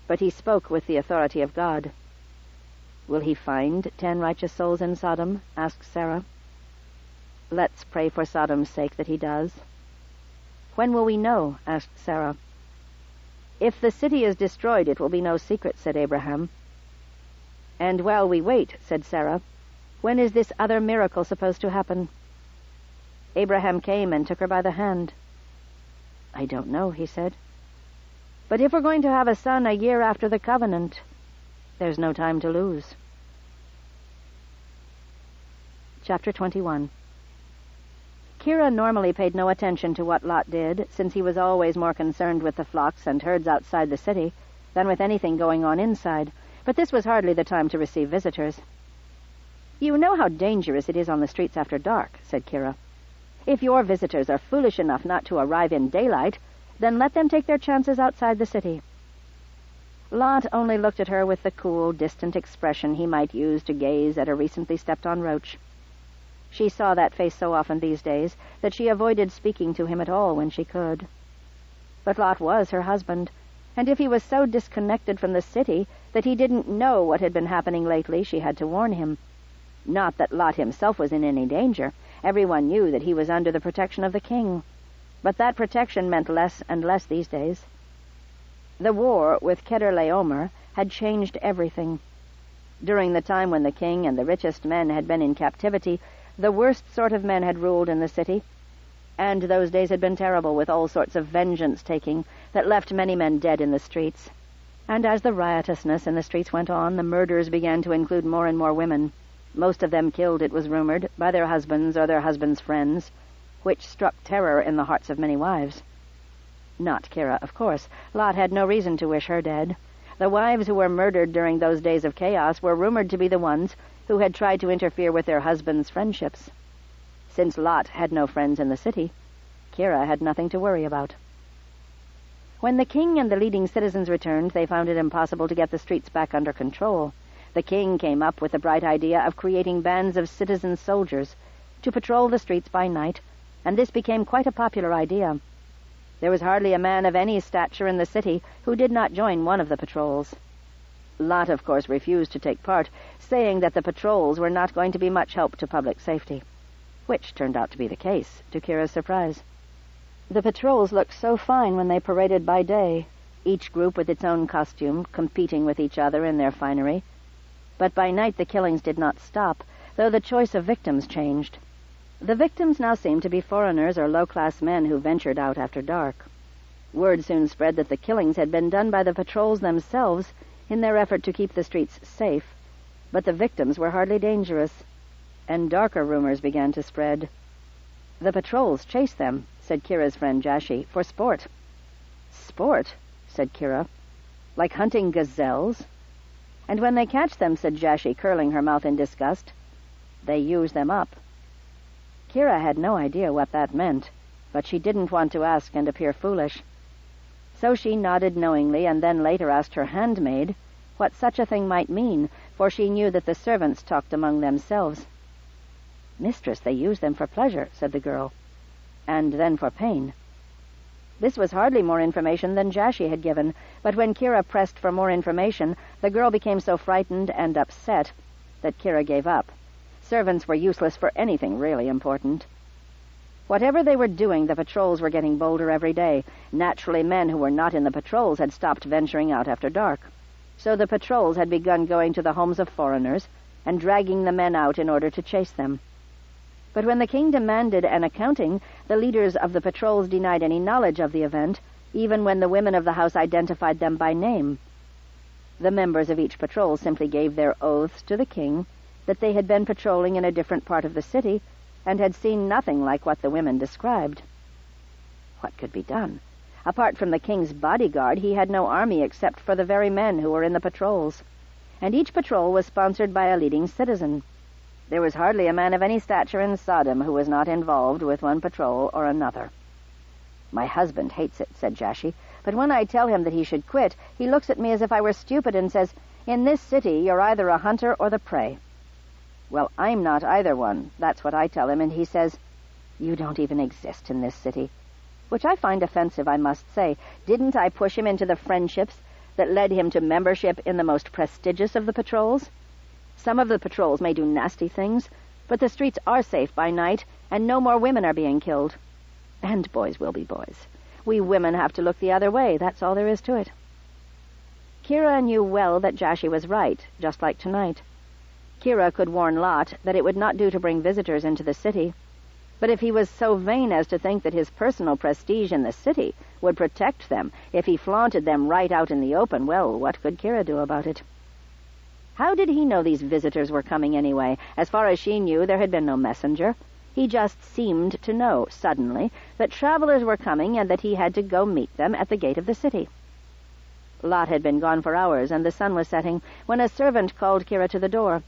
but he spoke with the authority of God. "Will he find 10 righteous souls in Sodom?" asked Sarah. "Let's pray for Sodom's sake that he does." "When will we know?" asked Sarah. "If the city is destroyed, it will be no secret," said Abraham. "And while we wait," said Sarah, "when is this other miracle supposed to happen?" Abraham came and took her by the hand. "I don't know," he said. "But if we're going to have a son a year after the covenant, there's no time to lose." Chapter 21. Kira normally paid no attention to what Lot did, since he was always more concerned with the flocks and herds outside the city than with anything going on inside, but this was hardly the time to receive visitors. "You know how dangerous it is on the streets after dark," said Kira. "If your visitors are foolish enough not to arrive in daylight, Then let them take their chances outside the city." Lot only looked at her with the cool, distant expression he might use to gaze at a recently stepped-on roach. She saw that face so often these days that she avoided speaking to him at all when she could. But Lot was her husband, and if he was so disconnected from the city that he didn't know what had been happening lately, she had to warn him. Not that Lot himself was in any danger. Everyone knew that he was under the protection of the king. But that protection meant less and less these days. The war with Kedorlaomer had changed everything. During the time when the king and the richest men had been in captivity, the worst sort of men had ruled in the city, and those days had been terrible, with all sorts of vengeance-taking that left many men dead in the streets. And as the riotousness in the streets went on, the murders began to include more and more women, most of them killed, it was rumored, by their husbands or their husbands' friends, which struck terror in the hearts of many wives. Not Kira, of course. Lot had no reason to wish her dead. The wives who were murdered during those days of chaos were rumored to be the ones who had tried to interfere with their husbands' friendships. Since Lot had no friends in the city, Kira had nothing to worry about. When the king and the leading citizens returned, they found it impossible to get the streets back under control. The king came up with the bright idea of creating bands of citizen soldiers to patrol the streets by night, and this became quite a popular idea. There was hardly a man of any stature in the city who did not join one of the patrols. Lot, of course, refused to take part, saying that the patrols were not going to be much help to public safety, which turned out to be the case, to Kira's surprise. The patrols looked so fine when they paraded by day, each group with its own costume, competing with each other in their finery. But by night the killings did not stop, though the choice of victims changed. The victims now seemed to be foreigners or low-class men who ventured out after dark. Word soon spread that the killings had been done by the patrols themselves in their effort to keep the streets safe, but the victims were hardly dangerous, and darker rumors began to spread. "The patrols chase them," said Kira's friend Jashi, "for sport." "Sport?" said Kira. "Like hunting gazelles?" "And when they catch them," said Jashi, curling her mouth in disgust, "they use them up." Kira had no idea what that meant, but she didn't want to ask and appear foolish. So she nodded knowingly, and then later asked her handmaid what such a thing might mean, for she knew that the servants talked among themselves. "Mistress, they use them for pleasure," said the girl, "and then for pain." This was hardly more information than Jashi had given, but when Kira pressed for more information, the girl became so frightened and upset that Kira gave up. Servants were useless for anything really important. Whatever they were doing, the patrols were getting bolder every day. Naturally, men who were not in the patrols had stopped venturing out after dark. So the patrols had begun going to the homes of foreigners and dragging the men out in order to chase them. But when the king demanded an accounting, the leaders of the patrols denied any knowledge of the event, even when the women of the house identified them by name. The members of each patrol simply gave their oaths to the king that they had been patrolling in a different part of the city and had seen nothing like what the women described. What could be done? Apart from the king's bodyguard, he had no army except for the very men who were in the patrols, and each patrol was sponsored by a leading citizen. There was hardly a man of any stature in Sodom who was not involved with one patrol or another. "My husband hates it," said Jashi, "but when I tell him that he should quit, he looks at me as if I were stupid and says, 'In this city you're either a hunter or the prey.' Well, I'm not either one. That's what I tell him, and he says, 'You don't even exist in this city,' which I find offensive, I must say. Didn't I push him into the friendships that led him to membership in the most prestigious of the patrols? Some of the patrols may do nasty things, but the streets are safe by night, and no more women are being killed. And boys will be boys. We women have to look the other way, that's all there is to it." Kira knew well that Jashi was right, just like tonight. Kira could warn Lot that it would not do to bring visitors into the city, but if he was so vain as to think that his personal prestige in the city would protect them if he flaunted them right out in the open, well, what could Kira do about it? How did he know these visitors were coming anyway? As far as she knew, there had been no messenger. He just seemed to know, suddenly, that travelers were coming and that he had to go meet them at the gate of the city. Lot had been gone for hours, and the sun was setting, when a servant called Kira to the door.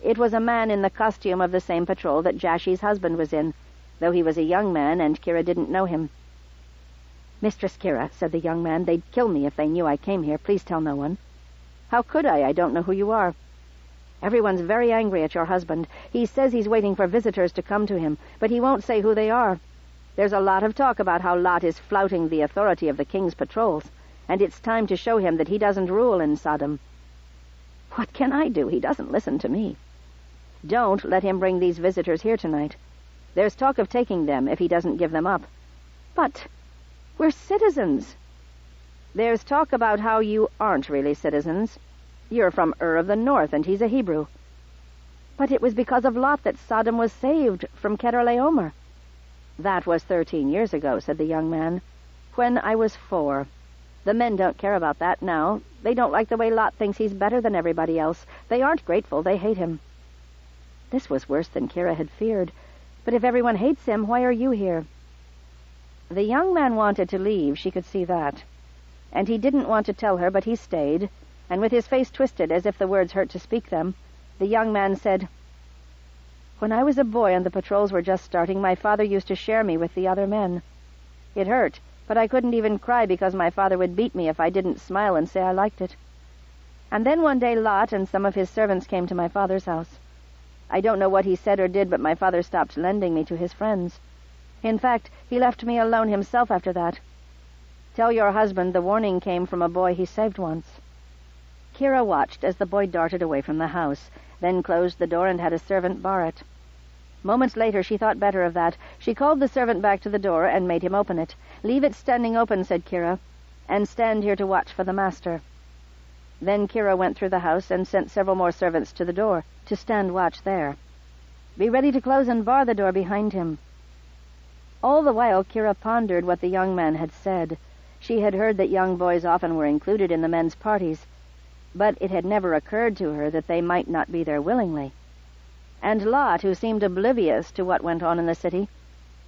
It was a man in the costume of the same patrol that Jashi's husband was in, though he was a young man and Kira didn't know him. "Mistress Kira," said the young man, "they'd kill me if they knew I came here. Please tell no one." "How could I? I don't know who you are." "Everyone's very angry at your husband. He says he's waiting for visitors to come to him, but he won't say who they are. There's a lot of talk about how Lot is flouting the authority of the king's patrols, and it's time to show him that he doesn't rule in Sodom." "What can I do? He doesn't listen to me." "Don't let him bring these visitors here tonight. There's talk of taking them if he doesn't give them up." "But we're citizens." "There's talk about how you aren't really citizens. You're from Ur of the North, and he's a Hebrew." "But it was because of Lot that Sodom was saved from Kedorlaomer." "That was 13 years ago," said the young man. "When I was 4. The men don't care about that now. They don't like the way Lot thinks he's better than everybody else. They aren't grateful. They hate him." This was worse than Kira had feared. "But if everyone hates him, why are you here?" The young man wanted to leave, she could see that. And he didn't want to tell her, but he stayed, and with his face twisted as if the words hurt to speak them, the young man said, "When I was a boy and the patrols were just starting, my father used to share me with the other men. It hurt, but I couldn't even cry because my father would beat me if I didn't smile and say I liked it. And then one day Lot and some of his servants came to my father's house. I don't know what he said or did, but my father stopped lending me to his friends. In fact, he left me alone himself after that. Tell your husband the warning came from a boy he saved once." Kira watched as the boy darted away from the house, then closed the door and had a servant bar it. Moments later she thought better of that. She called the servant back to the door and made him open it. "Leave it standing open," said Kira, "and stand here to watch for the master." Then Kira went through the house and sent several more servants to the door, to stand watch there. "Be ready to close and bar the door behind him." All the while Kira pondered what the young man had said. She had heard that young boys often were included in the men's parties, but it had never occurred to her that they might not be there willingly. And Lot, who seemed oblivious to what went on in the city,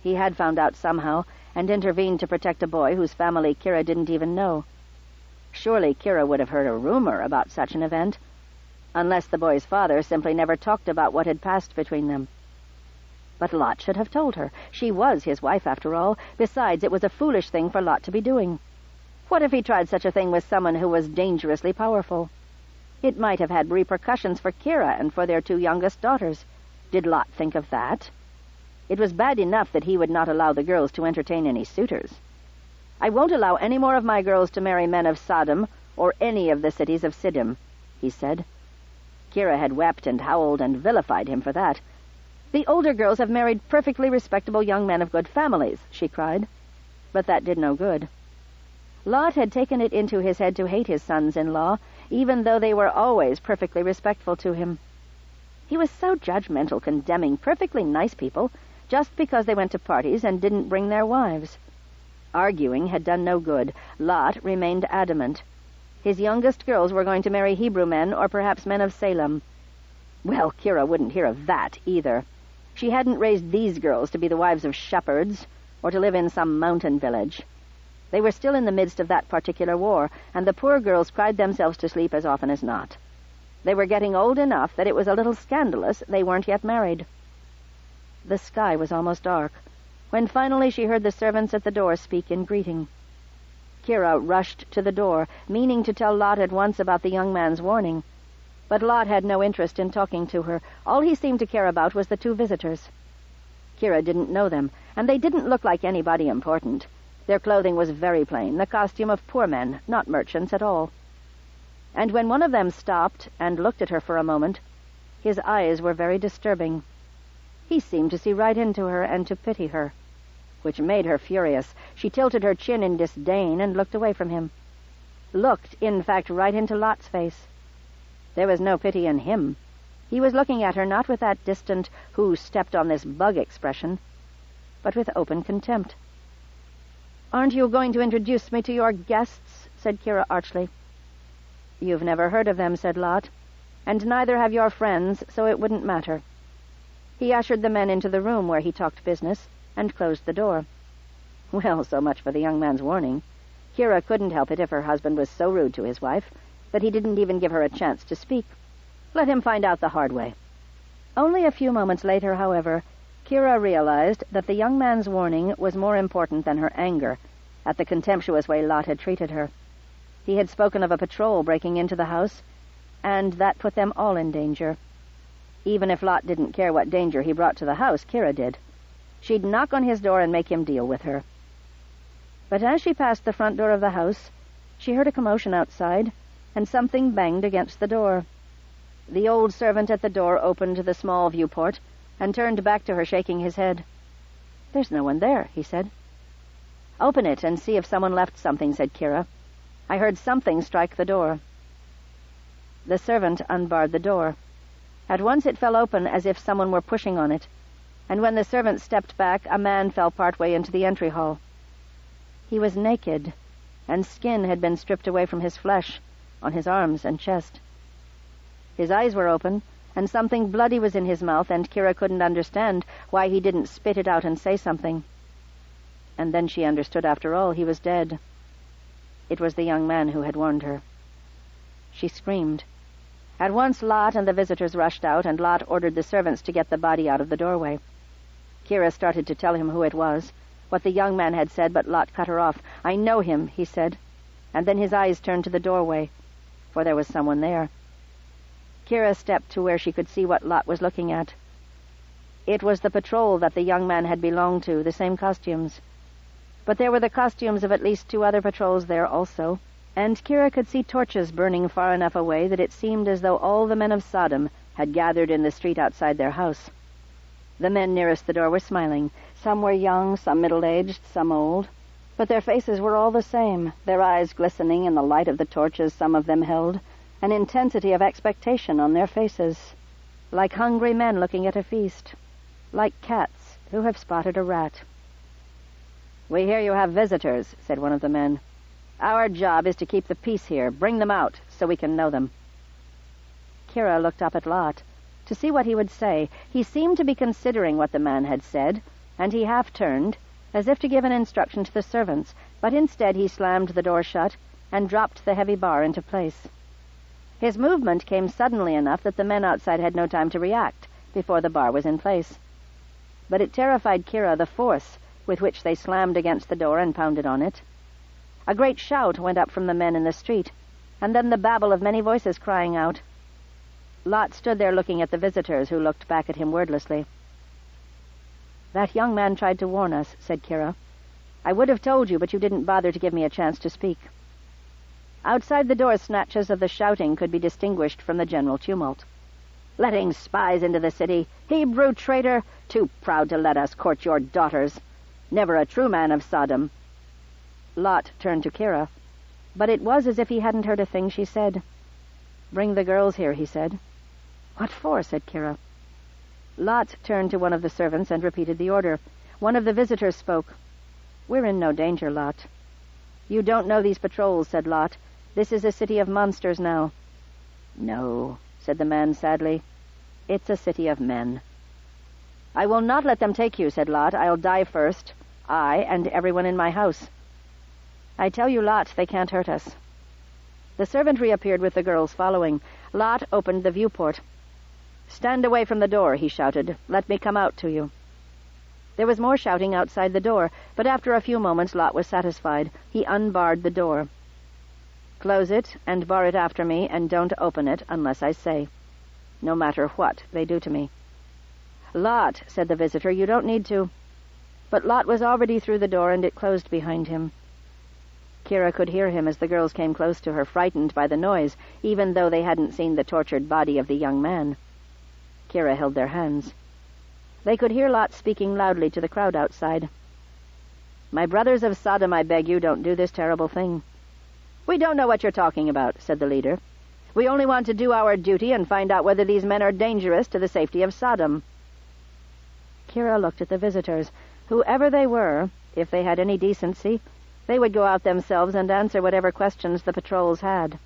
he had found out somehow and intervened to protect a boy whose family Kira didn't even know. Surely Kira would have heard a rumor about such an event, unless the boy's father simply never talked about what had passed between them. But Lot should have told her. She was his wife, after all. Besides, it was a foolish thing for Lot to be doing. What if he tried such a thing with someone who was dangerously powerful? It might have had repercussions for Kira and for their 2 youngest daughters. Did Lot think of that? It was bad enough that he would not allow the girls to entertain any suitors. "I won't allow any more of my girls to marry men of Sodom or any of the cities of Siddim," he said. Kira had wept and howled and vilified him for that. "The older girls have married perfectly respectable young men of good families," she cried. But that did no good. Lot had taken it into his head to hate his sons-in-law, even though they were always perfectly respectful to him. He was so judgmental, condemning perfectly nice people just because they went to parties and didn't bring their wives. Arguing had done no good. Lot remained adamant. His youngest girls were going to marry Hebrew men or perhaps men of Salem. Well, Kira wouldn't hear of that either. She hadn't raised these girls to be the wives of shepherds or to live in some mountain village. They were still in the midst of that particular war, and the poor girls cried themselves to sleep as often as not. They were getting old enough that it was a little scandalous they weren't yet married. The sky was almost dark, when finally she heard the servants at the door speak in greeting. Kira rushed to the door, meaning to tell Lot at once about the young man's warning. But Lot had no interest in talking to her. All he seemed to care about was the 2 visitors. Kira didn't know them, and they didn't look like anybody important. Their clothing was very plain, the costume of poor men, not merchants at all. And when one of them stopped and looked at her for a moment, his eyes were very disturbing. He seemed to see right into her and to pity her, which made her furious. She tilted her chin in disdain and looked away from him. Looked, in fact, right into Lot's face. There was no pity in him. He was looking at her not with that distant, "who stepped on this bug" expression, but with open contempt. "Aren't you going to introduce me to your guests?" said Kira archly. "You've never heard of them," said Lot, "and neither have your friends, so it wouldn't matter." He ushered the men into the room where he talked business and closed the door. Well, so much for the young man's warning. Kira couldn't help it if her husband was so rude to his wife, but he didn't even give her a chance to speak. Let him find out the hard way. Only a few moments later, however, Kira realized that the young man's warning was more important than her anger, at the contemptuous way Lot had treated her. He had spoken of a patrol breaking into the house, and that put them all in danger. Even if Lot didn't care what danger he brought to the house, Kira did. She'd knock on his door and make him deal with her. But as she passed the front door of the house, she heard a commotion outside, and something banged against the door. The old servant at the door opened the small viewport and turned back to her, shaking his head. "There's no one there," he said. "Open it and see if someone left something," said Kira. "I heard something strike the door." The servant unbarred the door. At once it fell open as if someone were pushing on it, and when the servant stepped back, a man fell partway into the entry hall. He was naked, and skin had been stripped away from his flesh, on his arms and chest. His eyes were open, and something bloody was in his mouth, and Kira couldn't understand why he didn't spit it out and say something. And then she understood, after all, he was dead. It was the young man who had warned her. She screamed. At once Lot and the visitors rushed out, and Lot ordered the servants to get the body out of the doorway. Kira started to tell him who it was, what the young man had said, but Lot cut her off. "I know him," he said, and then his eyes turned to the doorway, for there was someone there. Kira stepped to where she could see what Lot was looking at. It was the patrol that the young man had belonged to, the same costumes. But there were the costumes of at least 2 other patrols there also, and Kira could see torches burning far enough away that it seemed as though all the men of Sodom had gathered in the street outside their house. The men nearest the door were smiling. Some were young, some middle-aged, some old, but their faces were all the same, their eyes glistening in the light of the torches some of them held, an intensity of expectation on their faces, like hungry men looking at a feast, like cats who have spotted a rat. "We hear you have visitors," said one of the men. "Our job is to keep the peace here. Bring them out so we can know them." Kira looked up at Lot to see what he would say. He seemed to be considering what the man had said, and he half turned, as if to give an instruction to the servants, but instead he slammed the door shut and dropped the heavy bar into place. His movement came suddenly enough that the men outside had no time to react before the bar was in place. But it terrified Kira, the force with which they slammed against the door and pounded on it. A great shout went up from the men in the street, and then the babble of many voices crying out. Lot stood there looking at the visitors, who looked back at him wordlessly. "That young man tried to warn us," said Kira. "I would have told you, but you didn't bother to give me a chance to speak." Outside the door, snatches of the shouting could be distinguished from the general tumult. "Letting spies into the city! Hebrew traitor! Too proud to let us court your daughters! Never a true man of Sodom!" Lot turned to Kira, but it was as if he hadn't heard a thing she said. "Bring the girls here," he said. "What for?" said Kira. Lot turned to one of the servants and repeated the order. One of the visitors spoke. "We're in no danger, Lot." "You don't know these patrols," said Lot. "This is a city of monsters now." "No," said the man sadly. "It's a city of men." "I will not let them take you," said Lot. "I'll die first, I and everyone in my house." "I tell you, Lot, they can't hurt us." The servant reappeared with the girls following. Lot opened the viewport. "Stand away from the door," he shouted. "Let me come out to you." There was more shouting outside the door, but after a few moments Lot was satisfied. He unbarred the door. "Close it and bar it after me, and don't open it unless I say, no matter what they do to me." "Lot," said the visitor, "you don't need to." But Lot was already through the door, and it closed behind him. Kira could hear him as the girls came close to her, frightened by the noise, even though they hadn't seen the tortured body of the young man. Kira held their hands. They could hear Lot speaking loudly to the crowd outside. "My brothers of Sodom, I beg you, don't do this terrible thing." "We don't know what you're talking about," said the leader. "We only want to do our duty and find out whether these men are dangerous to the safety of Sodom." Kira looked at the visitors. Whoever they were, if they had any decency, they would go out themselves and answer whatever questions the patrols had.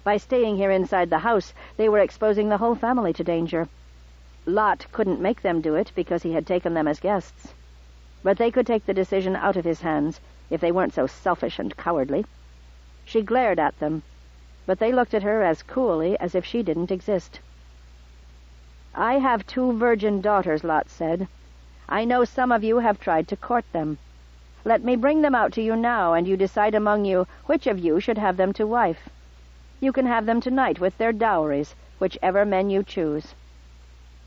By staying here inside the house, they were exposing the whole family to danger. Lot couldn't make them do it because he had taken them as guests. But they could take the decision out of his hands if they weren't so selfish and cowardly. She glared at them, but they looked at her as coolly as if she didn't exist. "I have 2 virgin daughters," Lot said. "I know some of you have tried to court them. Let me bring them out to you now, and you decide among you which of you should have them to wife. You can have them tonight with their dowries, whichever men you choose."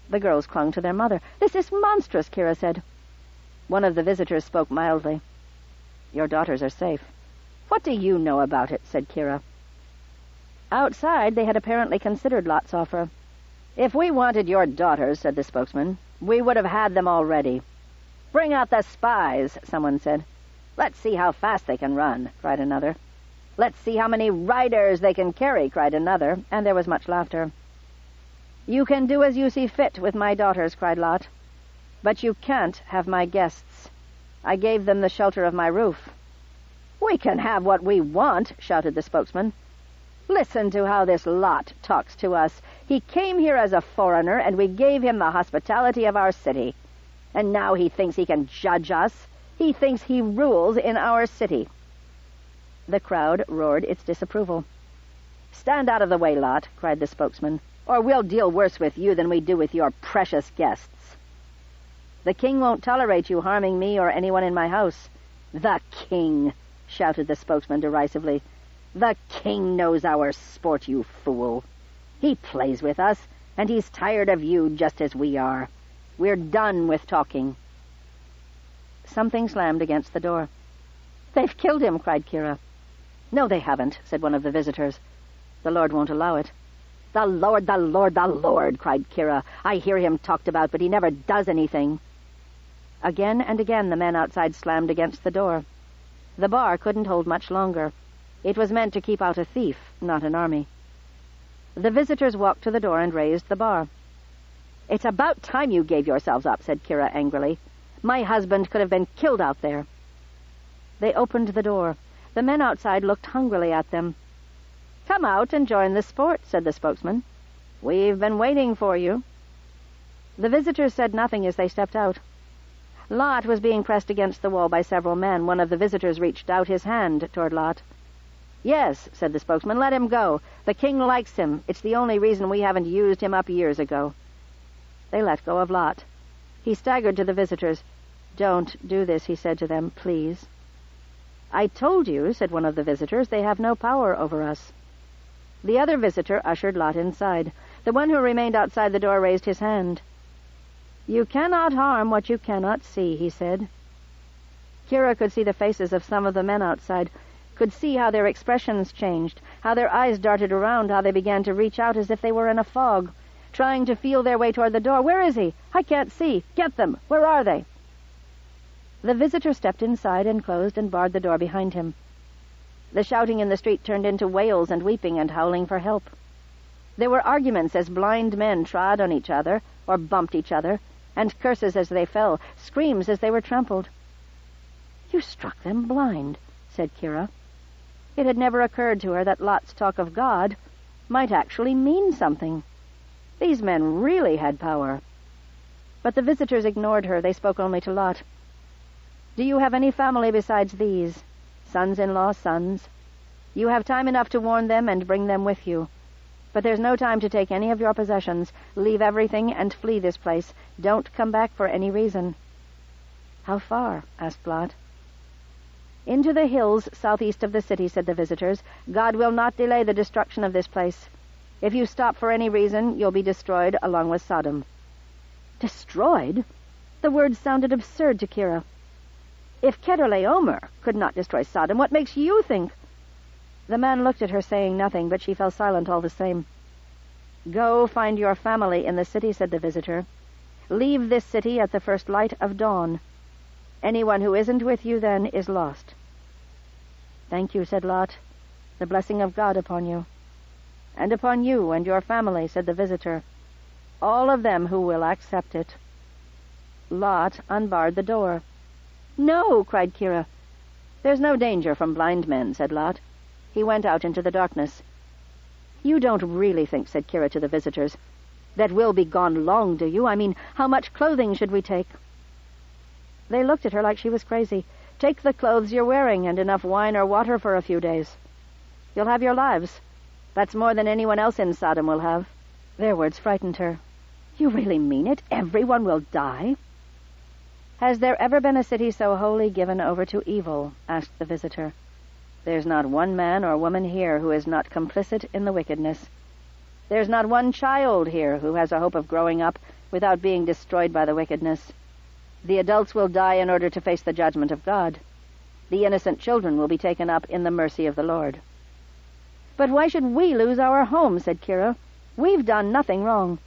The girls clung to their mother. "This is monstrous," Kira said. One of the visitors spoke mildly. "Your daughters are safe." "What do you know about it?" said Kira. Outside, they had apparently considered Lot's offer. "If we wanted your daughters," said the spokesman, "we would have had them already." "Bring out the spies," someone said. "Let's see how fast they can run," cried another. "Let's see how many riders they can carry," cried another, and there was much laughter. "You can do as you see fit with my daughters," cried Lot. "But you can't have my guests. I gave them the shelter of my roof." "We can have what we want," shouted the spokesman. "Listen to how this Lot talks to us. He came here as a foreigner, and we gave him the hospitality of our city. And now he thinks he can judge us. He thinks he rules in our city." The crowd roared its disapproval. "Stand out of the way, Lot," cried the spokesman, "or we'll deal worse with you than we do with your precious guests." "The king won't tolerate you harming me or anyone in my house." "The king!" shouted the spokesman derisively. "The king knows our sport, you fool. He plays with us, and he's tired of you just as we are. We're done with talking." Something slammed against the door. "They've killed him," cried Kira. "No, they haven't," said one of the visitors. "The Lord won't allow it." "The Lord, the Lord, the Lord," cried Kira. "I hear him talked about, but he never does anything." Again and again the men outside slammed against the door. The bar couldn't hold much longer. It was meant to keep out a thief, not an army. The visitors walked to the door and raised the bar. "It's about time you gave yourselves up," said Kira angrily. "My husband could have been killed out there." They opened the door. The men outside looked hungrily at them. "Come out and join the sport," said the spokesman. "We've been waiting for you." The visitors said nothing as they stepped out. Lot was being pressed against the wall by several men. One of the visitors reached out his hand toward Lot. "Yes," said the spokesman, "let him go. The king likes him. It's the only reason we haven't used him up years ago." They let go of Lot. He staggered to the visitors. "Don't do this," he said to them, "please." "I told you," said one of the visitors, "they have no power over us." The other visitor ushered Lot inside. The one who remained outside the door raised his hand. "You cannot harm what you cannot see," he said. Kira could see the faces of some of the men outside, could see how their expressions changed, how their eyes darted around, how they began to reach out as if they were in a fog, trying to feel their way toward the door. "Where is he? I can't see. Get them. Where are they?" The visitor stepped inside and closed and barred the door behind him. The shouting in the street turned into wails and weeping and howling for help. There were arguments as blind men trod on each other or bumped each other, and curses as they fell, screams as they were trampled. "You struck them blind," said Kira. It had never occurred to her that Lot's talk of God might actually mean something. These men really had power. But the visitors ignored her. They spoke only to Lot. "Do you have any family besides these? Sons-in-law, sons? You have time enough to warn them and bring them with you. But there's no time to take any of your possessions. Leave everything and flee this place. Don't come back for any reason." "How far?" asked Lot. "Into the hills southeast of the city," said the visitors. "God will not delay the destruction of this place. If you stop for any reason, you'll be destroyed along with Sodom." Destroyed? The words sounded absurd to Kira. "If Kedorlaomer could not destroy Sodom, what makes you think—" The man looked at her, saying nothing, but she fell silent all the same. "Go find your family in the city," said the visitor. "Leave this city at the first light of dawn. Anyone who isn't with you then is lost." "Thank you," said Lot. "The blessing of God upon you." "And upon you and your family," said the visitor. "All of them who will accept it." Lot unbarred the door. "No!" cried Kira. "There's no danger from blind men," said Lot. He went out into the darkness. "You don't really think," said Kira to the visitors, "that we'll be gone long, do you? I mean, how much clothing should we take?" They looked at her like she was crazy. "Take the clothes you're wearing and enough wine or water for a few days. You'll have your lives. That's more than anyone else in Sodom will have." Their words frightened her. "You really mean it? Everyone will die?" "Has there ever been a city so wholly given over to evil?" asked the visitor. "There's not one man or woman here who is not complicit in the wickedness. There's not one child here who has a hope of growing up without being destroyed by the wickedness. The adults will die in order to face the judgment of God. The innocent children will be taken up in the mercy of the Lord." "But why should we lose our home?" said Kira. "We've done nothing wrong."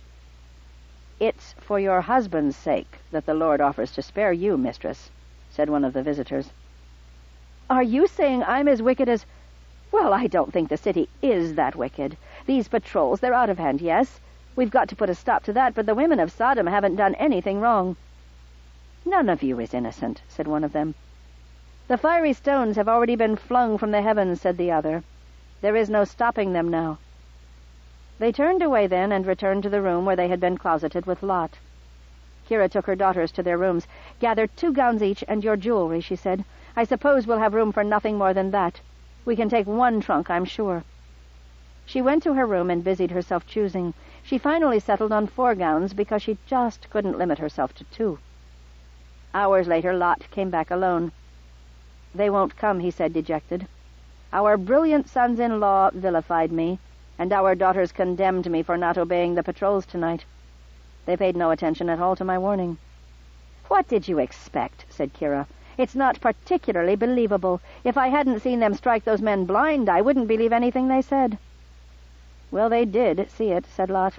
"It's for your husband's sake that the Lord offers to spare you, mistress," said one of the visitors. "Are you saying I'm as wicked as—" "Well, I don't think the city is that wicked. These patrols, they're out of hand, yes. We've got to put a stop to that, but the women of Sodom haven't done anything wrong." "None of you is innocent," said one of them. "The fiery stones have already been flung from the heavens," said the other. "There is no stopping them now." They turned away then and returned to the room where they had been closeted with Lot. Kira took her daughters to their rooms. "Gather 2 gowns each and your jewelry," she said. "I suppose we'll have room for nothing more than that. We can take 1 trunk, I'm sure." She went to her room and busied herself choosing. She finally settled on 4 gowns because she just couldn't limit herself to 2. Hours later, Lot came back alone. "They won't come," he said, dejected. "Our brilliant sons-in-law vilified me, and our daughters condemned me for not obeying the patrols tonight. They paid no attention at all to my warning." "What did you expect?" said Kira. "It's not particularly believable. If I hadn't seen them strike those men blind, I wouldn't believe anything they said." "Well, they did see it," said Lot.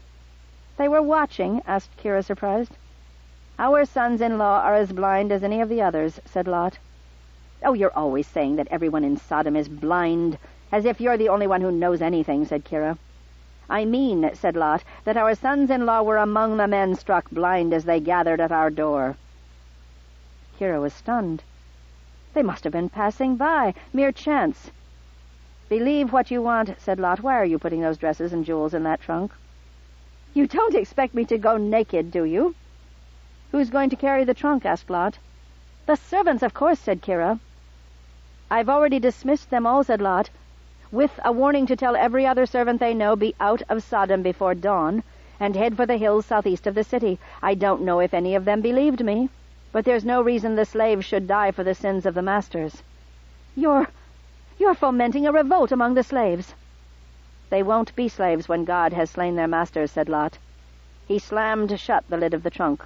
"They were watching?" asked Kira, surprised. "Our sons-in-law are as blind as any of the others," said Lot. "Oh, you're always saying that everyone in Sodom is blind, as if you're the only one who knows anything," said Kira. "I mean," said Lot, "that our sons-in-law were among the men struck blind as they gathered at our door." Kira was stunned. "They must have been passing by, mere chance." "Believe what you want," said Lot. "Why are you putting those dresses and jewels in that trunk?" "You don't expect me to go naked, do you?" "Who's going to carry the trunk?" asked Lot. "The servants, of course," said Kira. "I've already dismissed them all," said Lot, "with a warning to tell every other servant they know be out of Sodom before dawn, and head for the hills southeast of the city. I don't know if any of them believed me, but there's no reason the slaves should die for the sins of the masters." You're fomenting a revolt among the slaves." "They won't be slaves when God has slain their masters," said Lot. He slammed shut the lid of the trunk.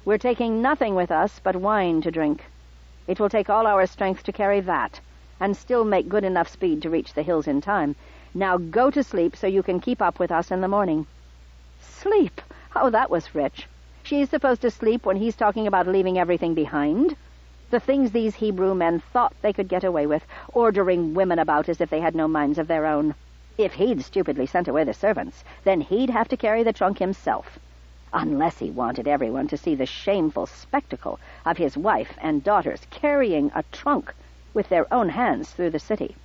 "We're taking nothing with us but wine to drink. It will take all our strength to carry that, and still make good enough speed to reach the hills in time. Now go to sleep so you can keep up with us in the morning." "Sleep? Oh, that was rich. She's supposed to sleep when he's talking about leaving everything behind? The things these Hebrew men thought they could get away with, ordering women about as if they had no minds of their own. If he'd stupidly sent away the servants, then he'd have to carry the trunk himself. Unless he wanted everyone to see the shameful spectacle of his wife and daughters carrying a trunk with their own hands through the city."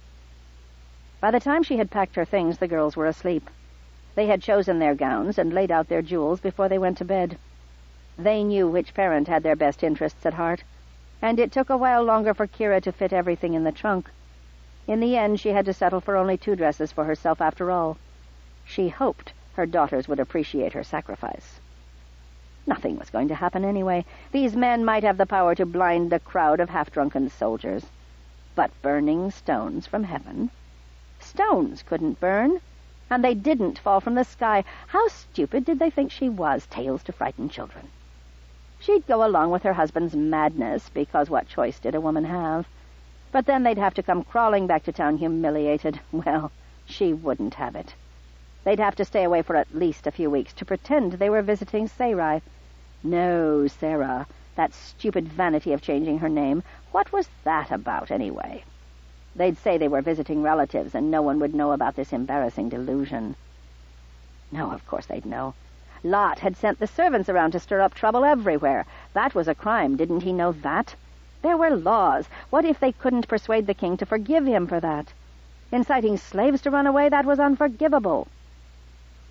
By the time she had packed her things, the girls were asleep. They had chosen their gowns and laid out their jewels before they went to bed. They knew which parent had their best interests at heart, and it took a while longer for Kira to fit everything in the trunk. In the end, she had to settle for only 2 dresses for herself after all. She hoped her daughters would appreciate her sacrifice. Nothing was going to happen anyway. These men might have the power to blind a crowd of half-drunken soldiers. But burning stones from heaven? Stones couldn't burn, and they didn't fall from the sky. How stupid did they think she was? Tales to frighten children. She'd go along with her husband's madness, because what choice did a woman have? But then they'd have to come crawling back to town humiliated. Well, she wouldn't have it. They'd have to stay away for at least a few weeks to pretend they were visiting Sarai. No, Sarah, that stupid vanity of changing her name. What was that about, anyway? They'd say they were visiting relatives, and no one would know about this embarrassing delusion. No, of course they'd know. Lot had sent the servants around to stir up trouble everywhere. That was a crime. Didn't he know that? There were laws. What if they couldn't persuade the king to forgive him for that? Inciting slaves to run away, that was unforgivable.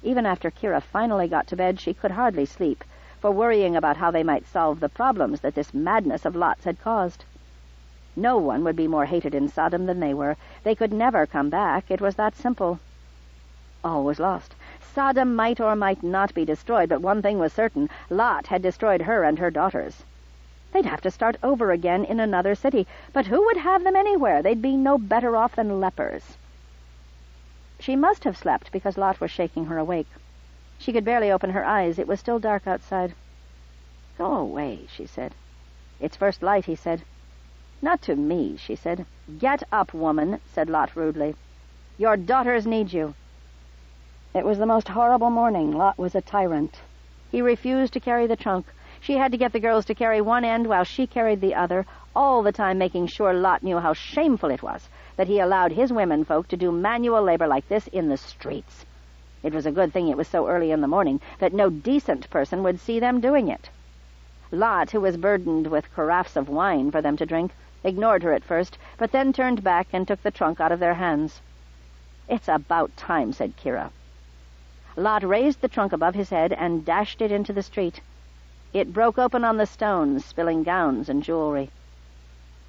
Even after Kira finally got to bed, she could hardly sleep, for worrying about how they might solve the problems that this madness of Lot's had caused. No one would be more hated in Sodom than they were. They could never come back. It was that simple. All was lost. Sodom might or might not be destroyed, but one thing was certain. Lot had destroyed her and her daughters. They'd have to start over again in another city, but who would have them anywhere? They'd be no better off than lepers. She must have slept because Lot was shaking her awake. She could barely open her eyes. It was still dark outside. "Go away," she said. "It's first light," he said. "Not to me," she said. "Get up, woman," said Lot rudely. "Your daughters need you." It was the most horrible morning. Lot was a tyrant. He refused to carry the trunk. She had to get the girls to carry one end while she carried the other, all the time making sure Lot knew how shameful it was that he allowed his women folk to do manual labor like this in the streets. It was a good thing it was so early in the morning that no decent person would see them doing it. Lot, who was burdened with carafes of wine for them to drink, ignored her at first, but then turned back and took the trunk out of their hands. "It's about time," said Kira. Lot raised the trunk above his head and dashed it into the street. It broke open on the stones, spilling gowns and jewelry.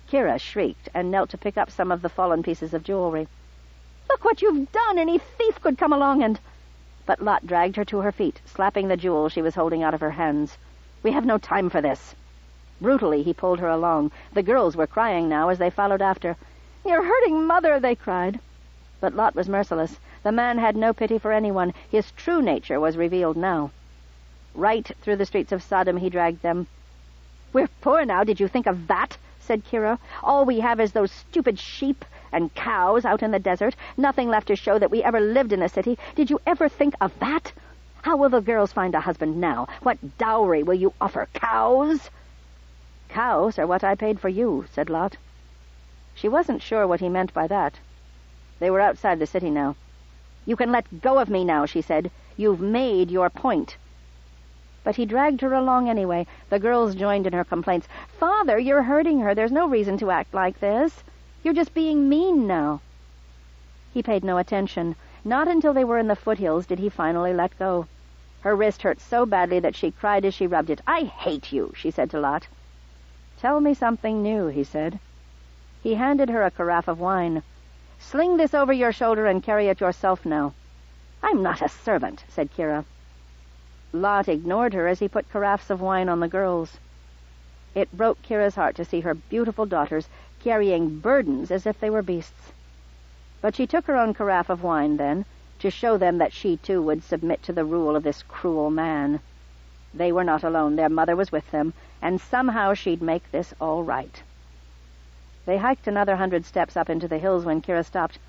Kira shrieked and knelt to pick up some of the fallen pieces of jewelry. "Look what you've done! Any thief could come along and—" But Lot dragged her to her feet, slapping the jewel she was holding out of her hands. "We have no time for this." Brutally, he pulled her along. The girls were crying now as they followed after. "You're hurting Mother," they cried. But Lot was merciless. The man had no pity for anyone. His true nature was revealed now. Right through the streets of Sodom he dragged them. "We're poor now, did you think of that?" said Kira. "All we have is those stupid sheep and cows out in the desert. Nothing left to show that we ever lived in a city. Did you ever think of that? How will the girls find a husband now? What dowry will you offer? Cows?" "Cows are what I paid for you," said Lot. She wasn't sure what he meant by that. They were outside the city now. "You can let go of me now," she said. "You've made your point." But he dragged her along anyway. The girls joined in her complaints. "Father, you're hurting her. There's no reason to act like this. You're just being mean now." He paid no attention. Not until they were in the foothills did he finally let go. Her wrist hurt so badly that she cried as she rubbed it. "I hate you," she said to Lot. "Tell me something new," he said. He handed her a carafe of wine. "Sling this over your shoulder and carry it yourself now." "I'm not a servant," said Kira. Lot ignored her as he put carafes of wine on the girls. It broke Kira's heart to see her beautiful daughters carrying burdens as if they were beasts. But she took her own carafe of wine then, to show them that she too would submit to the rule of this cruel man. They were not alone. Their mother was with them, and somehow she'd make this all right. They hiked another 100 steps up into the hills when Kira stopped.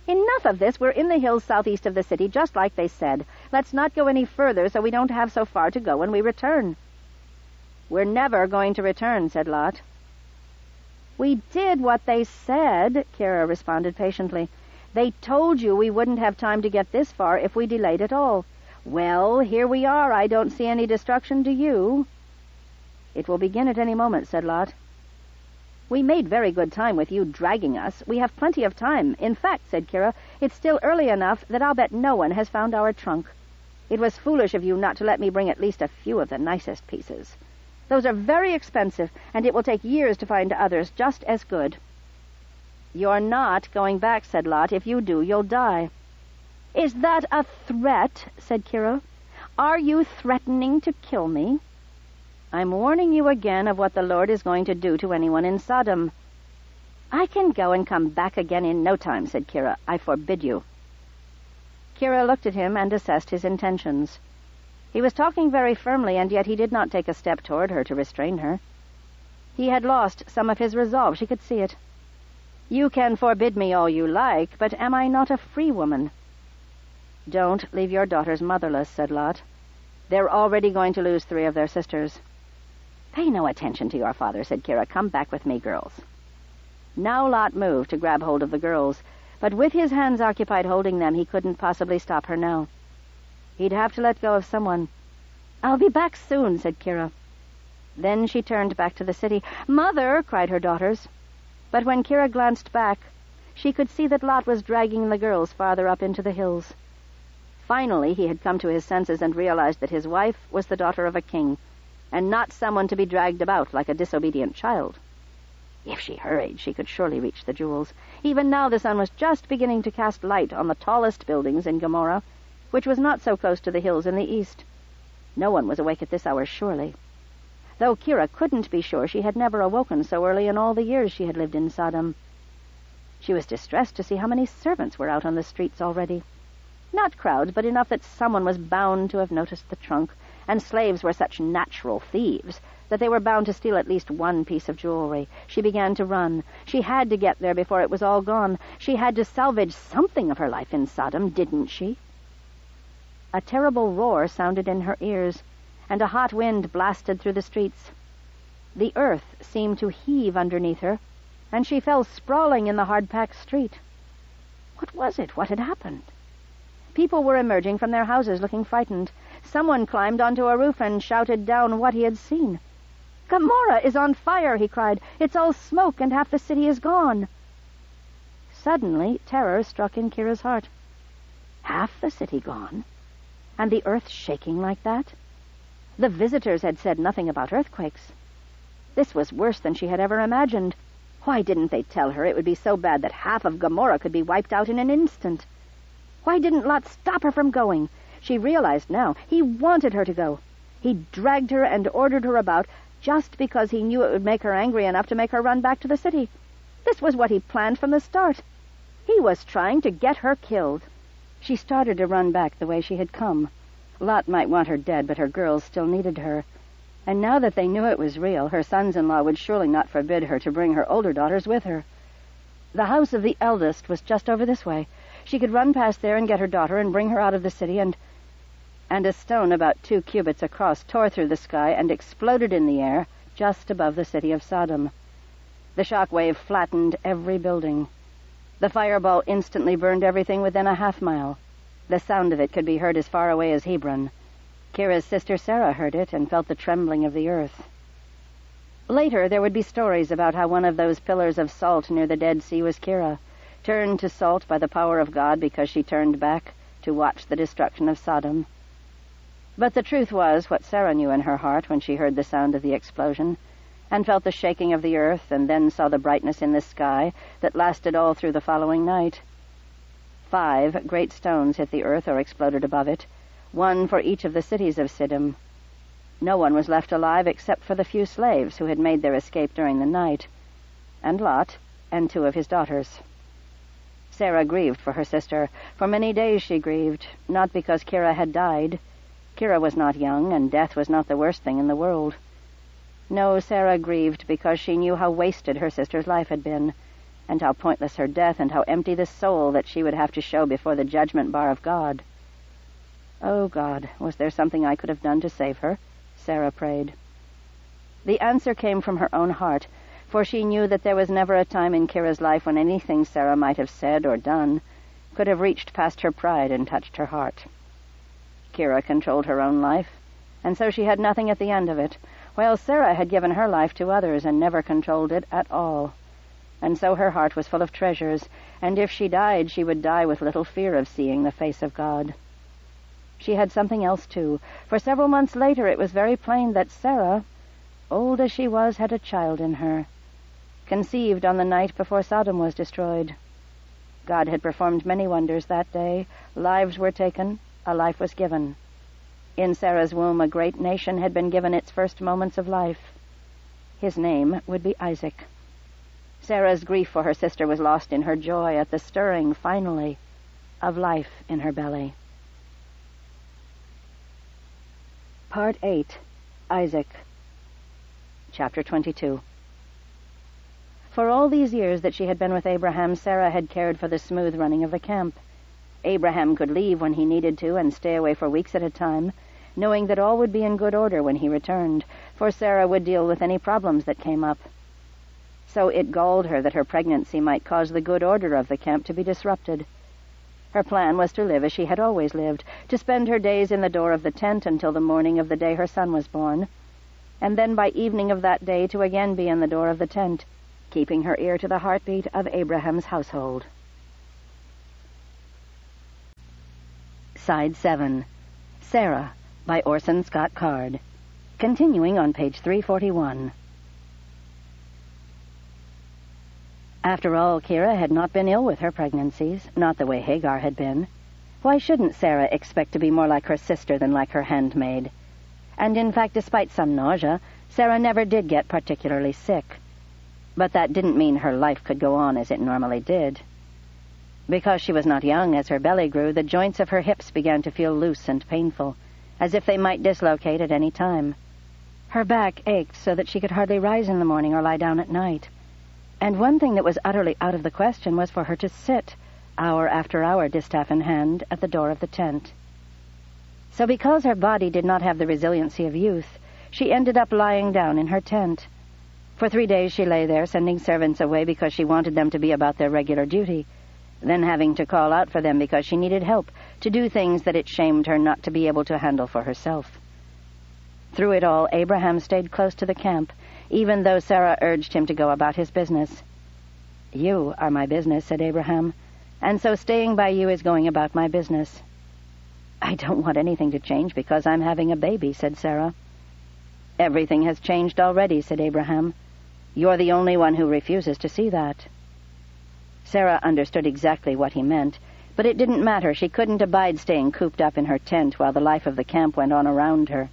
"Enough of this. We're in the hills southeast of the city, just like they said. Let's not go any further so we don't have so far to go when we return." "We're never going to return," said Lot. "We did what they said," Kira responded patiently. "They told you we wouldn't have time to get this far if we delayed at all. Well, here we are. I don't see any destruction, do you?" "It will begin at any moment," said Lot. "We made very good time with you dragging us. We have plenty of time. In fact," said Kira, "it's still early enough that I'll bet no one has found our trunk. It was foolish of you not to let me bring at least a few of the nicest pieces. Those are very expensive, and it will take years to find others just as good." "You're not going back," said Lot. "If you do, you'll die." "Is that a threat?" said Kira. "Are you threatening to kill me?" "I'm warning you again of what the Lord is going to do to anyone in Sodom." "I can go and come back again in no time," said Kira. "I forbid you." Kira looked at him and assessed his intentions. He was talking very firmly, and yet he did not take a step toward her to restrain her. He had lost some of his resolve. She could see it. "You can forbid me all you like, but am I not a free woman?" "Don't leave your daughters motherless," said Lot. "They're already going to lose 3 of their sisters." "Pay no attention to your father," said Kira. "Come back with me, girls." Now Lot moved to grab hold of the girls, but with his hands occupied holding them, he couldn't possibly stop her now. He'd have to let go of someone. "I'll be back soon," said Kira. Then she turned back to the city. "Mother!" cried her daughters. But when Kira glanced back, she could see that Lot was dragging the girls farther up into the hills. Finally, he had come to his senses and realized that his wife was the daughter of a king, and not someone to be dragged about like a disobedient child. If she hurried, she could surely reach the jewels. Even now the sun was just beginning to cast light on the tallest buildings in Gomorrah, which was not so close to the hills in the east. No one was awake at this hour, surely. though Kira couldn't be sure she had never awoken so early in all the years she had lived in Sodom. She was distressed to see how many servants were out on the streets already. Not crowds, but enough that someone was bound to have noticed the trunk, and slaves were such natural thieves that they were bound to steal at least one piece of jewelry. She began to run. She had to get there before it was all gone. She had to salvage something of her life in Sodom, didn't she? A terrible roar sounded in her ears, and a hot wind blasted through the streets. The earth seemed to heave underneath her, and she fell sprawling in the hard-packed street. What was it? What had happened? People were emerging from their houses looking frightened. Someone climbed onto a roof and shouted down what he had seen. "Gomorrah is on fire," he cried. "It's all smoke and half the city is gone." Suddenly, terror struck in Kira's heart. Half the city gone? And the earth shaking like that? The visitors had said nothing about earthquakes. This was worse than she had ever imagined. Why didn't they tell her it would be so bad that half of Gomorrah could be wiped out in an instant? Why didn't Lot stop her from going? She realized now. He wanted her to go. He dragged her and ordered her about just because he knew it would make her angry enough to make her run back to the city. This was what he planned from the start. He was trying to get her killed. She started to run back the way she had come. Lot might want her dead, but her girls still needed her. And now that they knew it was real, her sons-in-law would surely not forbid her to bring her older daughters with her. The house of the eldest was just over this way. She could run past there and get her daughter and bring her out of the city, and a stone about 2 cubits across tore through the sky and exploded in the air just above the city of Sodom. The shock wave flattened every building. The fireball instantly burned everything within a half-mile. The sound of it could be heard as far away as Hebron. Kira's sister Sarah heard it and felt the trembling of the earth. Later, there would be stories about how one of those pillars of salt near the Dead Sea was Kira, turned to salt by the power of God because she turned back to watch the destruction of Sodom. But the truth was what Sarah knew in her heart when she heard the sound of the explosion, and felt the shaking of the earth, and then saw the brightness in the sky that lasted all through the following night. 5 great stones hit the earth or exploded above it, 1 for each of the cities of Siddim. No one was left alive except for the few slaves who had made their escape during the night, and Lot and 2 of his daughters. Sarah grieved for her sister. For many days she grieved, not because Kira had died. Kira was not young, and death was not the worst thing in the world. No, Sarah grieved because she knew how wasted her sister's life had been, and how pointless her death, and how empty the soul that she would have to show before the judgment bar of God. "Oh, God, was there something I could have done to save her?" Sarah prayed. The answer came from her own heart, for she knew that there was never a time in Kira's life when anything Sarah might have said or done could have reached past her pride and touched her heart. Kira controlled her own life, and so she had nothing at the end of it, while Sarah had given her life to others and never controlled it at all. And so her heart was full of treasures, and if she died, she would die with little fear of seeing the face of God. She had something else, too, for several months later it was very plain that Sarah, old as she was, had a child in her, conceived on the night before Sodom was destroyed. God had performed many wonders that day. Lives were taken, a life was given. In Sarah's womb, a great nation had been given its first moments of life. His name would be Isaac. Sarah's grief for her sister was lost in her joy at the stirring, finally, of life in her belly. Part 8. Isaac. Chapter 22. For all these years that she had been with Abraham, Sarah had cared for the smooth running of the camp. Abraham could leave when he needed to and stay away for weeks at a time, knowing that all would be in good order when he returned, for Sarah would deal with any problems that came up. So it galled her that her pregnancy might cause the good order of the camp to be disrupted. Her plan was to live as she had always lived, to spend her days in the door of the tent until the morning of the day her son was born, and then by evening of that day to again be in the door of the tent, keeping her ear to the heartbeat of Abraham's household. Side 7. Sarah, by Orson Scott Card. Continuing on page 341. After all, Kira had not been ill with her pregnancies, not the way Hagar had been. Why shouldn't Sarah expect to be more like her sister than like her handmaid? And in fact, despite some nausea, Sarah never did get particularly sick, but that didn't mean her life could go on as it normally did. Because she was not young, as her belly grew, the joints of her hips began to feel loose and painful, as if they might dislocate at any time. Her back ached so that she could hardly rise in the morning or lie down at night. And one thing that was utterly out of the question was for her to sit, hour after hour, distaff in hand, at the door of the tent. So because her body did not have the resiliency of youth, she ended up lying down in her tent. For 3 days she lay there, sending servants away because she wanted them to be about their regular duty, then having to call out for them because she needed help to do things that it shamed her not to be able to handle for herself. Through it all, Abraham stayed close to the camp, even though Sarah urged him to go about his business. "You are my business," said Abraham, "and so staying by you is going about my business." "I don't want anything to change because I'm having a baby," said Sarah. "Everything has changed already," said Abraham. "You're the only one who refuses to see that." Sarah understood exactly what he meant, but it didn't matter. She couldn't abide staying cooped up in her tent while the life of the camp went on around her.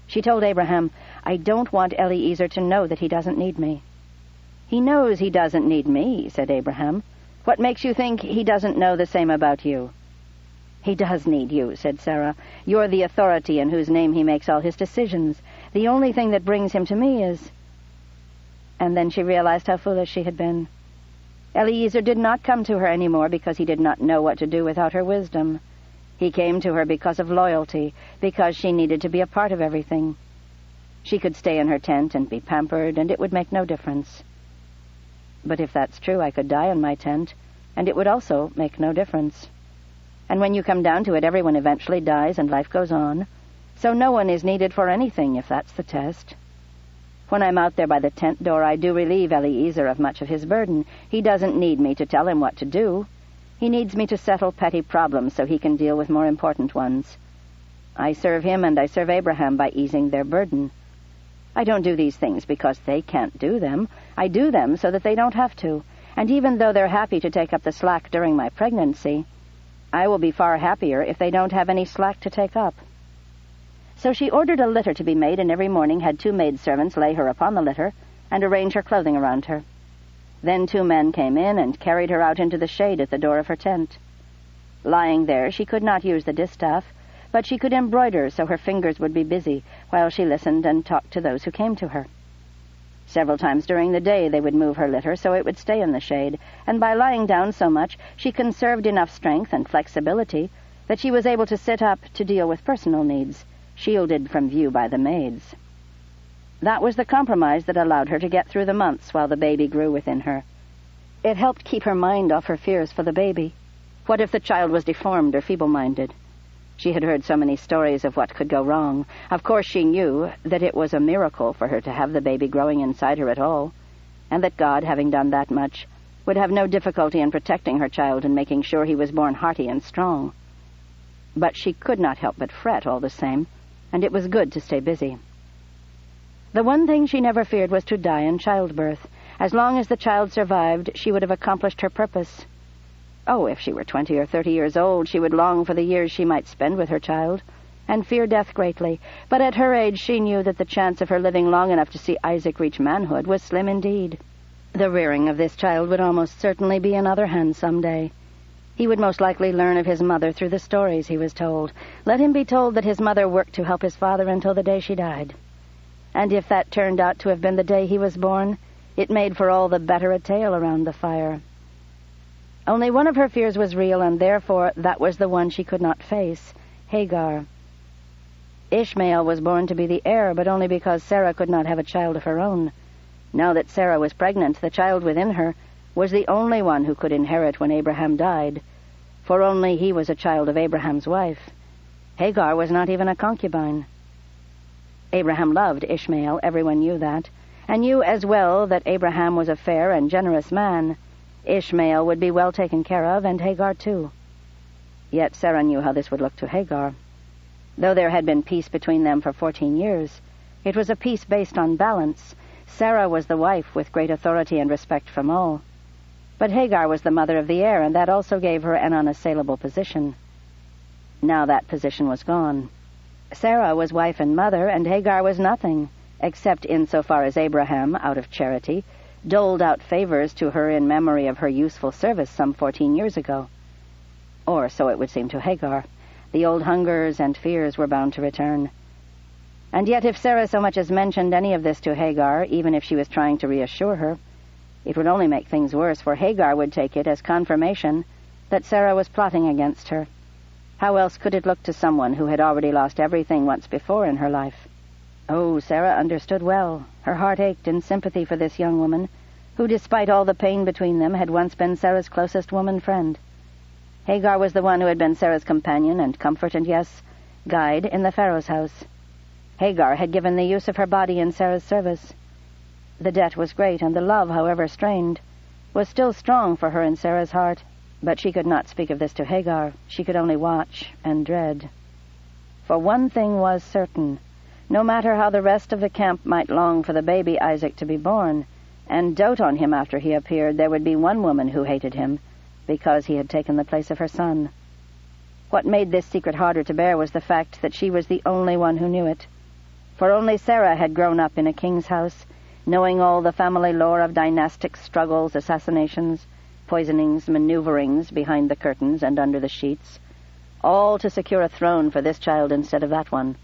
She told Abraham, "I don't want Eliezer to know that he doesn't need me." "He knows he doesn't need me," said Abraham. "What makes you think he doesn't know the same about you?" "He does need you," said Sarah. "You're the authority in whose name he makes all his decisions. The only thing that brings him to me is—" And then she realized how foolish she had been. Eliezer did not come to her anymore because he did not know what to do without her wisdom. He came to her because of loyalty, because she needed to be a part of everything. She could stay in her tent and be pampered, and it would make no difference. But if that's true, I could die in my tent, and it would also make no difference. And when you come down to it, everyone eventually dies and life goes on, so no one is needed for anything if that's the test. When I'm out there by the tent door, I do relieve Eliezer of much of his burden. He doesn't need me to tell him what to do. He needs me to settle petty problems so he can deal with more important ones. I serve him and I serve Abraham by easing their burden. I don't do these things because they can't do them. I do them so that they don't have to. And even though they're happy to take up the slack during my pregnancy, I will be far happier if they don't have any slack to take up." So she ordered a litter to be made, and every morning had 2 maidservants lay her upon the litter and arrange her clothing around her. Then 2 men came in and carried her out into the shade at the door of her tent. Lying there, she could not use the distaff, but she could embroider so her fingers would be busy while she listened and talked to those who came to her. Several times during the day they would move her litter so it would stay in the shade, and by lying down so much she conserved enough strength and flexibility that she was able to sit up to deal with personal needs, shielded from view by the maids. That was the compromise that allowed her to get through the months while the baby grew within her. It helped keep her mind off her fears for the baby. What if the child was deformed or feeble-minded? She had heard so many stories of what could go wrong. Of course she knew that it was a miracle for her to have the baby growing inside her at all, and that God, having done that much, would have no difficulty in protecting her child and making sure he was born hearty and strong. But she could not help but fret all the same, and it was good to stay busy. The one thing she never feared was to die in childbirth. As long as the child survived, she would have accomplished her purpose. Oh, if she were 20 or 30 years old, she would long for the years she might spend with her child, and fear death greatly. But at her age, she knew that the chance of her living long enough to see Isaac reach manhood was slim indeed. The rearing of this child would almost certainly be in other hands some day. He would most likely learn of his mother through the stories he was told. Let him be told that his mother worked to help his father until the day she died. And if that turned out to have been the day he was born, it made for all the better a tale around the fire. Only one of her fears was real, and therefore that was the one she could not face, Hagar. Ishmael was born to be the heir, but only because Sarah could not have a child of her own. Now that Sarah was pregnant, the child within her was the only one who could inherit when Abraham died, for only he was a child of Abraham's wife. Hagar was not even a concubine. Abraham loved Ishmael, everyone knew that, and knew as well that Abraham was a fair and generous man. Ishmael would be well taken care of, and Hagar too. Yet Sarah knew how this would look to Hagar. Though there had been peace between them for 14 years, it was a peace based on balance. Sarah was the wife with great authority and respect from all. But Hagar was the mother of the heir, and that also gave her an unassailable position. Now that position was gone. Sarah was wife and mother, and Hagar was nothing, except insofar as Abraham, out of charity, doled out favors to her in memory of her useful service some 14 years ago. Or so it would seem to Hagar. The old hungers and fears were bound to return. And yet if Sarah so much as mentioned any of this to Hagar, even if she was trying to reassure her, it would only make things worse, for Hagar would take it as confirmation that Sarah was plotting against her. How else could it look to someone who had already lost everything once before in her life? Oh, Sarah understood well. Her heart ached in sympathy for this young woman, who, despite all the pain between them, had once been Sarah's closest woman friend. Hagar was the one who had been Sarah's companion and comfort and, yes, guide in the Pharaoh's house. Hagar had given the use of her body in Sarah's service. The debt was great, and the love, however strained, was still strong for her in Sarah's heart. But she could not speak of this to Hagar. She could only watch and dread. For one thing was certain. No matter how the rest of the camp might long for the baby Isaac to be born, and dote on him after he appeared, there would be one woman who hated him, because he had taken the place of her son. What made this secret harder to bear was the fact that she was the only one who knew it. For only Sarah had grown up in a king's house, knowing all the family lore of dynastic struggles, assassinations, poisonings, maneuverings behind the curtains and under the sheets, all to secure a throne for this child instead of that one.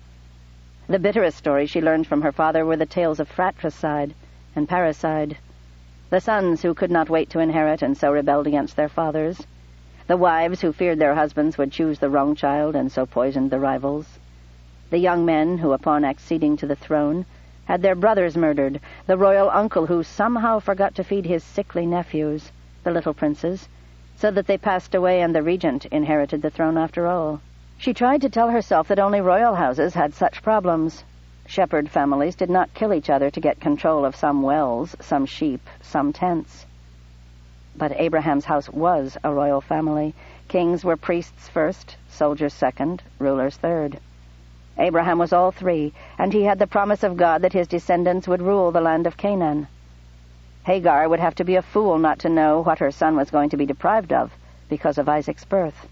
The bitterest stories she learned from her father were the tales of fratricide and parricide, the sons who could not wait to inherit and so rebelled against their fathers, the wives who feared their husbands would choose the wrong child and so poisoned the rivals, the young men who, upon acceding to the throne, had their brothers murdered, the royal uncle who somehow forgot to feed his sickly nephews, the little princes, so that they passed away and the regent inherited the throne after all. She tried to tell herself that only royal houses had such problems. Shepherd families did not kill each other to get control of some wells, some sheep, some tents. But Abraham's house was a royal family. Kings were priests first, soldiers second, rulers third. Abraham was all three, and he had the promise of God that his descendants would rule the land of Canaan. Hagar would have to be a fool not to know what her son was going to be deprived of because of Isaac's birth.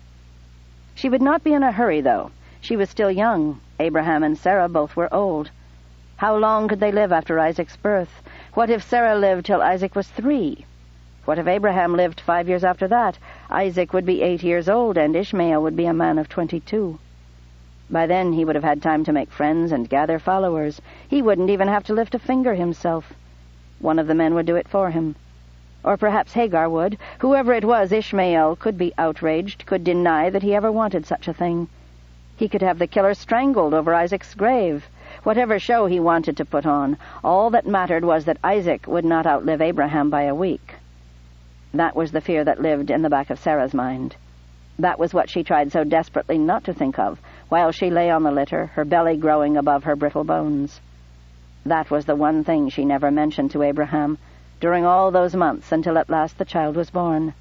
She would not be in a hurry, though. She was still young. Abraham and Sarah both were old. How long could they live after Isaac's birth? What if Sarah lived till Isaac was 3? What if Abraham lived 5 years after that? Isaac would be 8 years old, and Ishmael would be a man of 22. By then he would have had time to make friends and gather followers. He wouldn't even have to lift a finger himself. One of the men would do it for him. Or perhaps Hagar would. Whoever it was, Ishmael could be outraged, could deny that he ever wanted such a thing. He could have the killer strangled over Isaac's grave. Whatever show he wanted to put on, all that mattered was that Isaac would not outlive Abraham by a week. That was the fear that lived in the back of Sarah's mind. That was what she tried so desperately not to think of, while she lay on the litter, her belly growing above her brittle bones. That was the one thing she never mentioned to Abraham during all those months until at last the child was born.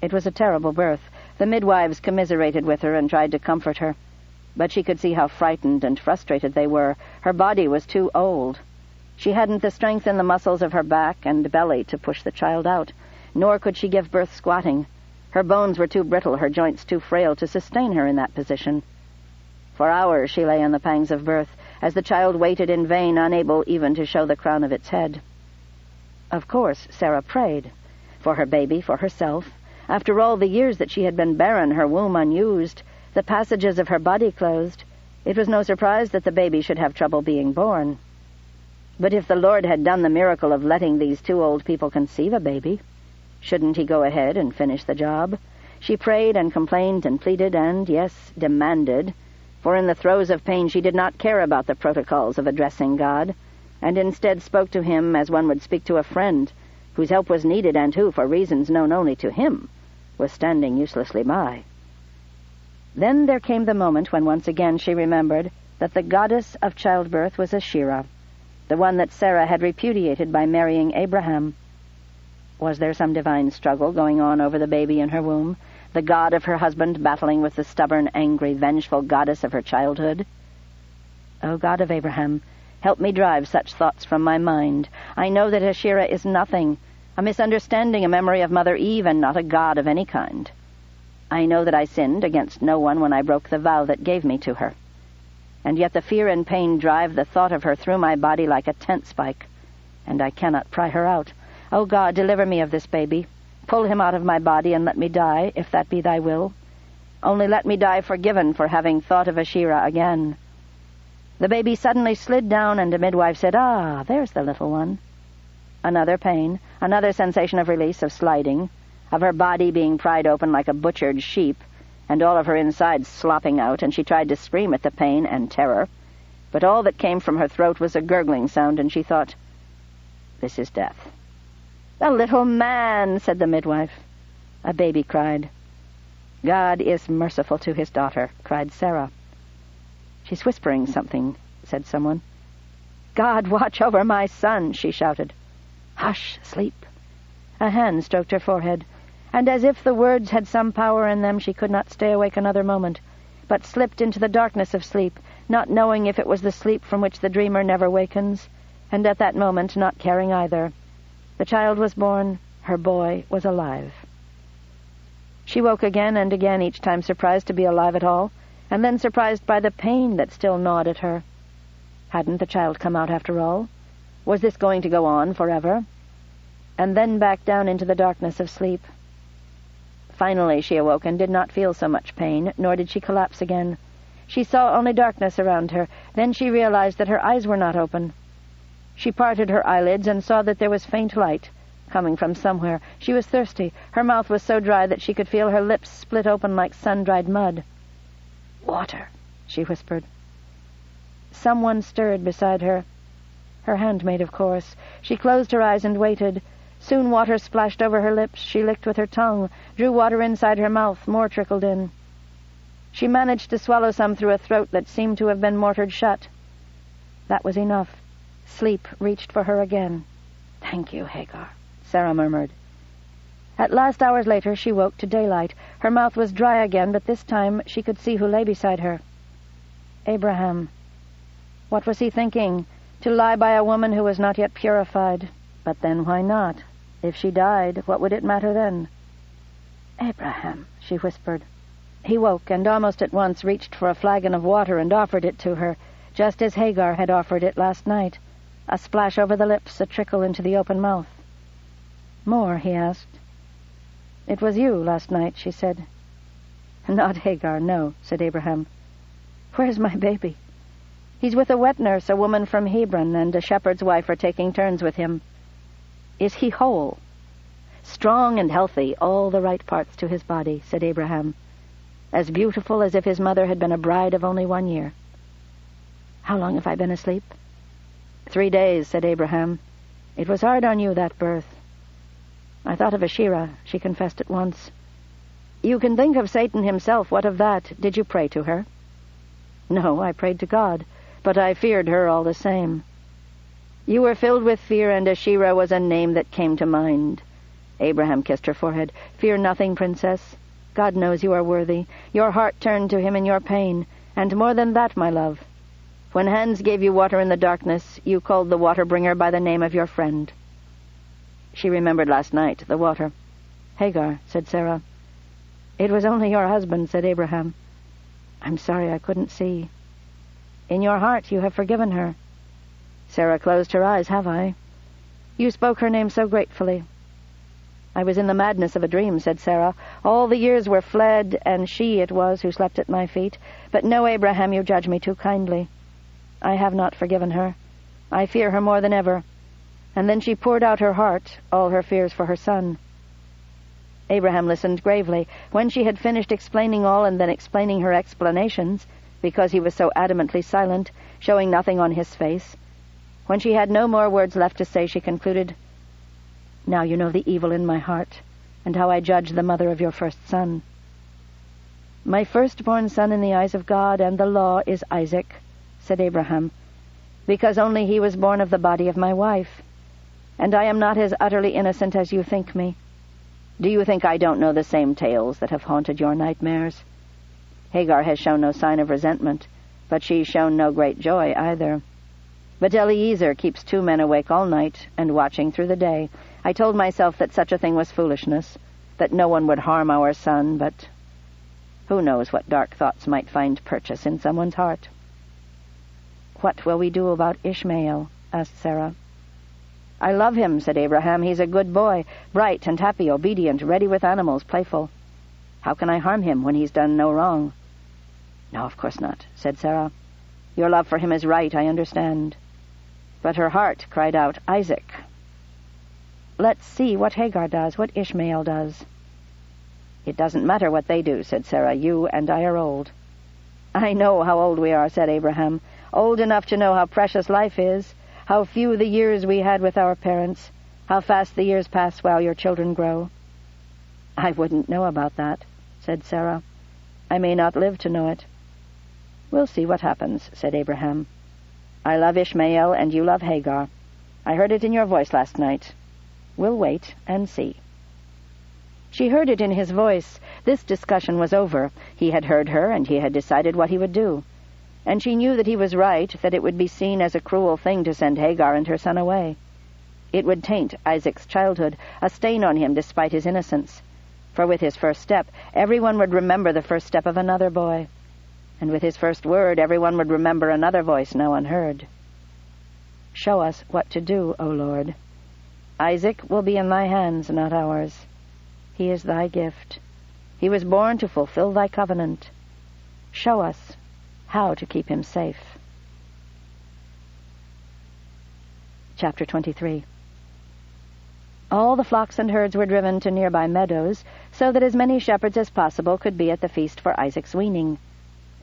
It was a terrible birth. The midwives commiserated with her and tried to comfort her, but she could see how frightened and frustrated they were. Her body was too old. She hadn't the strength in the muscles of her back and belly to push the child out, nor could she give birth squatting. Her bones were too brittle, her joints too frail to sustain her in that position. For hours she lay in the pangs of birth, as the child waited in vain, unable even to show the crown of its head. Of course, Sarah prayed. For her baby, for herself. After all the years that she had been barren, her womb unused, the passages of her body closed, it was no surprise that the baby should have trouble being born. But if the Lord had done the miracle of letting these 2 old people conceive a baby, shouldn't he go ahead and finish the job? She prayed and complained and pleaded and, yes, demanded, for in the throes of pain she did not care about the protocols of addressing God, and instead spoke to him as one would speak to a friend whose help was needed and who, for reasons known only to him, was standing uselessly by. Then there came the moment when once again she remembered that the goddess of childbirth was Asherah, the one that Sarah had repudiated by marrying Abraham. Was there some divine struggle going on over the baby in her womb? The god of her husband battling with the stubborn, angry, vengeful goddess of her childhood? O God of Abraham, help me drive such thoughts from my mind. I know that Asherah is nothing, a misunderstanding, a memory of Mother Eve, and not a god of any kind. I know that I sinned against no one when I broke the vow that gave me to her. and yet the fear and pain drive the thought of her through my body like a tent spike, and I cannot pry her out. O God, deliver me of this baby. Pull him out of my body and let me die, if that be thy will. Only let me die forgiven for having thought of Ashira again. The baby suddenly slid down, and a midwife said, "Ah, there's the little one." Another pain, another sensation of release, of sliding, of her body being pried open like a butchered sheep, and all of her insides slopping out, and she tried to scream at the pain and terror, but all that came from her throat was a gurgling sound, and she thought, "This is death." "The little man," said the midwife. A baby cried. "God is merciful to his daughter," cried Sarah. "She's whispering something," said someone. "God, watch over my son," she shouted. "Hush, sleep." A hand stroked her forehead, and as if the words had some power in them, she could not stay awake another moment, but slipped into the darkness of sleep, not knowing if it was the sleep from which the dreamer never wakens, and at that moment not caring either. The child was born, her boy was alive. She woke again and again, each time surprised to be alive at all, and then surprised by the pain that still gnawed at her. Hadn't the child come out after all? Was this going to go on forever? And then back down into the darkness of sleep. Finally she awoke and did not feel so much pain, nor did she collapse again. She saw only darkness around her. Then she realized that her eyes were not open. She parted her eyelids and saw that there was faint light coming from somewhere. She was thirsty. Her mouth was so dry that she could feel her lips split open like sun-dried mud. "Water," she whispered. Someone stirred beside her. Her handmaid, of course. She closed her eyes and waited. Soon water splashed over her lips. She licked with her tongue, drew water inside her mouth. More trickled in. She managed to swallow some through a throat that seemed to have been mortared shut. That was enough. Sleep reached for her again. "Thank you, Hagar," Sarah murmured. At last, hours later, she woke to daylight. Her mouth was dry again, but this time she could see who lay beside her. Abraham. What was he thinking? To lie by a woman who was not yet purified. But then why not? If she died, what would it matter then? "Abraham," she whispered. He woke and almost at once reached for a flagon of water and offered it to her, just as Hagar had offered it last night. A splash over the lips, a trickle into the open mouth. "More?" he asked. "It was you last night," she said. "Not Hagar, no," said Abraham. "Where's my baby?" "He's with a wet nurse, a woman from Hebron, and a shepherd's wife are taking turns with him." "Is he whole?" "Strong and healthy, all the right parts to his body," said Abraham. "As beautiful as if his mother had been a bride of only 1 year." "How long have I been asleep?" 3 days, said Abraham. "It was hard on you, that birth." "I thought of Ashira," she confessed at once. "You can think of Satan himself. What of that? Did you pray to her?" "No, I prayed to God, but I feared her all the same." "You were filled with fear, and Ashira was a name that came to mind." Abraham kissed her forehead. "Fear nothing, princess. God knows you are worthy. Your heart turned to him in your pain, and more than that, my love. When Hans gave you water in the darkness, you called the water-bringer by the name of your friend." She remembered last night, the water. "Hagar," said Sarah. "It was only your husband," said Abraham. "I'm sorry I couldn't see." "In your heart you have forgiven her." Sarah closed her eyes. "Have I?" "You spoke her name so gratefully." "I was in the madness of a dream," said Sarah. "All the years were fled, and she it was who slept at my feet. But no, Abraham, you judge me too kindly. I have not forgiven her. I fear her more than ever." And then she poured out her heart, all her fears for her son. Abraham listened gravely. When she had finished explaining all and then explaining her explanations, because he was so adamantly silent, showing nothing on his face, when she had no more words left to say, she concluded, "Now you know the evil in my heart, and how I judge the mother of your first son. My firstborn son in the eyes of God and the law is Isaac," said Abraham, "because only he was born of the body of my wife. And I am not as utterly innocent as you think me. Do you think I don't know the same tales that have haunted your nightmares? Hagar has shown no sign of resentment, but she's shown no great joy either. But Eliezer keeps 2 men awake all night and watching through the day. I told myself that such a thing was foolishness, that no one would harm our son, but who knows what dark thoughts might find purchase in someone's heart." "What will we do about Ishmael?" asked Sarah. "I love him," said Abraham. "He's a good boy, bright and happy, obedient, ready with animals, playful. How can I harm him when he's done no wrong?" "No, of course not," said Sarah. "Your love for him is right, I understand." But her heart cried out, "Isaac." "Let's see what Hagar does, what Ishmael does." "It doesn't matter what they do," said Sarah. "You and I are old." "I know how old we are," said Abraham. "Old enough to know how precious life is, how few the years we had with our parents, how fast the years pass while your children grow." "I wouldn't know about that," said Sarah. "I may not live to know it." "We'll see what happens," said Abraham. "I love Ishmael and you love Hagar. I heard it in your voice last night. We'll wait and see." She heard it in his voice. This discussion was over. He had heard her, and he had decided what he would do. And she knew that he was right, that it would be seen as a cruel thing to send Hagar and her son away. It would taint Isaac's childhood, a stain on him despite his innocence. For with his first step, everyone would remember the first step of another boy. And with his first word, everyone would remember another voice now unheard. "Show us what to do, O Lord. Isaac will be in thy hands, not ours. He is thy gift. He was born to fulfill thy covenant. Show us how to keep him safe." Chapter 23. All the flocks and herds were driven to nearby meadows, so that as many shepherds as possible could be at the feast for Isaac's weaning.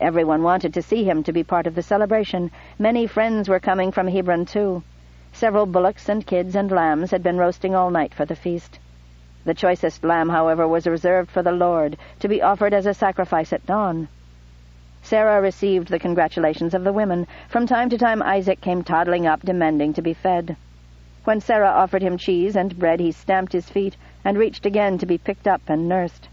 Everyone wanted to see him, to be part of the celebration. Many friends were coming from Hebron, too. Several bullocks and kids and lambs had been roasting all night for the feast. The choicest lamb, however, was reserved for the Lord, to be offered as a sacrifice at dawn. Sarah received the congratulations of the women. From time to time Isaac came toddling up, demanding to be fed. When Sarah offered him cheese and bread, he stamped his feet and reached again to be picked up and nursed.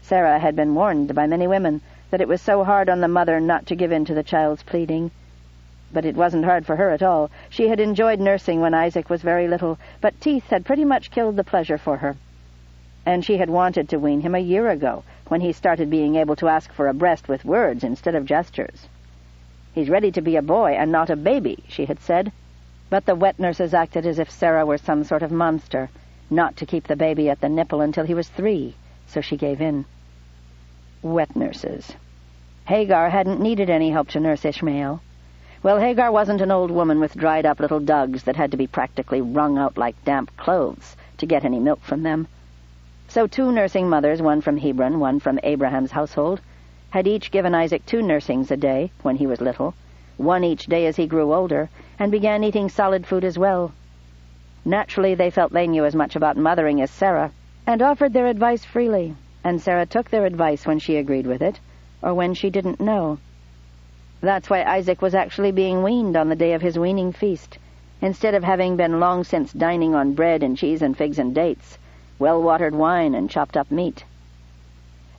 Sarah had been warned by many women that it was so hard on the mother not to give in to the child's pleading. But it wasn't hard for her at all. She had enjoyed nursing when Isaac was very little, but teeth had pretty much killed the pleasure for her. And she had wanted to wean him a year ago, when he started being able to ask for a breast with words instead of gestures. "He's ready to be a boy and not a baby," she had said. But the wet nurses acted as if Sarah were some sort of monster, not to keep the baby at the nipple until he was 3, so she gave in. Wet nurses. Hagar hadn't needed any help to nurse Ishmael. Well, Hagar wasn't an old woman with dried-up little dugs that had to be practically wrung out like damp clothes to get any milk from them. So 2 nursing mothers, one from Hebron, one from Abraham's household, had each given Isaac 2 nursings a day when he was little, one each day as he grew older, and began eating solid food as well. Naturally, they felt they knew as much about mothering as Sarah, and offered their advice freely, and Sarah took their advice when she agreed with it, or when she didn't know. That's why Isaac was actually being weaned on the day of his weaning feast, instead of having been long since dining on bread and cheese and figs and dates, well-watered wine and chopped-up meat.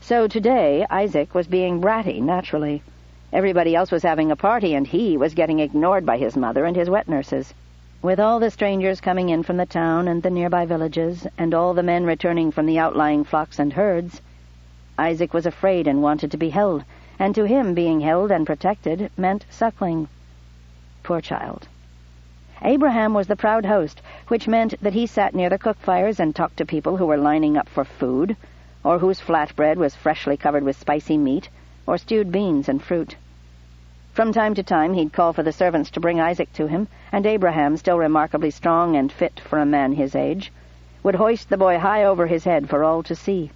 So today, Isaac was being bratty, naturally. Everybody else was having a party, and he was getting ignored by his mother and his wet nurses. With all the strangers coming in from the town and the nearby villages, and all the men returning from the outlying flocks and herds, Isaac was afraid and wanted to be held, and to him being held and protected meant suckling. Poor child. Abraham was the proud host, which meant that he sat near the cook fires and talked to people who were lining up for food, or whose flatbread was freshly covered with spicy meat, or stewed beans and fruit. From time to time he'd call for the servants to bring Isaac to him, and Abraham, still remarkably strong and fit for a man his age, would hoist the boy high over his head for all to see.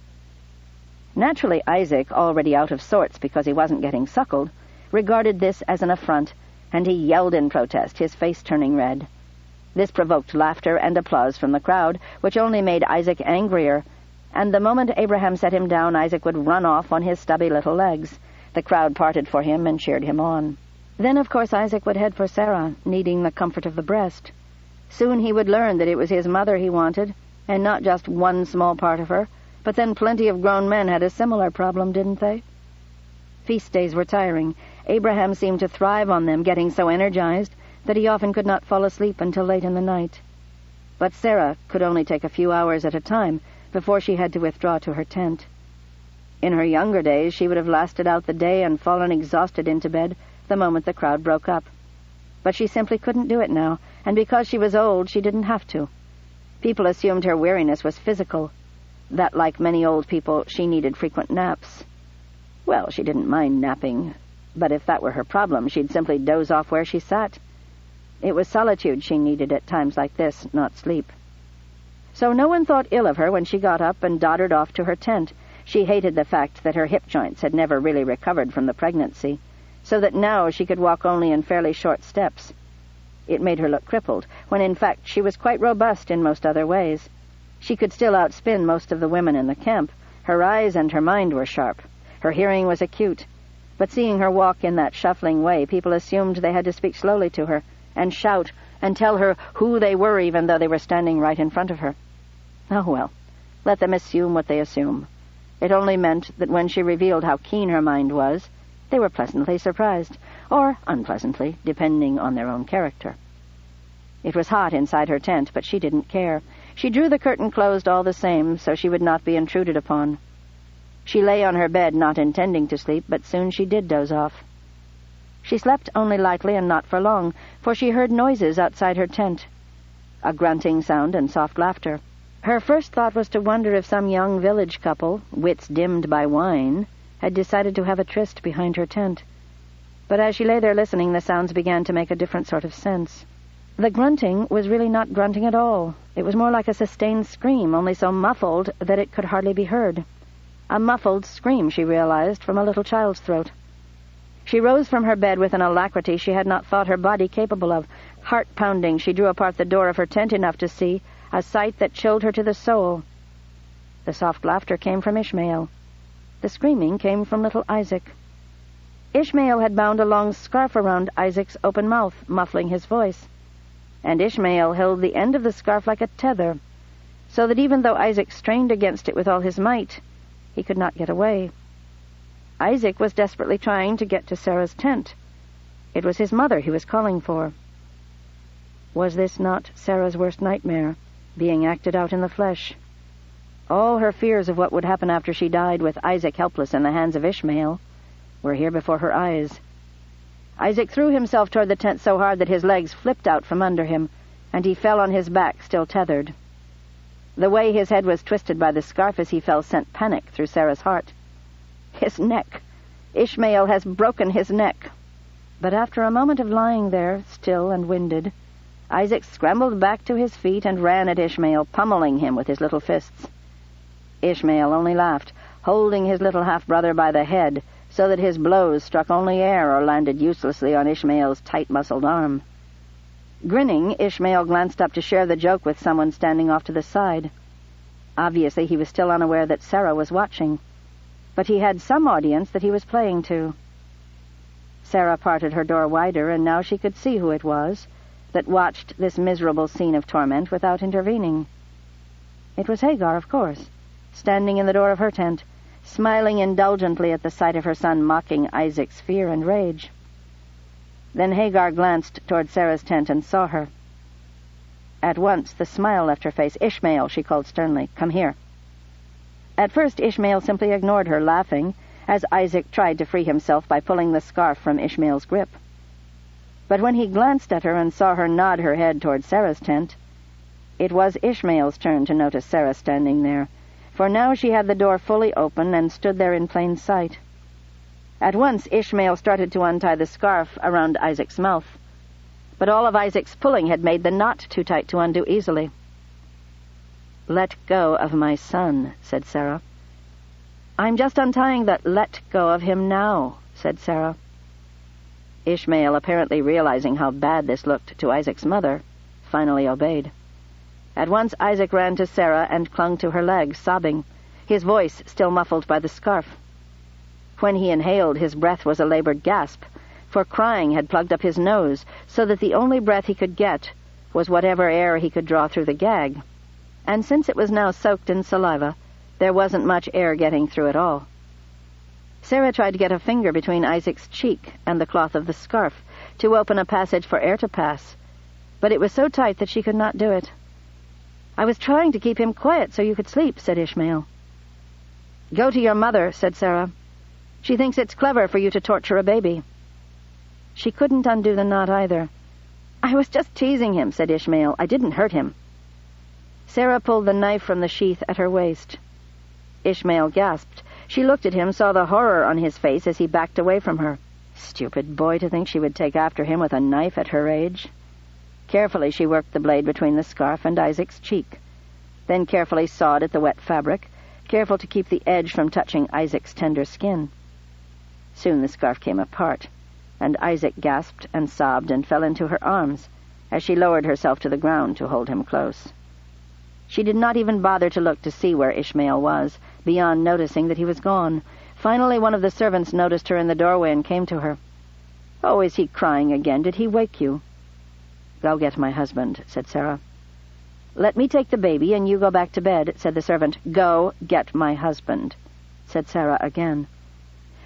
Naturally, Isaac, already out of sorts because he wasn't getting suckled, regarded this as an affront, and he yelled in protest, his face turning red. This provoked laughter and applause from the crowd, which only made Isaac angrier, and the moment Abraham set him down, Isaac would run off on his stubby little legs. The crowd parted for him and cheered him on. Then, of course, Isaac would head for Sarah, needing the comfort of the breast. Soon he would learn that it was his mother he wanted, and not just one small part of her, but then plenty of grown men had a similar problem, didn't they? Feast days were tiring. Abraham seemed to thrive on them, getting so energized that he often could not fall asleep until late in the night. But Sarah could only take a few hours at a time before she had to withdraw to her tent. In her younger days, she would have lasted out the day and fallen exhausted into bed the moment the crowd broke up. But she simply couldn't do it now, and because she was old, she didn't have to. People assumed her weariness was physical, that, like many old people, she needed frequent naps. Well, she didn't mind napping, but if that were her problem, she'd simply doze off where she sat. It was solitude she needed at times like this, not sleep. So no one thought ill of her when she got up and doddered off to her tent. She hated the fact that her hip joints had never really recovered from the pregnancy, so that now she could walk only in fairly short steps. It made her look crippled, when in fact she was quite robust in most other ways. She could still outspin most of the women in the camp. Her eyes and her mind were sharp. Her hearing was acute. But seeing her walk in that shuffling way, people assumed they had to speak slowly to her, and shout, and tell her who they were even though they were standing right in front of her. Oh well, let them assume what they assume. It only meant that when she revealed how keen her mind was, they were pleasantly surprised, or unpleasantly, depending on their own character. It was hot inside her tent, but she didn't care. She drew the curtain closed all the same, so she would not be intruded upon. She lay on her bed, not intending to sleep, but soon she did doze off. She slept only lightly and not for long, for she heard noises outside her tent, a grunting sound and soft laughter. Her first thought was to wonder if some young village couple, wits dimmed by wine, had decided to have a tryst behind her tent. But as she lay there listening, the sounds began to make a different sort of sense. The grunting was really not grunting at all. It was more like a sustained scream, only so muffled that it could hardly be heard. A muffled scream, she realized, from a little child's throat. She rose from her bed with an alacrity she had not thought her body capable of. Heart-pounding, she drew apart the door of her tent enough to see a sight that chilled her to the soul. The soft laughter came from Ishmael. The screaming came from little Isaac. Ishmael had bound a long scarf around Isaac's open mouth, muffling his voice. And Ishmael held the end of the scarf like a tether, so that even though Isaac strained against it with all his might, he could not get away. Isaac was desperately trying to get to Sarah's tent. It was his mother he was calling for. Was this not Sarah's worst nightmare, being acted out in the flesh? All her fears of what would happen after she died with Isaac helpless in the hands of Ishmael were here before her eyes. Isaac threw himself toward the tent so hard that his legs flipped out from under him, and he fell on his back, still tethered. The way his head was twisted by the scarf as he fell sent panic through Sarah's heart. His neck! Ishmael has broken his neck! But after a moment of lying there, still and winded, Isaac scrambled back to his feet and ran at Ishmael, pummeling him with his little fists. Ishmael only laughed, holding his little half-brother by the head, so that his blows struck only air or landed uselessly on Ishmael's tight-muscled arm. Grinning, Ishmael glanced up to share the joke with someone standing off to the side. Obviously, he was still unaware that Sarah was watching, but he had some audience that he was playing to. Sarah parted her door wider, and now she could see who it was that watched this miserable scene of torment without intervening. It was Hagar, of course, standing in the door of her tent, smiling indulgently at the sight of her son mocking Isaac's fear and rage. Then Hagar glanced toward Sarah's tent and saw her. At once the smile left her face. "Ishmael," she called sternly, "come here." At first Ishmael simply ignored her, laughing, as Isaac tried to free himself by pulling the scarf from Ishmael's grip. But when he glanced at her and saw her nod her head toward Sarah's tent, it was Ishmael's turn to notice Sarah standing there, for now she had the door fully open and stood there in plain sight. At once Ishmael started to untie the scarf around Isaac's mouth, but all of Isaac's pulling had made the knot too tight to undo easily. "Let go of my son," said Sarah. "I'm just untying the—" "Let go of him now," said Sarah. Ishmael, apparently realizing how bad this looked to Isaac's mother, finally obeyed. At once Isaac ran to Sarah and clung to her leg, sobbing, his voice still muffled by the scarf. When he inhaled, his breath was a labored gasp, for crying had plugged up his nose, so that the only breath he could get was whatever air he could draw through the gag. And since it was now soaked in saliva, there wasn't much air getting through at all. Sarah tried to get a finger between Isaac's cheek and the cloth of the scarf to open a passage for air to pass, but it was so tight that she could not do it. "I was trying to keep him quiet so you could sleep," said Ishmael. "Go to your mother," said Sarah. "She thinks it's clever for you to torture a baby." She couldn't undo the knot either. "I was just teasing him," said Ishmael. "I didn't hurt him." Sarah pulled the knife from the sheath at her waist. Ishmael gasped. She looked at him, saw the horror on his face as he backed away from her. Stupid boy to think she would take after him with a knife at her age. Carefully she worked the blade between the scarf and Isaac's cheek, then carefully sawed at the wet fabric, careful to keep the edge from touching Isaac's tender skin. Soon the scarf came apart, and Isaac gasped and sobbed and fell into her arms as she lowered herself to the ground to hold him close. She did not even bother to look to see where Ishmael was, beyond noticing that he was gone. Finally, one of the servants noticed her in the doorway and came to her. "Oh, is he crying again? Did he wake you?" "Go get my husband," said Sarah. "Let me take the baby and you go back to bed," said the servant. "Go get my husband," said Sarah again.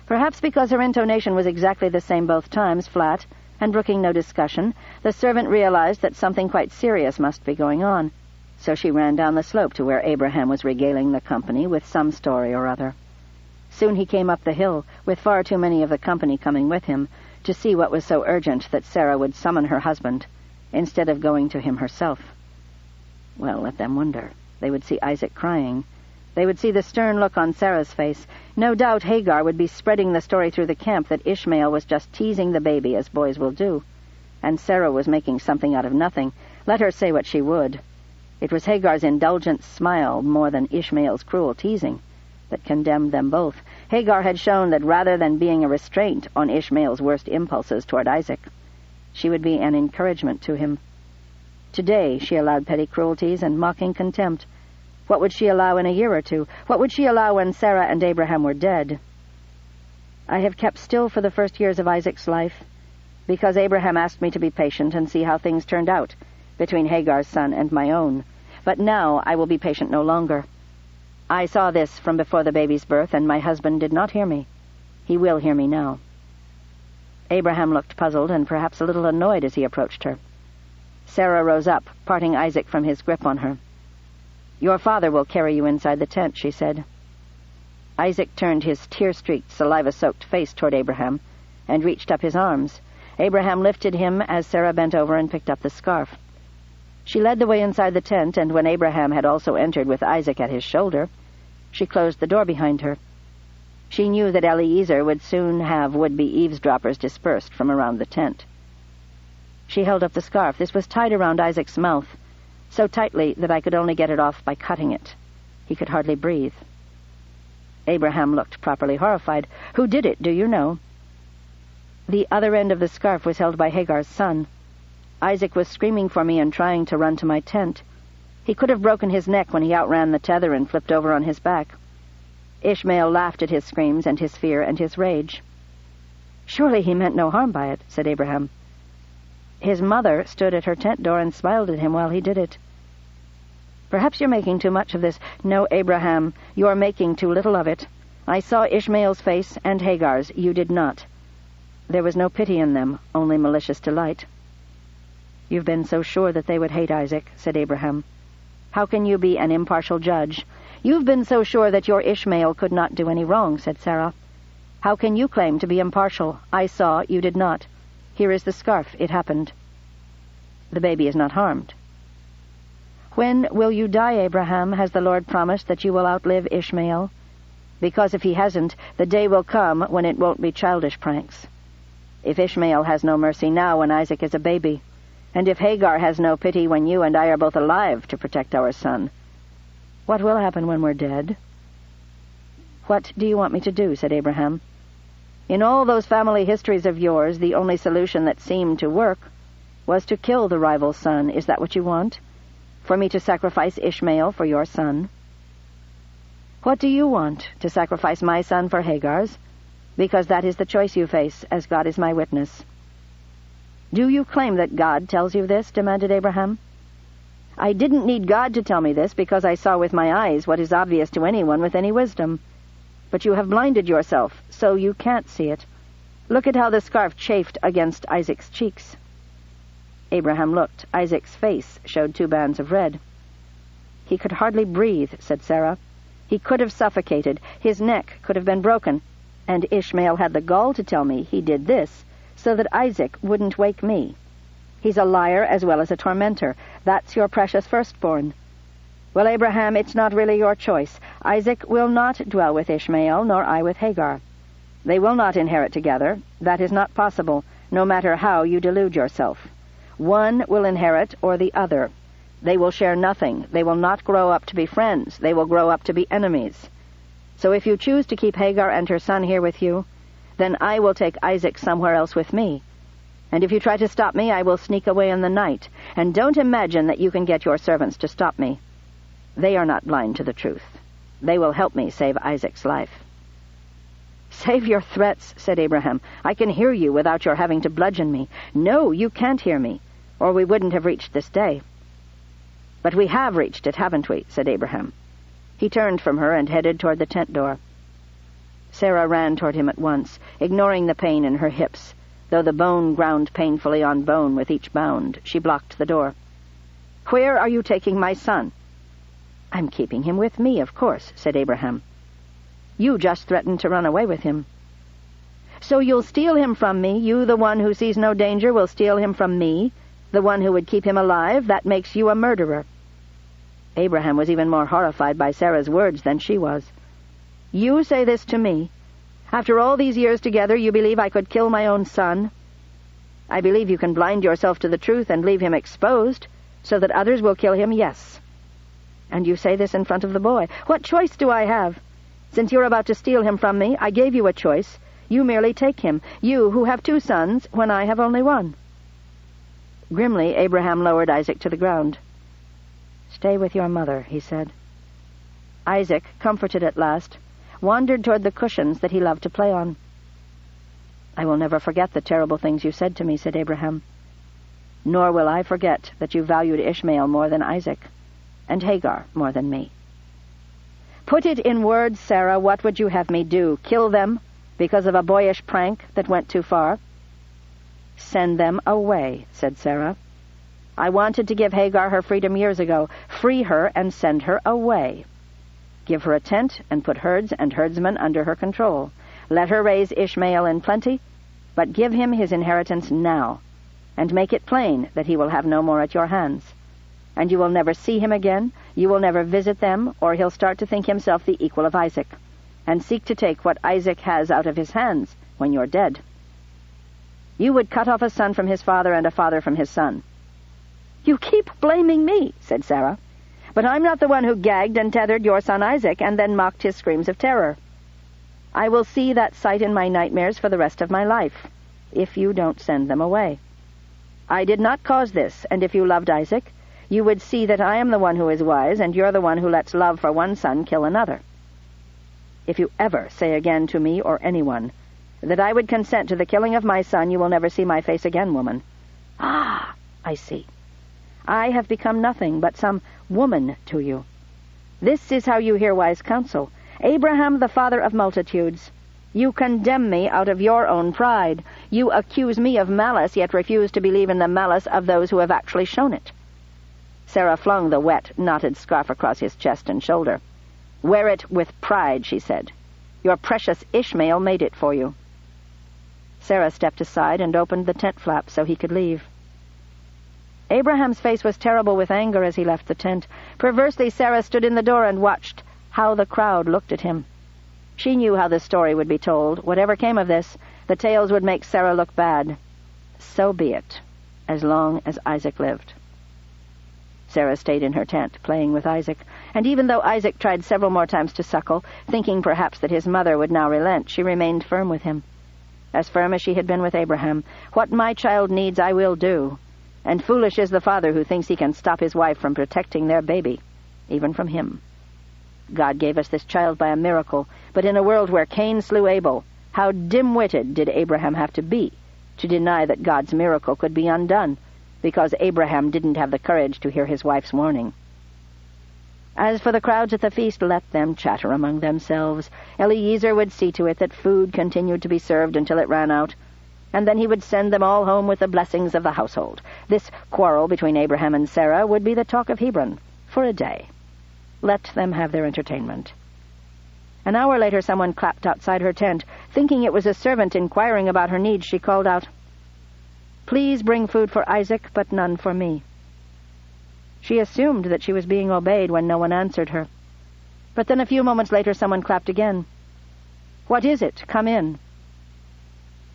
Perhaps because her intonation was exactly the same both times, flat, and brooking no discussion, the servant realized that something quite serious must be going on. So she ran down the slope to where Abraham was regaling the company with some story or other. Soon he came up the hill, with far too many of the company coming with him, to see what was so urgent that Sarah would summon her husband, instead of going to him herself. Well, let them wonder. They would see Isaac crying. They would see the stern look on Sarah's face. No doubt Hagar would be spreading the story through the camp that Ishmael was just teasing the baby, as boys will do, and Sarah was making something out of nothing. Let her say what she would. It was Hagar's indulgent smile more than Ishmael's cruel teasing that condemned them both. Hagar had shown that rather than being a restraint on Ishmael's worst impulses toward Isaac, she would be an encouragement to him. Today she allowed petty cruelties and mocking contempt. What would she allow in a year or two? What would she allow when Sarah and Abraham were dead? I have kept still for the first years of Isaac's life, because Abraham asked me to be patient and see how things turned out between Hagar's son and my own. But now I will be patient no longer. I saw this from before the baby's birth, and my husband did not hear me. He will hear me now. Abraham looked puzzled and perhaps a little annoyed as he approached her. Sarah rose up, parting Isaac from his grip on her. "Your father will carry you inside the tent," she said. Isaac turned his tear-streaked, saliva-soaked face toward Abraham and reached up his arms. Abraham lifted him as Sarah bent over and picked up the scarf. She led the way inside the tent, and when Abraham had also entered with Isaac at his shoulder, she closed the door behind her. She knew that Eliezer would soon have would-be eavesdroppers dispersed from around the tent. She held up the scarf. This was tied around Isaac's mouth, so tightly that I could only get it off by cutting it. He could hardly breathe. Abraham looked properly horrified. "Who did it, do you know?" The other end of the scarf was held by Hagar's son. Isaac was screaming for me and trying to run to my tent. He could have broken his neck when he outran the tether and flipped over on his back. Ishmael laughed at his screams and his fear and his rage. "Surely he meant no harm by it," said Abraham. His mother stood at her tent door and smiled at him while he did it. "Perhaps you're making too much of this." "No, Abraham, you're making too little of it. I saw Ishmael's face and Hagar's. You did not. There was no pity in them, only malicious delight." "You've been so sure that they would hate Isaac," said Abraham. "How can you be an impartial judge?" "You've been so sure that your Ishmael could not do any wrong," said Sarah. "How can you claim to be impartial? I saw, you did not. Here is the scarf. It happened. The baby is not harmed." "When will you die, Abraham? Has the Lord promised that you will outlive Ishmael? Because if he hasn't, the day will come when it won't be childish pranks. If Ishmael has no mercy now when Isaac is a baby, and if Hagar has no pity when you and I are both alive to protect our son, what will happen when we're dead?" "What do you want me to do?" said Abraham. "In all those family histories of yours, the only solution that seemed to work was to kill the rival son. Is that what you want? For me to sacrifice Ishmael for your son?" "What do you want? To sacrifice my son for Hagar's? Because that is the choice you face, as God is my witness." "Do you claim that God tells you this?" demanded Abraham. "I didn't need God to tell me this, because I saw with my eyes what is obvious to anyone with any wisdom. But you have blinded yourself, so you can't see it. Look at how the scarf chafed against Isaac's cheeks." Abraham looked. Isaac's face showed 2 bands of red. "He could hardly breathe," said Sarah. "He could have suffocated. His neck could have been broken. And Ishmael had the gall to tell me he did this, so that Isaac wouldn't wake me. He's a liar as well as a tormentor. That's your precious firstborn. Well, Abraham, it's not really your choice. Isaac will not dwell with Ishmael, nor I with Hagar. They will not inherit together. That is not possible, no matter how you delude yourself. One will inherit or the other. They will share nothing. They will not grow up to be friends. They will grow up to be enemies. So if you choose to keep Hagar and her son here with you, then I will take Isaac somewhere else with me. And if you try to stop me, I will sneak away in the night. And don't imagine that you can get your servants to stop me. They are not blind to the truth. They will help me save Isaac's life." "Save your threats," said Abraham. "I can hear you without your having to bludgeon me." "No, you can't hear me, or we wouldn't have reached this day." "But we have reached it, haven't we?" said Abraham. He turned from her and headed toward the tent door. Sarah ran toward him at once, ignoring the pain in her hips. Though the bone ground painfully on bone with each bound, she blocked the door. "Where are you taking my son?" "I'm keeping him with me, of course," said Abraham. "You just threatened to run away with him." "So you'll steal him from me? You, the one who sees no danger, will steal him from me? The one who would keep him alive? That makes you a murderer." Abraham was even more horrified by Sarah's words than she was. "You say this to me? After all these years together, you believe I could kill my own son? I believe you can blind yourself to the truth and leave him exposed, so that others will kill him, yes. And you say this in front of the boy. What choice do I have? Since you're about to steal him from me, I gave you a choice. You merely take him, you who have 2 sons when I have only 1. Grimly, Abraham lowered Isaac to the ground. "Stay with your mother," he said. Isaac, comforted at last, wandered toward the cushions that he loved to play on. "I will never forget the terrible things you said to me," said Abraham. "Nor will I forget that you valued Ishmael more than Isaac, and Hagar more than me." "Put it in words, Sarah. What would you have me do? Kill them because of a boyish prank that went too far?" "Send them away," said Sarah. "I wanted to give Hagar her freedom years ago. Free her and send her away. Give her a tent and put herds and herdsmen under her control. Let her raise Ishmael in plenty, but give him his inheritance now, and make it plain that he will have no more at your hands. And you will never see him again, you will never visit them, or he'll start to think himself the equal of Isaac, and seek to take what Isaac has out of his hands when you're dead. You would cut off a son from his father and a father from his son." "You keep blaming me," said Sarah. "But I'm not the one who gagged and tethered your son Isaac and then mocked his screams of terror. I will see that sight in my nightmares for the rest of my life, if you don't send them away. I did not cause this, and if you loved Isaac, you would see that I am the one who is wise, and you're the one who lets love for one son kill another. If you ever say again to me or anyone that I would consent to the killing of my son, you will never see my face again, woman." "Ah, I see. I have become nothing but some woman to you. This is how you hear wise counsel. Abraham, the father of multitudes. You condemn me out of your own pride. You accuse me of malice, yet refuse to believe in the malice of those who have actually shown it." Sarah flung the wet, knotted scarf across his chest and shoulder. "Wear it with pride," she said. "Your precious Ishmael made it for you." Sarah stepped aside and opened the tent flap so he could leave. Abraham's face was terrible with anger as he left the tent. Perversely, Sarah stood in the door and watched how the crowd looked at him. She knew how the story would be told. Whatever came of this, the tales would make Sarah look bad. So be it, as long as Isaac lived. Sarah stayed in her tent, playing with Isaac, and even though Isaac tried several more times to suckle, thinking perhaps that his mother would now relent, she remained firm with him. As firm as she had been with Abraham. "What my child needs, I will do. And foolish is the father who thinks he can stop his wife from protecting their baby, even from him. God gave us this child by a miracle, but in a world where Cain slew Abel, how dim-witted did Abraham have to be to deny that God's miracle could be undone, because Abraham didn't have the courage to hear his wife's warning. As for the crowds at the feast, let them chatter among themselves. Eliezer would see to it that food continued to be served until it ran out, and then he would send them all home with the blessings of the household. This quarrel between Abraham and Sarah would be the talk of Hebron for a day. Let them have their entertainment. An hour later, someone clapped outside her tent. Thinking it was a servant inquiring about her needs, she called out, Please bring food for Isaac, but none for me." She assumed that she was being obeyed when no one answered her. But then a few moments later someone clapped again. "What is it? Come in."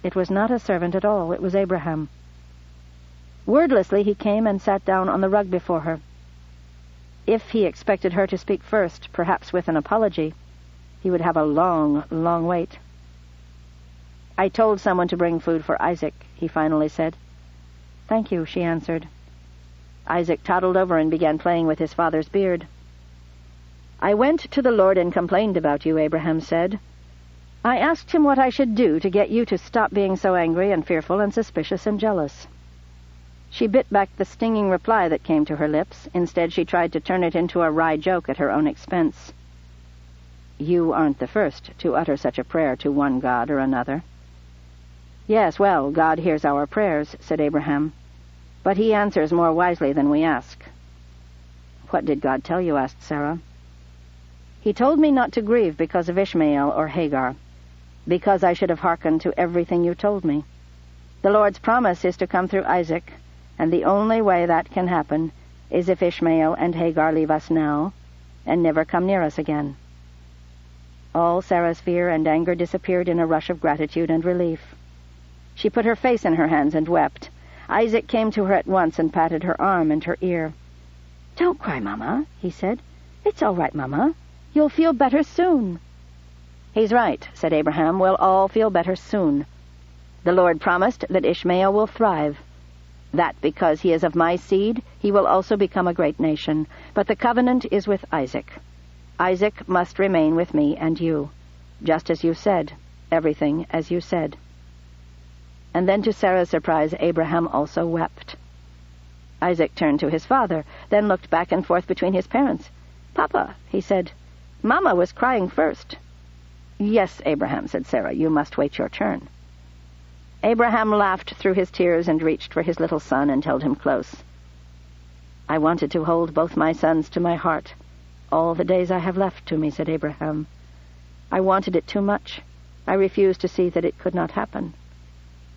It was not a servant at all. It was Abraham. Wordlessly he came and sat down on the rug before her. If he expected her to speak first, perhaps with an apology, he would have a long, long wait. "I told someone to bring food for Isaac," he finally said. "Thank you," she answered. Isaac toddled over and began playing with his father's beard. "I went to the Lord and complained about you," Abraham said. "I asked him what I should do to get you to stop being so angry and fearful and suspicious and jealous." She bit back the stinging reply that came to her lips. Instead, she tried to turn it into a wry joke at her own expense. "You aren't the first to utter such a prayer to one god or another." "Yes, well, God hears our prayers," said Abraham. "But he answers more wisely than we ask." "What did God tell you?" asked Sarah. "He told me not to grieve because of Ishmael or Hagar, because I should have hearkened to everything you told me. The Lord's promise is to come through Isaac, and the only way that can happen is if Ishmael and Hagar leave us now and never come near us again." All Sarah's fear and anger disappeared in a rush of gratitude and relief. She put her face in her hands and wept. Isaac came to her at once and patted her arm and her ear. "Don't cry, Mama," he said. "It's all right, Mama. You'll feel better soon." "He's right," said Abraham. "We'll all feel better soon. The Lord promised that Ishmael will thrive. That because he is of my seed, he will also become a great nation. But the covenant is with Isaac. Isaac must remain with me and you. Just as you said. Everything as you said." And then to Sarah's surprise, Abraham also wept. Isaac turned to his father, then looked back and forth between his parents. "Papa," he said, "Mama was crying first." "Yes, Abraham," said Sarah, "you must wait your turn." Abraham laughed through his tears and reached for his little son and held him close. "I wanted to hold both my sons to my heart all the days I have left to me," said Abraham. "I wanted it too much. I refused to see that it could not happen.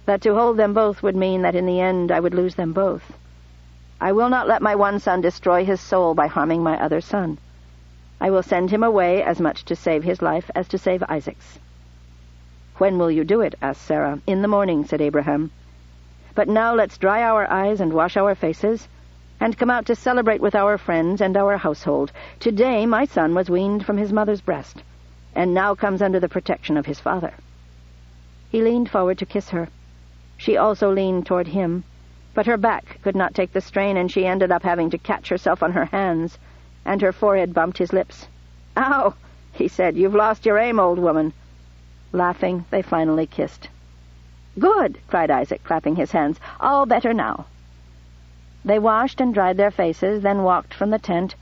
That to hold them both would mean that in the end I would lose them both. I will not let my one son destroy his soul by harming my other son. I will send him away as much to save his life as to save Isaac's." "When will you do it?" asked Sarah. "In the morning," said Abraham. "But now let's dry our eyes and wash our faces, and come out to celebrate with our friends and our household. Today my son was weaned from his mother's breast, and now comes under the protection of his father." He leaned forward to kiss her. She also leaned toward him, but her back could not take the strain, and she ended up having to catch herself on her hands, and her forehead bumped his lips. "Ow!" he said. "You've lost your aim, old woman." Laughing, they finally kissed. "Good!" cried Isaac, clapping his hands. "All better now." They washed and dried their faces, then walked from the tent,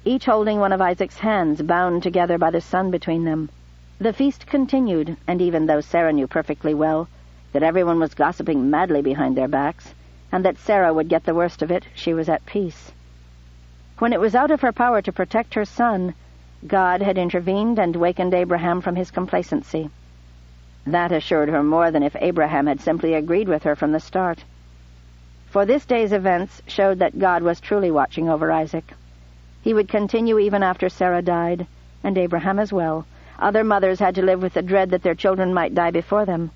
each holding one of Isaac's hands, bound together by the sun between them. The feast continued, and even though Sarah knew perfectly well that everyone was gossiping madly behind their backs, and that Sarah would get the worst of it, she was at peace. When it was out of her power to protect her son, God had intervened and wakened Abraham from his complacency. That assured her more than if Abraham had simply agreed with her from the start. For this day's events showed that God was truly watching over Isaac. He would continue even after Sarah died, and Abraham as well. Other mothers had to live with the dread that their children might die before them.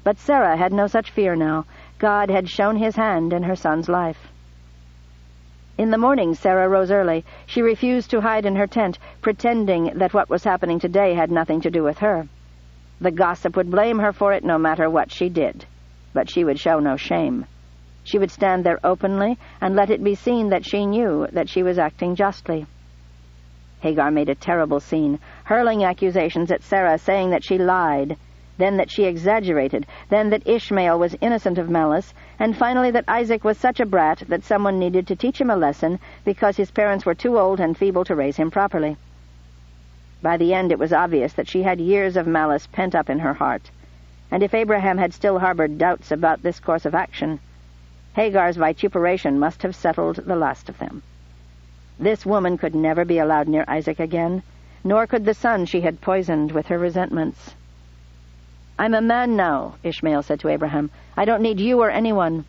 But Sarah had no such fear now. God had shown his hand in her son's life. In the morning, Sarah rose early. She refused to hide in her tent, pretending that what was happening today had nothing to do with her. The gossip would blame her for it no matter what she did, but she would show no shame. She would stand there openly and let it be seen that she knew that she was acting justly. Hagar made a terrible scene, hurling accusations at Sarah, saying that she lied, then that she exaggerated, then that Ishmael was innocent of malice, and finally that Isaac was such a brat that someone needed to teach him a lesson because his parents were too old and feeble to raise him properly. By the end it was obvious that she had years of malice pent up in her heart, and if Abraham had still harbored doubts about this course of action, Hagar's vituperation must have settled the last of them. This woman could never be allowed near Isaac again, nor could the son she had poisoned with her resentments. "I'm a man now," Ishmael said to Abraham. "I don't need you or anyone.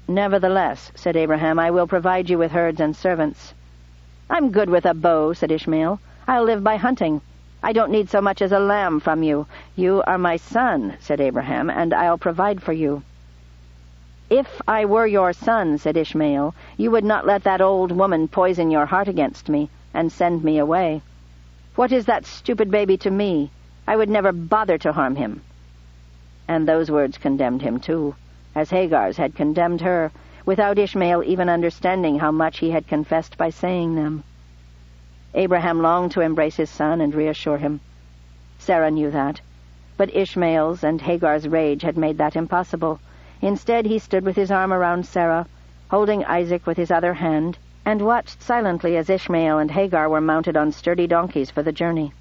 "Nevertheless," said Abraham, "I will provide you with herds and servants." "I'm good with a bow," said Ishmael. "I'll live by hunting. I don't need so much as a lamb from you." "You are my son," said Abraham, "and I'll provide for you." "If I were your son," said Ishmael, "you would not let that old woman poison your heart against me and send me away. What is that stupid baby to me? I would never bother to harm him." And those words condemned him too, as Hagar's had condemned her, without Ishmael even understanding how much he had confessed by saying them. Abraham longed to embrace his son and reassure him. Sarah knew that, but Ishmael's and Hagar's rage had made that impossible. Instead, he stood with his arm around Sarah, holding Isaac with his other hand, and watched silently as Ishmael and Hagar were mounted on sturdy donkeys for the journey.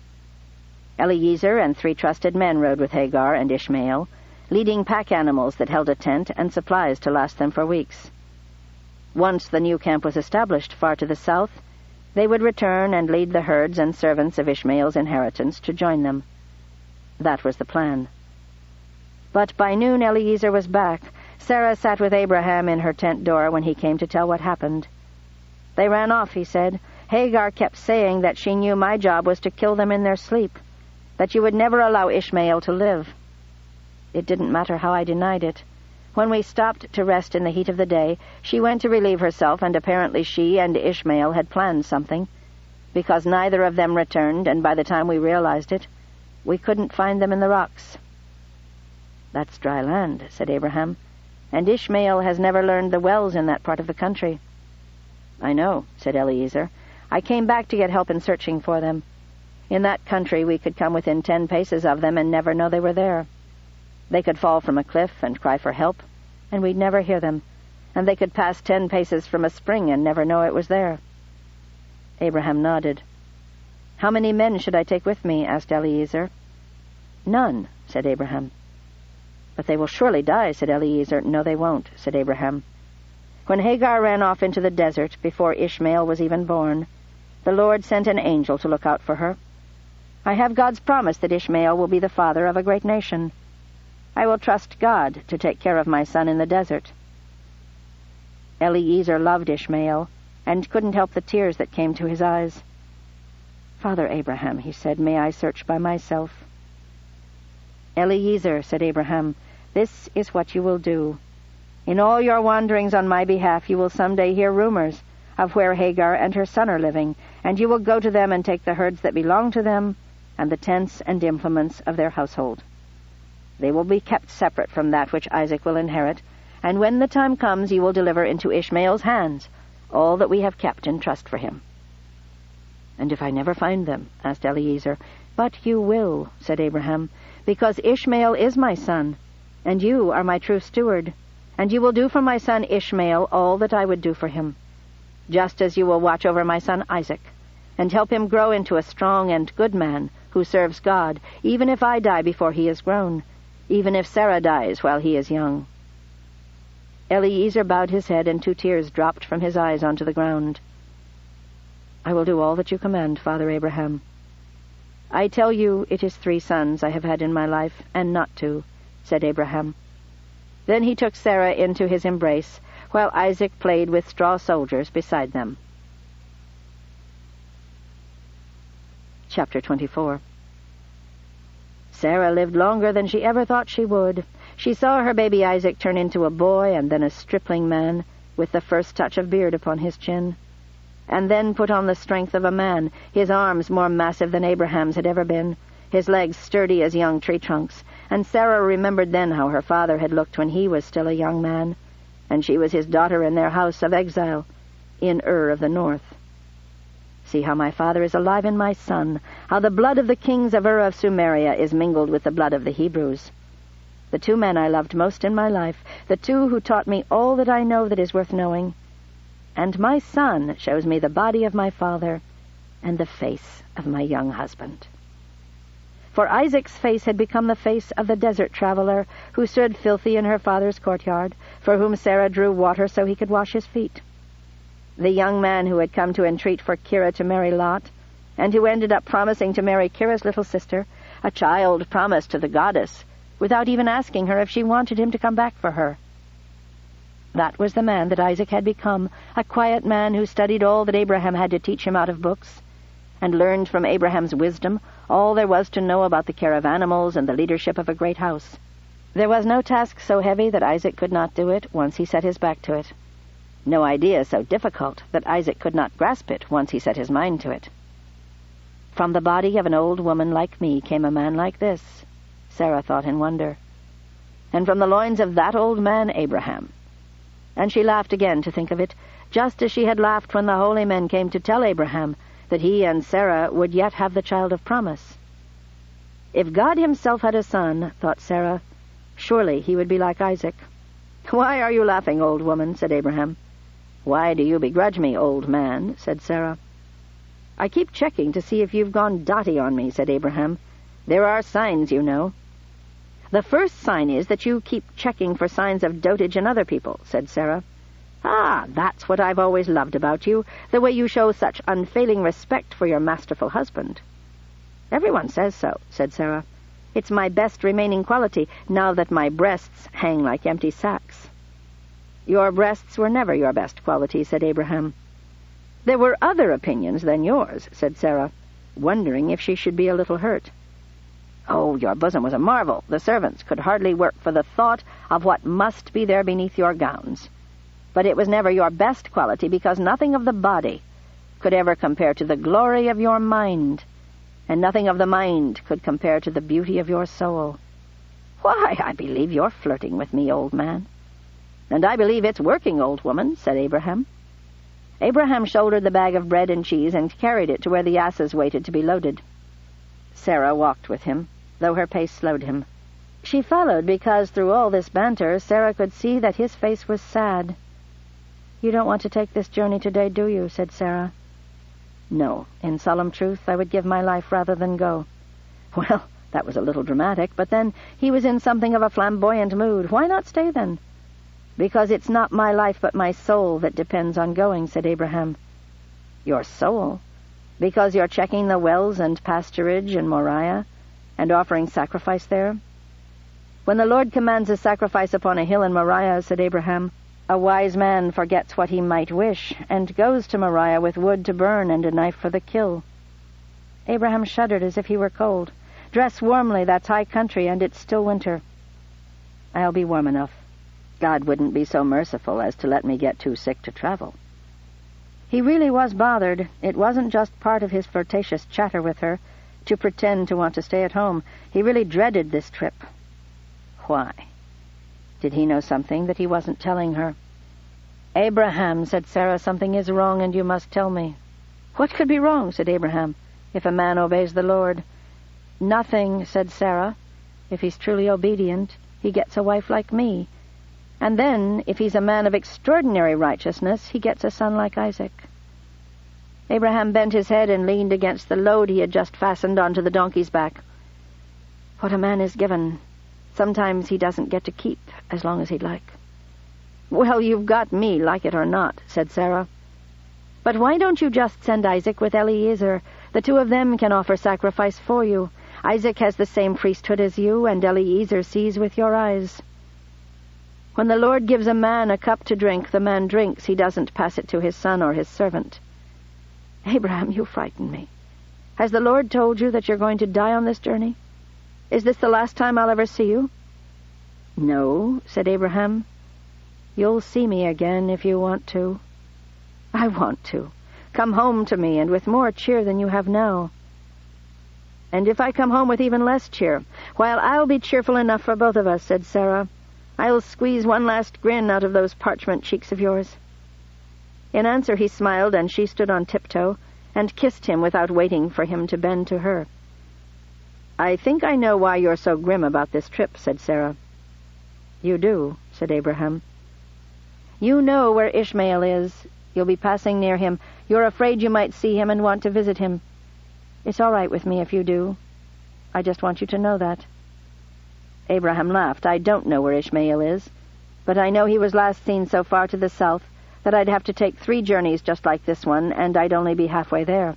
Eliezer and 3 trusted men rode with Hagar and Ishmael, leading pack animals that held a tent and supplies to last them for weeks. Once the new camp was established far to the south, they would return and lead the herds and servants of Ishmael's inheritance to join them. That was the plan. But by noon Eliezer was back. Sarah sat with Abraham in her tent door when he came to tell what happened. "They ran off," he said. "Hagar kept saying that she knew my job was to kill them in their sleep, that you would never allow Ishmael to live. It didn't matter how I denied it. When we stopped to rest in the heat of the day, she went to relieve herself, and apparently she and Ishmael had planned something. Because neither of them returned, and by the time we realized it, we couldn't find them in the rocks." "That's dry land," said Abraham, "and Ishmael has never learned the wells in that part of the country." "I know," said Eliezer. "I came back to get help in searching for them. In that country we could come within 10 paces of them and never know they were there. They could fall from a cliff and cry for help, and we'd never hear them, and they could pass 10 paces from a spring and never know it was there." Abraham nodded. "How many men should I take with me?" asked Eliezer. "None," said Abraham. "But they will surely die," said Eliezer. "No, they won't," said Abraham. "When Hagar ran off into the desert, before Ishmael was even born, the Lord sent an angel to look out for her. I have God's promise that Ishmael will be the father of a great nation. I will trust God to take care of my son in the desert." Eliezer loved Ishmael, and couldn't help the tears that came to his eyes. "Father Abraham," he said, "may I search by myself?" "Eliezer," said Abraham, "this is what you will do. In all your wanderings on my behalf you will someday hear rumors of where Hagar and her son are living, and you will go to them and take the herds that belong to them and the tents and implements of their household. They will be kept separate from that which Isaac will inherit, and when the time comes you will deliver into Ishmael's hands all that we have kept in trust for him." "And if I never find them?" asked Eliezer. "But you will," said Abraham, "because Ishmael is my son, and you are my true steward, and you will do for my son Ishmael all that I would do for him, just as you will watch over my son Isaac, and help him grow into a strong and good man who serves God, even if I die before he is grown, even if Sarah dies while he is young." Eliezer bowed his head, and 2 tears dropped from his eyes onto the ground. "I will do all that you command, Father Abraham. I tell you it is 3 sons I have had in my life, and not 2, said Abraham. Then he took Sarah into his embrace, while Isaac played with straw soldiers beside them. Chapter 24. Sarah lived longer than she ever thought she would. She saw her baby Isaac turn into a boy and then a stripling man, with the first touch of beard upon his chin, and then put on the strength of a man, his arms more massive than Abraham's had ever been, his legs sturdy as young tree trunks, and Sarah remembered then how her father had looked when he was still a young man, and she was his daughter in their house of exile, in Ur of the north. "See how my father is alive in my son, how the blood of the kings of Ur of Sumeria is mingled with the blood of the Hebrews. The 2 men I loved most in my life, the 2 who taught me all that I know that is worth knowing. And my son shows me the body of my father and the face of my young husband." For Isaac's face had become the face of the desert traveler who stood filthy in her father's courtyard, for whom Sarah drew water so he could wash his feet. The young man who had come to entreat for Kira to marry Lot, and who ended up promising to marry Kira's little sister, a child promised to the goddess, without even asking her if she wanted him to come back for her. That was the man that Isaac had become, a quiet man who studied all that Abraham had to teach him out of books, and learned from Abraham's wisdom all there was to know about the care of animals and the leadership of a great house. There was no task so heavy that Isaac could not do it once he set his back to it. No idea so difficult that Isaac could not grasp it once he set his mind to it. From the body of an old woman like me came a man like this, Sarah thought in wonder. And from the loins of that old man, Abraham. And she laughed again to think of it, just as she had laughed when the holy men came to tell Abraham that he and Sarah would yet have the child of promise. If God himself had a son, thought Sarah, surely he would be like Isaac. "Why are you laughing, old woman?" said Abraham. "Why do you begrudge me, old man?" said Sarah. "I keep checking to see if you've gone dotty on me," said Abraham. "There are signs, you know." "The first sign is that you keep checking for signs of dotage in other people," said Sarah. "Ah, that's what I've always loved about you, the way you show such unfailing respect for your masterful husband." "Everyone says so," said Sarah. "It's my best remaining quality, now that my breasts hang like empty sacks." "Your breasts were never your best quality," said Abraham. "There were other opinions than yours," said Sarah, wondering if she should be a little hurt. "Oh, your bosom was a marvel. The servants could hardly work for the thought of what must be there beneath your gowns. But it was never your best quality, because nothing of the body could ever compare to the glory of your mind, and nothing of the mind could compare to the beauty of your soul." "Why, I believe you're flirting with me, old man." "And I believe it's working, old woman," said Abraham. Abraham shouldered the bag of bread and cheese and carried it to where the asses waited to be loaded. Sarah walked with him, though her pace slowed him. She followed because through all this banter Sarah could see that his face was sad. "You don't want to take this journey today, do you?" said Sarah. "No, in solemn truth, I would give my life rather than go." Well, that was a little dramatic, but then he was in something of a flamboyant mood. "Why not stay, then?" "Because it's not my life but my soul that depends on going," said Abraham. "Your soul? Because you're checking the wells and pasturage in Moriah, and offering sacrifice there?" "When the Lord commands a sacrifice upon a hill in Moriah," said Abraham, "a wise man forgets what he might wish, and goes to Moriah with wood to burn and a knife for the kill." Abraham shuddered as if he were cold. "Dress warmly, that's high country, and it's still winter." "I'll be warm enough. God wouldn't be so merciful as to let me get too sick to travel." He really was bothered. It wasn't just part of his flirtatious chatter with her, to pretend to want to stay at home. He really dreaded this trip. Why? Did he know something that he wasn't telling her? "Abraham," said Sarah, "something is wrong, and you must tell me." "What could be wrong?" said Abraham, "if a man obeys the Lord?" "Nothing," said Sarah. "If he's truly obedient, he gets a wife like me. And then, if he's a man of extraordinary righteousness, he gets a son like Isaac." Abraham bent his head and leaned against the load he had just fastened onto the donkey's back. "What a man is given, sometimes he doesn't get to keep as long as he'd like." "Well, you've got me, like it or not," said Sarah. "But why don't you just send Isaac with Eliezer? The two of them can offer sacrifice for you. Isaac has the same priesthood as you, and Eliezer sees with your eyes. When the Lord gives a man a cup to drink, the man drinks. He doesn't pass it to his son or his servant." "Abraham, you frighten me. Has the Lord told you that you're going to die on this journey? Is this the last time I'll ever see you?" "No," said Abraham. "You'll see me again if you want to." "I want to. Come home to me, and with more cheer than you have now." "And if I come home with even less cheer, while I'll be cheerful enough for both of us," said Sarah. "I'll squeeze one last grin out of those parchment cheeks of yours." In answer he smiled, and she stood on tiptoe and kissed him without waiting for him to bend to her. "I think I know why you're so grim about this trip," said Sarah. "You do," said Abraham. "You know where Ishmael is. You'll be passing near him. You're afraid you might see him and want to visit him. It's all right with me if you do. I just want you to know that." Abraham laughed. "I don't know where Ishmael is, but I know he was last seen so far to the south that I'd have to take 3 journeys just like this one, and I'd only be halfway there."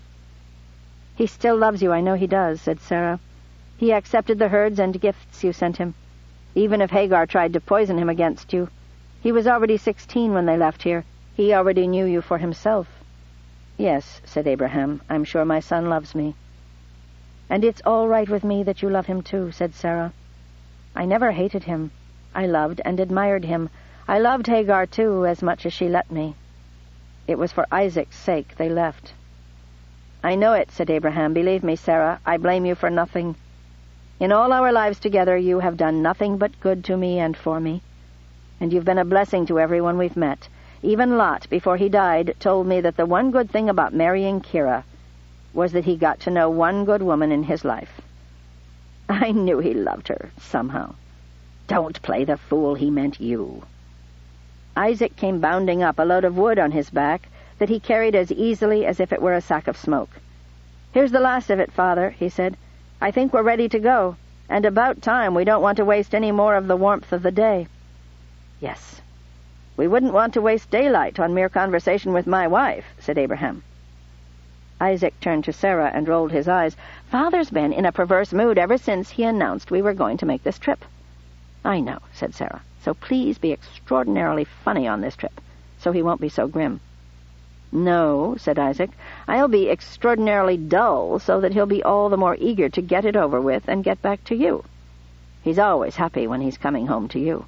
"He still loves you, I know he does," said Sarah. "He accepted the herds and gifts you sent him, even if Hagar tried to poison him against you. He was already 16 when they left here. He already knew you for himself." "Yes," said Abraham, "I'm sure my son loves me." "And it's all right with me that you love him too," said Sarah. "I never hated him. I loved and admired him. I loved Hagar too, as much as she let me. It was for Isaac's sake they left." "I know it," said Abraham. "Believe me, Sarah, I blame you for nothing. In all our lives together you have done nothing but good to me and for me. And you've been a blessing to everyone we've met. Even Lot, before he died, told me that the one good thing about marrying Kira was that he got to know one good woman in his life. I knew he loved her, somehow. Don't play the fool, he meant you." Isaac came bounding up, a load of wood on his back that he carried as easily as if it were a sack of smoke. "Here's the last of it, Father," he said. "I think we're ready to go, and about time. We don't want to waste any more of the warmth of the day." "Yes, we wouldn't want to waste daylight on mere conversation with my wife," said Abraham. Isaac turned to Sarah and rolled his eyes. "Father's been in a perverse mood ever since he announced we were going to make this trip." "I know," said Sarah. "So please be extraordinarily funny on this trip, so he won't be so grim." "No," said Isaac, "I'll be extraordinarily dull so that he'll be all the more eager to get it over with and get back to you. He's always happy when he's coming home to you."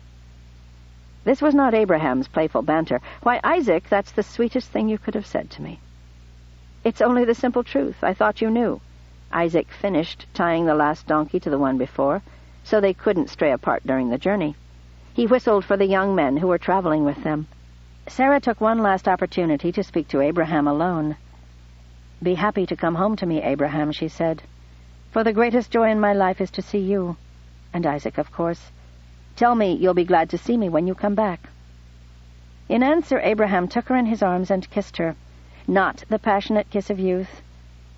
This was not Abraham's playful banter. "Why, Isaac, that's the sweetest thing you could have said to me." "It's only the simple truth. I thought you knew." Isaac finished tying the last donkey to the one before, so they couldn't stray apart during the journey. He whistled for the young men who were traveling with them. Sarah took one last opportunity to speak to Abraham alone. "Be happy to come home to me, Abraham," she said. "For the greatest joy in my life is to see you. And Isaac, of course. Tell me you'll be glad to see me when you come back." In answer, Abraham took her in his arms and kissed her. Not the passionate kiss of youth,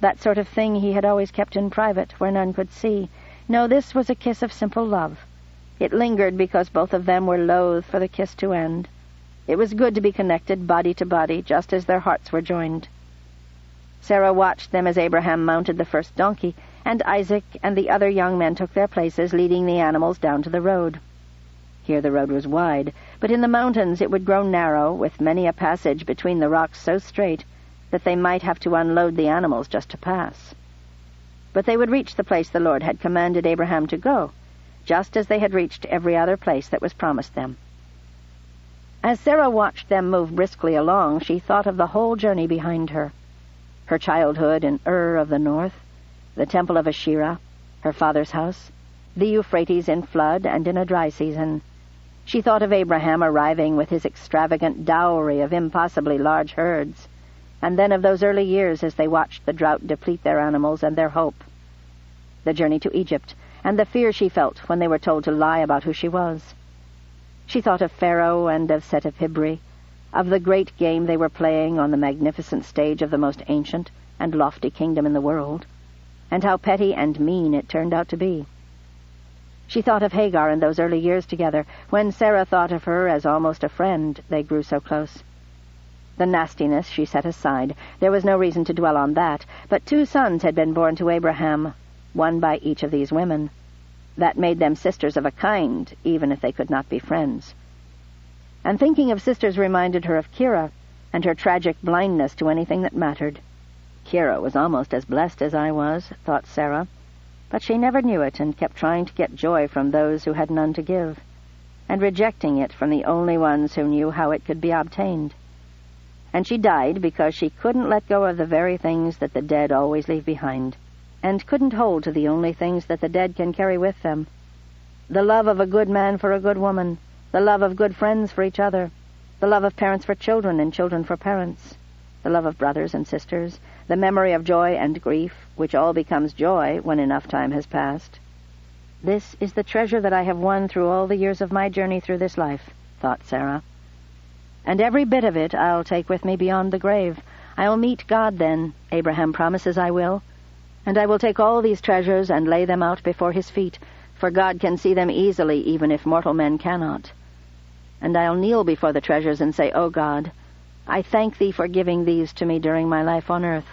that sort of thing he had always kept in private, where none could see. No, this was a kiss of simple love. It lingered because both of them were loath for the kiss to end. It was good to be connected body to body, just as their hearts were joined. Sarah watched them as Abraham mounted the first donkey, and Isaac and the other young men took their places, leading the animals down to the road. Here the road was wide, but in the mountains it would grow narrow, with many a passage between the rocks so straight that they might have to unload the animals just to pass. But they would reach the place the Lord had commanded Abraham to go, just as they had reached every other place that was promised them. As Sarah watched them move briskly along, she thought of the whole journey behind her. Her childhood in Ur of the north, the temple of Asherah, her father's house, the Euphrates in flood and in a dry season. She thought of Abraham arriving with his extravagant dowry of impossibly large herds, and then of those early years as they watched the drought deplete their animals and their hope. The journey to Egypt, and the fear she felt when they were told to lie about who she was. She thought of Pharaoh and of Set of Hibri, of the great game they were playing on the magnificent stage of the most ancient and lofty kingdom in the world, and how petty and mean it turned out to be. She thought of Hagar in those early years together. When Sarah thought of her as almost a friend, they grew so close. The nastiness she set aside. There was no reason to dwell on that, but 2 sons had been born to Abraham, one by each of these women. That made them sisters of a kind, even if they could not be friends. And thinking of sisters reminded her of Kira, and her tragic blindness to anything that mattered. Kira was almost as blessed as I was, thought Sarah, but she never knew it and kept trying to get joy from those who had none to give, and rejecting it from the only ones who knew how it could be obtained. And she died because she couldn't let go of the very things that the dead always leave behind, and couldn't hold to the only things that the dead can carry with them. The love of a good man for a good woman, the love of good friends for each other, the love of parents for children and children for parents, the love of brothers and sisters, the memory of joy and grief, which all becomes joy when enough time has passed. This is the treasure that I have won through all the years of my journey through this life, thought Sarah. And every bit of it I'll take with me beyond the grave. I'll meet God then, Abraham promises I will, and I will take all these treasures and lay them out before his feet, for God can see them easily even if mortal men cannot. And I'll kneel before the treasures and say, O God, I thank thee for giving these to me during my life on earth.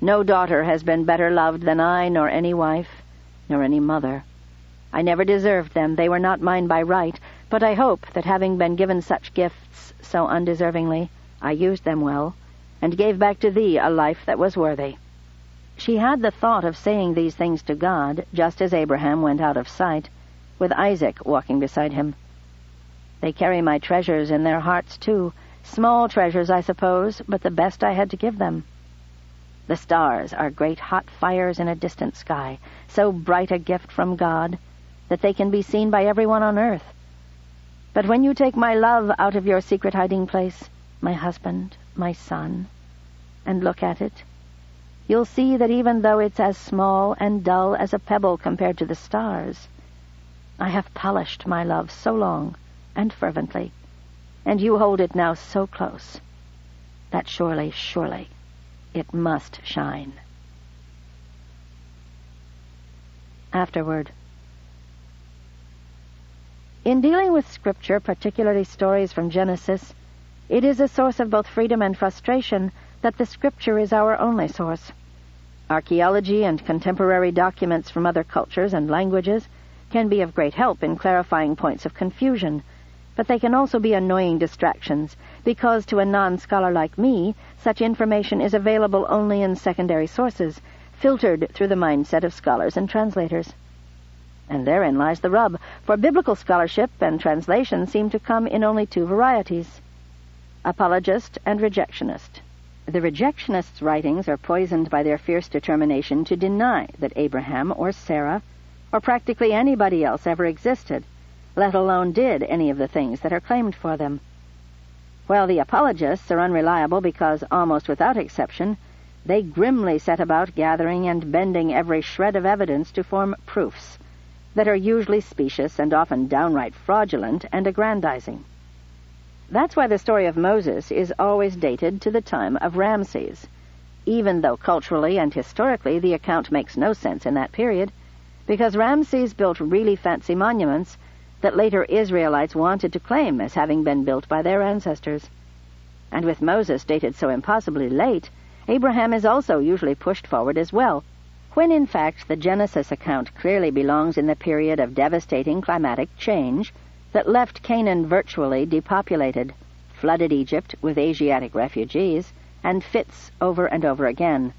No daughter has been better loved than I, nor any wife, nor any mother. I never deserved them. They were not mine by right, But I hope that having been given such gifts so undeservingly, I used them well, and gave back to thee a life that was worthy." She had the thought of saying these things to God, just as Abraham went out of sight, with Isaac walking beside him. "They carry my treasures in their hearts, too. Small treasures, I suppose, but the best I had to give them. The stars are great hot fires in a distant sky, so bright a gift from God that they can be seen by everyone on earth. But when you take my love out of your secret hiding place, my husband, my son, and look at it, you'll see that even though it's as small and dull as a pebble compared to the stars, I have polished my love so long and fervently, and you hold it now so close, that surely, surely, it must shine." Afterward. In dealing with Scripture, particularly stories from Genesis, it is a source of both freedom and frustration that the Scripture is our only source. Archaeology and contemporary documents from other cultures and languages can be of great help in clarifying points of confusion, but they can also be annoying distractions, because to a non-scholar like me, such information is available only in secondary sources, filtered through the mindset of scholars and translators. And therein lies the rub, for biblical scholarship and translation seem to come in only two varieties: apologist and rejectionist. The rejectionist's writings are poisoned by their fierce determination to deny that Abraham or Sarah, or practically anybody else ever existed, let alone did any of the things that are claimed for them. While the apologists are unreliable because, almost without exception, they grimly set about gathering and bending every shred of evidence to form proofs that are usually specious and often downright fraudulent and aggrandizing. That's why the story of Moses is always dated to the time of Ramses, even though culturally and historically the account makes no sense in that period, because Ramses built really fancy monuments that later Israelites wanted to claim as having been built by their ancestors. And with Moses dated so impossibly late, Abraham is also usually pushed forward as well, when in fact the Genesis account clearly belongs in the period of devastating climatic change that left Canaan virtually depopulated, flooded Egypt with Asiatic refugees, and fits over and over again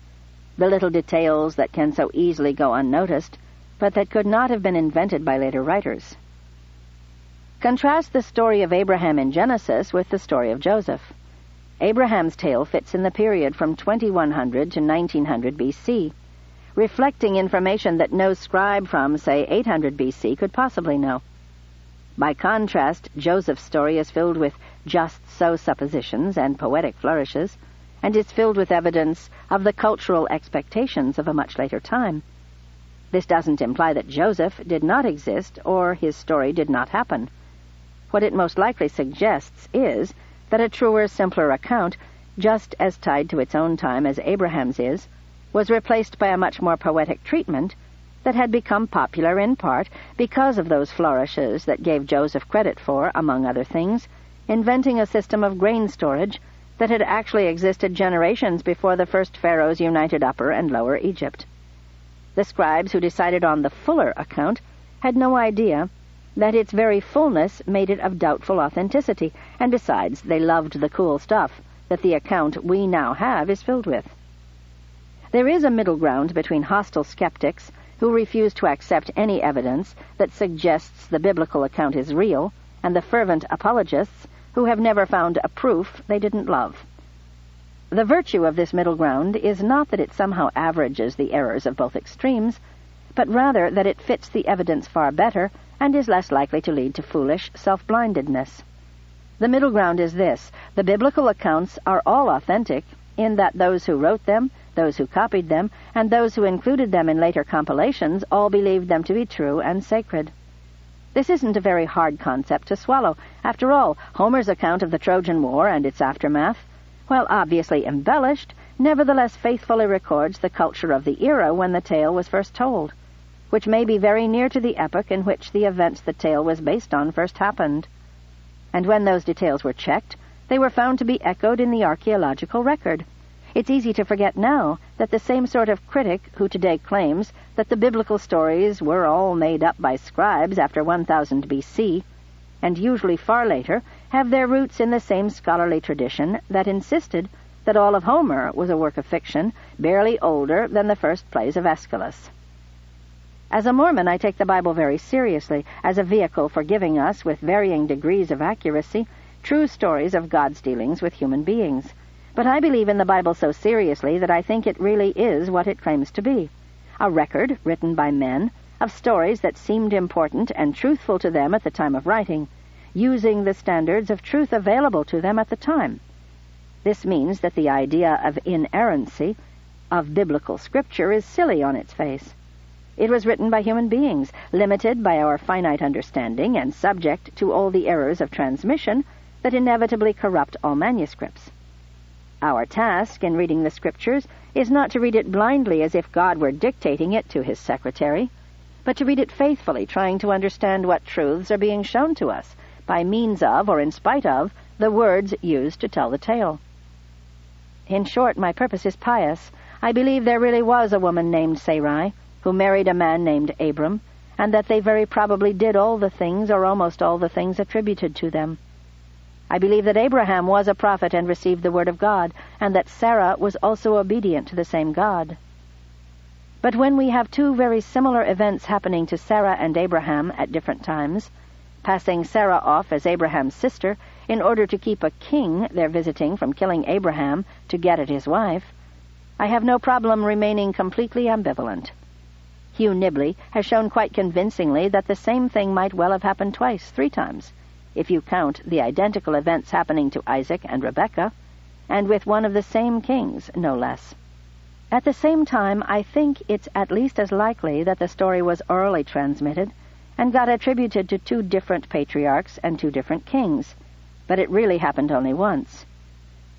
the little details that can so easily go unnoticed, but that could not have been invented by later writers. Contrast the story of Abraham in Genesis with the story of Joseph. Abraham's tale fits in the period from 2100 to 1900 B.C., reflecting information that no scribe from, say, 800 B.C. could possibly know. By contrast, Joseph's story is filled with just-so suppositions and poetic flourishes, and is filled with evidence of the cultural expectations of a much later time. This doesn't imply that Joseph did not exist or his story did not happen. What it most likely suggests is that a truer, simpler account, just as tied to its own time as Abraham's is, was replaced by a much more poetic treatment that had become popular in part because of those flourishes that gave Joseph credit for, among other things, inventing a system of grain storage that had actually existed generations before the first pharaohs united Upper and Lower Egypt. The scribes who decided on the fuller account had no idea that its very fullness made it of doubtful authenticity, and besides, they loved the cool stuff that the account we now have is filled with. There is a middle ground between hostile skeptics who refuse to accept any evidence that suggests the biblical account is real, and the fervent apologists who have never found a proof they didn't love. The virtue of this middle ground is not that it somehow averages the errors of both extremes, but rather that it fits the evidence far better and is less likely to lead to foolish self-blindedness. The middle ground is this: the biblical accounts are all authentic, in that those who wrote them, those who copied them, and those who included them in later compilations all believed them to be true and sacred. This isn't a very hard concept to swallow. After all, Homer's account of the Trojan War and its aftermath, while obviously embellished, nevertheless faithfully records the culture of the era when the tale was first told, which may be very near to the epoch in which the events the tale was based on first happened. And when those details were checked, they were found to be echoed in the archaeological record. It's easy to forget now that the same sort of critic who today claims that the biblical stories were all made up by scribes after 1000 B.C., and usually far later, have their roots in the same scholarly tradition that insisted that all of Homer was a work of fiction, barely older than the first plays of Aeschylus. As a Mormon, I take the Bible very seriously as a vehicle for giving us, with varying degrees of accuracy, true stories of God's dealings with human beings. But I believe in the Bible so seriously that I think it really is what it claims to be, a record written by men of stories that seemed important and truthful to them at the time of writing, using the standards of truth available to them at the time. This means that the idea of inerrancy of biblical scripture is silly on its face. It was written by human beings, limited by our finite understanding and subject to all the errors of transmission that inevitably corrupt all manuscripts. Our task in reading the Scriptures is not to read it blindly as if God were dictating it to his secretary, but to read it faithfully, trying to understand what truths are being shown to us by means of, or in spite of, the words used to tell the tale. In short, my purpose is pious. I believe there really was a woman named Sarai, who married a man named Abram, and that they very probably did all the things, or almost all the things, attributed to them. I believe that Abraham was a prophet and received the word of God, and that Sarah was also obedient to the same God. But when we have two very similar events happening to Sarah and Abraham at different times, passing Sarah off as Abraham's sister in order to keep a king they're visiting from killing Abraham to get at his wife, I have no problem remaining completely ambivalent. Hugh Nibley has shown quite convincingly that the same thing might well have happened twice, 3 times, if you count the identical events happening to Isaac and Rebekah, and with one of the same kings, no less. At the same time, I think it's at least as likely that the story was orally transmitted and got attributed to 2 different patriarchs and 2 different kings, but it really happened only once.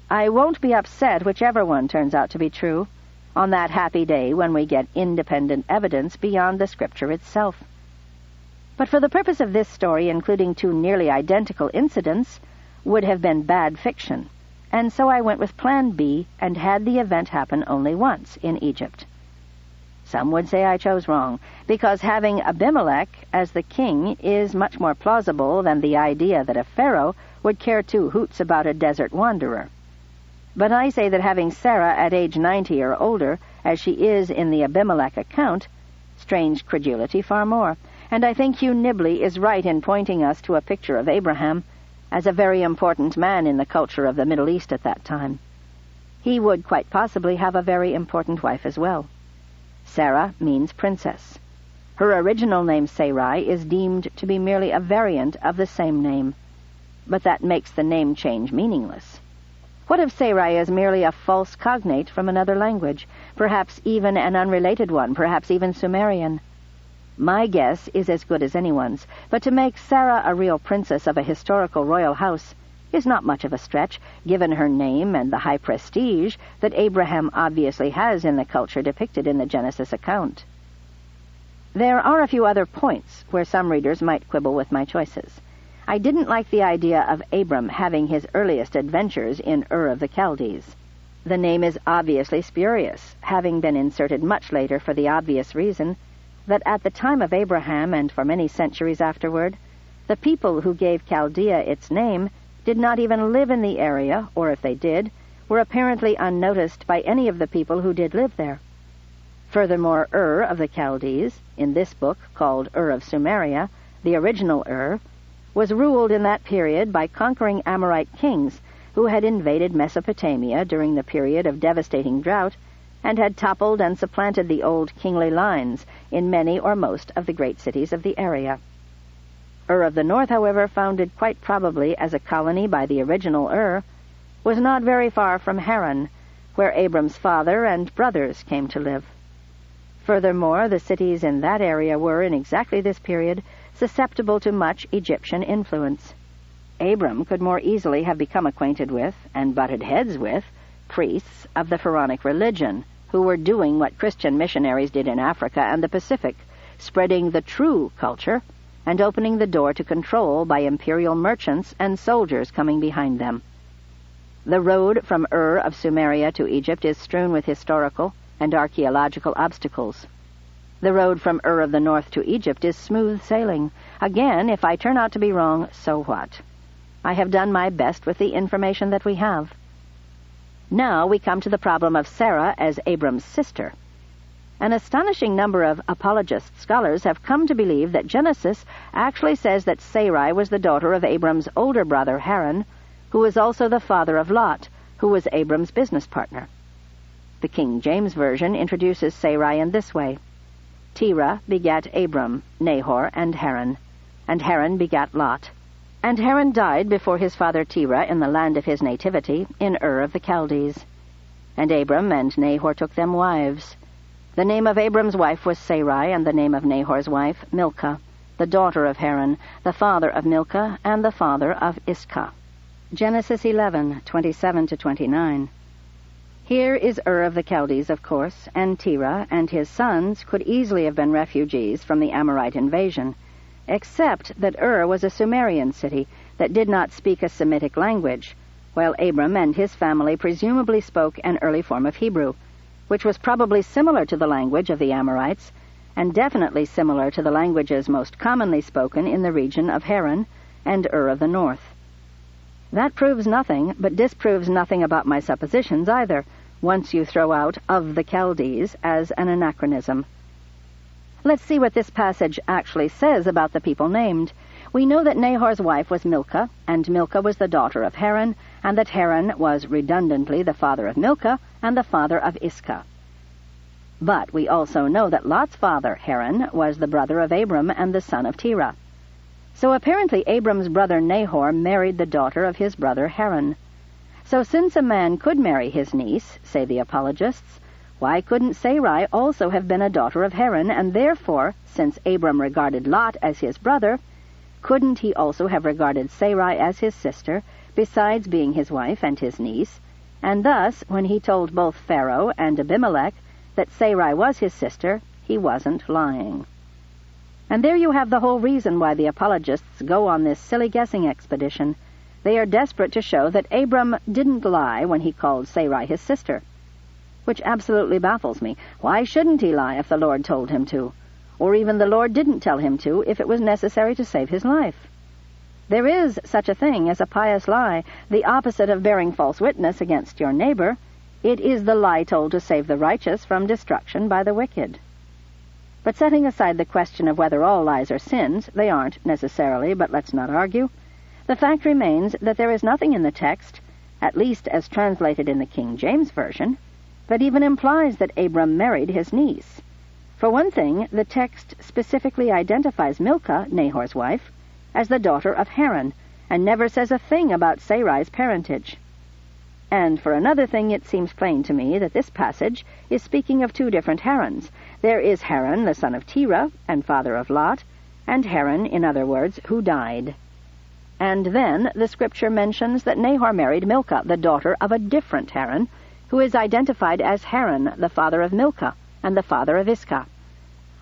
I won't be upset whichever one turns out to be true, on that happy day when we get independent evidence beyond the Scripture itself. But for the purpose of this story, including 2 nearly identical incidents would have been bad fiction, and so I went with Plan B and had the event happen only once in Egypt. Some would say I chose wrong, because having Abimelech as the king is much more plausible than the idea that a pharaoh would care 2 hoots about a desert wanderer. But I say that having Sarah at age 90 or older, as she is in the Abimelech account, strange credulity far more, and I think Hugh Nibley is right in pointing us to a picture of Abraham as a very important man in the culture of the Middle East at that time. He would quite possibly have a very important wife as well. Sarah means princess. Her original name, Sarai, is deemed to be merely a variant of the same name, but that makes the name change meaningless. What if Sarai is merely a false cognate from another language, perhaps even an unrelated one, perhaps even Sumerian? My guess is as good as anyone's, but to make Sarah a real princess of a historical royal house is not much of a stretch, given her name and the high prestige that Abraham obviously has in the culture depicted in the Genesis account. There are a few other points where some readers might quibble with my choices. I didn't like the idea of Abram having his earliest adventures in Ur of the Chaldees. The name is obviously spurious, having been inserted much later for the obvious reason that at the time of Abraham and for many centuries afterward, the people who gave Chaldea its name did not even live in the area, or if they did, were apparently unnoticed by any of the people who did live there. Furthermore, Ur of the Chaldees, in this book called Ur of Sumeria, the original Ur, was ruled in that period by conquering Amorite kings who had invaded Mesopotamia during the period of devastating drought and had toppled and supplanted the old kingly lines in many or most of the great cities of the area. Ur of the North, however, founded quite probably as a colony by the original Ur, was not very far from Haran, where Abram's father and brothers came to live. Furthermore, the cities in that area were, in exactly this period, susceptible to much Egyptian influence. Abram could more easily have become acquainted with, and butted heads with, priests of the Pharaonic religion, who were doing what Christian missionaries did in Africa and the Pacific, spreading the true culture and opening the door to control by imperial merchants and soldiers coming behind them. The road from Ur of Sumeria to Egypt is strewn with historical and archaeological obstacles. The road from Ur of the North to Egypt is smooth sailing. Again, if I turn out to be wrong, so what? I have done my best with the information that we have. Now we come to the problem of Sarah as Abram's sister. An astonishing number of apologist scholars have come to believe that Genesis actually says that Sarai was the daughter of Abram's older brother Haran, who was also the father of Lot, who was Abram's business partner. The King James Version introduces Sarai in this way. Terah begat Abram, Nahor, and Haran begat Lot. And Haran died before his father Terah in the land of his nativity, in Ur of the Chaldees. And Abram and Nahor took them wives. The name of Abram's wife was Sarai, and the name of Nahor's wife Milcah, the daughter of Haran, the father of Milcah, and the father of Iscah. Genesis 11:27-29. Here is Ur of the Chaldees, of course, and Terah and his sons could easily have been refugees from the Amorite invasion, except that Ur was a Sumerian city that did not speak a Semitic language, while Abram and his family presumably spoke an early form of Hebrew, which was probably similar to the language of the Amorites, and definitely similar to the languages most commonly spoken in the region of Haran and Ur of the North. That proves nothing, but disproves nothing about my suppositions either, once you throw out "of the Chaldees" as an anachronism. Let's see what this passage actually says about the people named. We know that Nahor's wife was Milcah, and Milcah was the daughter of Haran, and that Haran was redundantly the father of Milcah and the father of Iscah. But we also know that Lot's father, Haran, was the brother of Abram and the son of Terah. So apparently Abram's brother Nahor married the daughter of his brother Haran. So since a man could marry his niece, say the apologists, why couldn't Sarai also have been a daughter of Haran, and therefore, since Abram regarded Lot as his brother, couldn't he also have regarded Sarai as his sister, besides being his wife and his niece, and thus, when he told both Pharaoh and Abimelech that Sarai was his sister, he wasn't lying. And there you have the whole reason why the apologists go on this silly guessing expedition. They are desperate to show that Abram didn't lie when he called Sarai his sister. Which absolutely baffles me. Why shouldn't he lie if the Lord told him to? Or even the Lord didn't tell him to if it was necessary to save his life? There is such a thing as a pious lie, the opposite of bearing false witness against your neighbor. It is the lie told to save the righteous from destruction by the wicked. But setting aside the question of whether all lies are sins, they aren't necessarily, but let's not argue. The fact remains that there is nothing in the text, at least as translated in the King James Version, that even implies that Abram married his niece. For one thing, the text specifically identifies Milcah, Nahor's wife, as the daughter of Haran, and never says a thing about Sarai's parentage. And for another thing, it seems plain to me that this passage is speaking of two different Harans. There is Haran, the son of Terah, and father of Lot, and Haran, in other words, who died. And then the scripture mentions that Nahor married Milcah, the daughter of a different Haran, who is identified as Haran, the father of Milcah, and the father of Iscah.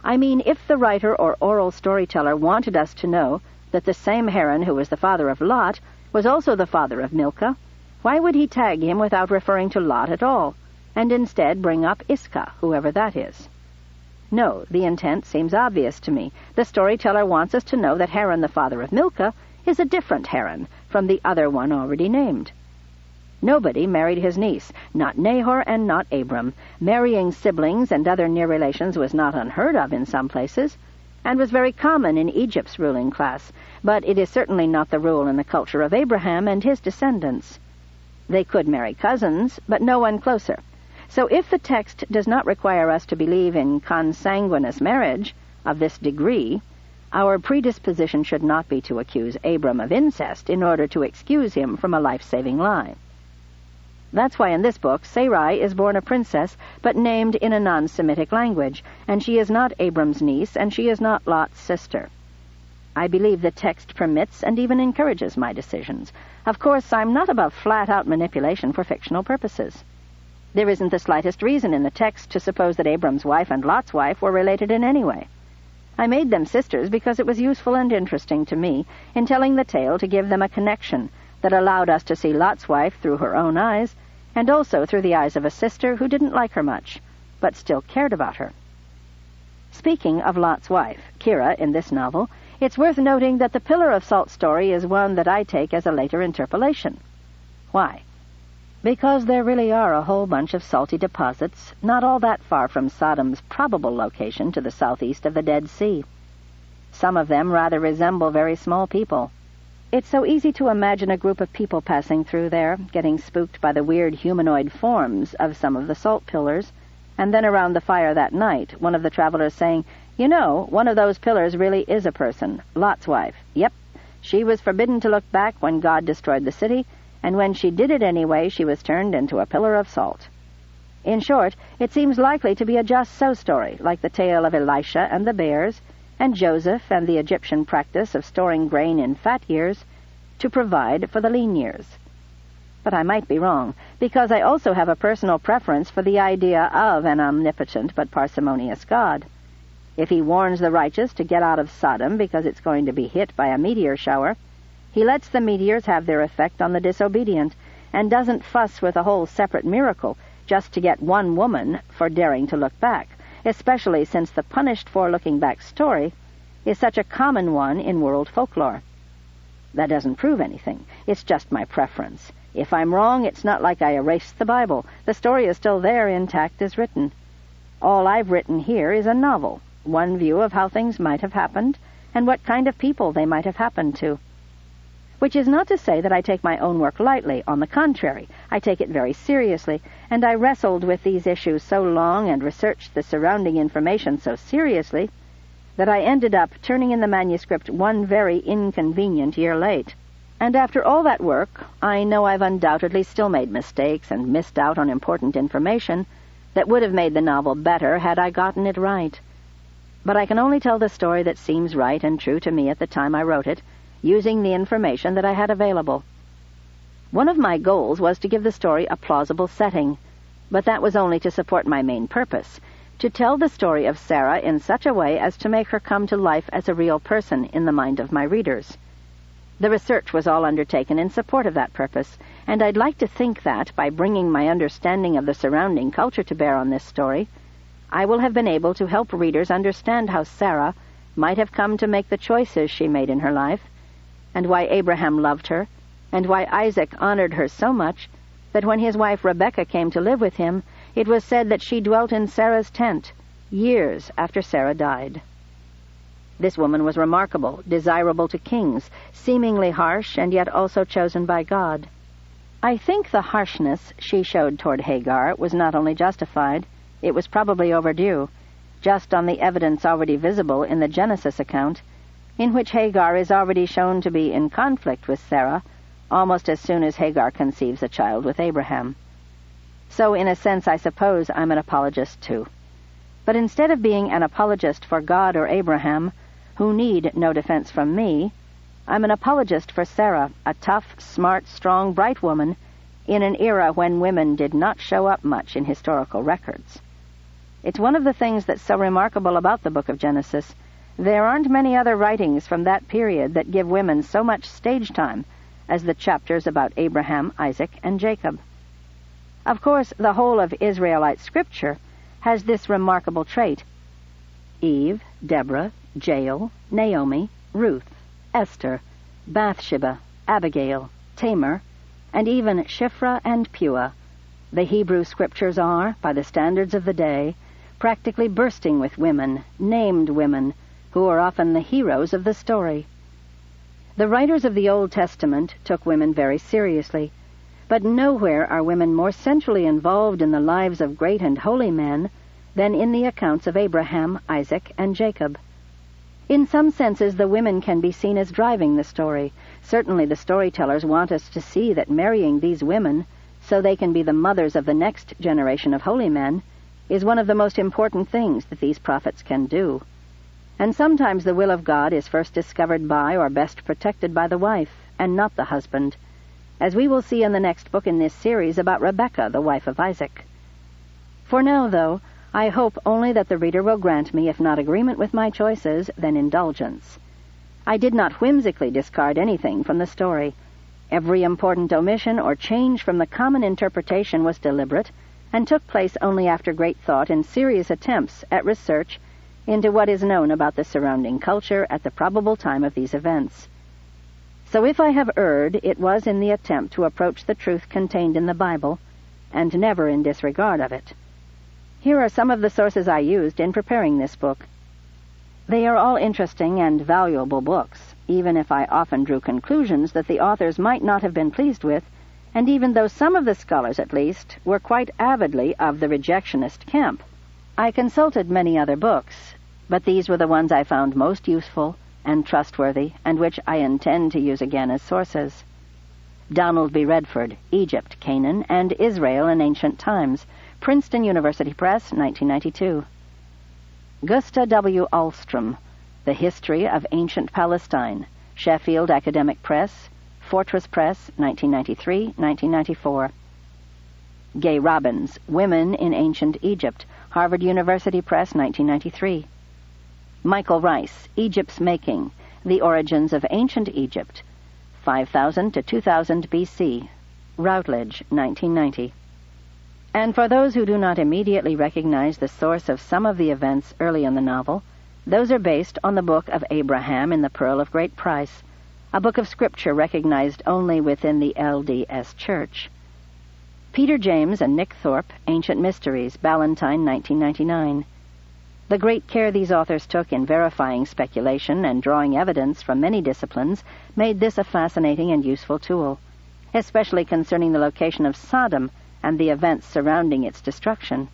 I mean, if the writer or oral storyteller wanted us to know that the same Haran who was the father of Lot was also the father of Milcah, why would he tag him without referring to Lot at all, and instead bring up Iscah, whoever that is? No, the intent seems obvious to me. The storyteller wants us to know that Haran, the father of Milcah, is a different Haran from the other one already named. Nobody married his niece, not Nahor and not Abram. Marrying siblings and other near relations was not unheard of in some places, and was very common in Egypt's ruling class, but it is certainly not the rule in the culture of Abraham and his descendants. They could marry cousins, but no one closer. So if the text does not require us to believe in consanguineous marriage of this degree, our predisposition should not be to accuse Abram of incest in order to excuse him from a life-saving lie. That's why in this book, Sarai is born a princess, but named in a non-Semitic language, and she is not Abram's niece, and she is not Lot's sister. I believe the text permits and even encourages my decisions. Of course, I'm not above flat-out manipulation for fictional purposes. There isn't the slightest reason in the text to suppose that Abram's wife and Lot's wife were related in any way. I made them sisters because it was useful and interesting to me in telling the tale to give them a connection that allowed us to see Lot's wife through her own eyes, and also through the eyes of a sister who didn't like her much, but still cared about her. Speaking of Lot's wife, Kira, in this novel, it's worth noting that the pillar of salt story is one that I take as a later interpolation. Why? Because there really are a whole bunch of salty deposits not all that far from Sodom's probable location to the southeast of the Dead Sea. Some of them rather resemble very small people. It's so easy to imagine a group of people passing through there, getting spooked by the weird humanoid forms of some of the salt pillars, and then around the fire that night, one of the travelers saying, "You know, one of those pillars really is a person, Lot's wife. Yep, she was forbidden to look back when God destroyed the city, and when she did it anyway, she was turned into a pillar of salt." In short, it seems likely to be a just-so story, like the tale of Elisha and the bears, and Joseph and the Egyptian practice of storing grain in fat years to provide for the lean years. But I might be wrong, because I also have a personal preference for the idea of an omnipotent but parsimonious God. If he warns the righteous to get out of Sodom because it's going to be hit by a meteor shower, he lets the meteors have their effect on the disobedient, and doesn't fuss with a whole separate miracle just to get one woman for daring to look back, especially since the punished-for-looking-back story is such a common one in world folklore. That doesn't prove anything. It's just my preference. If I'm wrong, it's not like I erased the Bible. The story is still there, intact as written. All I've written here is a novel, one view of how things might have happened, and what kind of people they might have happened to. Which is not to say that I take my own work lightly. On the contrary, I take it very seriously, and I wrestled with these issues so long and researched the surrounding information so seriously that I ended up turning in the manuscript one very inconvenient year late. And after all that work, I know I've undoubtedly still made mistakes and missed out on important information that would have made the novel better had I gotten it right. But I can only tell the story that seems right and true to me at the time I wrote it, using the information that I had available. One of my goals was to give the story a plausible setting, but that was only to support my main purpose, to tell the story of Sarah in such a way as to make her come to life as a real person in the mind of my readers. The research was all undertaken in support of that purpose, and I'd like to think that, by bringing my understanding of the surrounding culture to bear on this story, I will have been able to help readers understand how Sarah might have come to make the choices she made in her life, and why Abraham loved her, and why Isaac honored her so much that when his wife Rebekah came to live with him, it was said that she dwelt in Sarah's tent years after Sarah died. This woman was remarkable, desirable to kings, seemingly harsh, and yet also chosen by God. I think the harshness she showed toward Hagar was not only justified, it was probably overdue, just on the evidence already visible in the Genesis account, in which Hagar is already shown to be in conflict with Sarah almost as soon as Hagar conceives a child with Abraham. So, in a sense, I suppose I'm an apologist, too. But instead of being an apologist for God or Abraham, who need no defense from me, I'm an apologist for Sarah, a tough, smart, strong, bright woman, in an era when women did not show up much in historical records. It's one of the things that's so remarkable about the book of Genesis. There aren't many other writings from that period that give women so much stage time as the chapters about Abraham, Isaac, and Jacob. Of course, the whole of Israelite scripture has this remarkable trait. Eve, Deborah, Jael, Naomi, Ruth, Esther, Bathsheba, Abigail, Tamar, and even Shiphrah and Puah. The Hebrew scriptures are, by the standards of the day, practically bursting with women, named women, who are often the heroes of the story. The writers of the Old Testament took women very seriously, but nowhere are women more centrally involved in the lives of great and holy men than in the accounts of Abraham, Isaac, and Jacob. In some senses, the women can be seen as driving the story. Certainly the storytellers want us to see that marrying these women, so they can be the mothers of the next generation of holy men, is one of the most important things that these prophets can do. And sometimes the will of God is first discovered by or best protected by the wife, and not the husband, as we will see in the next book in this series about Rebekah, the wife of Isaac. For now, though, I hope only that the reader will grant me, if not agreement with my choices, then indulgence. I did not whimsically discard anything from the story. Every important omission or change from the common interpretation was deliberate, and took place only after great thought and serious attempts at research into what is known about the surrounding culture at the probable time of these events. So if I have erred, it was in the attempt to approach the truth contained in the Bible, and never in disregard of it. Here are some of the sources I used in preparing this book. They are all interesting and valuable books, even if I often drew conclusions that the authors might not have been pleased with, and even though some of the scholars, at least, were quite avidly of the rejectionist camp. I consulted many other books, but these were the ones I found most useful and trustworthy, and which I intend to use again as sources. Donald B. Redford, Egypt, Canaan, and Israel in Ancient Times, Princeton University Press, 1992. Gusta W. Ahlstrom, The History of Ancient Palestine, Sheffield Academic Press, Fortress Press, 1993-1994. Gay Robbins, Women in Ancient Egypt, Harvard University Press, 1993. Michael Rice, Egypt's Making, The Origins of Ancient Egypt, 5000 to 2000 B.C., Routledge, 1990. And for those who do not immediately recognize the source of some of the events early in the novel, those are based on the book of Abraham in the Pearl of Great Price, a book of scripture recognized only within the LDS Church. Peter James and Nick Thorpe, Ancient Mysteries, Ballantine, 1999. The great care these authors took in verifying speculation and drawing evidence from many disciplines made this a fascinating and useful tool, especially concerning the location of Sodom and the events surrounding its destruction.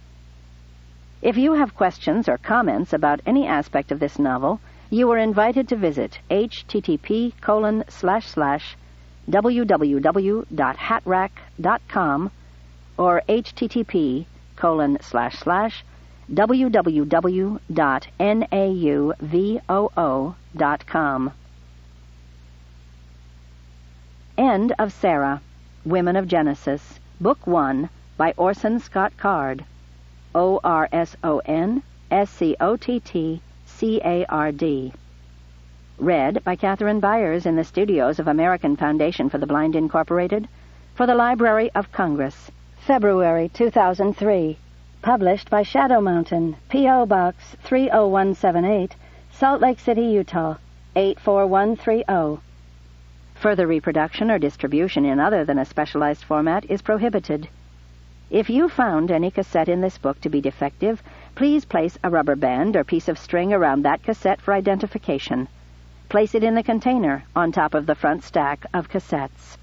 If you have questions or comments about any aspect of this novel, you are invited to visit http://www.hatrack.com or http://www.nauvoo.com. End of Sarah, Women of Genesis, Book 1, by Orson Scott Card, ORSONSCOTTCARD. Read by Catherine Byers in the studios of American Foundation for the Blind, Incorporated, for the Library of Congress, February 2003. Published by Shadow Mountain, P.O. Box 30178, Salt Lake City, Utah, 84130. Further reproduction or distribution in other than a specialized format is prohibited. If you found any cassette in this book to be defective, please place a rubber band or piece of string around that cassette for identification. Place it in the container on top of the front stack of cassettes.